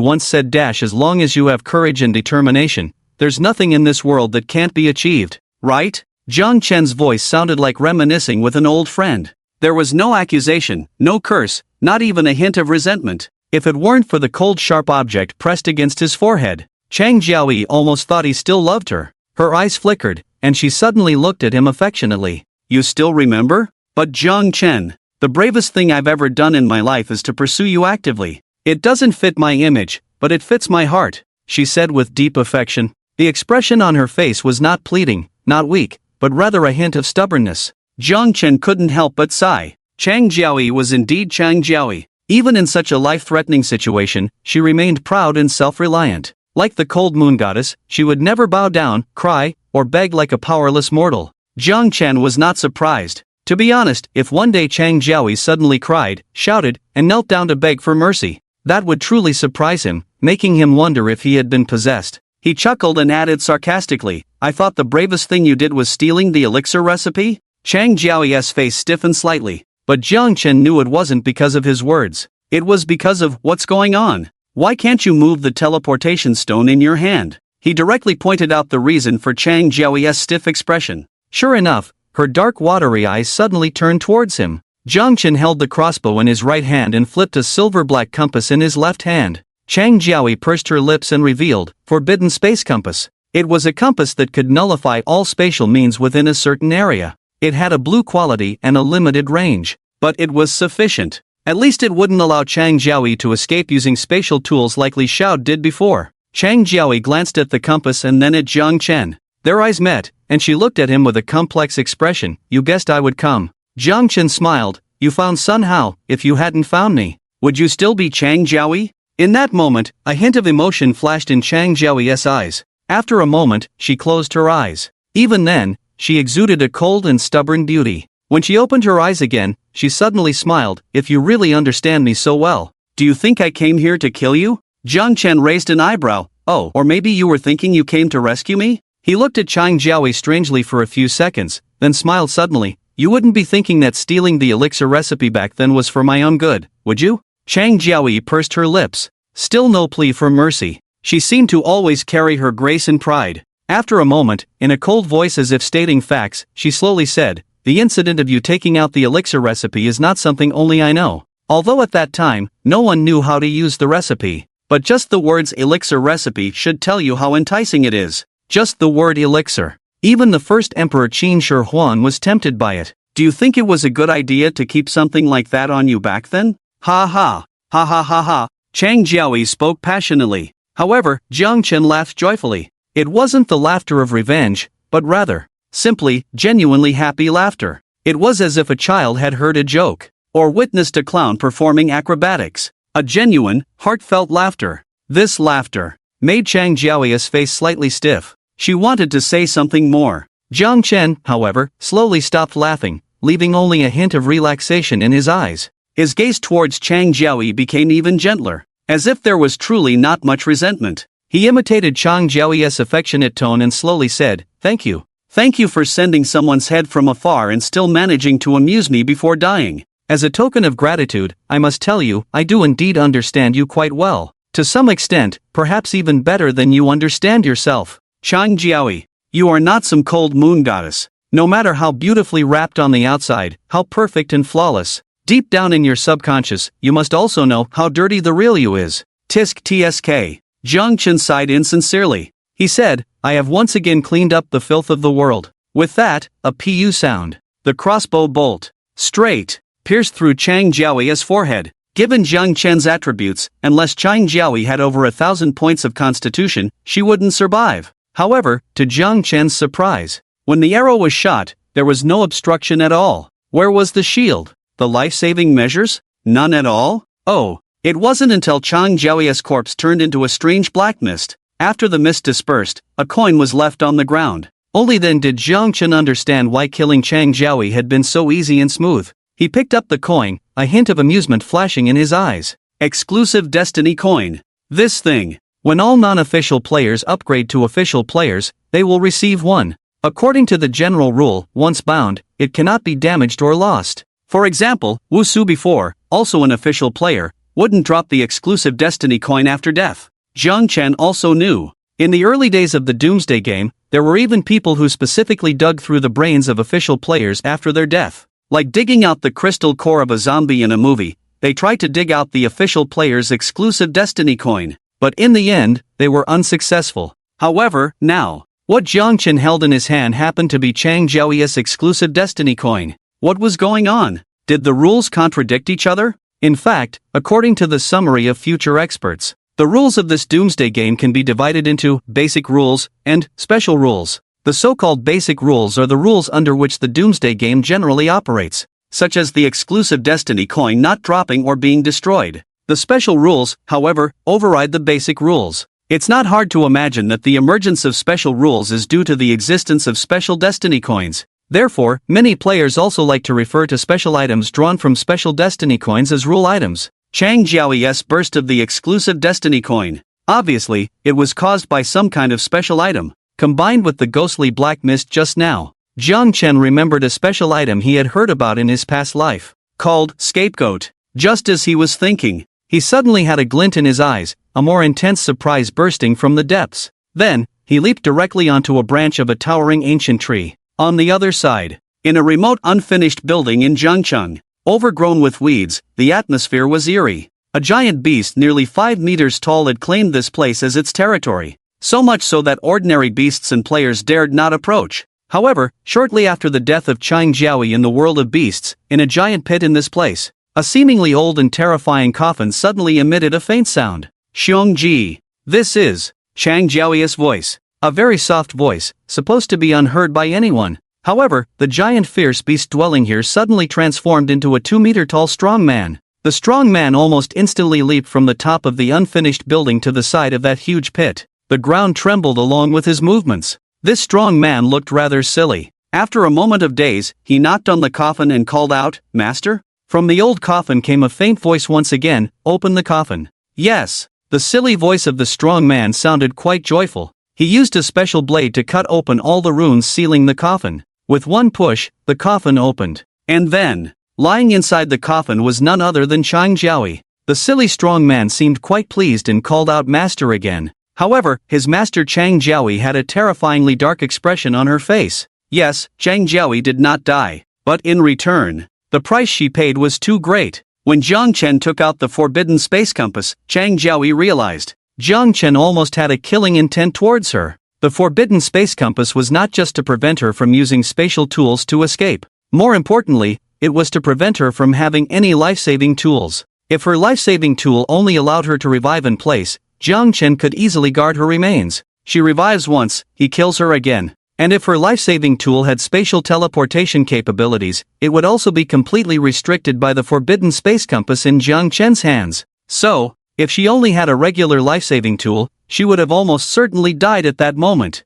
once said, "As long as you have courage and determination, there's nothing in this world that can't be achieved, right?" Jiang Chen's voice sounded like reminiscing with an old friend. There was no accusation, no curse, not even a hint of resentment. If it weren't for the cold sharp object pressed against his forehead, Chang Jiaoyi almost thought he still loved her. Her eyes flickered, and she suddenly looked at him affectionately. "You still remember? But Jiang Chen, the bravest thing I've ever done in my life is to pursue you actively. It doesn't fit my image, but it fits my heart," she said with deep affection. The expression on her face was not pleading, not weak, but rather a hint of stubbornness. Jiang Chen couldn't help but sigh. Chang Jiaoyi was indeed Chang Jiaoyi. Even in such a life-threatening situation, she remained proud and self-reliant. Like the cold moon goddess, she would never bow down, cry, or beg like a powerless mortal. Jiang Chen was not surprised. To be honest, if one day Chang Jiaoyi suddenly cried, shouted, and knelt down to beg for mercy, that would truly surprise him, making him wonder if he had been possessed. He chuckled and added sarcastically, "I thought the bravest thing you did was stealing the elixir recipe?" Chang Jiaoyi's face stiffened slightly, but Jiang Chen knew it wasn't because of his words. It was because of, "What's going on? Why can't you move the teleportation stone in your hand?" He directly pointed out the reason for Chang Jiaoyi's stiff expression. Sure enough, her dark watery eyes suddenly turned towards him. Jiang Chen held the crossbow in his right hand and flipped a silver-black compass in his left hand. Chang Jiaoyi pursed her lips and revealed, "Forbidden Space Compass." It was a compass that could nullify all spatial means within a certain area. It had a blue quality and a limited range. But it was sufficient. At least it wouldn't allow Chang Jiaoyi to escape using spatial tools like Li Xiao did before. Chang Jiaoyi glanced at the compass and then at Jiang Chen. Their eyes met, and she looked at him with a complex expression. "You guessed I would come." Jiang Chen smiled. "You found Sun Hao. If you hadn't found me, would you still be Chang Jiaoyi?" In that moment, a hint of emotion flashed in Chang Jiaoyi's eyes. After a moment, she closed her eyes. Even then, she exuded a cold and stubborn beauty. When she opened her eyes again, she suddenly smiled. "If you really understand me so well, do you think I came here to kill you?" Jiang Chen raised an eyebrow. "Oh, or maybe you were thinking you came to rescue me?" He looked at Chang Jiaoyi strangely for a few seconds, then smiled suddenly. "You wouldn't be thinking that stealing the elixir recipe back then was for my own good, would you?" Chang Jiaoyi pursed her lips. Still no plea for mercy. She seemed to always carry her grace and pride. After a moment, in a cold voice as if stating facts, she slowly said, "The incident of you taking out the elixir recipe is not something only I know." Although at that time, no one knew how to use the recipe. But just the words elixir recipe should tell you how enticing it is. Just the word elixir. Even the first emperor Qin Shi Huang was tempted by it. Do you think it was a good idea to keep something like that on you back then? Ha ha. Ha ha ha ha. Chang Jiaoyi spoke passionately. However, Jiang Chen laughed joyfully. It wasn't the laughter of revenge, but rather, simply, genuinely happy laughter. It was as if a child had heard a joke, or witnessed a clown performing acrobatics. A genuine, heartfelt laughter. This laughter made Chang Jiaoyi's face slightly stiff. She wanted to say something more. Jiang Chen, however, slowly stopped laughing, leaving only a hint of relaxation in his eyes. His gaze towards Chang Jiaoyi became even gentler, as if there was truly not much resentment. He imitated Chang Jiaoyi's affectionate tone and slowly said, "Thank you. Thank you for sending someone's head from afar and still managing to amuse me before dying. As a token of gratitude, I must tell you, I do indeed understand you quite well. To some extent, perhaps even better than you understand yourself. Chang Jiaoyi, you are not some cold moon goddess. No matter how beautifully wrapped on the outside, how perfect and flawless, deep down in your subconscious, you must also know how dirty the real you is." Tisk tsk. Jiang Chen sighed insincerely. He said, "I have once again cleaned up the filth of the world." With that, a pu sound. The crossbow bolt, straight, pierced through Chang Jiaoyi's forehead. Given Jiang Chen's attributes, unless Chang Jiaoyi had over 1,000 points of constitution, she wouldn't survive. However, to Jiang Chen's surprise, when the arrow was shot, there was no obstruction at all. Where was the shield? The life-saving measures? None at all? Oh, it wasn't until Chang Jiaoyi's corpse turned into a strange black mist. After the mist dispersed, a coin was left on the ground. Only then did Jiang Chen understand why killing Chang Jiaoyi had been so easy and smooth. He picked up the coin, a hint of amusement flashing in his eyes. Exclusive Destiny Coin. This thing. When all non-official players upgrade to official players, they will receive one. According to the general rule, once bound, it cannot be damaged or lost. For example, Wu Su before, also an official player, wouldn't drop the exclusive Destiny Coin after death. Jiang Chen also knew. In the early days of the Doomsday game, there were even people who specifically dug through the brains of official players after their death. Like digging out the crystal core of a zombie in a movie, they tried to dig out the official player's exclusive Destiny Coin. But in the end, they were unsuccessful. However, now, what Jiang Chen held in his hand happened to be Chang Jiaoyi's exclusive Destiny Coin. What was going on? Did the rules contradict each other? In fact, according to the summary of future experts, the rules of this Doomsday game can be divided into basic rules and special rules. The so-called basic rules are the rules under which the Doomsday game generally operates, such as the exclusive Destiny Coin not dropping or being destroyed. The special rules, however, override the basic rules. It's not hard to imagine that the emergence of special rules is due to the existence of special Destiny Coins. Therefore, many players also like to refer to special items drawn from special Destiny Coins as rule items. Chang Jiaoyi's burst of the exclusive Destiny Coin. Obviously, it was caused by some kind of special item. Combined with the ghostly black mist just now, Jiang Chen remembered a special item he had heard about in his past life, called Scapegoat. Just as he was thinking, he suddenly had a glint in his eyes, a more intense surprise bursting from the depths. Then, he leaped directly onto a branch of a towering ancient tree. On the other side, in a remote unfinished building in Zhangcheng, overgrown with weeds, the atmosphere was eerie. A giant beast nearly 5 meters tall had claimed this place as its territory. So much so that ordinary beasts and players dared not approach. However, shortly after the death of Chang Jiaoyi in the world of beasts, in a giant pit in this place, a seemingly old and terrifying coffin suddenly emitted a faint sound. Xiong Ji. This is Chang Jiaoyi's voice. A very soft voice, supposed to be unheard by anyone. However, the giant fierce beast dwelling here suddenly transformed into a 2-meter-tall strong man. The strong man almost instantly leaped from the top of the unfinished building to the side of that huge pit. The ground trembled along with his movements. This strong man looked rather silly. After a moment of daze, he knocked on the coffin and called out, "Master?" From the old coffin came a faint voice once again, "Open the coffin." Yes, the silly voice of the strong man sounded quite joyful. He used a special blade to cut open all the runes sealing the coffin. With one push, the coffin opened. And then, lying inside the coffin was none other than Chang Jiaoyi. The silly strong man seemed quite pleased and called out "Master" again. However, his master Chang Jiaoyi had a terrifyingly dark expression on her face. Yes, Chang Jiaoyi did not die. But in return, the price she paid was too great. When Jiang Chen took out the forbidden space compass, Chang Jiaoyi realized Jiang Chen almost had a killing intent towards her. The forbidden space compass was not just to prevent her from using spatial tools to escape. More importantly, it was to prevent her from having any life-saving tools. If her life-saving tool only allowed her to revive in place, Jiang Chen could easily guard her remains. She revives once, he kills her again. And if her life-saving tool had spatial teleportation capabilities, it would also be completely restricted by the forbidden space compass in Jiang Chen's hands. So, if she only had a regular life-saving tool, she would have almost certainly died at that moment.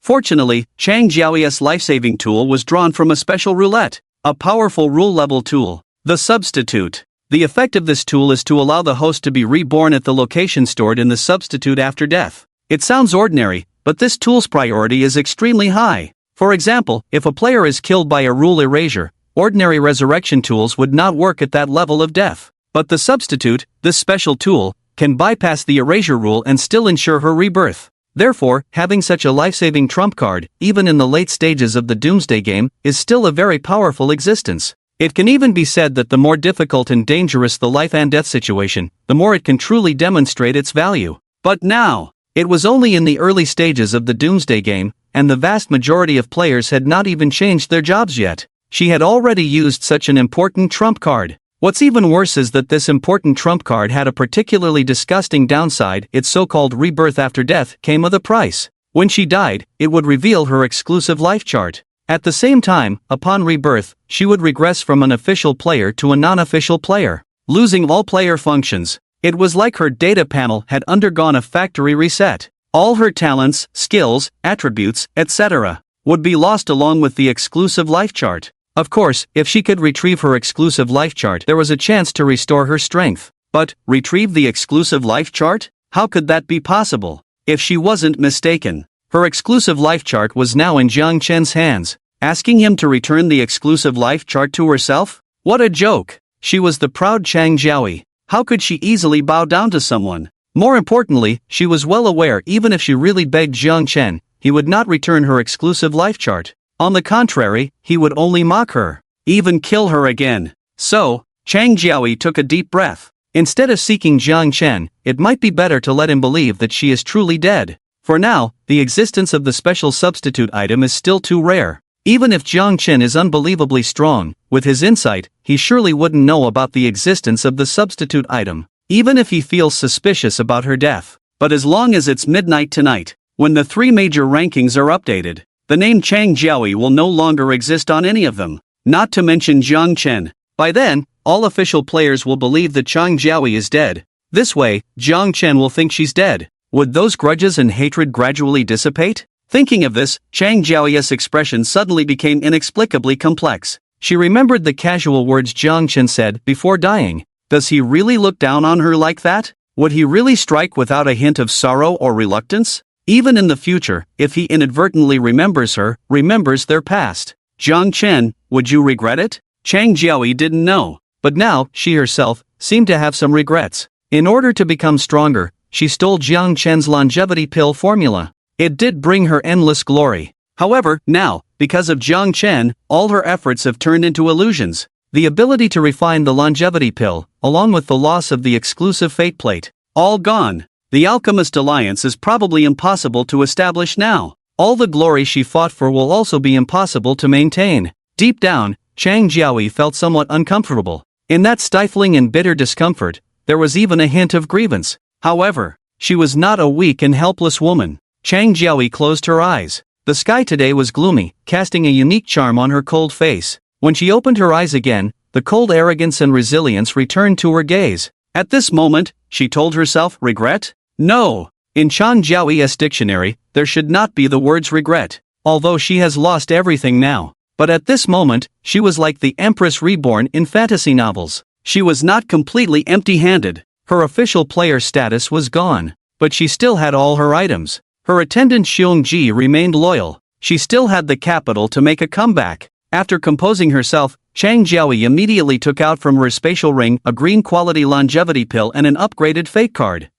Fortunately, Chang Jiaoy's life-saving tool was drawn from a special roulette, a powerful rule-level tool, the Substitute. The effect of this tool is to allow the host to be reborn at the location stored in the Substitute after death. It sounds ordinary, but this tool's priority is extremely high. For example, if a player is killed by a rule erasure, ordinary resurrection tools would not work at that level of death. But the Substitute, this special tool, can bypass the erasure rule and still ensure her rebirth. Therefore, having such a life-saving trump card, even in the late stages of the Doomsday game, is still a very powerful existence. It can even be said that the more difficult and dangerous the life and death situation, the more it can truly demonstrate its value. But now, it was only in the early stages of the Doomsday game, and the vast majority of players had not even changed their jobs yet. She had already used such an important trump card. What's even worse is that this important trump card had a particularly disgusting downside. Its so-called rebirth after death came with a price. When she died, it would reveal her exclusive life chart. At the same time, upon rebirth, she would regress from an official player to a non-official player, losing all player functions. It was like her data panel had undergone a factory reset. All her talents, skills, attributes, etc. would be lost along with the exclusive life chart. Of course, if she could retrieve her exclusive life chart, there was a chance to restore her strength. But, retrieve the exclusive life chart? How could that be possible? If she wasn't mistaken, her exclusive life chart was now in Jiang Chen's hands. Asking him to return the exclusive life chart to herself? What a joke! She was the proud Chang Jiaoyi. How could she easily bow down to someone? More importantly, she was well aware even if she really begged Jiang Chen, he would not return her exclusive life chart. On the contrary, he would only mock her, even kill her again. So, Chang Jiaoyi took a deep breath. Instead of seeking Jiang Chen, it might be better to let him believe that she is truly dead. For now, the existence of the special substitute item is still too rare. Even if Jiang Chen is unbelievably strong, with his insight, he surely wouldn't know about the existence of the substitute item, even if he feels suspicious about her death. But as long as it's midnight tonight, when the 3 major rankings are updated, the name Chang Jiaoyi will no longer exist on any of them, not to mention Jiang Chen. By then, all official players will believe that Chang Jiaoyi is dead. This way, Jiang Chen will think she's dead. Would those grudges and hatred gradually dissipate? Thinking of this, Chang Jiaoyi's expression suddenly became inexplicably complex. She remembered the casual words Jiang Chen said before dying. Does he really look down on her like that? Would he really strike without a hint of sorrow or reluctance? Even in the future, if he inadvertently remembers their past. Jiang Chen, would you regret it? Chang Jiaoyi didn't know. But now, she herself, seemed to have some regrets. In order to become stronger, she stole Jiang Chen's longevity pill formula. It did bring her endless glory. However, now, because of Jiang Chen, all her efforts have turned into illusions. The ability to refine the longevity pill, along with the loss of the exclusive fate plate, all gone. The Alchemist Alliance is probably impossible to establish now. All the glory she fought for will also be impossible to maintain. Deep down, Chang Jiaoyi felt somewhat uncomfortable. In that stifling and bitter discomfort, there was even a hint of grievance. However, she was not a weak and helpless woman. Chang Jiaoyi closed her eyes. The sky today was gloomy, casting a unique charm on her cold face. When she opened her eyes again, the cold arrogance and resilience returned to her gaze. At this moment, she told herself, regret? No. In Chang Jiaoyi's dictionary, there should not be the words regret, although she has lost everything now. But at this moment, she was like the Empress reborn in fantasy novels. She was not completely empty-handed. Her official player status was gone, but she still had all her items. Her attendant Xiong Ji remained loyal. She still had the capital to make a comeback. After composing herself, Chang Jiaoyi immediately took out from her spatial ring a green quality longevity pill and an upgraded fate card.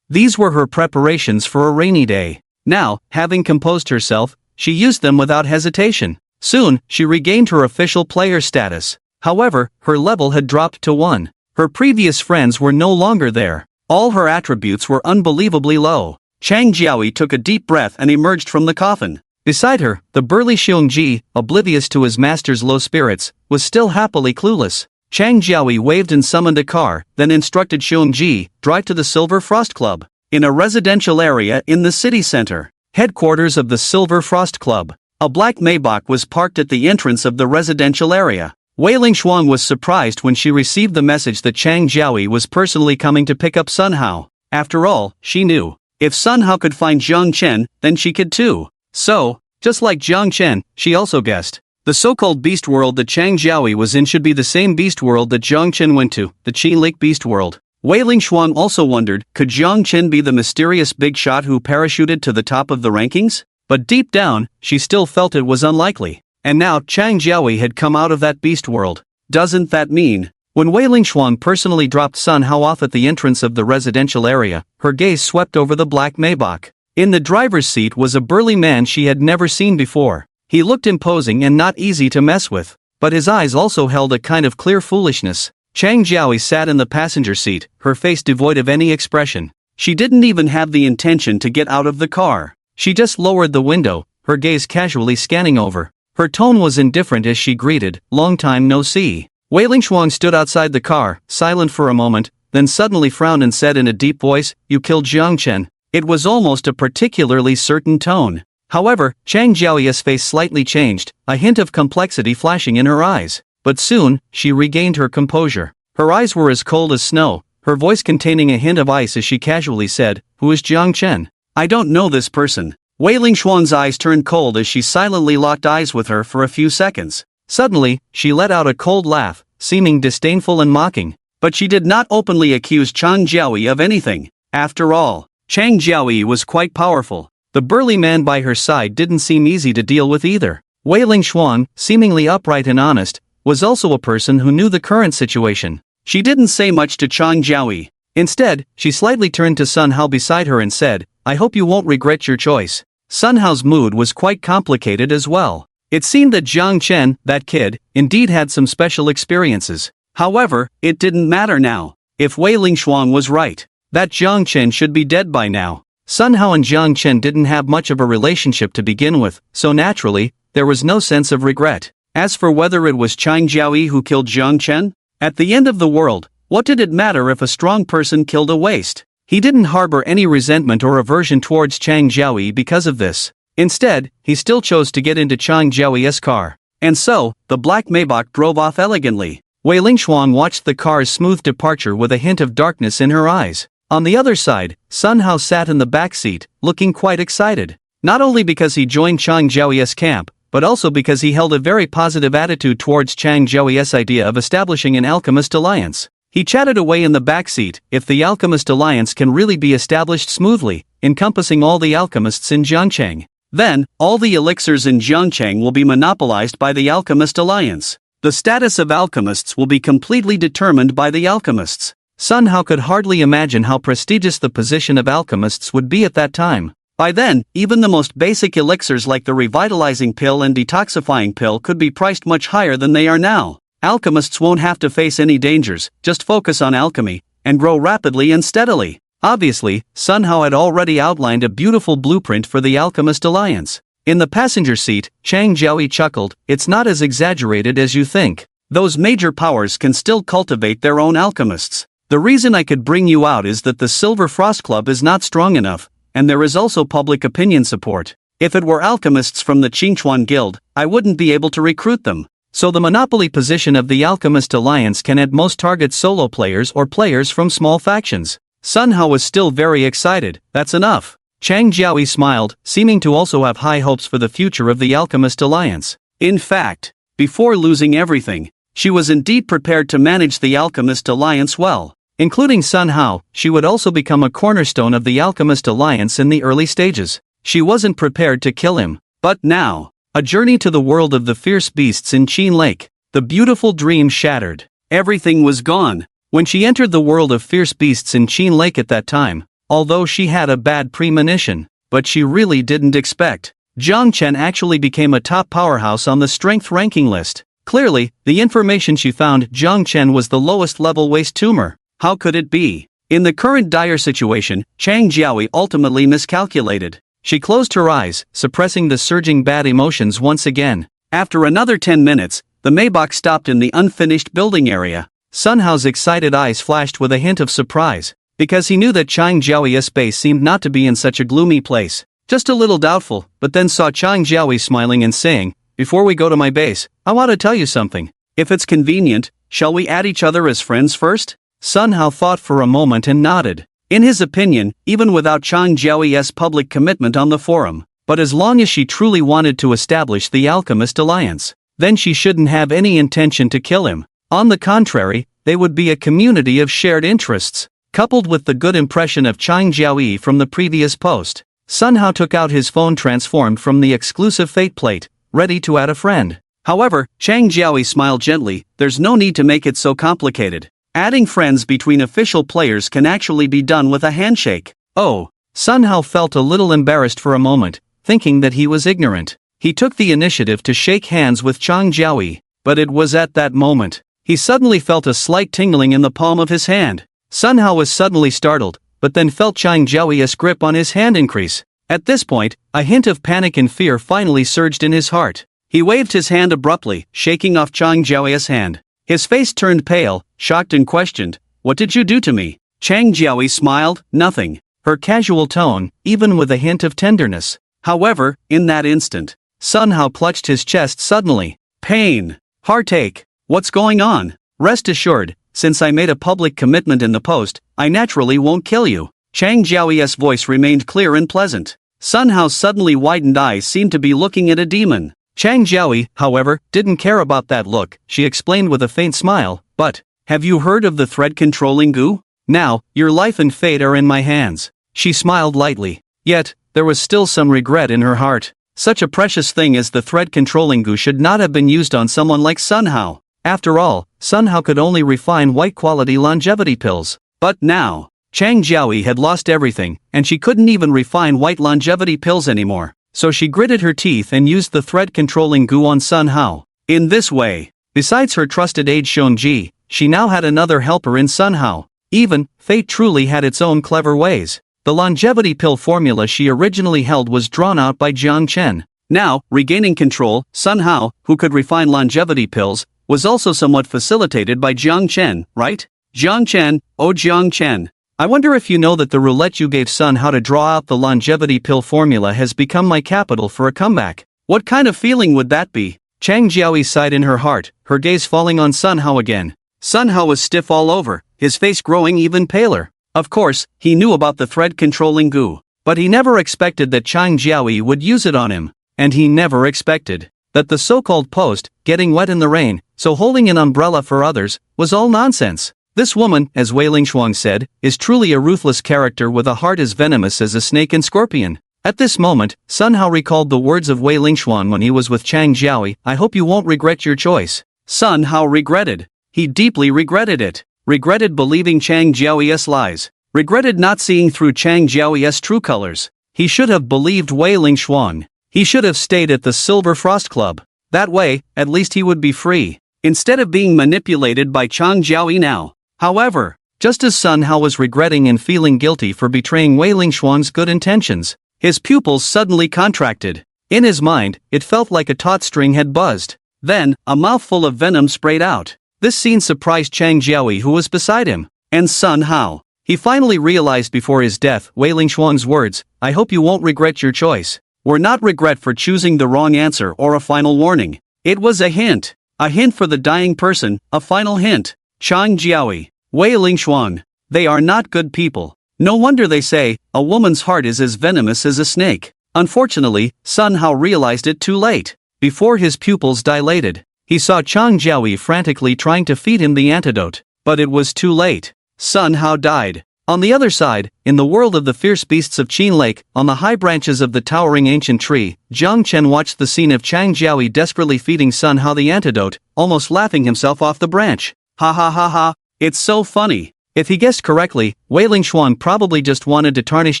These were her preparations for a rainy day. Now, having composed herself, she used them without hesitation. Soon, she regained her official player status. However, her level had dropped to 1. Her previous friends were no longer there. All her attributes were unbelievably low. Chang Jiaoyi took a deep breath and emerged from the coffin. Beside her, the burly Xiongji, oblivious to his master's low spirits, was still happily clueless. Chang Jiaoyi waved and summoned a car, then instructed Xiongji, drive to the Silver Frost Club, in a residential area in the city center. Headquarters of the Silver Frost Club. A black Maybach was parked at the entrance of the residential area. Wei Lingshuang was surprised when she received the message that Chang Jiaoyi was personally coming to pick up Sun Hao. After all, she knew, if Sun Hao could find Jiang Chen, then she could too. So, just like Jiang Chen, she also guessed. The so-called beast world that Chang Jiaoyi was in should be the same beast world that Jiang Chen went to, the Qi Lake beast world. Wei Lingshuang also wondered, could Jiang Chen be the mysterious big shot who parachuted to the top of the rankings? But deep down, she still felt it was unlikely. And now Chang Jiaoyi had come out of that beast world. Doesn't that mean? When Wei Lingshuang personally dropped Sun Hao off at the entrance of the residential area, her gaze swept over the black Maybach. In the driver's seat was a burly man she had never seen before. He looked imposing and not easy to mess with, but his eyes also held a kind of clear foolishness. Chang Jiaoyi sat in the passenger seat, her face devoid of any expression. She didn't even have the intention to get out of the car. She just lowered the window, her gaze casually scanning over. Her tone was indifferent as she greeted, "Long time no see." Wei Lingshuang stood outside the car, silent for a moment, then suddenly frowned and said in a deep voice, "You killed Jiang Chen." It was almost a particularly certain tone. However, Chang Jiaoyi's face slightly changed, a hint of complexity flashing in her eyes. But soon, she regained her composure. Her eyes were as cold as snow, her voice containing a hint of ice as she casually said, "Who is Jiang Chen? I don't know this person." Wei Lingshuang's eyes turned cold as she silently locked eyes with her for a few seconds. Suddenly, she let out a cold laugh, seeming disdainful and mocking. But she did not openly accuse Chang Jiaoyi of anything. After all, Chang Jiaoyi was quite powerful. The burly man by her side didn't seem easy to deal with either. Wei Lingshuang, seemingly upright and honest, was also a person who knew the current situation. She didn't say much to Chang Jiaoyi. Instead, she slightly turned to Sun Hao beside her and said, "I hope you won't regret your choice." Sun Hao's mood was quite complicated as well. It seemed that Jiang Chen, that kid, indeed had some special experiences. However, it didn't matter now. If Wei Lingshuang was right, that Jiang Chen should be dead by now. Sun Hao and Jiang Chen didn't have much of a relationship to begin with, so naturally, there was no sense of regret. As for whether it was Chang Jiaoyi who killed Jiang Chen, at the end of the world, what did it matter if a strong person killed a waste? He didn't harbor any resentment or aversion towards Chang Jiaoyi because of this. Instead, he still chose to get into Chang Jiaoyi's car. And so, the black Maybach drove off elegantly. Wei Lingshuang watched the car's smooth departure with a hint of darkness in her eyes. On the other side, Sun Hao sat in the back seat, looking quite excited. Not only because he joined Chang Jiaoyi's camp, but also because he held a very positive attitude towards Chang Jiaoyi's idea of establishing an alchemist alliance. He chatted away in the back seat, if the alchemist alliance can really be established smoothly, encompassing all the alchemists in Jiangcheng, then, all the elixirs in Jiangcheng will be monopolized by the alchemist alliance. The status of alchemists will be completely determined by the alchemists. Sun Hao could hardly imagine how prestigious the position of alchemists would be at that time. By then, even the most basic elixirs like the revitalizing pill and detoxifying pill could be priced much higher than they are now. Alchemists won't have to face any dangers, just focus on alchemy, and grow rapidly and steadily. Obviously, Sun Hao had already outlined a beautiful blueprint for the alchemist alliance. In the passenger seat, Chang Jiaoyi chuckled, "It's not as exaggerated as you think. Those major powers can still cultivate their own alchemists. The reason I could bring you out is that the Silver Frost Club is not strong enough, and there is also public opinion support. If it were alchemists from the Qingchuan Guild, I wouldn't be able to recruit them. So the monopoly position of the Alchemist Alliance can at most target solo players or players from small factions." Sun Hao was still very excited. "That's enough." Chang Jiaoyi smiled, seeming to also have high hopes for the future of the Alchemist Alliance. In fact, before losing everything, she was indeed prepared to manage the Alchemist Alliance well. Including Sun Hao, she would also become a cornerstone of the Alchemist Alliance in the early stages. She wasn't prepared to kill him. But now, a journey to the world of the fierce beasts in Qin Lake. The beautiful dream shattered. Everything was gone. When she entered the world of fierce beasts in Qin Lake at that time, although she had a bad premonition, but she really didn't expect, Jiang Chen actually became a top powerhouse on the strength ranking list. Clearly, the information she found, Jiang Chen was the lowest level waste tumor. How could it be? In the current dire situation, Chang Jiaoyi ultimately miscalculated. She closed her eyes, suppressing the surging bad emotions once again. After another 10 minutes, the Maybach stopped in the unfinished building area. Sun Hao's excited eyes flashed with a hint of surprise, because he knew that Chang Jiaoyi's base seemed not to be in such a gloomy place. Just a little doubtful, but then saw Chang Jiaoyi smiling and saying, "Before we go to my base, I want to tell you something. If it's convenient, shall we add each other as friends first?" Sun Hao thought for a moment and nodded. In his opinion, even without Chang Jiaoyi's public commitment on the forum, but as long as she truly wanted to establish the Alchemist Alliance, then she shouldn't have any intention to kill him. On the contrary, they would be a community of shared interests. Coupled with the good impression of Chang Jiaoyi from the previous post, Sun Hao took out his phone transformed from the exclusive fate plate, ready to add a friend. However, Chang Jiaoyi smiled gently. "There's no need to make it so complicated. Adding friends between official players can actually be done with a handshake." Oh, Sun Hao felt a little embarrassed for a moment, thinking that he was ignorant. He took the initiative to shake hands with Chang Jiaoyi, but it was at that moment he suddenly felt a slight tingling in the palm of his hand. Sun Hao was suddenly startled, but then felt Chang Jiaoyi's grip on his hand increase. At this point, a hint of panic and fear finally surged in his heart. He waved his hand abruptly, shaking off Chang Jiaoyi's hand. His face turned pale, shocked and questioned, "What did you do to me?" Chang Jiaoyi smiled, "Nothing." Her casual tone, even with a hint of tenderness. However, in that instant, Sun Hao clutched his chest suddenly. Pain. Heartache. What's going on? Rest assured, since I made a public commitment in the post, I naturally won't kill you. Chang Jiaoyi's voice remained clear and pleasant. Sun Hao's suddenly widened eyes seemed to be looking at a demon. Chang Jiaoyi, however, didn't care about that look. She explained with a faint smile, "But, have you heard of the thread-controlling goo? Now, your life and fate are in my hands." She smiled lightly. Yet, there was still some regret in her heart. Such a precious thing as the thread-controlling goo should not have been used on someone like Sun Hao. After all, Sun Hao could only refine white-quality longevity pills. But now, Chang Jiaoyi had lost everything, and she couldn't even refine white longevity pills anymore. So she gritted her teeth and used the thread-controlling goo on Sun Hao. In this way, besides her trusted aide Shonji, she now had another helper in Sun Hao. Even, fate truly had its own clever ways. The longevity pill formula she originally held was drawn out by Jiang Chen. Now, regaining control, Sun Hao, who could refine longevity pills, was also somewhat facilitated by Jiang Chen, right? Jiang Chen, oh Jiang Chen. I wonder if you know that the roulette you gave Sun Hao to draw out the longevity pill formula has become my capital for a comeback. What kind of feeling would that be? Chang Jiaoyi sighed in her heart, her gaze falling on Sun Hao again. Sun Hao was stiff all over, his face growing even paler. Of course, he knew about the thread-controlling goo, but he never expected that Chang Jiaoyi would use it on him. And he never expected that the so-called post, getting wet in the rain, so holding an umbrella for others, was all nonsense. This woman, as Wei Lingshuang said, is truly a ruthless character with a heart as venomous as a snake and scorpion. At this moment, Sun Hao recalled the words of Wei Lingshuang when he was with Chang Jiaoyi, "I hope you won't regret your choice." Sun Hao regretted. He deeply regretted it. Regretted believing Chang Jiaoyi's lies. Regretted not seeing through Chang Jiaoyi's true colors. He should have believed Wei Lingshuang. He should have stayed at the Silver Frost Club. That way, at least he would be free, instead of being manipulated by Chang Jiaoyi now. However, just as Sun Hao was regretting and feeling guilty for betraying Wei Lingshuang's good intentions, his pupils suddenly contracted. In his mind, it felt like a taut string had buzzed. Then, a mouthful of venom sprayed out. This scene surprised Chang Jiaoyi, who was beside him, and Sun Hao. He finally realized before his death Wei Lingshuang's words, "I hope you won't regret your choice," were not regret for choosing the wrong answer or a final warning. It was a hint. A hint for the dying person, a final hint. Chang Jiaoyi, Wei Lingshuang, they are not good people. No wonder they say, a woman's heart is as venomous as a snake. Unfortunately, Sun Hao realized it too late. Before his pupils dilated, he saw Chang Jiaoyi frantically trying to feed him the antidote, but it was too late. Sun Hao died. On the other side, in the world of the fierce beasts of Qin Lake, on the high branches of the towering ancient tree, Jiang Chen watched the scene of Chang Jiaoyi desperately feeding Sun Hao the antidote, almost laughing himself off the branch. Ha ha ha ha, it's so funny. If he guessed correctly, Wei Lingshuang probably just wanted to tarnish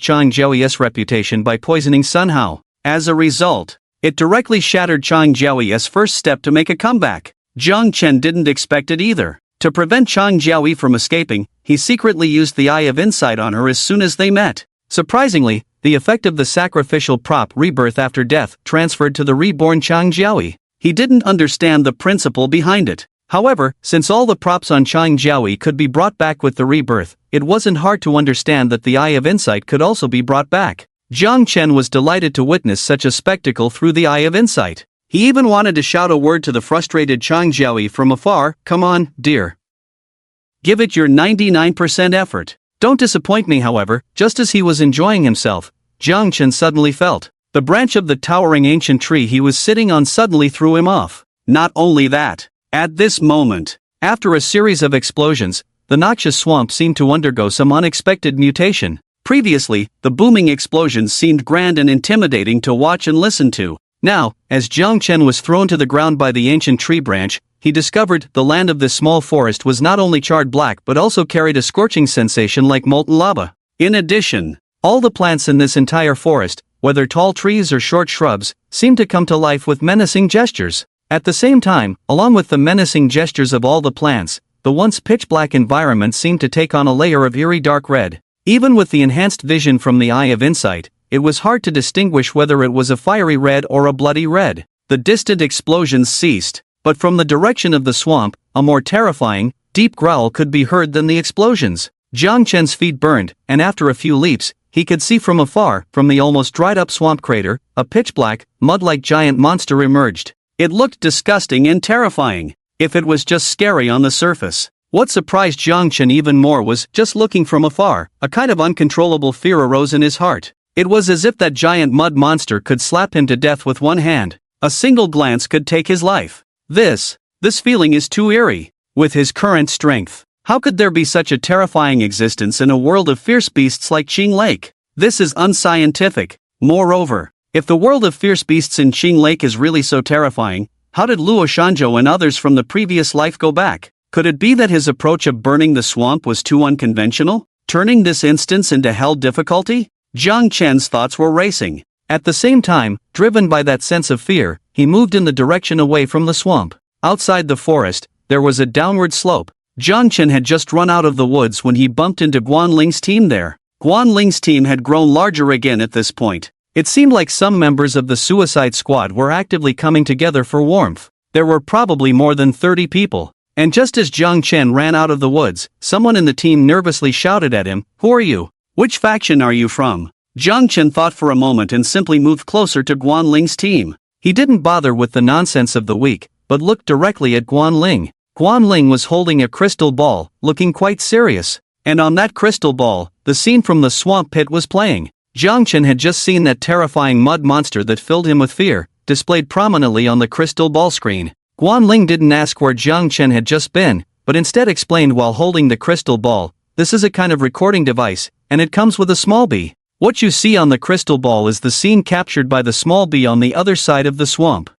Chang Jiaoyi's reputation by poisoning Sun Hao. As a result, it directly shattered Chang Jiaoyi's first step to make a comeback. Jiang Chen didn't expect it either. To prevent Chang Jiaoyi from escaping, he secretly used the Eye of Insight on her as soon as they met. Surprisingly, the effect of the sacrificial prop rebirth after death transferred to the reborn Chang Jiaoyi. He didn't understand the principle behind it. However, since all the props on Chang Jiaoyi could be brought back with the rebirth, it wasn't hard to understand that the Eye of Insight could also be brought back. Jiang Chen was delighted to witness such a spectacle through the Eye of Insight. He even wanted to shout a word to the frustrated Chang Jiaoyi from afar, "Come on, dear. Give it your 99% effort. Don't disappoint me." However, just as he was enjoying himself, Jiang Chen suddenly felt the branch of the towering ancient tree he was sitting on suddenly threw him off. Not only that, at this moment, after a series of explosions, the noxious swamp seemed to undergo some unexpected mutation. Previously, the booming explosions seemed grand and intimidating to watch and listen to. Now, as Jiang Chen was thrown to the ground by the ancient tree branch, he discovered the land of this small forest was not only charred black but also carried a scorching sensation like molten lava. In addition, all the plants in this entire forest, whether tall trees or short shrubs, seemed to come to life with menacing gestures. At the same time, along with the menacing gestures of all the plants, the once pitch-black environment seemed to take on a layer of eerie dark red. Even with the enhanced vision from the Eye of Insight, it was hard to distinguish whether it was a fiery red or a bloody red. The distant explosions ceased, but from the direction of the swamp, a more terrifying, deep growl could be heard than the explosions. Jiang Chen's feet burned, and after a few leaps, he could see from afar, from the almost dried-up swamp crater, a pitch-black, mud-like giant monster emerged. It looked disgusting and terrifying, if it was just scary on the surface. What surprised Jiang Chen even more was, just looking from afar, a kind of uncontrollable fear arose in his heart. It was as if that giant mud monster could slap him to death with one hand. A single glance could take his life. This feeling is too eerie. With his current strength, how could there be such a terrifying existence in a world of fierce beasts like Qing Lake? This is unscientific. Moreover, if the world of fierce beasts in Qing Lake is really so terrifying, how did Luo Shanzhou and others from the previous life go back? Could it be that his approach of burning the swamp was too unconventional, turning this instance into hell difficulty? Jiang Chen's thoughts were racing. At the same time, driven by that sense of fear, he moved in the direction away from the swamp. Outside the forest, there was a downward slope. Jiang Chen had just run out of the woods when he bumped into Guanling's team there. Guanling's team had grown larger again at this point. It seemed like some members of the Suicide Squad were actively coming together for warmth. There were probably more than 30 people. And just as Jiang Chen ran out of the woods, someone in the team nervously shouted at him, "Who are you? Which faction are you from?" Jiang Chen thought for a moment and simply moved closer to Guanling's team. He didn't bother with the nonsense of the week, but looked directly at Guanling. Guanling was holding a crystal ball, looking quite serious. And on that crystal ball, the scene from the swamp pit was playing. Jiang Chen had just seen that terrifying mud monster that filled him with fear, displayed prominently on the crystal ball screen. Guanling didn't ask where Jiang Chen had just been, but instead explained while holding the crystal ball, "This is a kind of recording device, and it comes with a small bee. What you see on the crystal ball is the scene captured by the small bee on the other side of the swamp.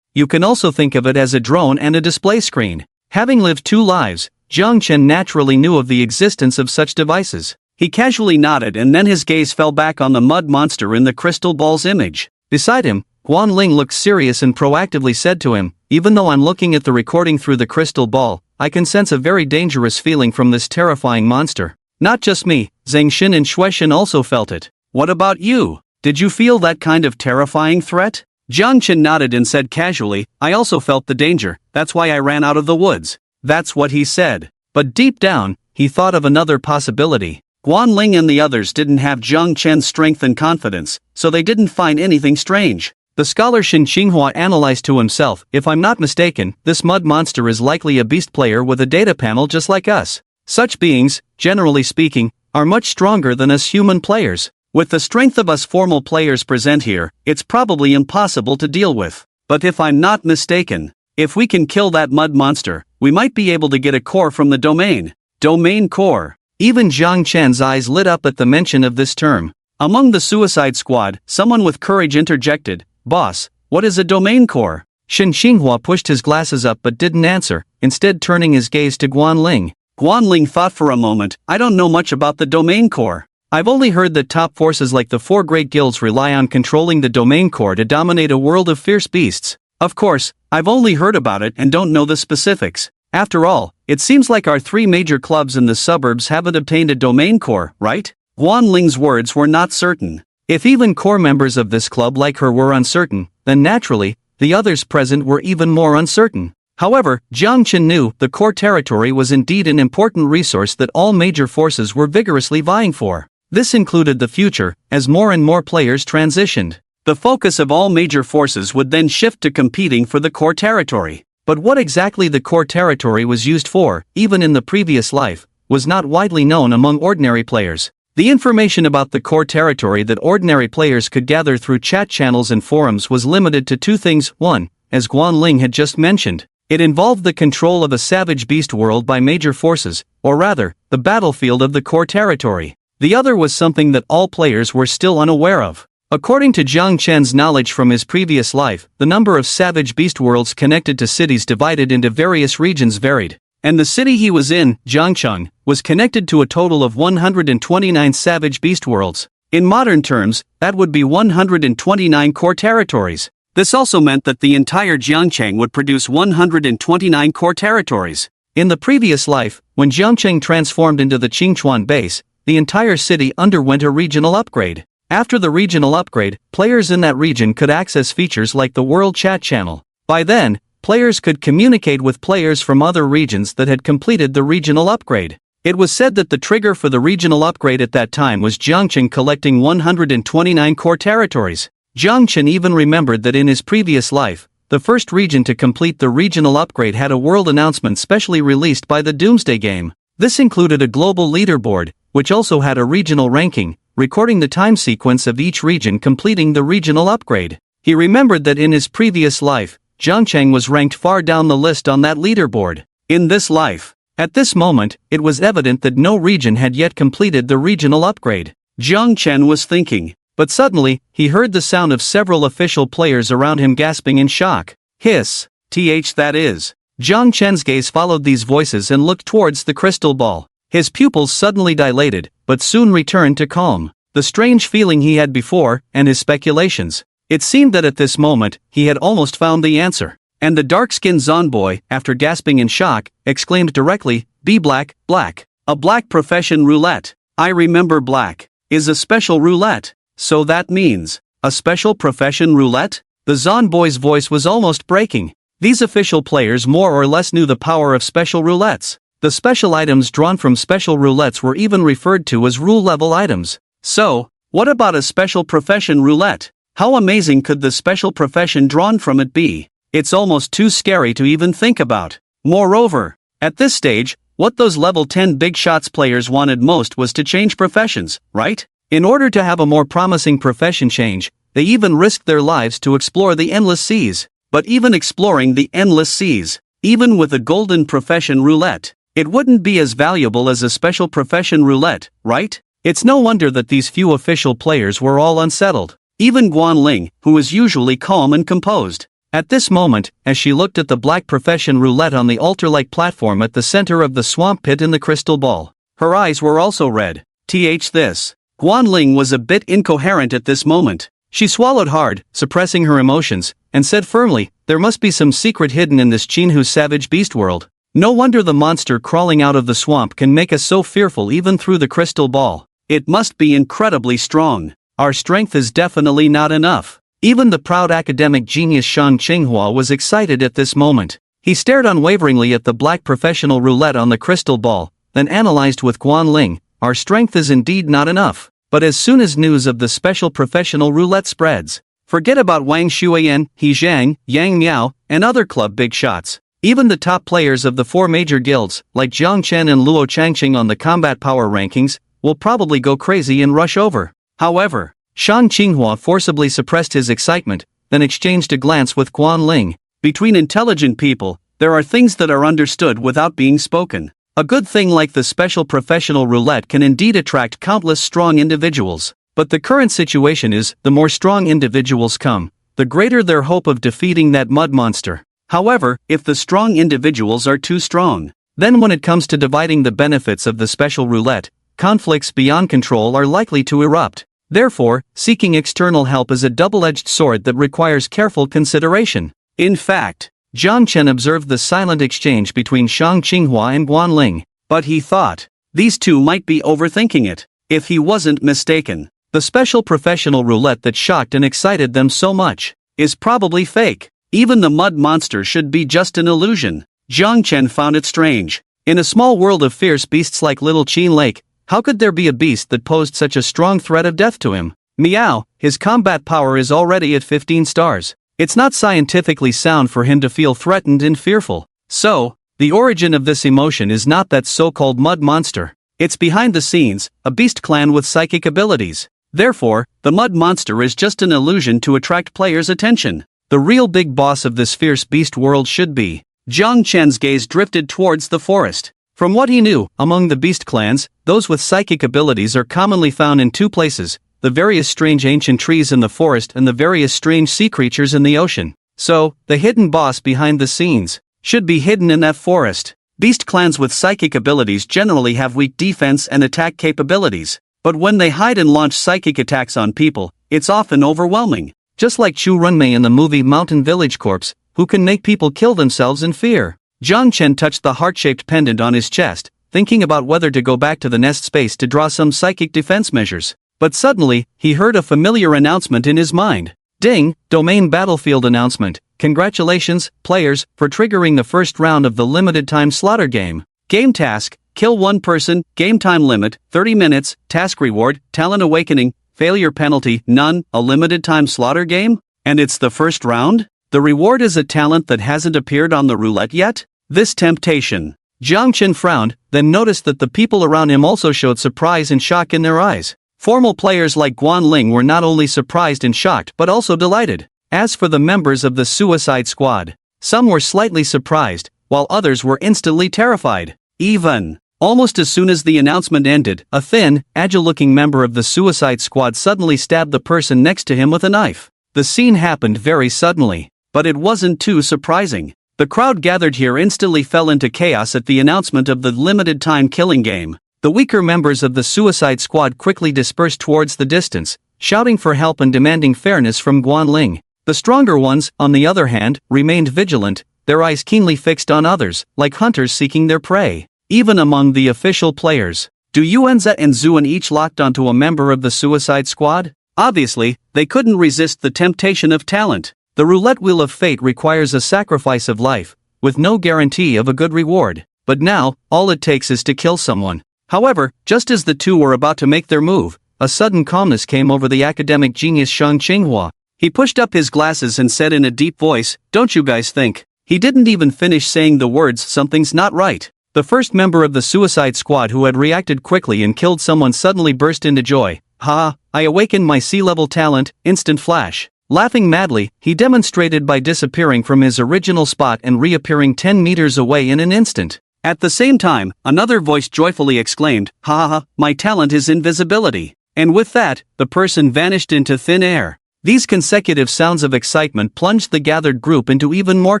You can also think of it as a drone and a display screen." Having lived two lives, Jiang Chen naturally knew of the existence of such devices. He casually nodded and then his gaze fell back on the mud monster in the crystal ball's image. Beside him, Guanling looked serious and proactively said to him, "Even though I'm looking at the recording through the crystal ball, I can sense a very dangerous feeling from this terrifying monster. Not just me, Zhang Xin and Xuexin also felt it. What about you? Did you feel that kind of terrifying threat?" Jiang Chen nodded and said casually, "I also felt the danger, that's why I ran out of the woods." That's what he said. But deep down, he thought of another possibility. Guanling and the others didn't have Jiang Chen's strength and confidence, so they didn't find anything strange. The scholar Shin Xinghua analyzed to himself, "If I'm not mistaken, this mud monster is likely a beast player with a data panel just like us. Such beings, generally speaking, are much stronger than us human players. With the strength of us formal players present here, it's probably impossible to deal with. But if I'm not mistaken, if we can kill that mud monster, we might be able to get a core from the domain." Domain core. Even Jiang Chen's eyes lit up at the mention of this term. Among the Suicide Squad, someone with courage interjected, "Boss, what is a domain core?" Shin Xinghua pushed his glasses up but didn't answer, instead turning his gaze to Guanling. Guanling thought for a moment, "I don't know much about the domain core. I've only heard that top forces like the four great guilds rely on controlling the domain core to dominate a world of fierce beasts. Of course, I've only heard about it and don't know the specifics. After all, it seems like our three major clubs in the suburbs haven't obtained a domain core, right?" Guanling's words were not certain. If even core members of this club like her were uncertain, then naturally, the others present were even more uncertain. However, Jiang Chen knew the core territory was indeed an important resource that all major forces were vigorously vying for. This included the future, as more and more players transitioned. The focus of all major forces would then shift to competing for the core territory. But what exactly the core territory was used for, even in the previous life, was not widely known among ordinary players. The information about the core territory that ordinary players could gather through chat channels and forums was limited to two things. One, as Guanling had just mentioned, it involved the control of a savage beast world by major forces, or rather, the battlefield of the core territory. The other was something that all players were still unaware of. According to Jiang Chen's knowledge from his previous life, the number of savage beast worlds connected to cities divided into various regions varied. And the city he was in, Jiangcheng, was connected to a total of 129 savage beast worlds. In modern terms, that would be 129 core territories. This also meant that the entire Jiangcheng would produce 129 core territories. In the previous life, when Jiangcheng transformed into the Qingchuan base, the entire city underwent a regional upgrade. After the regional upgrade, players in that region could access features like the World Chat Channel. By then, players could communicate with players from other regions that had completed the regional upgrade. It was said that the trigger for the regional upgrade at that time was Jiangcheng collecting 129 core territories. Jiang Chen even remembered that in his previous life, the first region to complete the regional upgrade had a world announcement specially released by the Doomsday game. This included a global leaderboard, which also had a regional ranking, recording the time sequence of each region completing the regional upgrade. He remembered that in his previous life, Jiangcheng was ranked far down the list on that leaderboard. In this life, at this moment, it was evident that no region had yet completed the regional upgrade. Jiang Chen was thinking. But suddenly, he heard the sound of several official players around him gasping in shock. Hiss. That is. Jiang Chen's gaze followed these voices and looked towards the crystal ball. His pupils suddenly dilated, but soon returned to calm. The strange feeling he had before, and his speculations. It seemed that at this moment, he had almost found the answer. And the dark-skinned Zonboy, after gasping in shock, exclaimed directly, "Be black, black. A black profession roulette. I remember black. Is a special roulette. So that means, a special profession roulette?" The Zonboy's voice was almost breaking. These official players more or less knew the power of special roulettes. The special items drawn from special roulettes were even referred to as rule-level items. So, what about a special profession roulette? How amazing could the special profession drawn from it be? It's almost too scary to even think about. Moreover, at this stage, what those level 10 big shots players wanted most was to change professions, right? In order to have a more promising profession change, they even risked their lives to explore the endless seas. But even exploring the endless seas, even with a golden profession roulette, it wouldn't be as valuable as a special profession roulette, right? It's no wonder that these few official players were all unsettled. Even Guanling, who was usually calm and composed. At this moment, as she looked at the black profession roulette on the altar-like platform at the center of the swamp pit in the crystal ball, her eyes were also red. This. Guanling was a bit incoherent at this moment. She swallowed hard, suppressing her emotions, and said firmly, "There must be some secret hidden in this Qinhu savage beast world. No wonder the monster crawling out of the swamp can make us so fearful even through the crystal ball. It must be incredibly strong. Our strength is definitely not enough." Even the proud academic genius Shang Qinghua was excited at this moment. He stared unwaveringly at the black professional roulette on the crystal ball, then analyzed with Guanling, "Our strength is indeed not enough." But as soon as news of the special professional roulette spreads, forget about Wang Shuiyan, He Zhang, Yang Miao, and other club big shots. Even the top players of the four major guilds, like Jiang Chen and Luo Changqing on the combat power rankings, will probably go crazy and rush over. However, Shang Qinghua forcibly suppressed his excitement, then exchanged a glance with Guanling. Between intelligent people, there are things that are understood without being spoken. A good thing like the special professional roulette can indeed attract countless strong individuals. But the current situation is, the more strong individuals come, the greater their hope of defeating that mud monster. However, if the strong individuals are too strong, then when it comes to dividing the benefits of the special roulette, conflicts beyond control are likely to erupt. Therefore, seeking external help is a double-edged sword that requires careful consideration. In fact, Jiang Chen observed the silent exchange between Shang Qinghua and Guanling, but he thought, these two might be overthinking it. if he wasn't mistaken. The special professional roulette that shocked and excited them so much is probably fake. Even the mud monster should be just an illusion. Jiang Chen found it strange. In a small world of fierce beasts like Little Qin Lake, how could there be a beast that posed such a strong threat of death to him? Meow, his combat power is already at 15 stars. It's not scientifically sound for him to feel threatened and fearful. So, the origin of this emotion is not that so-called mud monster. It's behind the scenes, a beast clan with psychic abilities. Therefore, the mud monster is just an illusion to attract players' attention. The real big boss of this fierce beast world should be. Jiang Chen's gaze drifted towards the forest. From what he knew, among the beast clans, those with psychic abilities are commonly found in two places: the various strange ancient trees in the forest and the various strange sea creatures in the ocean. So, the hidden boss behind the scenes should be hidden in that forest. Beast clans with psychic abilities generally have weak defense and attack capabilities, but when they hide and launch psychic attacks on people, it's often overwhelming. Just like Chu Runmei in the movie Mountain Village Corpse, who can make people kill themselves in fear. Jiang Chen touched the heart-shaped pendant on his chest, thinking about whether to go back to the nest space to draw some psychic defense measures. But suddenly, he heard a familiar announcement in his mind. Ding, domain battlefield announcement. Congratulations, players, for triggering the first round of the limited time slaughter game. Game task, kill one person, game time limit, 30 minutes, task reward, talent awakening, failure penalty, none, a limited time slaughter game? And it's the first round? The reward is a talent that hasn't appeared on the roulette yet? This temptation. Jiang Chen frowned, then noticed that the people around him also showed surprise and shock in their eyes. Formal players like Guan Ling were not only surprised and shocked but also delighted. As for the members of the Suicide Squad, some were slightly surprised, while others were instantly terrified. Even almost as soon as the announcement ended, a thin, agile-looking member of the Suicide Squad suddenly stabbed the person next to him with a knife. The scene happened very suddenly, but it wasn't too surprising. The crowd gathered here instantly fell into chaos at the announcement of the limited-time killing game. The weaker members of the Suicide Squad quickly dispersed towards the distance, shouting for help and demanding fairness from Guan Ling. The stronger ones, on the other hand, remained vigilant, their eyes keenly fixed on others, like hunters seeking their prey. Even among the official players, Du Yuanze and Zuan each locked onto a member of the Suicide Squad? Obviously, they couldn't resist the temptation of talent. The roulette wheel of fate requires a sacrifice of life, with no guarantee of a good reward. But now, all it takes is to kill someone. However, just as the two were about to make their move, a sudden calmness came over the academic genius Shang Qinghua. He pushed up his glasses and said in a deep voice, "Don't you guys think?" He didn't even finish saying the words, "Something's not right." The first member of the Suicide Squad who had reacted quickly and killed someone suddenly burst into joy. "Ha! I awakened my sea-level talent, instant flash." Laughing madly, he demonstrated by disappearing from his original spot and reappearing 10 meters away in an instant. At the same time, another voice joyfully exclaimed, "Ha ha ha, my talent is invisibility." And with that, the person vanished into thin air. These consecutive sounds of excitement plunged the gathered group into even more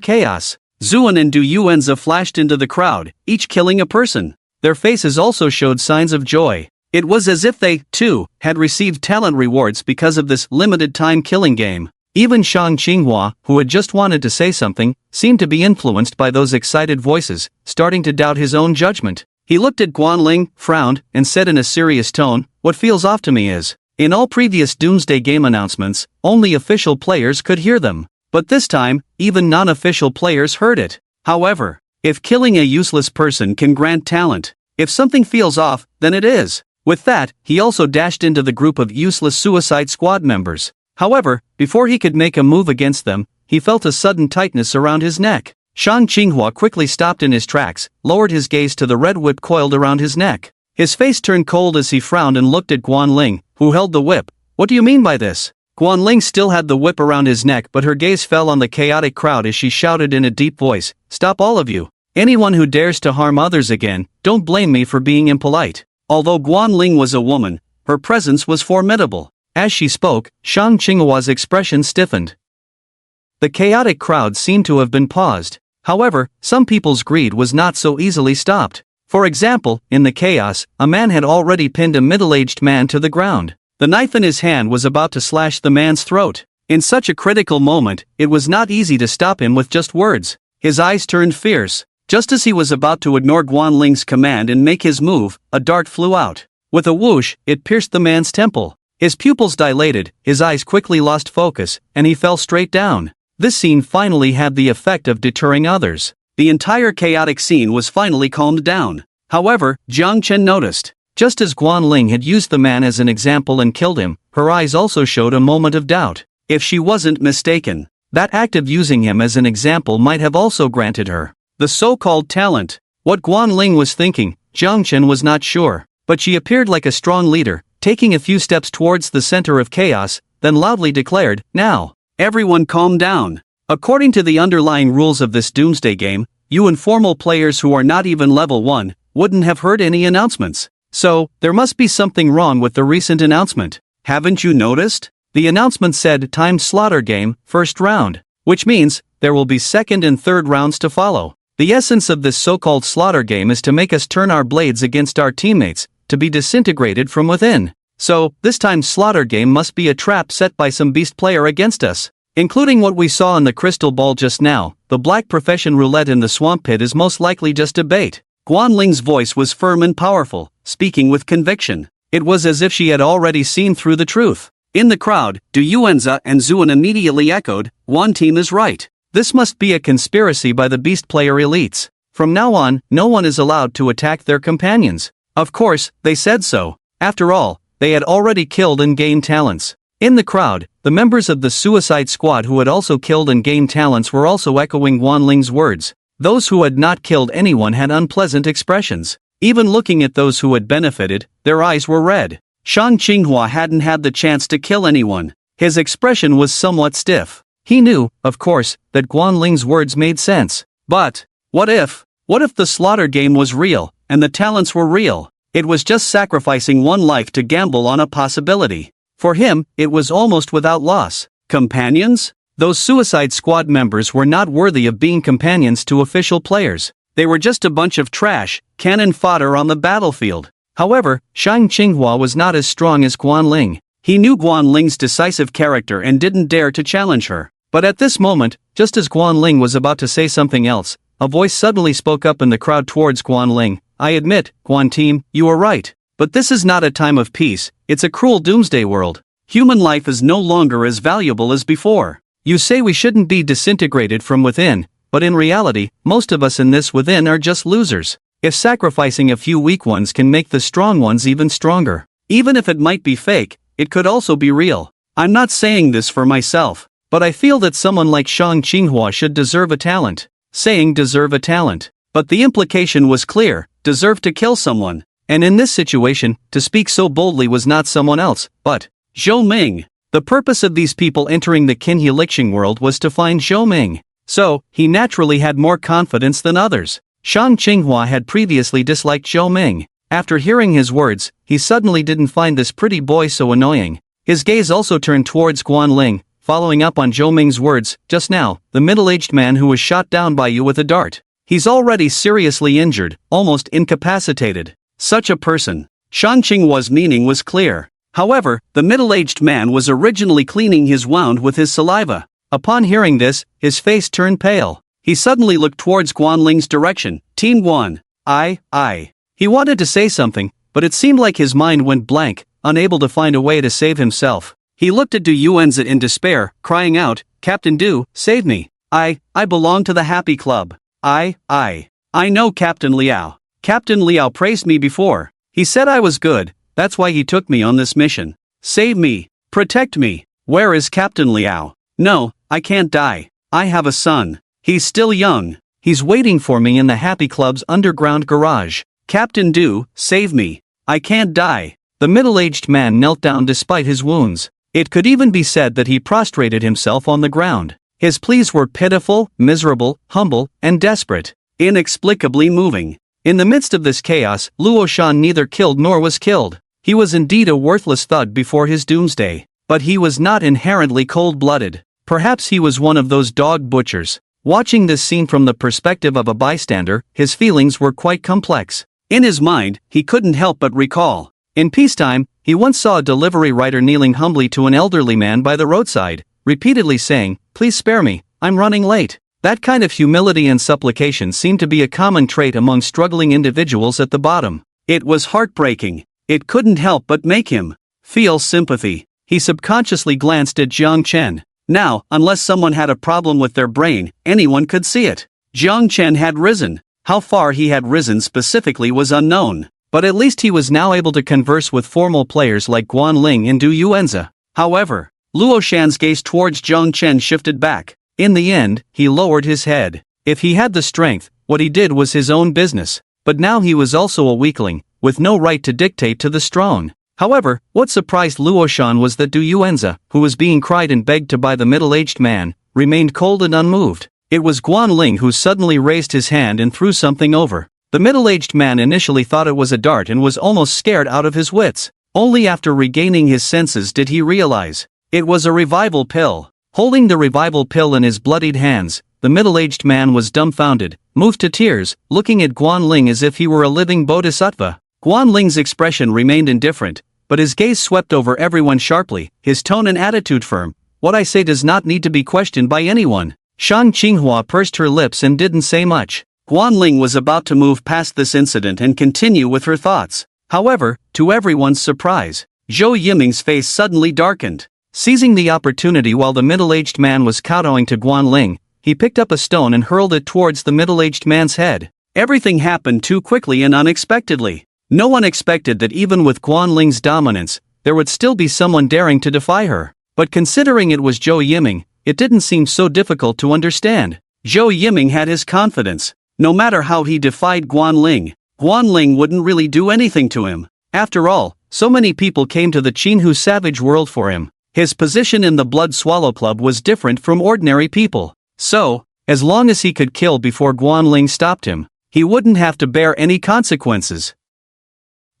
chaos. Zuan and Du Yuanze flashed into the crowd, each killing a person. Their faces also showed signs of joy. It was as if they, too, had received talent rewards because of this limited-time killing game. Even Shang Qinghua, who had just wanted to say something, seemed to be influenced by those excited voices, starting to doubt his own judgment. He looked at Guan Ling, frowned, and said in a serious tone, "What feels off to me is, in all previous Doomsday Game announcements, only official players could hear them. But this time, even non-official players heard it. However, if killing a useless person can grant talent, if something feels off, then it is." With that, he also dashed into the group of useless Suicide Squad members. However, before he could make a move against them, he felt a sudden tightness around his neck. Shang Qinghua quickly stopped in his tracks, lowered his gaze to the red whip coiled around his neck. His face turned cold as he frowned and looked at Guan Ling, who held the whip. "What do you mean by this?" Guan Ling still had the whip around his neck, but her gaze fell on the chaotic crowd as she shouted in a deep voice, "Stop all of you. Anyone who dares to harm others again, don't blame me for being impolite." Although Guan Ling was a woman, her presence was formidable. As she spoke, Shang Qinghua's expression stiffened. The chaotic crowd seemed to have been paused. However, some people's greed was not so easily stopped. For example, in the chaos, a man had already pinned a middle-aged man to the ground. The knife in his hand was about to slash the man's throat. In such a critical moment, it was not easy to stop him with just words. His eyes turned fierce. Just as he was about to ignore Guan Ling's command and make his move, a dart flew out. With a whoosh, it pierced the man's temple. His pupils dilated, his eyes quickly lost focus, and he fell straight down. This scene finally had the effect of deterring others. The entire chaotic scene was finally calmed down. However, Jiang Chen noticed. Just as Guan Ling had used the man as an example and killed him, her eyes also showed a moment of doubt. If she wasn't mistaken, that act of using him as an example might have also granted her the so-called talent. What Guan Ling was thinking, Jiang Chen was not sure, but she appeared like a strong leader, taking a few steps towards the center of chaos, then loudly declared, "Now, everyone calm down. According to the underlying rules of this doomsday game, you informal players who are not even level 1, wouldn't have heard any announcements. So, there must be something wrong with the recent announcement. Haven't you noticed? The announcement said timed slaughter game, first round, which means there will be second and third rounds to follow. The essence of this so-called slaughter game is to make us turn our blades against our teammates, to be disintegrated from within. So, this timed slaughter game must be a trap set by some beast player against us. Including what we saw in the crystal ball just now, the black profession roulette in the swamp pit is most likely just a bait." Guan Ling's voice was firm and powerful, speaking with conviction. It was as if she had already seen through the truth. In the crowd, Du Yuanzi and Zuan immediately echoed, "One team is right. This must be a conspiracy by the beast player elites. From now on, no one is allowed to attack their companions." Of course, they said so. After all, they had already killed and gained talents. In the crowd, the members of the Suicide Squad who had also killed and gained talents were also echoing Guan Ling's words. Those who had not killed anyone had unpleasant expressions. Even looking at those who had benefited, their eyes were red. Shang Qinghua hadn't had the chance to kill anyone. His expression was somewhat stiff. He knew, of course, that Guan Ling's words made sense. But, what if? What if the slaughter game was real, and the talents were real? It was just sacrificing one life to gamble on a possibility. For him, it was almost without loss. Companions? Those Suicide Squad members were not worthy of being companions to official players. They were just a bunch of trash, cannon fodder on the battlefield. However, Shang Qinghua was not as strong as Guan Ling. He knew Guan Ling's decisive character and didn't dare to challenge her. But at this moment, just as Guan Ling was about to say something else, a voice suddenly spoke up in the crowd towards Guan Ling. "I admit, Guan Team, you are right. But this is not a time of peace, it's a cruel doomsday world. Human life is no longer as valuable as before. You say we shouldn't be disintegrated from within, but in reality, most of us in this within are just losers. If sacrificing a few weak ones can make the strong ones even stronger, even if it might be fake, it could also be real. I'm not saying this for myself, but I feel that someone like Shang Qinghua should deserve a talent." Saying deserve a talent. But the implication was clear, deserve to kill someone. And in this situation, to speak so boldly was not someone else, but Zhou Ming. The purpose of these people entering the Qinhe Lixing world was to find Zhou Ming. So, he naturally had more confidence than others. Shang Qinghua had previously disliked Zhou Ming. After hearing his words, he suddenly didn't find this pretty boy so annoying. His gaze also turned towards Guan Ling, following up on Zhou Ming's words, "Just now, the middle-aged man who was shot down by you with a dart. He's already seriously injured, almost incapacitated. Such a person." Shang Qinghua's meaning was clear. However, the middle-aged man was originally cleaning his wound with his saliva. Upon hearing this, his face turned pale. He suddenly looked towards Guan Ling's direction. "Team Guan, I. He wanted to say something, but it seemed like his mind went blank, unable to find a way to save himself. He looked at Du Yuanzi in despair, crying out, "Captain Du, save me. I belong to the Happy Club. I know Captain Liao. Captain Liao praised me before. He said I was good, that's why he took me on this mission. Save me, protect me. Where is Captain Liao? No, I can't die. I have a son. He's still young. He's waiting for me in the Happy Club's underground garage. Captain Du, save me. I can't die." The middle-aged man knelt down despite his wounds. It could even be said that he prostrated himself on the ground. His pleas were pitiful, miserable, humble, and desperate. Inexplicably moving. In the midst of this chaos, Luo Shan neither killed nor was killed. He was indeed a worthless thug before his doomsday. But he was not inherently cold-blooded. Perhaps he was one of those dog butchers. Watching this scene from the perspective of a bystander, his feelings were quite complex. In his mind, he couldn't help but recall. In peacetime, he once saw a delivery rider kneeling humbly to an elderly man by the roadside, repeatedly saying, "Please spare me, I'm running late." That kind of humility and supplication seemed to be a common trait among struggling individuals at the bottom. It was heartbreaking. It couldn't help but make him feel sympathy. He subconsciously glanced at Jiang Chen. Now, unless someone had a problem with their brain, anyone could see it. Jiang Chen had risen. How far he had risen specifically was unknown, but at least he was now able to converse with formal players like Guan Ling and Du Yuanzi. However, Luo Shan's gaze towards Jiang Chen shifted back. In the end, he lowered his head. If he had the strength, what he did was his own business, but now he was also a weakling, with no right to dictate to the strong. However, what surprised Luo Shan was that Du Yuanzi, who was being cried and begged to buy the middle-aged man, remained cold and unmoved. It was Guan Ling who suddenly raised his hand and threw something over. The middle-aged man initially thought it was a dart and was almost scared out of his wits. Only after regaining his senses did he realize it was a revival pill. Holding the revival pill in his bloodied hands, the middle-aged man was dumbfounded, moved to tears, looking at Guan Ling as if he were a living bodhisattva. Guan Ling's expression remained indifferent, but his gaze swept over everyone sharply, his tone and attitude firm. What I say does not need to be questioned by anyone. Shang Qinghua pursed her lips and didn't say much. Guan Ling was about to move past this incident and continue with her thoughts. However, to everyone's surprise, Zhou Yiming's face suddenly darkened. Seizing the opportunity while the middle-aged man was kowtowing to Guan Ling, he picked up a stone and hurled it towards the middle-aged man's head. Everything happened too quickly and unexpectedly. No one expected that even with Guan Ling's dominance, there would still be someone daring to defy her. But considering it was Zhou Yiming, it didn't seem so difficult to understand. Zhou Yiming had his confidence. No matter how he defied Guan Ling wouldn't really do anything to him. After all, so many people came to the Qinhu savage world for him. His position in the Blood Swallow Club was different from ordinary people. So, as long as he could kill before Guan Ling stopped him, he wouldn't have to bear any consequences.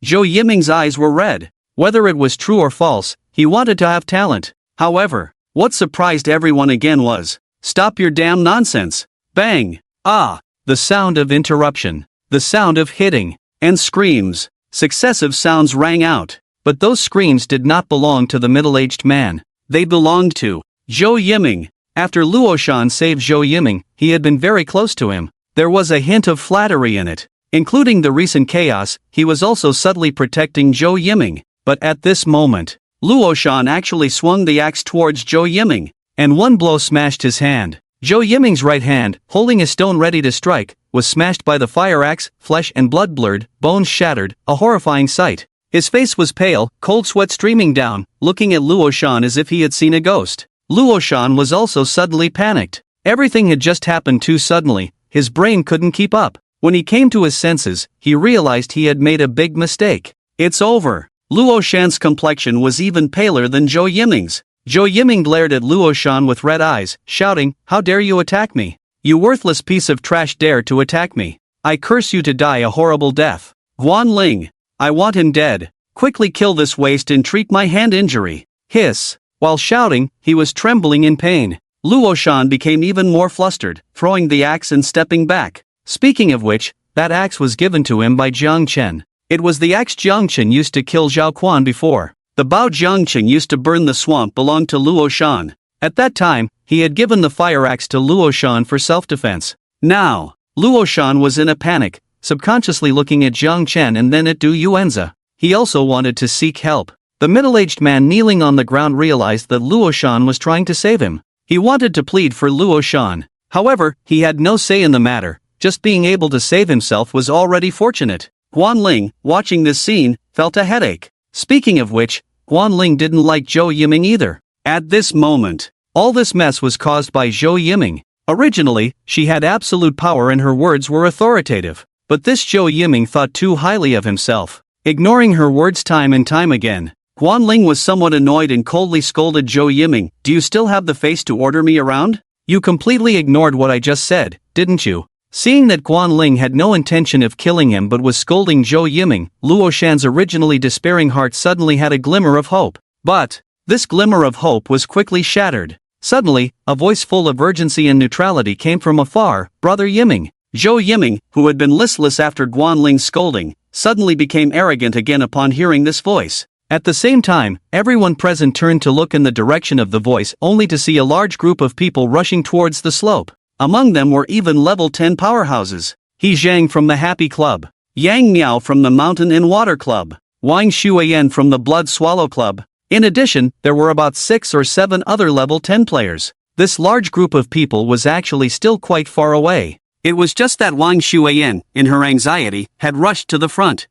Zhou Yiming's eyes were red. Whether it was true or false, he wanted to have talent. However, what surprised everyone again was, "Stop your damn nonsense!" Bang! Ah! The sound of interruption. The sound of hitting. And screams. Successive sounds rang out. But those screams did not belong to the middle-aged man. They belonged to Zhou Yiming. After Luo Shan saved Zhou Yiming, he had been very close to him. There was a hint of flattery in it. Including the recent chaos, he was also subtly protecting Zhou Yiming. But at this moment, Luo Shan actually swung the axe towards Zhou Yiming, and one blow smashed his hand. Zhou Yiming's right hand, holding a stone ready to strike, was smashed by the fire axe, flesh and blood blurred, bones shattered, a horrifying sight. His face was pale, cold sweat streaming down, looking at Luo Shan as if he had seen a ghost. Luo Shan was also suddenly panicked. Everything had just happened too suddenly, his brain couldn't keep up. When he came to his senses, he realized he had made a big mistake. It's over. Luo Shan's complexion was even paler than Zhou Yiming's. Zhou Yiming glared at Luo Shan with red eyes, shouting, "How dare you attack me? You worthless piece of trash dare to attack me. I curse you to die a horrible death. Guan Ling, I want him dead. Quickly kill this waste and treat my hand injury." Hiss. While shouting, he was trembling in pain. Luo Shan became even more flustered, throwing the axe and stepping back. Speaking of which, that axe was given to him by Jiang Chen. It was the axe Jiang Chen used to kill Zhao Quan before. The Bao Jiang Chen used to burn the swamp belonged to Luo Shan. At that time, he had given the fire axe to Luo Shan for self-defense. Now, Luo Shan was in a panic, subconsciously looking at Jiang Chen and then at Du Yuanzi. He also wanted to seek help. The middle-aged man kneeling on the ground realized that Luo Shan was trying to save him. He wanted to plead for Luo Shan. However, he had no say in the matter. Just being able to save himself was already fortunate. Guan Ling, watching this scene, felt a headache. Speaking of which, Guan Ling didn't like Zhou Yiming either. At this moment, all this mess was caused by Zhou Yiming. Originally, she had absolute power and her words were authoritative. But this Zhou Yiming thought too highly of himself. Ignoring her words time and time again, Guan Ling was somewhat annoyed and coldly scolded Zhou Yiming. "Do you still have the face to order me around? You completely ignored what I just said, didn't you?" Seeing that Guan Ling had no intention of killing him but was scolding Zhou Yiming, Luo Shan's originally despairing heart suddenly had a glimmer of hope. But this glimmer of hope was quickly shattered. Suddenly, a voice full of urgency and neutrality came from afar. "Brother Yiming." Zhou Yiming, who had been listless after Guan Ling's scolding, suddenly became arrogant again upon hearing this voice. At the same time, everyone present turned to look in the direction of the voice only to see a large group of people rushing towards the slope. Among them were even level 10 powerhouses. He Zhang from the Happy Club. Yang Miao from the Mountain and Water Club. Wang Shuiyan from the Blood Swallow Club. In addition, there were about 6 or 7 other level 10 players. This large group of people was actually still quite far away. It was just that Wang Shuiyan, in her anxiety, had rushed to the front.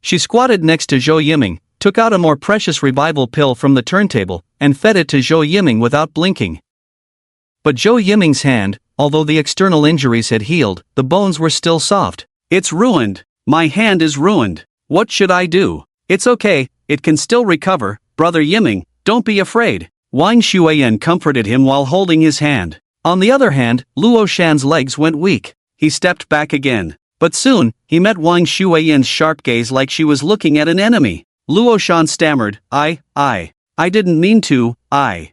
She squatted next to Zhou Yiming, took out a more precious revival pill from the turntable, and fed it to Zhou Yiming without blinking. But Zhou Yiming's hand, although the external injuries had healed, the bones were still soft. "It's ruined. My hand is ruined. What should I do?" "It's okay, it can still recover, Brother Yiming, don't be afraid." Wang Shuiyan comforted him while holding his hand. On the other hand, Luo Shan's legs went weak. He stepped back again. But soon, he met Wang Shuiyan's sharp gaze like she was looking at an enemy. Luo Shan stammered, I didn't mean to, I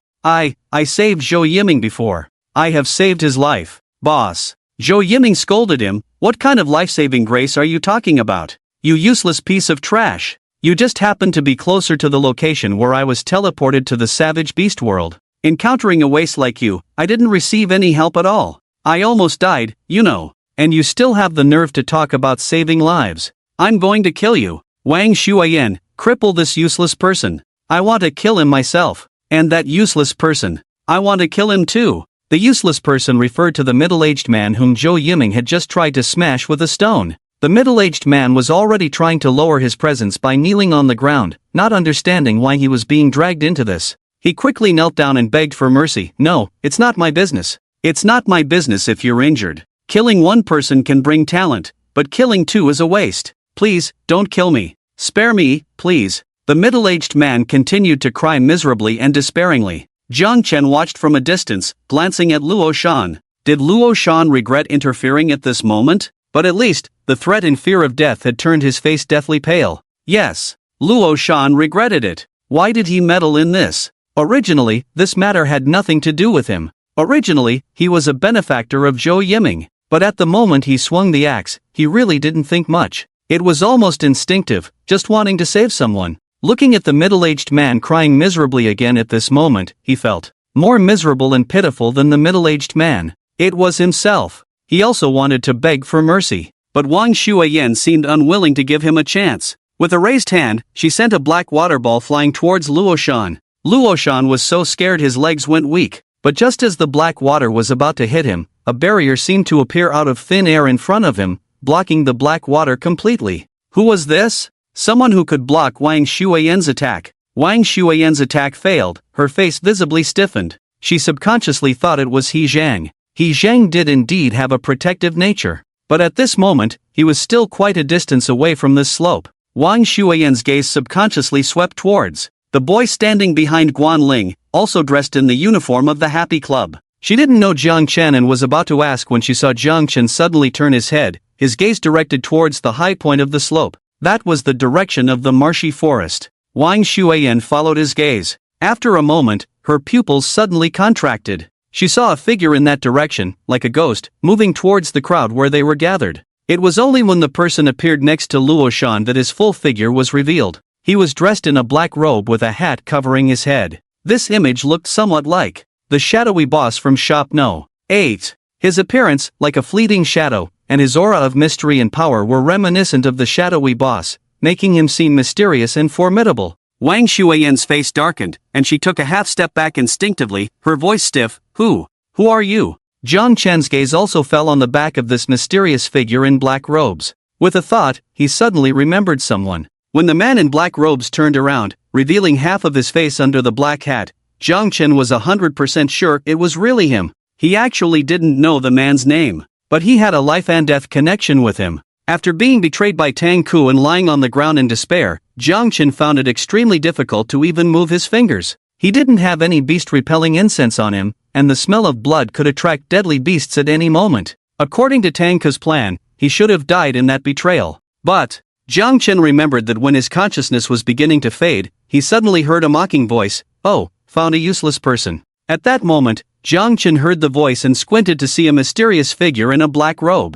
saved Zhou Yiming before. I have saved his life, boss." Zhou Yiming scolded him, "What kind of life-saving grace are you talking about? You useless piece of trash. You just happened to be closer to the location where I was teleported to the savage beast world. Encountering a waste like you, I didn't receive any help at all. I almost died, you know. And you still have the nerve to talk about saving lives. I'm going to kill you. Wang Shuiyan, cripple this useless person. I want to kill him myself. And that useless person. I want to kill him too." The useless person referred to the middle-aged man whom Zhou Yiming had just tried to smash with a stone. The middle-aged man was already trying to lower his presence by kneeling on the ground, not understanding why he was being dragged into this. He quickly knelt down and begged for mercy. "No, it's not my business. It's not my business if you're injured. Killing one person can bring talent, but killing 2 is a waste. Please, don't kill me. Spare me, please." The middle-aged man continued to cry miserably and despairingly. Jiang Chen watched from a distance, glancing at Luo Shan. Did Luo Shan regret interfering at this moment? But at least, the threat and fear of death had turned his face deathly pale. Yes, Luo Shan regretted it. Why did he meddle in this? Originally, this matter had nothing to do with him. Originally, he was a benefactor of Zhou Yiming. But at the moment he swung the axe, he really didn't think much. It was almost instinctive, just wanting to save someone. Looking at the middle-aged man crying miserably again at this moment, he felt more miserable and pitiful than the middle-aged man. It was himself. He also wanted to beg for mercy. But Wang Shuiyan seemed unwilling to give him a chance. With a raised hand, she sent a black water ball flying towards Luo Shan. Luo Shan was so scared his legs went weak. But just as the black water was about to hit him, a barrier seemed to appear out of thin air in front of him, blocking the black water completely. Who was this? Someone who could block Wang Shuiyan's attack. Wang Shuiyan's attack failed, her face visibly stiffened. She subconsciously thought it was He Zhang. He Zhang did indeed have a protective nature. But at this moment, he was still quite a distance away from this slope. Wang Shuiyan's gaze subconsciously swept towards the boy standing behind Guan Ling, also dressed in the uniform of the Happy Club. She didn't know Jiang Chen and was about to ask when she saw Jiang Chen suddenly turn his head, his gaze directed towards the high point of the slope. That was the direction of the marshy forest. Wang Shuiyan followed his gaze. After a moment, her pupils suddenly contracted. She saw a figure in that direction, like a ghost, moving towards the crowd where they were gathered. It was only when the person appeared next to Luo Shan that his full figure was revealed. He was dressed in a black robe with a hat covering his head. This image looked somewhat like the shadowy boss from Shop No. 8. His appearance, like a fleeting shadow, and his aura of mystery and power were reminiscent of the shadowy boss, making him seem mysterious and formidable. Wang Shuiyan's face darkened, and she took a half step back instinctively, her voice stiff. Who are you? Jiang Chen's gaze also fell on the back of this mysterious figure in black robes. With a thought, he suddenly remembered someone. When the man in black robes turned around, revealing half of his face under the black hat, Jiang Chen was 100% sure it was really him. He actually didn't know the man's name, but he had a life and death connection with him. After being betrayed by Tang Ku and lying on the ground in despair, Jiang Chen found it extremely difficult to even move his fingers. He didn't have any beast-repelling incense on him, and the smell of blood could attract deadly beasts at any moment. According to Tang Ku's plan, he should have died in that betrayal. But Jiang Chen remembered that when his consciousness was beginning to fade, he suddenly heard a mocking voice. "Oh, found a useless person." At that moment, Jiang Chen heard the voice and squinted to see a mysterious figure in a black robe.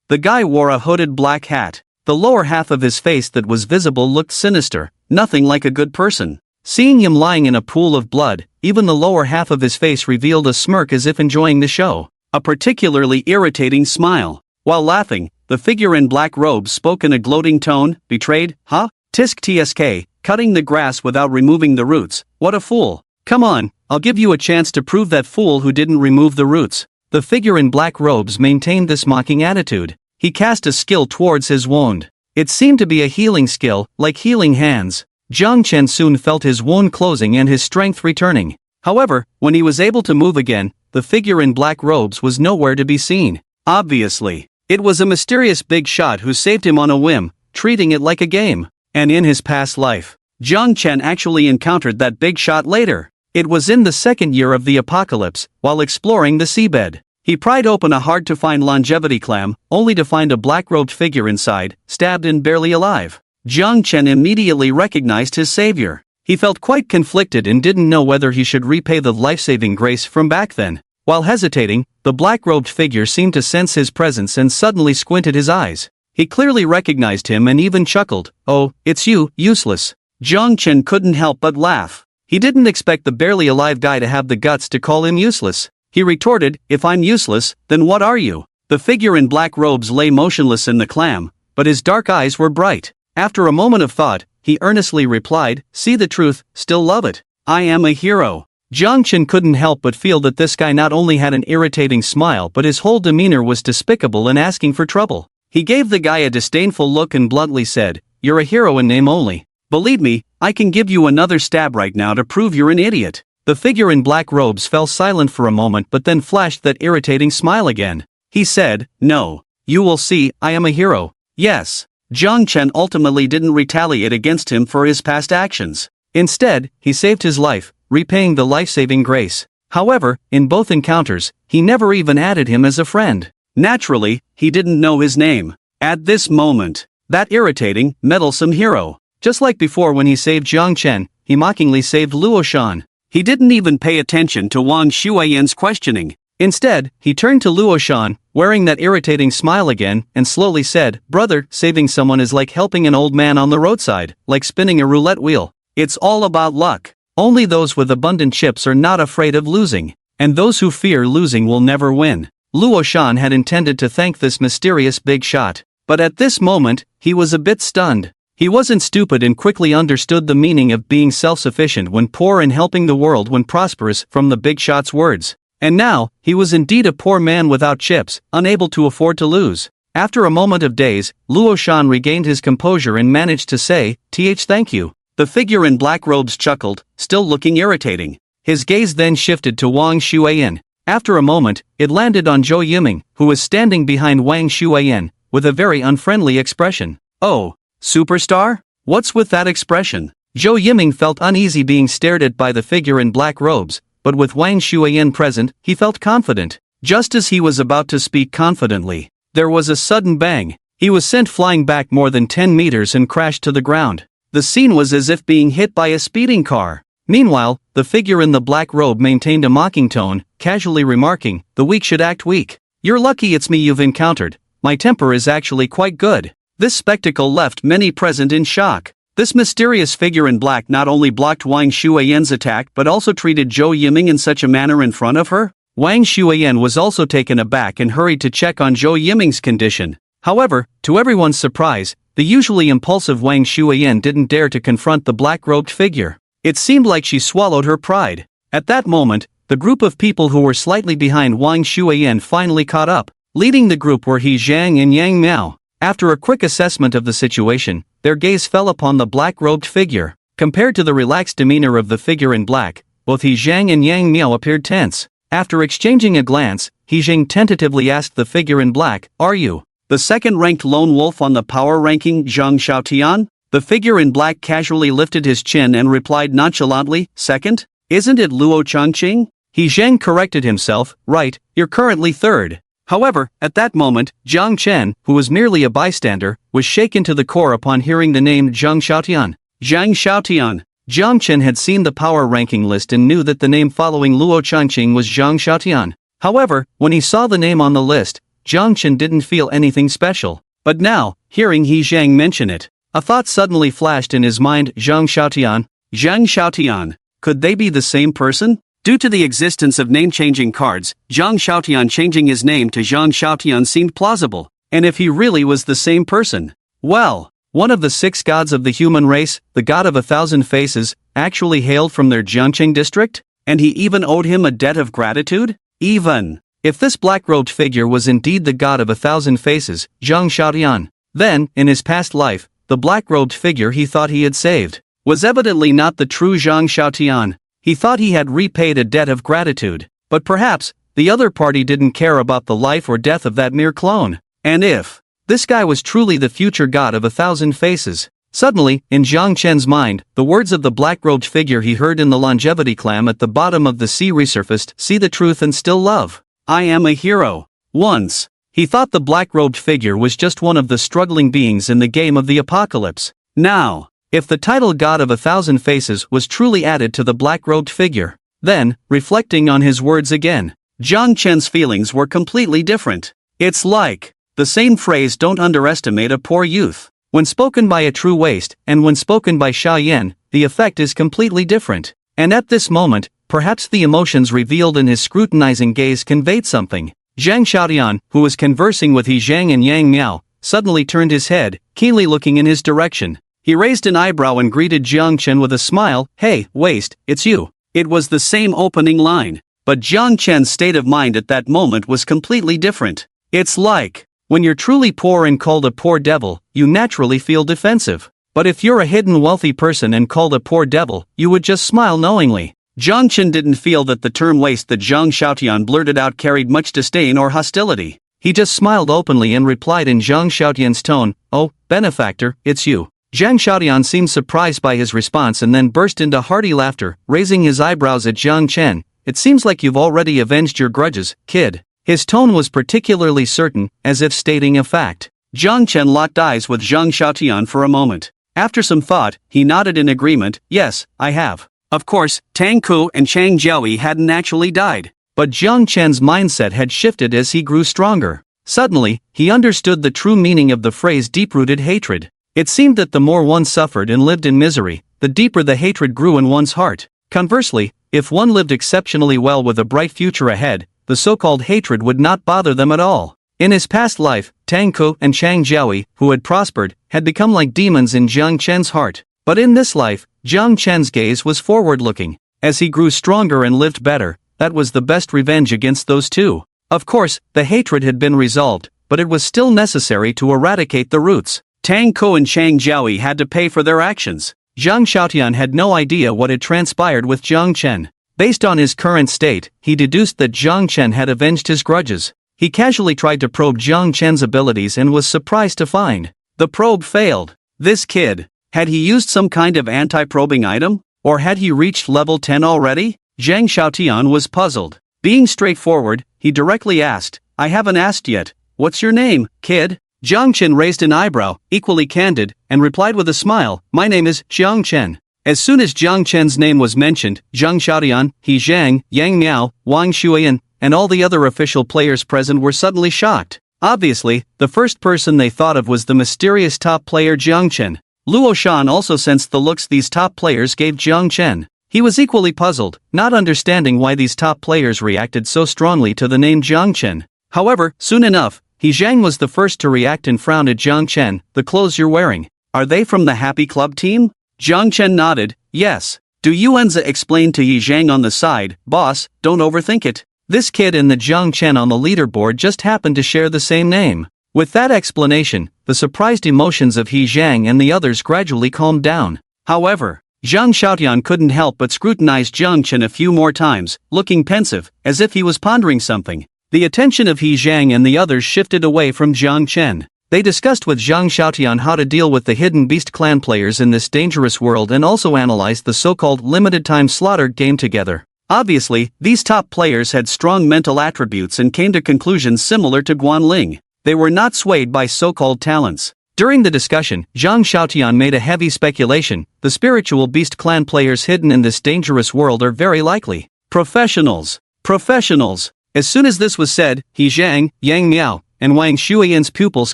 The guy wore a hooded black hat. The lower half of his face that was visible looked sinister, nothing like a good person. Seeing him lying in a pool of blood, even the lower half of his face revealed a smirk as if enjoying the show. A particularly irritating smile. While laughing, The figure in black robes spoke in a gloating tone. Betrayed, huh? Tisk tsk, cutting the grass without removing the roots. What a fool. Come on, I'll give you a chance to prove that fool who didn't remove the roots. The figure in black robes maintained this mocking attitude. He cast a skill towards his wound. It seemed to be a healing skill, like healing hands. Jiang Chen soon felt his wound closing and his strength returning. However, when he was able to move again, the figure in black robes was nowhere to be seen. Obviously, it was a mysterious big shot who saved him on a whim, treating it like a game. And in his past life, Jiang Chen actually encountered that big shot later. It was in the second year of the apocalypse, while exploring the seabed. He pried open a hard-to-find longevity clam, only to find a black-robed figure inside, stabbed and barely alive. Jiang Chen immediately recognized his savior. He felt quite conflicted and didn't know whether he should repay the life-saving grace from back then. While hesitating, the black-robed figure seemed to sense his presence and suddenly squinted his eyes. He clearly recognized him and even chuckled. "Oh, it's you, useless." Jiang Chen couldn't help but laugh. He didn't expect the barely alive guy to have the guts to call him useless. He retorted, "If I'm useless, then what are you?" The figure in black robes lay motionless in the clam, but his dark eyes were bright. After a moment of thought, he earnestly replied, "See the truth, still love it. I am a hero." Jiang Chen couldn't help but feel that this guy not only had an irritating smile but his whole demeanor was despicable and asking for trouble. He gave the guy a disdainful look and bluntly said, "You're a hero in name only. Believe me, I can give you another stab right now to prove you're an idiot." The figure in black robes fell silent for a moment but then flashed that irritating smile again. He said, "No. You will see, I am a hero. Yes." Jiang Chen ultimately didn't retaliate against him for his past actions. Instead, he saved his life, repaying the life-saving grace. However, in both encounters, he never even added him as a friend. Naturally, he didn't know his name. At this moment, that irritating, meddlesome hero. Just like before when he saved Jiang Chen, he mockingly saved Luo Shan. He didn't even pay attention to Wang Shuiyan's questioning. Instead, he turned to Luo Shan, wearing that irritating smile again, and slowly said, "Brother, saving someone is like helping an old man on the roadside, like spinning a roulette wheel. It's all about luck. Only those with abundant chips are not afraid of losing, and those who fear losing will never win." Luo Shan had intended to thank this mysterious big shot, but at this moment, he was a bit stunned. He wasn't stupid and quickly understood the meaning of being self-sufficient when poor and helping the world when prosperous from the big shot's words. And now, he was indeed a poor man without chips, unable to afford to lose. After a moment of daze, Luo Shan regained his composure and managed to say, Thank you." The figure in black robes chuckled, still looking irritating. His gaze then shifted to Wang Shuiyan. After a moment, it landed on Zhou Yiming, who was standing behind Wang Shuiyan, with a very unfriendly expression. "Oh, superstar? What's with that expression?" Zhou Yiming felt uneasy being stared at by the figure in black robes, but with Wang Shuiyan present, he felt confident. Just as he was about to speak confidently, there was a sudden bang. He was sent flying back more than 10 meters and crashed to the ground. The scene was as if being hit by a speeding car. Meanwhile, the figure in the black robe maintained a mocking tone, casually remarking, "The weak should act weak. You're lucky it's me you've encountered. My temper is actually quite good." This spectacle left many present in shock. This mysterious figure in black not only blocked Wang Shuiyan's attack but also treated Zhou Yiming in such a manner in front of her. Wang Shuiyan was also taken aback and hurried to check on Zhou Yiming's condition. However, to everyone's surprise, the usually impulsive Wang Shuiyan didn't dare to confront the black-robed figure. It seemed like she swallowed her pride. At that moment, the group of people who were slightly behind Wang Shuiyan finally caught up. Leading the group were He Zhang and Yang Miao. After a quick assessment of the situation, their gaze fell upon the black-robed figure. Compared to the relaxed demeanor of the figure in black, both He Zhang and Yang Miao appeared tense. After exchanging a glance, He Zhang tentatively asked the figure in black, "Are you the second-ranked lone wolf on the power ranking, Zhang Xiaotian?" The figure in black casually lifted his chin and replied nonchalantly, "Second? Isn't it Luo Changqing?" He Zhang corrected himself, "Right, you're currently third." However, at that moment, Jiang Chen, who was merely a bystander, was shaken to the core upon hearing the name Zhang Xiaotian. Zhang Xiaotian. Jiang Chen had seen the power ranking list and knew that the name following Luo Changqing was Zhang Xiaotian. However, when he saw the name on the list, Jiang Chen didn't feel anything special. But now, hearing He Zhang mention it, a thought suddenly flashed in his mind. Zhang Xiaotian? Zhang Xiaotian. Could they be the same person? Due to the existence of name-changing cards, Zhang Xiaotian changing his name to Zhang Xiaotian seemed plausible. And if he really was the same person? Well, one of the 6 gods of the human race, the god of 1,000 faces, actually hailed from their Jiangqing district? And he even owed him a debt of gratitude? Even if this black-robed figure was indeed the god of 1,000 faces, Zhang Xiaotian, then, in his past life, the black-robed figure he thought he had saved was evidently not the true Zhang Xiaotian. He thought he had repaid a debt of gratitude, but perhaps the other party didn't care about the life or death of that mere clone. And if this guy was truly the future god of 1,000 faces, suddenly, in Zhang Chen's mind, the words of the black-robed figure he heard in the longevity clam at the bottom of the sea resurfaced: see the truth and still love. I am a hero. Once, he thought the black-robed figure was just one of the struggling beings in the game of the apocalypse. Now, if the title god of 1,000 faces was truly added to the black-robed figure, then, reflecting on his words again, Zhang Chen's feelings were completely different. It's like the same phrase, don't underestimate a poor youth. When spoken by a true waste, and when spoken by Xiaoyan, the effect is completely different. And at this moment, perhaps the emotions revealed in his scrutinizing gaze conveyed something. Zhang Xiaotian, who was conversing with He Zhang and Yang Miao, suddenly turned his head, keenly looking in his direction. He raised an eyebrow and greeted Jiang Chen with a smile. Hey, waste, it's you. It was the same opening line, but Jiang Chen's state of mind at that moment was completely different. It's like, when you're truly poor and called a poor devil, you naturally feel defensive. But if you're a hidden wealthy person and called a poor devil, you would just smile knowingly. Jiang Chen didn't feel that the term waste that Zhang Xiaotian blurted out carried much disdain or hostility. He just smiled openly and replied in Zhang Xiaotian's tone, oh, benefactor, it's you. Zhang Xiaotian seemed surprised by his response and then burst into hearty laughter, raising his eyebrows at Jiang Chen. It seems like you've already avenged your grudges, kid. His tone was particularly certain, as if stating a fact. Jiang Chen locked eyes with Zhang Xiaotian for a moment. After some thought, he nodded in agreement. Yes, I have. Of course, Tang Ku and Chang Jiaoyi hadn't actually died. But Jiang Chen's mindset had shifted as he grew stronger. Suddenly, he understood the true meaning of the phrase deep-rooted hatred. It seemed that the more one suffered and lived in misery, the deeper the hatred grew in one's heart. Conversely, if one lived exceptionally well with a bright future ahead, the so-called hatred would not bother them at all. In his past life, Tang Ku and Chang Jiaoyi, who had prospered, had become like demons in Jiang Chen's heart. But in this life, Jiang Chen's gaze was forward-looking. As he grew stronger and lived better, that was the best revenge against those two. Of course, the hatred had been resolved, but it was still necessary to eradicate the roots. Tang Ku and Chang Jiaoyi had to pay for their actions. Zhang Xiaotian had no idea what had transpired with Jiang Chen. Based on his current state, he deduced that Jiang Chen had avenged his grudges. He casually tried to probe Jiang Chen's abilities and was surprised to find the probe failed. This kid, had he used some kind of anti-probing item? Or had he reached level 10 already? Zhang Xiaotian was puzzled. Being straightforward, he directly asked, I haven't asked yet. What's your name, kid? Jiang Chen raised an eyebrow, equally candid, and replied with a smile, my name is Jiang Chen. As soon as Jiang Chen's name was mentioned, Zhang Xiaotian, He Zhang, Yang Miao, Wang Shuiyan, and all the other official players present were suddenly shocked. Obviously, the first person they thought of was the mysterious top player Jiang Chen. Luo Shan also sensed the looks these top players gave Jiang Chen. He was equally puzzled, not understanding why these top players reacted so strongly to the name Jiang Chen. However, soon enough, He Zhang was the first to react and frowned at Jiang Chen. The clothes you're wearing, are they from the Happy Club team? Jiang Chen nodded, yes. Du Yuanzi explained to He Zhang on the side, boss, don't overthink it. This kid and the Jiang Chen on the leaderboard just happened to share the same name. With that explanation, the surprised emotions of He Zhang and the others gradually calmed down. However, Zhang Xiaotian couldn't help but scrutinize Jiang Chen a few more times, looking pensive, as if he was pondering something. The attention of He Zhang and the others shifted away from Jiang Chen. They discussed with Zhang Xiaotian how to deal with the Hidden Beast clan players in this dangerous world and also analyzed the so-called limited-time slaughter game together. Obviously, these top players had strong mental attributes and came to conclusions similar to Guanling. They were not swayed by so-called talents. During the discussion, Zhang Xiaotian made a heavy speculation. The spiritual beast clan players hidden in this dangerous world are very likely professionals. Professionals. As soon as this was said, He Zhang, Yang Miao, and Wang Shuiyan's pupils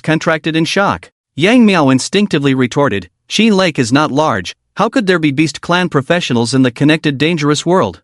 contracted in shock. Yang Miao instinctively retorted, Xin Lake is not large, how could there be beast clan professionals in the connected dangerous world?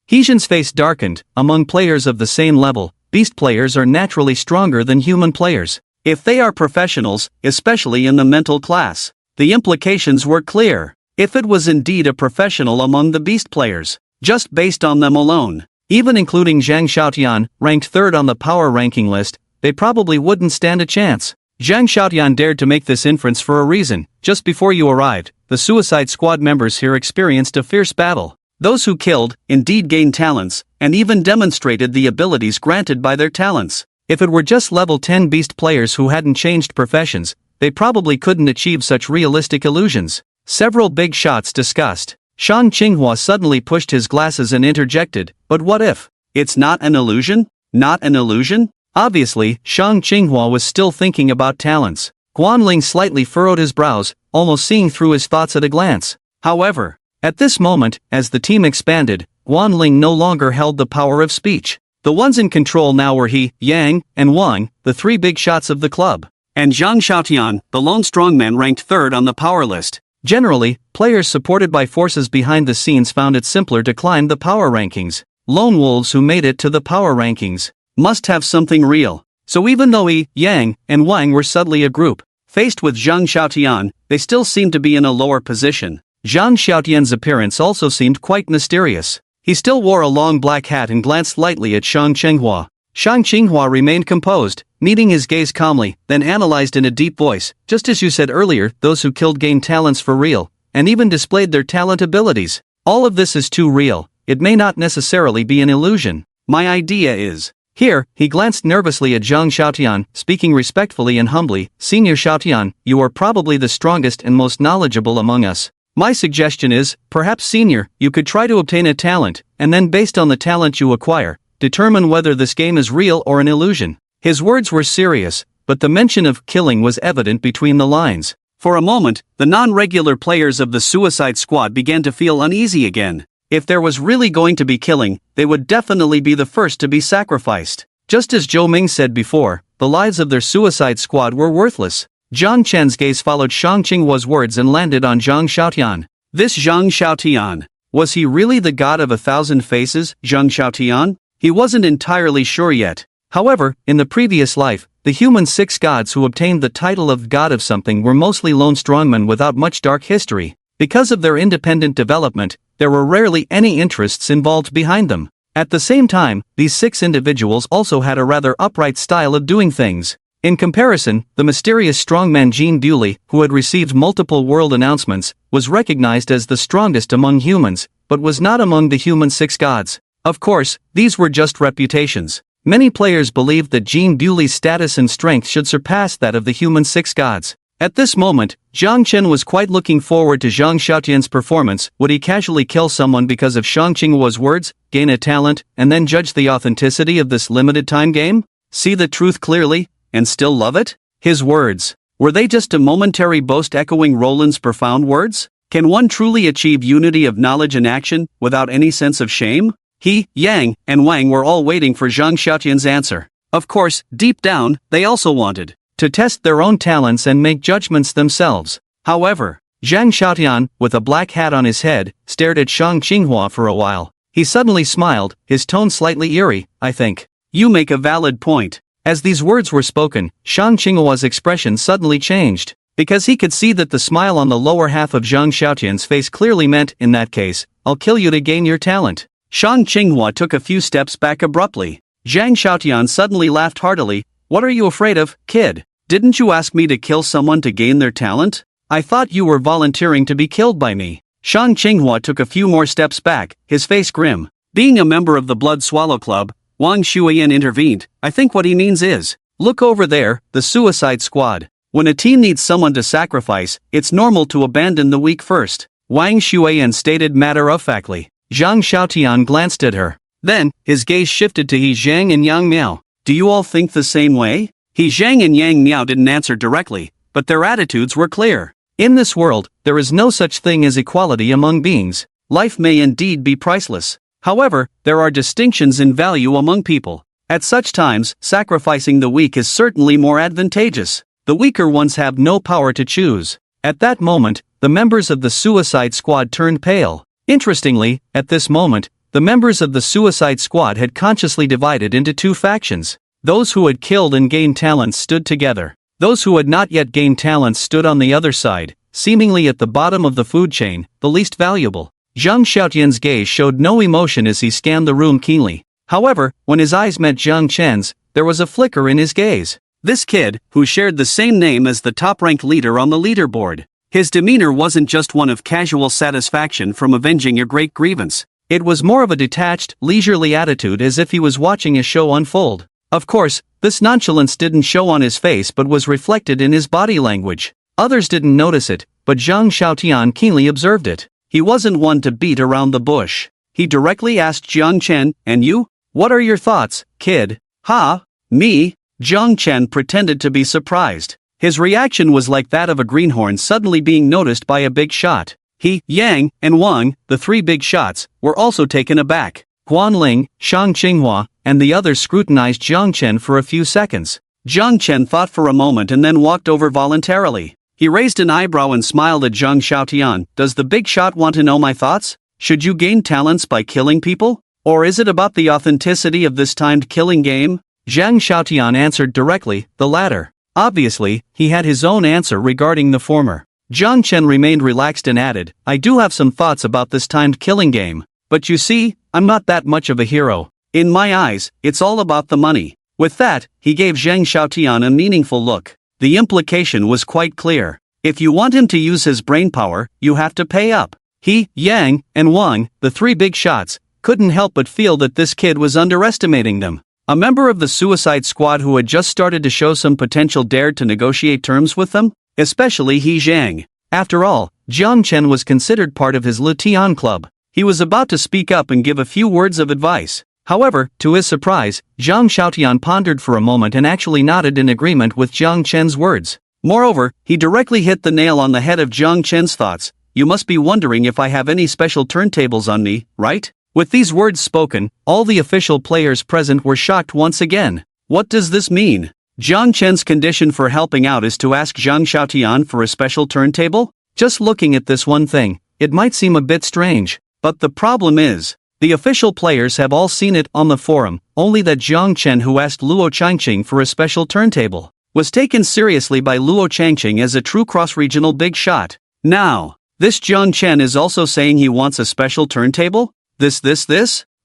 He Zhan's face darkened. Among players of the same level, beast players are naturally stronger than human players. If they are professionals, especially in the mental class, the implications were clear. If it was indeed a professional among the beast players, just based on them alone, even including Zhang Xiaotian, ranked third on the power ranking list, they probably wouldn't stand a chance. Zhang Xiaotian dared to make this inference for a reason. Just before you arrived, the Suicide Squad members here experienced a fierce battle. Those who killed, indeed gained talents, and even demonstrated the abilities granted by their talents. If it were just level 10 beast players who hadn't changed professions, they probably couldn't achieve such realistic illusions. Several big shots discussed. Shang Qinghua suddenly pushed his glasses and interjected, but what if? It's not an illusion? Not an illusion? Obviously, Shang Qinghua was still thinking about talents. Guanling slightly furrowed his brows, almost seeing through his thoughts at a glance. However, at this moment, as the team expanded, Guanling no longer held the power of speech. The ones in control now were he, Yang, and Wang, the three big shots of the club. And Zhang Xiaotian, the lone strongman ranked third on the power list. Generally, players supported by forces behind the scenes found it simpler to climb the power rankings. Lone wolves who made it to the power rankings must have something real. So even though he, Yang, and Wang were suddenly a group, faced with Zhang Xiaotian, they still seemed to be in a lower position. Zhang Xiaotian's appearance also seemed quite mysterious. He still wore a long black hat and glanced lightly at Shang Qinghua. Shang Qinghua remained composed, meeting his gaze calmly, then analyzed in a deep voice, just as you said earlier, those who killed gained talents for real, and even displayed their talent abilities. All of this is too real, it may not necessarily be an illusion. My idea is... Here, he glanced nervously at Zhang Xiaotian, speaking respectfully and humbly, Senior Xiaotian, you are probably the strongest and most knowledgeable among us. My suggestion is, perhaps Senior, you could try to obtain a talent, and then based on the talent you acquire, determine whether this game is real or an illusion. His words were serious, but the mention of killing was evident between the lines. For a moment, the non-regular players of the Suicide Squad began to feel uneasy again. If there was really going to be killing, they would definitely be the first to be sacrificed. Just as Zhou Ming said before, the lives of their Suicide Squad were worthless. Zhang Chen's gaze followed Shang Qinghua's words and landed on Zhang Xiaotian. This Zhang Xiaotian, was he really the god of 1,000 faces, Zhang Xiaotian? He wasn't entirely sure yet. However, in the previous life, the human 6 gods who obtained the title of god of something were mostly lone strongmen without much dark history. Because of their independent development, there were rarely any interests involved behind them. At the same time, these 6 individuals also had a rather upright style of doing things. In comparison, the mysterious strongman Jean Bewley, who had received multiple world announcements, was recognized as the strongest among humans, but was not among the human 6 gods. Of course, these were just reputations. Many players believed that Jean Bewley's status and strength should surpass that of the human 6 gods. At this moment, Zhang Chen was quite looking forward to Zhang Xiaotian's performance. Would he casually kill someone because of Shang Qinghua's words, gain a talent, and then judge the authenticity of this limited time game? See the truth clearly, and still love it? His words, were they just a momentary boast echoing Roland's profound words? Can one truly achieve unity of knowledge and action, without any sense of shame? He, Yang, and Wang were all waiting for Zhang Xiaotian's answer. Of course, deep down, they also wanted to test their own talents and make judgments themselves. However, Zhang Xiaotian, with a black hat on his head, stared at Shang Qinghua for a while. He suddenly smiled, his tone slightly eerie. I think you make a valid point. As these words were spoken, Shang Qinghua's expression suddenly changed, because he could see that the smile on the lower half of Zhang Xiaotian's face clearly meant, in that case, I'll kill you to gain your talent. Shang Qinghua took a few steps back abruptly. Zhang Xiaotian suddenly laughed heartily. What are you afraid of, kid? Didn't you ask me to kill someone to gain their talent? I thought you were volunteering to be killed by me. Shang Qinghua took a few more steps back, his face grim. Being a member of the Blood Swallow Club, Wang Shuiyan intervened. I think what he means is, look over there, the Suicide Squad. When a team needs someone to sacrifice, it's normal to abandon the weak first. Wang Shuiyan stated matter-of-factly. Zhang Xiaotian glanced at her. Then, his gaze shifted to He Zhang and Yang Miao. Do you all think the same way? He Zhang and Yang Miao didn't answer directly, but their attitudes were clear. In this world, there is no such thing as equality among beings. Life may indeed be priceless. However, there are distinctions in value among people. At such times, sacrificing the weak is certainly more advantageous. The weaker ones have no power to choose. At that moment, the members of the Suicide Squad turned pale. Interestingly, at this moment, the members of the Suicide Squad had consciously divided into 2 factions. Those who had killed and gained talents stood together, Those who had not yet gained talents stood on the other side, seemingly at the bottom of the food chain, the least valuable. Zhang Xiaotian's gaze showed no emotion as he scanned the room keenly. However, when his eyes met Zhang Chen's, there was a flicker in his gaze. This kid, who shared the same name as the top-ranked leader on the leaderboard. His demeanor wasn't just one of casual satisfaction from avenging a great grievance. It was more of a detached, leisurely attitude, as if he was watching a show unfold. Of course, this nonchalance didn't show on his face but was reflected in his body language. Others didn't notice it, but Zhang Xiaotian keenly observed it. He wasn't one to beat around the bush. He directly asked Jiang Chen, "And you? What are your thoughts, kid?" "Ha? Me?" Jiang Chen pretended to be surprised. His reaction was like that of a greenhorn suddenly being noticed by a big shot. He, Yang, and Wang, the three big shots, were also taken aback. Guanling, Shang Qinghua, and the others scrutinized Jiang Chen for a few seconds. Jiang Chen thought for a moment and then walked over voluntarily. He raised an eyebrow and smiled at Zhang Xiaotian. "Does the big shot want to know my thoughts? Should you gain talents by killing people? Or is it about the authenticity of this timed killing game?" Zhang Xiaotian answered directly, the latter. Obviously, he had his own answer regarding the former. Jiang Chen remained relaxed and added, "I do have some thoughts about this timed killing game. But you see, I'm not that much of a hero. In my eyes, it's all about the money." With that, he gave Zhang Xiaotian a meaningful look. The implication was quite clear. If you want him to use his brainpower, you have to pay up. He, Yang, and Wang, the three big shots, couldn't help but feel that this kid was underestimating them. A member of the Suicide Squad who had just started to show some potential dared to negotiate terms with them, especially He Zhang. After all, Jiang Chen was considered part of his Lutian club. He was about to speak up and give a few words of advice. However, to his surprise, Zhang Xiaotian pondered for a moment and actually nodded in agreement with Jiang Chen's words. Moreover, he directly hit the nail on the head of Jiang Chen's thoughts. "You must be wondering if I have any special turntables on me, right?" With these words spoken, all the official players present were shocked once again. What does this mean? Jiang Chen's condition for helping out is to ask Zhang Xiaotian for a special turntable? Just looking at this one thing, it might seem a bit strange. But the problem is, the official players have all seen it on the forum, only that Jiang Chen, who asked Luo Changqing for a special turntable, was taken seriously by Luo Changqing as a true cross-regional big shot. Now, this Jiang Chen is also saying he wants a special turntable? This?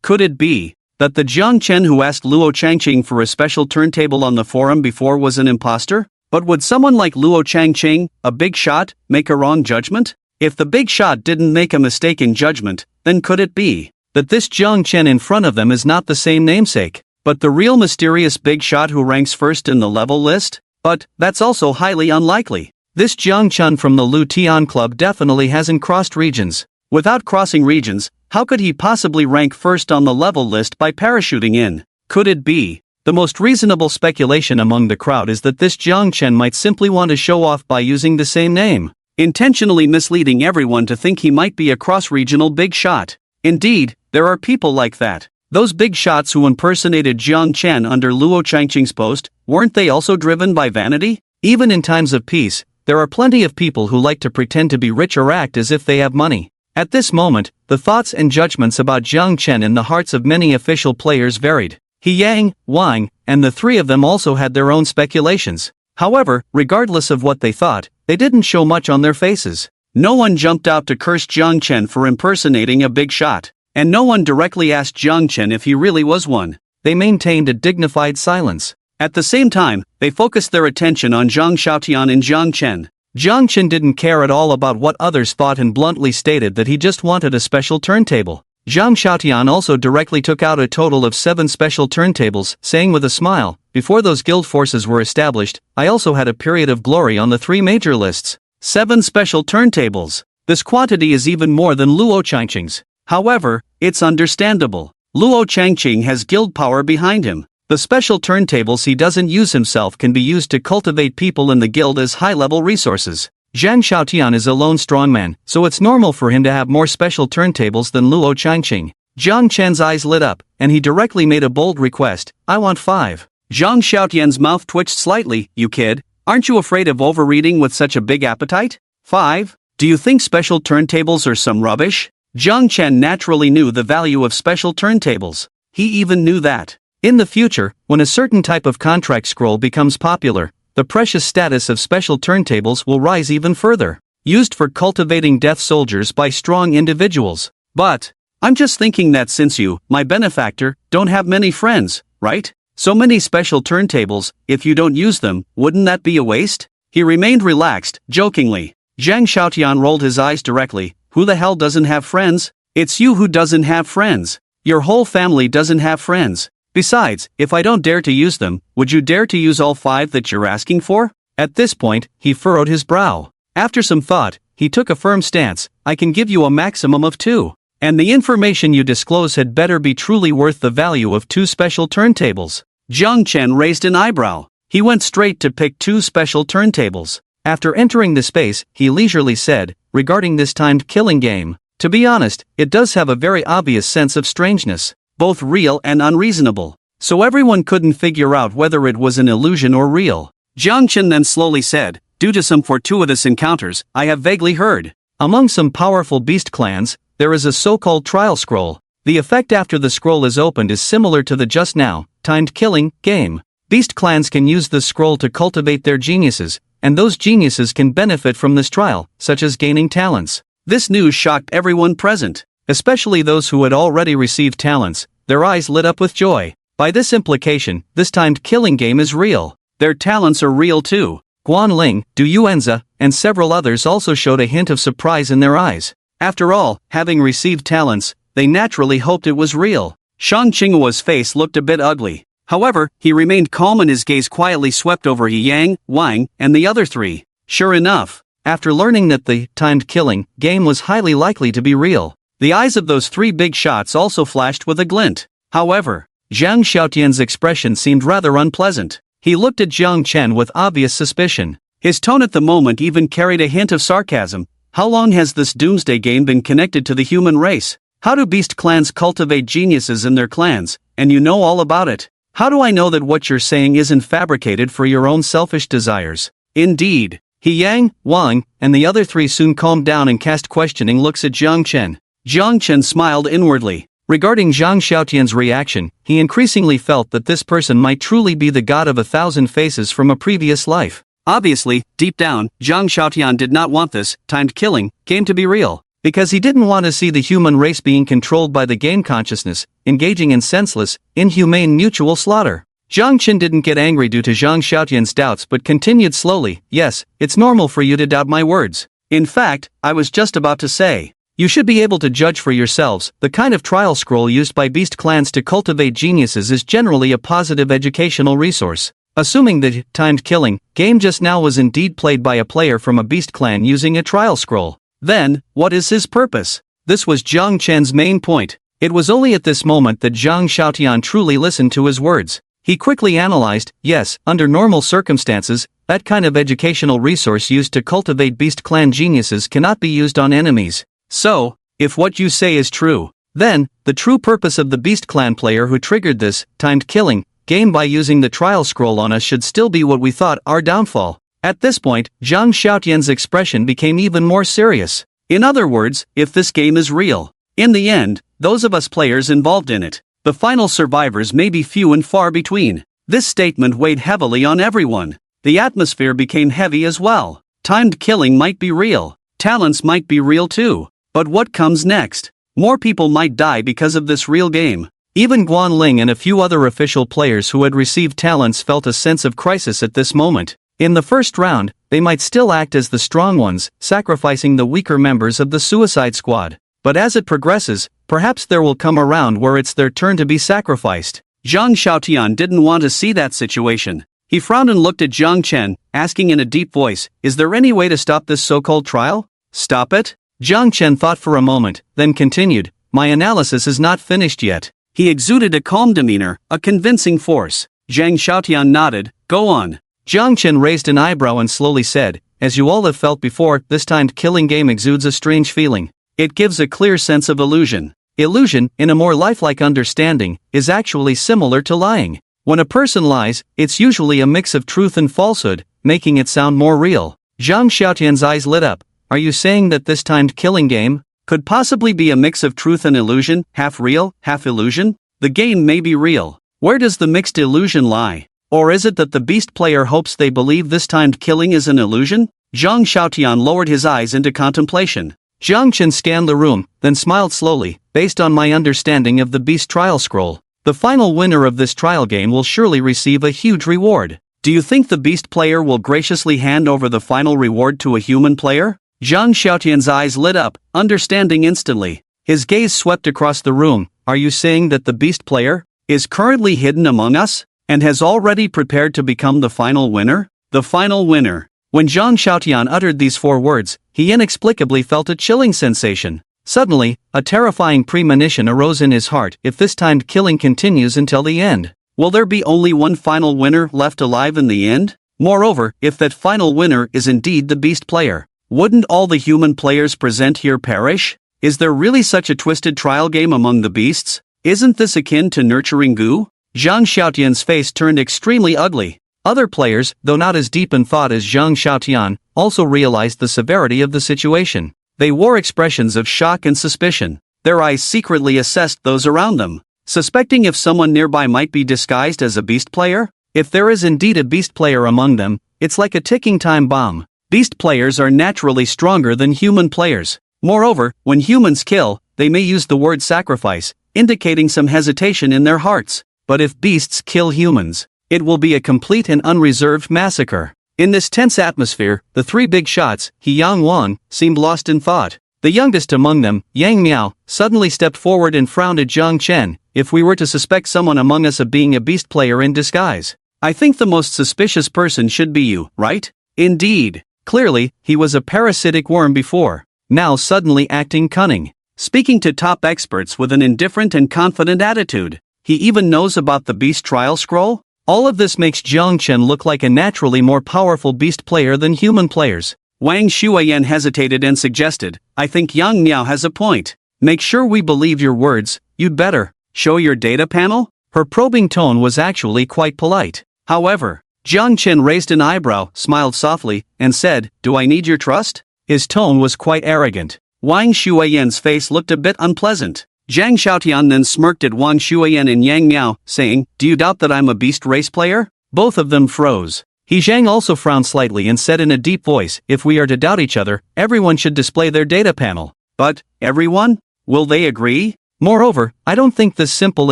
Could it be that the Jiang Chen who asked Luo Changqing for a special turntable on the forum before was an imposter? But would someone like Luo Changqing, a big shot, make a wrong judgment? If the big shot didn't make a mistake in judgment, then could it be that this Jiang Chen in front of them is not the same namesake, but the real mysterious big shot who ranks first in the level list? But that's also highly unlikely. This Jiang Chen from the Lutian Club definitely hasn't crossed regions. Without crossing regions, how could he possibly rank first on the level list by parachuting in? Could it be? The most reasonable speculation among the crowd is that this Jiang Chen might simply want to show off by using the same name, intentionally misleading everyone to think he might be a cross-regional big shot. Indeed, there are people like that. Those big shots who impersonated Jiang Chen under Luo Changqing's post, weren't they also driven by vanity? Even in times of peace, there are plenty of people who like to pretend to be rich or act as if they have money. At this moment, the thoughts and judgments about Jiang Chen in the hearts of many official players varied. He Yang, Wang, and the three of them also had their own speculations. However, regardless of what they thought, they didn't show much on their faces. No one jumped out to curse Jiang Chen for impersonating a big shot, and no one directly asked Jiang Chen if he really was one. They maintained a dignified silence. At the same time, they focused their attention on Zhang Xiaotian and Jiang Chen. Jiang Chen didn't care at all about what others thought and bluntly stated that he just wanted a special turntable. Zhang Xiaotian also directly took out a total of 7 special turntables, saying with a smile, "Before those guild forces were established, I also had a period of glory on the 3 major lists. 7 special turntables. This quantity is even more than Luo Changqing's. However, it's understandable. Luo Changqing has guild power behind him. The special turntables he doesn't use himself can be used to cultivate people in the guild as high-level resources. Zhang Xiaotian is a lone strongman, so it's normal for him to have more special turntables than Luo Changqing." Jiang Chen's eyes lit up, and he directly made a bold request, "I want 5. Zhang Xiaotian's mouth twitched slightly. "You kid, aren't you afraid of overeating with such a big appetite? 5? Do you think special turntables are some rubbish?" Jiang Chen naturally knew the value of special turntables. He even knew that in the future, when a certain type of contract scroll becomes popular, the precious status of special turntables will rise even further, used for cultivating deaf soldiers by strong individuals. But I'm just thinking that since you, my benefactor, don't have many friends, right? So many special turntables, if you don't use them, wouldn't that be a waste? He remained relaxed, jokingly. Zhang Xiaotian rolled his eyes directly. Who the hell doesn't have friends? It's you who doesn't have friends. Your whole family doesn't have friends. Besides, if I don't dare to use them, would you dare to use all 5 that you're asking for? At this point, he furrowed his brow. After some thought, he took a firm stance. I can give you a maximum of 2. And the information you disclose had better be truly worth the value of 2 special turntables. Jiang Chen raised an eyebrow. He went straight to pick 2 special turntables. After entering the space, he leisurely said, regarding this timed killing game, to be honest, it does have a very obvious sense of strangeness, both real and unreasonable. So everyone couldn't figure out whether it was an illusion or real. Jiang Chen then slowly said, due to some fortuitous encounters, I have vaguely heard. Among some powerful beast clans, there is a so-called trial scroll. The effect after the scroll is opened is similar to the just now timed killing game. Beast clans can use this scroll to cultivate their geniuses, and those geniuses can benefit from this trial, such as gaining talents. This news shocked everyone present, especially those who had already received talents. Their eyes lit up with joy. By this implication, this timed killing game is real. Their talents are real too. Guanling, Du Yuanzi, and several others also showed a hint of surprise in their eyes. After all, having received talents, they naturally hoped it was real. Shang Qinghua's face looked a bit ugly. However, he remained calm and his gaze quietly swept over He Yang, Wang, and the other 3. Sure enough, after learning that the timed killing game was highly likely to be real, the eyes of those 3 big shots also flashed with a glint. However, Zhang Xiaotian's expression seemed rather unpleasant. He looked at Jiang Chen with obvious suspicion. His tone at the moment even carried a hint of sarcasm. How long has this doomsday game been connected to the human race? How do beast clans cultivate geniuses in their clans, and you know all about it? How do I know that what you're saying isn't fabricated for your own selfish desires? Indeed. He Yang, Wang, and the other 3 soon calmed down and cast questioning looks at Jiang Chen. Jiang Chen smiled inwardly. Regarding Zhang Xiaotian's reaction, he increasingly felt that this person might truly be the god of 1,000 faces from a previous life. Obviously, deep down, Zhang Xiaotian did not want this timed killing game to be real, because he didn't want to see the human race being controlled by the game consciousness, engaging in senseless, inhumane mutual slaughter. Jiang Chen didn't get angry due to Zhang Xiaotian's doubts but continued slowly, yes, it's normal for you to doubt my words. In fact, I was just about to say, you should be able to judge for yourselves. The kind of trial scroll used by beast clans to cultivate geniuses is generally a positive educational resource. Assuming the timed killing game just now was indeed played by a player from a beast clan using a trial scroll, then, what is his purpose? This was Jiang Chen's main point. It was only at this moment that Zhang Xiaotian truly listened to his words. He quickly analyzed, yes, under normal circumstances, that kind of educational resource used to cultivate beast clan geniuses cannot be used on enemies. So, if what you say is true, then, the true purpose of the beast clan player who triggered this timed killing game by using the trial scroll on us should still be what we thought, our downfall. At this point, Zhang Xiaotian's expression became even more serious. In other words, if this game is real, in the end, those of us players involved in it, the final survivors may be few and far between. This statement weighed heavily on everyone. The atmosphere became heavy as well. Timed killing might be real. Talents might be real too. But what comes next? More people might die because of this real game. Even Guanling and a few other official players who had received talents felt a sense of crisis at this moment. In the first round, they might still act as the strong ones, sacrificing the weaker members of the suicide squad. But as it progresses, perhaps there will come a round where it's their turn to be sacrificed. Zhang Xiaotian didn't want to see that situation. He frowned and looked at Jiang Chen, asking in a deep voice, is there any way to stop this so-called trial? Stop it? Jiang Chen thought for a moment, then continued, my analysis is not finished yet. He exuded a calm demeanor, a convincing force. Zhang Xiaotian nodded, go on. Jiang Chen raised an eyebrow and slowly said, as you all have felt before, this timed killing game exudes a strange feeling. It gives a clear sense of illusion. Illusion, in a more lifelike understanding, is actually similar to lying. When a person lies, it's usually a mix of truth and falsehood, making it sound more real. Zhang Xiaotian's eyes lit up. Are you saying that this timed killing game could possibly be a mix of truth and illusion, half real, half illusion? The game may be real. Where does the mixed illusion lie? Or is it that the beast player hopes they believe this timed killing is an illusion? Zhang Xiaotian lowered his eyes into contemplation. Zhang Chen scanned the room, then smiled slowly. Based on my understanding of the beast trial scroll, the final winner of this trial game will surely receive a huge reward. Do you think the beast player will graciously hand over the final reward to a human player? Zhang Xiaotian's eyes lit up, understanding instantly. His gaze swept across the room. Are you saying that the beast player is currently hidden among us and has already prepared to become the final winner? The final winner. When Zhang Xiaotian uttered these 4 words, he inexplicably felt a chilling sensation. Suddenly, a terrifying premonition arose in his heart. If this timed killing continues until the end, will there be only one final winner left alive in the end? Moreover, if that final winner is indeed the beast player, wouldn't all the human players present here perish? Is there really such a twisted trial game among the beasts? Isn't this akin to nurturing goo? Zhang Xiaotian's face turned extremely ugly. Other players, though not as deep in thought as Zhang Xiaotian, also realized the severity of the situation. They wore expressions of shock and suspicion. Their eyes secretly assessed those around them, suspecting if someone nearby might be disguised as a beast player. If there is indeed a beast player among them, it's like a ticking time bomb. Beast players are naturally stronger than human players. Moreover, when humans kill, they may use the word sacrifice, indicating some hesitation in their hearts. But if beasts kill humans, it will be a complete and unreserved massacre. In this tense atmosphere, the 3 big shots, He Yang Wang, seemed lost in thought. The youngest among them, Yang Miao, suddenly stepped forward and frowned at Zhang Chen. If we were to suspect someone among us of being a beast player in disguise, I think the most suspicious person should be you, right? Indeed. Clearly, he was a parasitic worm before, now suddenly acting cunning. Speaking to top experts with an indifferent and confident attitude. He even knows about the beast trial scroll? All of this makes Zhang Chen look like a naturally more powerful beast player than human players. Wang Shuiyan hesitated and suggested, I think Yang Miao has a point. Make sure we believe your words. You'd better show your data panel? Her probing tone was actually quite polite. However, Zhang Chen raised an eyebrow, smiled softly, and said, Do I need your trust? His tone was quite arrogant. Wang Shuiyan's face looked a bit unpleasant. Zhang Xiaotian then smirked at Wang Shuiyan and Yang Miao, saying, Do you doubt that I'm a beast race player? Both of them froze. He Zhang also frowned slightly and said in a deep voice, If we are to doubt each other, everyone should display their data panel. But, everyone? Will they agree? Moreover, I don't think this simple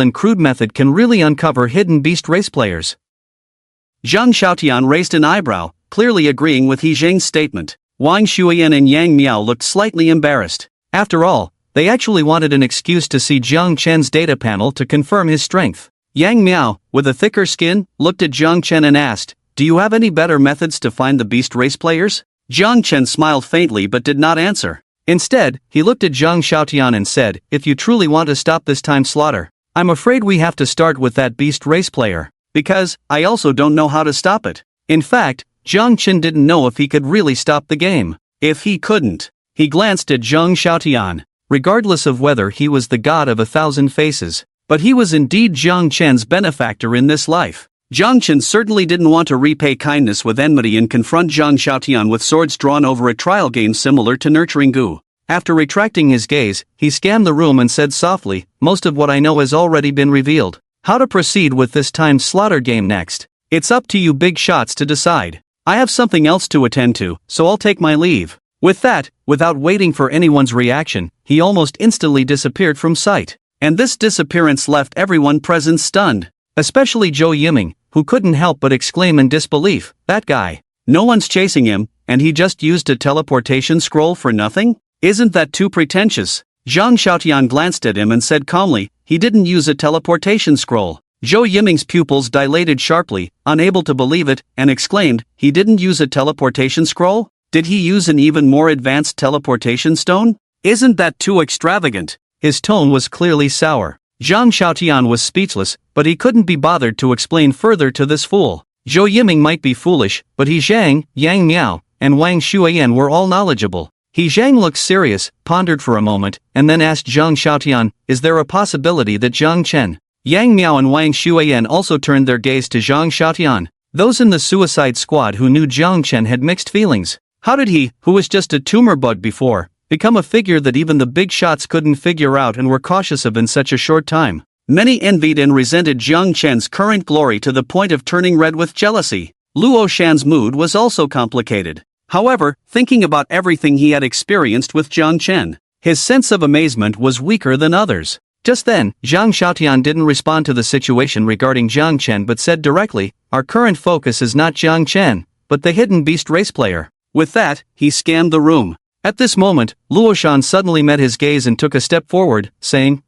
and crude method can really uncover hidden beast race players. Zhang Xiaotian raised an eyebrow, clearly agreeing with He Zhang's statement. Wang Shuiyan and Yang Miao looked slightly embarrassed. After all, they actually wanted an excuse to see Zhang Chen's data panel to confirm his strength. Yang Miao, with a thicker skin, looked at Zhang Chen and asked, Do you have any better methods to find the beast race players? Zhang Chen smiled faintly but did not answer. Instead, he looked at Zhang Xiaotian and said, If you truly want to stop this time slaughter, I'm afraid we have to start with that beast race player. Because, I also don't know how to stop it. In fact, Zhang Chen didn't know if he could really stop the game. If he couldn't, he glanced at Zhang Xiaotian. Regardless of whether he was the god of 1,000 faces, but he was indeed Zhang Chen's benefactor in this life. Zhang Chen certainly didn't want to repay kindness with enmity and confront Zhang Xiaotian with swords drawn over a trial game similar to nurturing goo. After retracting his gaze, he scanned the room and said softly, Most of what I know has already been revealed. How to proceed with this timed slaughter game next? It's up to you big shots to decide. I have something else to attend to, so I'll take my leave. With that, without waiting for anyone's reaction, he almost instantly disappeared from sight. And this disappearance left everyone present stunned. Especially Zhou Yiming, who couldn't help but exclaim in disbelief, That guy. No one's chasing him, and he just used a teleportation scroll for nothing? Isn't that too pretentious? Zhang Xiaotian glanced at him and said calmly, He didn't use a teleportation scroll. Zhou Yiming's pupils dilated sharply, unable to believe it, and exclaimed, He didn't use a teleportation scroll? Did he use an even more advanced teleportation stone? Isn't that too extravagant? His tone was clearly sour. Zhang Xiaotian was speechless, but he couldn't be bothered to explain further to this fool. Zhou Yiming might be foolish, but He Zhang, Yang Miao, and Wang Shuiyan were all knowledgeable. He Zhang looked serious, pondered for a moment, and then asked Zhang Xiaotian, Is there a possibility that Zhang Chen, Yang Miao and Wang Shuiyan also turned their gaze to Zhang Xiaotian? Those in the suicide squad who knew Zhang Chen had mixed feelings. How did he, who was just a tumor bug before, become a figure that even the big shots couldn't figure out and were cautious of in such a short time? Many envied and resented Jiang Chen's current glory to the point of turning red with jealousy. Luo Shan's mood was also complicated. However, thinking about everything he had experienced with Jiang Chen, his sense of amazement was weaker than others. Just then, Zhang Xiaotian didn't respond to the situation regarding Jiang Chen but said directly, "Our current focus is not Jiang Chen, but the hidden beast race player." With that, he scanned the room. At this moment, Luo Shan suddenly met his gaze and took a step forward, saying,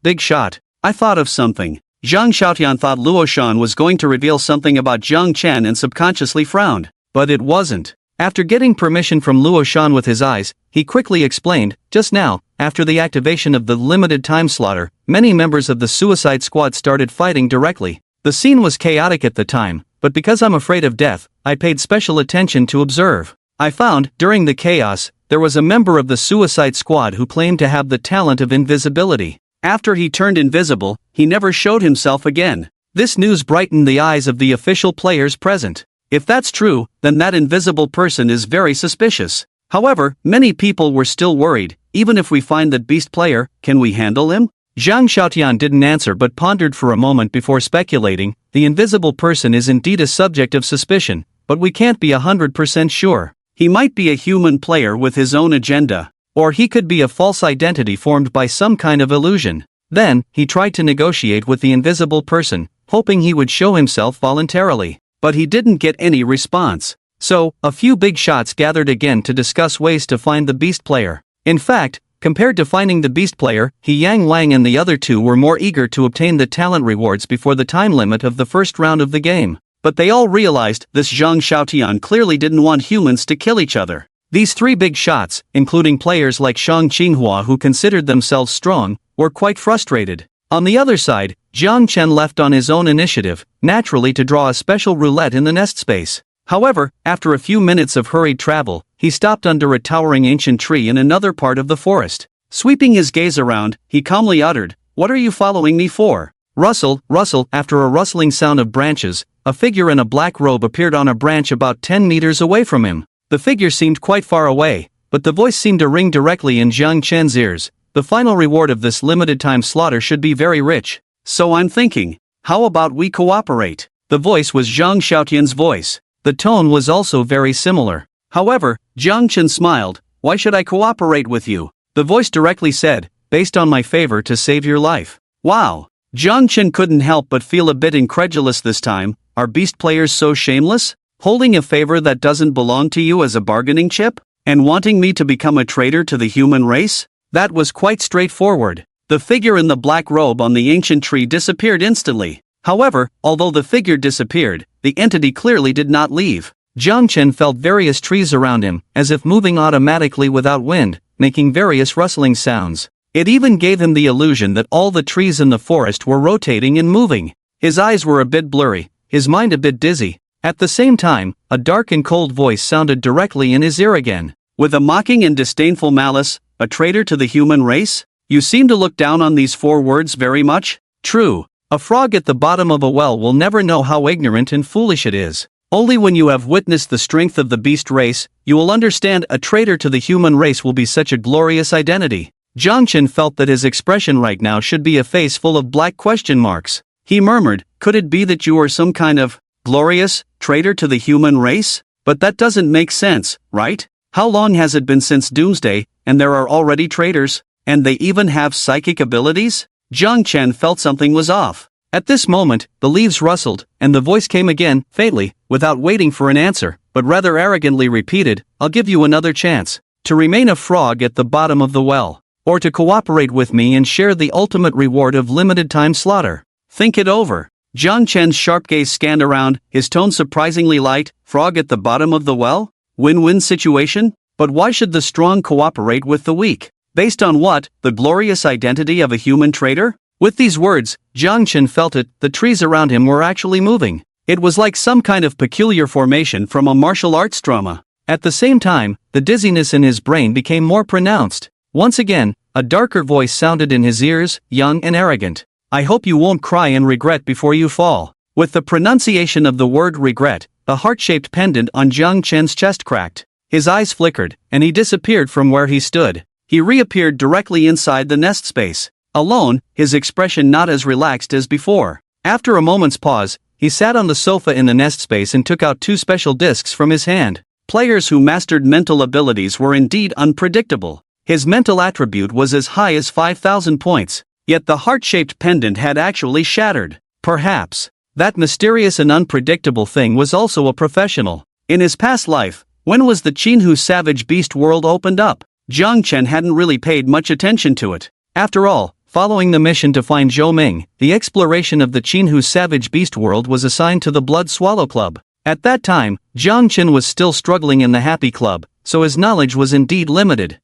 big shot. I thought of something. Zhang Xiaotian thought Luo Shan was going to reveal something about Jiang Chen and subconsciously frowned. But it wasn't. After getting permission from Luo Shan with his eyes, he quickly explained, "Just now, after the activation of the limited time slaughter, many members of the suicide squad started fighting directly. The scene was chaotic at the time, but because I'm afraid of death, I paid special attention to observe. I found, during the chaos, there was a member of the suicide squad who claimed to have the talent of invisibility. After he turned invisible, he never showed himself again." This news brightened the eyes of the official players present. If that's true, then that invisible person is very suspicious. However, many people were still worried. Even if we find that beast player, can we handle him? Zhang Xiaotian didn't answer but pondered for a moment before speculating. The invisible person is indeed a subject of suspicion, but we can't be 100% sure. He might be a human player with his own agenda. Or he could be a false identity formed by some kind of illusion. Then, he tried to negotiate with the invisible person, hoping he would show himself voluntarily. But he didn't get any response. So, a few big shots gathered again to discuss ways to find the beast player. In fact, compared to finding the beast player, Yang Lang and the other two were more eager to obtain the talent rewards before the time limit of the first round of the game. But they all realized this Zhang Xiaotian clearly didn't want humans to kill each other. These three big shots, including players like Shang Qinghua who considered themselves strong, were quite frustrated. On the other side, Jiang Chen left on his own initiative, naturally to draw a special roulette in the nest space. However, after a few minutes of hurried travel, he stopped under a towering ancient tree in another part of the forest. Sweeping his gaze around, he calmly uttered, "What are you following me for?" Rustle, rustle. After a rustling sound of branches, a figure in a black robe appeared on a branch about 10 meters away from him. The figure seemed quite far away, but the voice seemed to ring directly in Jiang Chen's ears. "The final reward of this limited-time slaughter should be very rich. So I'm thinking, how about we cooperate?" The voice was Zhang Xiaotian's voice. The tone was also very similar. However, Jiang Chen smiled. "Why should I cooperate with you?" The voice directly said, "Based on my favor to save your life." Wow! Jiang Chen couldn't help but feel a bit incredulous this time. Are beast players so shameless? Holding a favor that doesn't belong to you as a bargaining chip? And wanting me to become a traitor to the human race? That was quite straightforward. The figure in the black robe on the ancient tree disappeared instantly. However, although the figure disappeared, the entity clearly did not leave. Jiang Chen felt various trees around him, as if moving automatically without wind, making various rustling sounds. It even gave him the illusion that all the trees in the forest were rotating and moving. His eyes were a bit blurry, his mind a bit dizzy. At the same time, a dark and cold voice sounded directly in his ear again. With a mocking and disdainful malice, "A traitor to the human race? You seem to look down on these four words very much." True. A frog at the bottom of a well will never know how ignorant and foolish it is. Only when you have witnessed the strength of the beast race, you will understand a traitor to the human race will be such a glorious identity. Jiang Chen felt that his expression right now should be a face full of black question marks. He murmured, "Could it be that you are some kind of glorious traitor to the human race? But that doesn't make sense, right? How long has it been since Doomsday, and there are already traitors? And they even have psychic abilities?" Jiang Chen felt something was off. At this moment, the leaves rustled, and the voice came again, faintly, without waiting for an answer, but rather arrogantly repeated, "I'll give you another chance. To remain a frog at the bottom of the well. Or to cooperate with me and share the ultimate reward of limited-time slaughter. Think it over." Jiang Chen's sharp gaze scanned around, his tone surprisingly light. Frog at the bottom of the well? Win-win situation? But why should the strong cooperate with the weak? Based on what? The glorious identity of a human traitor? With these words, Jiang Chen felt it, the trees around him were actually moving. It was like some kind of peculiar formation from a martial arts drama. At the same time, the dizziness in his brain became more pronounced. Once again, a darker voice sounded in his ears, young and arrogant. "I hope you won't cry and regret before you fall." With the pronunciation of the word regret, the heart-shaped pendant on Jiang Chen's chest cracked. His eyes flickered, and he disappeared from where he stood. He reappeared directly inside the nest space. Alone, his expression not as relaxed as before. After a moment's pause, he sat on the sofa in the nest space and took out 2 special discs from his hand. Players who mastered mental abilities were indeed unpredictable. His mental attribute was as high as 5,000 points, yet the heart-shaped pendant had actually shattered. Perhaps that mysterious and unpredictable thing was also a professional. In his past life, when was the Qinhu Savage Beast world opened up? Jiang Chen hadn't really paid much attention to it. After all, following the mission to find Zhou Ming, the exploration of the Qinhu Savage Beast world was assigned to the Blood Swallow Club. At that time, Jiang Chen was still struggling in the Happy Club, so his knowledge was indeed limited.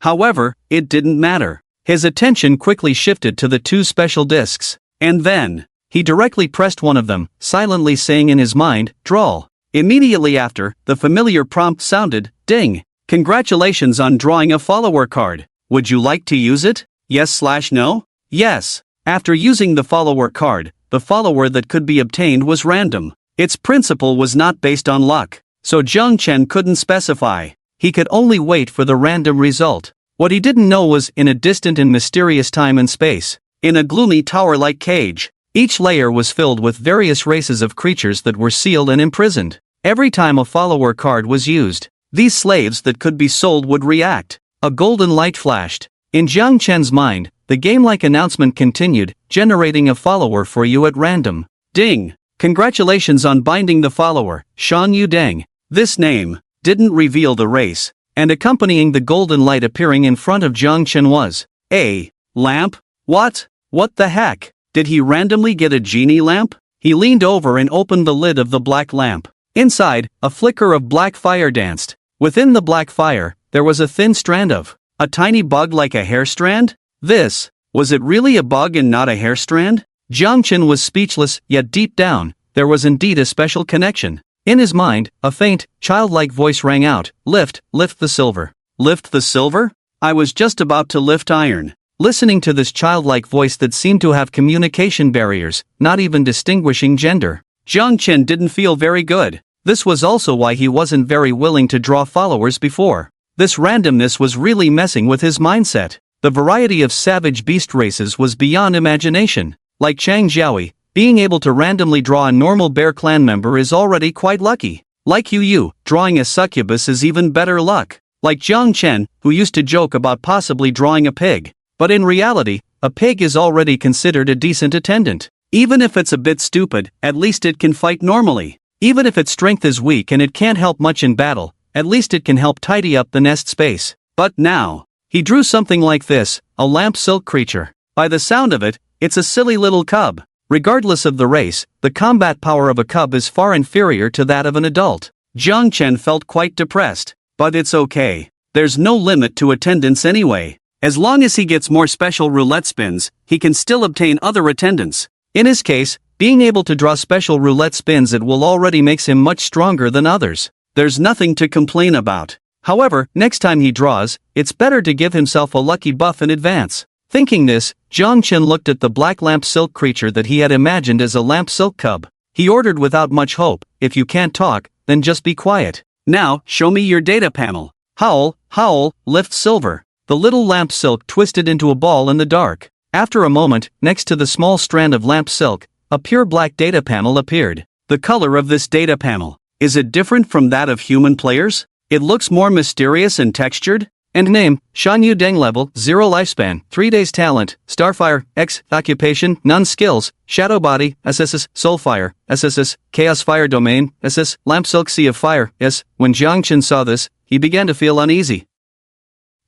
However, it didn't matter. His attention quickly shifted to the 2 special discs, and then he directly pressed one of them, silently saying in his mind, "Draw." Immediately after, the familiar prompt sounded, "Ding! Congratulations on drawing a follower card. Would you like to use it? Yes/no?" Yes. After using the follower card, the follower that could be obtained was random. Its principle was not based on luck, so Jiang Chen couldn't specify. He could only wait for the random result. What he didn't know was, in a distant and mysterious time and space, in a gloomy tower-like cage, each layer was filled with various races of creatures that were sealed and imprisoned. Every time a follower card was used, these slaves that could be sold would react. A golden light flashed. In Jiang Chen's mind, the game-like announcement continued, generating a follower for you at random. Ding! Congratulations on binding the follower, Shan Yudeng. This name didn't reveal the race, and accompanying the golden light appearing in front of Jiang Chen was a lamp. What? What the heck? Did he randomly get a genie lamp? He leaned over and opened the lid of the black lamp. Inside, a flicker of black fire danced. Within the black fire, there was a thin strand of a tiny bug like a hair strand? Was it really a bug and not a hair strand? Jiang Chen was speechless, yet deep down, there was indeed a special connection. In his mind, a faint, childlike voice rang out, lift the silver. Lift the silver? I was just about to lift iron. Listening to this childlike voice that seemed to have communication barriers, not even distinguishing gender, Jiang Chen didn't feel very good. This was also why he wasn't very willing to draw followers before. This randomness was really messing with his mindset. The variety of savage beast races was beyond imagination. Like Chang Xiaoi, being able to randomly draw a normal bear clan member is already quite lucky. Like Yu, drawing a succubus is even better luck. Like Jiang Chen, who used to joke about possibly drawing a pig. But in reality, a pig is already considered a decent attendant. Even if it's a bit stupid, at least it can fight normally. Even if its strength is weak and it can't help much in battle, at least it can help tidy up the nest space. But now, he drew something like this, a lamp silk creature. By the sound of it, it's a silly little cub. Regardless of the race, the combat power of a cub is far inferior to that of an adult. Jiang Chen felt quite depressed. But it's okay. There's no limit to attendance anyway. As long as he gets more special roulette spins, he can still obtain other attendants. In his case, being able to draw special roulette spins it will already makes him much stronger than others. There's nothing to complain about. However, next time he draws, it's better to give himself a lucky buff in advance. Thinking this, Jiang Chen looked at the black lamp silk creature that he had imagined as a lamp silk cub. He ordered without much hope, if you can't talk, then just be quiet. Now, show me your data panel. Howl, lift silver. The little lamp silk twisted into a ball in the dark. After a moment, next to the small strand of lamp silk, a pure black data panel appeared. The color of this data panel, is it different from that of human players? It looks more mysterious and textured. And name, Shan Yu Deng level, 0 lifespan, 3 days talent, Starfire, X, occupation, none skills, Shadow Body, SSS, Soulfire, SSS, Chaos Fire Domain, SS, Lamp Silk Sea of Fire, S. When Jiang Chen saw this, he began to feel uneasy.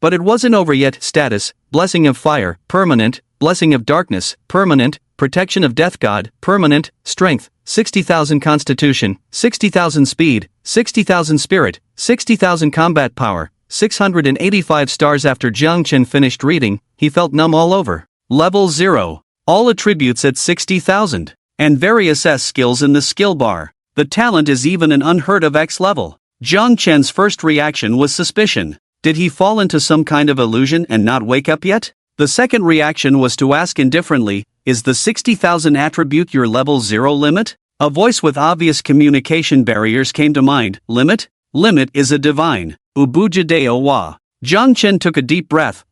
But it wasn't over yet. Status, Blessing of Fire, permanent, Blessing of Darkness, permanent, Protection of Death God, permanent, Strength, 60,000 Constitution, 60,000 Speed, 60,000 Spirit, 60,000 Combat Power, 685 stars. After Jiang Chen finished reading, he felt numb all over. Level 0. All attributes at 60,000. And various S skills in the skill bar. The talent is even an unheard of X level. Jiang Chen's first reaction was suspicion. Did he fall into some kind of illusion and not wake up yet? The second reaction was to ask indifferently, is the 60,000 attribute your level 0 limit? A voice with obvious communication barriers came to mind. Limit? Limit is a divine. Ubuja Deo Wa. Jiang Chen took a deep breath.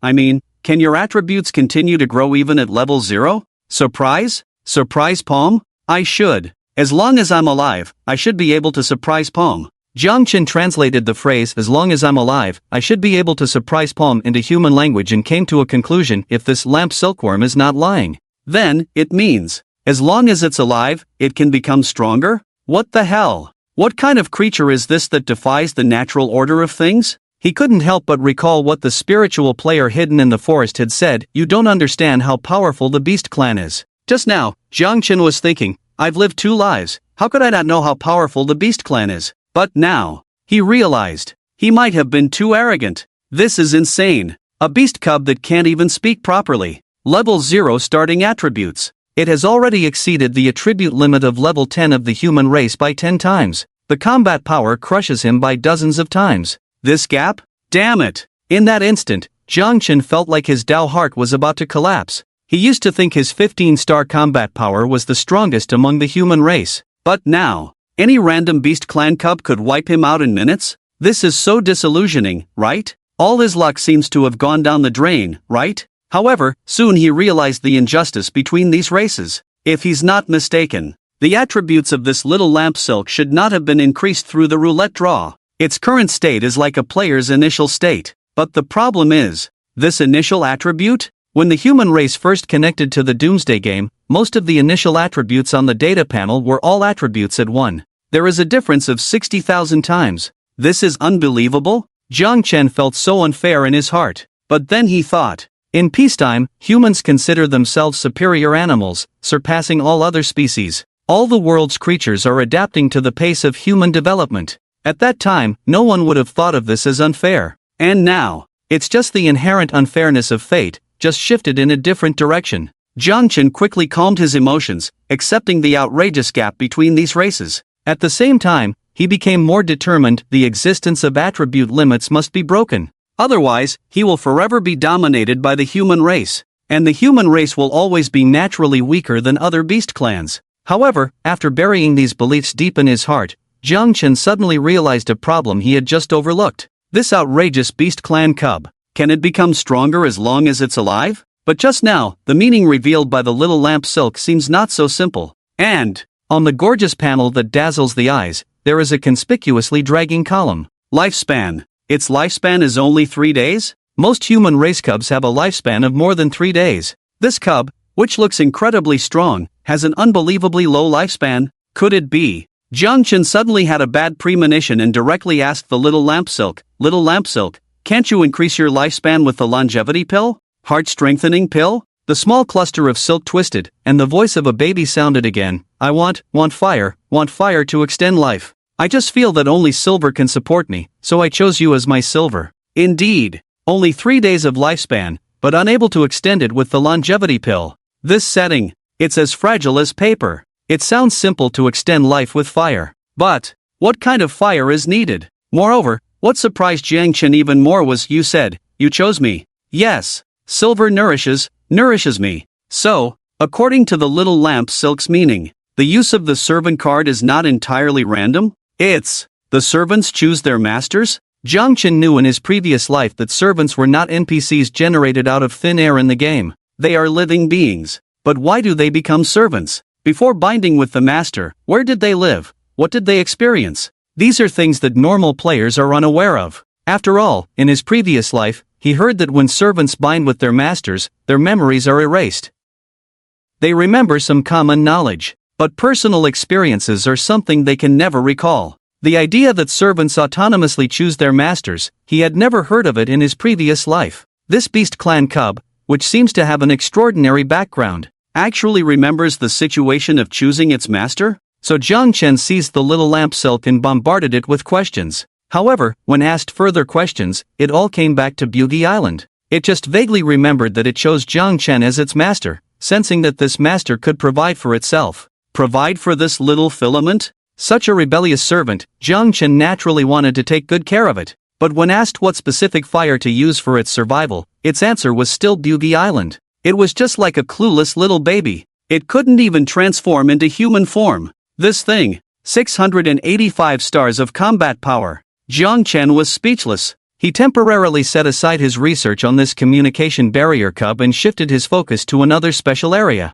Can your attributes continue to grow even at level 0? Surprise? Surprise Palm? I should. As long as I'm alive, I should be able to surprise Palm. Jiang Chen translated the phrase "as long as I'm alive, I should be able to surprise Palm" into human language and came to a conclusion: if this lamp silkworm is not lying, then it means, as long as it's alive, it can become stronger? What the hell? What kind of creature is this that defies the natural order of things? He couldn't help but recall what the spiritual player hidden in the forest had said: "You don't understand how powerful the Beast Clan is." Just now, Jiang Chen was thinking, I've lived 2 lives, how could I not know how powerful the Beast Clan is? But now, he realized, he might have been too arrogant. This is insane. A beast cub that can't even speak properly. Level 0 starting attributes. It has already exceeded the attribute limit of level 10 of the human race by 10 times. The combat power crushes him by dozens of times. This gap? Damn it! In that instant, Jiang Chen felt like his Dao heart was about to collapse. He used to think his 15-star combat power was the strongest among the human race. But now, any random Beast Clan cub could wipe him out in minutes? This is so disillusioning, right? All his luck seems to have gone down the drain, right? However, soon he realized the injustice between these races. If he's not mistaken, the attributes of this little lamp silk should not have been increased through the roulette draw. Its current state is like a player's initial state. But the problem is, this initial attribute? When the human race first connected to the Doomsday game, most of the initial attributes on the data panel were all attributes at 1. There is a difference of 60,000 times. This is unbelievable. Jiang Chen felt so unfair in his heart. But then he thought, in peacetime, humans consider themselves superior animals, surpassing all other species. All the world's creatures are adapting to the pace of human development. At that time, no one would have thought of this as unfair. And now, it's just the inherent unfairness of fate, just shifted in a different direction. Jiang Chen quickly calmed his emotions, accepting the outrageous gap between these races. At the same time, he became more determined: the existence of attribute limits must be broken. Otherwise, he will forever be dominated by the human race. And the human race will always be naturally weaker than other beast clans. However, after burying these beliefs deep in his heart, Jiang Chen suddenly realized a problem he had just overlooked. This outrageous beast clan cub. Can it become stronger as long as it's alive? But just now, the meaning revealed by the little lamp silk seems not so simple. And, on the gorgeous panel that dazzles the eyes, there is a conspicuously dragging column. Lifespan. Its lifespan is only 3 days? Most human race cubs have a lifespan of more than 3 days. This cub, which looks incredibly strong, has an unbelievably low lifespan. Could it be? Jiang Chen suddenly had a bad premonition and directly asked the little lamp silk, "Little lamp silk, can't you increase your lifespan with the longevity pill? Heart-strengthening pill?" The small cluster of silk twisted, and the voice of a baby sounded again. "I want fire to extend life. I just feel that only silver can support me, so I chose you as my silver." Indeed, only 3 days of lifespan, but unable to extend it with the longevity pill. This setting, it's as fragile as paper. It sounds simple to extend life with fire. But, what kind of fire is needed? Moreover, what surprised Jiang Chen even more was, "You said, you chose me." Yes, silver nourishes me. So, according to the little lamp silk's meaning, the use of the servant card is not entirely random? It's, the servants choose their masters? Jiang Chen knew in his previous life that servants were not NPCs generated out of thin air in the game. They are living beings. But why do they become servants? Before binding with the master, where did they live? What did they experience? These are things that normal players are unaware of. After all, in his previous life, he heard that when servants bind with their masters, their memories are erased. They remember some common knowledge, but personal experiences are something they can never recall. The idea that servants autonomously choose their masters, he had never heard of it in his previous life. This beast clan cub, which seems to have an extraordinary background, actually remembers the situation of choosing its master? So Jiang Chen seized the little lamp silk and bombarded it with questions. However, when asked further questions, it all came back to Beauty Island. It just vaguely remembered that it chose Jiang Chen as its master, sensing that this master could provide for itself. Provide for this little filament? Such a rebellious servant, Jiang Chen naturally wanted to take good care of it. But when asked what specific fire to use for its survival, its answer was still Beauty Island. It was just like a clueless little baby. It couldn't even transform into human form. This thing, 685 stars of combat power. Jiang Chen was speechless. He temporarily set aside his research on this communication barrier cub and shifted his focus to another special area.